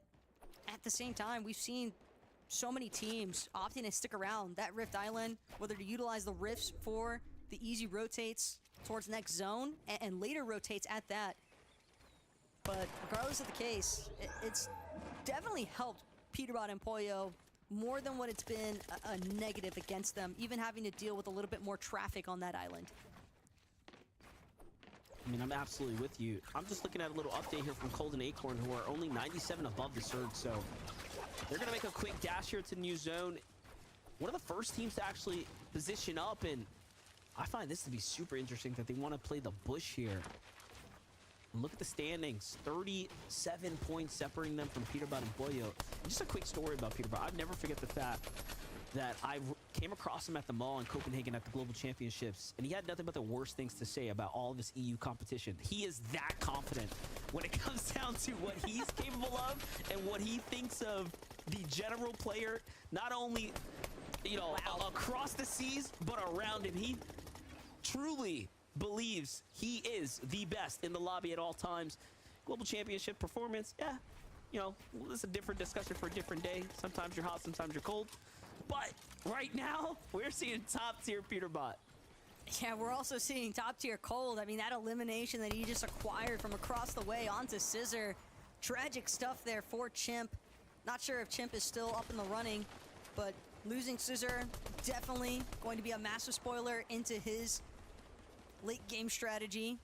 at the same time, we've seen so many teams opting to stick around that Rift Island, whether to utilize the rifts for the easy rotates towards next zone and later rotates at that. But regardless of the case, it's definitely helped Peterbot and Pollo more than what it's been a negative against them, even having to deal with a little bit more traffic on that island. I mean, I'm absolutely with you. I'm just looking at a little update here from Cold and Acorn, who are only 97 above the surge, so they're going to make a quick dash here to the new zone. One of the first teams to actually position up, and I find this to be super interesting that they want to play the bush here. And look at the standings, 37 points separating them from Peterbot and Pollo. And just a quick story about Peterbot. I'll never forget the fact that I came across him at the mall in Copenhagen at the Global Championships, and he had nothing but the worst things to say about all of his EU competition. He is that confident when it comes down to what he's capable of and what he thinks of the general player, not only, across the seas, but around him. He truly believes he is the best in the lobby at all times. Global Championship performance, it's a different discussion for a different day. Sometimes you're hot, sometimes you're cold. But right now, we're seeing top tier Peterbot. Yeah, we're also seeing top tier Cold. I mean, that elimination that he just acquired from across the way onto Scissor. Tragic stuff there for Chimp. Not sure if Chimp is still up in the running, but losing Scissor definitely going to be a massive spoiler into his late game strategy.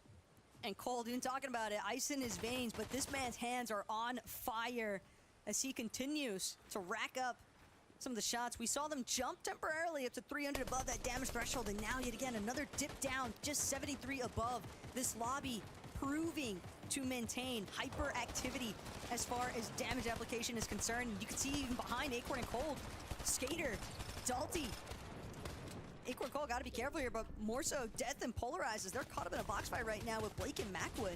And Cold, even talking about it, ice in his veins, but this man's hands are on fire as he continues to rack up some of the shots. We saw them jump temporarily up to 300 above that damage threshold, and now yet again another dip down, just 73 above. This lobby proving to maintain hyperactivity as far as damage application is concerned. You can see even behind Acorn and Cold, Skater, Dalty. Acorn Cold got to be careful here, but more so Death and Polarizes. They're caught up in a box fight right now with Blake and Macwood.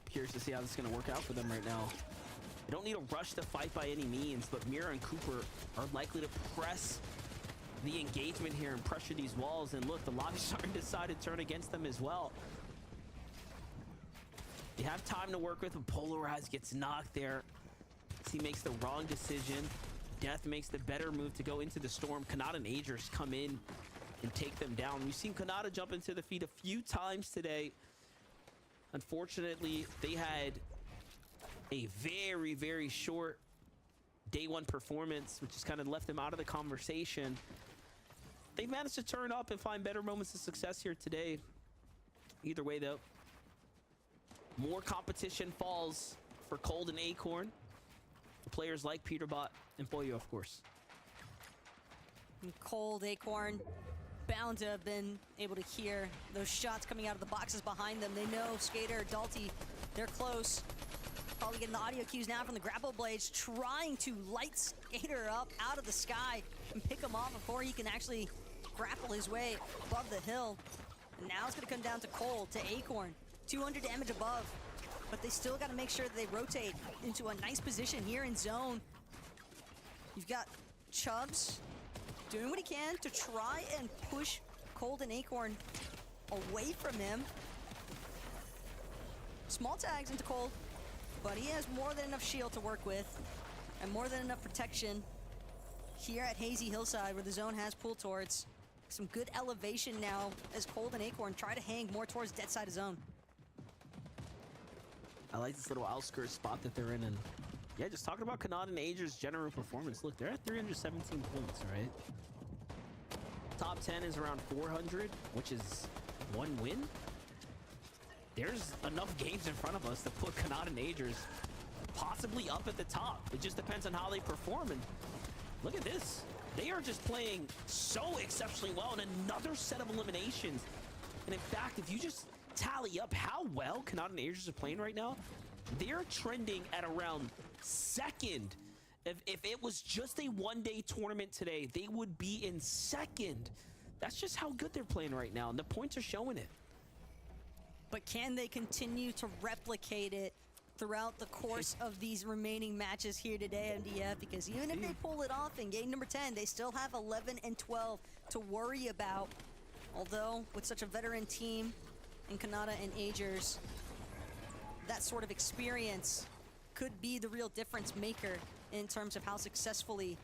Curious to see how this is going to work out for them right now. They don't need to rush the fight by any means, but Mira and Cooper are likely to press the engagement here and pressure these walls. And look, the lobby's starting to decide to turn against them as well. They have time to work with, but Polarize gets knocked there. He makes the wrong decision. Death makes the better move to go into the storm. Kanata and Agers come in and take them down. We've seen Kanata jump into the feet a few times today. Unfortunately, they had a very, very short day one performance, which has kind of left them out of the conversation. They've managed to turn up and find better moments of success here today. Either way, though, more competition falls for Cold and Acorn. Players like Peterbot and Boyo, of course. Cold, Acorn, bound to have been able to hear those shots coming out of the boxes behind them. They know Skater, Dalty, they're close. Probably getting the audio cues now from the grapple blades, trying to light Skater up out of the sky and pick him off before he can actually grapple his way above the hill. And now it's going to come down to Cold, to Acorn. 200 damage above, but they still got to make sure that they rotate into a nice position here in zone. You've got Chubbs doing what he can to try and push Cold and Acorn away from him. Small tags into Cold, but he has more than enough shield to work with and more than enough protection here at Hazy Hillside, where the zone has pull torts. Some good elevation now as Cold and Acorn try to hang more towards dead side of zone. I like this little outskirts spot that they're in, and yeah, just talking about Kanata and Ager's general performance. Look, they're at 317 points, right? Top 10 is around 400, which is 1 win. There's enough games in front of us to put Kanata and Ager's possibly up at the top. It just depends on how they perform, and look at this. They are just playing so exceptionally well in another set of eliminations. And in fact, if you just tally up how well Kanata and Agers are playing right now, they're trending at around second. If it was just a one-day tournament today, they would be in second. That's just how good they're playing right now, and the points are showing it. But can they continue to replicate it throughout the course of these remaining matches here today, MDF? Because even if they pull it off in game number 10, they still have 11 and 12 to worry about. Although, with such a veteran team in Kanata and Agers, that sort of experience could be the real difference maker in terms of how successfully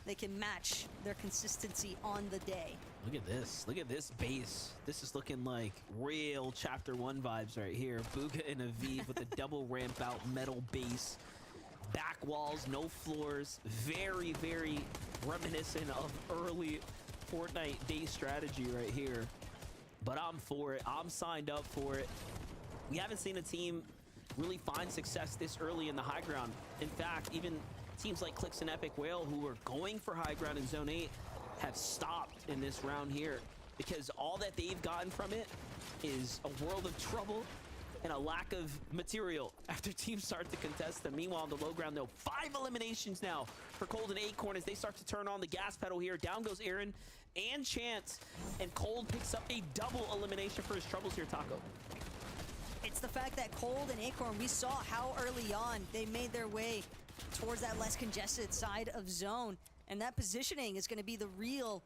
they can match their consistency on the day. Look at this. Look at this base. This is looking like real Chapter 1 vibes right here. Bugha and Aviv with a double ramp out metal base. Back walls, no floors. Very, very reminiscent of early Fortnite day strategy right here. But I'm for it. I'm signed up for it. We haven't seen a team really find success this early in the high ground. In fact, even teams like Clix and Epic Whale, who were going for high ground in Zone 8, have stopped in this round here, because all that they've gotten from it is a world of trouble and a lack of material after teams start to contest them. Meanwhile, on the low ground, though, 5 eliminations now for Cold and Acorn as they start to turn on the gas pedal here. Down goes Aaron and Chance, and Cold picks up a double elimination for his troubles here, Taco. It's the fact that Cold and Acorn, we saw how early on they made their way towards that less congested side of zone, and that positioning is going to be the real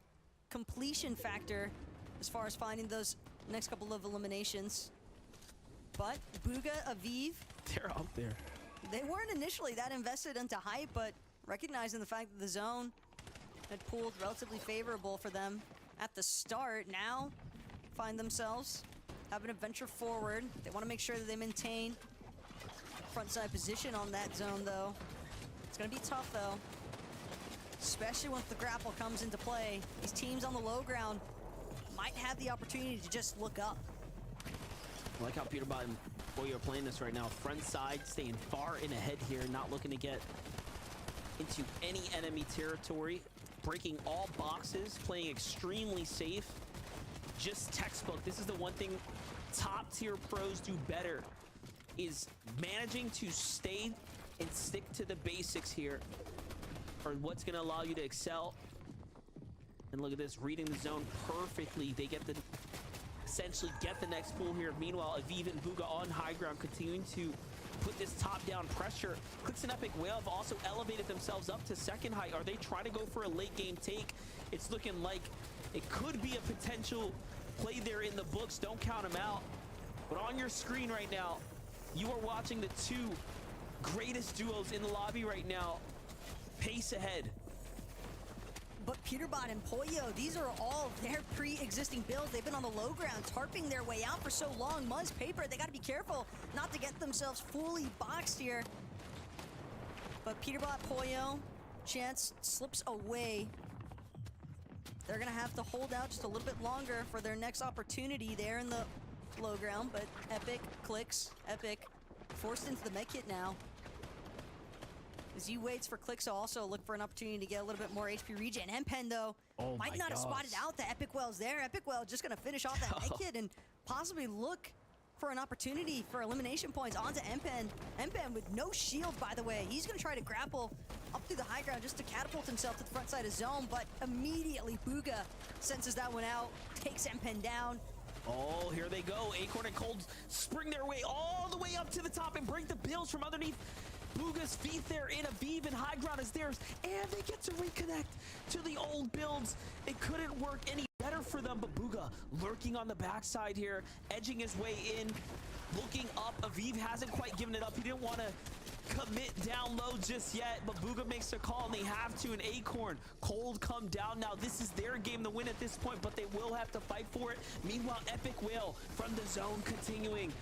completion factor as far as finding those next couple of eliminations. But Bugha, Aviv, they're up there. They weren't initially that invested into hype, but recognizing the fact that the zone had pulled relatively favorable for them at the start, now find themselves having to venture forward. They want to make sure that they maintain frontside position on that zone, though. It's going to be tough, though, especially once the grapple comes into play. These teams on the low ground might have the opportunity to just look up. I like how Peterbot and Boyo are playing this right now. Front side, staying far in ahead here, not looking to get into any enemy territory. Breaking all boxes, playing extremely safe. Just textbook. This is the one thing top tier pros do better, is managing to stay and stick to the basics here, or what's going to allow you to excel. And look at this, reading the zone perfectly. They get the essentially get the next pull here. Meanwhile, Aviv and Bugha on high ground, continuing to put this top-down pressure. Clicks and Epic Whale have also elevated themselves up to second height. Are they trying to go for a late game take? It's looking like it could be a potential play there in the books. Don't count them out. But on your screen right now, you are watching the two greatest duos in the lobby right now pace ahead. But Peterbot and Pollo, these are all their pre-existing builds. They've been on the low ground, tarping their way out for so long. Muzz, Paper, they got to be careful not to get themselves fully boxed here. But Peterbot, Pollo, Chance slips away. They're going to have to hold out just a little bit longer for their next opportunity there in the low ground. But Epic clicks. Epic forced into the med kit now. As he waits for Clicks to also look for an opportunity to get a little bit more HP regen. Empen, though, might not have spotted out that Epic Well's there. Epic Well just going to finish off that med kit and possibly look for an opportunity for elimination points onto Empen. Empen with no shield, by the way. He's going to try to grapple up through the high ground just to catapult himself to the front side of zone, but immediately Booga senses that one out, takes Empen down. Oh, here they go. Acorn and Cold spring their way all the way up to the top and break the bills from underneath Booga's feet there. In Aviv and high ground is theirs, and they get to reconnect to the old builds. It couldn't work any better for them, but Booga lurking on the backside here, edging his way in, looking up. Aviv hasn't quite given it up. He didn't want to commit down low just yet, but Booga makes a call, and they have to. And Acorn, Cold come down now. This is their game to win at this point, but they will have to fight for it. Meanwhile, Epic Whale from the zone continuing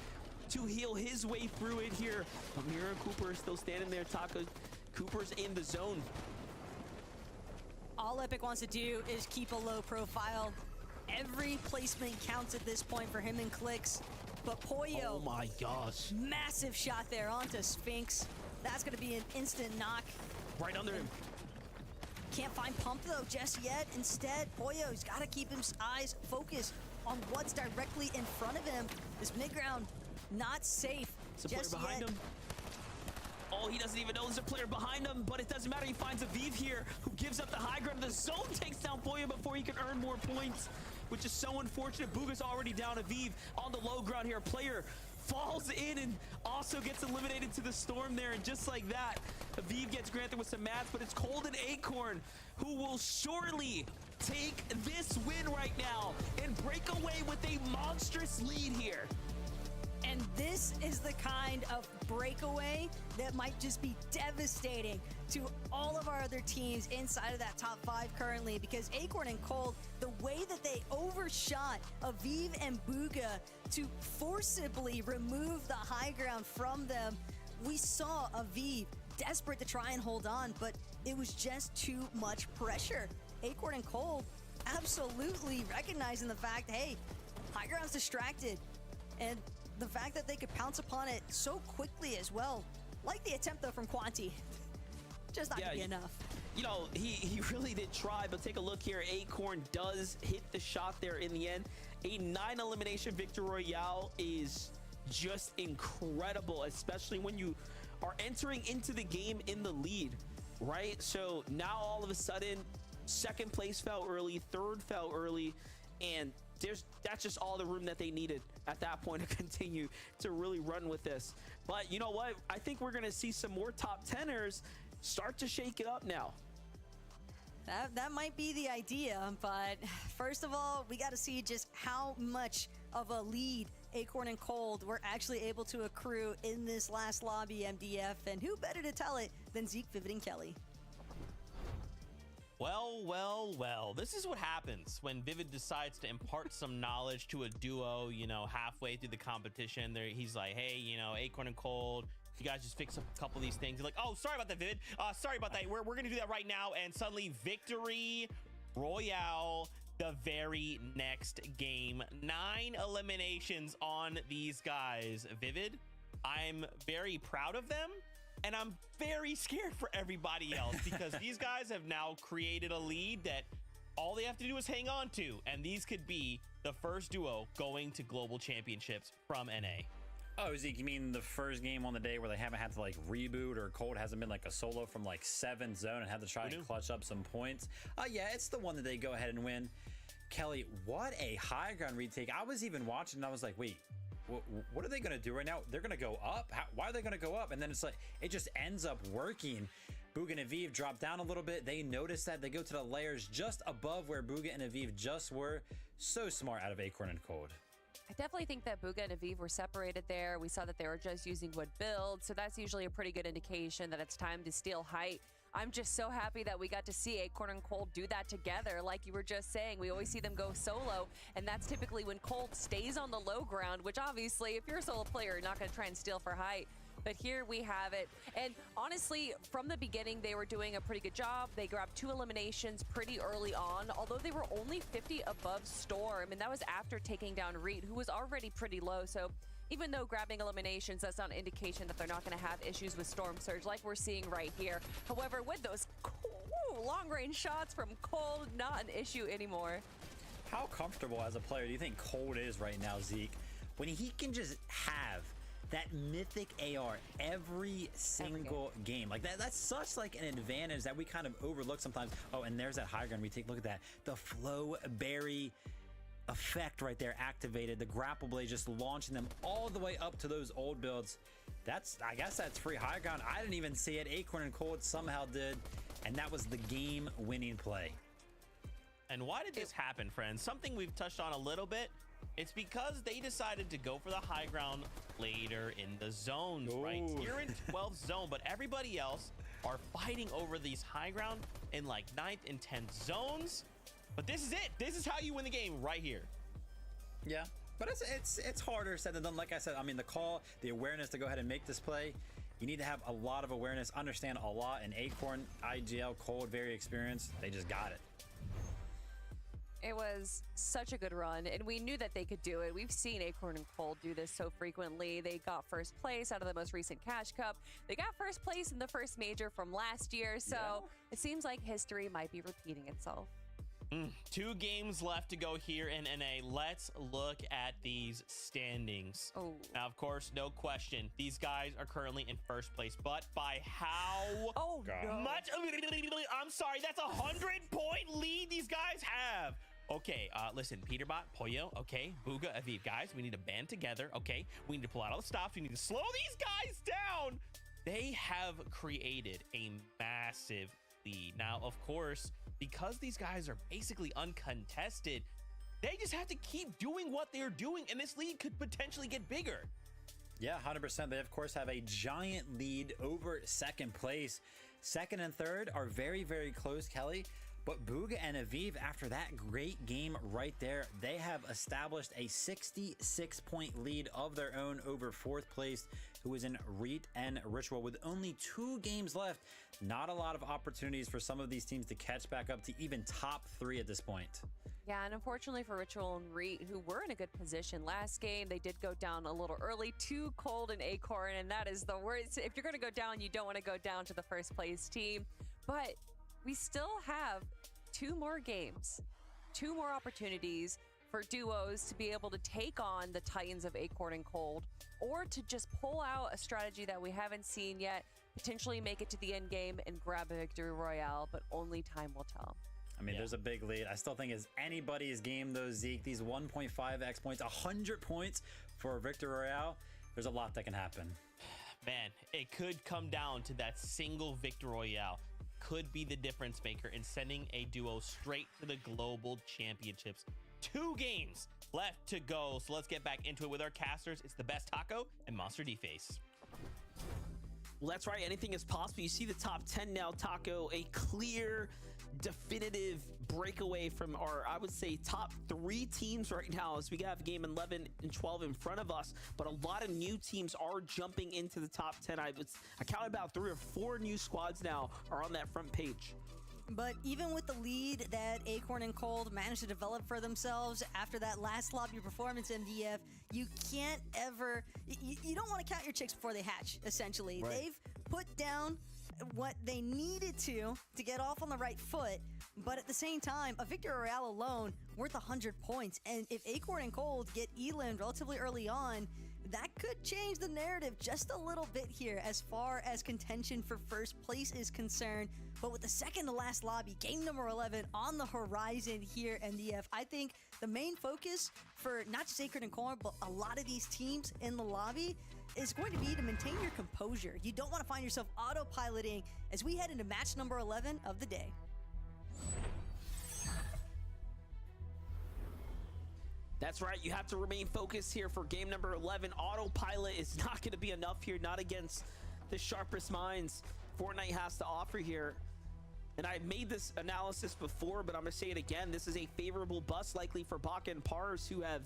to heal his way through it here. Amira Cooper is still standing there. Taka Cooper's in the zone. All Epic wants to do is keep a low profile. Every placement counts at this point for him and Clicks. But Pollo, oh my gosh, massive shot there onto Sphinx. That's going to be an instant knock. Right under him. Can't find Pump though just yet. Instead, Pollo's got to keep his eyes focused on what's directly in front of him. This mid-ground not safe There's a player behind him. Oh, he doesn't even know there's a player behind him, but it doesn't matter. He finds Aviv here, who gives up the high ground. The zone takes down Pollo before he can earn more points, which is so unfortunate. Booga's already down. Aviv on the low ground here. Player falls in and also gets eliminated to the storm there, and just like that, Aviv gets granted with some mats, but it's Cold and Acorn who will surely take this win right now and break away with a monstrous lead here. And this is the kind of breakaway that might just be devastating to all of our other teams inside of that top 5 currently, because Acorn and Cold, the way that they overshot Aviv and Booga to forcibly remove the high ground from them, we saw Aviv desperate to try and hold on, but it was just too much pressure. Acorn and Cold absolutely recognizing the fact, hey, high ground's distracted, and the fact that they could pounce upon it so quickly as well. Like the attempt, though, from Quanti. Just not gonna be enough. You know, he really did try, but take a look here. Acorn does hit the shot there in the end. A 9 elimination victory royale is just incredible, especially when you are entering into the game in the lead, right? So now all of a sudden, second place fell early, third fell early, and that's just all the room that they needed at that point to continue to really run with this. But you know what? I think we're going to see some more top 10ers start to shake it up now. That might be the idea, but first of all, we got to see just how much of a lead Acorn and Cold were actually able to accrue in this last lobby, MDF, and who better to tell it than Zeke, Vivid, and Kelly. Well, this is what happens when Vivid decides to impart some knowledge to a duo, you know, halfway through the competition. He's like, hey, you know, Acorn and Cold, you guys just fix up a couple of these things. You're like, oh, sorry about that, Vivid. Sorry about that. We're going to do that right now. And suddenly, victory royale, the very next game. 9 eliminations on these guys. Vivid, I'm very proud of them. And I'm very scared for everybody else because these guys have now created a lead that all they have to do is hang on to. And these could be the first duo going to global championships from NA. Oh, Zeke, you mean the first game on the day where they haven't had to like reboot, or Cold hasn't been like a solo from like 7th zone and had to try and clutch up some points? Yeah, it's the one that they go ahead and win. Kelly, what a high ground retake. I was even watching and I was like, wait, what are they going to do right now? They're going to go up? Why are they going to go up? And then it's like, it just ends up working. Bugha and Aviv drop down a little bit. They notice that. They go to the layers just above where Bugha and Aviv just were. So smart out of Acorn and Cold. I definitely think that Bugha and Aviv were separated there. We saw that they were just using wood build, so that's usually a pretty good indication that it's time to steal height. I'm just so happy that we got to see Acorn and Cold do that together. Like you were just saying, we always see them go solo, and that's typically when Cold stays on the low ground, which obviously, if you're a solo player, you're not going to try and steal for height. But here we have it. And honestly, from the beginning, they were doing a pretty good job. They grabbed 2 eliminations pretty early on, although they were only 50 above Storm, and that was after taking down Reed, who was already pretty low. So even though grabbing eliminations, that's not an indication that they're not going to have issues with Storm Surge like we're seeing right here. However, with those long-range shots from Cold, not an issue anymore. How comfortable as a player do you think Cold is right now, Zeke, when he can just have that mythic AR every single game? Like that's such like an advantage that we kind of overlook sometimes. Oh, and there's that high ground retake. Look at that. The flow berry effect right there activated. The grapple blade just launching them all the way up to those old builds. I guess that's free high ground. I didn't even see it. Acorn and Cold somehow did, and that was the game winning play. And why did this happen, friends? Something we've touched on a little bit. It's because they decided to go for the high ground later in the zones, right? You're in 12th zone, but everybody else are fighting over these high ground in like 9th and 10th zones. But this is it. This is how you win the game right here. Yeah, but it's harder said than done. Like I said, I mean, the call, the awareness to go ahead and make this play, you need to have a lot of awareness, understand a lot. And Acorn, IGL, Cold, very experienced. They just got it. It was such a good run, and we knew that they could do it. We've seen Acorn and Cold do this so frequently. They got first place out of the most recent Cash Cup. They got first place in the first major from last year, so it seems like history might be repeating itself. 2 games left to go here in NA. Let's look at these standings. Now, of course, no question, these guys are currently in first place, but by how much? I'm sorry, that's a 100-point lead these guys have. Okay, listen, Peterbot, Pollo, okay, Bugha, Aviv, guys, we need to band together, okay? We need to pull out all the stops. We need to slow these guys down. They have created a massive lead. Now, of course, because these guys are basically uncontested, they just have to keep doing what they're doing, and this lead could potentially get bigger. Yeah, 100%. They, of course, have a giant lead over second place. Second and third are very, very close, Kelly. But Bugha and Aviv, after that great game right there, they have established a 66-point lead of their own over fourth place, who is in Reet and Ritual. With only 2 games left, not a lot of opportunities for some of these teams to catch back up to even top 3 at this point. Yeah, and unfortunately for Ritual and Reet, who were in a good position last game, they did go down a little early to Cold and Acorn, and that is the worst. If you're going to go down, you don't want to go down to the first place team. But we still have 2 more games, 2 more opportunities for duos to be able to take on the Titans of Acorn and Cold, or to just pull out a strategy that we haven't seen yet, potentially make it to the end game and grab a victory royale, but only time will tell. I mean, there's a big lead. I still think it's anybody's game, though, Zeke. These 1.5x points, 100 points for a victory royale. There's a lot that can happen. Man, it could come down to that single victory royale. Could be the difference maker in sending a duo straight to the global championships. 2 games left to go, so let's get back into it with our casters. It's the best Taco and Monster D-Face. Well, that's right. Anything is possible. You see the top 10 now, Taco, a clear, definitive breakaway from our, I would say, top 3 teams right now, as we have game 11 and 12 in front of us. But a lot of new teams are jumping into the top 10. I counted about 3 or 4 new squads now are on that front page. But even with the lead that Acorn and Cold managed to develop for themselves after that last lobby performance, MDF, you can't ever, you don't want to count your chicks before they hatch, essentially. Right. They've put down what they needed to get off on the right foot, but at the same time, a victory royale alone worth 100 points. And if Acorn and Cold get eliminated relatively early on, that could change the narrative just a little bit here as far as contention for first place is concerned. But with the second to last lobby, game number 11 on the horizon here, NDF, I think the main focus for not just Acrid and Corn, but a lot of these teams in the lobby is going to be to maintain your composure. You don't want to find yourself autopiloting as we head into match number 11 of the day. That's right, you have to remain focused here for game number 11. Autopilot is not going to be enough here, not against the sharpest minds Fortnite has to offer here. And I made this analysis before, but I'm going to say it again. This is a favorable bust likely for Baka and Pars, who have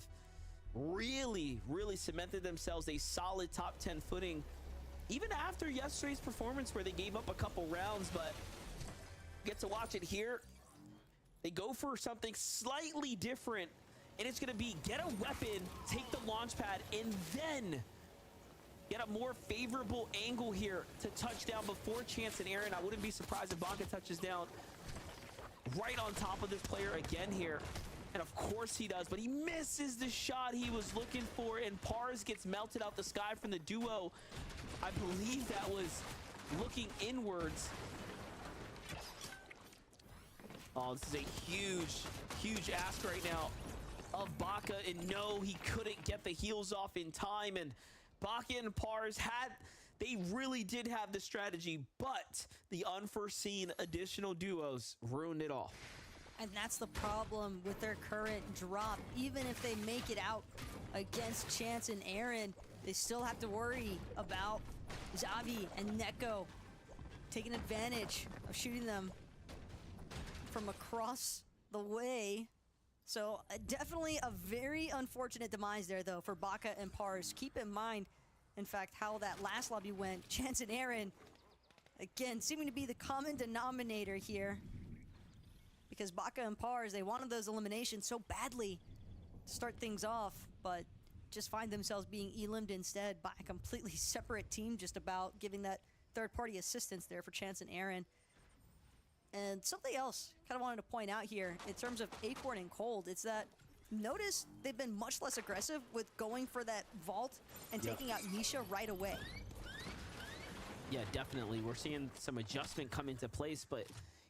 really cemented themselves a solid top 10 footing, even after yesterday's performance where they gave up a couple rounds. But get to watch it here. They go for something slightly different. And it's going to be get a weapon, take the launch pad, and then get a more favorable angle here to touch down before Chance and Aaron. I wouldn't be surprised if Baka touches down right on top of this player again here. And of course he does, but he misses the shot he was looking for, and Pars gets melted out the sky from the duo. I believe that was looking inwards. Oh, this is a huge ask right now of Baka, and no, he couldn't get the heals off in time. And Baka and Pars they really did have the strategy, but the unforeseen additional duos ruined it all. And that's the problem with their current drop. Even if they make it out against Chance and Aaron, they still have to worry about Xavi and Neko taking advantage of shooting them from across the way. So definitely a very unfortunate demise there, though, for Baka and Pars. Keep in mind, in fact, how that last lobby went. Chance and Aaron, again, seeming to be the common denominator here. Because Baka and Pars, they wanted those eliminations so badly to start things off, but just find themselves being eliminated instead by a completely separate team, just about giving that third-party assistance there for Chance and Aaron. And something else kind of wanted to point out here in terms of Acorn and Cold, it's that notice they've been much less aggressive with going for that vault and taking out Nisha right away. Yeah, definitely. We're seeing some adjustment come into place, but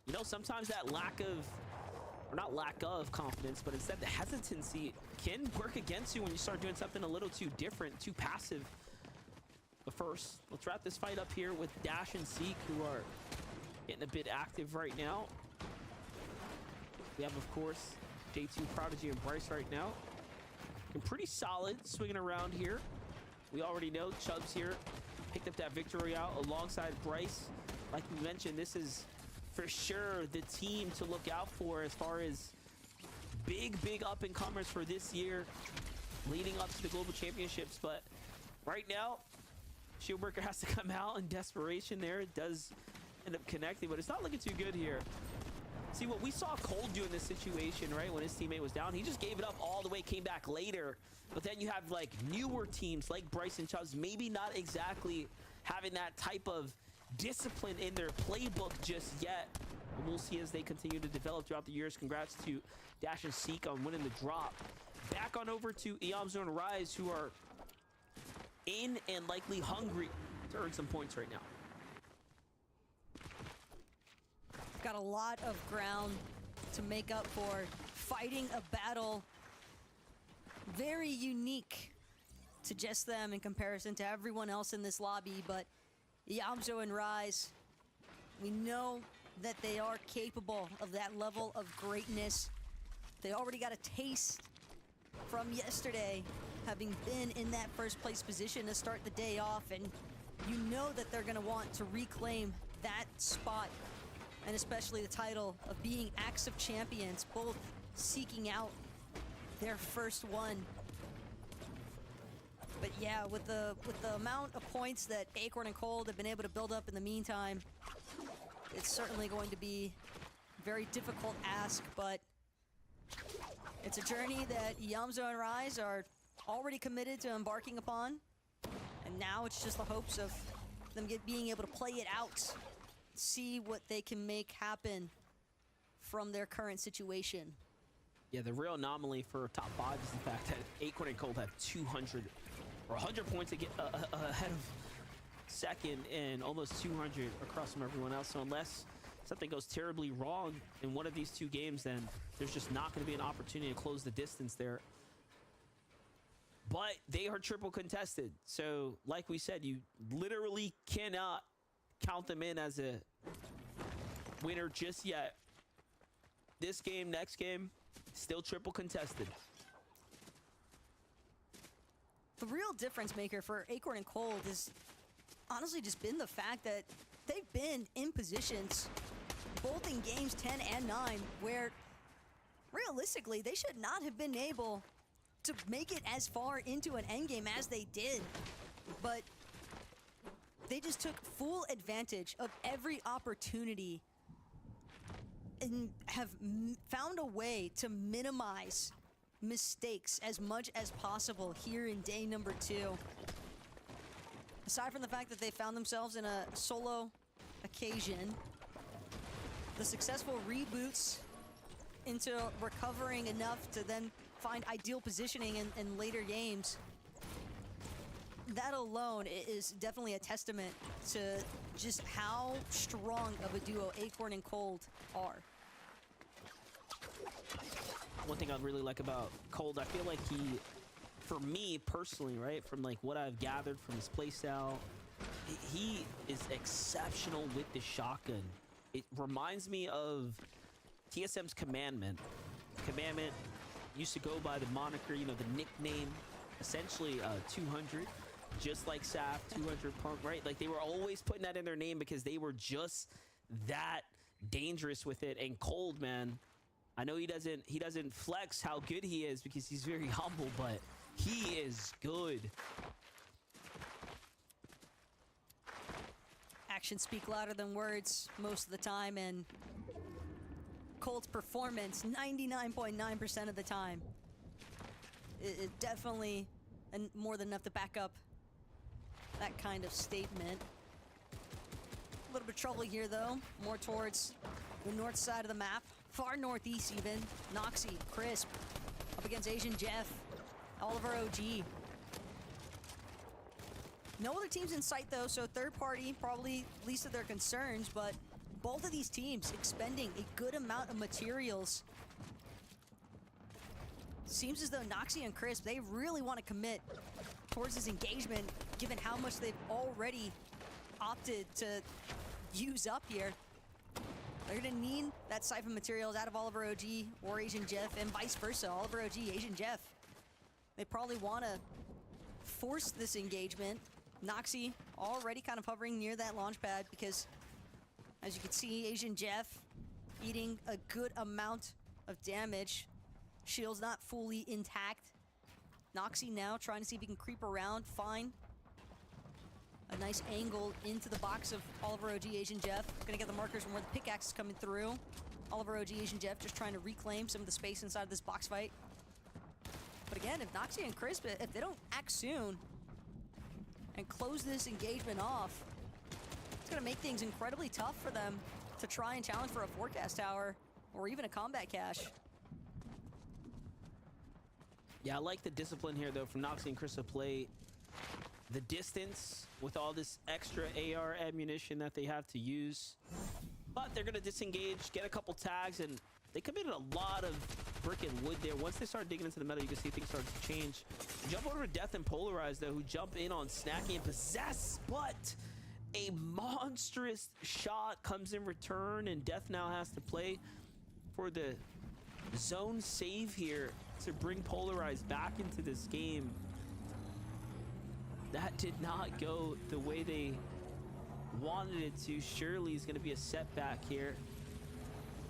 you know, sometimes that lack of confidence, but instead the hesitancy can work against you when you start doing something a little too different, too passive. But first, let's wrap this fight up here with Dash and Seek, who are getting a bit active right now. We have, of course, J2 Prodigy and Bryce right now. Looking pretty solid, swinging around here. We already know Chubbs here picked up that victory out alongside Bryce. Like we mentioned, this is for sure the team to look out for as far as big up-and-comers for this year leading up to the Global Championships. But right now, Shieldbreaker has to come out in desperation there. It does end up connecting, but it's not looking too good here. See, what we saw Cold do in this situation, right, when his teammate was down, he just gave it up all the way, came back later. But then you have, like, newer teams like Bryce and Chubbs maybe not exactly having that type of discipline in their playbook just yet. And we'll see as they continue to develop throughout the years. Congrats to Dash and Seek on winning the drop. Back on over to Eomzo and Rise, who are in and likely hungry to earn some points right now. Got a lot of ground to make up for, fighting a battle very unique to just them in comparison to everyone else in this lobby. But Eomzo and Rise, we know that they are capable of that level of greatness. They already got a taste from yesterday, having been in that first place position to start the day off, and you know that they're gonna want to reclaim that spot, and especially the title of being Acts of Champions, both seeking out their first one. But yeah, with the amount of points that Acorn and Cold have been able to build up in the meantime, it's certainly going to be a very difficult ask, but it's a journey that Eomzo and Rise are already committed to embarking upon. And now it's just the hopes of them being able to play it out, see what they can make happen from their current situation. Yeah, the real anomaly for top 5 is the fact that Acorn and Cold have 200 or 100 points ahead of second and almost 200 across from everyone else. So unless something goes terribly wrong in one of these two games, then there's just not going to be an opportunity to close the distance there. But they are triple contested. So like we said, you literally cannot count them in as a winner just yet. This game, next game, still triple contested. The real difference maker for Acorn and Cold has honestly just been the fact that they've been in positions, both in games 10 and 9, where realistically they should not have been able to make it as far into an endgame as they did. But they just took full advantage of every opportunity and have found a way to minimize mistakes as much as possible here in day number 2. Aside from the fact that they found themselves in a solo occasion, the successful reboots into recovering enough to then find ideal positioning in later games, that alone is definitely a testament to just how strong of a duo Acorn and Cold are. One thing I really like about Cold, I feel like he, for me personally, right, from like what I've gathered from his playstyle, he is exceptional with the shotgun. It reminds me of TSM's Commandment. Commandment used to go by the moniker, you know, the nickname, essentially 200, just like Saf, 200 Punk, right? Like they were always putting that in their name because they were just that dangerous with it. And Cold, man, I know he doesn't flex how good he is because he's very humble, but he is good. Actions speak louder than words most of the time, and Cold's performance 99.9% of the time is definitely more than enough to back up that kind of statement. A little bit of trouble here though, more towards the north side of the map, far northeast even. Noxy, Crisp, up against Asian Jeff, Oliver OG. No other teams in sight though, so third party probably least of their concerns, but both of these teams expending a good amount of materials. Seems as though Noxy and Crisp, they really want to commit towards this engagement, given how much they've already opted to use up here. They're gonna need that siphon materials out of Oliver OG or Asian Jeff, and vice versa, Oliver OG, Asian Jeff. They probably want to force this engagement. Noxy already kind of hovering near that launch pad because, as you can see, Asian Jeff eating a good amount of damage. Shield's not fully intact. Noxy now trying to see if he can creep around, find a nice angle into the box of Oliver OG, Asian Jeff. Gonna get the markers from where the pickaxe is coming through. Oliver OG, Asian Jeff just trying to reclaim some of the space inside of this box fight. But again, if Noxy and Crisp, if they don't act soon and close this engagement off, it's gonna make things incredibly tough for them to try and challenge for a forecast tower or even a combat cache. Yeah, I like the discipline here though from Noxy and Chris to play the distance with all this extra AR ammunition that they have to use. But they're gonna disengage, get a couple tags, and they committed a lot of brick and wood there. Once they start digging into the metal, you can see things start to change. Jump over to Death and Polarize though, who jump in on Snacky and Possess, but a monstrous shot comes in return, and Death now has to play for the zone save here to bring Polarize back into this game. That did not go the way they wanted it to. Surely is going to be a setback here.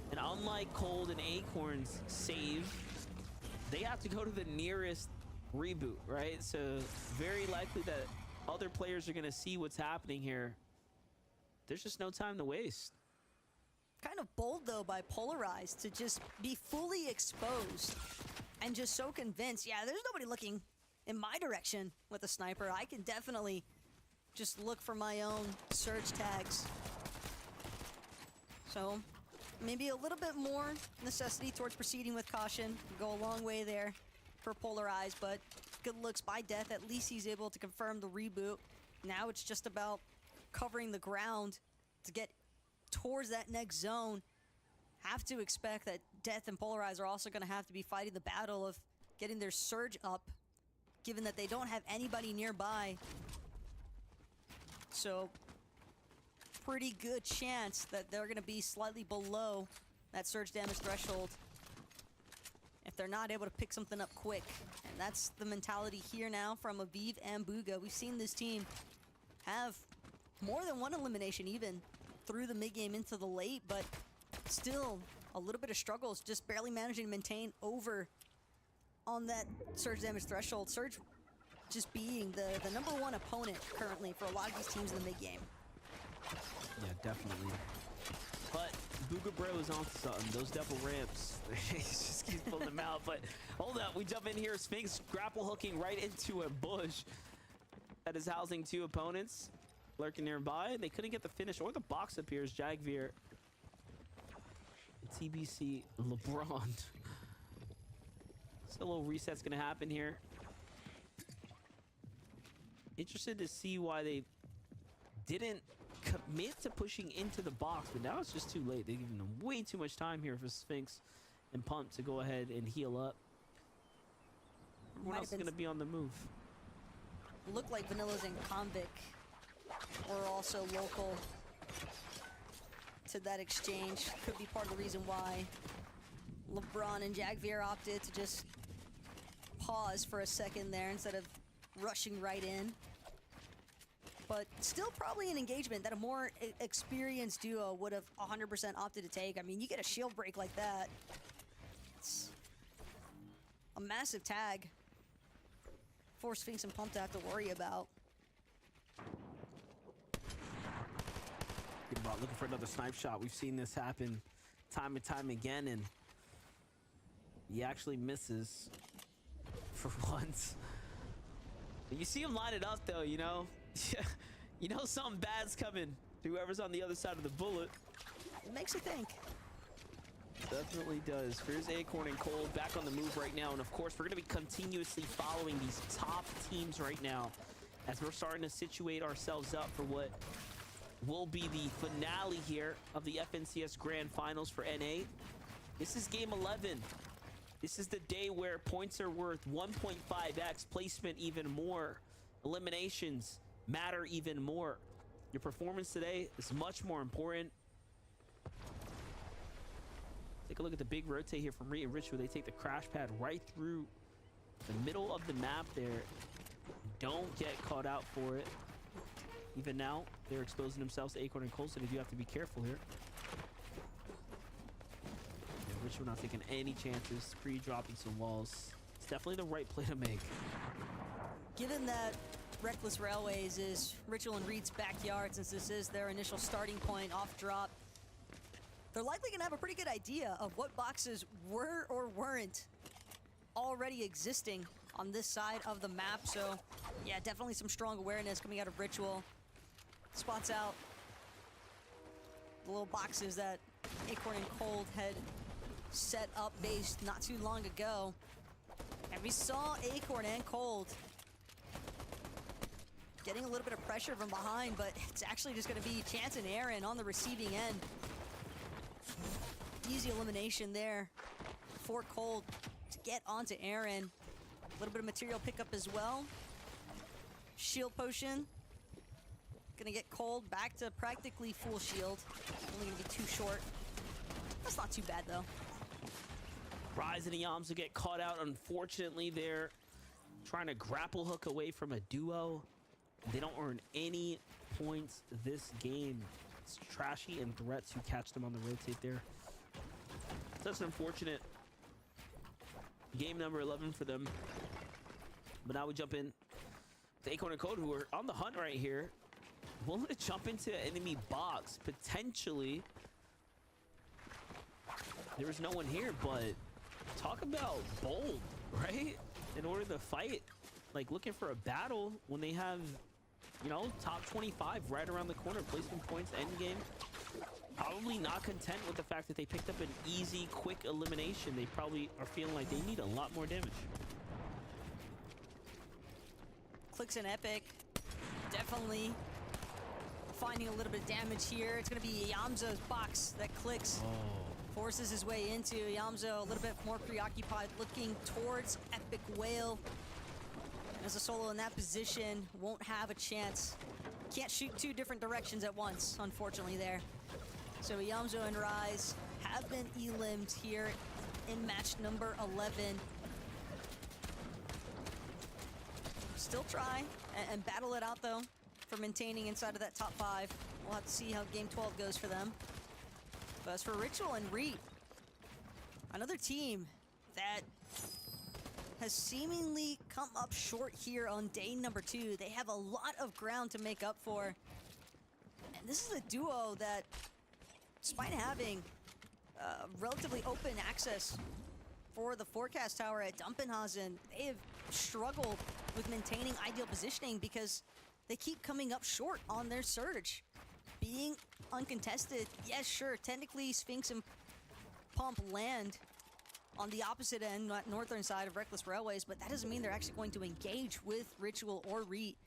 And unlike Cold and Acorn's save, they have to go to the nearest reboot, right? So very likely that other players are going to see what's happening here. There's just no time to waste. Kind of bold though by Polarize to just be fully exposed and just so convinced, yeah, there's nobody looking in my direction with a sniper. I can definitely just look for my own search tags. So maybe a little bit more necessity towards proceeding with caution. Go a long way there for Polarize, but good looks by Death. At least he's able to confirm the reboot. Now it's just about covering the ground to get towards that next zone. Have to expect that Death and Polarize are also going to have to be fighting the battle of getting their surge up, given that they don't have anybody nearby. So, pretty good chance that they're going to be slightly below that surge damage threshold if they're not able to pick something up quick. And that's the mentality here now from Aviv and Buga. We've seen this team have more than one elimination even through the mid-game into the late, but still a little bit of struggles, just barely managing to maintain over on that surge damage threshold. Surge just being the number one opponent currently for a lot of these teams in the mid-game. Yeah, definitely. But Booga Bro is on something. Those double ramps, he just keeps pulling them out. But hold up, we jump in here. Sphinx grapple hooking right into a bush that is housing two opponents lurking nearby. They couldn't get the finish or the box appears. Jagveer, TBC, LeBron. So a little reset's gonna happen here. Interested to see why they didn't commit to pushing into the box, but now it's just too late. They've given them way too much time here for Sphinx and Pump to go ahead and heal up. Everyone else is gonna be on the move. Looked like Vanilla's and Convic were also local to that exchange. Could be part of the reason why LeBron and Jagveer opted to just pause for a second there instead of rushing right in. But still probably an engagement that a more experienced duo would have 100% opted to take. I mean, you get a shield break like that. It's a massive tag for Sphinx and Pump to have to worry about. Looking for another snipe shot. We've seen this happen time and time again, and he actually misses for once. But you see him line it up though, you know? You know something bad's coming to whoever's on the other side of the bullet. It makes you think. Definitely does. Here's Acorn and Cold back on the move right now, and of course we're going to be continuously following these top teams right now as we're starting to situate ourselves up for what will be the finale here of the FNCS Grand Finals for NA. This is game 11. This is the day where points are worth 1.5x, placement even more, eliminations matter even more. Your performance today is much more important. Take a look at the big rotate here from Reed and Rich, where they take the crash pad right through the middle of the map there. Don't get caught out for it. Even now, they're exposing themselves to Acorn and Cold, so they do have to be careful here. Yeah, Rich, we're not taking any chances, pre-dropping some walls. It's definitely the right play to make. Given that Reckless Railways is Ritual and Reed's backyard, since this is their initial starting point off drop, they're likely going to have a pretty good idea of what boxes were or weren't already existing on this side of the map. So yeah, definitely some strong awareness coming out of Ritual. Spots out the little boxes that Acorn and Cold had set up base not too long ago. And we saw Acorn and Cold getting a little bit of pressure from behind, but it's actually just going to be Chance and Aaron on the receiving end. Easy elimination there for Cold to get onto Aaron. A little bit of material pickup as well. Shield potion. Gonna get Cold back to practically full shield. Only gonna be too short. That's not too bad though. Rise and Yams will get caught out. Unfortunately, they're trying to grapple hook away from a duo. They don't earn any points this game. It's Trashy and Threats who catch them on the rotate there. That's unfortunate. Game number 11 for them. But now we jump in to Acorn and Cold, who are on the hunt right here. Willing to jump into an enemy box, potentially. There was no one here, but talk about bold, right? In order to fight, like looking for a battle when they have, you know, top 25 right around the corner, placement points, end game. Probably not content with the fact that they picked up an easy, quick elimination. They probably are feeling like they need a lot more damage. Clicks and Epic definitely finding a little bit of damage here. It's going to be Yamzo's box that Clicks forces his way into. Yamzo a little bit more preoccupied, looking towards Epic Whale. As a solo in that position, won't have a chance. Can't shoot two different directions at once, unfortunately there. So Yamzo and Rise have been elimed here in match number 11. Still try and battle it out though for maintaining inside of that top 5. We'll have to see how game 12 goes for them. But as for Ritual and Reet, another team that has seemingly come up short here on day number 2. They have a lot of ground to make up for. And this is a duo that, despite having relatively open access for the forecast tower at Dumpenhausen, they have struggled with maintaining ideal positioning because they keep coming up short on their surge. Being uncontested, yes, sure, technically Sphinx and Pump land on the opposite end, northern side of Reckless Railways, but that doesn't mean they're actually going to engage with Ritual or Reet.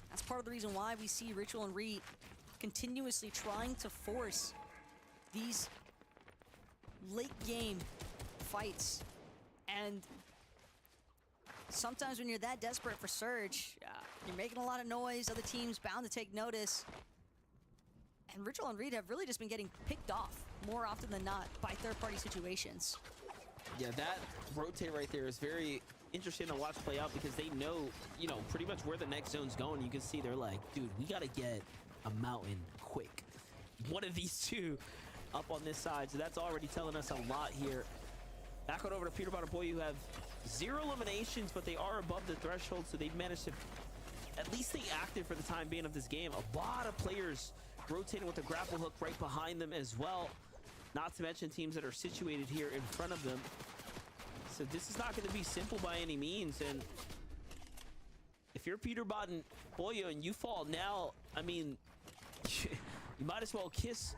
That's part of the reason why we see Ritual and Reet continuously trying to force these late game fights. And sometimes when you're that desperate for surge, you're making a lot of noise, other teams bound to take notice. And Ritual and Reet have really just been getting picked off more often than not by third-party situations. Yeah, that rotate right there is very interesting to watch play out because they know, you know, pretty much where the next zone's going. You can see they're like, dude, we got to get a mountain quick. One of these two up on this side. So that's already telling us a lot here. Back on over to Peter and Boy, who have 0 eliminations, but they are above the threshold. So they've managed to at least stay active for the time being of this game. A lot of players rotating with the grapple hook right behind them as well. Not to mention teams that are situated here in front of them. So this is not going to be simple by any means. And if you're Peterbot and Boyo and you fall now, I mean, you might as well kiss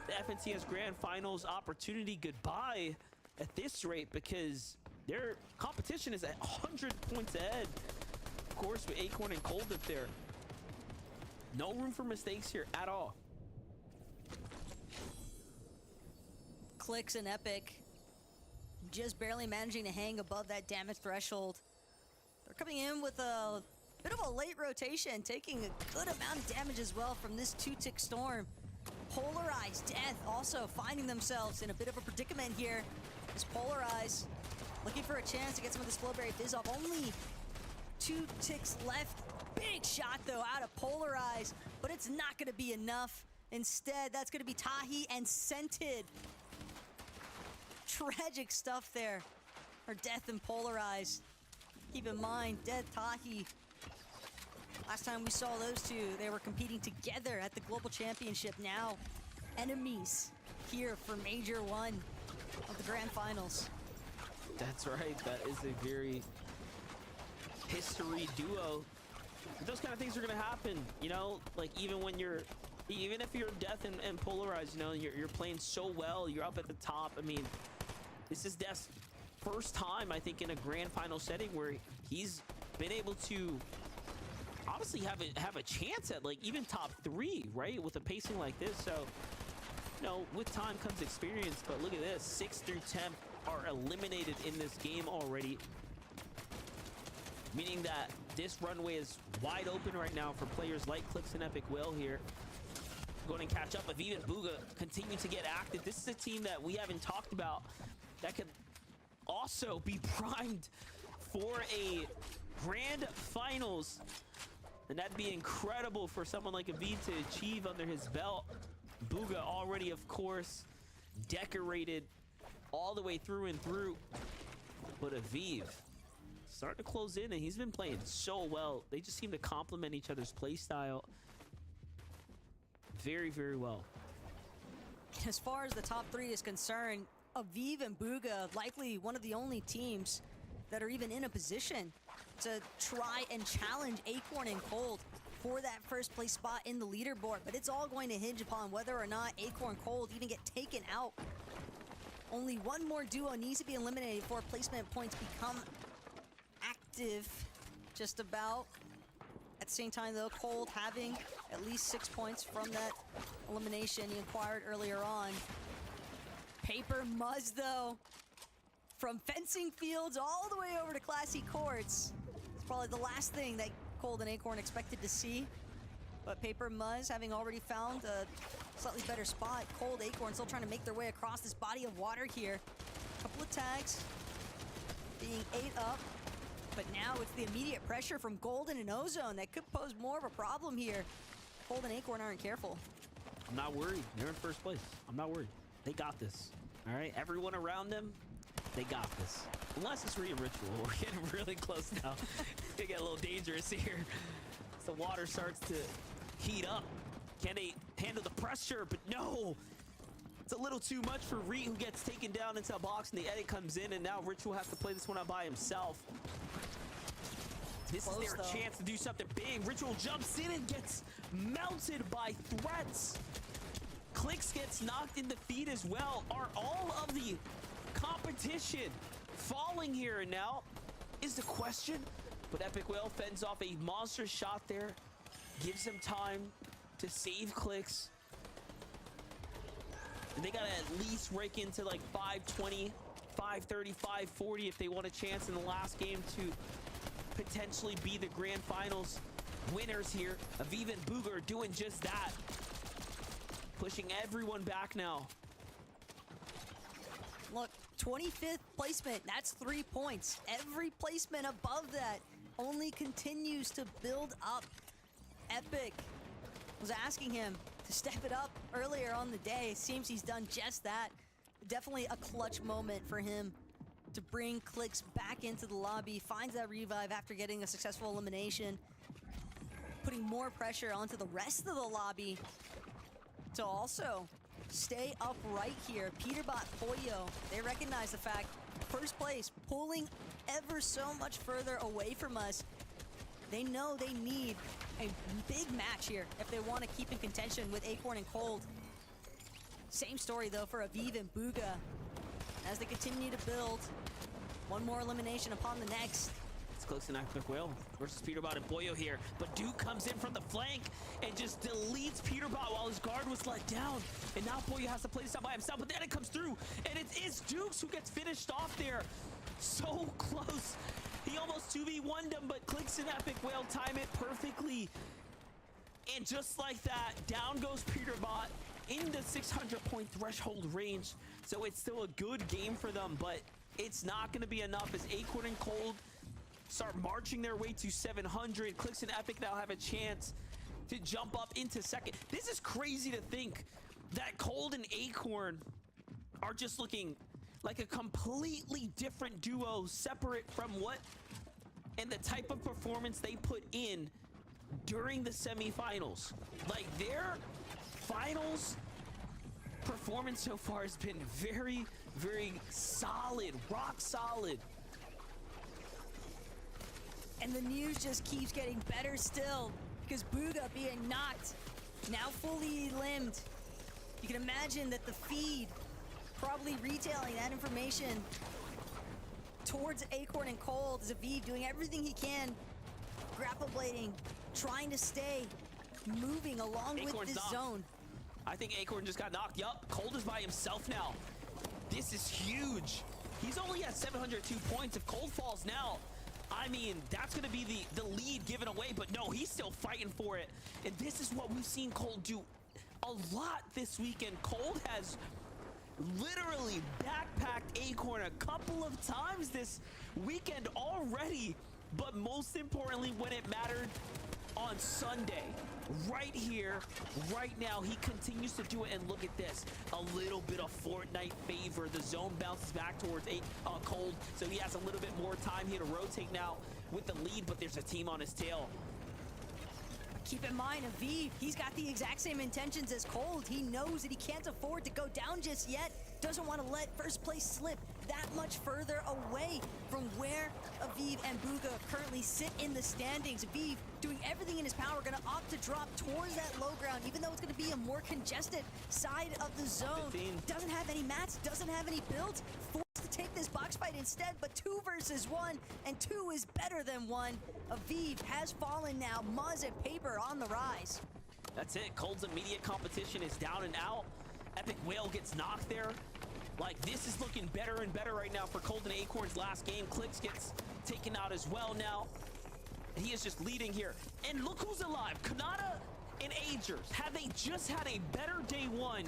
the FNCS Grand Finals opportunity goodbye at this rate because their competition is at 100 points ahead. Of course, with Acorn and Cold up there. No room for mistakes here at all. Clicks and Epic just barely managing to hang above that damage threshold. They're coming in with a bit of a late rotation, taking a good amount of damage as well from this 2-tick storm. Polarized Death also finding themselves in a bit of a predicament here. This Polarized looking for a chance to get some of this Flowberry Fizz off. Only 2 ticks left. Big shot though out of Polarized, but it's not going to be enough. Instead, that's going to be Tahi and Scented. Tragic stuff there for Death and Polarized. Keep in mind, Death, Tahi. Last time we saw those two, they were competing together at the Global Championship. Now, enemies here for Major 1 of the Grand Finals. That's right. That is a very history duo. Those kind of things are going to happen, you know, like even if you're Death and Polarized, you know, you're playing so well, you're up at the top. I mean, this is Death's first time, I think, in a grand final setting where he's been able to obviously have a chance at like even top 3, right? With a pacing like this. So, you know, with time comes experience, but look at this, 6 through 10 are eliminated in this game already. Meaning that this runway is wide open right now for players like Clicks and Epic Whale here. Going and catch up, but even Booga continue to get active. This is a team that we haven't talked about that could also be primed for a grand finals. And that'd be incredible for someone like Aviv to achieve under his belt. Booga already, of course, decorated all the way through and through. But Aviv starting to close in, and he's been playing so well. They just seem to complement each other's play style very, very well. As far as the top 3 is concerned, Aviv and Booga likely one of the only teams that are even in a position to try and challenge Acorn and Cold for that first place spot in the leaderboard. But it's all going to hinge upon whether or not Acorn Cold even get taken out. Only one more duo needs to be eliminated before placement points become active, just about. At the same time, though, Cold having at least 6 points from that elimination he acquired earlier on. Paper Muzz, though, from fencing fields all the way over to classy courts. It's probably the last thing that Cold and Acorn expected to see. But Paper Muzz having already found a slightly better spot. Cold, Acorn still trying to make their way across this body of water here. Couple of tags being ate up. But now it's the immediate pressure from Golden and Ozone that could pose more of a problem here. Cold and Acorn aren't careful. I'm not worried. They're in first place. I'm not worried. They got this. All right, everyone around them, they got this. Unless it's Re and Ritual. We're getting really close now. It's gonna get a little dangerous here. As the water starts to heat up. Can they handle the pressure? But no! It's a little too much for Re, who gets taken down into a box, and the edit comes in, and now Ritual has to play this one out by himself. This is their chance to do something big. Ritual jumps in and gets melted by threats. Clicks gets knocked in the feet as well. Are all of the competition falling here now is the question. But Epic Whale fends off a monster shot there. Gives him time to save Clicks. And they gotta at least rake into like 520, 530, 540 if they want a chance in the last game to potentially be the grand finals winners here. Aviv and Booger are doing just that. Pushing everyone back now. Look, 25th placement, that's 3 points. Every placement above that only continues to build up. Epic was asking him to step it up earlier on the day. It seems he's done just that. Definitely a clutch moment for him to bring Clicks back into the lobby. Finds that revive after getting a successful elimination. Putting more pressure onto the rest of the lobby to also stay upright here. Peterbot, Pollo, they recognize the fact, first place, pulling ever so much further away from us. They know they need a big match here if they want to keep in contention with Acorn and Cold. Same story though for Aviv and Booga as they continue to build. One more elimination upon the next. It's Clicks and Epic Whale versus Peterbot and Pollo here. But Duke comes in from the flank and just deletes Peterbot while his guard was let down. And now Pollo has to play this out by himself, but then it comes through. And it is Dukes who gets finished off there. So close. He almost 2v1'd him, but Clicks and Epic Whale time it perfectly. And just like that, down goes Peterbot in the 600 point threshold range. So it's still a good game for them, but it's not going to be enough as Acorn and Cold start marching their way to 700. Clicks and Epic now have a chance to jump up into second. This is crazy to think that Cold and Acorn are just looking like a completely different duo, separate from what and the type of performance they put in during the semifinals. Like, their finals performance so far has been very, very solid, rock solid. And the news just keeps getting better still because Booga being knocked, now fully limbed. You can imagine that the feed probably retailing that information towards Acorn and Cold as Aviv doing everything he can, grapple blading, trying to stay moving along Acorn's with this knocked. zone. I think Acorn just got knocked. Yup, Cold is by himself now. This is huge. He's only at 702 points. If Cold falls now, I mean, that's going to be the lead given away, but no, he's still fighting for it. And this is what we've seen Cold do a lot this weekend. Cold has literally backpacked Acorn a couple of times this weekend already, but most importantly when it mattered on Sunday, right here, right now, he continues to do it. And look at this, a little bit of Fortnite favor. The zone bounces back towards Cold, so he has a little bit more time here to rotate now with the lead, but there's a team on his tail. Keep in mind, Aviv, he's got the exact same intentions as Cold. He knows that he can't afford to go down just yet. Doesn't want to let first place slip that much further away from where Aviv and Booga currently sit in the standings. Aviv doing everything in his power, going to opt to drop towards that low ground, even though it's going to be a more congested side of the zone. 15. Doesn't have any mats, doesn't have any builds. Forced to take this box fight instead, but 2 versus 1, and 2 is better than 1. Aviv has fallen now. Muzz and Paper on the rise. That's it. Cold's immediate competition is down and out. Epic Whale gets knocked there. Like, this is looking better and better right now for Cold and Acorn's last game. Clicks gets taken out as well now. He is just leading here. And look who's alive. Kanata and Agers. Had they just had a better day one,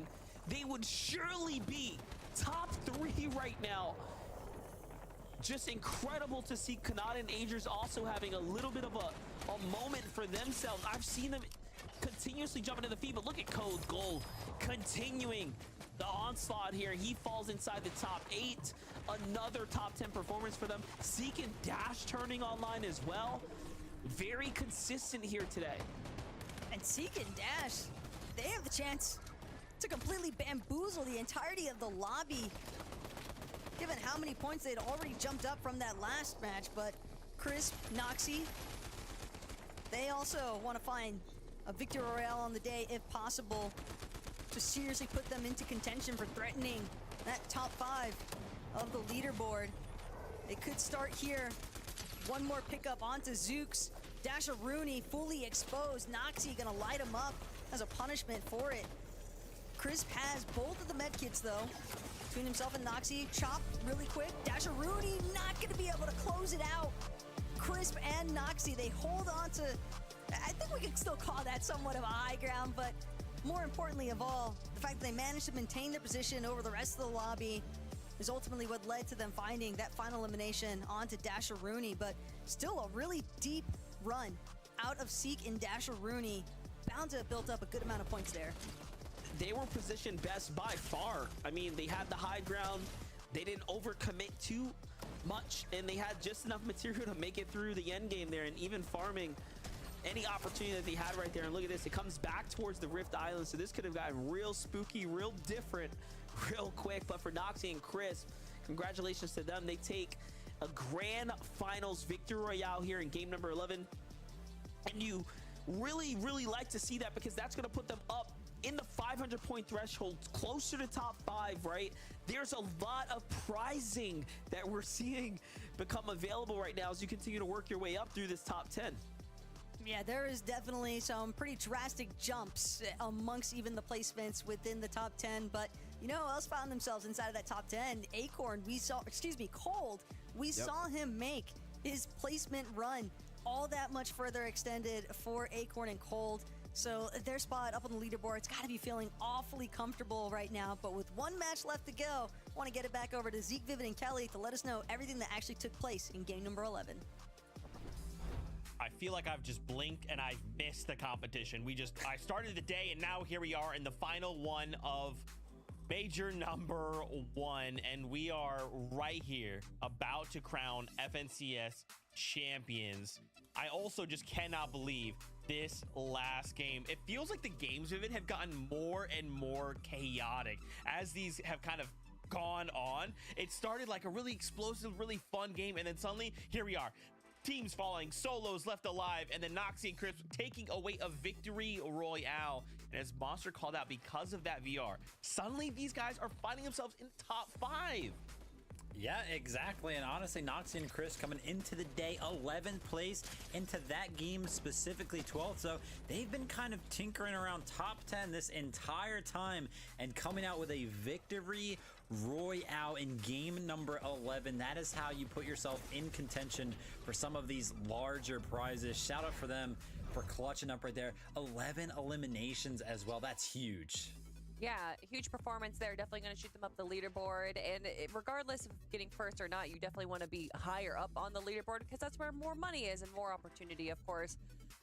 they would surely be top 3 right now. Just incredible to see Kanata and Agers also having a little bit of a moment for themselves. I've seen them continuously jump into the feed, but look at Cold Gold continuing the onslaught here. He falls inside the top 8. Another top 10 performance for them. Zeke and Dash turning online as well. Very consistent here today. And Zeke and Dash, they have the chance to completely bamboozle the entirety of the lobby, given how many points they'd already jumped up from that last match. But Crisp, Noxy, they also want to find a victory royale on the day if possible, to seriously put them into contention for threatening that top 5 of the leaderboard. They could start here. One more pickup onto Zooks. Dasher Rooney fully exposed. Noxy gonna light him up as a punishment for it. Crisp has both of the medkits though. Between himself and Noxy, chopped really quick. Dasher Rooney not gonna be able to close it out. Crisp and Noxy, they hold on to, I think we can still call that somewhat of a high ground, but more importantly of all, the fact that they managed to maintain their position over the rest of the lobby is ultimately what led to them finding that final elimination onto Dasher Rooney. But still a really deep run out of Seek and Dasher Rooney. Bound to have built up a good amount of points there. They were positioned best by far. I mean, they had the high ground. They didn't overcommit too much, and they had just enough material to make it through the end game there, and even farming any opportunity that they had right there. And look at this, it comes back towards the Rift Island, so this could have gotten real spooky, real different, real quick. But for Noxy and Crisp, congratulations to them. They take a grand finals victory royale here in game number 11, and you really like to see that, because that's going to put them up in the 500 point threshold, closer to top 5, right? There's a lot of prizing that we're seeing become available right now as you continue to work your way up through this top 10. Yeah, there is definitely some pretty drastic jumps amongst even the placements within the top 10. But you know who else found themselves inside of that top 10? Acorn, Cold. We saw him make his placement run all that much further extended for Acorn and Cold. So their spot up on the leaderboard, it's got to be feeling awfully comfortable right now. But with one match left to go, I want to get it back over to Zeke, Vivid, and Kelly to let us know everything that actually took place in game number 11. I feel like I've just blinked and I've missed the competition. I started the day, and now here we are in the final one of major number 1, and we are right here about to crown FNCS champions. I also just cannot believe this last game. It feels like the games of it have gotten more and more chaotic as these have kind of gone on. It started like a really explosive, really fun game, and then suddenly here we are. Teams falling, solos left alive, and then Noxy and Crisp taking away a victory royale. And as Monster called out, because of that VR, suddenly these guys are finding themselves in top 5. Yeah, exactly. And honestly, Noxy and Chris coming into the day 11th place, into that game specifically 12th. So they've been kind of tinkering around top 10 this entire time and coming out with a victory royale in game number 11. That is how you put yourself in contention for some of these larger prizes. Shout out for them for clutching up right there. 11 eliminations as well. That's huge. Yeah, huge performance there. Definitely going to shoot them up the leaderboard. And regardless of getting first or not, you definitely want to be higher up on the leaderboard, because that's where more money is and more opportunity, of course.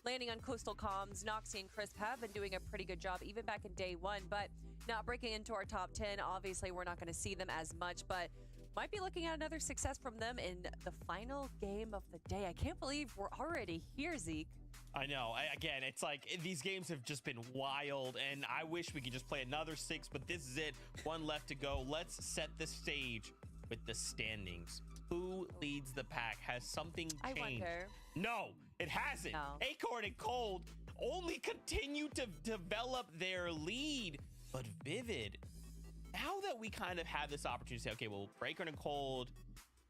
Landing on Coastal Comms, Noxy and Crisp have been doing a pretty good job even back in day 1, but not breaking into our top 10. Obviously, we're not going to see them as much, but might be looking at another success from them in the final game of the day. I can't believe we're already here, Zeke. I know. Again, it's like these games have just been wild, and I wish we could just play another 6, but this is it. 1 left to go. Let's set the stage with the standings. Who leads the pack? Has something changed? I wonder. No, it hasn't. No. Acorn and Cold only continue to develop their lead, but Vivid, now that we kind of have this opportunity to say, okay, well, for Acorn and Cold,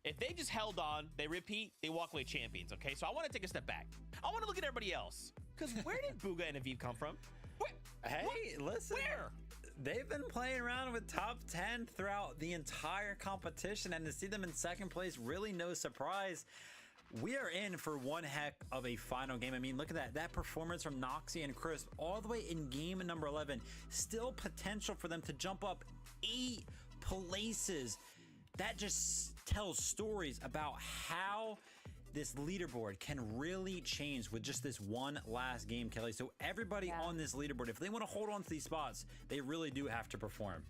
If they just held on, they repeat, they walk away champions, okay? So I want to take a step back. I want to look at everybody else. Because where did Bugha and Aviv come from? Listen. Where? They've been playing around with top 10 throughout the entire competition, and to see them in second place, really no surprise. We are in for one heck of a final game. I mean, look at that performance from Noxie and Crisp all the way in game number 11. Still potential for them to jump up 8 places. That just tells stories about how this leaderboard can really change with just this one last game, Kelly. So everybody on this leaderboard, if they want to hold on to these spots, they really do have to perform.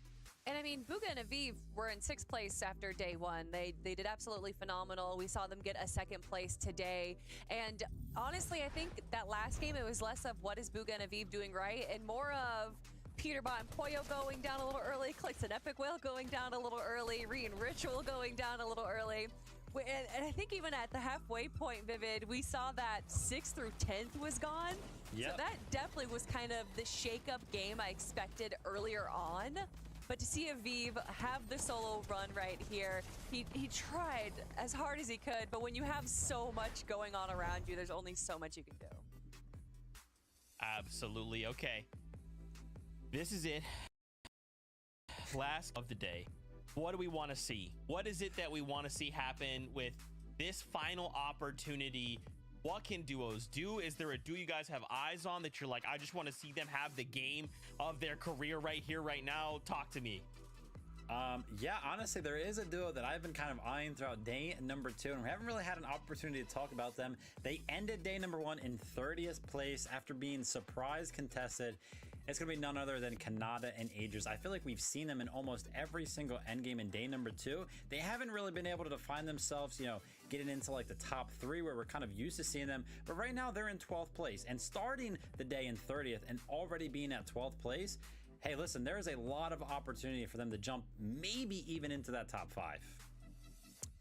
And I mean, Bugha and Aviv were in 6th place after day 1. They did absolutely phenomenal. We saw them get a 2nd place today. And honestly, I think that last game, it was less of what is Bugha and Aviv doing right and more of Peterbot and Pollo going down a little early, Clicks and Epic Whale going down a little early, Re and Ritual going down a little early. And I think even at the halfway point, Vivid, we saw that 6th through 10th was gone. Yep. So that definitely was kind of the shake-up game I expected earlier on. But to see Aviv have the solo run right here, he tried as hard as he could, but when you have so much going on around you, there's only so much you can do. Absolutely. Okay. This is it. Last of the day. What do we want to see? What is it that we want to see happen with this final opportunity? What can duos do? Is there a duo you guys have eyes on that you're like, I just want to see them have the game of their career right here, right now? Talk to me. Yeah, honestly, there is a duo that I've been kind of eyeing throughout day number 2, and we haven't really had an opportunity to talk about them. They ended day number 1 in 30th place after being surprise contested. It's going to be none other than Kanata and Aegis. I feel like we've seen them in almost every single endgame in day number 2. They haven't really been able to define themselves, you know, getting into like the top 3 where we're kind of used to seeing them. But right now they're in 12th place and starting the day in 30th and already being at 12th place. Hey, listen, there is a lot of opportunity for them to jump maybe even into that top 5.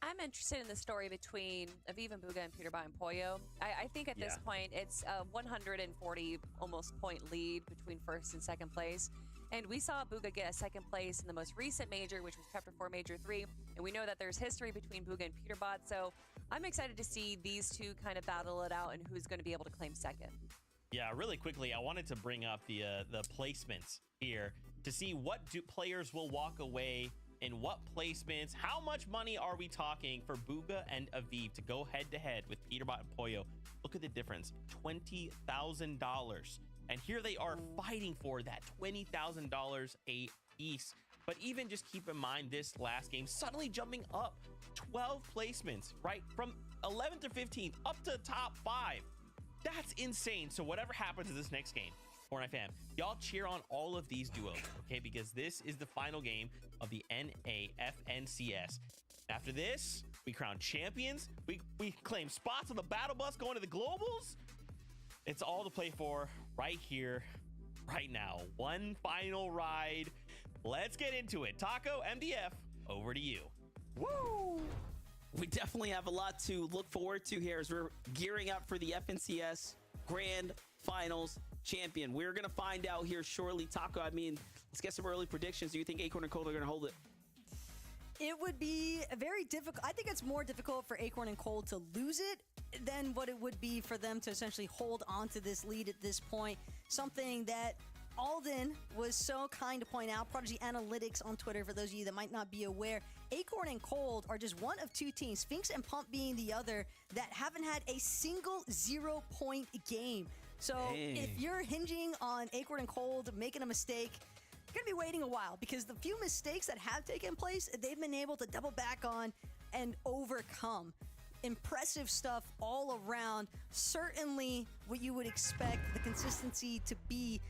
I'm interested in the story between Aviv and Bugha and Peterbot and Pollo. I think at this point, it's a 140 almost point lead between 1st and 2nd place. And we saw Bugha get a 2nd place in the most recent major, which was Chapter 4 Major 3. And we know that there's history between Bugha and Peterbot. So I'm excited to see these two kind of battle it out and who's going to be able to claim 2nd. Yeah, really quickly, I wanted to bring up the placements here to see what players will walk away in what placements. How much money are we talking for Bugha and Aviv to go head-to-head with Peterbot and Pollo? Look at the difference, $20,000. And here they are fighting for that $20,000 a piece. But even just keep in mind this last game, suddenly jumping up 12 placements, right? From 11th to 15th up to top 5. That's insane. So whatever happens in this next game, Fortnite fam, y'all cheer on all of these duos, okay? Because this is the final game of the NAFNCS. After this, we crown champions. We claim spots on the battle bus going to the globals. It's all to play for right here, right now. One final ride. Let's get into it. Taco, MDF, over to you. Woo! We definitely have a lot to look forward to here as we're gearing up for the FNCS Grand Finals champion. We're going to find out here shortly. Taco, I mean, let's get some early predictions. Do you think Acorn and Cold are going to hold it? It would be very difficult. I think it's more difficult for Acorn and Cold to lose it than what it would be for them to essentially hold on to this lead at this point. Something that Alden was so kind to point out, Prodigy Analytics on Twitter, for those of you that might not be aware, Acorn and Cold are just one of 2 teams, Sphinx and Pump being the other, that haven't had a single 0-point game. So if you're hinging on Acorn and Cold making a mistake, you're going to be waiting a while, because the few mistakes that have taken place, they've been able to double back on and overcome. Impressive stuff all around. Certainly what you would expect the consistency to be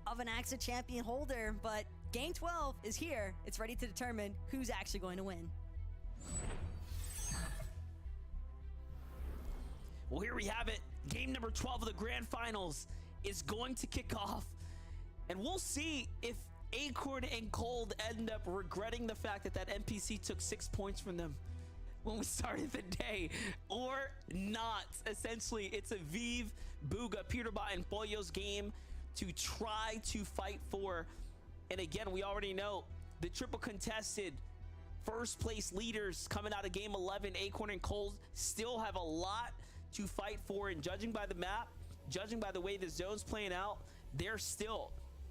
of an AXA champion holder, but game 12 is here. It's ready to determine who's actually going to win. Well, here we have it. Game number 12 of the Grand Finals is going to kick off, and we'll see if Acorn and Cold end up regretting the fact that that NPC took 6 points from them when we started the day, or not. Essentially, it's Aviv, Bugha, Peterbot, and Pollo's game to try to fight for. And again, we already know the triple contested first place leaders coming out of game 11. Acorn and Cold still have a lot to fight for, and judging by the map, judging by the way the zone's playing out, they're still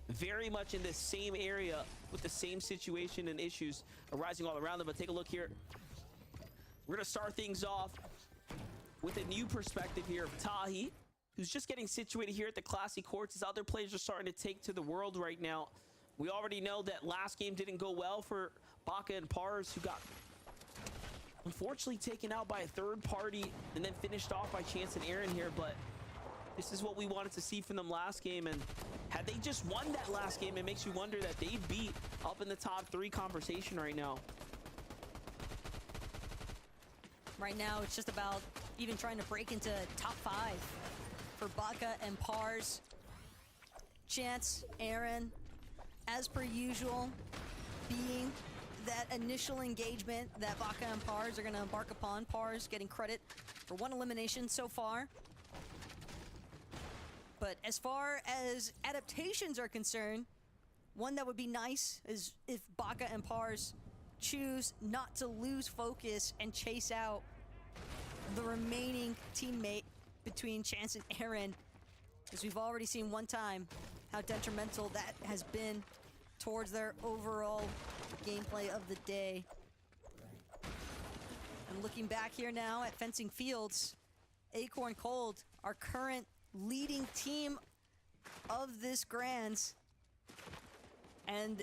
very much in the same area with the same situation and issues arising all around them. But take a look here. We're gonna start things off with a new perspective here of Tahi, who's just getting situated here at the Classy Courts as other players are starting to take to the world right now. We already know that last game didn't go well for Baka and Pars, who got unfortunately taken out by a third party and then finished off by Chance and Aaron here. But this is what we wanted to see from them last game, and had they just won that last game, it makes you wonder that they'd be up in the top 3 conversation right now. Right now, it's just about even trying to break into top 5 for Baka and Pars. Chance, Aaron, as per usual, being that initial engagement that Baka and Pars are going to embark upon. Pars getting credit for 1 elimination so far. But as far as adaptations are concerned, one that would be nice is if Baka and Pars choose not to lose focus and chase out the remaining teammate between Chance and Aaron, as we've already seen one time how detrimental that has been towards their overall gameplay of the day. And looking back here now at Fencing Fields, Acorn Cold, our current leading team of this Grands. And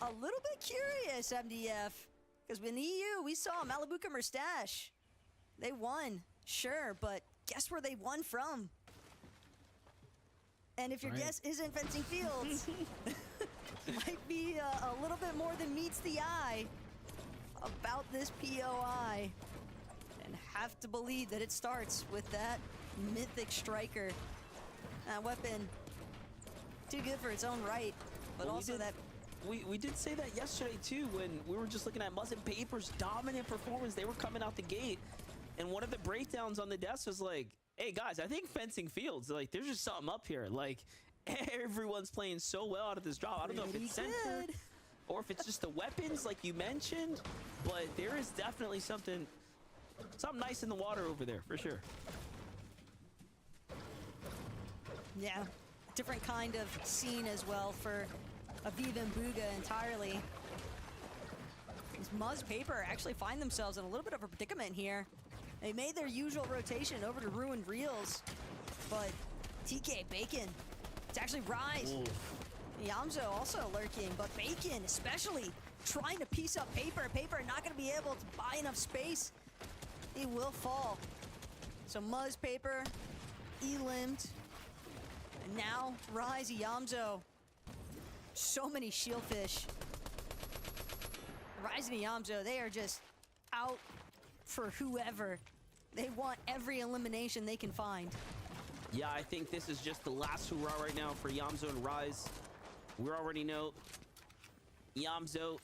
a little bit curious, MDF, because in EU we saw Malibuca Mustache. They won, sure, but guess where they won from? And if your guess isn't Fencing Fields, might be a little bit more than meets the eye about this POI. And have to believe that it starts with that mythic striker. That weapon, too good for its own right, but Well, also that... We did say that yesterday too, when we were just looking at Muzz and Paper's dominant performance. They were coming out the gate, and one of the breakdowns on the desk was like, hey guys, I think Fencing Fields, like, there's just something up here. Like, everyone's playing so well out of this drop. I don't know if it's center or if it's just the weapons like you mentioned, but there is definitely something nice in the water over there for sure. Yeah, different kind of scene as well for Aviva and Booga entirely. These Muzz Paper actually find themselves in a little bit of a predicament here. They made their usual rotation over to Ruined Reels, but TK, Bacon, it's actually Rise. Yamzo also lurking, but Bacon especially trying to piece up Paper. Paper not going to be able to buy enough space. He will fall. So Muzz Paper, elimed. And now Rise, Yamzo. So many Shieldfish. Rise and Yamzo, they are just out for whoever. They want every elimination they can find. Yeah, I think this is just the last hurrah right now for Yamzo and Rise. We already know Yamzo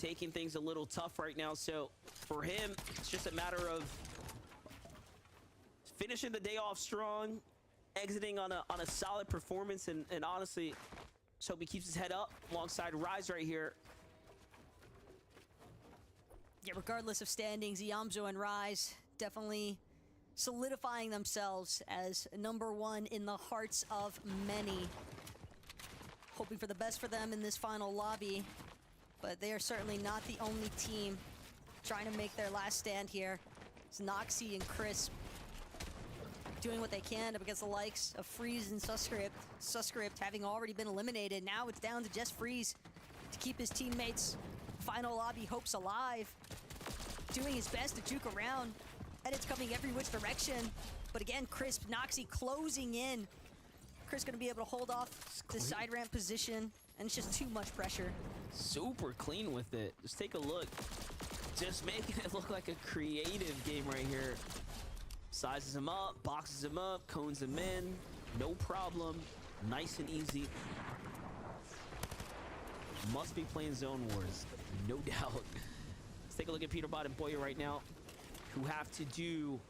taking things a little tough right now, so for him, it's just a matter of finishing the day off strong, exiting on a solid performance, and honestly, just hope he keeps his head up alongside Rise right here. Yeah, regardless of standings, Yamzo and Rise definitely solidifying themselves as #1 in the hearts of many. Hoping for the best for them in this final lobby, but they are certainly not the only team trying to make their last stand here. It's Noxy and Crisp doing what they can up against the likes of Freeze and Suscript. Suscript having already been eliminated. Now it's down to just Freeze to keep his teammates' final lobby hopes alive. Doing his best to juke around. Edits coming every which direction. But again, Crisp, Noxy closing in. Chris gonna be able to hold off the side ramp position, and it's just too much pressure. Super clean with it. Just take a look. Just making it look like a creative game right here. Sizes him up, boxes him up, cones him in. No problem. Nice and easy. Must be playing Zone Wars. No doubt. Let's take a look at Peterbot and Boyer right now, who have to do,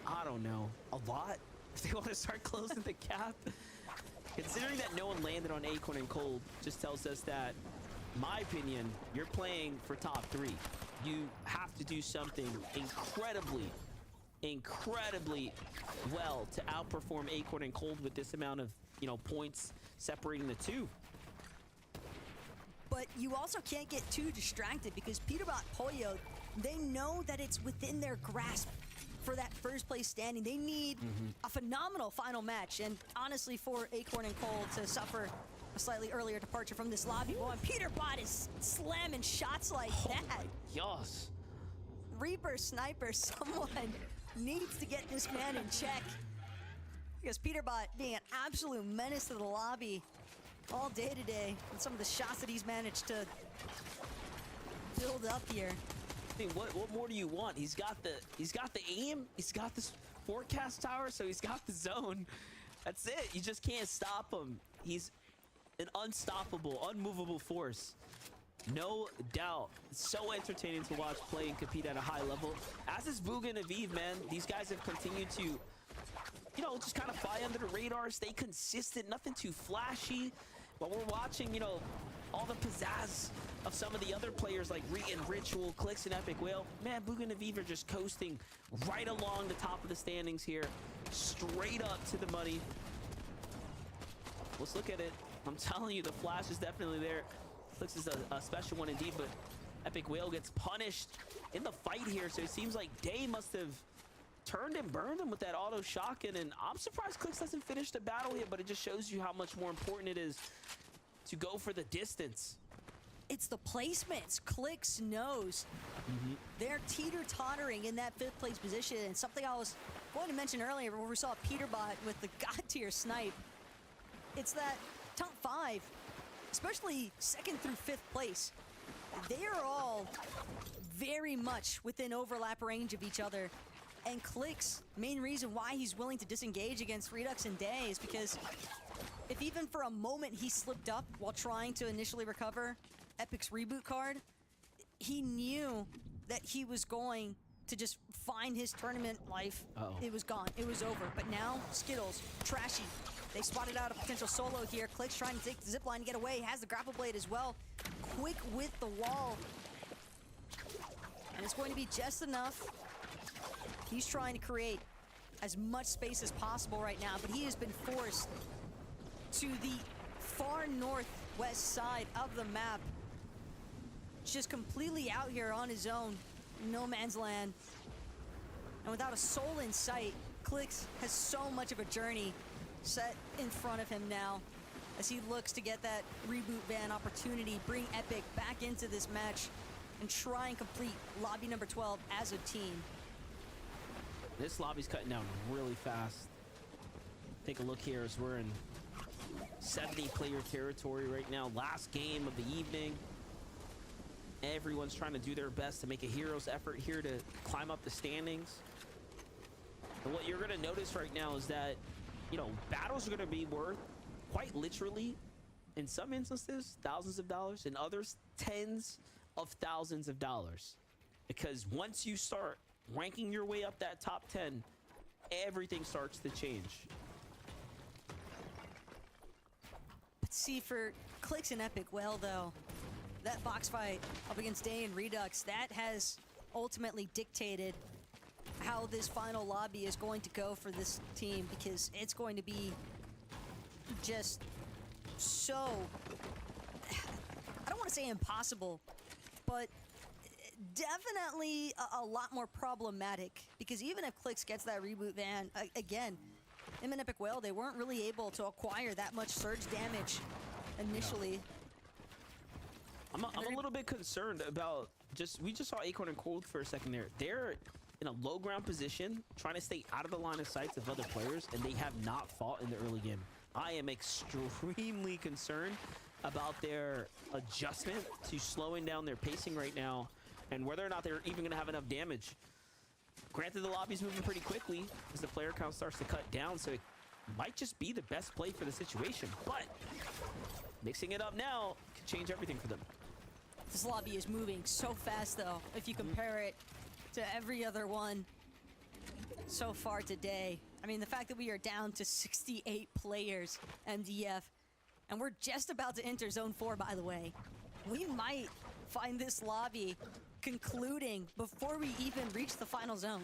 I don't know, a lot. If they want to start closing the gap. Considering that no one landed on Acorn and Cold, just tells us that my opinion, you're playing for top 3. You have to do something incredibly well to outperform Acorn and Cold with this amount of, you know, points separating the two. But you also can't get too distracted because Peterbot Pollo, they know that it's within their grasp for that first place standing. They need a phenomenal final match, and honestly for Acorn and Cold to suffer a slightly earlier departure from this lobby. Boy, Peterbot is slamming shots like that. Oh my gosh. Reaper Sniper, someone needs to get this man in check. Because Peterbot being an absolute menace to the lobby all day today, and some of the shots that he's managed to build up here. I mean, what more do you want? He's got the aim, he's got this forecast tower, so he's got the zone. That's it. You just can't stop him. He's an unstoppable, unmovable force. No doubt. It's so entertaining to watch play and compete at a high level. As is Vbucks and Aviv, man. These guys have continued to, you know, just kind of fly under the radar, stay consistent, nothing too flashy. But we're watching, you know, all the pizzazz of some of the other players like Reet and Ritual, Clicks and Epic Whale. Man, Vbucks and Aviv are just coasting right along the top of the standings here, straight up to the money. Let's look at it. I'm telling you, the flash is definitely there. Clicks is a special one indeed, but Epic Whale gets punished in the fight here, so it seems like Day must have turned and burned him with that auto shotgun, and I'm surprised Clicks doesn't finish the battle yet, but it just shows you how much more important it is to go for the distance. It's the placements. Clicks knows. They're teeter-tottering in that 5th place position, and something I was going to mention earlier where we saw Peterbot with the god tier snipe. It's that top 5, especially 2nd through 5th place. They are all very much within overlap range of each other. And Clicks, main reason why he's willing to disengage against Redux and Day is because if even for a moment he slipped up while trying to initially recover Epic's reboot card, he knew that he was going to just find his tournament life. It was gone. It was over. But now, Skittles, Trashy, they spotted out a potential solo here. Clicks trying to take the zipline and get away. Has the grapple blade as well. Quick with the wall. And it's going to be just enough. He's trying to create as much space as possible right now, but he has been forced to the far northwest side of the map. Just completely out here on his own. No man's land. And without a soul in sight, Clicks has so much of a journey set in front of him now as he looks to get that reboot ban opportunity, bring Epic back into this match, and try and complete lobby number 12 as a team. This lobby's cutting down really fast. Take a look here as we're in 70-player territory right now. Last game of the evening. Everyone's trying to do their best to make a hero's effort here to climb up the standings. And what you're going to notice right now is that, you know, battles are going to be worth, quite literally, in some instances, thousands of dollars, in others, tens of thousands of dollars. Because once you start ranking your way up that top 10, everything starts to change. But see, for Clicks and Epic, well, though, that box fight up against Day and Redux, that has ultimately dictated how this final lobby is going to go for this team, because it's going to be just so, I don't want to say impossible, but definitely a lot more problematic, because even if Clicks gets that reboot ban, again, him and Epic Whale, they weren't really able to acquire that much surge damage initially. I'm a little bit concerned about we just saw Acorn and Cold for a second there. They're in a low ground position, trying to stay out of the line of sight of other players, and they have not fought in the early game. I am extremely concerned about their adjustment to slowing down their pacing right now, and whether or not they're even going to have enough damage. Granted, the lobby's moving pretty quickly as the player count starts to cut down, so it might just be the best play for the situation. But mixing it up now could change everything for them. This lobby is moving so fast, though, if you compare it to every other one so far today. I mean, the fact that we are down to 68 players, MDF, and we're just about to enter Zone 4, by the way. we might find this lobby concluding before we even reach the final zone.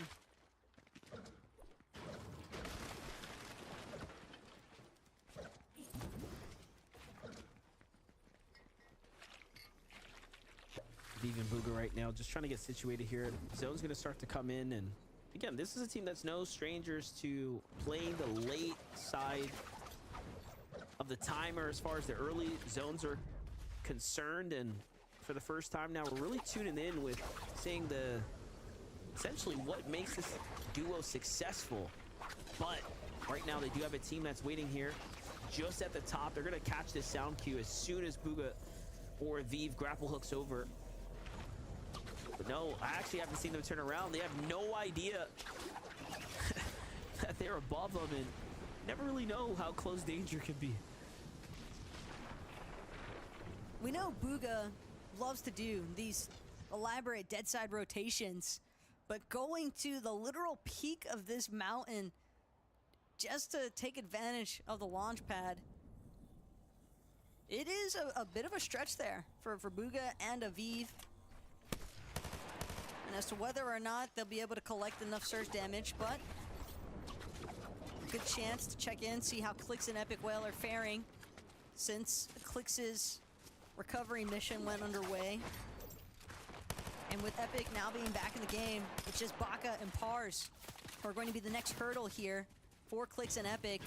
Even Booga right now, just trying to get situated here. Zone's going to start to come in, and again, this is a team that's no strangers to playing the late side of the timer as far as the early zones are concerned. And for the first time now, we're really tuning in with seeing the essentially what makes this duo successful. But right now, they do have a team that's waiting here just at the top. They're going to catch this sound cue as soon as Booga or Viv grapple hooks over. But no, I actually haven't seen them turn around. They have no idea that they're above them and never really know how close danger can be. We know Booga loves to do these elaborate dead side rotations, but going to the literal peak of this mountain just to take advantage of the launch pad, it is a bit of a stretch there for Booga and Aviv. And as to whether or not they'll be able to collect enough surge damage, but good chance to check in, see how Clix and Epic Whale are faring since Clix's recovery mission went underway. And with Epic now being back in the game, it's just Baka and Pars who are going to be the next hurdle here for Clix and Epic.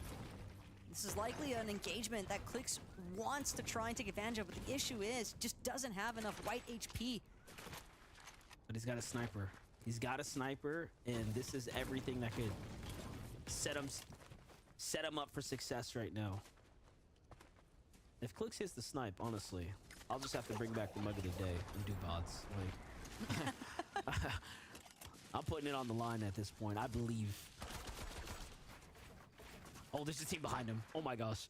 This is likely an engagement that Clix wants to try and take advantage of, but the issue is just doesn't have enough white HP. But he's got a sniper. He's got a sniper, and this is everything that could set him up for success right now. If Clix hits the snipe, honestly, I'll just have to bring back the mug of the day and do bots. Like, I'm putting it on the line at this point. I believe. Oh, there's a team behind him. Oh my gosh.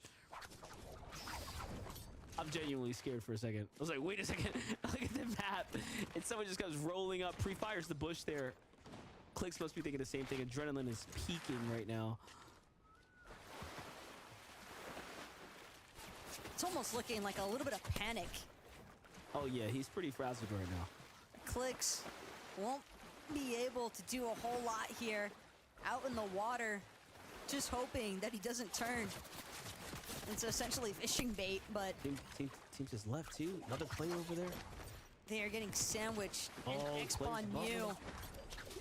I'm genuinely scared for a second. I was like, wait a second. Look at the map. And someone just goes rolling up, pre-fires the bush there. Clix must be thinking the same thing. Adrenaline is peaking right now. It's almost looking like a little bit of panic. Oh yeah, he's pretty frazzled right now. Clix won't be able to do a whole lot here out in the water, just hoping that he doesn't turn. It's essentially fishing bait, but team just left too. Another player over there. They are getting sandwiched. And X-Spawn Mew,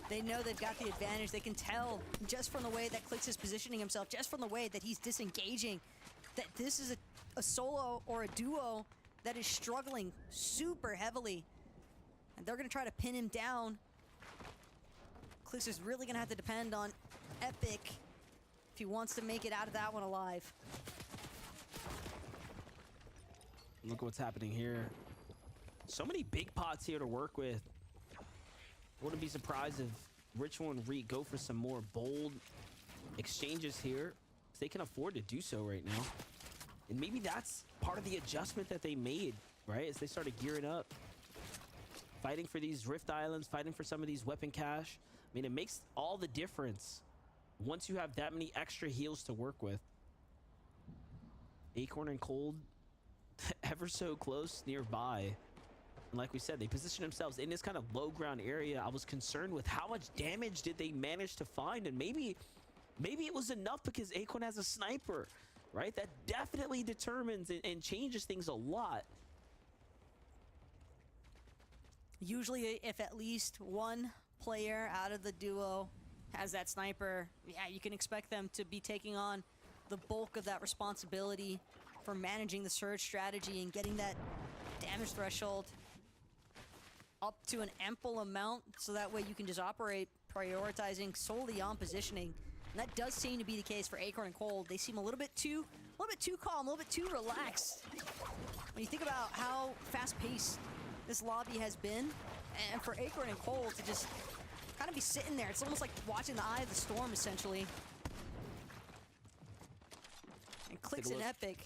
they know they've got the advantage. They can tell just from the way that Clix is positioning himself, just from the way that he's disengaging, that this is a solo or a duo that is struggling super heavily. And they're going to try to pin him down. Clix is really going to have to depend on Epic if he wants to make it out of that one alive. Look what's happening here. So many big pots here to work with. Wouldn't be surprised if Ritual and Reek go for some more bold exchanges here. They can afford to do so right now. And maybe that's part of the adjustment that they made, right? As they started gearing up. Fighting for these Rift Islands, fighting for some of these weapon cache. I mean, it makes all the difference once you have that many extra heals to work with. Acorn and Cold ever so close nearby. And like we said, they position themselves in this kind of low ground area. I was concerned with how much damage did they manage to find, and maybe it was enough because Acorn has a sniper, right? That definitely determines and changes things a lot. Usually if at least one player out of the duo has that sniper, yeah, you can expect them to be taking on the bulk of that responsibility for managing the surge strategy and getting that damage threshold up to an ample amount, so that way you can just operate prioritizing solely on positioning. And that does seem to be the case for Acorn and Cold. They seem a little bit too calm, a little bit too relaxed. When you think about how fast-paced this lobby has been, and for Acorn and Cold to just kind of be sitting there, it's almost like watching the eye of the storm, essentially. And Clix and Epic,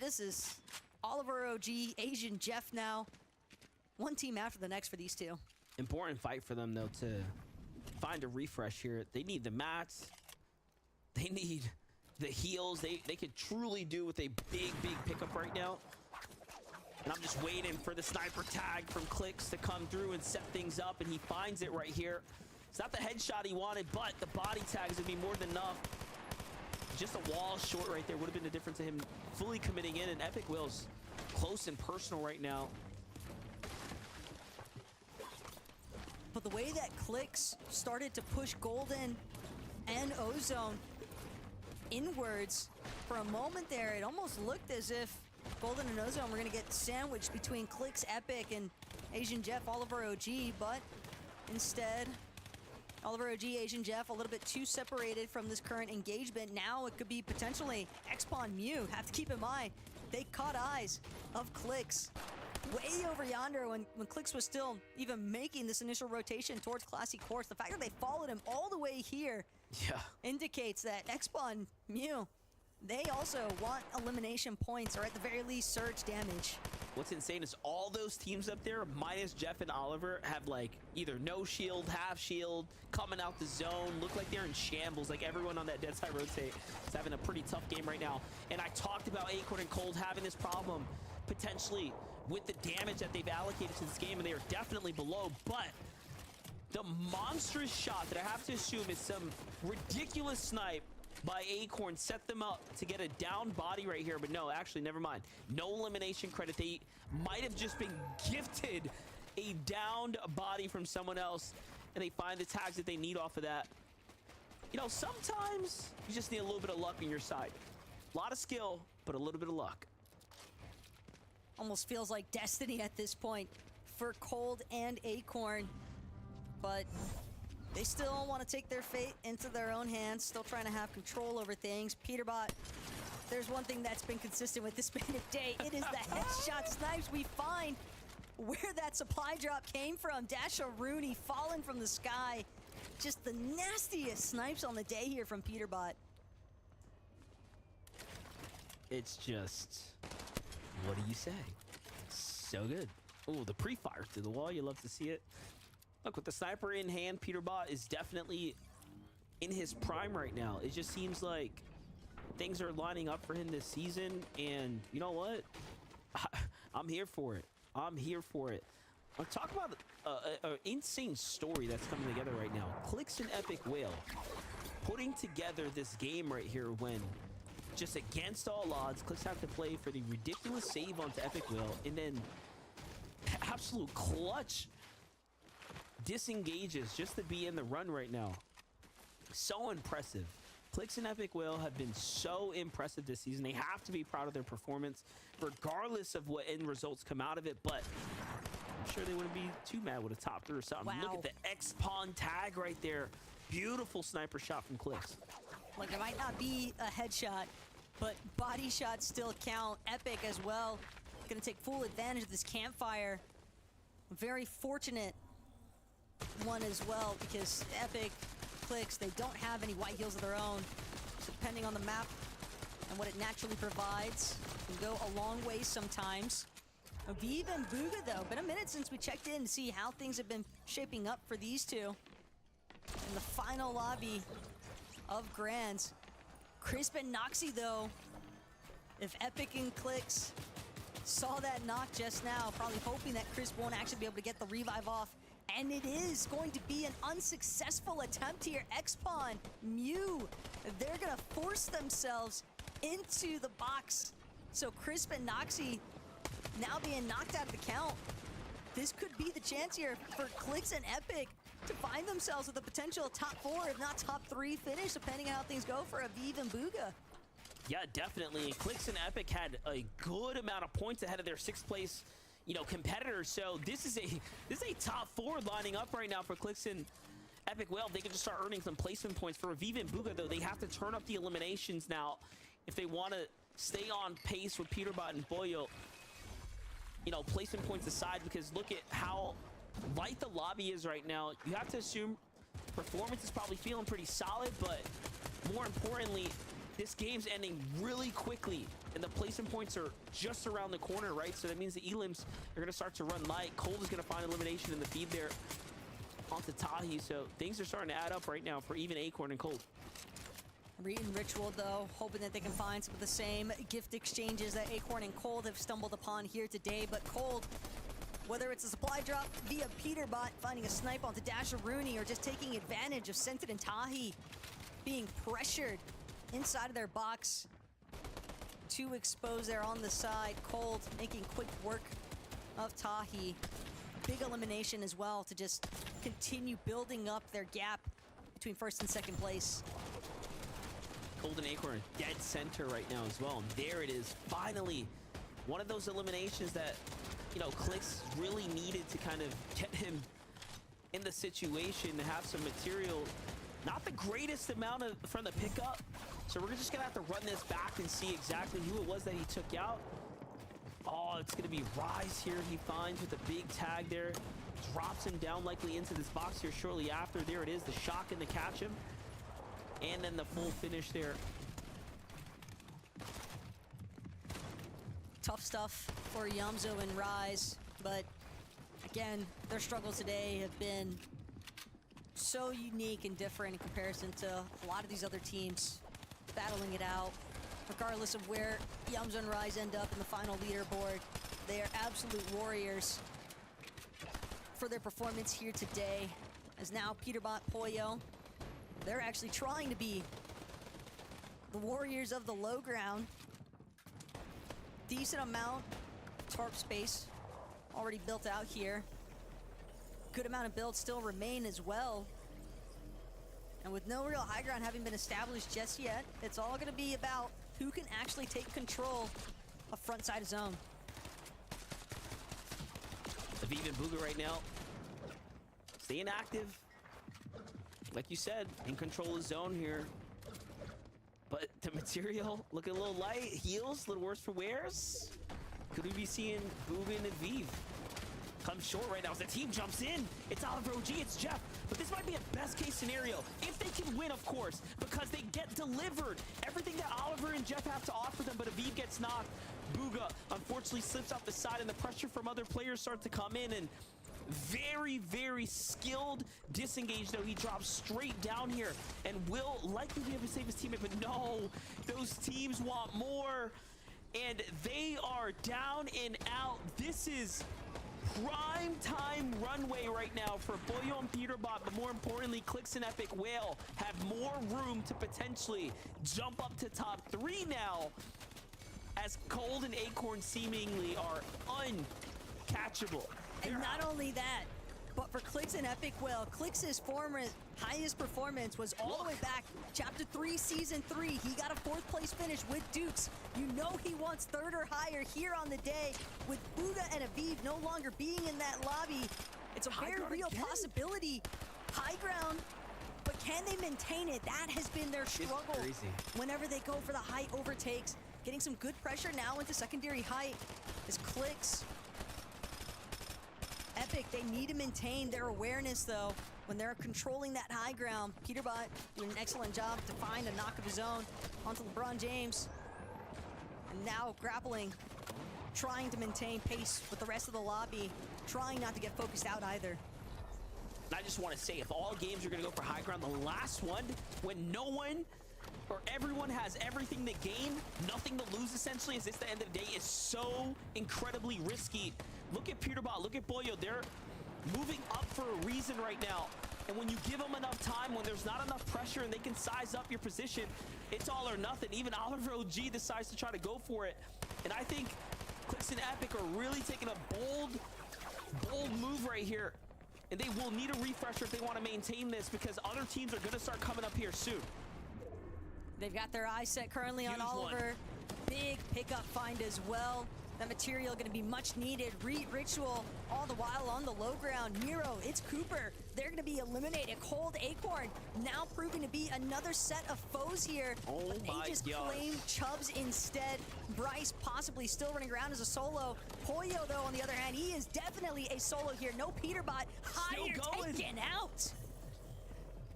this is Oliver OG, Asian Jeff now. One team after the next for these two. Important fight for them, though, to find a refresh here. They need the mats. They need the heals. They could truly do with a big pickup right now. And I'm just waiting for the sniper tag from Clicks to come through and set things up, and he finds it right here. It's not the headshot he wanted, but the body tags would be more than enough. Just a wall short right there would have been the difference to him fully committing in, and Epic Will's close and personal right now. But the way that Clicks started to push Golden and Ozone inwards, for a moment there, it almost looked as if Golden and Ozone were going to get sandwiched between Clicks, Epic, and Asian Jeff, Oliver OG, but instead, Oliver OG, Asian Jeff, a little bit too separated from this current engagement. Now it could be potentially Xpon Mew. Have to keep in mind, they caught eyes of Clicks way over yonder when Clicks was still even making this initial rotation towards Classy Course. The fact that they followed him all the way here indicates that Xpon Mew, they also want elimination points, or at the very least surge damage. What's insane is all those teams up there, minus Jeff and Oliver, have like either no shield, half shield, coming out the zone, look like they're in shambles. Like everyone on that dead side rotate is having a pretty tough game right now. And I talked about Acorn and Cold having this problem potentially with the damage that they've allocated to this game, and they are definitely below, but the monstrous shot that I have to assume is some ridiculous snipe by Acorn set them up to get a down body right here, but no, actually, never mind. No elimination credit. They might have just been gifted a downed body from someone else, and they find the tags that they need off of that. You know, sometimes you just need a little bit of luck on your side. A lot of skill, but a little bit of luck. Almost feels like destiny at this point for Cold and Acorn, but they still want to take their fate into their own hands, still trying to have control over things. Peterbot, there's one thing that's been consistent with this Bandit day. It is the headshot snipes. We find where that supply drop came from. Dasha Rooney falling from the sky. Just the nastiest snipes on the day here from Peterbot. It's just, what do you say? So good. Oh, the pre-fire through the wall. You love to see it. Look, with the sniper in hand, Peterbot is definitely in his prime right now. It just seems like things are lining up for him this season, and you know what? I'm here for it. I'm here for it. I'm talking about an insane story that's coming together right now. Clicks and Epic Whale putting together this game right here when just against all odds, Clicks have to play for the ridiculous save onto Epic Whale, and then absolute clutch disengages just to be in the run right now. So impressive. Clicks and Epic Whale have been so impressive this season. They have to be proud of their performance regardless of what end results come out of it, but I'm sure they wouldn't be too mad with a top 3 or something. Wow. Look at the X-Pawn tag right there. Beautiful sniper shot from Clicks. Like, it might not be a headshot, but body shots still count. Epic as well, gonna take full advantage of this campfire. Very fortunate one as well, because Epic, Clicks, they don't have any white heals of their own. So depending on the map and what it naturally provides, can go a long way sometimes. Aviv and Buga, though, been a minute since we checked in to see how things have been shaping up for these two in the final lobby of Grands. Crisp and Noxy, though, if Epic and Clicks saw that knock just now, probably hoping that Crisp won't actually be able to get the revive off. And it is going to be an unsuccessful attempt here. X-Pawn, Mew, they're gonna force themselves into the box. So Crisp and Noxy now being knocked out of the count. This could be the chance here for Clicks and Epic to find themselves with a potential top 4, if not top 3 finish, depending on how things go for Aviv and Buga. Yeah, definitely. And Clicks and Epic had a good amount of points ahead of their 6th place, you know, competitors. So this is a top 4 lining up right now for Clicks and Epic Whale. They can just start earning some placement points. For Aviv and Buga, though, they have to turn up the eliminations now if they want to stay on pace with Peterbot and Boyo. You know, placement points aside, because look at how light the lobby is right now. You have to assume performance is probably feeling pretty solid, but more importantly, this game's ending really quickly, and the placement points are just around the corner, right? So that means the elims are going to start to run light. Cold is going to find elimination in the feed there onto Tahi. So things are starting to add up right now for even Acorn and Cold. Reading Ritual, though, hoping that they can find some of the same gift exchanges that Acorn and Cold have stumbled upon here today. But Cold, whether it's a supply drop via Peterbot, finding a snipe onto Dasher Rooney, or just taking advantage of Scented and Tahi being pressured inside of their box to expose there on the side. Cold making quick work of Tahi. Big elimination as well to just continue building up their gap between first and second place. Cold and Acorn dead center right now as well. And there it is, finally. One of those eliminations that, you know, Clicks really needed to kind of get him in the situation to have some material. Not the greatest amount of from the pickup. So we're just gonna have to run this back and see exactly who it was that he took out. Oh, it's gonna be Rise here. He finds with a big tag there. Drops him down likely into this box here shortly after. There it is, the shock and the catch him. And then the full finish there. Tough stuff for Yamzo and Rise, but again, their struggles today have been so unique and different in comparison to a lot of these other teams battling it out. Regardless of where Yamzo and Rise end up in the final leaderboard, they are absolute warriors for their performance here today. As now Peterbot, Pollo, they're actually trying to be the warriors of the low ground. Decent amount of tarp space already built out here. Good amount of builds still remain as well. And with no real high ground having been established just yet, it's all going to be about who can actually take control of front side of zone. Aviv and Booga right now staying active. Like you said, in control of zone here. But the material looking a little light. Heals, a little worse for wears. Could we be seeing Booga and Aviv come short right now as the team jumps in? It's Oliver OG, it's Jeff. But this might be a best case scenario. If they can win, of course, because they get delivered everything that Oliver and Jeff have to offer them, but Aviv gets knocked. Booga unfortunately slips off the side and the pressure from other players starts to come in, and very, very skilled disengage, though. He drops straight down here and will likely be able to save his teammate, but no, those teams want more, and they are down and out. This is prime time runway right now for Boyo and Peterbot, but more importantly, Clicks and Epic Whale have more room to potentially jump up to top 3 now, as Cold and Acorn seemingly are uncatchable. And not only that, but for Clicks and Epic Whale, Clicks' highest performance was all the way back, Chapter 3, Season 3. He got a 4th place finish with Dukes. You know he wants 3rd or higher here on the day. With Buddha and Aviv no longer being in that lobby, it's a very real possibility. High ground, but can they maintain it? That has been their struggle. Whenever they go for the high overtakes, getting some good pressure now into secondary height is Clicks. Epic, they need to maintain their awareness, though, when they're controlling that high ground. Peterbot doing an excellent job to find a knock of his own onto LeBron James. And now grappling, trying to maintain pace with the rest of the lobby, trying not to get focused out either. I just want to say, if all games are going to go for high ground, the last one, when no one or everyone has everything to gain, nothing to lose, essentially, as it's the end of the day, is so incredibly risky. Look at Peterbot, look at Boyo. They're moving up for a reason right now. And when you give them enough time, when there's not enough pressure and they can size up your position, it's all or nothing. Even Oliver OG decides to try to go for it. And I think Clicks and Epic are really taking a bold move right here. And they will need a refresher if they want to maintain this, because other teams are going to start coming up here soon. They've got their eyes set currently on Oliver. Big pickup find as well. That material going to be much needed. Ritual all the while on the low ground. Nero, it's Cooper. They're going to be eliminated. Cold Acorn now proving to be another set of foes here. But they just claim Chubbs instead. Bryce possibly still running around as a solo. Pollo, though, on the other hand, he is definitely a solo here. No Peterbot. Higher taken out.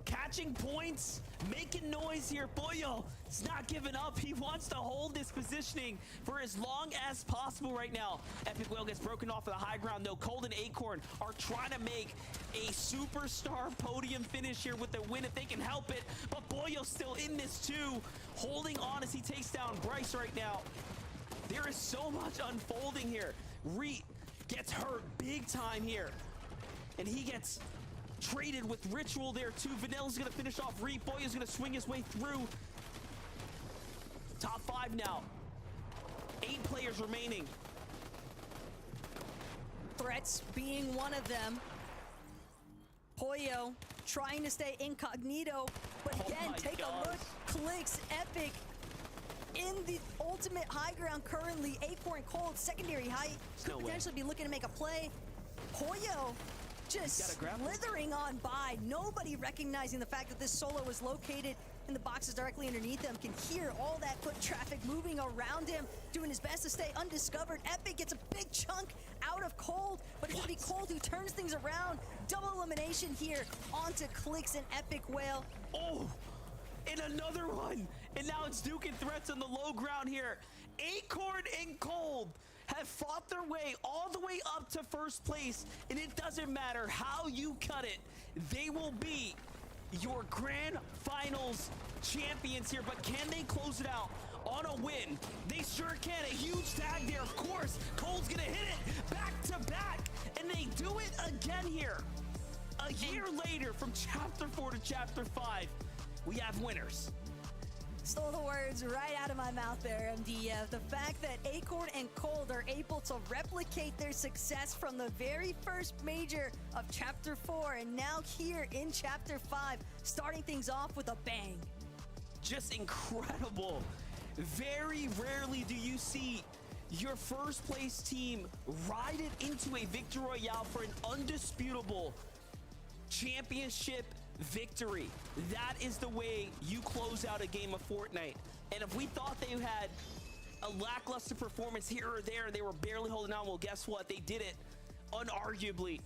catching points, making noise here. Boyo is not giving up. He wants to hold this positioning for as long as possible right now. Epic Whale gets broken off of the high ground, though. Cold and Acorn are trying to make a superstar podium finish here with the win if they can help it. But Boyo's still in this too, holding on as he takes down Bryce right now. There is so much unfolding here. Reet gets hurt big time here, and he gets traded with Ritual there too. Vanilla's gonna finish off Reet. Boyo's gonna swing his way through. Top 5 now. 8 players remaining. Threats being one of them. Poyo trying to stay incognito, but again, take a look. Clicks Epic in the ultimate high ground currently. Acorn Cold, secondary high, could potentially be looking to make a play. Poyo just slithering on by. Nobody recognizing the fact that this solo was located in the boxes directly underneath him. Can hear all that foot traffic moving around him, doing his best to stay undiscovered. Epic gets a big chunk out of Cold, but it's gonna be Cold who turns things around. Double elimination here onto Clicks and Epic Whale. Oh, and another one. And now it's Duke and Threats on the low ground here. Acorn and Cold have fought their way all the way up to first place, and it doesn't matter how you cut it, they will be your grand finals champions here. But can they close it out on a win? They sure can. A huge tag there, of course. Cold's gonna hit it back to back, and they do it again here. A year later, from chapter 4 to chapter 5, we have winners. Stole the words right out of my mouth there, MDF. The fact that Acorn and Cold are able to replicate their success from the very first major of Chapter 4 and now here in Chapter 5, starting things off with a bang. Just incredible. Very rarely do you see your first place team ride it into a victory royale for an undisputable championship victory. That is the way you close out a game of Fortnite. And if we thought they had a lackluster performance here or there and they were barely holding on, well, guess what? They did it unarguably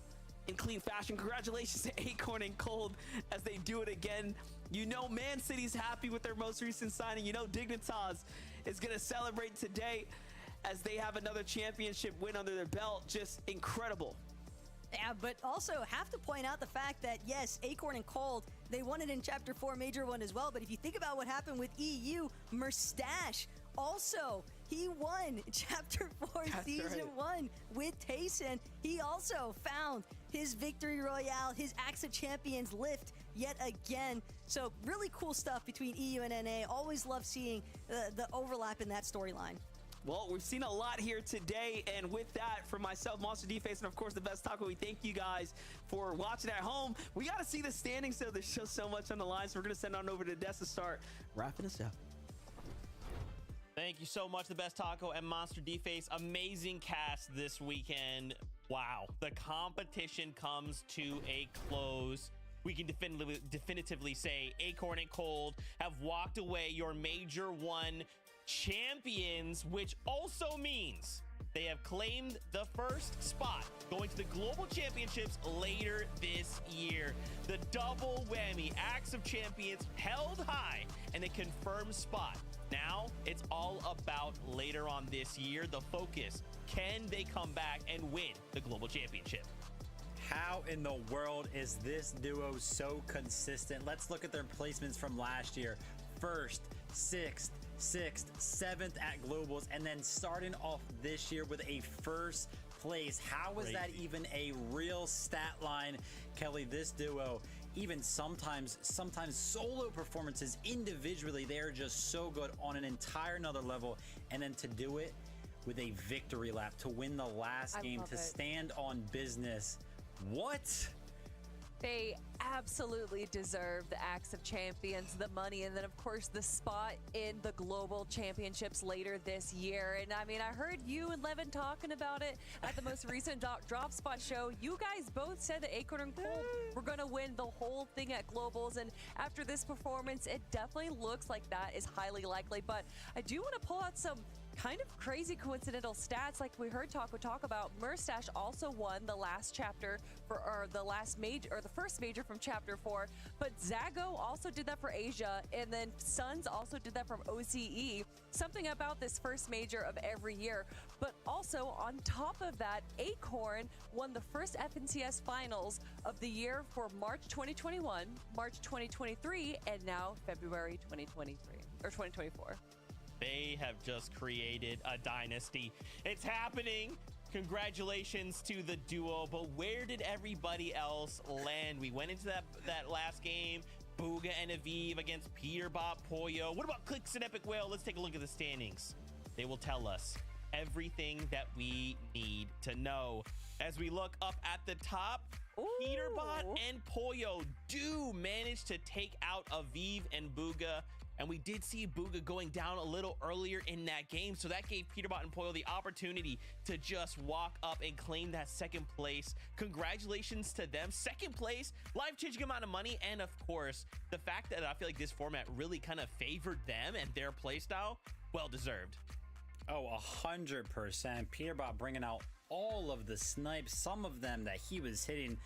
in clean fashion. Congratulations to Acorn and Cold as they do it again. You know Man City's happy with their most recent signing. You know Dignitas is going to celebrate today as they have another championship win under their belt. Just incredible. Yeah, but also have to point out the fact that, yes, Acorn and Cold, they won it in Chapter 4 Major 1 as well. But if you think about what happened with EU, Merstache also, he won Chapter 4 Season 1 with Tayson. He also found his victory royale, his Axe of Champions lift yet again. So really cool stuff between EU and NA. Always love seeing the overlap in that storyline. Well, we've seen a lot here today, and with that, from myself, Monster D-Face, and of course the best taco, we thank you guys for watching at home. We got to see the standings, so there's just so much on the line, so we're going to send on over to Des to start wrapping us up. Thank you so much, the best taco and Monster D-Face. Amazing cast this weekend. Wow, the competition comes to a close. We can definitively say Acorn and Cold have walked away your Major 1 champions, which also means they have claimed the first spot going to the global championships later this year. The double whammy, Axe of Champions held high and a confirmed spot. Now it's all about later on this year, the focus. Can they come back and win the global championship? How in the world is this duo so consistent? Let's look at their placements from last year. First, 6th, 6th, 7th at globals, and then starting off this year with a first place. How is that even a real stat line, Kelly? This duo, even sometimes solo performances individually, they are just so good on an entire another level. And then to do it with a victory lap, to win the last game, to stand on business. What? They absolutely deserve the Axe of Champions, the money, and then of course the spot in the global championships later this year. And I mean, I heard you and Levin talking about it at the most recent drop spot show. You guys both said that Acorn and Cold were going to win the whole thing at globals, and after this performance, it definitely looks like that is highly likely. But I do want to pull out some kind of crazy coincidental stats like we heard Taco talk about. Murstache also won the last chapter or the first major from chapter 4, but Zago also did that for Asia, and then Suns also did that from OCE. Something about this first major of every year. But also on top of that, Acorn won the first FNCS finals of the year for March 2021, March 2023, and now February 2023 or 2024. They have just created a dynasty. It's happening. Congratulations to the duo, but where did everybody else land? We went into that last game, Booga and Aviv against Peterbot, Poyo. What about Clicks and Epic Whale? Let's take a look at the standings. They will tell us everything that we need to know. As we look up at the top, Peterbot and Poyo do manage to take out Aviv and Booga. And we did see Booga going down a little earlier in that game. So that gave Peterbot and Poyo the opportunity to just walk up and claim that second place. Congratulations to them. Second place, life-changing amount of money. And of course, the fact that I feel like this format really kind of favored them and their playstyle, well-deserved. Oh, 100%. Peterbot bringing out all of the snipes, some of them that he was hitting,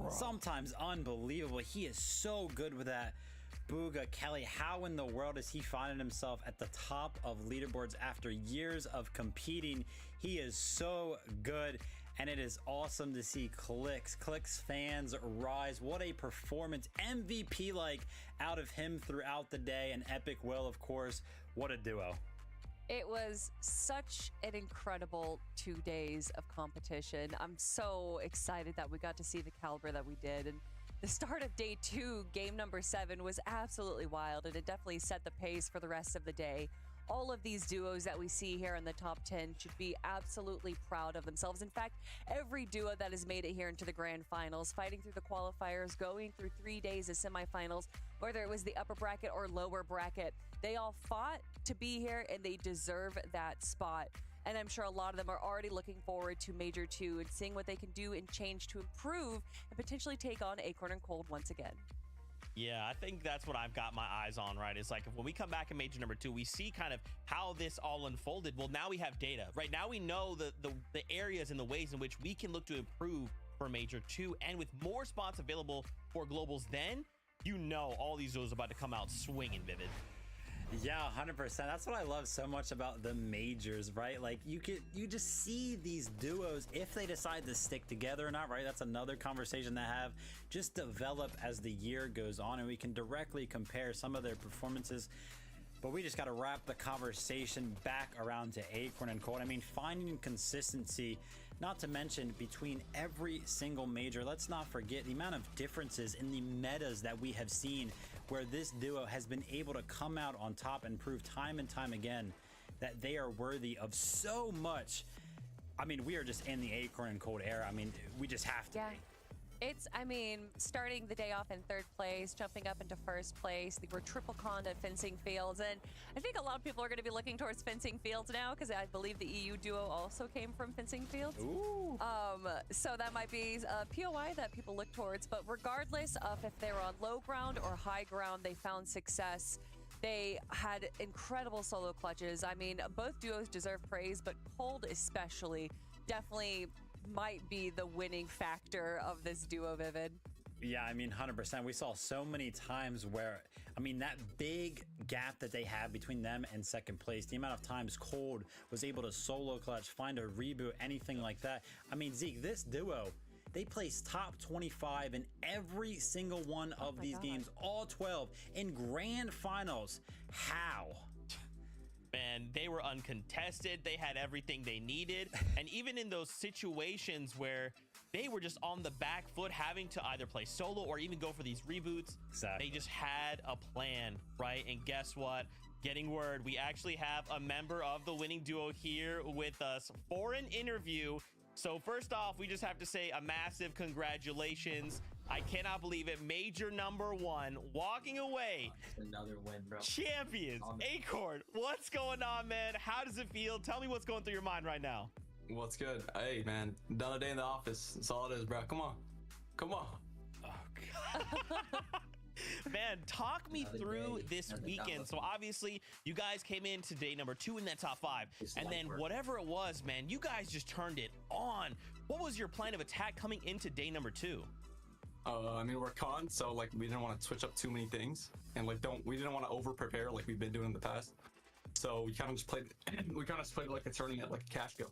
sometimes unbelievable. He is so good with that. Booga, Kelly, how in the world is he finding himself at the top of leaderboards after years of competing? He is so good, and it is awesome to see Clicks fans rise. What a performance, MVP-like out of him throughout the day, and Epic Will, of course. What a duo. It was such an incredible 2 days of competition. I'm so excited that we got to see the caliber that we did. And the start of day 2, game number 7, was absolutely wild, and it definitely set the pace for the rest of the day. All of these duos that we see here in the top 10 should be absolutely proud of themselves. In fact, every duo that has made it here into the grand finals, fighting through the qualifiers, going through 3 days of semifinals, whether it was the upper bracket or lower bracket, they all fought to be here, and they deserve that spot. And I'm sure a lot of them are already looking forward to Major 2 and seeing what they can do and change to improve and potentially take on Acorn and Cold once again. Yeah, I think that's what I've got my eyes on, right? It's like when we come back in Major number 2, we see kind of how this all unfolded. Well, now we have data, right? Now we know the areas and the ways in which we can look to improve for Major 2. And with more spots available for Globals, then you know all these duos are about to come out swinging, Vivid. Yeah, 100%. That's what I love so much about the majors, right? Like you just see these duos, if they decide to stick together or not, right? That's another conversation to have. Just develop as the year goes on, and we can directly compare some of their performances. But we just got to wrap the conversation back around to Acorn and Cold. I mean, finding consistency, not to mention between every single major. Let's not forget the amount of differences in the metas that we have seen, where this duo has been able to come out on top and prove time and time again that they are worthy of so much. I mean, we are just in the Acorn and Cold era. I mean, we just have to be. I mean, starting the day off in 3rd place, jumping up into 1st place. They were triple conned at Fencing Fields. And I think a lot of people are going to be looking towards Fencing Fields now, because I believe the EU duo also came from Fencing Fields. Ooh. So that might be a POI that people look towards. But regardless of if they were on low ground or high ground, they found success. They had incredible solo clutches. I mean, both duos deserve praise, but Cold especially definitely might be the winning factor of this duo, Vivid. Yeah, I mean, 100%. We saw so many times where, I mean, that big gap that they have between them and 2nd place, the amount of times Cold was able to solo clutch, find a reboot, anything like that. I mean, Zeke, this duo, they placed top 25 in every single one of these games, all 12 in grand finals. How? Man, they were uncontested. They had everything they needed. And even in those situations where they were just on the back foot, having to either play solo or even go for these reboots, exactly. They just had a plan, right? And guess what? Getting word, we actually have a member of the winning duo here with us for an interview. So first off, we just have to say a massive congratulations. I cannot believe it. Major number 1 walking away. Another win, bro. Champions. Acorn, what's going on, man? How does it feel? Tell me what's going through your mind right now. What's good? Hey, man. Done a day in the office. That's all it is, bro. Come on. Come on. Oh, God. Man, talk me through this weekend. So obviously, you guys came in to day number 2 in that top 5, and then whatever it was, man, you guys just turned it on. What was your plan of attack coming into day number 2? I mean, we're con, so like we didn't want to switch up too many things, and like we didn't want to over prepare like we've been doing in the past. So we kind of just played. We kind of just played like a tournament, like a cash go.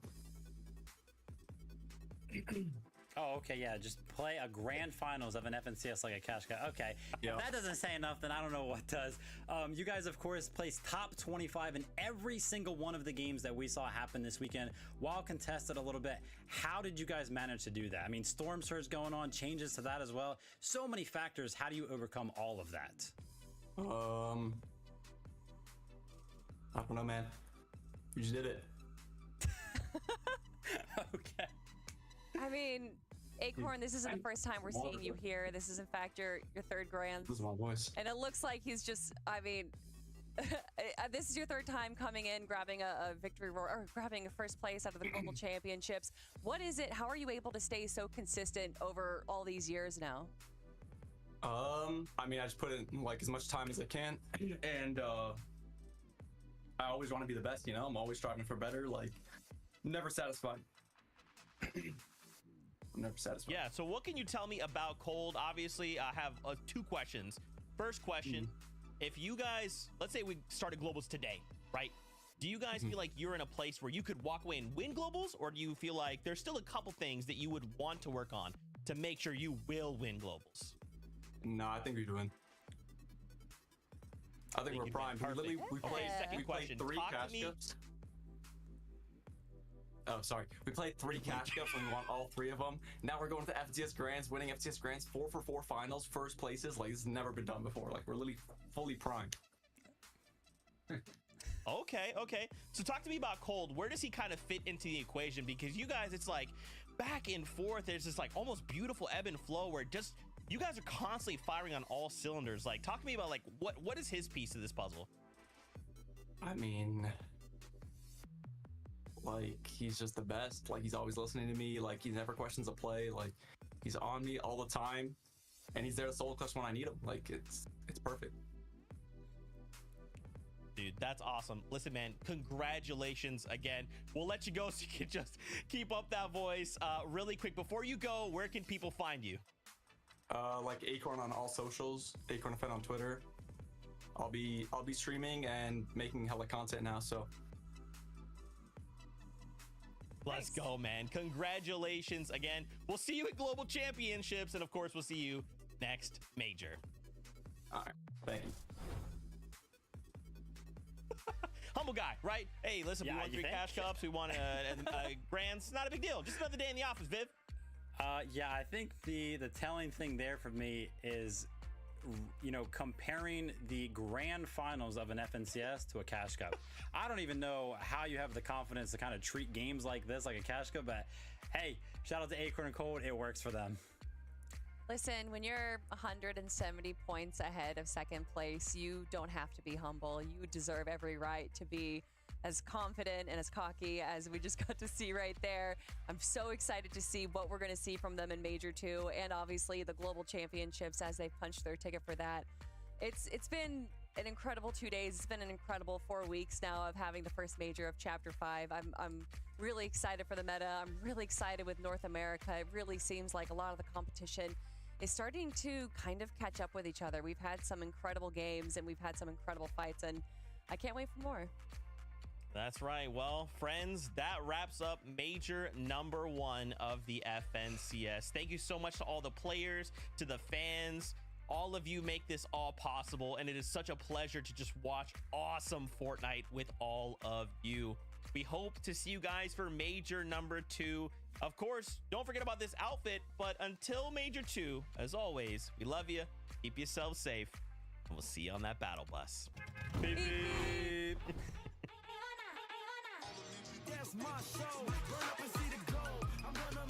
Oh, okay, yeah, just play a grand finals of an FNCS like a cash cow. Okay, yeah. If that doesn't say enough, then I don't know what does. You guys, of course, placed top 25 in every single one of the games that we saw happen this weekend. While contested a little bit, how did you guys manage to do that? I mean, storm surge going on, changes to that as well. So many factors. How do you overcome all of that? I don't know, man. You just did it. Okay. I mean, Acorn, this isn't the first time we're seeing you here. This is, in fact, your third grand. This is my voice. And it looks like he's just, I mean, this is your third time coming in, grabbing a victory roar, or grabbing a first place out of the global championships. What is it? How are you able to stay so consistent over all these years now? I mean, I just put in like as much time as I can, and I always want to be the best, you know? I'm always striving for better, like, never satisfied. I'm never satisfied. Yeah, so what can you tell me about Cold? Obviously, I have 2 questions. First question, if you guys, let's say we started globals today, right? Do you guys feel like you're in a place where you could walk away and win globals, or do you feel like there's still a couple things that you would want to work on to make sure you will win globals? No, I think we'd win. I think we're primed. We played 3 cash cups. Oh, sorry. We played 3 cash cups and we won all 3 of them. Now we're going to FCS Grands, winning FCS Grands 4 for 4 finals, first places. Like, this has never been done before. Like, we're literally fully primed. Okay. So talk to me about Cold. Where does he kind of fit into the equation? Because you guys, it's like back and forth. There's this like almost beautiful ebb and flow where just you guys are constantly firing on all cylinders. Like, talk to me about like what is his piece of this puzzle? I mean, like, he's just the best. Like, he's always listening to me. Like, he never questions a play. Like, he's on me all the time, and he's there to solo clutch when I need him. Like, it's perfect. Dude, that's awesome. Listen, man, congratulations again. We'll let you go so you can just keep up that voice. Really quick, before you go, where can people find you? Like Acorn on all socials, Acorn FN on Twitter. I'll be streaming and making hella content now, so let's go, man. Congratulations again. We'll see you at Global Championships, and of course, we'll see you next major. All right, thank you. Humble guy, right? Hey, listen, we won 3 cash cups, we won a grands. Not a big deal. Just another day in the office, Viv. Yeah, I think the telling thing there for me is, you know, comparing the grand finals of an FNCS to a cash cup. I don't even know how you have the confidence to kind of treat games like this like a cash cup, but hey, shout out to Acorn and Cold. It works for them. Listen, when you're 170 points ahead of second place, you don't have to be humble. You deserve every right to be as confident and as cocky as we just got to see right there. I'm so excited to see what we're going to see from them in Major 2, and obviously the Global Championships as they punch their ticket for that. It's been an incredible 2 days. It's been an incredible 4 weeks now of having the first major of Chapter 5. I'm really excited for the meta. I'm really excited with North America. It really seems like a lot of the competition is starting to kind of catch up with each other. We've had some incredible games and we've had some incredible fights, and I can't wait for more. That's right. Well, friends, that wraps up major number 1 of the FNCS. Thank you so much to all the players, to the fans. All of you make this all possible, and it is such a pleasure to just watch awesome Fortnite with all of you. We hope to see you guys for major number 2. Of course, don't forget about this outfit, but until major 2, as always, we love you. Keep yourselves safe, and we'll see you on that battle bus. Beep, beep. That's my show. Run up and see the goal. I'm gonna